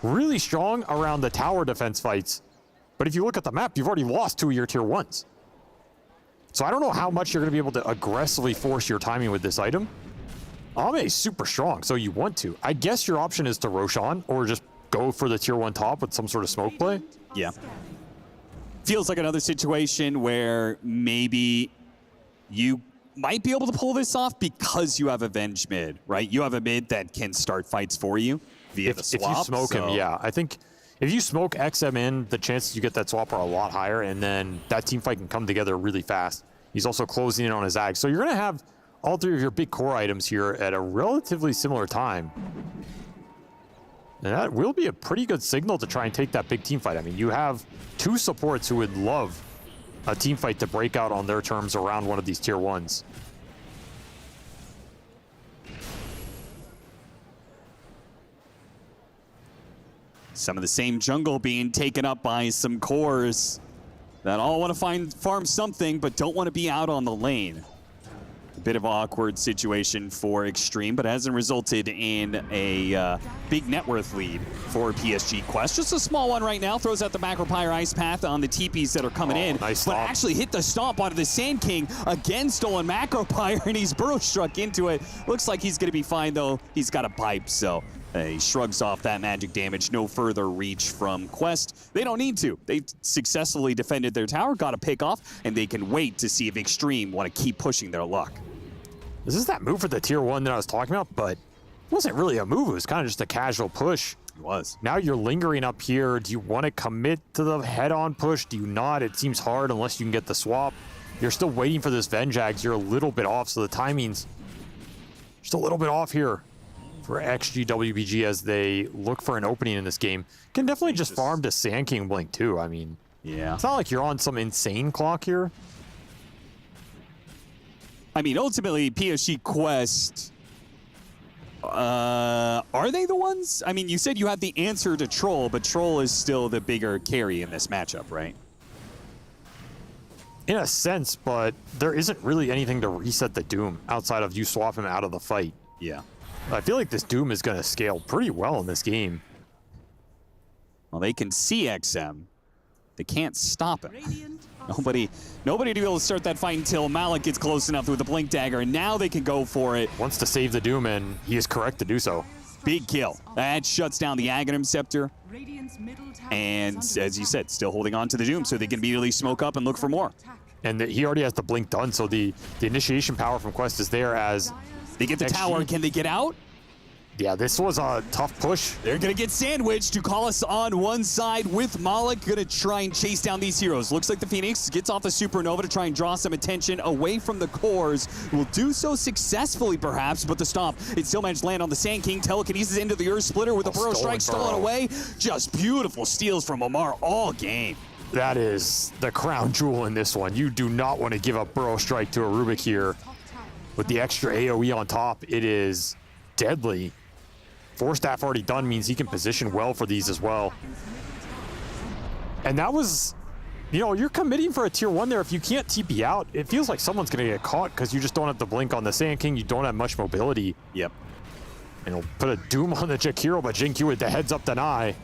Really strong around the tower defense fights. But if you look at the map, you've already lost 2 of your tier 1s. So I don't know how much you're going to be able to aggressively force your timing with this item. Ame is super strong, so you want to. I guess your option is to Roshan or just go for the tier 1 top with some sort of smoke play. Yeah. Feels like another situation where maybe you might be able to pull this off because you have a Venge mid, right? You have a mid that can start fights for you via the swap. If you smoke him, yeah. I think if you smoke XM in, the chances you get that swap are a lot higher, and then that team fight can come together really fast. He's also closing in on his Ag. So you're going to have all 3 of your big core items here at a relatively similar time. And that will be a pretty good signal to try and take that big team fight. I mean, you have 2 supports who would love a team fight to break out on their terms around one of these tier 1s. Some of the same jungle being taken up by some cores that all want to farm something but don't want to be out on the lane. A bit of an awkward situation for Extreme, but hasn't resulted in a big net worth lead for PSG Quest. Just a small one right now. Throws out the Macropyre Ice Path on the TPs that are coming in. Nice but stomp. actually hit the stomp onto the Sand King again, stolen Macropyre, and he's burrow struck into it. Looks like he's going to be fine, though. He's got a pipe, so he shrugs off that magic damage. No further reach from Quest. They don't need to. They've successfully defended their tower, got a pick off, and they can wait to see if Extreme want to keep pushing their luck. This is that move for the tier 1 that I was talking about, but it wasn't really a move. It was kind of just a casual push. It was. Now you're lingering up here. Do you want to commit to the head-on push? Do you not? It seems hard unless you can get the swap. You're still waiting for this Venjags. You're a little bit off, so the timing's just a little bit off here for XG WBG as they look for an opening in this game. Can definitely just farm to Sand King Blink too. I mean, yeah, it's not like you're on some insane clock here. I mean, ultimately, PSG Quest, are they the ones? I mean, you said you had the answer to Troll, but Troll is still the bigger carry in this matchup, right? In a sense, but there isn't really anything to reset the Doom outside of you swap him out of the fight. Yeah. I feel like this Doom is going to scale pretty well in this game. Well, they can see XM. They can't stop him. Nobody to be able to start that fight until Malik gets close enough with the Blink Dagger, and now they can go for it. Wants to save the Doom, and he is correct to do so. Big kill. That shuts down the Aghanim Scepter. And as you said, still holding on to the Doom so they can immediately smoke up and look for more. And he already has the Blink done, so the initiation power from Quest is there as... They get the tower. Can they get out? Yeah, this was a tough push. They're going to get sandwiched. Ducalis on one side with Malik. Going to try and chase down these heroes. Looks like the Phoenix gets off the Supernova to try and draw some attention away from the cores. Will do so successfully, perhaps, but the stomp, it still managed to land on the Sand King. Telekinesis into the Earth Splitter with a Burrow Strike stolen away. Just beautiful steals from Omar all game. That is the crown jewel in this one. You do not want to give up Burrow Strike to a Rubik here. With the extra AoE on top, it is deadly. Force Staff already done means he can position well for these as well. And that was, you know, you're committing for a tier 1 there. If you can't TP out, it feels like someone's going to get caught because you just don't have the blink on the Sand King. You don't have much mobility. Yep. And he'll put a Doom on the Jakiro, but Jinkyu with the heads up deny.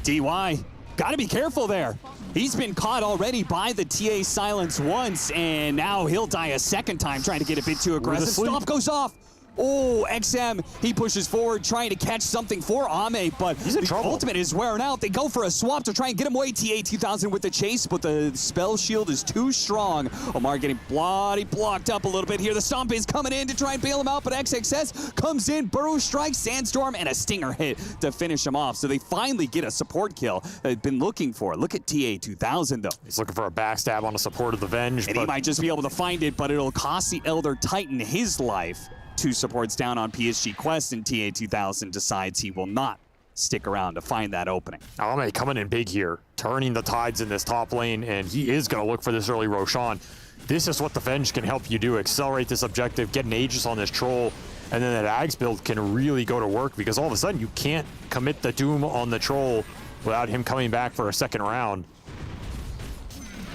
DY, got to be careful there. He's been caught already by the TA silence once, and now he'll die a second time trying to get a bit too aggressive. Stomp goes off. Oh, XM, he pushes forward, trying to catch something for Ame, but the ultimate is wearing out. They go for a swap to try and get him away. TA 2000 with the chase, but the spell shield is too strong. Omar getting blocked up a little bit here. The stomp is coming in to try and bail him out, but XXS comes in, Burrow Strike, Sandstorm, and a Stinger hit to finish him off. So they finally get a support kill they've been looking for. Look at TA 2000, though. He's looking for a backstab on a support of the Venge. And he might just be able to find it, but it'll cost the Elder Titan his life. 2 supports down on PSG Quest, and TA 2000 decides he will not stick around to find that opening. Ame coming in big here, turning the tides in this top lane, and he is going to look for this early Roshan. This is what the Venge can help you do, accelerate this objective, get an Aegis on this Troll, and then that Ags build can really go to work because all of a sudden you can't commit the Doom on the Troll without him coming back for a second round.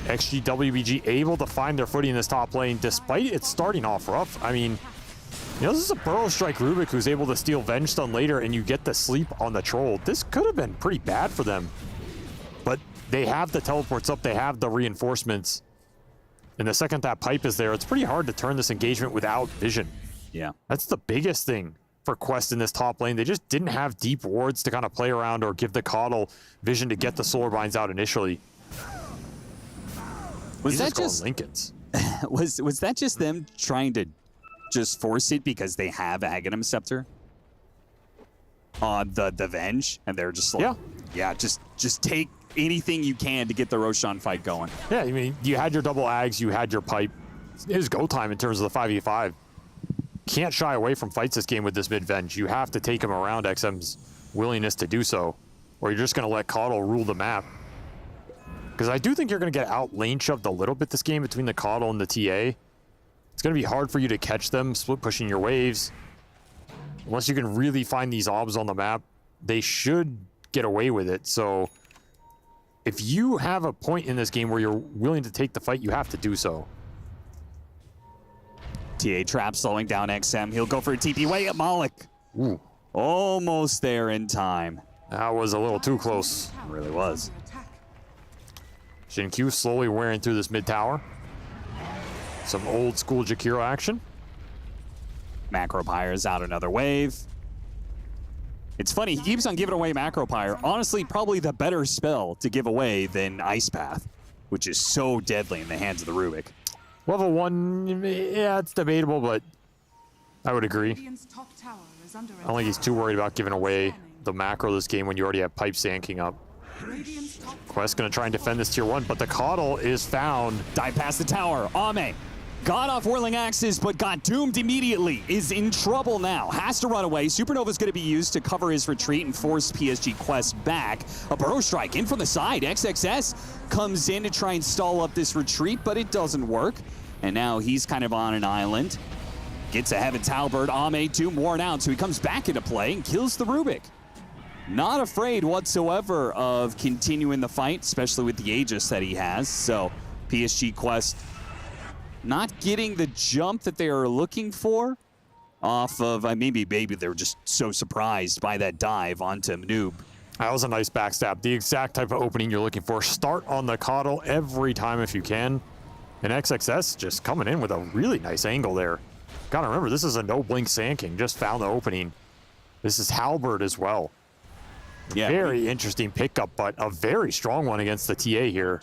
XG WBG able to find their footing in this top lane despite it starting off rough. I mean, you know, this is a Burrow Strike Rubik who's able to steal Venge Stun later, and you get the sleep on the Troll. This could have been pretty bad for them. But they have the teleports up, they have the reinforcements. And the second that pipe is there, it's pretty hard to turn this engagement without vision. Yeah. That's the biggest thing for Quest in this top lane. They just didn't have deep wards to kind of play around or give the Coddle vision to get the Solar Binds out initially. Was that just Lincolns? was that just them trying to just force it because they have Aghanim Scepter on the Venge, and they're just like, yeah, just take anything you can to get the Roshan fight going. Yeah, I mean, you had your double Ags, you had your pipe. It was go time in terms of the 5v5. Can't shy away from fights this game with this mid Venge. You have to take him around XM's willingness to do so, or you're just going to let Coddle rule the map. Because I do think you're going to get out lane shoved a little bit this game between the Coddle and the TA. It's going to be hard for you to catch them, split pushing your waves. Unless you can really find these obs on the map, they should get away with it. So if you have a point in this game where you're willing to take the fight, you have to do so. TA trap slowing down XM. He'll go for a TP way at Malik. Ooh. Almost there in time. That was a little too close. It really was. Jinkyu slowly wearing through this mid tower. Some old school Jakiro action. Macro Pyre's out another wave. It's funny, he keeps on giving away Macro Pyre. Honestly, probably the better spell to give away than Ice Path, which is so deadly in the hands of the Rubik. Level 1, yeah, it's debatable, but I would agree. I don't think he's too worried about giving away the macro this game when you already have Pipe Sand King up. Quest gonna try and defend this tier 1, but the Coddle is found. Dive past the tower. Ame Got off Whirling Axes, but got doomed immediately. Is in trouble now. Has to run away. Supernova's going to be used to cover his retreat and force PSG Quest back. A Burrow Strike in from the side. XXS comes in to try and stall up this retreat, but it doesn't work. And now he's kind of on an island. Gets a Heaven's Halberd. Ame too worn out, so he comes back into play and kills the Rubik. Not afraid whatsoever of continuing the fight, especially with the Aegis that he has. So PSG Quest not getting the jump that they are looking for off of, maybe they were just so surprised by that dive onto Noob. That was a nice backstab. The exact type of opening you're looking for. Start on the coddle every time if you can. And XXS just coming in with a really nice angle there. Gotta remember, this is a no-blink Sand King. Just found the opening. This is Halberd as well. Yeah, very interesting pickup, but a very strong one against the TA here.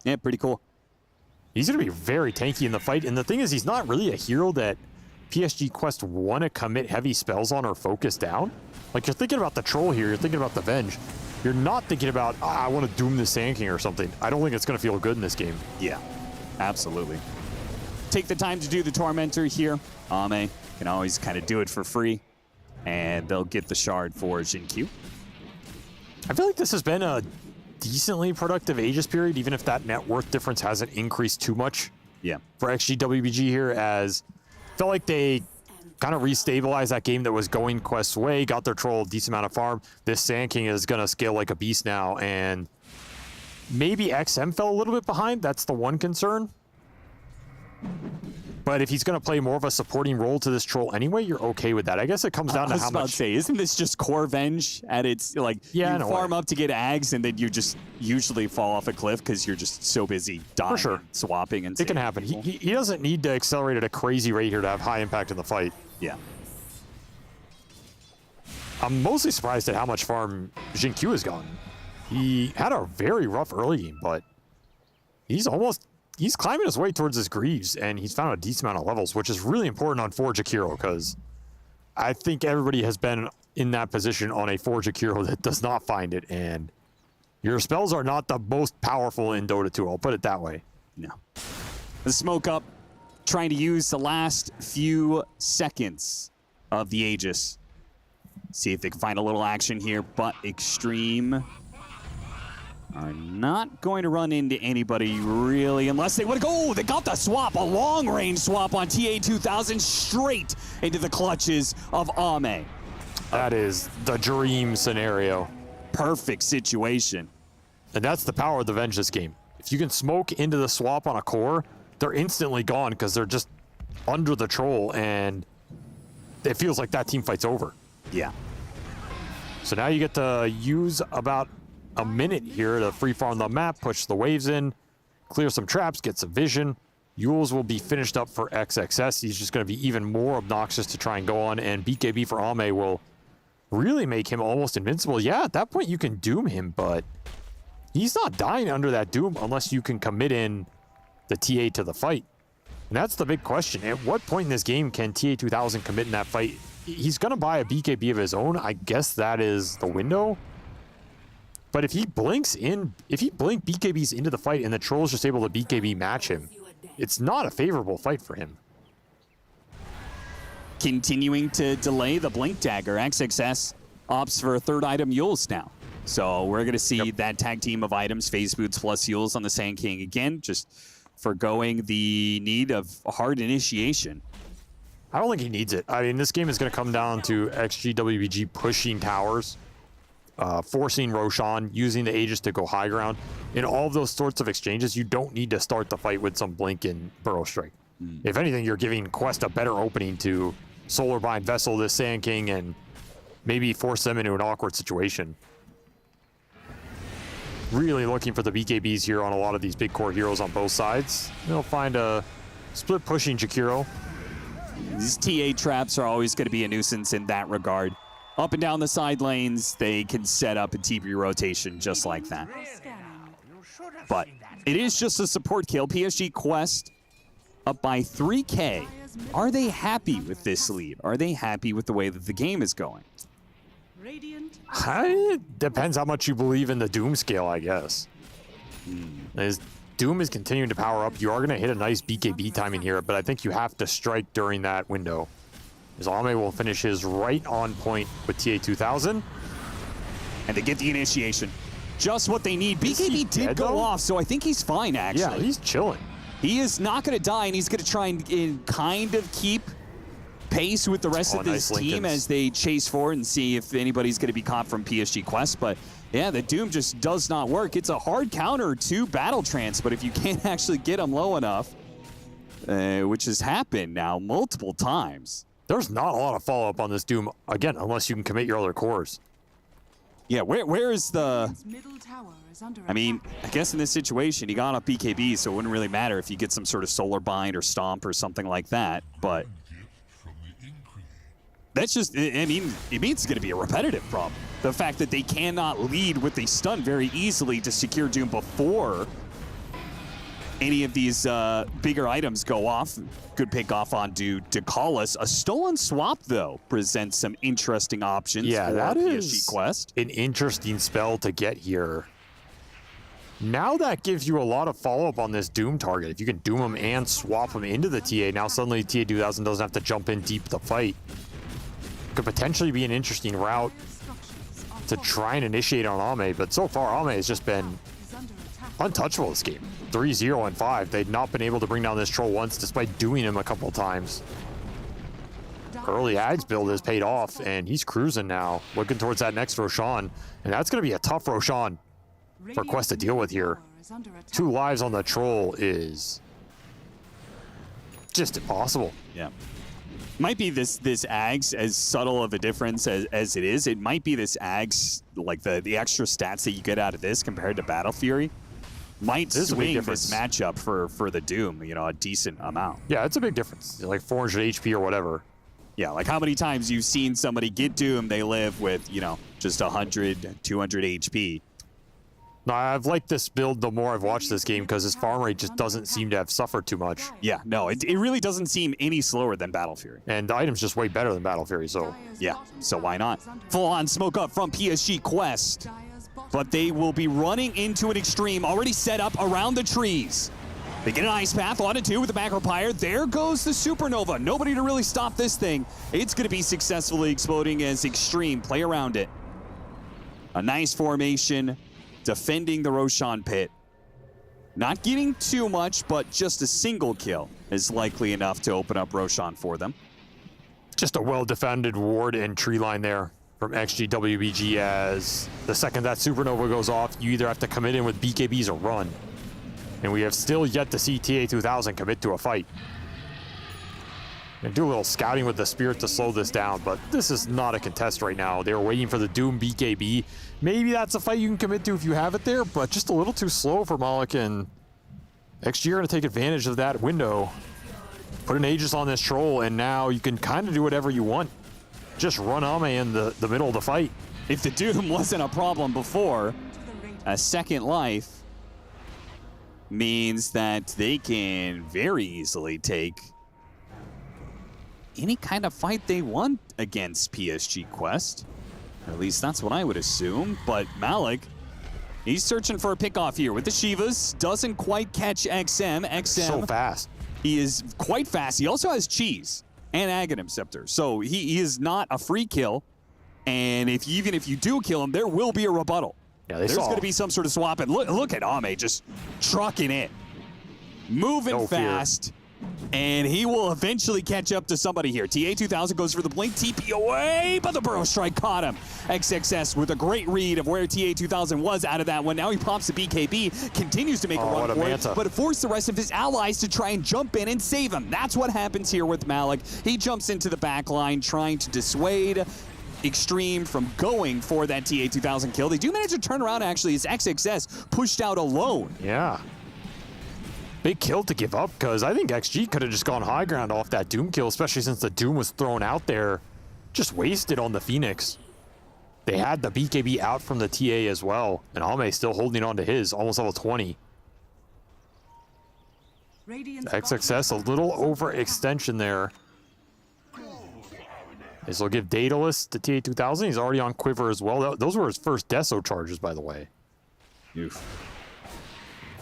Yeah, pretty cool. He's going to be very tanky in the fight. And the thing is, he's not really a hero that PSG Quest want to commit heavy spells on or focus down. Like, you're thinking about the Troll here. You're thinking about the Venge. You're not thinking about, I want to doom the Sand King or something. I don't think it's going to feel good in this game. Yeah, absolutely. Take the time to do the Tormentor here. Ame can always kind of do it for free. And they'll get the shard for Jinq. I feel like this has been a decently productive Aegis period, even if that net worth difference hasn't increased too much. Yeah. For XG WBG here, as felt like they kind of restabilized that game that was going Quest's way, got their Troll a decent amount of farm. This Sand King is going to scale like a beast now, and maybe XM fell a little bit behind. That's the one concern. But if he's going to play more of a supporting role to this Troll anyway, you're okay with that. I guess it comes down to how much. Say, isn't this just core Venge at its, like, yeah, you farm up to get Ags and then you just usually fall off a cliff because you're just so busy dying, for sure, swapping and it can happen. He doesn't need to accelerate at a crazy rate here to have high impact in the fight. Yeah. I'm mostly surprised at how much farm Jinq has gotten. He had a very rough early game, but he's climbing his way towards his Greaves, and he's found a decent amount of levels, which is really important on Forge Akiro, because I think everybody has been in that position on a Forge Akiro that does not find it, and your spells are not the most powerful in Dota 2, I'll put it that way. No. The smoke up, trying to use the last few seconds of the Aegis. See if they can find a little action here, but Extreme are not going to run into anybody really unless they want to go. They got the swap, a long-range swap on TA2000 straight into the clutches of Ame. That is the dream scenario. Perfect situation. And that's the power of the Venge this game. If you can smoke into the swap on a core, they're instantly gone because they're just under the Troll, and it feels like that team fight's over. Yeah. So now you get to use about a minute here to free farm the map, push the waves in, clear some traps, get some vision. Yules will be finished up for XXS. He's just going to be even more obnoxious to try and go on, and BKB for Ame will really make him almost invincible. Yeah, at that point you can doom him, but he's not dying under that doom unless you can commit in the TA to the fight. And that's the big question. At what point in this game can TA2000 commit in that fight? He's going to buy a BKB of his own. I guess that is the window. But if he blinks BKBs into the fight and the Troll's just able to BKB match him, it's not a favorable fight for him. Continuing to delay the Blink Dagger, XXS opts for a third item, Yules now. So we're going to see that tag team of items, Phase Boots plus Yules on the Sand King again, just forgoing the need of hard initiation. I don't think he needs it. I mean, this game is going to come down to XGWBG pushing towers, forcing Roshan, using the Aegis to go high ground. In all of those sorts of exchanges, you don't need to start the fight with some Blink and Burrow Strike. If anything, you're giving Quest a better opening to Solar Bind, Vessel this Sand King, and maybe force them into an awkward situation. Really looking for the BKBs here on a lot of these big core heroes on both sides. They'll find a split pushing Jakiro. These TA traps are always going to be a nuisance in that regard. Up and down the side lanes, they can set up a TP rotation just like that. But it is just a support kill. PSG Quest up by 3K. Are they happy with this lead? Are they happy with the way that the game is going? It depends how much you believe in the Doom scale, I guess. Doom is continuing to power up. You are going to hit a nice BKB timing here, but I think you have to strike during that window. As Ame will finish his right on point with TA2000. And they get the initiation. Just what they need. BKB did go off, so I think he's fine, actually. Yeah, he's chilling. He is not going to die, and he's going to try and kind of keep pace with the rest of this team as they chase forward and see if anybody's going to be caught from PSG Quest. But yeah, the Doom just does not work. It's a hard counter to Battle Trance, but if you can't actually get him low enough, which has happened now multiple times. There's not a lot of follow-up on this Doom, again, unless you can commit your other cores. Yeah, where is the... I mean, I guess in this situation, he got off BKB, so it wouldn't really matter if you get some sort of solar bind or stomp or something like that, but that's just, I mean, it means it's going to be a repetitive problem. The fact that they cannot lead with the stun very easily to secure Doom before any of these bigger items go off. Good pick off onto Dekalis. A stolen swap, though, presents some interesting options for that PSG is Quest. An interesting spell to get here. Now that gives you a lot of follow-up on this Doom target. If you can Doom him and swap him into the TA, now suddenly TA2000 doesn't have to jump in deep to fight. Could potentially be an interesting route to try and initiate on Ame, but so far Ame has just been untouchable this game. 3-0 and 5. They'd not been able to bring down this troll once despite doing him a couple times. Early Ags build has paid off, and he's cruising now, looking towards that next Roshan, and that's going to be a tough Roshan for Quest to deal with here. 2 lives on the troll is just impossible. Yeah. Might be this Ags, as subtle of a difference as it is, it might be this Ags, like the extra stats that you get out of this compared to Battle Fury, might swing this matchup for the Doom, you know, a decent amount. Yeah, it's a big difference. Like 400 HP or whatever. Yeah, like how many times you've seen somebody get Doom, they live with, you know, just 100, 200 HP. No, I've liked this build the more I've watched this game because his farm rate just doesn't seem to have suffered too much. Yeah, no, it really doesn't seem any slower than Battle Fury. And the item's just way better than Battle Fury, so... Yeah, so why not? Full-on smoke up from PSG Quest. But they will be running into an extreme already set up around the trees. They get an ice path, 1-2 with the macro pyre. There goes the supernova. Nobody to really stop this thing. It's going to be successfully exploding as extreme. Play around it. A nice formation, defending the Roshan pit. Not getting too much, but just a single kill is likely enough to open up Roshan for them. Just a well-defended ward and tree line there from XG WBG, as the second that supernova goes off, you either have to commit in with BKBs or run. And we have still yet to see TA2000 commit to a fight. And do a little scouting with the Spirit to slow this down, but this is not a contest right now. They were waiting for the Doom BKB. Maybe that's a fight you can commit to if you have it there, but just a little too slow for Malik, and XG are going to take advantage of that window. Put an Aegis on this troll, and now you can kind of do whatever you want. Just run Ame in the middle of the fight. If the Doom wasn't a problem before, a second life means that they can very easily take any kind of fight they want against PSG Quest. Or at least that's what I would assume. But Malik, he's searching for a pickoff here with the Shivas. Doesn't quite catch XM. So fast. He is quite fast. He also has Cheese and Aghanim Scepter. So he is not a free kill. And even if you do kill him, there will be a rebuttal. Yeah, there's going to be some sort of swap. And look at Ame just trucking it. Moving fast. And he will eventually catch up to somebody here. TA2000 goes for the blink, TP away, but the Burrow Strike caught him. XXS with a great read of where TA2000 was out of that one. Now he pops the BKB, continues to make a run for it, but it forced the rest of his allies to try and jump in and save him. That's what happens here with Malik. He jumps into the back line, trying to dissuade Extreme from going for that TA2000 kill. They do manage to turn around, actually, as XXS pushed out alone. Yeah. Big kill to give up, because I think XG could have just gone high ground off that Doom kill, especially since the Doom was thrown out there. Just wasted on the Phoenix. They had the BKB out from the TA as well, and Ame still holding on to his, almost level 20. XXS, a little overextension there. This will give Daedalus to TA2000. He's already on Quiver as well. Those were his first Deso charges, by the way. Oof.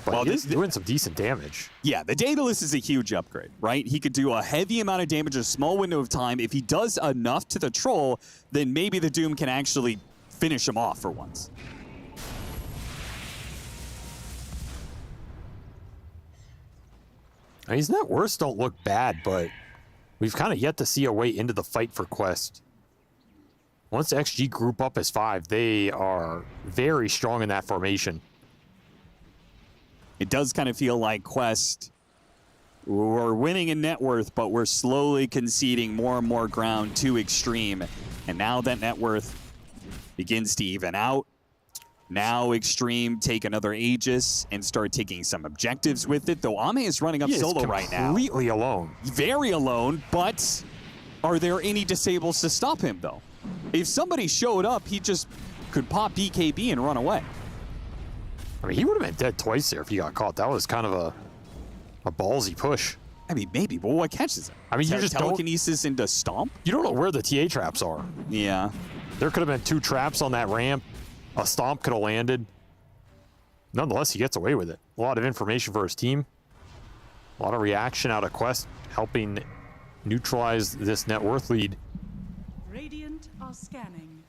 But he's doing some decent damage. Yeah, the Daedalus is a huge upgrade, right? He could do a heavy amount of damage in a small window of time. If he does enough to the Troll, then maybe the Doom can actually finish him off for once. His net worths don't look bad, but we've kind of yet to see a way into the fight for Quest. Once XG group up as 5, they are very strong in that formation. It does kind of feel like Quest, we're winning in net worth, but we're slowly conceding more and more ground to Extreme. And now that net worth begins to even out. Now Extreme take another Aegis and start taking some objectives with it, though Ame is running up solo right now. Completely alone. Very alone, but are there any disables to stop him, though? If somebody showed up, he just could pop BKB and run away. I mean, he would have been dead twice there if he got caught. That was kind of a ballsy push. I mean, maybe, but what catches him? I mean, you just telekinesis into Stomp? You don't know where the TA traps are. Yeah. There could have been 2 traps on that ramp. A Stomp could have landed. Nonetheless, he gets away with it. A lot of information for his team. A lot of reaction out of Quest, helping neutralize this net worth lead. Radiant are scanning.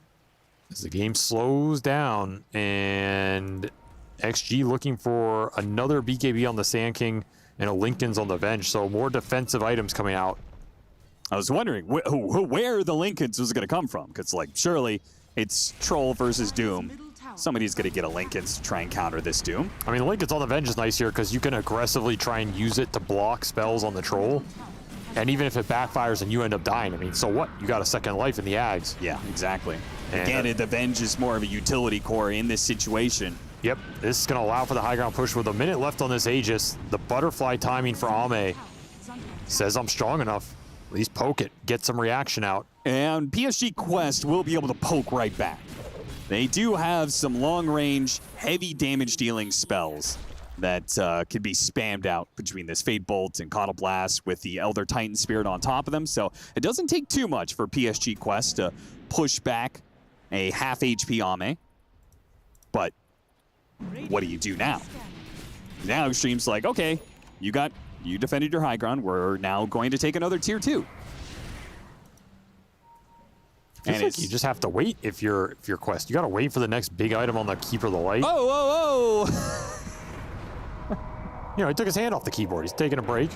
As the game slows down, and XG looking for another BKB on the Sand King and a Lincoln's on the Venge, so more defensive items coming out. I was wondering where the Lincolns was going to come from, because, like, surely it's Troll versus Doom. Somebody's going to get a Lincolns to try and counter this Doom. I mean, the Lincolns on the Venge is nice here because you can aggressively try and use it to block spells on the Troll. And even if it backfires and you end up dying, I mean, so what? You got a second life in the Ags. Yeah, exactly. Again, the Venge is more of a utility core in this situation. Yep, this is going to allow for the high ground push with a minute left on this Aegis. The butterfly timing for Ame says I'm strong enough. At least poke it, get some reaction out. And PSG Quest will be able to poke right back. They do have some long-range, heavy damage-dealing spells that could be spammed out between this Fate Bolt and Coddle Blast with the Elder Titan Spirit on top of them. So it doesn't take too much for PSG Quest to push back a half HP Ame. But what do you do now? Now Extreme's like, okay, you defended your high ground. We're now going to take another tier 2. And like you just have to wait if you're Quest. You got to wait for the next big item on the Keeper of the Light. Oh! You know, he took his hand off the keyboard. He's taking a break.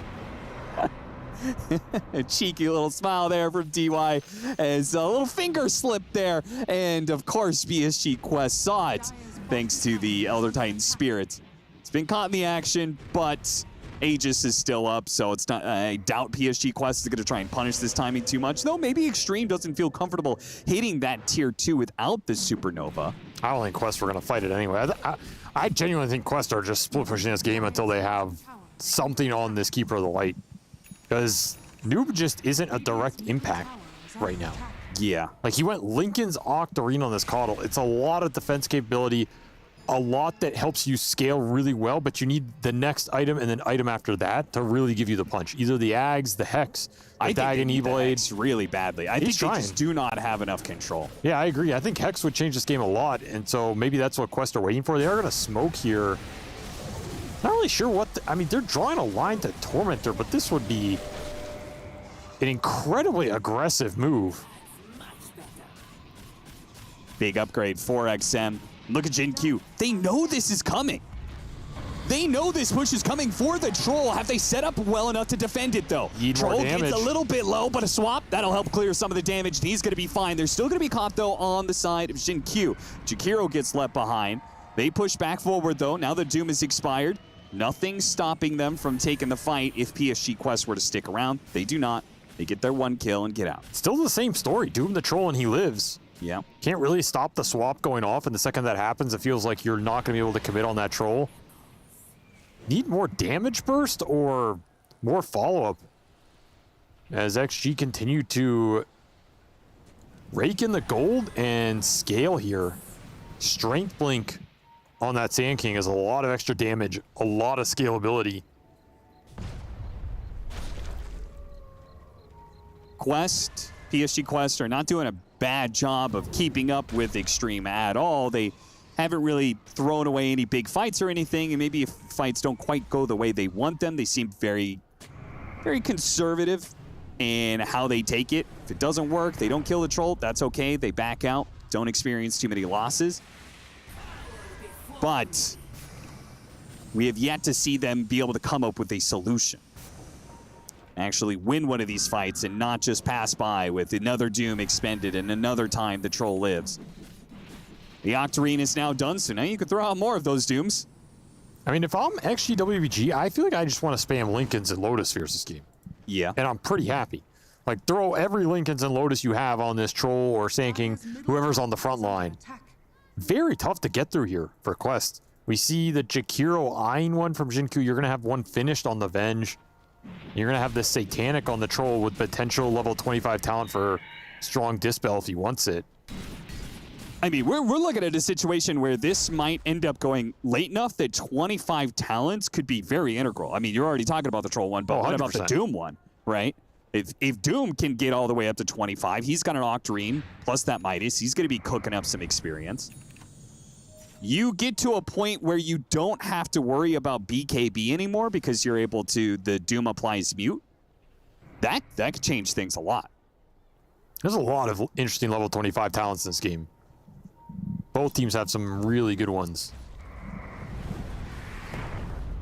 A cheeky little smile there from DY as a little finger slip there. And of course, PSG Quest saw it thanks to the Elder Titan Spirit. It's been caught in the action, but Aegis is still up, so it's not. I doubt PSG Quest is going to try and punish this timing too much. Though maybe Extreme doesn't feel comfortable hitting that tier 2 without the Supernova. I don't think Quest were going to fight it anyway. I genuinely think Quest are just split pushing this game until they have something on this Keeper of the Light. Because Noob just isn't a direct impact right now. Yeah. Like he went Lincoln's Octarine on this Coddle. It's a lot of defense capability, a lot that helps you scale really well, but you need the next item and then item after that to really give you the punch. Either the Ags, the Hex, the Dagon E-Blade. Really badly. I think they just do not have enough control. Yeah, I agree. I think Hex would change this game a lot, and so maybe that's what Quest are waiting for. They are going to smoke here. Not really sure what... I mean, they're drawing a line to Tormentor, but this would be an incredibly aggressive move. Big upgrade for XM. Look at Jin Q. They know this is coming. They know this push is coming for the Troll. Have they set up well enough to defend it, though? Troll gets a little bit low, but a swap, that'll help clear some of the damage. And he's going to be fine. They're still going to be caught, though, on the side of Jin Q. Jakiro gets left behind. They push back forward, though. Now the Doom is expired. Nothing stopping them from taking the fight if PSG Quest were to stick around. They do not. They get their 1 kill and get out. Still the same story. Doom the Troll and he lives. Yeah. Can't really stop the swap going off, and the second that happens, it feels like you're not going to be able to commit on that Troll. Need more damage burst or more follow-up? As XG continue to rake in the gold and scale here. Strength Blink on that Sand King is a lot of extra damage, a lot of scalability. PSG Quest are not doing a bad job of keeping up with Extreme at all. They haven't really thrown away any big fights or anything, and maybe if fights don't quite go the way they want them, they seem very, very conservative in how they take it. If it doesn't work, they don't kill the troll, that's okay. They back out, don't experience too many losses. But we have yet to see them be able to come up with a solution. Actually win one of these fights and not just pass by with another Doom expended and another time the troll lives. The Octarine is now done, so now you can throw out more of those Dooms. I mean, if I'm XG WBG, I feel like I just want to spam Lincolns and Lotus Spheres this game. Yeah. And I'm pretty happy. Like, throw every Lincolns and Lotus you have on this troll or Sand King, whoever's on the front line. Very tough to get through here for Quest. We see the Jakiro eyeing one from Jinku. You're going to have one finished on the Venge. You're going to have this Satanic on the troll with potential level 25 talent for strong Dispel if he wants it. I mean, we're looking at a situation where this might end up going late enough that 25 talents could be very integral. I mean, you're already talking about the troll one, but what about the Doom one, right? If Doom can get all the way up to 25, he's got an Octarine plus that Midas. He's going to be cooking up some experience. You get to a point where you don't have to worry about BKB anymore because you're able to, the Doom applies mute. That could change things a lot. There's a lot of interesting level 25 talents in this game. Both teams have some really good ones.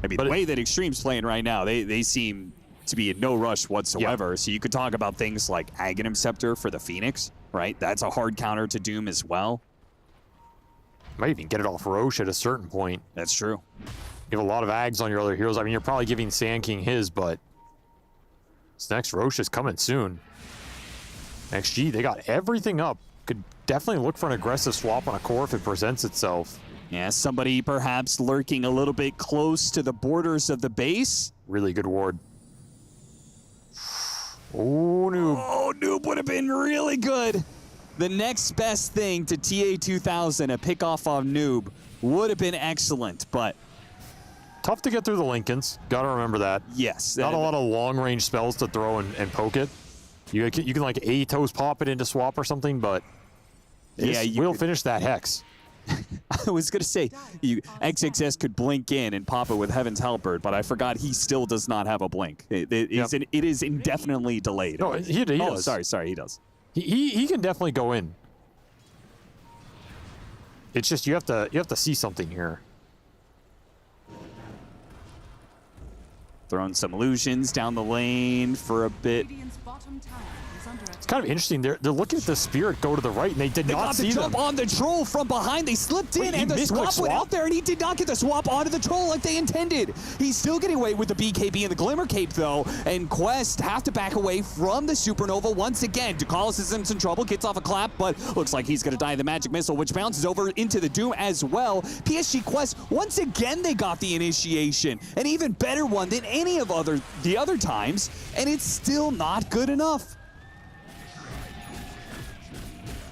I mean, the way that Extreme's playing right now, they seem to be in no rush whatsoever. Yeah. So you could talk about things like Aghanim Scepter for the Phoenix, right? That's a hard counter to Doom as well. Might even get it off Roche at a certain point. That's true. You have a lot of Ags on your other heroes. I mean, you're probably giving Sand King his, but this next Roche is coming soon. XG, they got everything up. Could definitely look for an aggressive swap on a core if it presents itself. Yeah, somebody perhaps lurking a little bit close to the borders of the base. Really good ward. Oh, Noob. Oh, Noob would have been really good. The next best thing to TA2000, a pick off on Noob, would have been excellent, but tough to get through the Lincolns. Got to remember that. Yes. Not a lot of long-range spells to throw and poke it. You can like A-toes pop it into swap or something, but yeah, we'll finish that Hex. I was going to say, XXS could blink in and pop it with Heaven's Halberd, but I forgot he still does not have a blink. It is indefinitely delayed. No, he does. Sorry, he does. He can definitely go in. It's just you have to see something here. Throwing some illusions down the lane for a bit. It's kind of interesting. They're looking at the Spirit go to the right, and they did not see them. They got the jump on the troll from behind. They slipped in, and the swap went out there, and he did not get the swap onto the troll like they intended. He's still getting away with the BKB and the Glimmer Cape, though, and Quest have to back away from the Supernova once again. Ducalis is in some trouble, gets off a clap, but looks like he's going to die of the Magic Missile, which bounces over into the Doom as well. PSG Quest, once again, they got the initiation, an even better one than any of the other times, and it's still not good enough.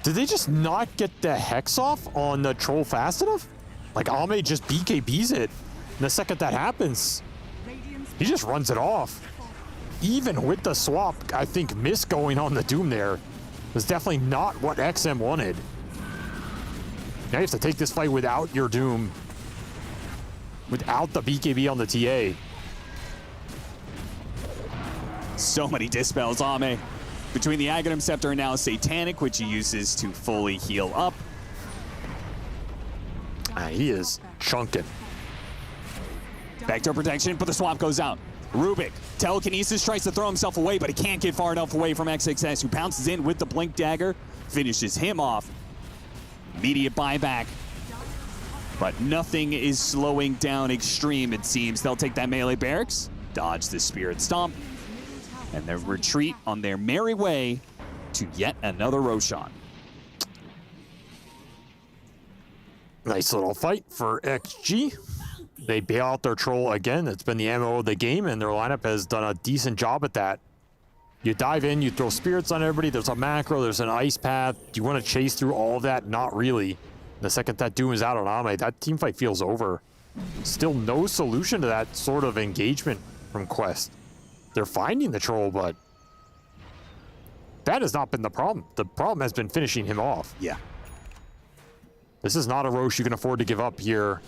Did they just not get the Hex off on the troll fast enough? Like, Ame just BKBs it. And the second that happens, he just runs it off. Even with the swap, I think miss going on the Doom there was definitely not what XM wanted. Now you have to take this fight without your Doom. Without the BKB on the TA. So many dispels, Ame. Between the Aghanim Scepter and now Satanic, which he uses to fully heal up. He is chunking. Backdoor protection, but the swap goes out. Rubik, telekinesis, tries to throw himself away, but he can't get far enough away from XXS, who pounces in with the Blink Dagger, finishes him off. Immediate buyback. But nothing is slowing down Extreme, it seems. They'll take that melee barracks, dodge the Spirit Stomp, and they'll retreat on their merry way to yet another Roshan. Nice little fight for XG. They bail out their troll again. It's been the MO of the game, and their lineup has done a decent job at that. You dive in, you throw spirits on everybody. There's a macro, there's an ice path. Do you want to chase through all of that? Not really. The second that Doom is out on Ame, that team fight feels over. Still no solution to that sort of engagement from Quest. They're finding the troll, but that has not been the problem. The problem has been finishing him off. Yeah. This is not a Roche you can afford to give up here,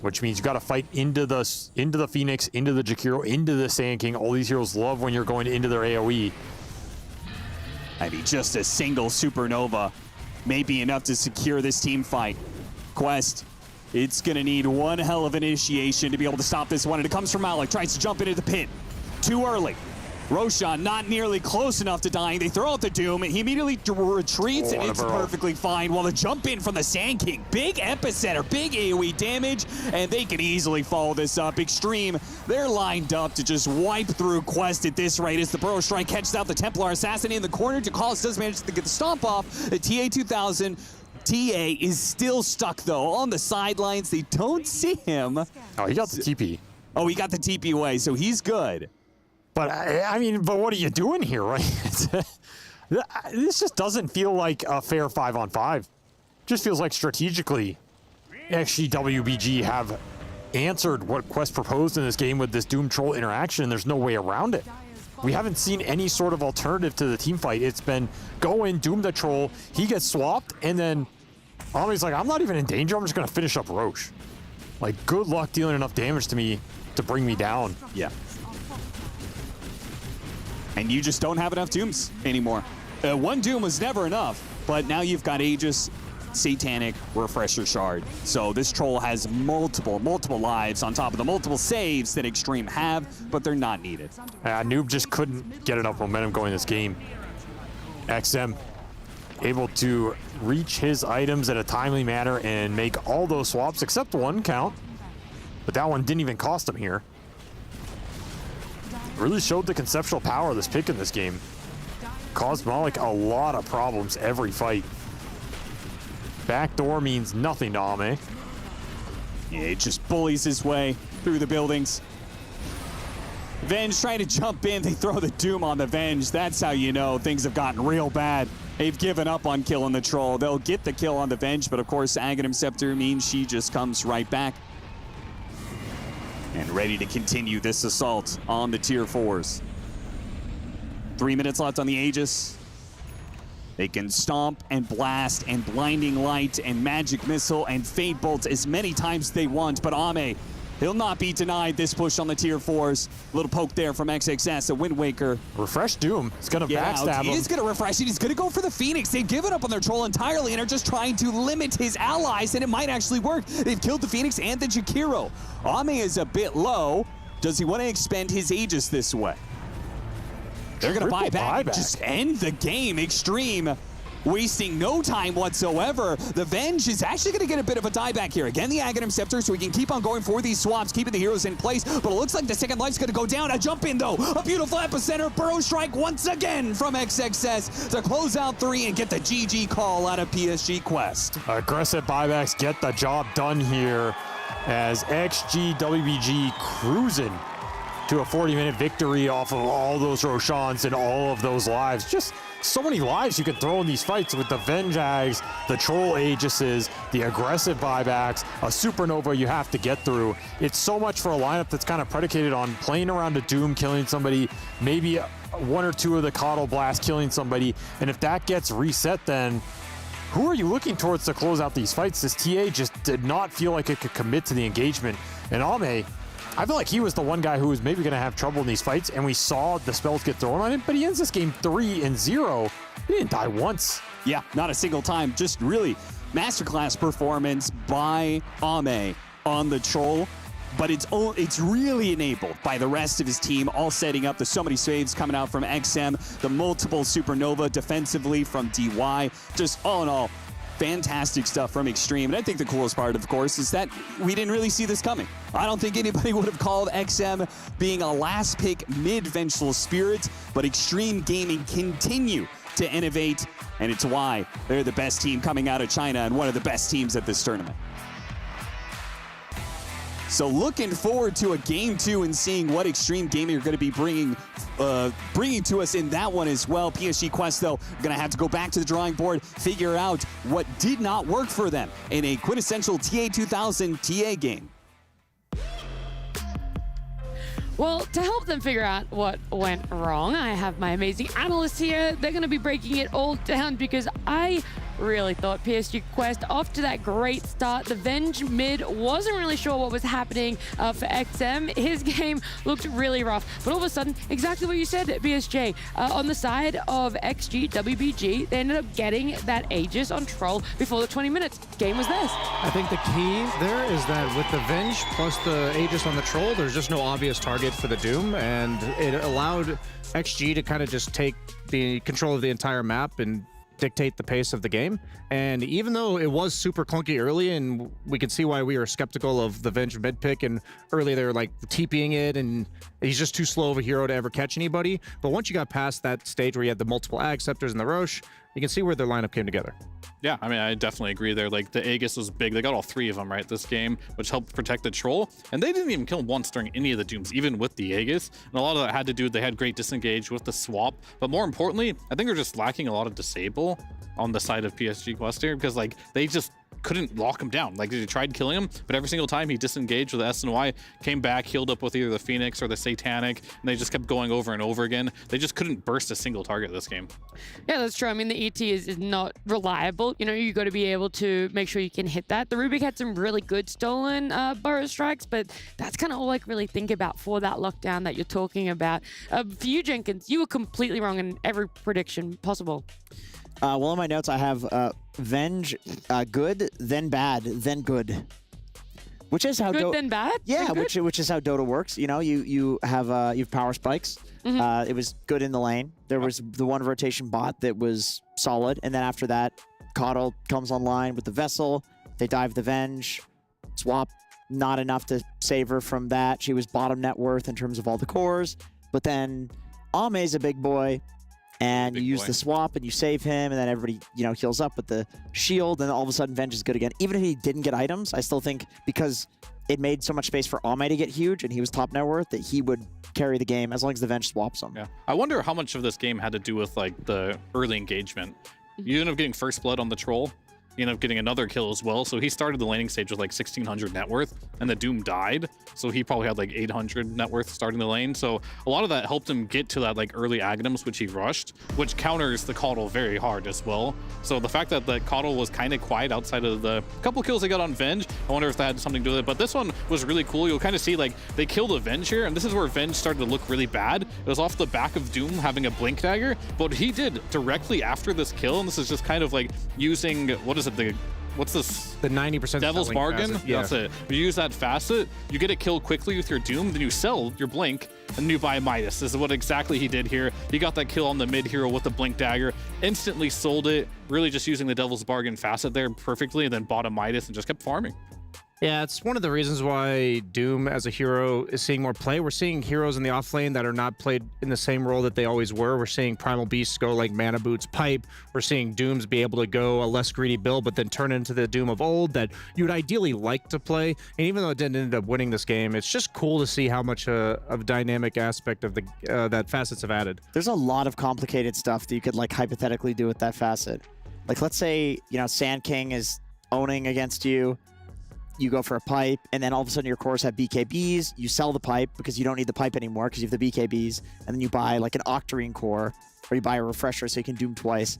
which means you got to fight into the Phoenix, into the Jakiro, into the Sand King. All these heroes love when you're going into their AoE. I mean, just a single supernova may be enough to secure this team fight. Quest, it's going to need one hell of an initiation to be able to stop this one, and it comes from Malik. Tries to jump into the pit. Too early. Roshan not nearly close enough to dying. They throw out the Doom, and he immediately retreats, and it's perfectly fine. While the jump in from the Sand King, big epicenter, big AoE damage, and they can easily follow this up. Extreme, they're lined up to just wipe through Quest at this rate as the Burrow Strike catches out the Templar Assassin in the corner. Jakalis does manage to get the stomp off. The TA-2000, TA is still stuck, though, on the sidelines. They don't see him. Oh, he got the TP. Oh, he got the TP away, so he's good. But I mean, but what are you doing here, right? This just doesn't feel like a fair 5-on-5. Just feels like strategically, XG WBG have answered what Quest proposed in this game with this Doom Troll interaction. There's no way around it. We haven't seen any sort of alternative to the team fight. It's been go in, Doom the Troll, he gets swapped, and then Ame's like, I'm not even in danger, I'm just gonna finish up Roche. Like, good luck dealing enough damage to me to bring me down. Yeah. And you just don't have enough Dooms anymore. One Doom was never enough, but now you've got Aegis, Satanic, Refresher Shard. So this Troll has multiple lives on top of the multiple saves that Extreme have, but they're not needed. Noob just couldn't get enough momentum going this game. XM able to reach his items in a timely manner and make all those swaps except one count, but that one didn't even cost him here. Really showed the conceptual power of this pick in this game. Caused Malik a lot of problems every fight. Backdoor means nothing to Ame. Yeah, it just bullies his way through the buildings. Venge trying to jump in. They throw the Doom on the Venge. That's how you know things have gotten real bad. They've given up on killing the Troll. They'll get the kill on the Venge, but of course, Aghanim Scepter means she just comes right back. And ready to continue this assault on the tier 4s. 3 minutes left on the Aegis. They can stomp and blast and blinding light and magic missile and fade bolt as many times as they want, but Ame, he'll not be denied this push on the tier 4s. Little poke there from XXS, a Wind Waker. Refresh Doom. It's gonna backstab him. He is gonna refresh it. He's gonna go for the Phoenix. They've given up on their Troll entirely and are just trying to limit his allies, and it might actually work. They've killed the Phoenix and the Jakiro. Ame is a bit low. Does he want to expend his Aegis this way? They're gonna buy back and just end the game. Extreme wasting no time whatsoever. The Venge is actually going to get a bit of a dieback here. Again, the Aghanim Scepter, so we can keep on going for these swaps, keeping the heroes in place, but it looks like the second life's going to go down. A jump in, though. A beautiful epicenter. Burrow Strike once again from XXS to close out 3 and get the GG call out of PSG Quest. Aggressive buybacks get the job done here as XG WBG cruising to a 40-minute victory off of all those Roshans and all of those lives. Just so many lives you can throw in these fights with the Venge Ags, the Troll Aegises, the aggressive buybacks, a Supernova you have to get through. It's so much for a lineup that's kind of predicated on playing around a Doom, killing somebody, maybe 1 or 2 of the Coddle Blast killing somebody, and if that gets reset, then who are you looking towards to close out these fights? This TA just did not feel like it could commit to the engagement, and Ame, I feel like he was the one guy who was maybe going to have trouble in these fights, and we saw the spells get thrown on him, but he ends this game 3-0. He didn't die once. Yeah, not a single time. Just really masterclass performance by Ame on the Troll, but it's really enabled by the rest of his team, all setting up. There's so many saves coming out from XM, the multiple Supernova defensively from DY. Just all in all, fantastic stuff from Extreme. And I think the coolest part, of course, is that we didn't really see this coming. I don't think anybody would have called XM being a last pick mid-Vengeful Spirit, but Extreme Gaming continue to innovate, and it's why they're the best team coming out of China and one of the best teams at this tournament. So looking forward to a Game 2 and seeing what Extreme Gaming are going to be bringing to us in that one as well. PSG Quest, though, going to have to go back to the drawing board, figure out what did not work for them in a quintessential TA-2000 TA game. Well, to help them figure out what went wrong, I have my amazing analysts here. They're going to be breaking it all down because I really thought. PSG Quest off to that great start. The Venge mid wasn't really sure what was happening for XM. His game looked really rough, but all of a sudden, exactly what you said, BSJ. On the side of XG, WBG, they ended up getting that Aegis on Troll before the 20 minutes. Game was theirs. I think the key there is that with the Venge plus the Aegis on the Troll, there's just no obvious target for the Doom, and it allowed XG to kind of just take the control of the entire map and dictate the pace of the game. And even though it was super clunky early, and we could see why we were skeptical of the Venge mid pick, and early they were like TPing it, and he's just too slow of a hero to ever catch anybody. But once you got past that stage where you had the multiple Ag Scepters and the Roche, you can see where their lineup came together. Yeah, I mean, I definitely agree there. Like, the Aegis was big. They got all 3 of them, right, this game, which helped protect the Troll. And they didn't even kill him once during any of the Dooms, even with the Aegis. And a lot of that had to do with they had great disengage with the swap. But more importantly, I think they're just lacking a lot of disable on the side of PSG Quest here, because, like, they just couldn't lock him down. Like, they tried killing him, but every single time he disengaged with the SNY, came back, healed up with either the Phoenix or the Satanic, and they just kept going over and over again. They just couldn't burst a single target this game. Yeah, that's true. I mean, the ET is not reliable. You know, you got to be able to make sure you can hit that. The Rubik had some really good stolen burrow strikes, but that's kind of all I can really think about for that lockdown that you're talking about. For you, Jenkins, you were completely wrong in every prediction possible. Well, in my notes, I have Venge, good, then bad, then good. Which is how good then bad? Yeah, which is how Dota works. You know, you have power spikes. It was good in the lane. There was the one rotation bot that was solid, and then after that, Coddle comes online with the Vessel. They dive the Venge. Swap, not enough to save her from that. She was bottom net worth in terms of all the cores. But then Ame's a big boy. And you use the swap and you save him, and then everybody, you know, heals up with the shield, and all of a sudden Venge is good again. Even if he didn't get items, I still think because it made so much space for Ame to get huge and he was top net worth that he would carry the game as long as the Venge swaps him. Yeah. I wonder how much of this game had to do with like the early engagement. You end up getting first blood on the Troll. You end up getting another kill as well. So he started the laning stage with like 1,600 net worth, and the Doom died. So he probably had like 800 net worth starting the lane. So a lot of that helped him get to that like early Aghanims, which he rushed, which counters the Coddle very hard as well. So the fact that the Coddle was kind of quiet outside of the couple kills they got on Venge, I wonder if that had something to do with it. But this one was really cool. You'll kind of see like they killed a Venge here, and this is where Venge started to look really bad. It was off the back of Doom having a Blink Dagger, but what he did directly after this kill, and this is just kind of like using, what is it, what's this? The 90% Devil's Bargain? Facet. Yeah. That's it. You use that Facet, you get it killed quickly with your Doom, then you sell your Blink, and then you buy a Midas. This is what exactly he did here. He got that kill on the mid hero with the Blink Dagger, instantly sold it, really just using the Devil's Bargain Facet there perfectly, and then bought a Midas and just kept farming. Yeah, it's one of the reasons why Doom as a hero is seeing more play. We're seeing heroes in the off lane that are not played in the same role that they always were. We're seeing Primal Beasts go like Mana Boots Pipe. We're seeing Dooms be able to go a less greedy build, but then turn into the Doom of old that you'd ideally like to play. And even though it didn't end up winning this game, it's just cool to see how much of dynamic aspect of the that Facets have added. There's a lot of complicated stuff that you could like hypothetically do with that Facet. Like let's say, you know, Sand King is owning against you. You go for a pipe, and then all of a sudden your cores have BKBs. You sell the pipe because you don't need the pipe anymore because you have the BKBs, and then you buy like an Octarine core, or you buy a refresher so you can Doom twice.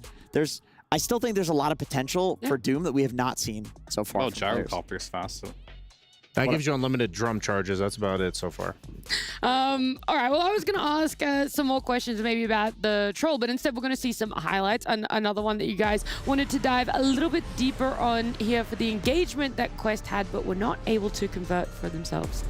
I still think there's a lot of potential for Doom that we have not seen so far. Oh, Gyrocopter's fast. That gives you unlimited drum charges. That's about it so far. All right. Well, I was going to ask some more questions maybe about the Troll, but instead we're going to see some highlights. Another one that you guys wanted to dive a little bit deeper on here for the engagement that Quest had, but were not able to convert for themselves.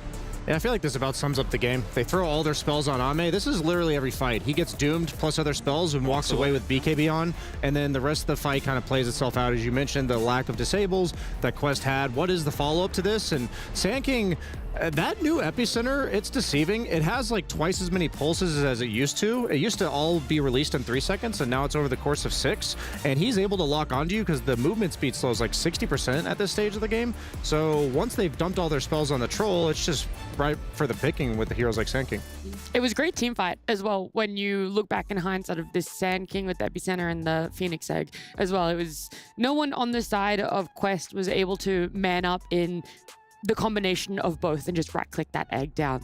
Yeah, I feel like this about sums up the game. They throw all their spells on Ame. This is literally every fight. He gets doomed plus other spells and walks away with BKB on, and then the rest of the fight kind of plays itself out. As you mentioned, the lack of disables that Quest had. What is the follow-up to this? And Sand King, that new epicenter, it's deceiving. It has like twice as many pulses as it used to. It used to all be released in 3 seconds, and now it's over the course of 6. And he's able to lock onto you because the movement speed slows like 60% at this stage of the game. So once they've dumped all their spells on the Troll, it's just right for the picking with the heroes like Sand King. It was a great team fight as well when you look back in hindsight of this Sand King with the epicenter and the Phoenix Egg as well. It was no one on the side of Quest was able to man up in the combination of both and just right-click that egg down.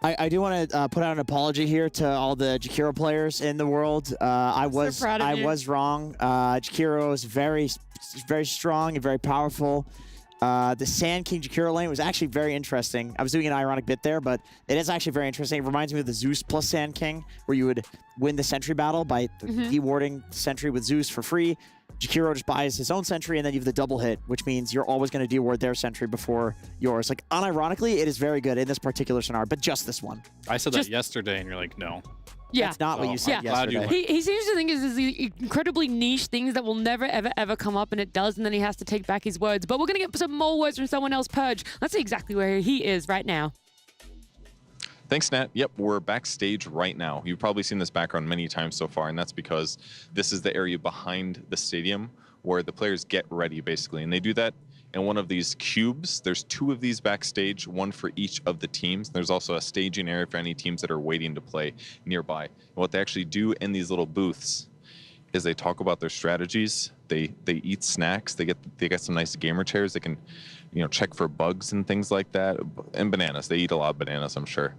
I do want to put out an apology here to all the Jakiro players in the world. I was wrong. Jakiro is very strong and very powerful. The Sand King Jakiro lane was actually very interesting. I was doing an ironic bit there, but it is actually very interesting. It reminds me of the Zeus plus Sand King, where you would win the sentry battle by dewarding sentry with Zeus for free. Jakiro just buys his own sentry, and then you have the double hit, which means you're always going to deward their sentry before yours. Like, unironically, it is very good in this particular scenario, but just this one. I said that yesterday, and you're like, no. Yeah. That's not what you said yesterday. He seems to think is these incredibly niche things that will never, ever come up, and it does, and then he has to take back his words. But we're going to get some more words from someone else, Purge. Let's see exactly where he is right now. Thanks, Nat. Yep, we're backstage right now. You've probably seen this background many times so far, and that's because this is the area behind the stadium where the players get ready, basically. And they do that in one of these cubes. There's 2 of these backstage, one for each of the teams. There's also a staging area for any teams that are waiting to play nearby. And what they actually do in these little booths is they talk about their strategies. They eat snacks. They get some nice gamer chairs. They can, check for bugs and things like that. And bananas. They eat a lot of bananas, I'm sure.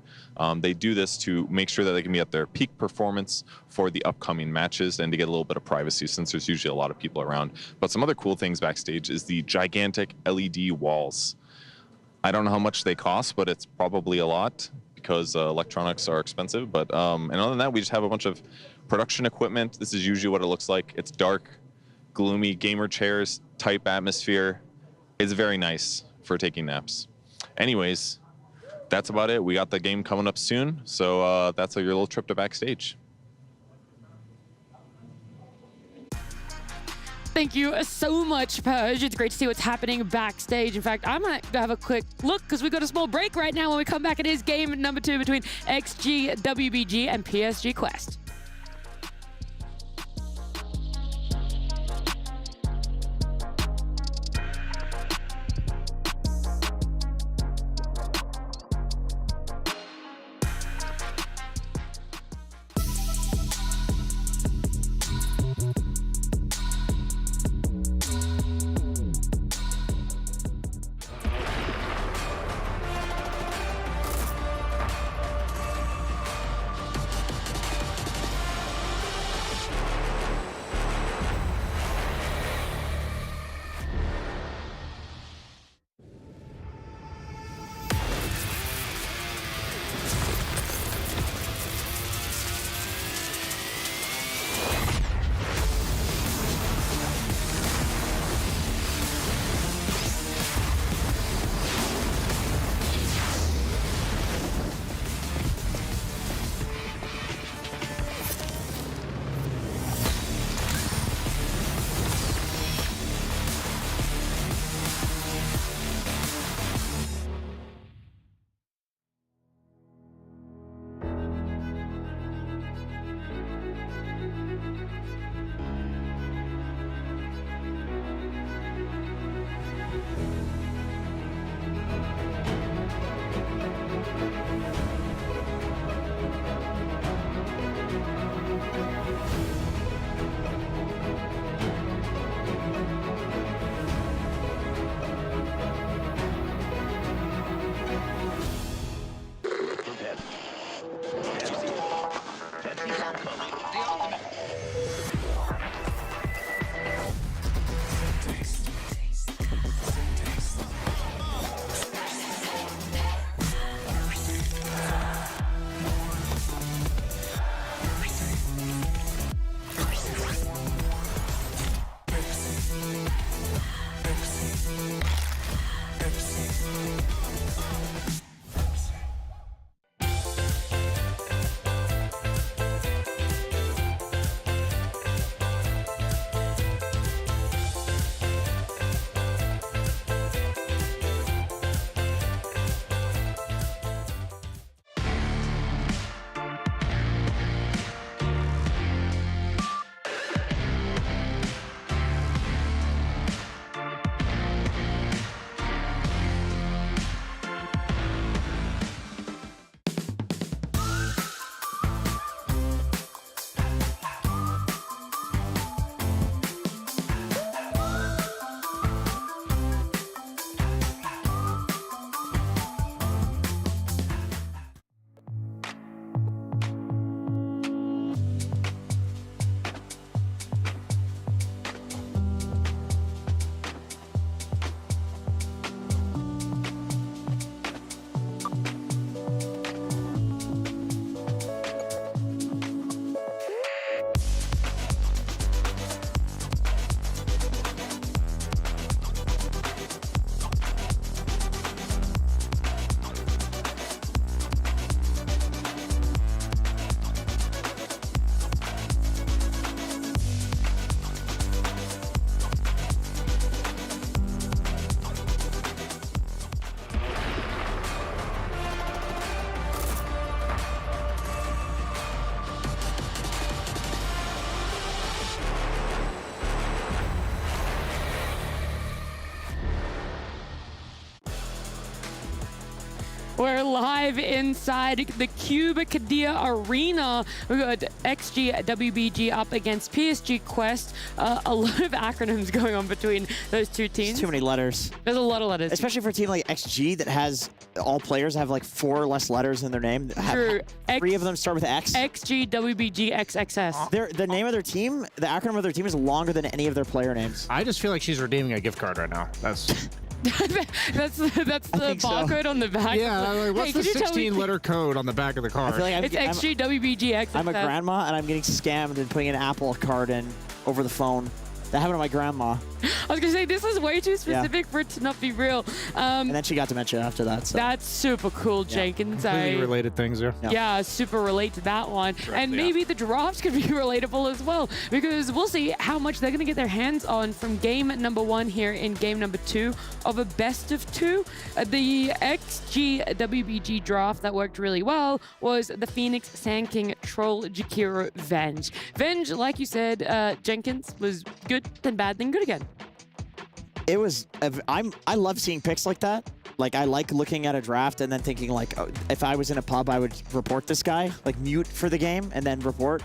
They do this to make sure that they can be at their peak performance for the upcoming matches and to get a little bit of privacy since there's usually a lot of people around. But some other cool things backstage is the gigantic LED walls. I don't know how much they cost, but it's probably a lot because electronics are expensive. But and other than that, we just have a bunch of production equipment. This is usually what it looks like. It's dark, gloomy gamer chairs type atmosphere. It's very nice for taking naps. Anyways, that's about it. We got the game coming up soon, so that's your little trip to backstage. Thank you so much, Purge. It's great to see what's happening backstage. In fact, I'm going to have a quick look because we got a small break right now. When we come back, it is game number 2 between XG, WBG, and PSG Quest. We're live inside the Cuba Cadia Arena. We've got XG WBG up against PSG Quest. A lot of acronyms going on between those two teams. It's too many letters. There's a lot of letters. Especially for a team like XG that has all players have like 4 less letters in their name. True. 3 of them start with X. XG WBG XXS. The name of their team, the acronym of their team is longer than any of their player names. I just feel like she's redeeming a gift card right now. That's that's the barcode on the back. Yeah, like, what's Hey, the could you tell me- 16-letter code on the back of the card? I feel like It's XG WBG XXS. I'm a grandma and I'm getting scammed and putting an Apple card in over the phone. That happened to my grandma. I was gonna say this is way too specific for it to not be real. And then she got dementia after that. So. That's super cool, Jenkins. Completely related things there. Yeah, super relate to that one. And maybe the drafts could be relatable as well, because we'll see how much they're going to get their hands on from game number 1 here in game number 2 of a best of 2. The XG WBG draft that worked really well was the Phoenix Sand King Troll Jakiro Venge. Venge, like you said, Jenkins, was good, then bad, then good again. It was. I love seeing picks like that. Like, I like looking at a draft and then thinking like, oh, if I was in a pub, I would report this guy, like mute for the game and then report.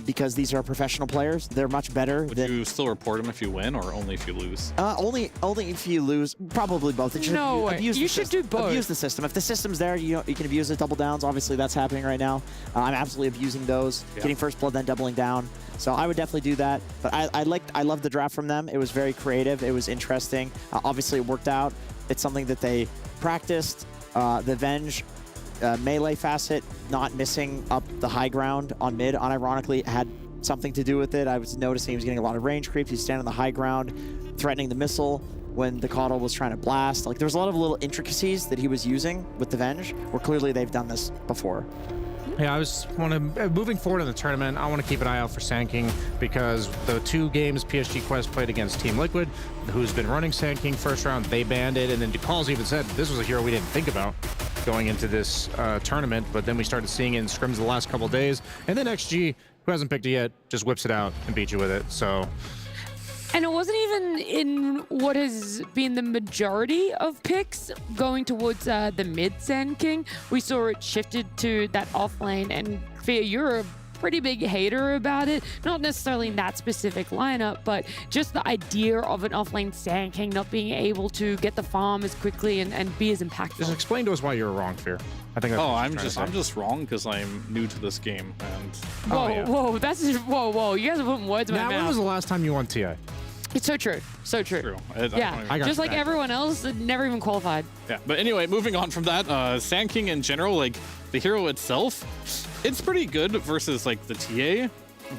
Because these are professional players. They're much better. Would you still report them if you win or only if you lose? Only if you lose. Probably both. No way. You should do both. Abuse the system. If the system's there, you can abuse it. Double downs. Obviously, that's happening right now. I'm absolutely abusing those. Yeah. Getting first blood, then doubling down. So I would definitely do that. But I love the draft from them. It was very creative. It was interesting. Obviously, it worked out. It's something that they practiced. The Venge. Melee Facet not missing up the high ground on mid unironically had something to do with it. I was noticing he was getting a lot of range creeps. He's standing on the high ground, threatening the missile when the Caudal was trying to blast. Like, there was a lot of little intricacies that he was using with the Venge, where clearly they've done this before. Yeah, moving forward in the tournament, I want to keep an eye out for Sand King, because the 2 games PSG Quest played against Team Liquid, who's been running Sand King first round, they banned it, and then DePaul's even said this was a hero we didn't think about going into this tournament, but then we started seeing it in scrims the last couple days, and then XG, who hasn't picked it yet, just whips it out and beats you with it. So. And it wasn't even in what has been the majority of picks going towards the mid Sand King. We saw it shifted to that off lane, and Fear, you're a pretty big hater about it. Not necessarily in that specific lineup, but just the idea of an offlane Sand King not being able to get the farm as quickly and be as impactful. Just explain to us why you're wrong, Fear. I think. That's I'm just wrong because I'm new to this game and. Whoa, that's just, whoa! You guys are putting words in my mouth. When was the last time you won TI? It's so true. So true. I just like everyone else, never even qualified. Yeah, but anyway, moving on from that, Sand King in general, like the hero itself, it's pretty good versus like the TA.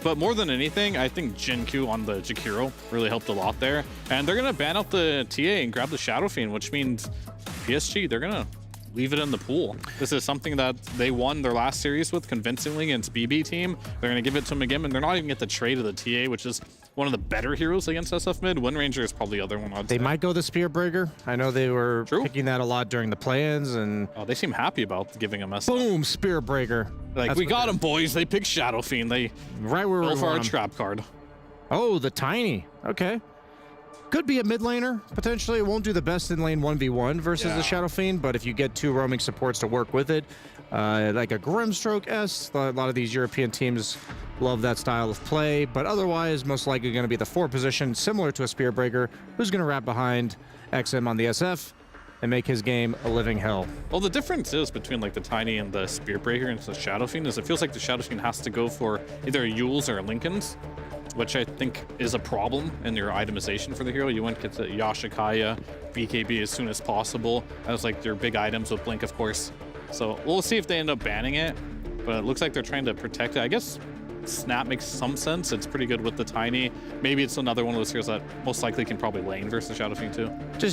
But more than anything, I think Jin-Q on the Jakiro really helped a lot there. And they're gonna ban out the TA and grab the Shadow Fiend, which means PSG, they're gonna leave it in the pool. This is something that they won their last series with convincingly against BB team. They're gonna give it to them again, and they're not even get the trade of the TA, which is one of the better heroes against SF mid. Wind Ranger is probably the other one. They might go the Spearbreaker. I know they were picking that a lot during the play-ins, and they seem happy about giving him a boom Spearbreaker. Like, we got him, boys. They picked Shadow Fiend. They right where we for our want 'em. trap card. Oh, the Tiny. Okay. Could be a mid laner, potentially. It won't do the best in lane 1v1 versus the Shadow Fiend, but if you get 2 roaming supports to work with it, like a Grimstroke-esque, a lot of these European teams love that style of play, but otherwise, most likely going to be the 4 position, similar to a Spearbreaker, who's going to wrap behind XM on the SF and make his game a living hell. Well, the difference is between like the Tiny and the Spearbreaker and the Shadow Fiend is it feels like the Shadow Fiend has to go for either a Yules or a Linken's, which I think is a problem in your itemization for the hero. You want to get to Yashikaya, BKB as soon as possible. As like your big items with Blink, of course. So we'll see if they end up banning it, but it looks like they're trying to protect it. I guess Snap makes some sense. It's pretty good with the Tiny. Maybe it's another one of those heroes that most likely can probably lane versus Shadow Fiend too.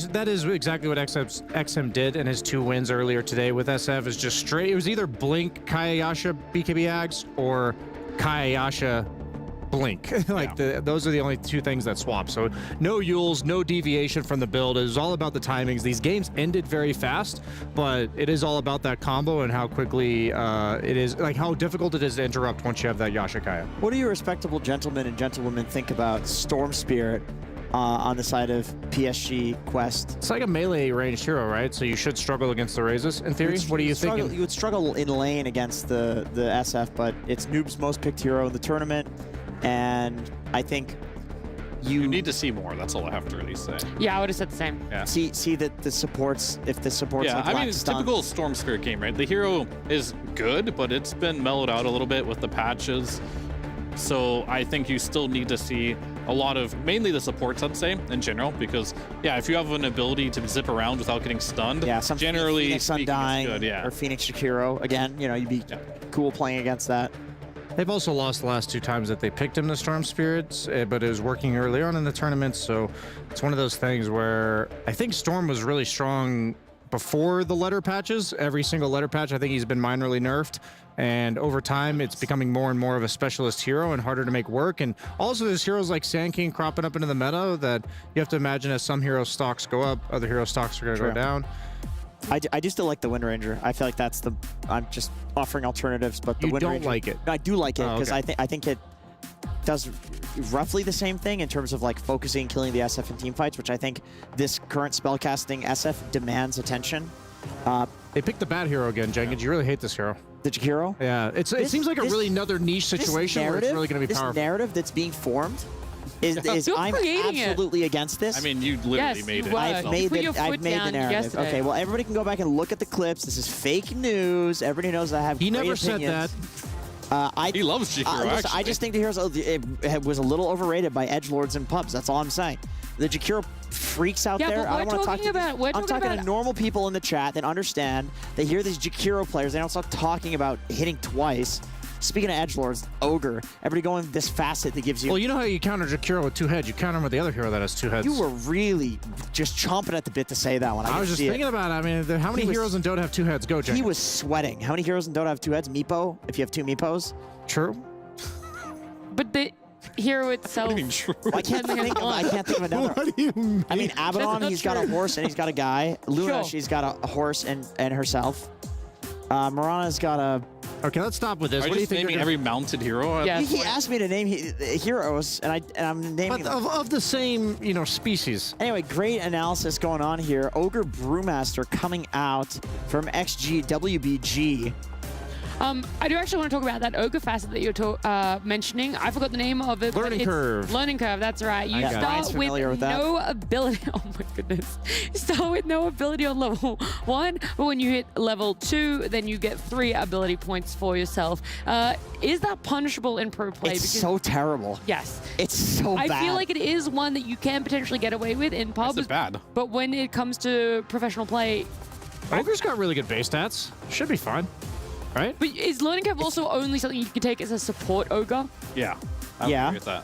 That is exactly what XM did in his 2 wins earlier today with SF. Is just straight. It was either Blink, Kayayasha, BKB Ags, or Kayayasha, Blink. Those are the only 2 things that swap. So no Yules, no deviation from the build. It was all about the timings. These games ended very fast, but it is all about that combo and how quickly it is, like how difficult it is to interrupt once you have that Yashikaya. What do you respectable gentlemen and gentlewomen think about Storm Spirit on the side of PSG Quest. It's like a melee ranged hero, right? So you should struggle against the Razes, in theory? What do you think? You would struggle in lane against the SF, but it's Noob's most picked hero in the tournament, and I think you need to see more. That's all I have to really say. Yeah, I would have said the same. Yeah. See that the supports, if the supports Yeah, like I mean, lack it's stun. typical Storm Spirit game, right? The hero is good, but it's been mellowed out a little bit with the patches. So I think you still need to see a lot of, mainly the supports, I'd say, in general, because, yeah, if you have an ability to zip around without getting stunned, Yeah, some generally Phoenix speaking, Undying it's good, yeah. or Phoenix Shakiro. Again, you know, you'd be cool playing against that. They've also lost the last 2 times that they picked him to Storm Spirits, but it was working early on in the tournament, so it's one of those things where I think Storm was really strong before the letter patches. Every single letter patch, I think he's been minorly nerfed, and over time, it's becoming more and more of a specialist hero and harder to make work. And also, there's heroes like Sand King cropping up into the meta that you have to imagine as some hero stocks go up, other hero stocks are going to go down. I do still like the Wind Ranger. I feel like that's the. I'm just offering alternatives, but the You Wind don't Ranger, like it? I do like it Oh, because okay. I think it does roughly the same thing in terms of like focusing and killing the SF in team fights, which I think this current spellcasting SF demands attention. They picked the bad hero again, Jenkins. You really hate this hero. The Jakiro? Yeah, it seems like a really another niche situation where it's really going to be powerful. This narrative that's being formed is You're I'm creating it. absolutely against this. I mean, you literally Yes, made you it. were. I've You made put the your foot narrative. down yesterday. Okay, well, everybody can go back and look at the clips. This is fake news. Everybody knows I have He great never said opinions. that. He loves Jakiro, listen, I actually. just think the heroes it was a little overrated by edgelords and pubs. That's all I'm saying. The Jakiro freaks out Yeah, there. but I we're don't want to talk talking to. about- we're I'm talking talking to about- normal people in the chat that understand. They hear these Jakiro players. They don't stop talking about hitting twice. Speaking of edgelords, Ogre. Everybody going this facet that gives you. Well, you know how you counter Jakiro with 2 heads. You counter him with the other hero that has 2 heads. You were really just chomping at the bit to say that one. I was just thinking about it. I mean, how many heroes in Dota have 2 heads? Go, Jenkins. He was sweating. How many heroes in Dota have 2 heads? Meepo, if you have 2 Meepos. True. But the hero itself. I can't think of another. What do you mean? I mean, Abaddon, not he's got a true. horse and he's got a guy. Luna, Sure. she's got a horse and herself. Marana's got a. Okay, let's stop with this. Are What you do you just think? naming every mounted hero? Yeah. He asked me to name heroes, and I'm naming But them. of the same, species. Anyway, great analysis going on here. Ogre Brewmaster coming out from XG WBG. I do actually want to talk about that Ogre facet that you're mentioning. I forgot the name of it. but Learning it's curve. Learning curve, that's right. You got it. Brian's start familiar with that. no ability. Oh my goodness. You start with no ability on level 1, but when you hit level 2, then you get 3 ability points for yourself. Is that punishable in pro play? It's so terrible. Yes. It's so bad. I feel like it is one that you can potentially get away with in pubs. Is it bad? But when it comes to professional play, Ogre's got really good base stats. Should be fine. Right? but is learning curve also only something you can take as a support ogre? Yeah. I would Yeah. agree with that.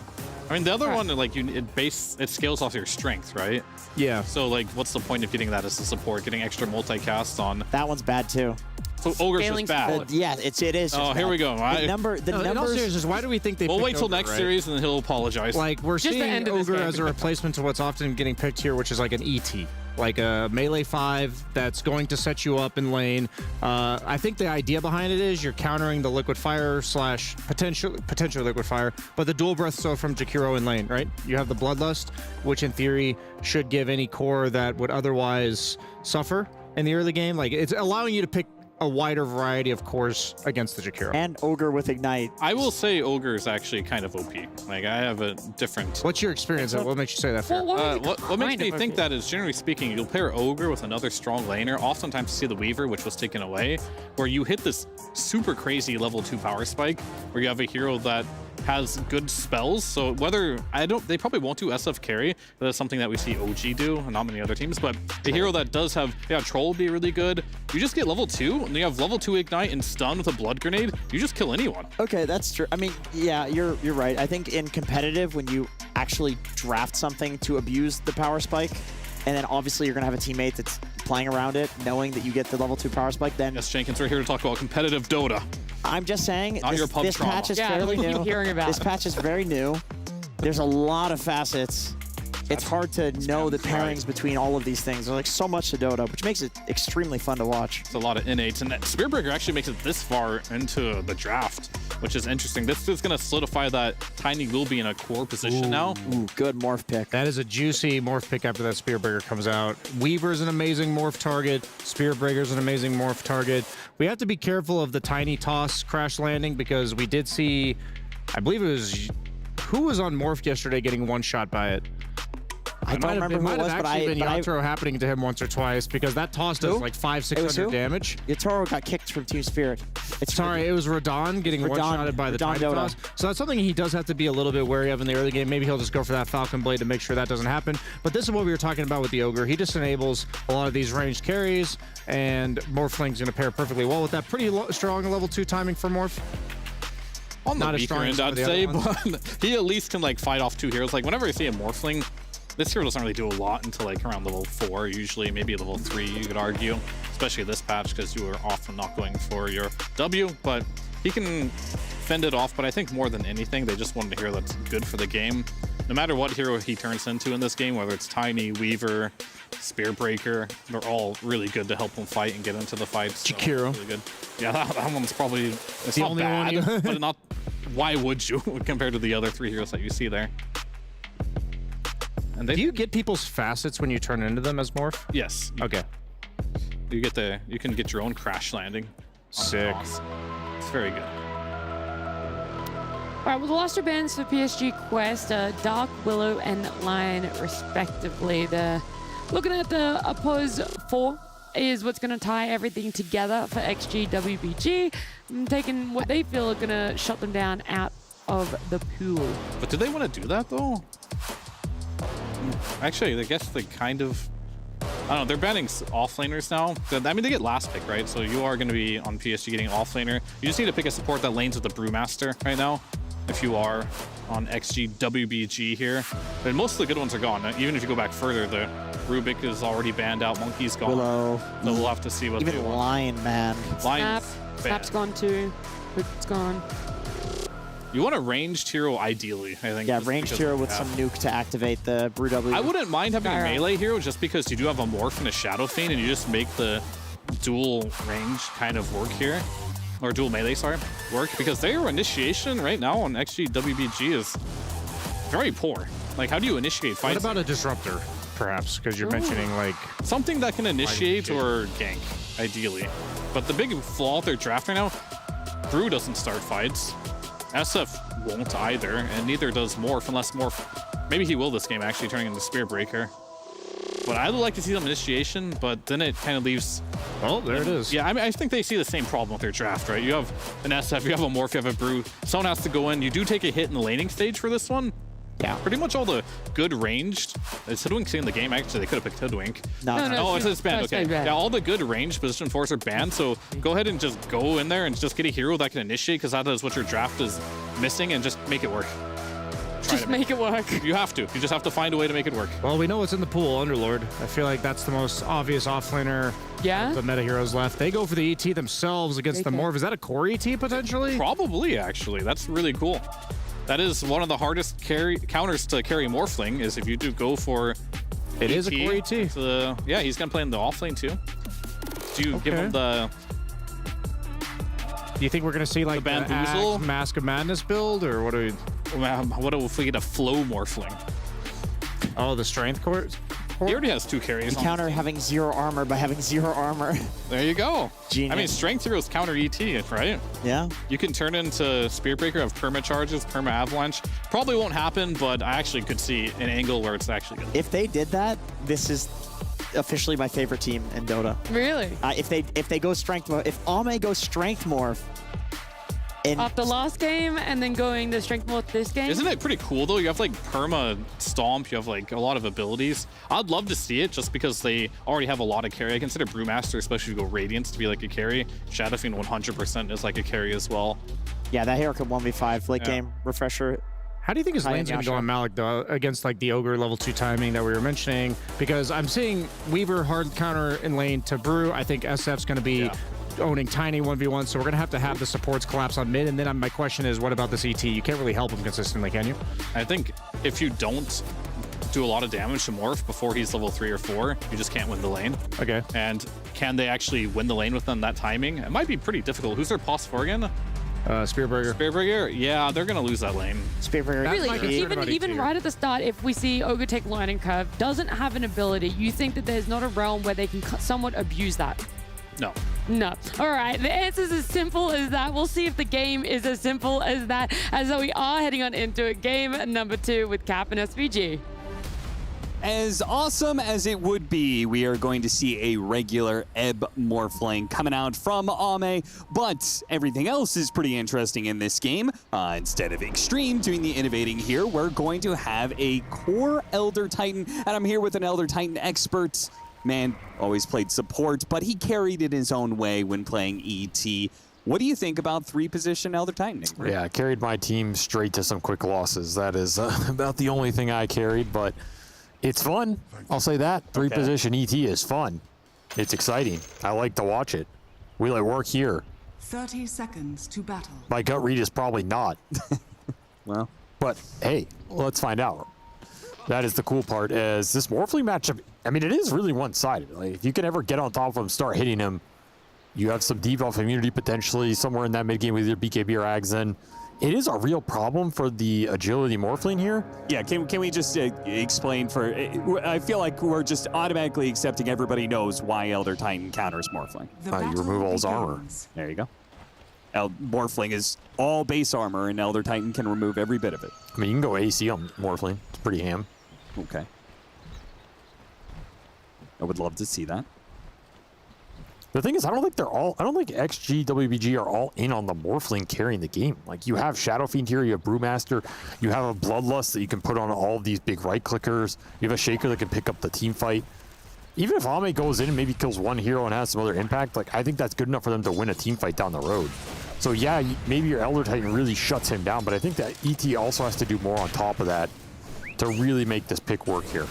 I mean, the other one, like, it scales off your strength, right? Yeah. So, like, what's the point of getting that as a support? Getting extra multicast on. That one's bad too. So Ogre's Scaling just bad. support. Yeah, it is. Oh, just here bad. we go. The numbers. In all seriousness, why do we think they We'll picked wait till Ogre, next right? series and then he'll apologize. Like, we're Just the seeing end of this Ogre game. as a replacement to what's often getting picked here, which is like an ET. Like a melee 5 that's going to set you up in lane. I think the idea behind it is you're countering the liquid fire / potential liquid fire, but the dual breath so from Jakiro in lane, right? You have the bloodlust, which in theory should give any core that would otherwise suffer in the early game. Like, it's allowing you to pick a wider variety of cores against the Jakiro. And Ogre with Ignite. I will say Ogre is actually kind of OP. Like, I have a different... What's your experience? What makes you say that? Fair? What makes me think that is, generally speaking, you'll pair Ogre with another strong laner. Oftentimes you see the Weaver, which was taken away, where you hit this super crazy level 2 power spike, where you have a hero that has good spells. So they probably won't do SF carry. That's something that we see OG do, and not many other teams. But a hero that does have, Troll would be really good. You just get level 2, and you have level 2 Ignite and stun with a blood grenade. You just kill anyone. Okay, that's true. I mean, yeah, you're right. I think in competitive, when you actually draft something to abuse the power spike, and then obviously you're gonna have a teammate that's playing around it, knowing that you get the level 2 power spike, then Yes, Jenkins, we're here to talk about competitive Dota. I'm just saying Not your pub this trauma. patch is Yeah, fairly we keep new. hearing about This it. patch is very new. There's a lot of facets. It's hard to know the pairings between all of these things. There's like so much to Dota, which makes it extremely fun to watch. It's a lot of innates, and that Spearbreaker actually makes it this far into the draft. which is interesting. This is going to solidify that Tiny will be in a core position now. Ooh, good morph pick. That is a juicy morph pick after that Spear Breaker comes out. Weaver's an amazing morph target. Spear Breaker's an amazing morph target. We have to be careful of the Tiny toss crash landing because we did see, I believe it was, who was on morph yesterday getting one shot by it? I don't remember who it was, but been Yatoro happening to him once or twice because that toss does like 500-600 damage. Yatoro got kicked from Team Spirit. Sorry, it was Radon getting one-shotted by the Tiny toss. So that's something he does have to be a little bit wary of in the early game. Maybe he'll just go for that Falcon Blade to make sure that doesn't happen. But this is what we were talking about with the Ogre. He just enables a lot of these ranged carries, and Morphling's going to pair perfectly well with that pretty strong level 2 timing for Morph. On the weaker end, I'd say, but he at least can like fight off 2 heroes. Like whenever I see a Morphling, this hero doesn't really do a lot until like around level 4, usually, maybe level 3, you could argue, especially this patch because you are often not going for your W, but he can fend it off. But I think more than anything, they just wanted a hero that's good for the game. No matter what hero he turns into in this game, whether it's Tiny, Weaver, Spear Breaker, they're all really good to help him fight and get into the fights. Jakiro. Really good. Yeah, that one's probably, it's the not only bad, one but not, why would you compared to the other 3 heroes that you see there? And do you get people's facets when you turn into them as morph? Yes. Okay. You can get your own crash landing. Sick. It's very good. All right, well, the roster bands for PSG Quest, Dark, Willow, and Lion, respectively. Looking at the opposed 4 is what's going to tie everything together for XG WBG, taking what they feel are going to shut them down out of the pool. But do they want to do that, though? Actually, I guess they kind of... I don't know, they're banning offlaners now. I mean, they get last pick, right? So you are going to be on PSG getting offlaner. You just need to pick a support that lanes with the Brewmaster right now, if you are on XG WBG here. But most of the good ones are gone. Even if you go back further, the Rubik is already banned out, Monkey's gone. Willow. So we'll have to see what they want. Even Lion, man. Snap's gone too. It's gone. You want a ranged hero, ideally, I think. Yeah, ranged hero with some nuke to activate the Brew W. I wouldn't mind having a melee hero just because you do have a Morph and a Shadow Fiend, and you just make the dual range kind of work here. Or dual melee, sorry, work. Because their initiation right now on XG WBG is very poor. Like, how do you initiate fights? What about a Disruptor, perhaps? Because you're mentioning, like... something that can initiate or gank, ideally. But the big flaw with their draft right now, Brew doesn't start fights. SF won't either, and neither does Morph, unless Morph... maybe he will this game, actually, turning into Spear Breaker. But I would like to see some initiation, but then it kind of leaves... oh, there it is. Yeah, I mean, I think they see the same problem with their draft, right? You have an SF, you have a Morph, you have a Brew. Someone has to go in. You do take a hit in the laning stage for this one. Yeah. Pretty much all the good ranged... is Hoodwink in the game? Actually, they could have picked Hoodwink. No, it's banned. Okay. banned. Yeah, all the good ranged position 4s are banned, so go ahead and just go in there and just get a hero that can initiate, because that is what your draft is missing, and just make it work. Just make it work. You have to. You just have to find a way to make it work. Well, we know what's in the pool, Underlord. I feel like that's the most obvious offlaner. Yeah. The meta heroes left. They go for the ET themselves against the Morph. Is that a core ET potentially? Probably, actually. That's really cool. That is one of the hardest counters to carry Morphling, is if you do go for it is a core ET. Yeah, he's going to play in the offlane too. Do you give him the... do you think we're going to see like the Bamboozle? Mask of Madness build, or what do we... what if we get a flow Morphling? Oh, the strength core? He already has 2 carries. You counter having 0 armor by having 0 armor. There you go. Genius. I mean, strength heroes counter ET, right? Yeah. You can turn into Spear Breaker, have perma charges, perma avalanche. Probably won't happen, but I actually could see an angle where it's actually good. If they did that, this is officially my favorite team in Dota. Really? If they go strength morph, if Ame goes strength morph, off the last game and then going the strength morph this game. Isn't it pretty cool though? You have like perma stomp, you have like a lot of abilities. I'd love to see it just because they already have a lot of carry. I consider Brewmaster, especially if you go Radiance, to be like a carry. Shadow Fiend 100% is like a carry as well. Yeah, that hero can 1v5 late game refresher. How do you think his lane's going to go on Malik, though, against like the Ogre level 2 timing that we were mentioning? Because I'm seeing Weaver hard counter in lane to Brew. I think SF's going to be owning Tiny 1v1, so we're going to have the supports collapse on mid. And then my question is, what about this ET? You can't really help him consistently, can you? I think if you don't do a lot of damage to Morph before he's level 3 or 4, you just can't win the lane. Okay. And can they actually win the lane within that timing? It might be pretty difficult. Who's their pos for again? Spearbreaker. Spearbreaker? Yeah, they're going to lose that lane. Spearbreaker. Really, even right at the start, if we see Ogre take Lightning Curve, doesn't have an ability, you think that there's not a realm where they can somewhat abuse that? No. No. All right, the answer's as simple as that. We'll see if the game is as simple as that, as we are heading on into it. Game number 2 with Cap and SVG. As awesome as it would be, we are going to see a regular Ebb Morphling coming out from Ame, but everything else is pretty interesting in this game. Instead of Extreme doing the innovating here, we're going to have a core Elder Titan, and I'm here with an Elder Titan expert. Man, always played support, but he carried it his own way when playing ET. What do you think about 3-position Elder Titan? Yeah, I carried my team straight to some quick losses. That is about the only thing I carried, but it's fun. I'll say that. 3-position ET is fun. It's exciting. I like to watch it. Will it work here? 30 seconds to battle. My gut read is probably not. Well, but hey, let's find out. That is the cool part, is this Morphling matchup, I mean, it is really one-sided. Like, if you can ever get on top of him, start hitting him, you have some debuff immunity potentially somewhere in that mid-game with either BKB or Ags, then it is a real problem for the agility Morphling here. Yeah, can we just explain for... I feel like we're just automatically accepting everybody knows why Elder Titan counters Morphling. You remove all his armor. There you go. Morphling is all base armor, and Elder Titan can remove every bit of it. I mean, you can go AC on Morphling. It's pretty ham. Okay. I would love to see that. The thing is, I don't think XG, WBG are all in on the Morphling carrying the game. Like, you have Shadow Fiend here, you have Brewmaster, you have a Bloodlust that you can put on all of these big right clickers, you have a Shaker that can pick up the team fight. Even if Ame goes in and maybe kills one hero and has some other impact, like, I think that's good enough for them to win a team fight down the road. So yeah, maybe your Elder Titan really shuts him down, but I think that ET also has to do more on top of that to really make this pick work here.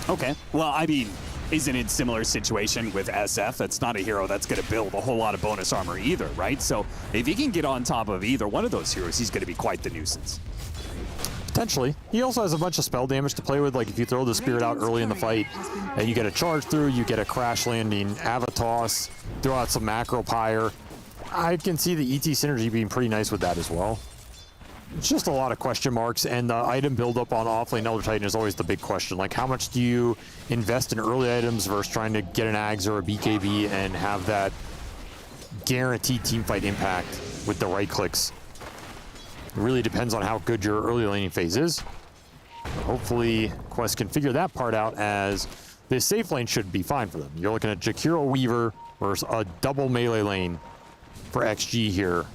Okay. Well, I mean, isn't it similar situation with SF? It's not a hero that's going to build a whole lot of bonus armor either, right? So if he can get on top of either one of those heroes, he's going to be quite the nuisance. Potentially. He also has a bunch of spell damage to play with. Like, if you throw the Spirit out early in the fight and you get a charge through, you get a crash landing Avatos, throw out some Macro Pyre. I can see the ET synergy being pretty nice with that as well. It's just a lot of question marks, and the item buildup on offlane Elder Titan is always the big question. Like, how much do you invest in early items versus trying to get an Ags or a BKB and have that guaranteed teamfight impact with the right clicks? It really depends on how good your early laning phase is. Hopefully, Quest can figure that part out, as this safe lane should be fine for them. You're looking at Jakiro Weaver versus a double melee lane for XG here.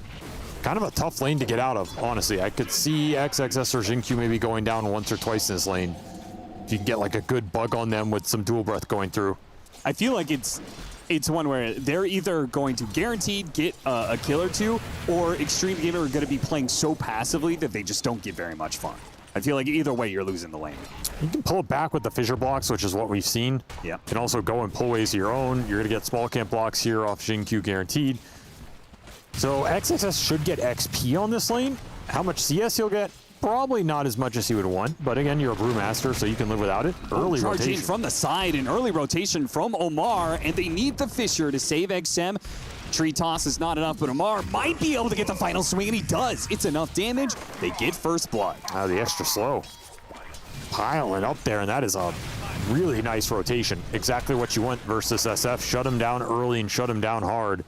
Kind of a tough lane to get out of, honestly. I could see XXS or Xingqiu maybe going down once or twice in this lane. If you can get like a good bug on them with some dual breath going through. I feel like it's one where they're either going to guaranteed get a kill or two, or Extreme Gamer are going to be playing so passively that they just don't get very much fun. I feel like either way, you're losing the lane. You can pull it back with the fissure blocks, which is what we've seen. Yeah. You can also go and pull ways of your own. You're going to get small camp blocks here off Xingqiu guaranteed. So XXS should get XP on this lane. How much CS he'll get? Probably not as much as he would want, but again, you're a Brewmaster, so you can live without it. Early charging rotation from the side, an early rotation from Omar, and they need the Fissure to save XM. Tree toss is not enough, but Omar might be able to get the final swing, and he does. It's enough damage. They get first blood. The extra slow. Piling up there, and that is a really nice rotation. Exactly what you want versus SF. Shut him down early and shut him down hard.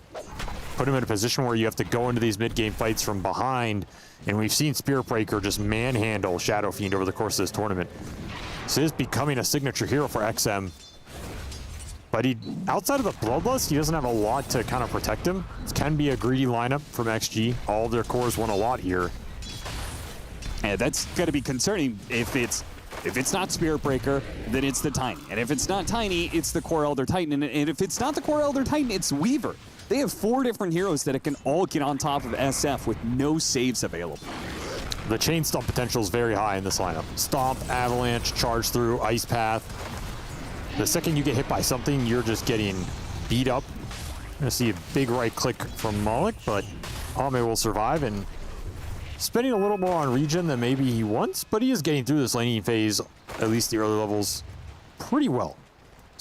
Put him in a position where you have to go into these mid-game fights from behind, and we've seen Spirit Breaker just manhandle Shadow Fiend over the course of this tournament. So he's becoming a signature hero for XM. But outside of the Bloodlust, he doesn't have a lot to kind of protect him. It can be a greedy lineup from XG. All of their cores won a lot here. And that's going to be concerning if it's not Spirit Breaker, then it's the Tiny. And if it's not Tiny, it's the core Elder Titan. And if it's not the core Elder Titan, it's Weaver. They have 4 different heroes that can all get on top of SF with no saves available. The chain stomp potential is very high in this lineup. Stomp, Avalanche, Charge Through, Ice Path. The second you get hit by something, you're just getting beat up. You're going to see a big right click from Malik, but Ame will survive and spending a little more on regen than maybe he wants, but he is getting through this laning phase, at least the early levels, pretty well.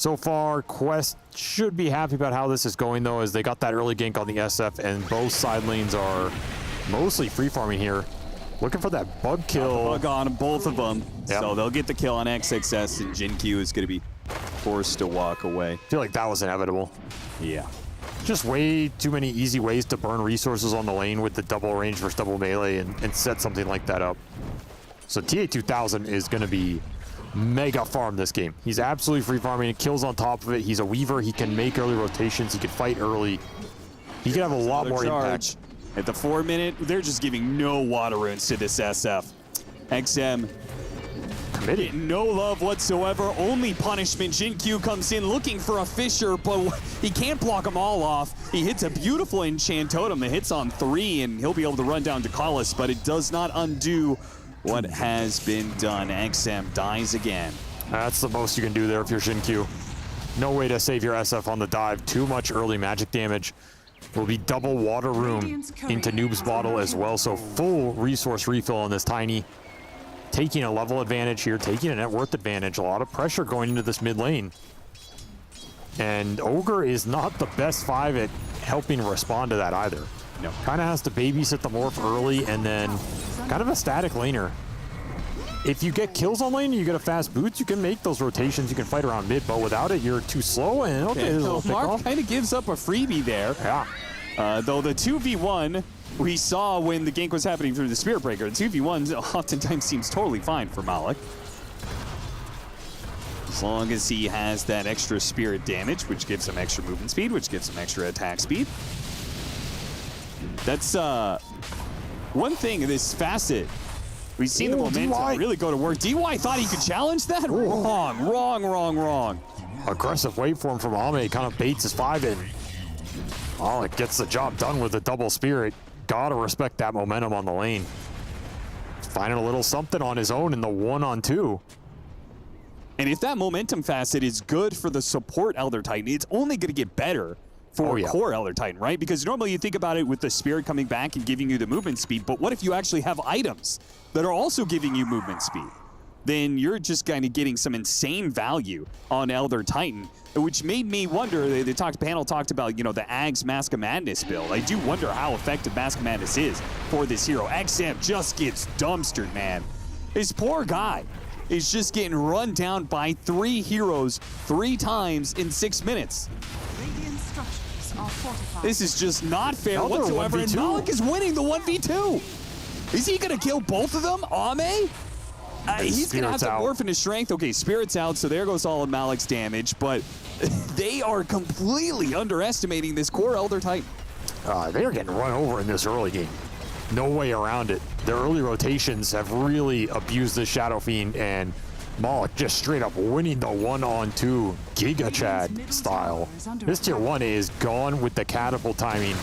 So far, Quest should be happy about how this is going, though, as they got that early gank on the SF, and both side lanes are mostly free farming here. Looking for that bug kill. Bug on both of them. Yep. So they'll get the kill on XXS, and Jin-Q is going to be forced to walk away. I feel like that was inevitable. Yeah. Just way too many easy ways to burn resources on the lane with the double range versus double melee and set something like that up. So TA2000 is going to be mega farm this game. He's absolutely free farming, kills on top of it. He's a weaver. He can make early rotations. He can fight early. He can have a lot more impact. At the 4 minute, they're just giving no water runes to this SF. XM committed. No love whatsoever, only punishment. Jin-Q comes in looking for a Fissure, but he can't block them all off. He hits a beautiful enchant totem that hits on 3, and he'll be able to run down to Callis, but it does not undo what has been done. XM dies again. That's the most you can do there if you're Jin-Q. No way to save your SF on the dive. Too much early magic damage. Will be double water room into Noob's bottle as well, so full resource refill on this Tiny. Taking a level advantage here, taking a net worth advantage. A lot of pressure going into this mid lane. And Ogre is not the best 5 at helping respond to that either. No. Kind of has to babysit the morph early and then kind of a static laner. If you get kills on lane, you get a fast boots, you can make those rotations, you can fight around mid, but without it, you're too slow, and okay, Mark kind of gives up a freebie there. Yeah. Though the 2v1 we saw when the gank was happening through the Spirit Breaker, the 2v1 oftentimes seems totally fine for Malik. As long as he has that extra spirit damage, which gives him extra movement speed, which gives him extra attack speed. That's one thing, this Facet. We've seen the momentum really go to work. DY thought he could challenge that? Wrong. Aggressive waveform from Ame kind of baits his 5 in. Oh, it gets the job done with the double spirit. Gotta respect that momentum on the lane. Finding a little something on his own in the 1-on-2. And if that momentum Facet is good for the support Elder Titan, it's only going to get better for core Elder Titan, right? Because normally you think about it with the Spirit coming back and giving you the movement speed, but what if you actually have items that are also giving you movement speed? Then you're just kind of getting some insane value on Elder Titan, which made me wonder, the panel talked about, you know, the Ags Mask of Madness build. I do wonder how effective Mask of Madness is for this hero. XM just gets dumpstered, man. This poor guy is just getting run down by 3 heroes 3 times in 6 minutes. This is just not fair whatsoever, and Malik is winning the 1v2. Is he going to kill both of them? Ame? He's going to have to morph into strength. Okay, Spirit's out, so there goes all of Malik's damage, but they are completely underestimating this core Elder Titan. They're getting run over in this early game. No way around it. Their early rotations have really abused the Shadow Fiend, and Malik just straight up winning the 1-on-2 Giga Chad style. This tier 1 is gone with the catapult timing.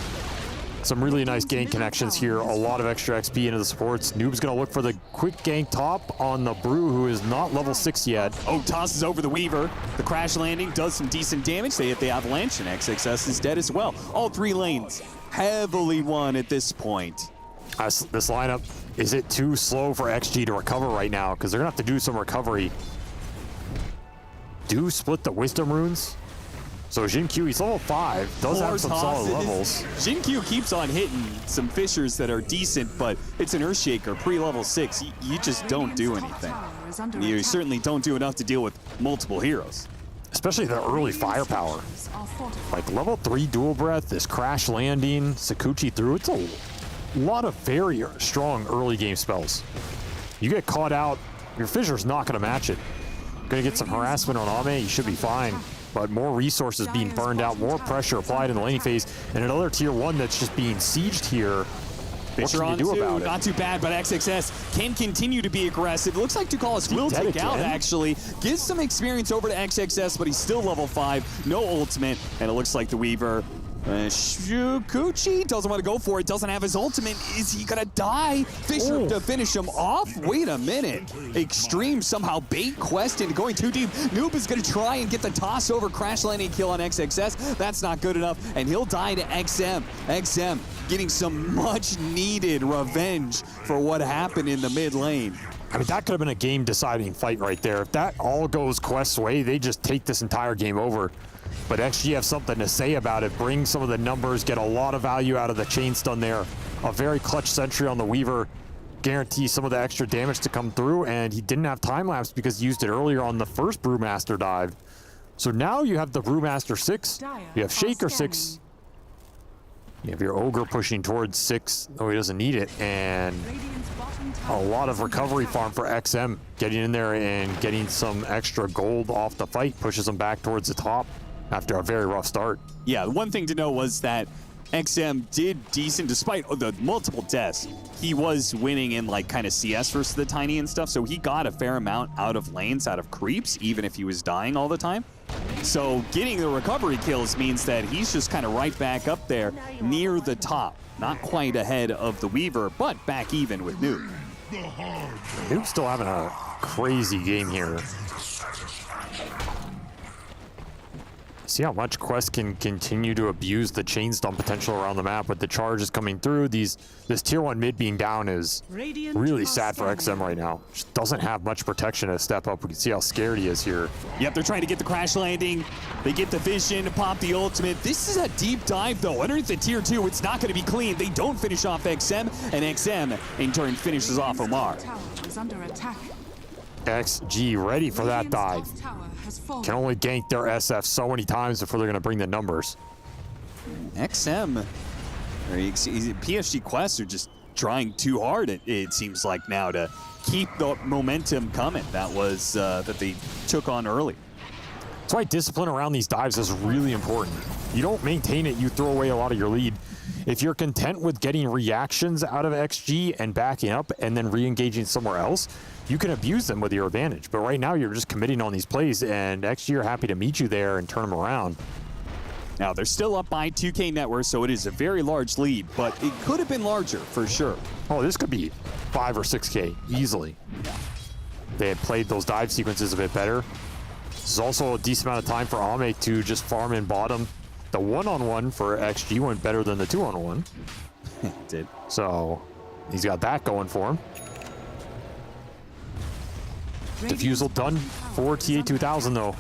Some really nice gank connections here. A lot of extra XP into the supports. Noob's going to look for the quick gank top on the Brew, who is not level 6 yet. Oh, tosses over the Weaver. The crash landing does some decent damage. They hit the Avalanche, and XXS is dead as well. All 3 lanes heavily won at this point. This lineup, is it too slow for XG to recover right now? Because they're going to have to do some recovery. Do split the Wisdom runes. So Jin-Q, he's level 5, does have some solid levels. Jin-Q keeps on hitting some Fissures that are decent, but it's an Earthshaker pre-level 6. You just don't do anything. You certainly don't do enough to deal with multiple heroes. Especially the early firepower. Like level 3 dual breath, this crash landing, Sakuchi through, it's a lot of very strong early game spells. You get caught out, your Fissure's not going to match it. Going to get some harassment on Ame, you should be fine. But more resources being burned out, more pressure applied in the laning phase, and another tier 1 that's just being sieged here. What can you do about it? Not too bad, but XXS can continue to be aggressive. It looks like Ducalis will take out, actually. Gives some experience over to XXS, but he's still level 5. No ultimate, and it looks like the Weaver. Shukuchi doesn't want to go for it, doesn't have his ultimate. Is he gonna die? Fissure to finish him off? Wait a minute. Extreme somehow bait Quest into going too deep. Noob is gonna try and get the toss over crash landing kill on XXS. That's not good enough, and he'll die to XM. XM getting some much needed revenge for what happened in the mid lane. I mean, that could have been a game-deciding fight right there. If that all goes Quest's way, they just take this entire game over. But XG have something to say about it. Bring some of the numbers, get a lot of value out of the chain stun there. A very clutch sentry on the Weaver. Guarantee some of the extra damage to come through, and he didn't have time lapse because he used it earlier on the first Brewmaster dive. So now you have the Brewmaster 6, you have Shaker 6, you have your Ogre pushing towards 6, though he doesn't need it, and a lot of recovery farm for XM. Getting in there and getting some extra gold off the fight pushes him back towards the top after a very rough start. Yeah, the one thing to know was that XM did decent despite the multiple deaths. He was winning in like kind of CS versus the Tiny and stuff, so he got a fair amount out of lanes, out of creeps, even if he was dying all the time. So getting the recovery kills means that he's just kind of right back up there near the top. Not quite ahead of the Weaver, but back even with Noob. Noob's still having a crazy game here. See how much Quest can continue to abuse the chain stun potential around the map with the charges coming through. This tier 1 mid being down is really sad for XM right now. Just doesn't have much protection to step up. We can see how scared he is here. Yep, they're trying to get the crash landing. They get the vision to pop the ultimate. This is a deep dive though. Underneath the tier 2, it's not going to be clean. They don't finish off XM, and XM in turn finishes off Omar. Is under attack. XG ready for that dive. Can only gank their SF so many times before they're going to bring the numbers. XM, PSG Quest are just trying too hard, it seems like now, to keep the momentum coming that was that they took on early. That's why discipline around these dives is really important. You don't maintain it, you throw away a lot of your lead. If you're content with getting reactions out of XG and backing up and then re-engaging somewhere else, you can abuse them with your advantage. But right now you're just committing on these plays, and XG are happy to meet you there and turn them around. Now they're still up by 2K net worth, so it is a very large lead, but it could have been larger for sure. Oh, this could be 5 or 6K easily. They had played those dive sequences a bit better. This is also a decent amount of time for Ame to just farm in bottom. The one-on-one for XG went better than the two-on-one. It did. So he's got that going for him. Diffusal done for TA2000 though.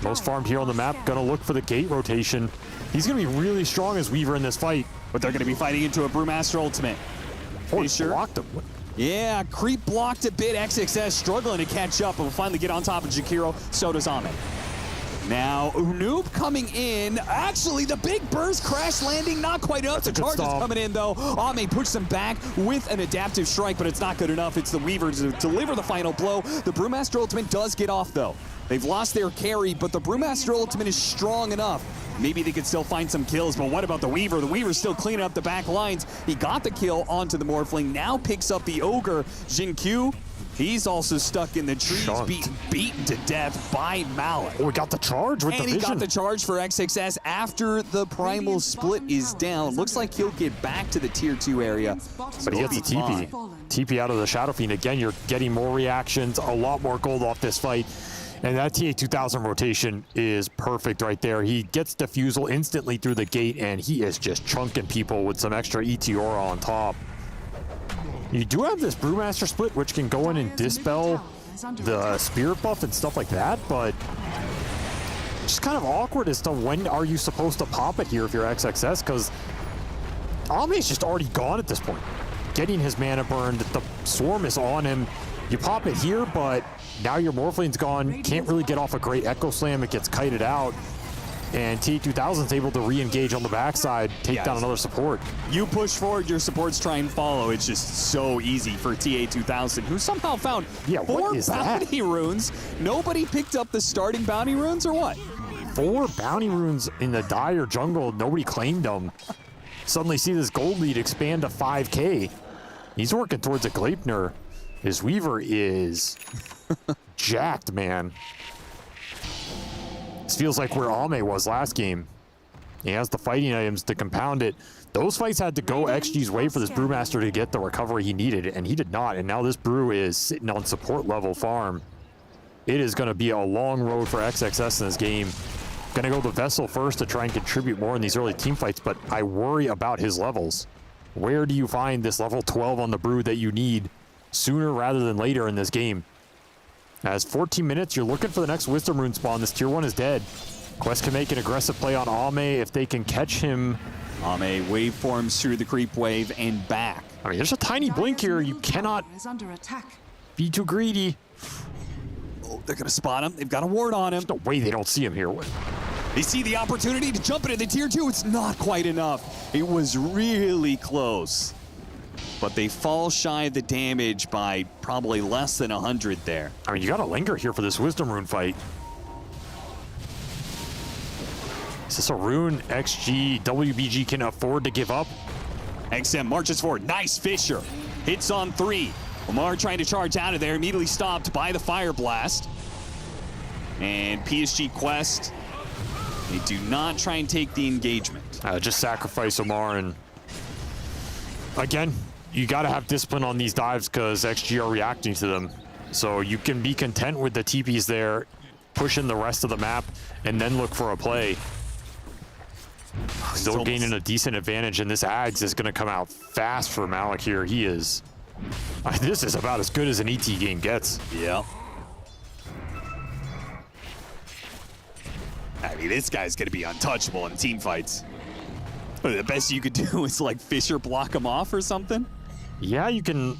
Most farmed here on the map. Gonna look for the gate rotation. He's gonna be really strong as Weaver in this fight. But they're gonna be fighting into a Brewmaster ultimate. Oh, he blocked him. Yeah, creep blocked a bit. XXS struggling to catch up, but will finally get on top of Jakiro. So does Ame. Now, Noob coming in. Actually, the big burst crash landing, not quite up. The charge is coming in, though. Ame pushes him back with an adaptive strike, but it's not good enough. It's the Weaver to deliver the final blow. The Brewmaster ultimate does get off, though. They've lost their carry, but the Brewmaster ultimate is strong enough. Maybe they could still find some kills, but what about the Weaver? The Weaver's still cleaning up the back lines. He got the kill onto the Morphling, now picks up the Ogre. Jinkyu, he's also stuck in the trees, beaten to death by Malak. Oh, we got the charge with the vision. And he got the charge for XXS after the Primal split is down. Looks like he'll get back to the tier 2 area. But he gets the TP. TP out of the Shadow Fiend. Again, you're getting more reactions, a lot more gold off this fight. And that TA2000 rotation is perfect right there. He gets Diffusal instantly through the gate, and he is just chunking people with some extra Eteora on top. You do have this Brewmaster split, which can go in and dispel the Spirit buff and stuff like that, but it's just kind of awkward as to when are you supposed to pop it here if you're XXS, because Ame's just already gone at this point. Getting his mana burned, the Swarm is on him. You pop it here, but now your Morphling's gone. Can't really get off a great Echo Slam. It gets kited out. And TA2000's able to re-engage on the backside, take down another support. You push forward, your supports try and follow. It's just so easy for TA2000, who somehow found 4 bounty runes. Nobody picked up the starting bounty runes, or what? 4 bounty runes in the dire jungle. Nobody claimed them. Suddenly see this gold lead expand to 5K. He's working towards a Gleipnir. His Weaver is jacked, man. This feels like where Ame was last game. He has the fighting items to compound it. Those fights had to go XG's way for this Brewmaster to get the recovery he needed, and he did not. And now this Brew is sitting on support level farm. It is going to be a long road for XXS in this game. Going to go the Vessel first to try and contribute more in these early team fights, but I worry about his levels. Where do you find this level 12 on the Brew that you need sooner rather than later in this game. As 14 minutes, you're looking for the next Wisdom Rune spawn. This tier 1 is dead. Quest can make an aggressive play on Ame if they can catch him. Ame waveforms through the creep wave and back. I mean, there's a tiny blink here. You cannot be too greedy. Oh, they're going to spot him. They've got a ward on him. There's no way they don't see him here. They see the opportunity to jump into the tier 2. It's not quite enough. It was really close. But they fall shy of the damage by probably less than 100 there. I mean, you got to linger here for this Wisdom Rune fight. Is this a rune XG WBG can afford to give up? XM marches forward. Nice Fisher. Hits on 3. Omar trying to charge out of there. Immediately stopped by the Fire Blast. And PSG Quest, they do not try and take the engagement. Just sacrifice Omar. And again, you got to have discipline on these dives because XG are reacting to them. So you can be content with the TPs there, pushing the rest of the map, and then look for a play. Still gaining a decent advantage, and this Ags is going to come out fast for Malik here. He is... this is about as good as an ET game gets. Yeah. I mean, this guy's going to be untouchable in team fights. The best you could do is like Fisher block him off or something. Yeah, you can...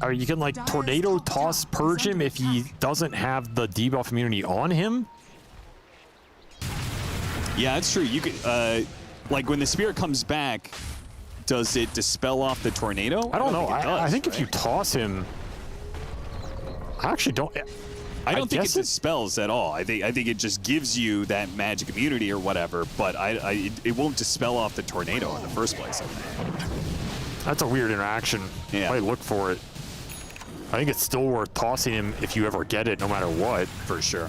Or you can like Tornado Toss Purge him if he doesn't have the debuff immunity on him. Yeah, that's true. You could, like when the Spirit comes back, does it dispel off the Tornado? I don't know. I think if you toss him... I actually don't... I don't think it dispels at all. I think it just gives you that magic immunity or whatever, but it won't dispel off the Tornado in the first place. That's a weird interaction. Yeah. Might look for it. I think it's still worth tossing him if you ever get it, no matter what. For sure.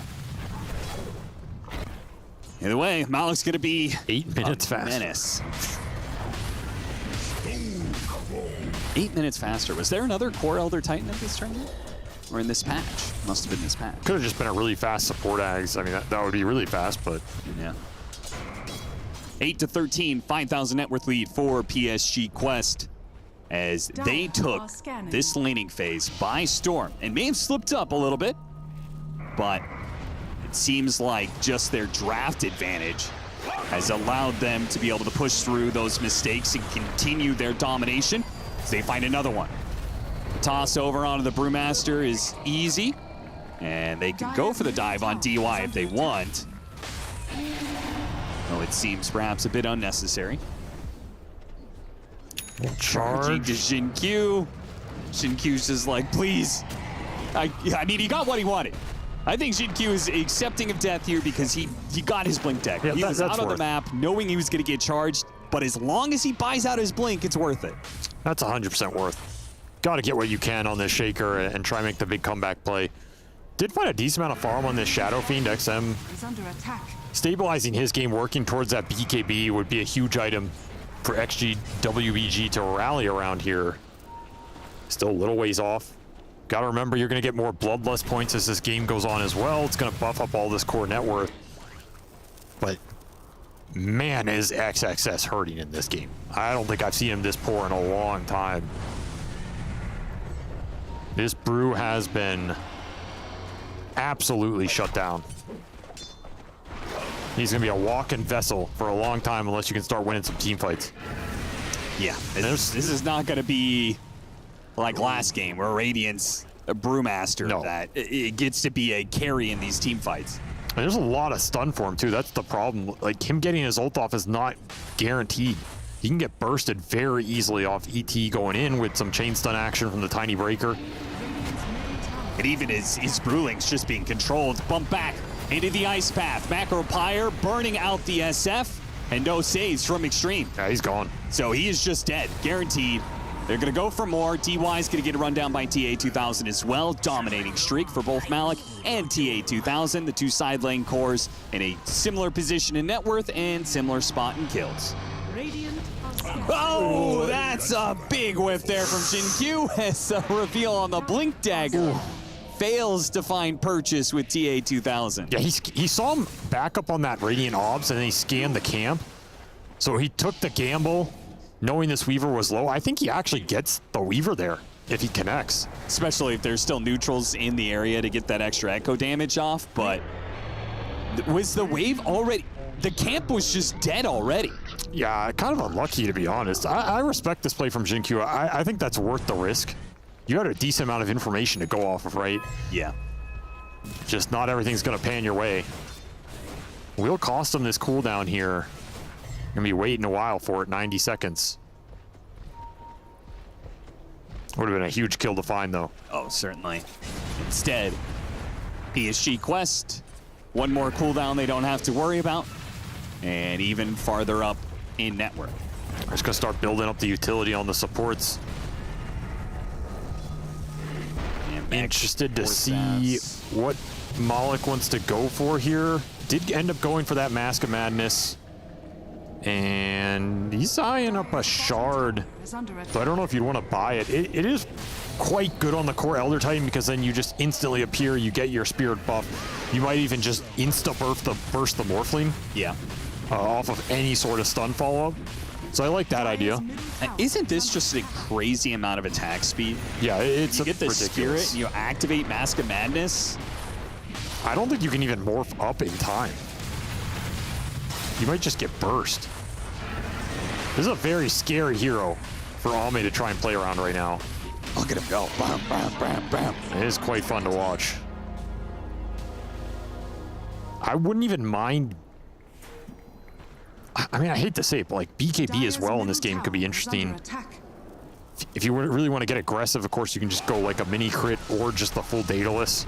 Either way, Malik's going to be 8 minutes faster. Menace. 8 minutes faster. Was there another Core Elder Titan in this tournament? Or in this patch? Must have been this patch. Could have just been a really fast support Ags. I mean, that would be really fast, but... Yeah. 8-13, 5,000 net worth lead for PSG Quest, as they took this laning phase by storm and may have slipped up a little bit, but it seems like just their draft advantage has allowed them to be able to push through those mistakes and continue their domination as they find another one. The toss over onto the Brewmaster is easy, and they can go for the dive on DY if they want. Though it seems perhaps a bit unnecessary. Charging to Xin-Q. Xin-Q's just like, please. I mean, he got what he wanted. I think Xin-Q is accepting of death here because he got his blink tech. Yeah, he was out on the map knowing he was going to get charged, but as long as he buys out his blink, it's worth it. That's 100% worth. Got to get what you can on this Shaker and try and make the big comeback play. Did find a decent amount of farm on this Shadow Fiend. XM stabilizing his game, working towards that BKB would be a huge item for XG WBG to rally around here. Still a little ways off. Got to remember, you're going to get more Bloodlust points as this game goes on as well. It's going to buff up all this core net worth. But man, is XXS hurting in this game. I don't think I've seen him this poor in a long time. This Brew has been absolutely shut down. He's going to be a walking vessel for a long time unless you can start winning some team fights. Yeah, this is not going to be like last game where Radiant's a Brewmaster that it gets to be a carry in these team fights. And there's a lot of stun for him too. That's the problem. Like him getting his ult off is not guaranteed. He can get bursted very easily off ET going in with some chain stun action from the Tiny Breaker. And even his Brewling's just being controlled. Bump back into the Ice Path. Macro Pyre burning out the SF, and no saves from Extreme. Yeah, he's gone. So he is just dead, guaranteed. They're going to go for more. DY's going to get a run down by TA2000 as well. Dominating streak for both Malik and TA2000. The two side lane cores in a similar position in net worth and similar spot in kills. Oh, that's a big whiff there from Xin-Q as a reveal on the Blink Dagger. Fails to find purchase with TA2000. Yeah, he saw him back up on that Radiant Obs and then he scanned the camp. So he took the gamble knowing this Weaver was low. I think he actually gets the Weaver there. if he connects. Especially if there's still neutrals in the area to get that extra echo damage off. But was the wave already? The camp was just dead already. Yeah, kind of unlucky, to be honest. I respect this play from Jinkyu. I think that's worth the risk. You had a decent amount of information to go off of, right? Yeah. Just not everything's going to pan your way. Will cost him this cooldown here. Gonna be waiting a while for it, 90 seconds. Would have been a huge kill to find, though. Oh, certainly. Instead, PSG Quest, one more cooldown they don't have to worry about, and even farther up in network. I'm just gonna start building up the utility on the supports. Interested to see what Malik wants to go for here. Did end up going for that Mask of Madness. And he's eyeing up a shard. So I don't know if you'd want to buy it. It is quite good on the core Elder Titan because then you just instantly appear, you get your Spirit buff. You might even just burst the Morphling. Yeah. Off of any sort of stun follow-up. So I like that idea. Isn't this just a crazy amount of attack speed? Yeah, it's you get the ridiculous. Spirit and you activate Mask of Madness. I don't think you can even morph up in time. You might just get burst. This is a very scary hero for Ame to try and play around right now. Look at him go. Bam, bam, bam, bam. It is quite fun to watch. I wouldn't even mind. I mean, I hate to say it, but like BKB as well in this game could be interesting. If you really want to get aggressive, of course, you can just go like a mini crit or just the full Daedalus.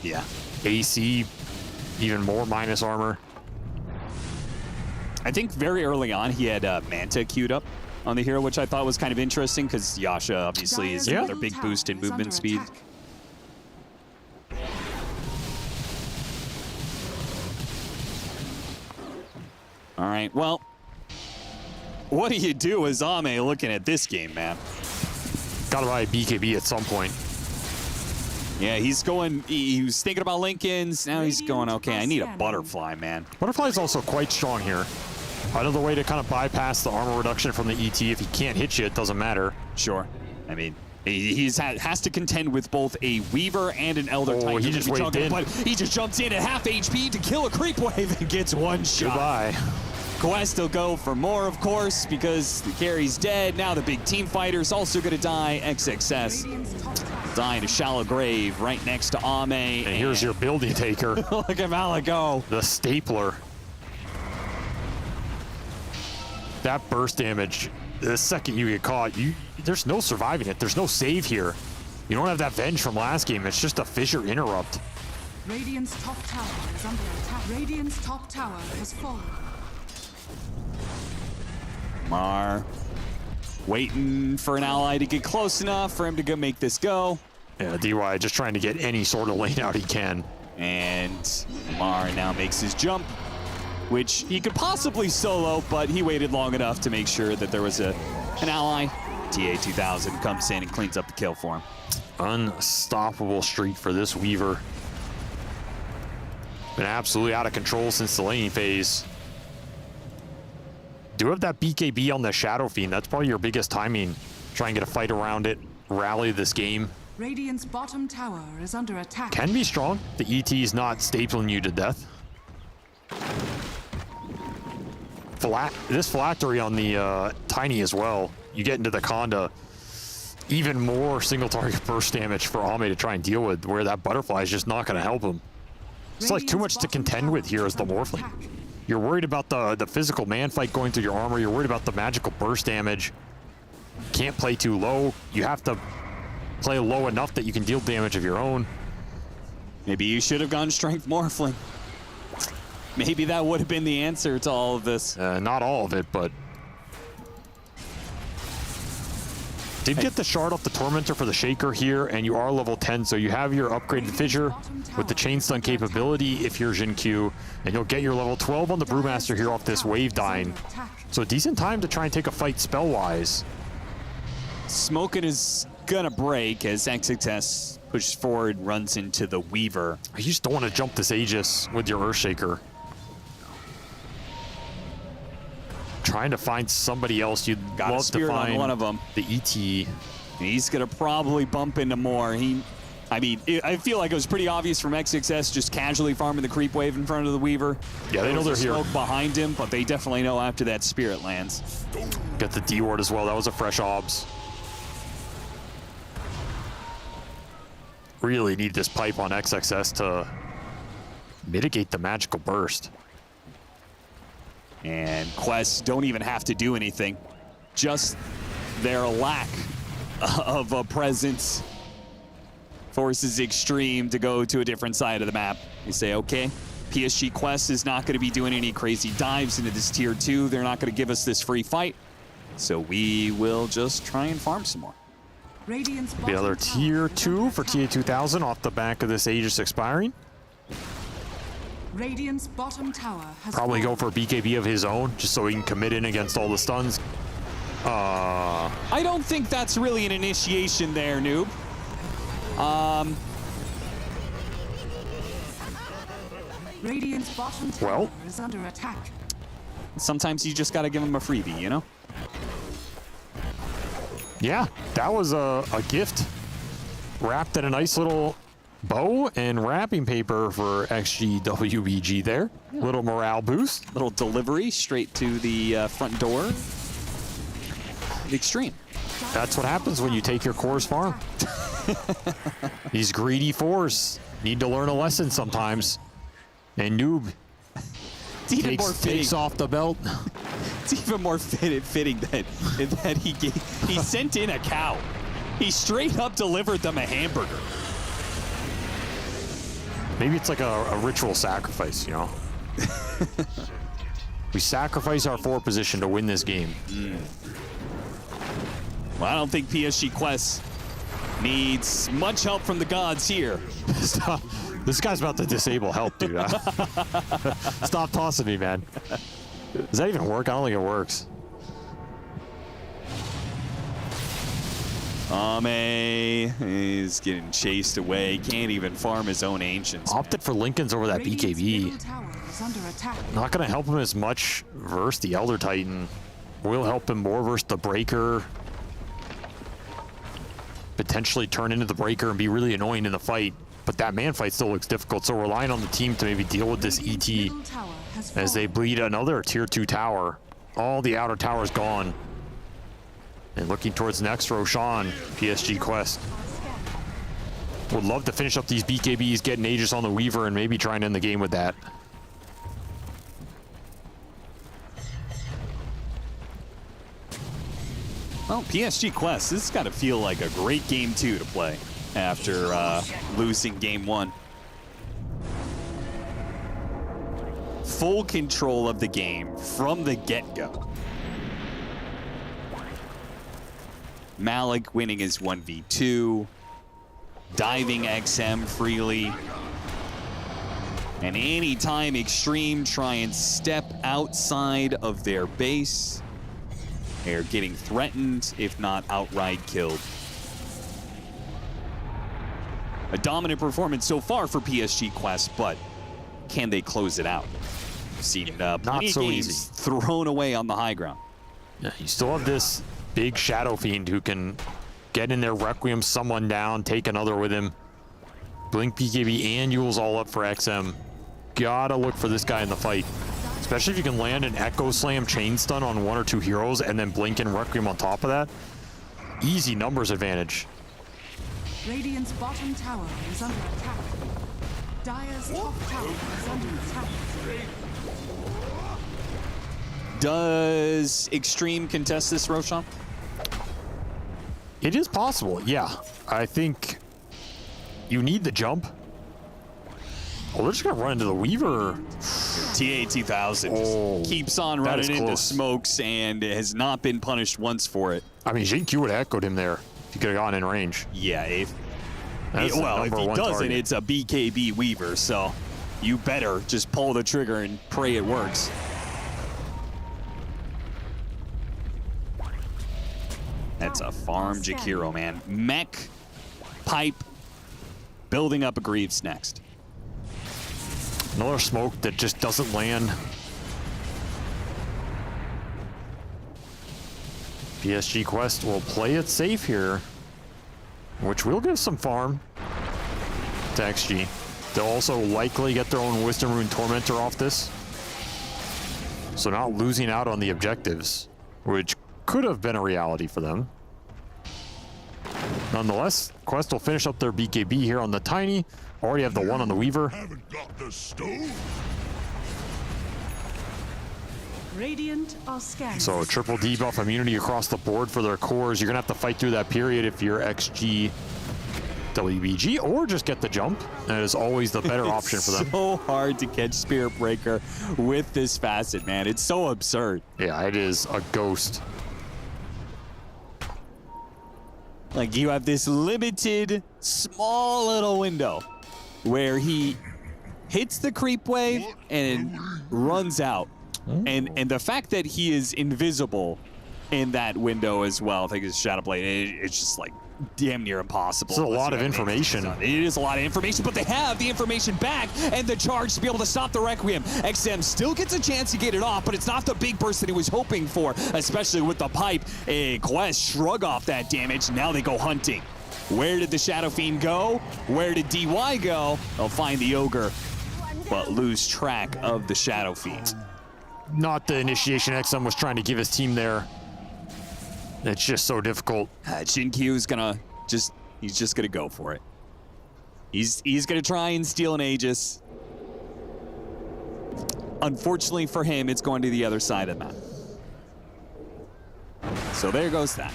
Yeah. AC, even more minus armor. I think very early on he had Manta queued up on the hero, which I thought was kind of interesting because Yasha obviously is another big boost in movement speed. All right, well, what do you do as Ame looking at this game, man? Gotta buy a BKB at some point. Yeah, he's going, he was thinking about Lincolns, now he's going, okay, I need a Butterfly, man. Butterfly is also quite strong here. Another way to kind of bypass the armor reduction from the ET. If he can't hit you, it doesn't matter. Sure. I mean, he has to contend with both a Weaver and an Elder Titan. He just waved in. But he just jumps in at half HP to kill a creep wave and gets one shot. Goodbye. Quest will go for more, of course, because the carry's dead. Now the big team fighter's also going to die. XXS die in a shallow grave right next to Ame. And here's your building taker. Look at Malik go. The stapler. That burst damage, the second you get caught, there's no surviving it. There's no save here. You don't have that Venge from last game. It's just a Fissure interrupt. Radiant's top tower is under attack. Radiant's top tower has fallen. Mar waiting for an ally to get close enough for him to go make this go. Yeah, DY just trying to get any sort of lane out he can. And Mar now makes his jump, which he could possibly solo, but he waited long enough to make sure that there was an ally. TA2000 comes in and cleans up the kill for him. Unstoppable streak for this Weaver. Been absolutely out of control since the laning phase. Do have that BKB on the Shadow Fiend. That's probably your biggest timing. Try and get a fight around it, rally this game. Radiant's bottom tower is under attack. Can be strong. The ET is not stapling you to death. This phylactery on the Tiny as well. You get into the Conda. Even more single target burst damage for Ame to try and deal with, where that Butterfly is just not going to help him. It's like too much to contend with here as the Morphling. You're worried about the physical man fight going through your armor. You're worried about the magical burst damage. Can't play too low. You have to play low enough that you can deal damage of your own. Maybe you should have gone Strength Morphling. Maybe that would have been the answer to all of this. Not all of it, but... Did get the shard off the Tormentor for the Shaker here, and you are level 10, so you have your upgraded Fissure with the Chain Stun capability if you're Jinkyu, and you'll get your level 12 on the Brewmaster here off this Wave Dying. So a decent time to try and take a fight spell-wise. Smoking is gonna break as XXS pushes forward, runs into the Weaver. You just don't want to jump this Aegis with your Earthshaker. Trying to find somebody else. You'd Got love a Spirit to find on one of them. The ET. He's going to probably bump into more. I feel like it was pretty obvious from XXS just casually farming the creep wave in front of the Weaver. Yeah, they know they're here. Smoke behind him, but they definitely know after that Spirit lands. Got the D ward as well. That was a fresh obs. Really need this pipe on XXS to mitigate the magical burst. And Quests don't even have to do anything. Just their lack of a presence forces Extreme to go to a different side of the map. You say, okay, PSG Quest is not going to be doing any crazy dives into this tier 2. They're not going to give us this free fight. So we will just try and farm some more. Be another tier 2 for TA 2000 off the back of this Aegis expiring. Radiant's bottom tower has Probably go for a BKB of his own, just so he can commit in against all the stuns. I don't think that's really an initiation there, noob. Radiant's bottom tower is under attack. Sometimes you just got to give him a freebie, you know? Yeah, that was a gift wrapped in a nice little bow and wrapping paper for XG WBG there. Yeah. Little morale boost. Little delivery straight to the front door. The Extreme. That's what happens when you take your core's farm. These greedy fours need to learn a lesson sometimes. And Noob takes off the belt. It's even more fitting that he sent in a cow. He straight up delivered them a hamburger. Maybe it's like a ritual sacrifice, you know? We sacrifice our 4 position to win this game. Well, I don't think PSG Quest needs much help from the gods here. Stop. This guy's about to disable help, dude. Stop tossing me, man. Does that even work? I don't think it works. Ame is getting chased away. Can't even farm his own Ancients. Opted for Lincoln's over that BKB. Not going to help him as much versus the Elder Titan. Will help him more versus the Breaker. Potentially turn into the Breaker and be really annoying in the fight. But that man fight still looks difficult, so relying on the team to maybe deal with this ET as they bleed another tier 2 tower. All the outer towers gone. And looking towards next, Roshan, PSG Quest. Would love to finish up these BKBs, getting Aegis on the Weaver, and maybe try and end the game with that. Well, PSG Quest, this has got to feel like a great game 2 to play after losing game 1. Full control of the game from the get-go. Malik winning his 1v2, diving XM freely. And anytime Extreme try and step outside of their base, they're getting threatened, if not outright killed. A dominant performance so far for PSG Quest, but can they close it out? We've seen plenty of games thrown away on the high ground. Yeah, you still have this big Shadow Fiend who can get in there, Requiem someone down, take another with him. Blink BKB and Yule's all up for XM. Gotta look for this guy in the fight. Especially if you can land an Echo Slam chain stun on 1 or 2 heroes and then Blink and Requiem on top of that. Easy numbers advantage. Radiant's bottom tower is under attack. Dire's top tower is under attack. Does Extreme contest this, Roshan? It is possible, yeah. I think you need the jump. Oh, they're just gonna run into the Weaver. TA 2000 keeps on running into smokes and has not been punished once for it. I mean, Jinq would have echoed him there if he could have gone in range. Yeah, if he doesn't, target. it's a BKB Weaver, so you better just pull the trigger and pray it works. That's a farm Jakiro, man. Mech, pipe, building up a Greaves next. Another smoke that just doesn't land. PSG Quest will play it safe here. which will give some farm to XG. They'll also likely get their own Wisdom Rune Tormentor off this. So not losing out on the objectives, which could have been a reality for them. Nonetheless, Quest will finish up their BKB here on the Tiny. Already have the one on the Weaver. Radiant are scanning. So triple debuff immunity across the board for their cores. You're gonna have to fight through that period if you're XG WBG, or just get the jump. That is always the better option for them. It's so hard to catch Spirit Breaker with this Facet, man. It's so absurd. Yeah, it is a ghost. Like, you have this limited, small little window where he hits the creep wave and runs out. And the fact that he is invisible in that window as well, I think it's Shadow Blade, it's just like damn near impossible. It's a lot of information. It is a lot of information, but they have the information back and the charge to be able to stop the Requiem. XM still gets a chance to get it off, but it's not the big burst that he was hoping for, especially with the pipe. Quest shrug off that damage. Now they go hunting. Where did the Shadow Fiend go? Where did DY go? They'll find the Ogre, but lose track of the Shadow Fiend. Not the initiation XM was trying to give his team there. It's just so difficult. Jinkyu is gonna he's just gonna go for it. He's gonna try and steal an Aegis. Unfortunately for him, it's going to the other side of the map. So there goes that.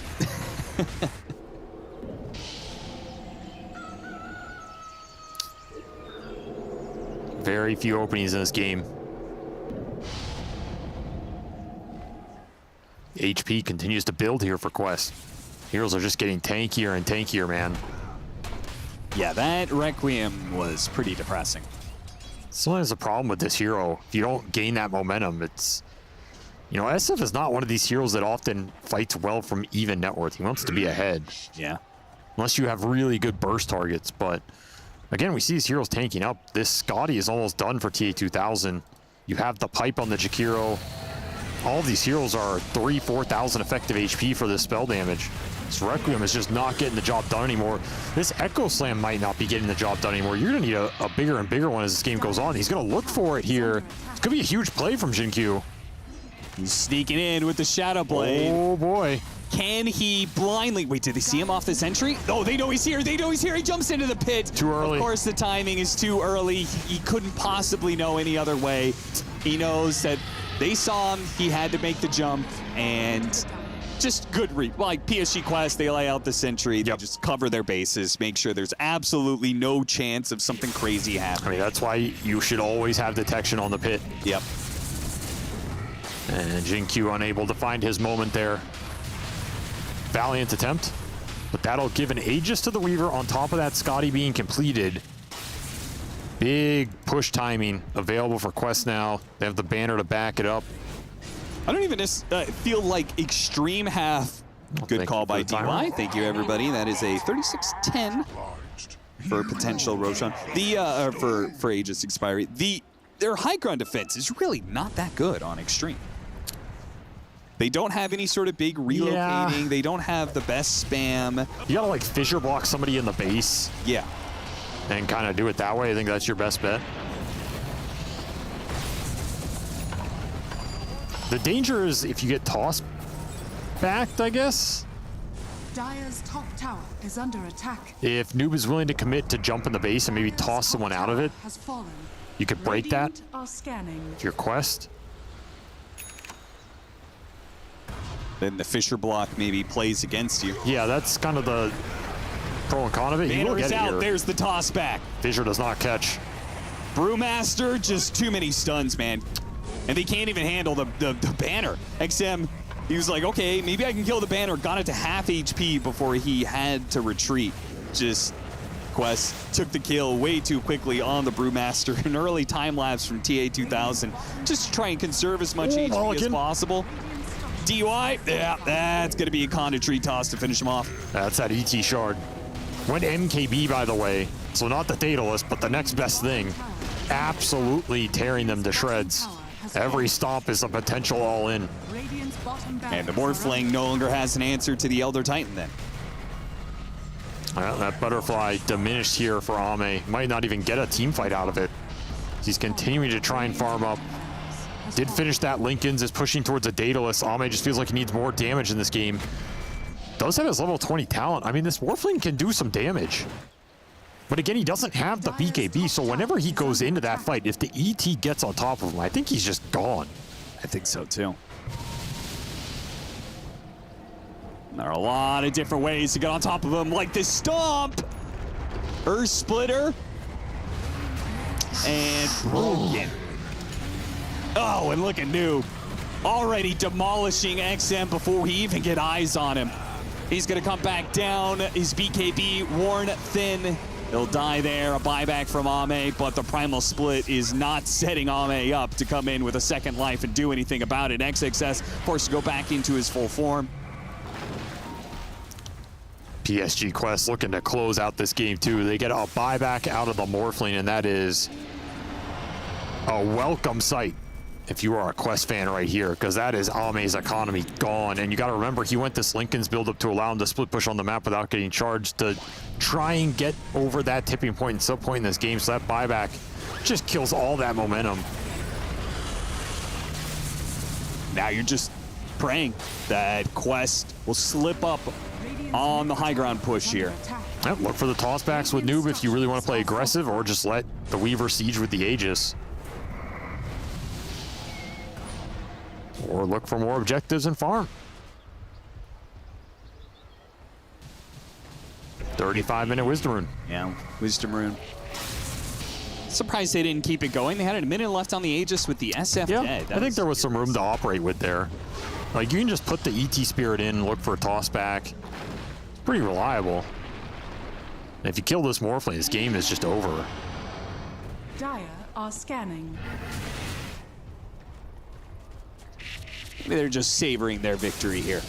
Very few openings in this game. HP continues to build here for Quest. Heroes are just getting tankier and tankier, man. Yeah, that Requiem was pretty depressing. Sometimes the problem with this hero, if you don't gain that momentum, it's... You know, SF is not one of these heroes that often fights well from even net worth. He wants to be ahead. Yeah. Unless you have really good burst targets, but... Again, we see these heroes tanking up. This Scotty is almost done for TA2000. You have the pipe on the Jakiro. All of these heroes are 3,000-4,000 effective HP for this spell damage. This Requiem is just not getting the job done anymore. This Echo Slam might not be getting the job done anymore. You're going to need a bigger and bigger one as this game goes on. He's going to look for it here. It's going to be a huge play from Jinkyu. He's sneaking in with the Shadow Blade. Oh, boy. Can he blindly... Wait, did they see him off this entry? Oh, they know he's here. They know he's here. He jumps into the pit. Too early. Of course, the timing is too early. He couldn't possibly know any other way. He knows that they saw him. He had to make the jump. And just good read. Like PSG Quest, they lay out the sentry. They just cover their bases, make sure there's absolutely no chance of something crazy happening. I mean, that's why you should always have detection on the pit. Yep. And Jinkyu unable to find his moment there. Valiant attempt, but that'll give an Aegis to the Weaver on top of that Scotty being completed. Big push timing available for Quest now. They have the banner to back it up. I don't even feel like Extreme have... Good call by DY. Thank you, everybody. That is a 36-10 for potential Roshan. For Aegis expiry. Their high ground defense is really not that good on Extreme. They don't have any sort of big relocating. Yeah. They don't have the best spam. You gotta like fissure block somebody in the base. Yeah. And kind of do it that way. I think that's your best bet. The danger is if you get tossed backed, I guess. Dire's top tower is under attack. If Noob is willing to commit to jump in the base and maybe toss someone out of it, you could break that. If your Quest. Then the Fissure block maybe plays against you. Yeah, that's kind of the pro and con of it. Banner is out. There's the toss back. Fissure does not catch. Brewmaster, just too many stuns, man. And they can't even handle the banner. XM, he was like, okay, maybe I can kill the banner. Got it to half HP before he had to retreat. Just Quest took the kill way too quickly on the Brewmaster. An early time lapse from TA2000. Just to try and conserve as much HP as possible. DY, yeah, that's going to be a Conda Tree toss to finish him off. That's that ET shard. Went MKB, by the way. So not the Daedalus, but the next best thing. Absolutely tearing them to shreds. Every stomp is a potential all-in. And the Morphling no longer has an answer to the Elder Titan then. Well, that butterfly diminished here for Ame. Might not even get a team fight out of it. He's continuing to try and farm up. Did finish that Lincoln's, is pushing towards a Daedalus. Ame just feels like he needs more damage in this game. Does have his level 20 talent. I mean, this Morphling can do some damage. But again, he doesn't have the BKB, so whenever he goes into that fight, if the ET gets on top of him, I think he's just gone. I think so too. There are a lot of different ways to get on top of him, like this stomp, Earth Splitter, and broken. Oh, and look at Noob, already demolishing XM before we even get eyes on him. He's gonna come back down, his BKB worn thin. He'll die there, a buyback from Ame, but the Primal Split is not setting Ame up to come in with a second life and do anything about it. XXS forced to go back into his full form. PSG Quest looking to close out this game too. They get a buyback out of the Morphling, and that is a welcome sight if you are a Quest fan right here, because that is Ame's economy gone. And you got to remember, he went this Lincoln's build up to allow him to split push on the map without getting charged to try and get over that tipping point and sub point in this game. So that buyback just kills all that momentum. Now you're just praying that Quest will slip up on the high ground push here. Yep, look for the tossbacks with Noob if you really want to play aggressive, or just let the Weaver siege with the Aegis. Or look for more objectives and farm. 35-minute Wisdom Rune. Yeah, Wisdom Rune. Surprised they didn't keep it going. They had a minute left on the Aegis with the SF dead. I think there was some room to operate with there. Like, you can just put the ET Spirit in and look for a tossback. It's pretty reliable. And if you kill this Morphling, this game is just over. Dire are scanning. Maybe they're just savoring their victory here.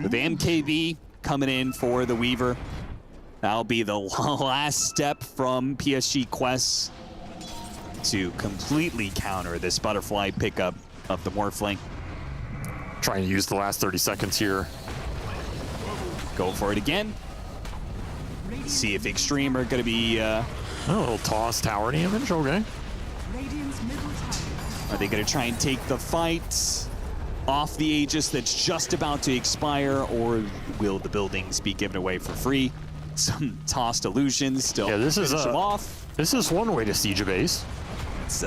With MKB coming in for the Weaver. That'll be the last step from PSG Quest to completely counter this butterfly pickup of the Morphling. Trying to use the last 30 seconds here. Go for it again. See if Extreme are going to be... a little toss tower damage, okay. Are they going to try and take the fight off the Aegis that's just about to expire, or will the buildings be given away for free? Some tossed illusions still finish them off. This is one way to siege a base. It's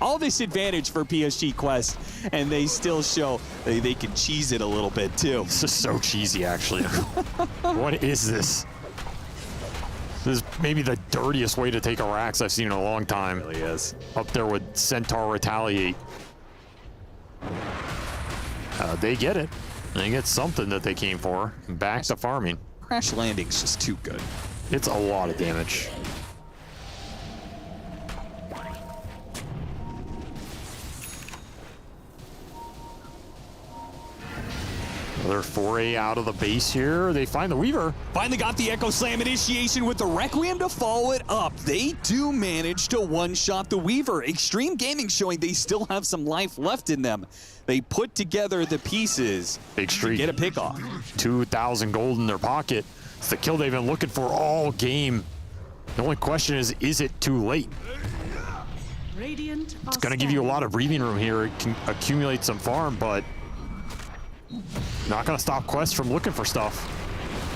all this advantage for PSG Quest, and they still show they can cheese it a little bit too. This is so cheesy, actually. What is this? This is maybe the dirtiest way to take a Rax I've seen in a long time. It really is. Up there with Centaur Retaliate. They get it. They get something that they came for. Back to farming. Crash Landing's just too good. It's a lot of damage. Another foray out of the base here. They find the Weaver. Finally got the Echo Slam initiation with the Requiem to follow it up. They do manage to one-shot the Weaver. Extreme Gaming showing they still have some life left in them. They put together the pieces Big streak. To get a pick off. 2,000 gold in their pocket. It's the kill they've been looking for all game. The only question is it too late? It's going to give you a lot of breathing room here. It can accumulate some farm, but not going to stop Quest from looking for stuff.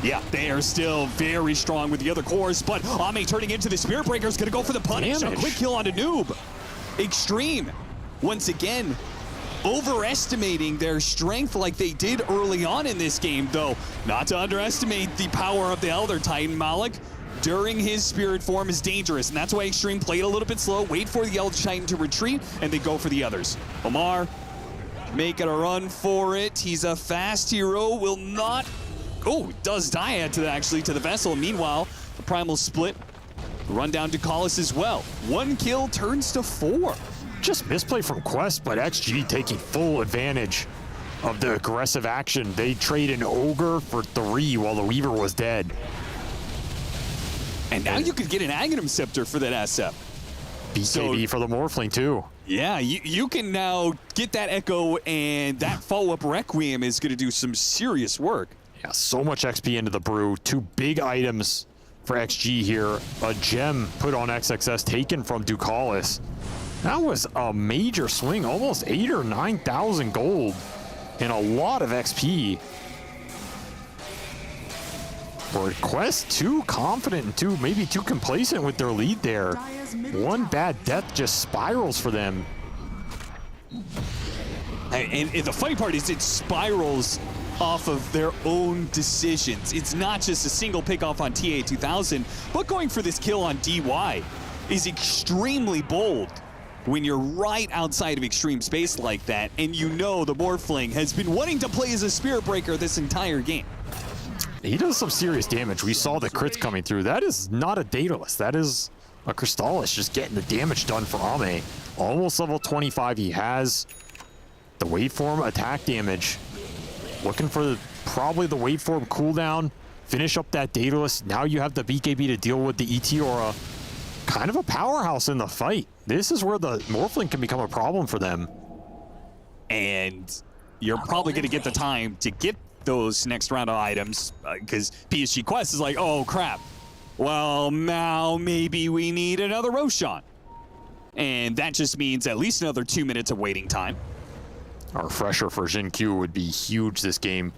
Yeah, they are still very strong with the other cores, but Ame turning into the Spirit Breaker is going to go for the punish. A quick kill onto Noob. Extreme, once again, overestimating their strength like they did early on in this game, though. Not to underestimate the power of the Elder Titan. Malik, during his spirit form, is dangerous, and that's why Extreme played a little bit slow, wait for the Elder Titan to retreat, and they go for the others. Omar making a run for it. He's a fast hero, will not... Oh, does die actually to the vessel. Meanwhile, the Primal Split run down to Collis as well. 1 kill turns to 4. Just misplay from Quest, but XG taking full advantage of the aggressive action. They trade an Ogre for 3 while the Weaver was dead. And now you could get an Aghanim Scepter for that SF. BKB for the Morphling too. Yeah, you can now get that Echo, and that follow-up Requiem is going to do some serious work. Yeah, so much XP into the Brew. 2 big items for XG here. A gem put on XXS taken from Ducalis. That was a major swing, almost 8,000 or 9,000 gold and a lot of XP. Or Quest too confident and maybe too complacent with their lead there. One bad death just spirals for them. And the funny part is it spirals off of their own decisions. It's not just a single pick off on TA2000, but going for this kill on DY is extremely bold when you're right outside of extreme space like that, and you know the Morphling has been wanting to play as a Spirit Breaker this entire game. He does some serious damage. We saw the crits coming through. That is not a Daedalus. That is a Crystallis just getting the damage done for Ame. Almost level 25. He has the waveform attack damage. Looking for probably the waveform cooldown. Finish up that Daedalus. Now you have the BKB to deal with the ET Aura. Kind of a powerhouse in the fight. This is where the Morphling can become a problem for them. And you're probably going to get the time to get those next round of items because PSG Quest is like, oh crap. Well, now maybe we need another Roshan. And that just means at least another 2 minutes of waiting time. A refresher for Jin Q would be huge this game.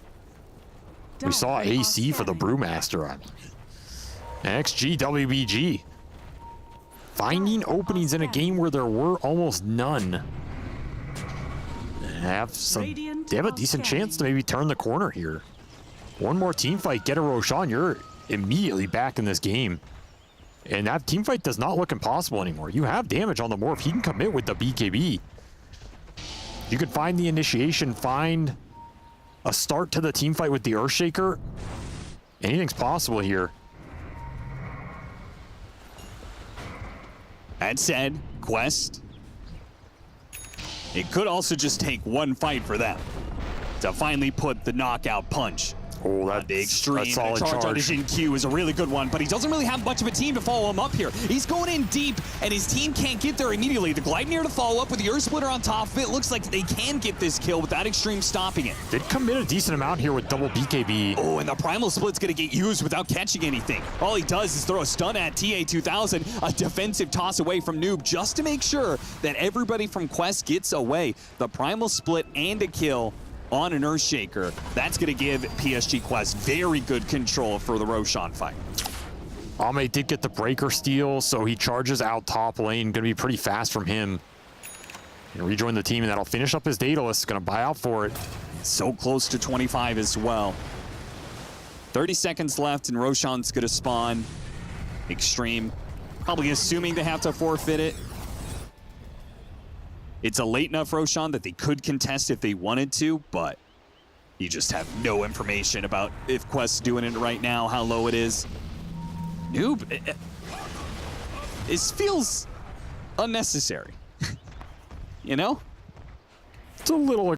We saw AC for the Brewmaster. I mean, XG, WBG. Finding openings in a game where there were almost none. They have a decent chance to maybe turn the corner here. One more team fight, get a Roshan, you're immediately back in this game. And that team fight does not look impossible anymore. You have damage on the Morph. He can commit with the BKB. You can find the initiation, find a start to the team fight with the Earthshaker. Anything's possible here. That said, Quest, it could also just take one fight for them to finally put the knockout punch. Oh, that's the extreme. a solid charge on his Q is a really good one, but he doesn't really have much of a team to follow him up here. He's going in deep, and his team can't get there immediately. The Gleipnir to follow up with the Earth Splitter on top of it. Looks like they can get this kill without Extreme stopping it. Did commit a decent amount here with double BKB. Oh, and the Primal Split's going to get used without catching anything. All he does is throw a stun at TA2000, a defensive toss away from Noob, just to make sure that everybody from Quest gets away. The Primal Split and a kill on an Earthshaker. That's going to give PSG Quest very good control for the Roshan fight. Ame did get the breaker steal, so he charges out top lane. Going to be pretty fast from him. And rejoin the team, and that'll finish up his Daedalus. Going to buy out for it. So close to 25 as well. 30 seconds left, and Roshan's going to spawn. Extreme, probably assuming they have to forfeit it. It's a late enough Roshan that they could contest if they wanted to, but you just have no information about if Quest's doing it right now, how low it is. Noob, this feels unnecessary. You know? It's a little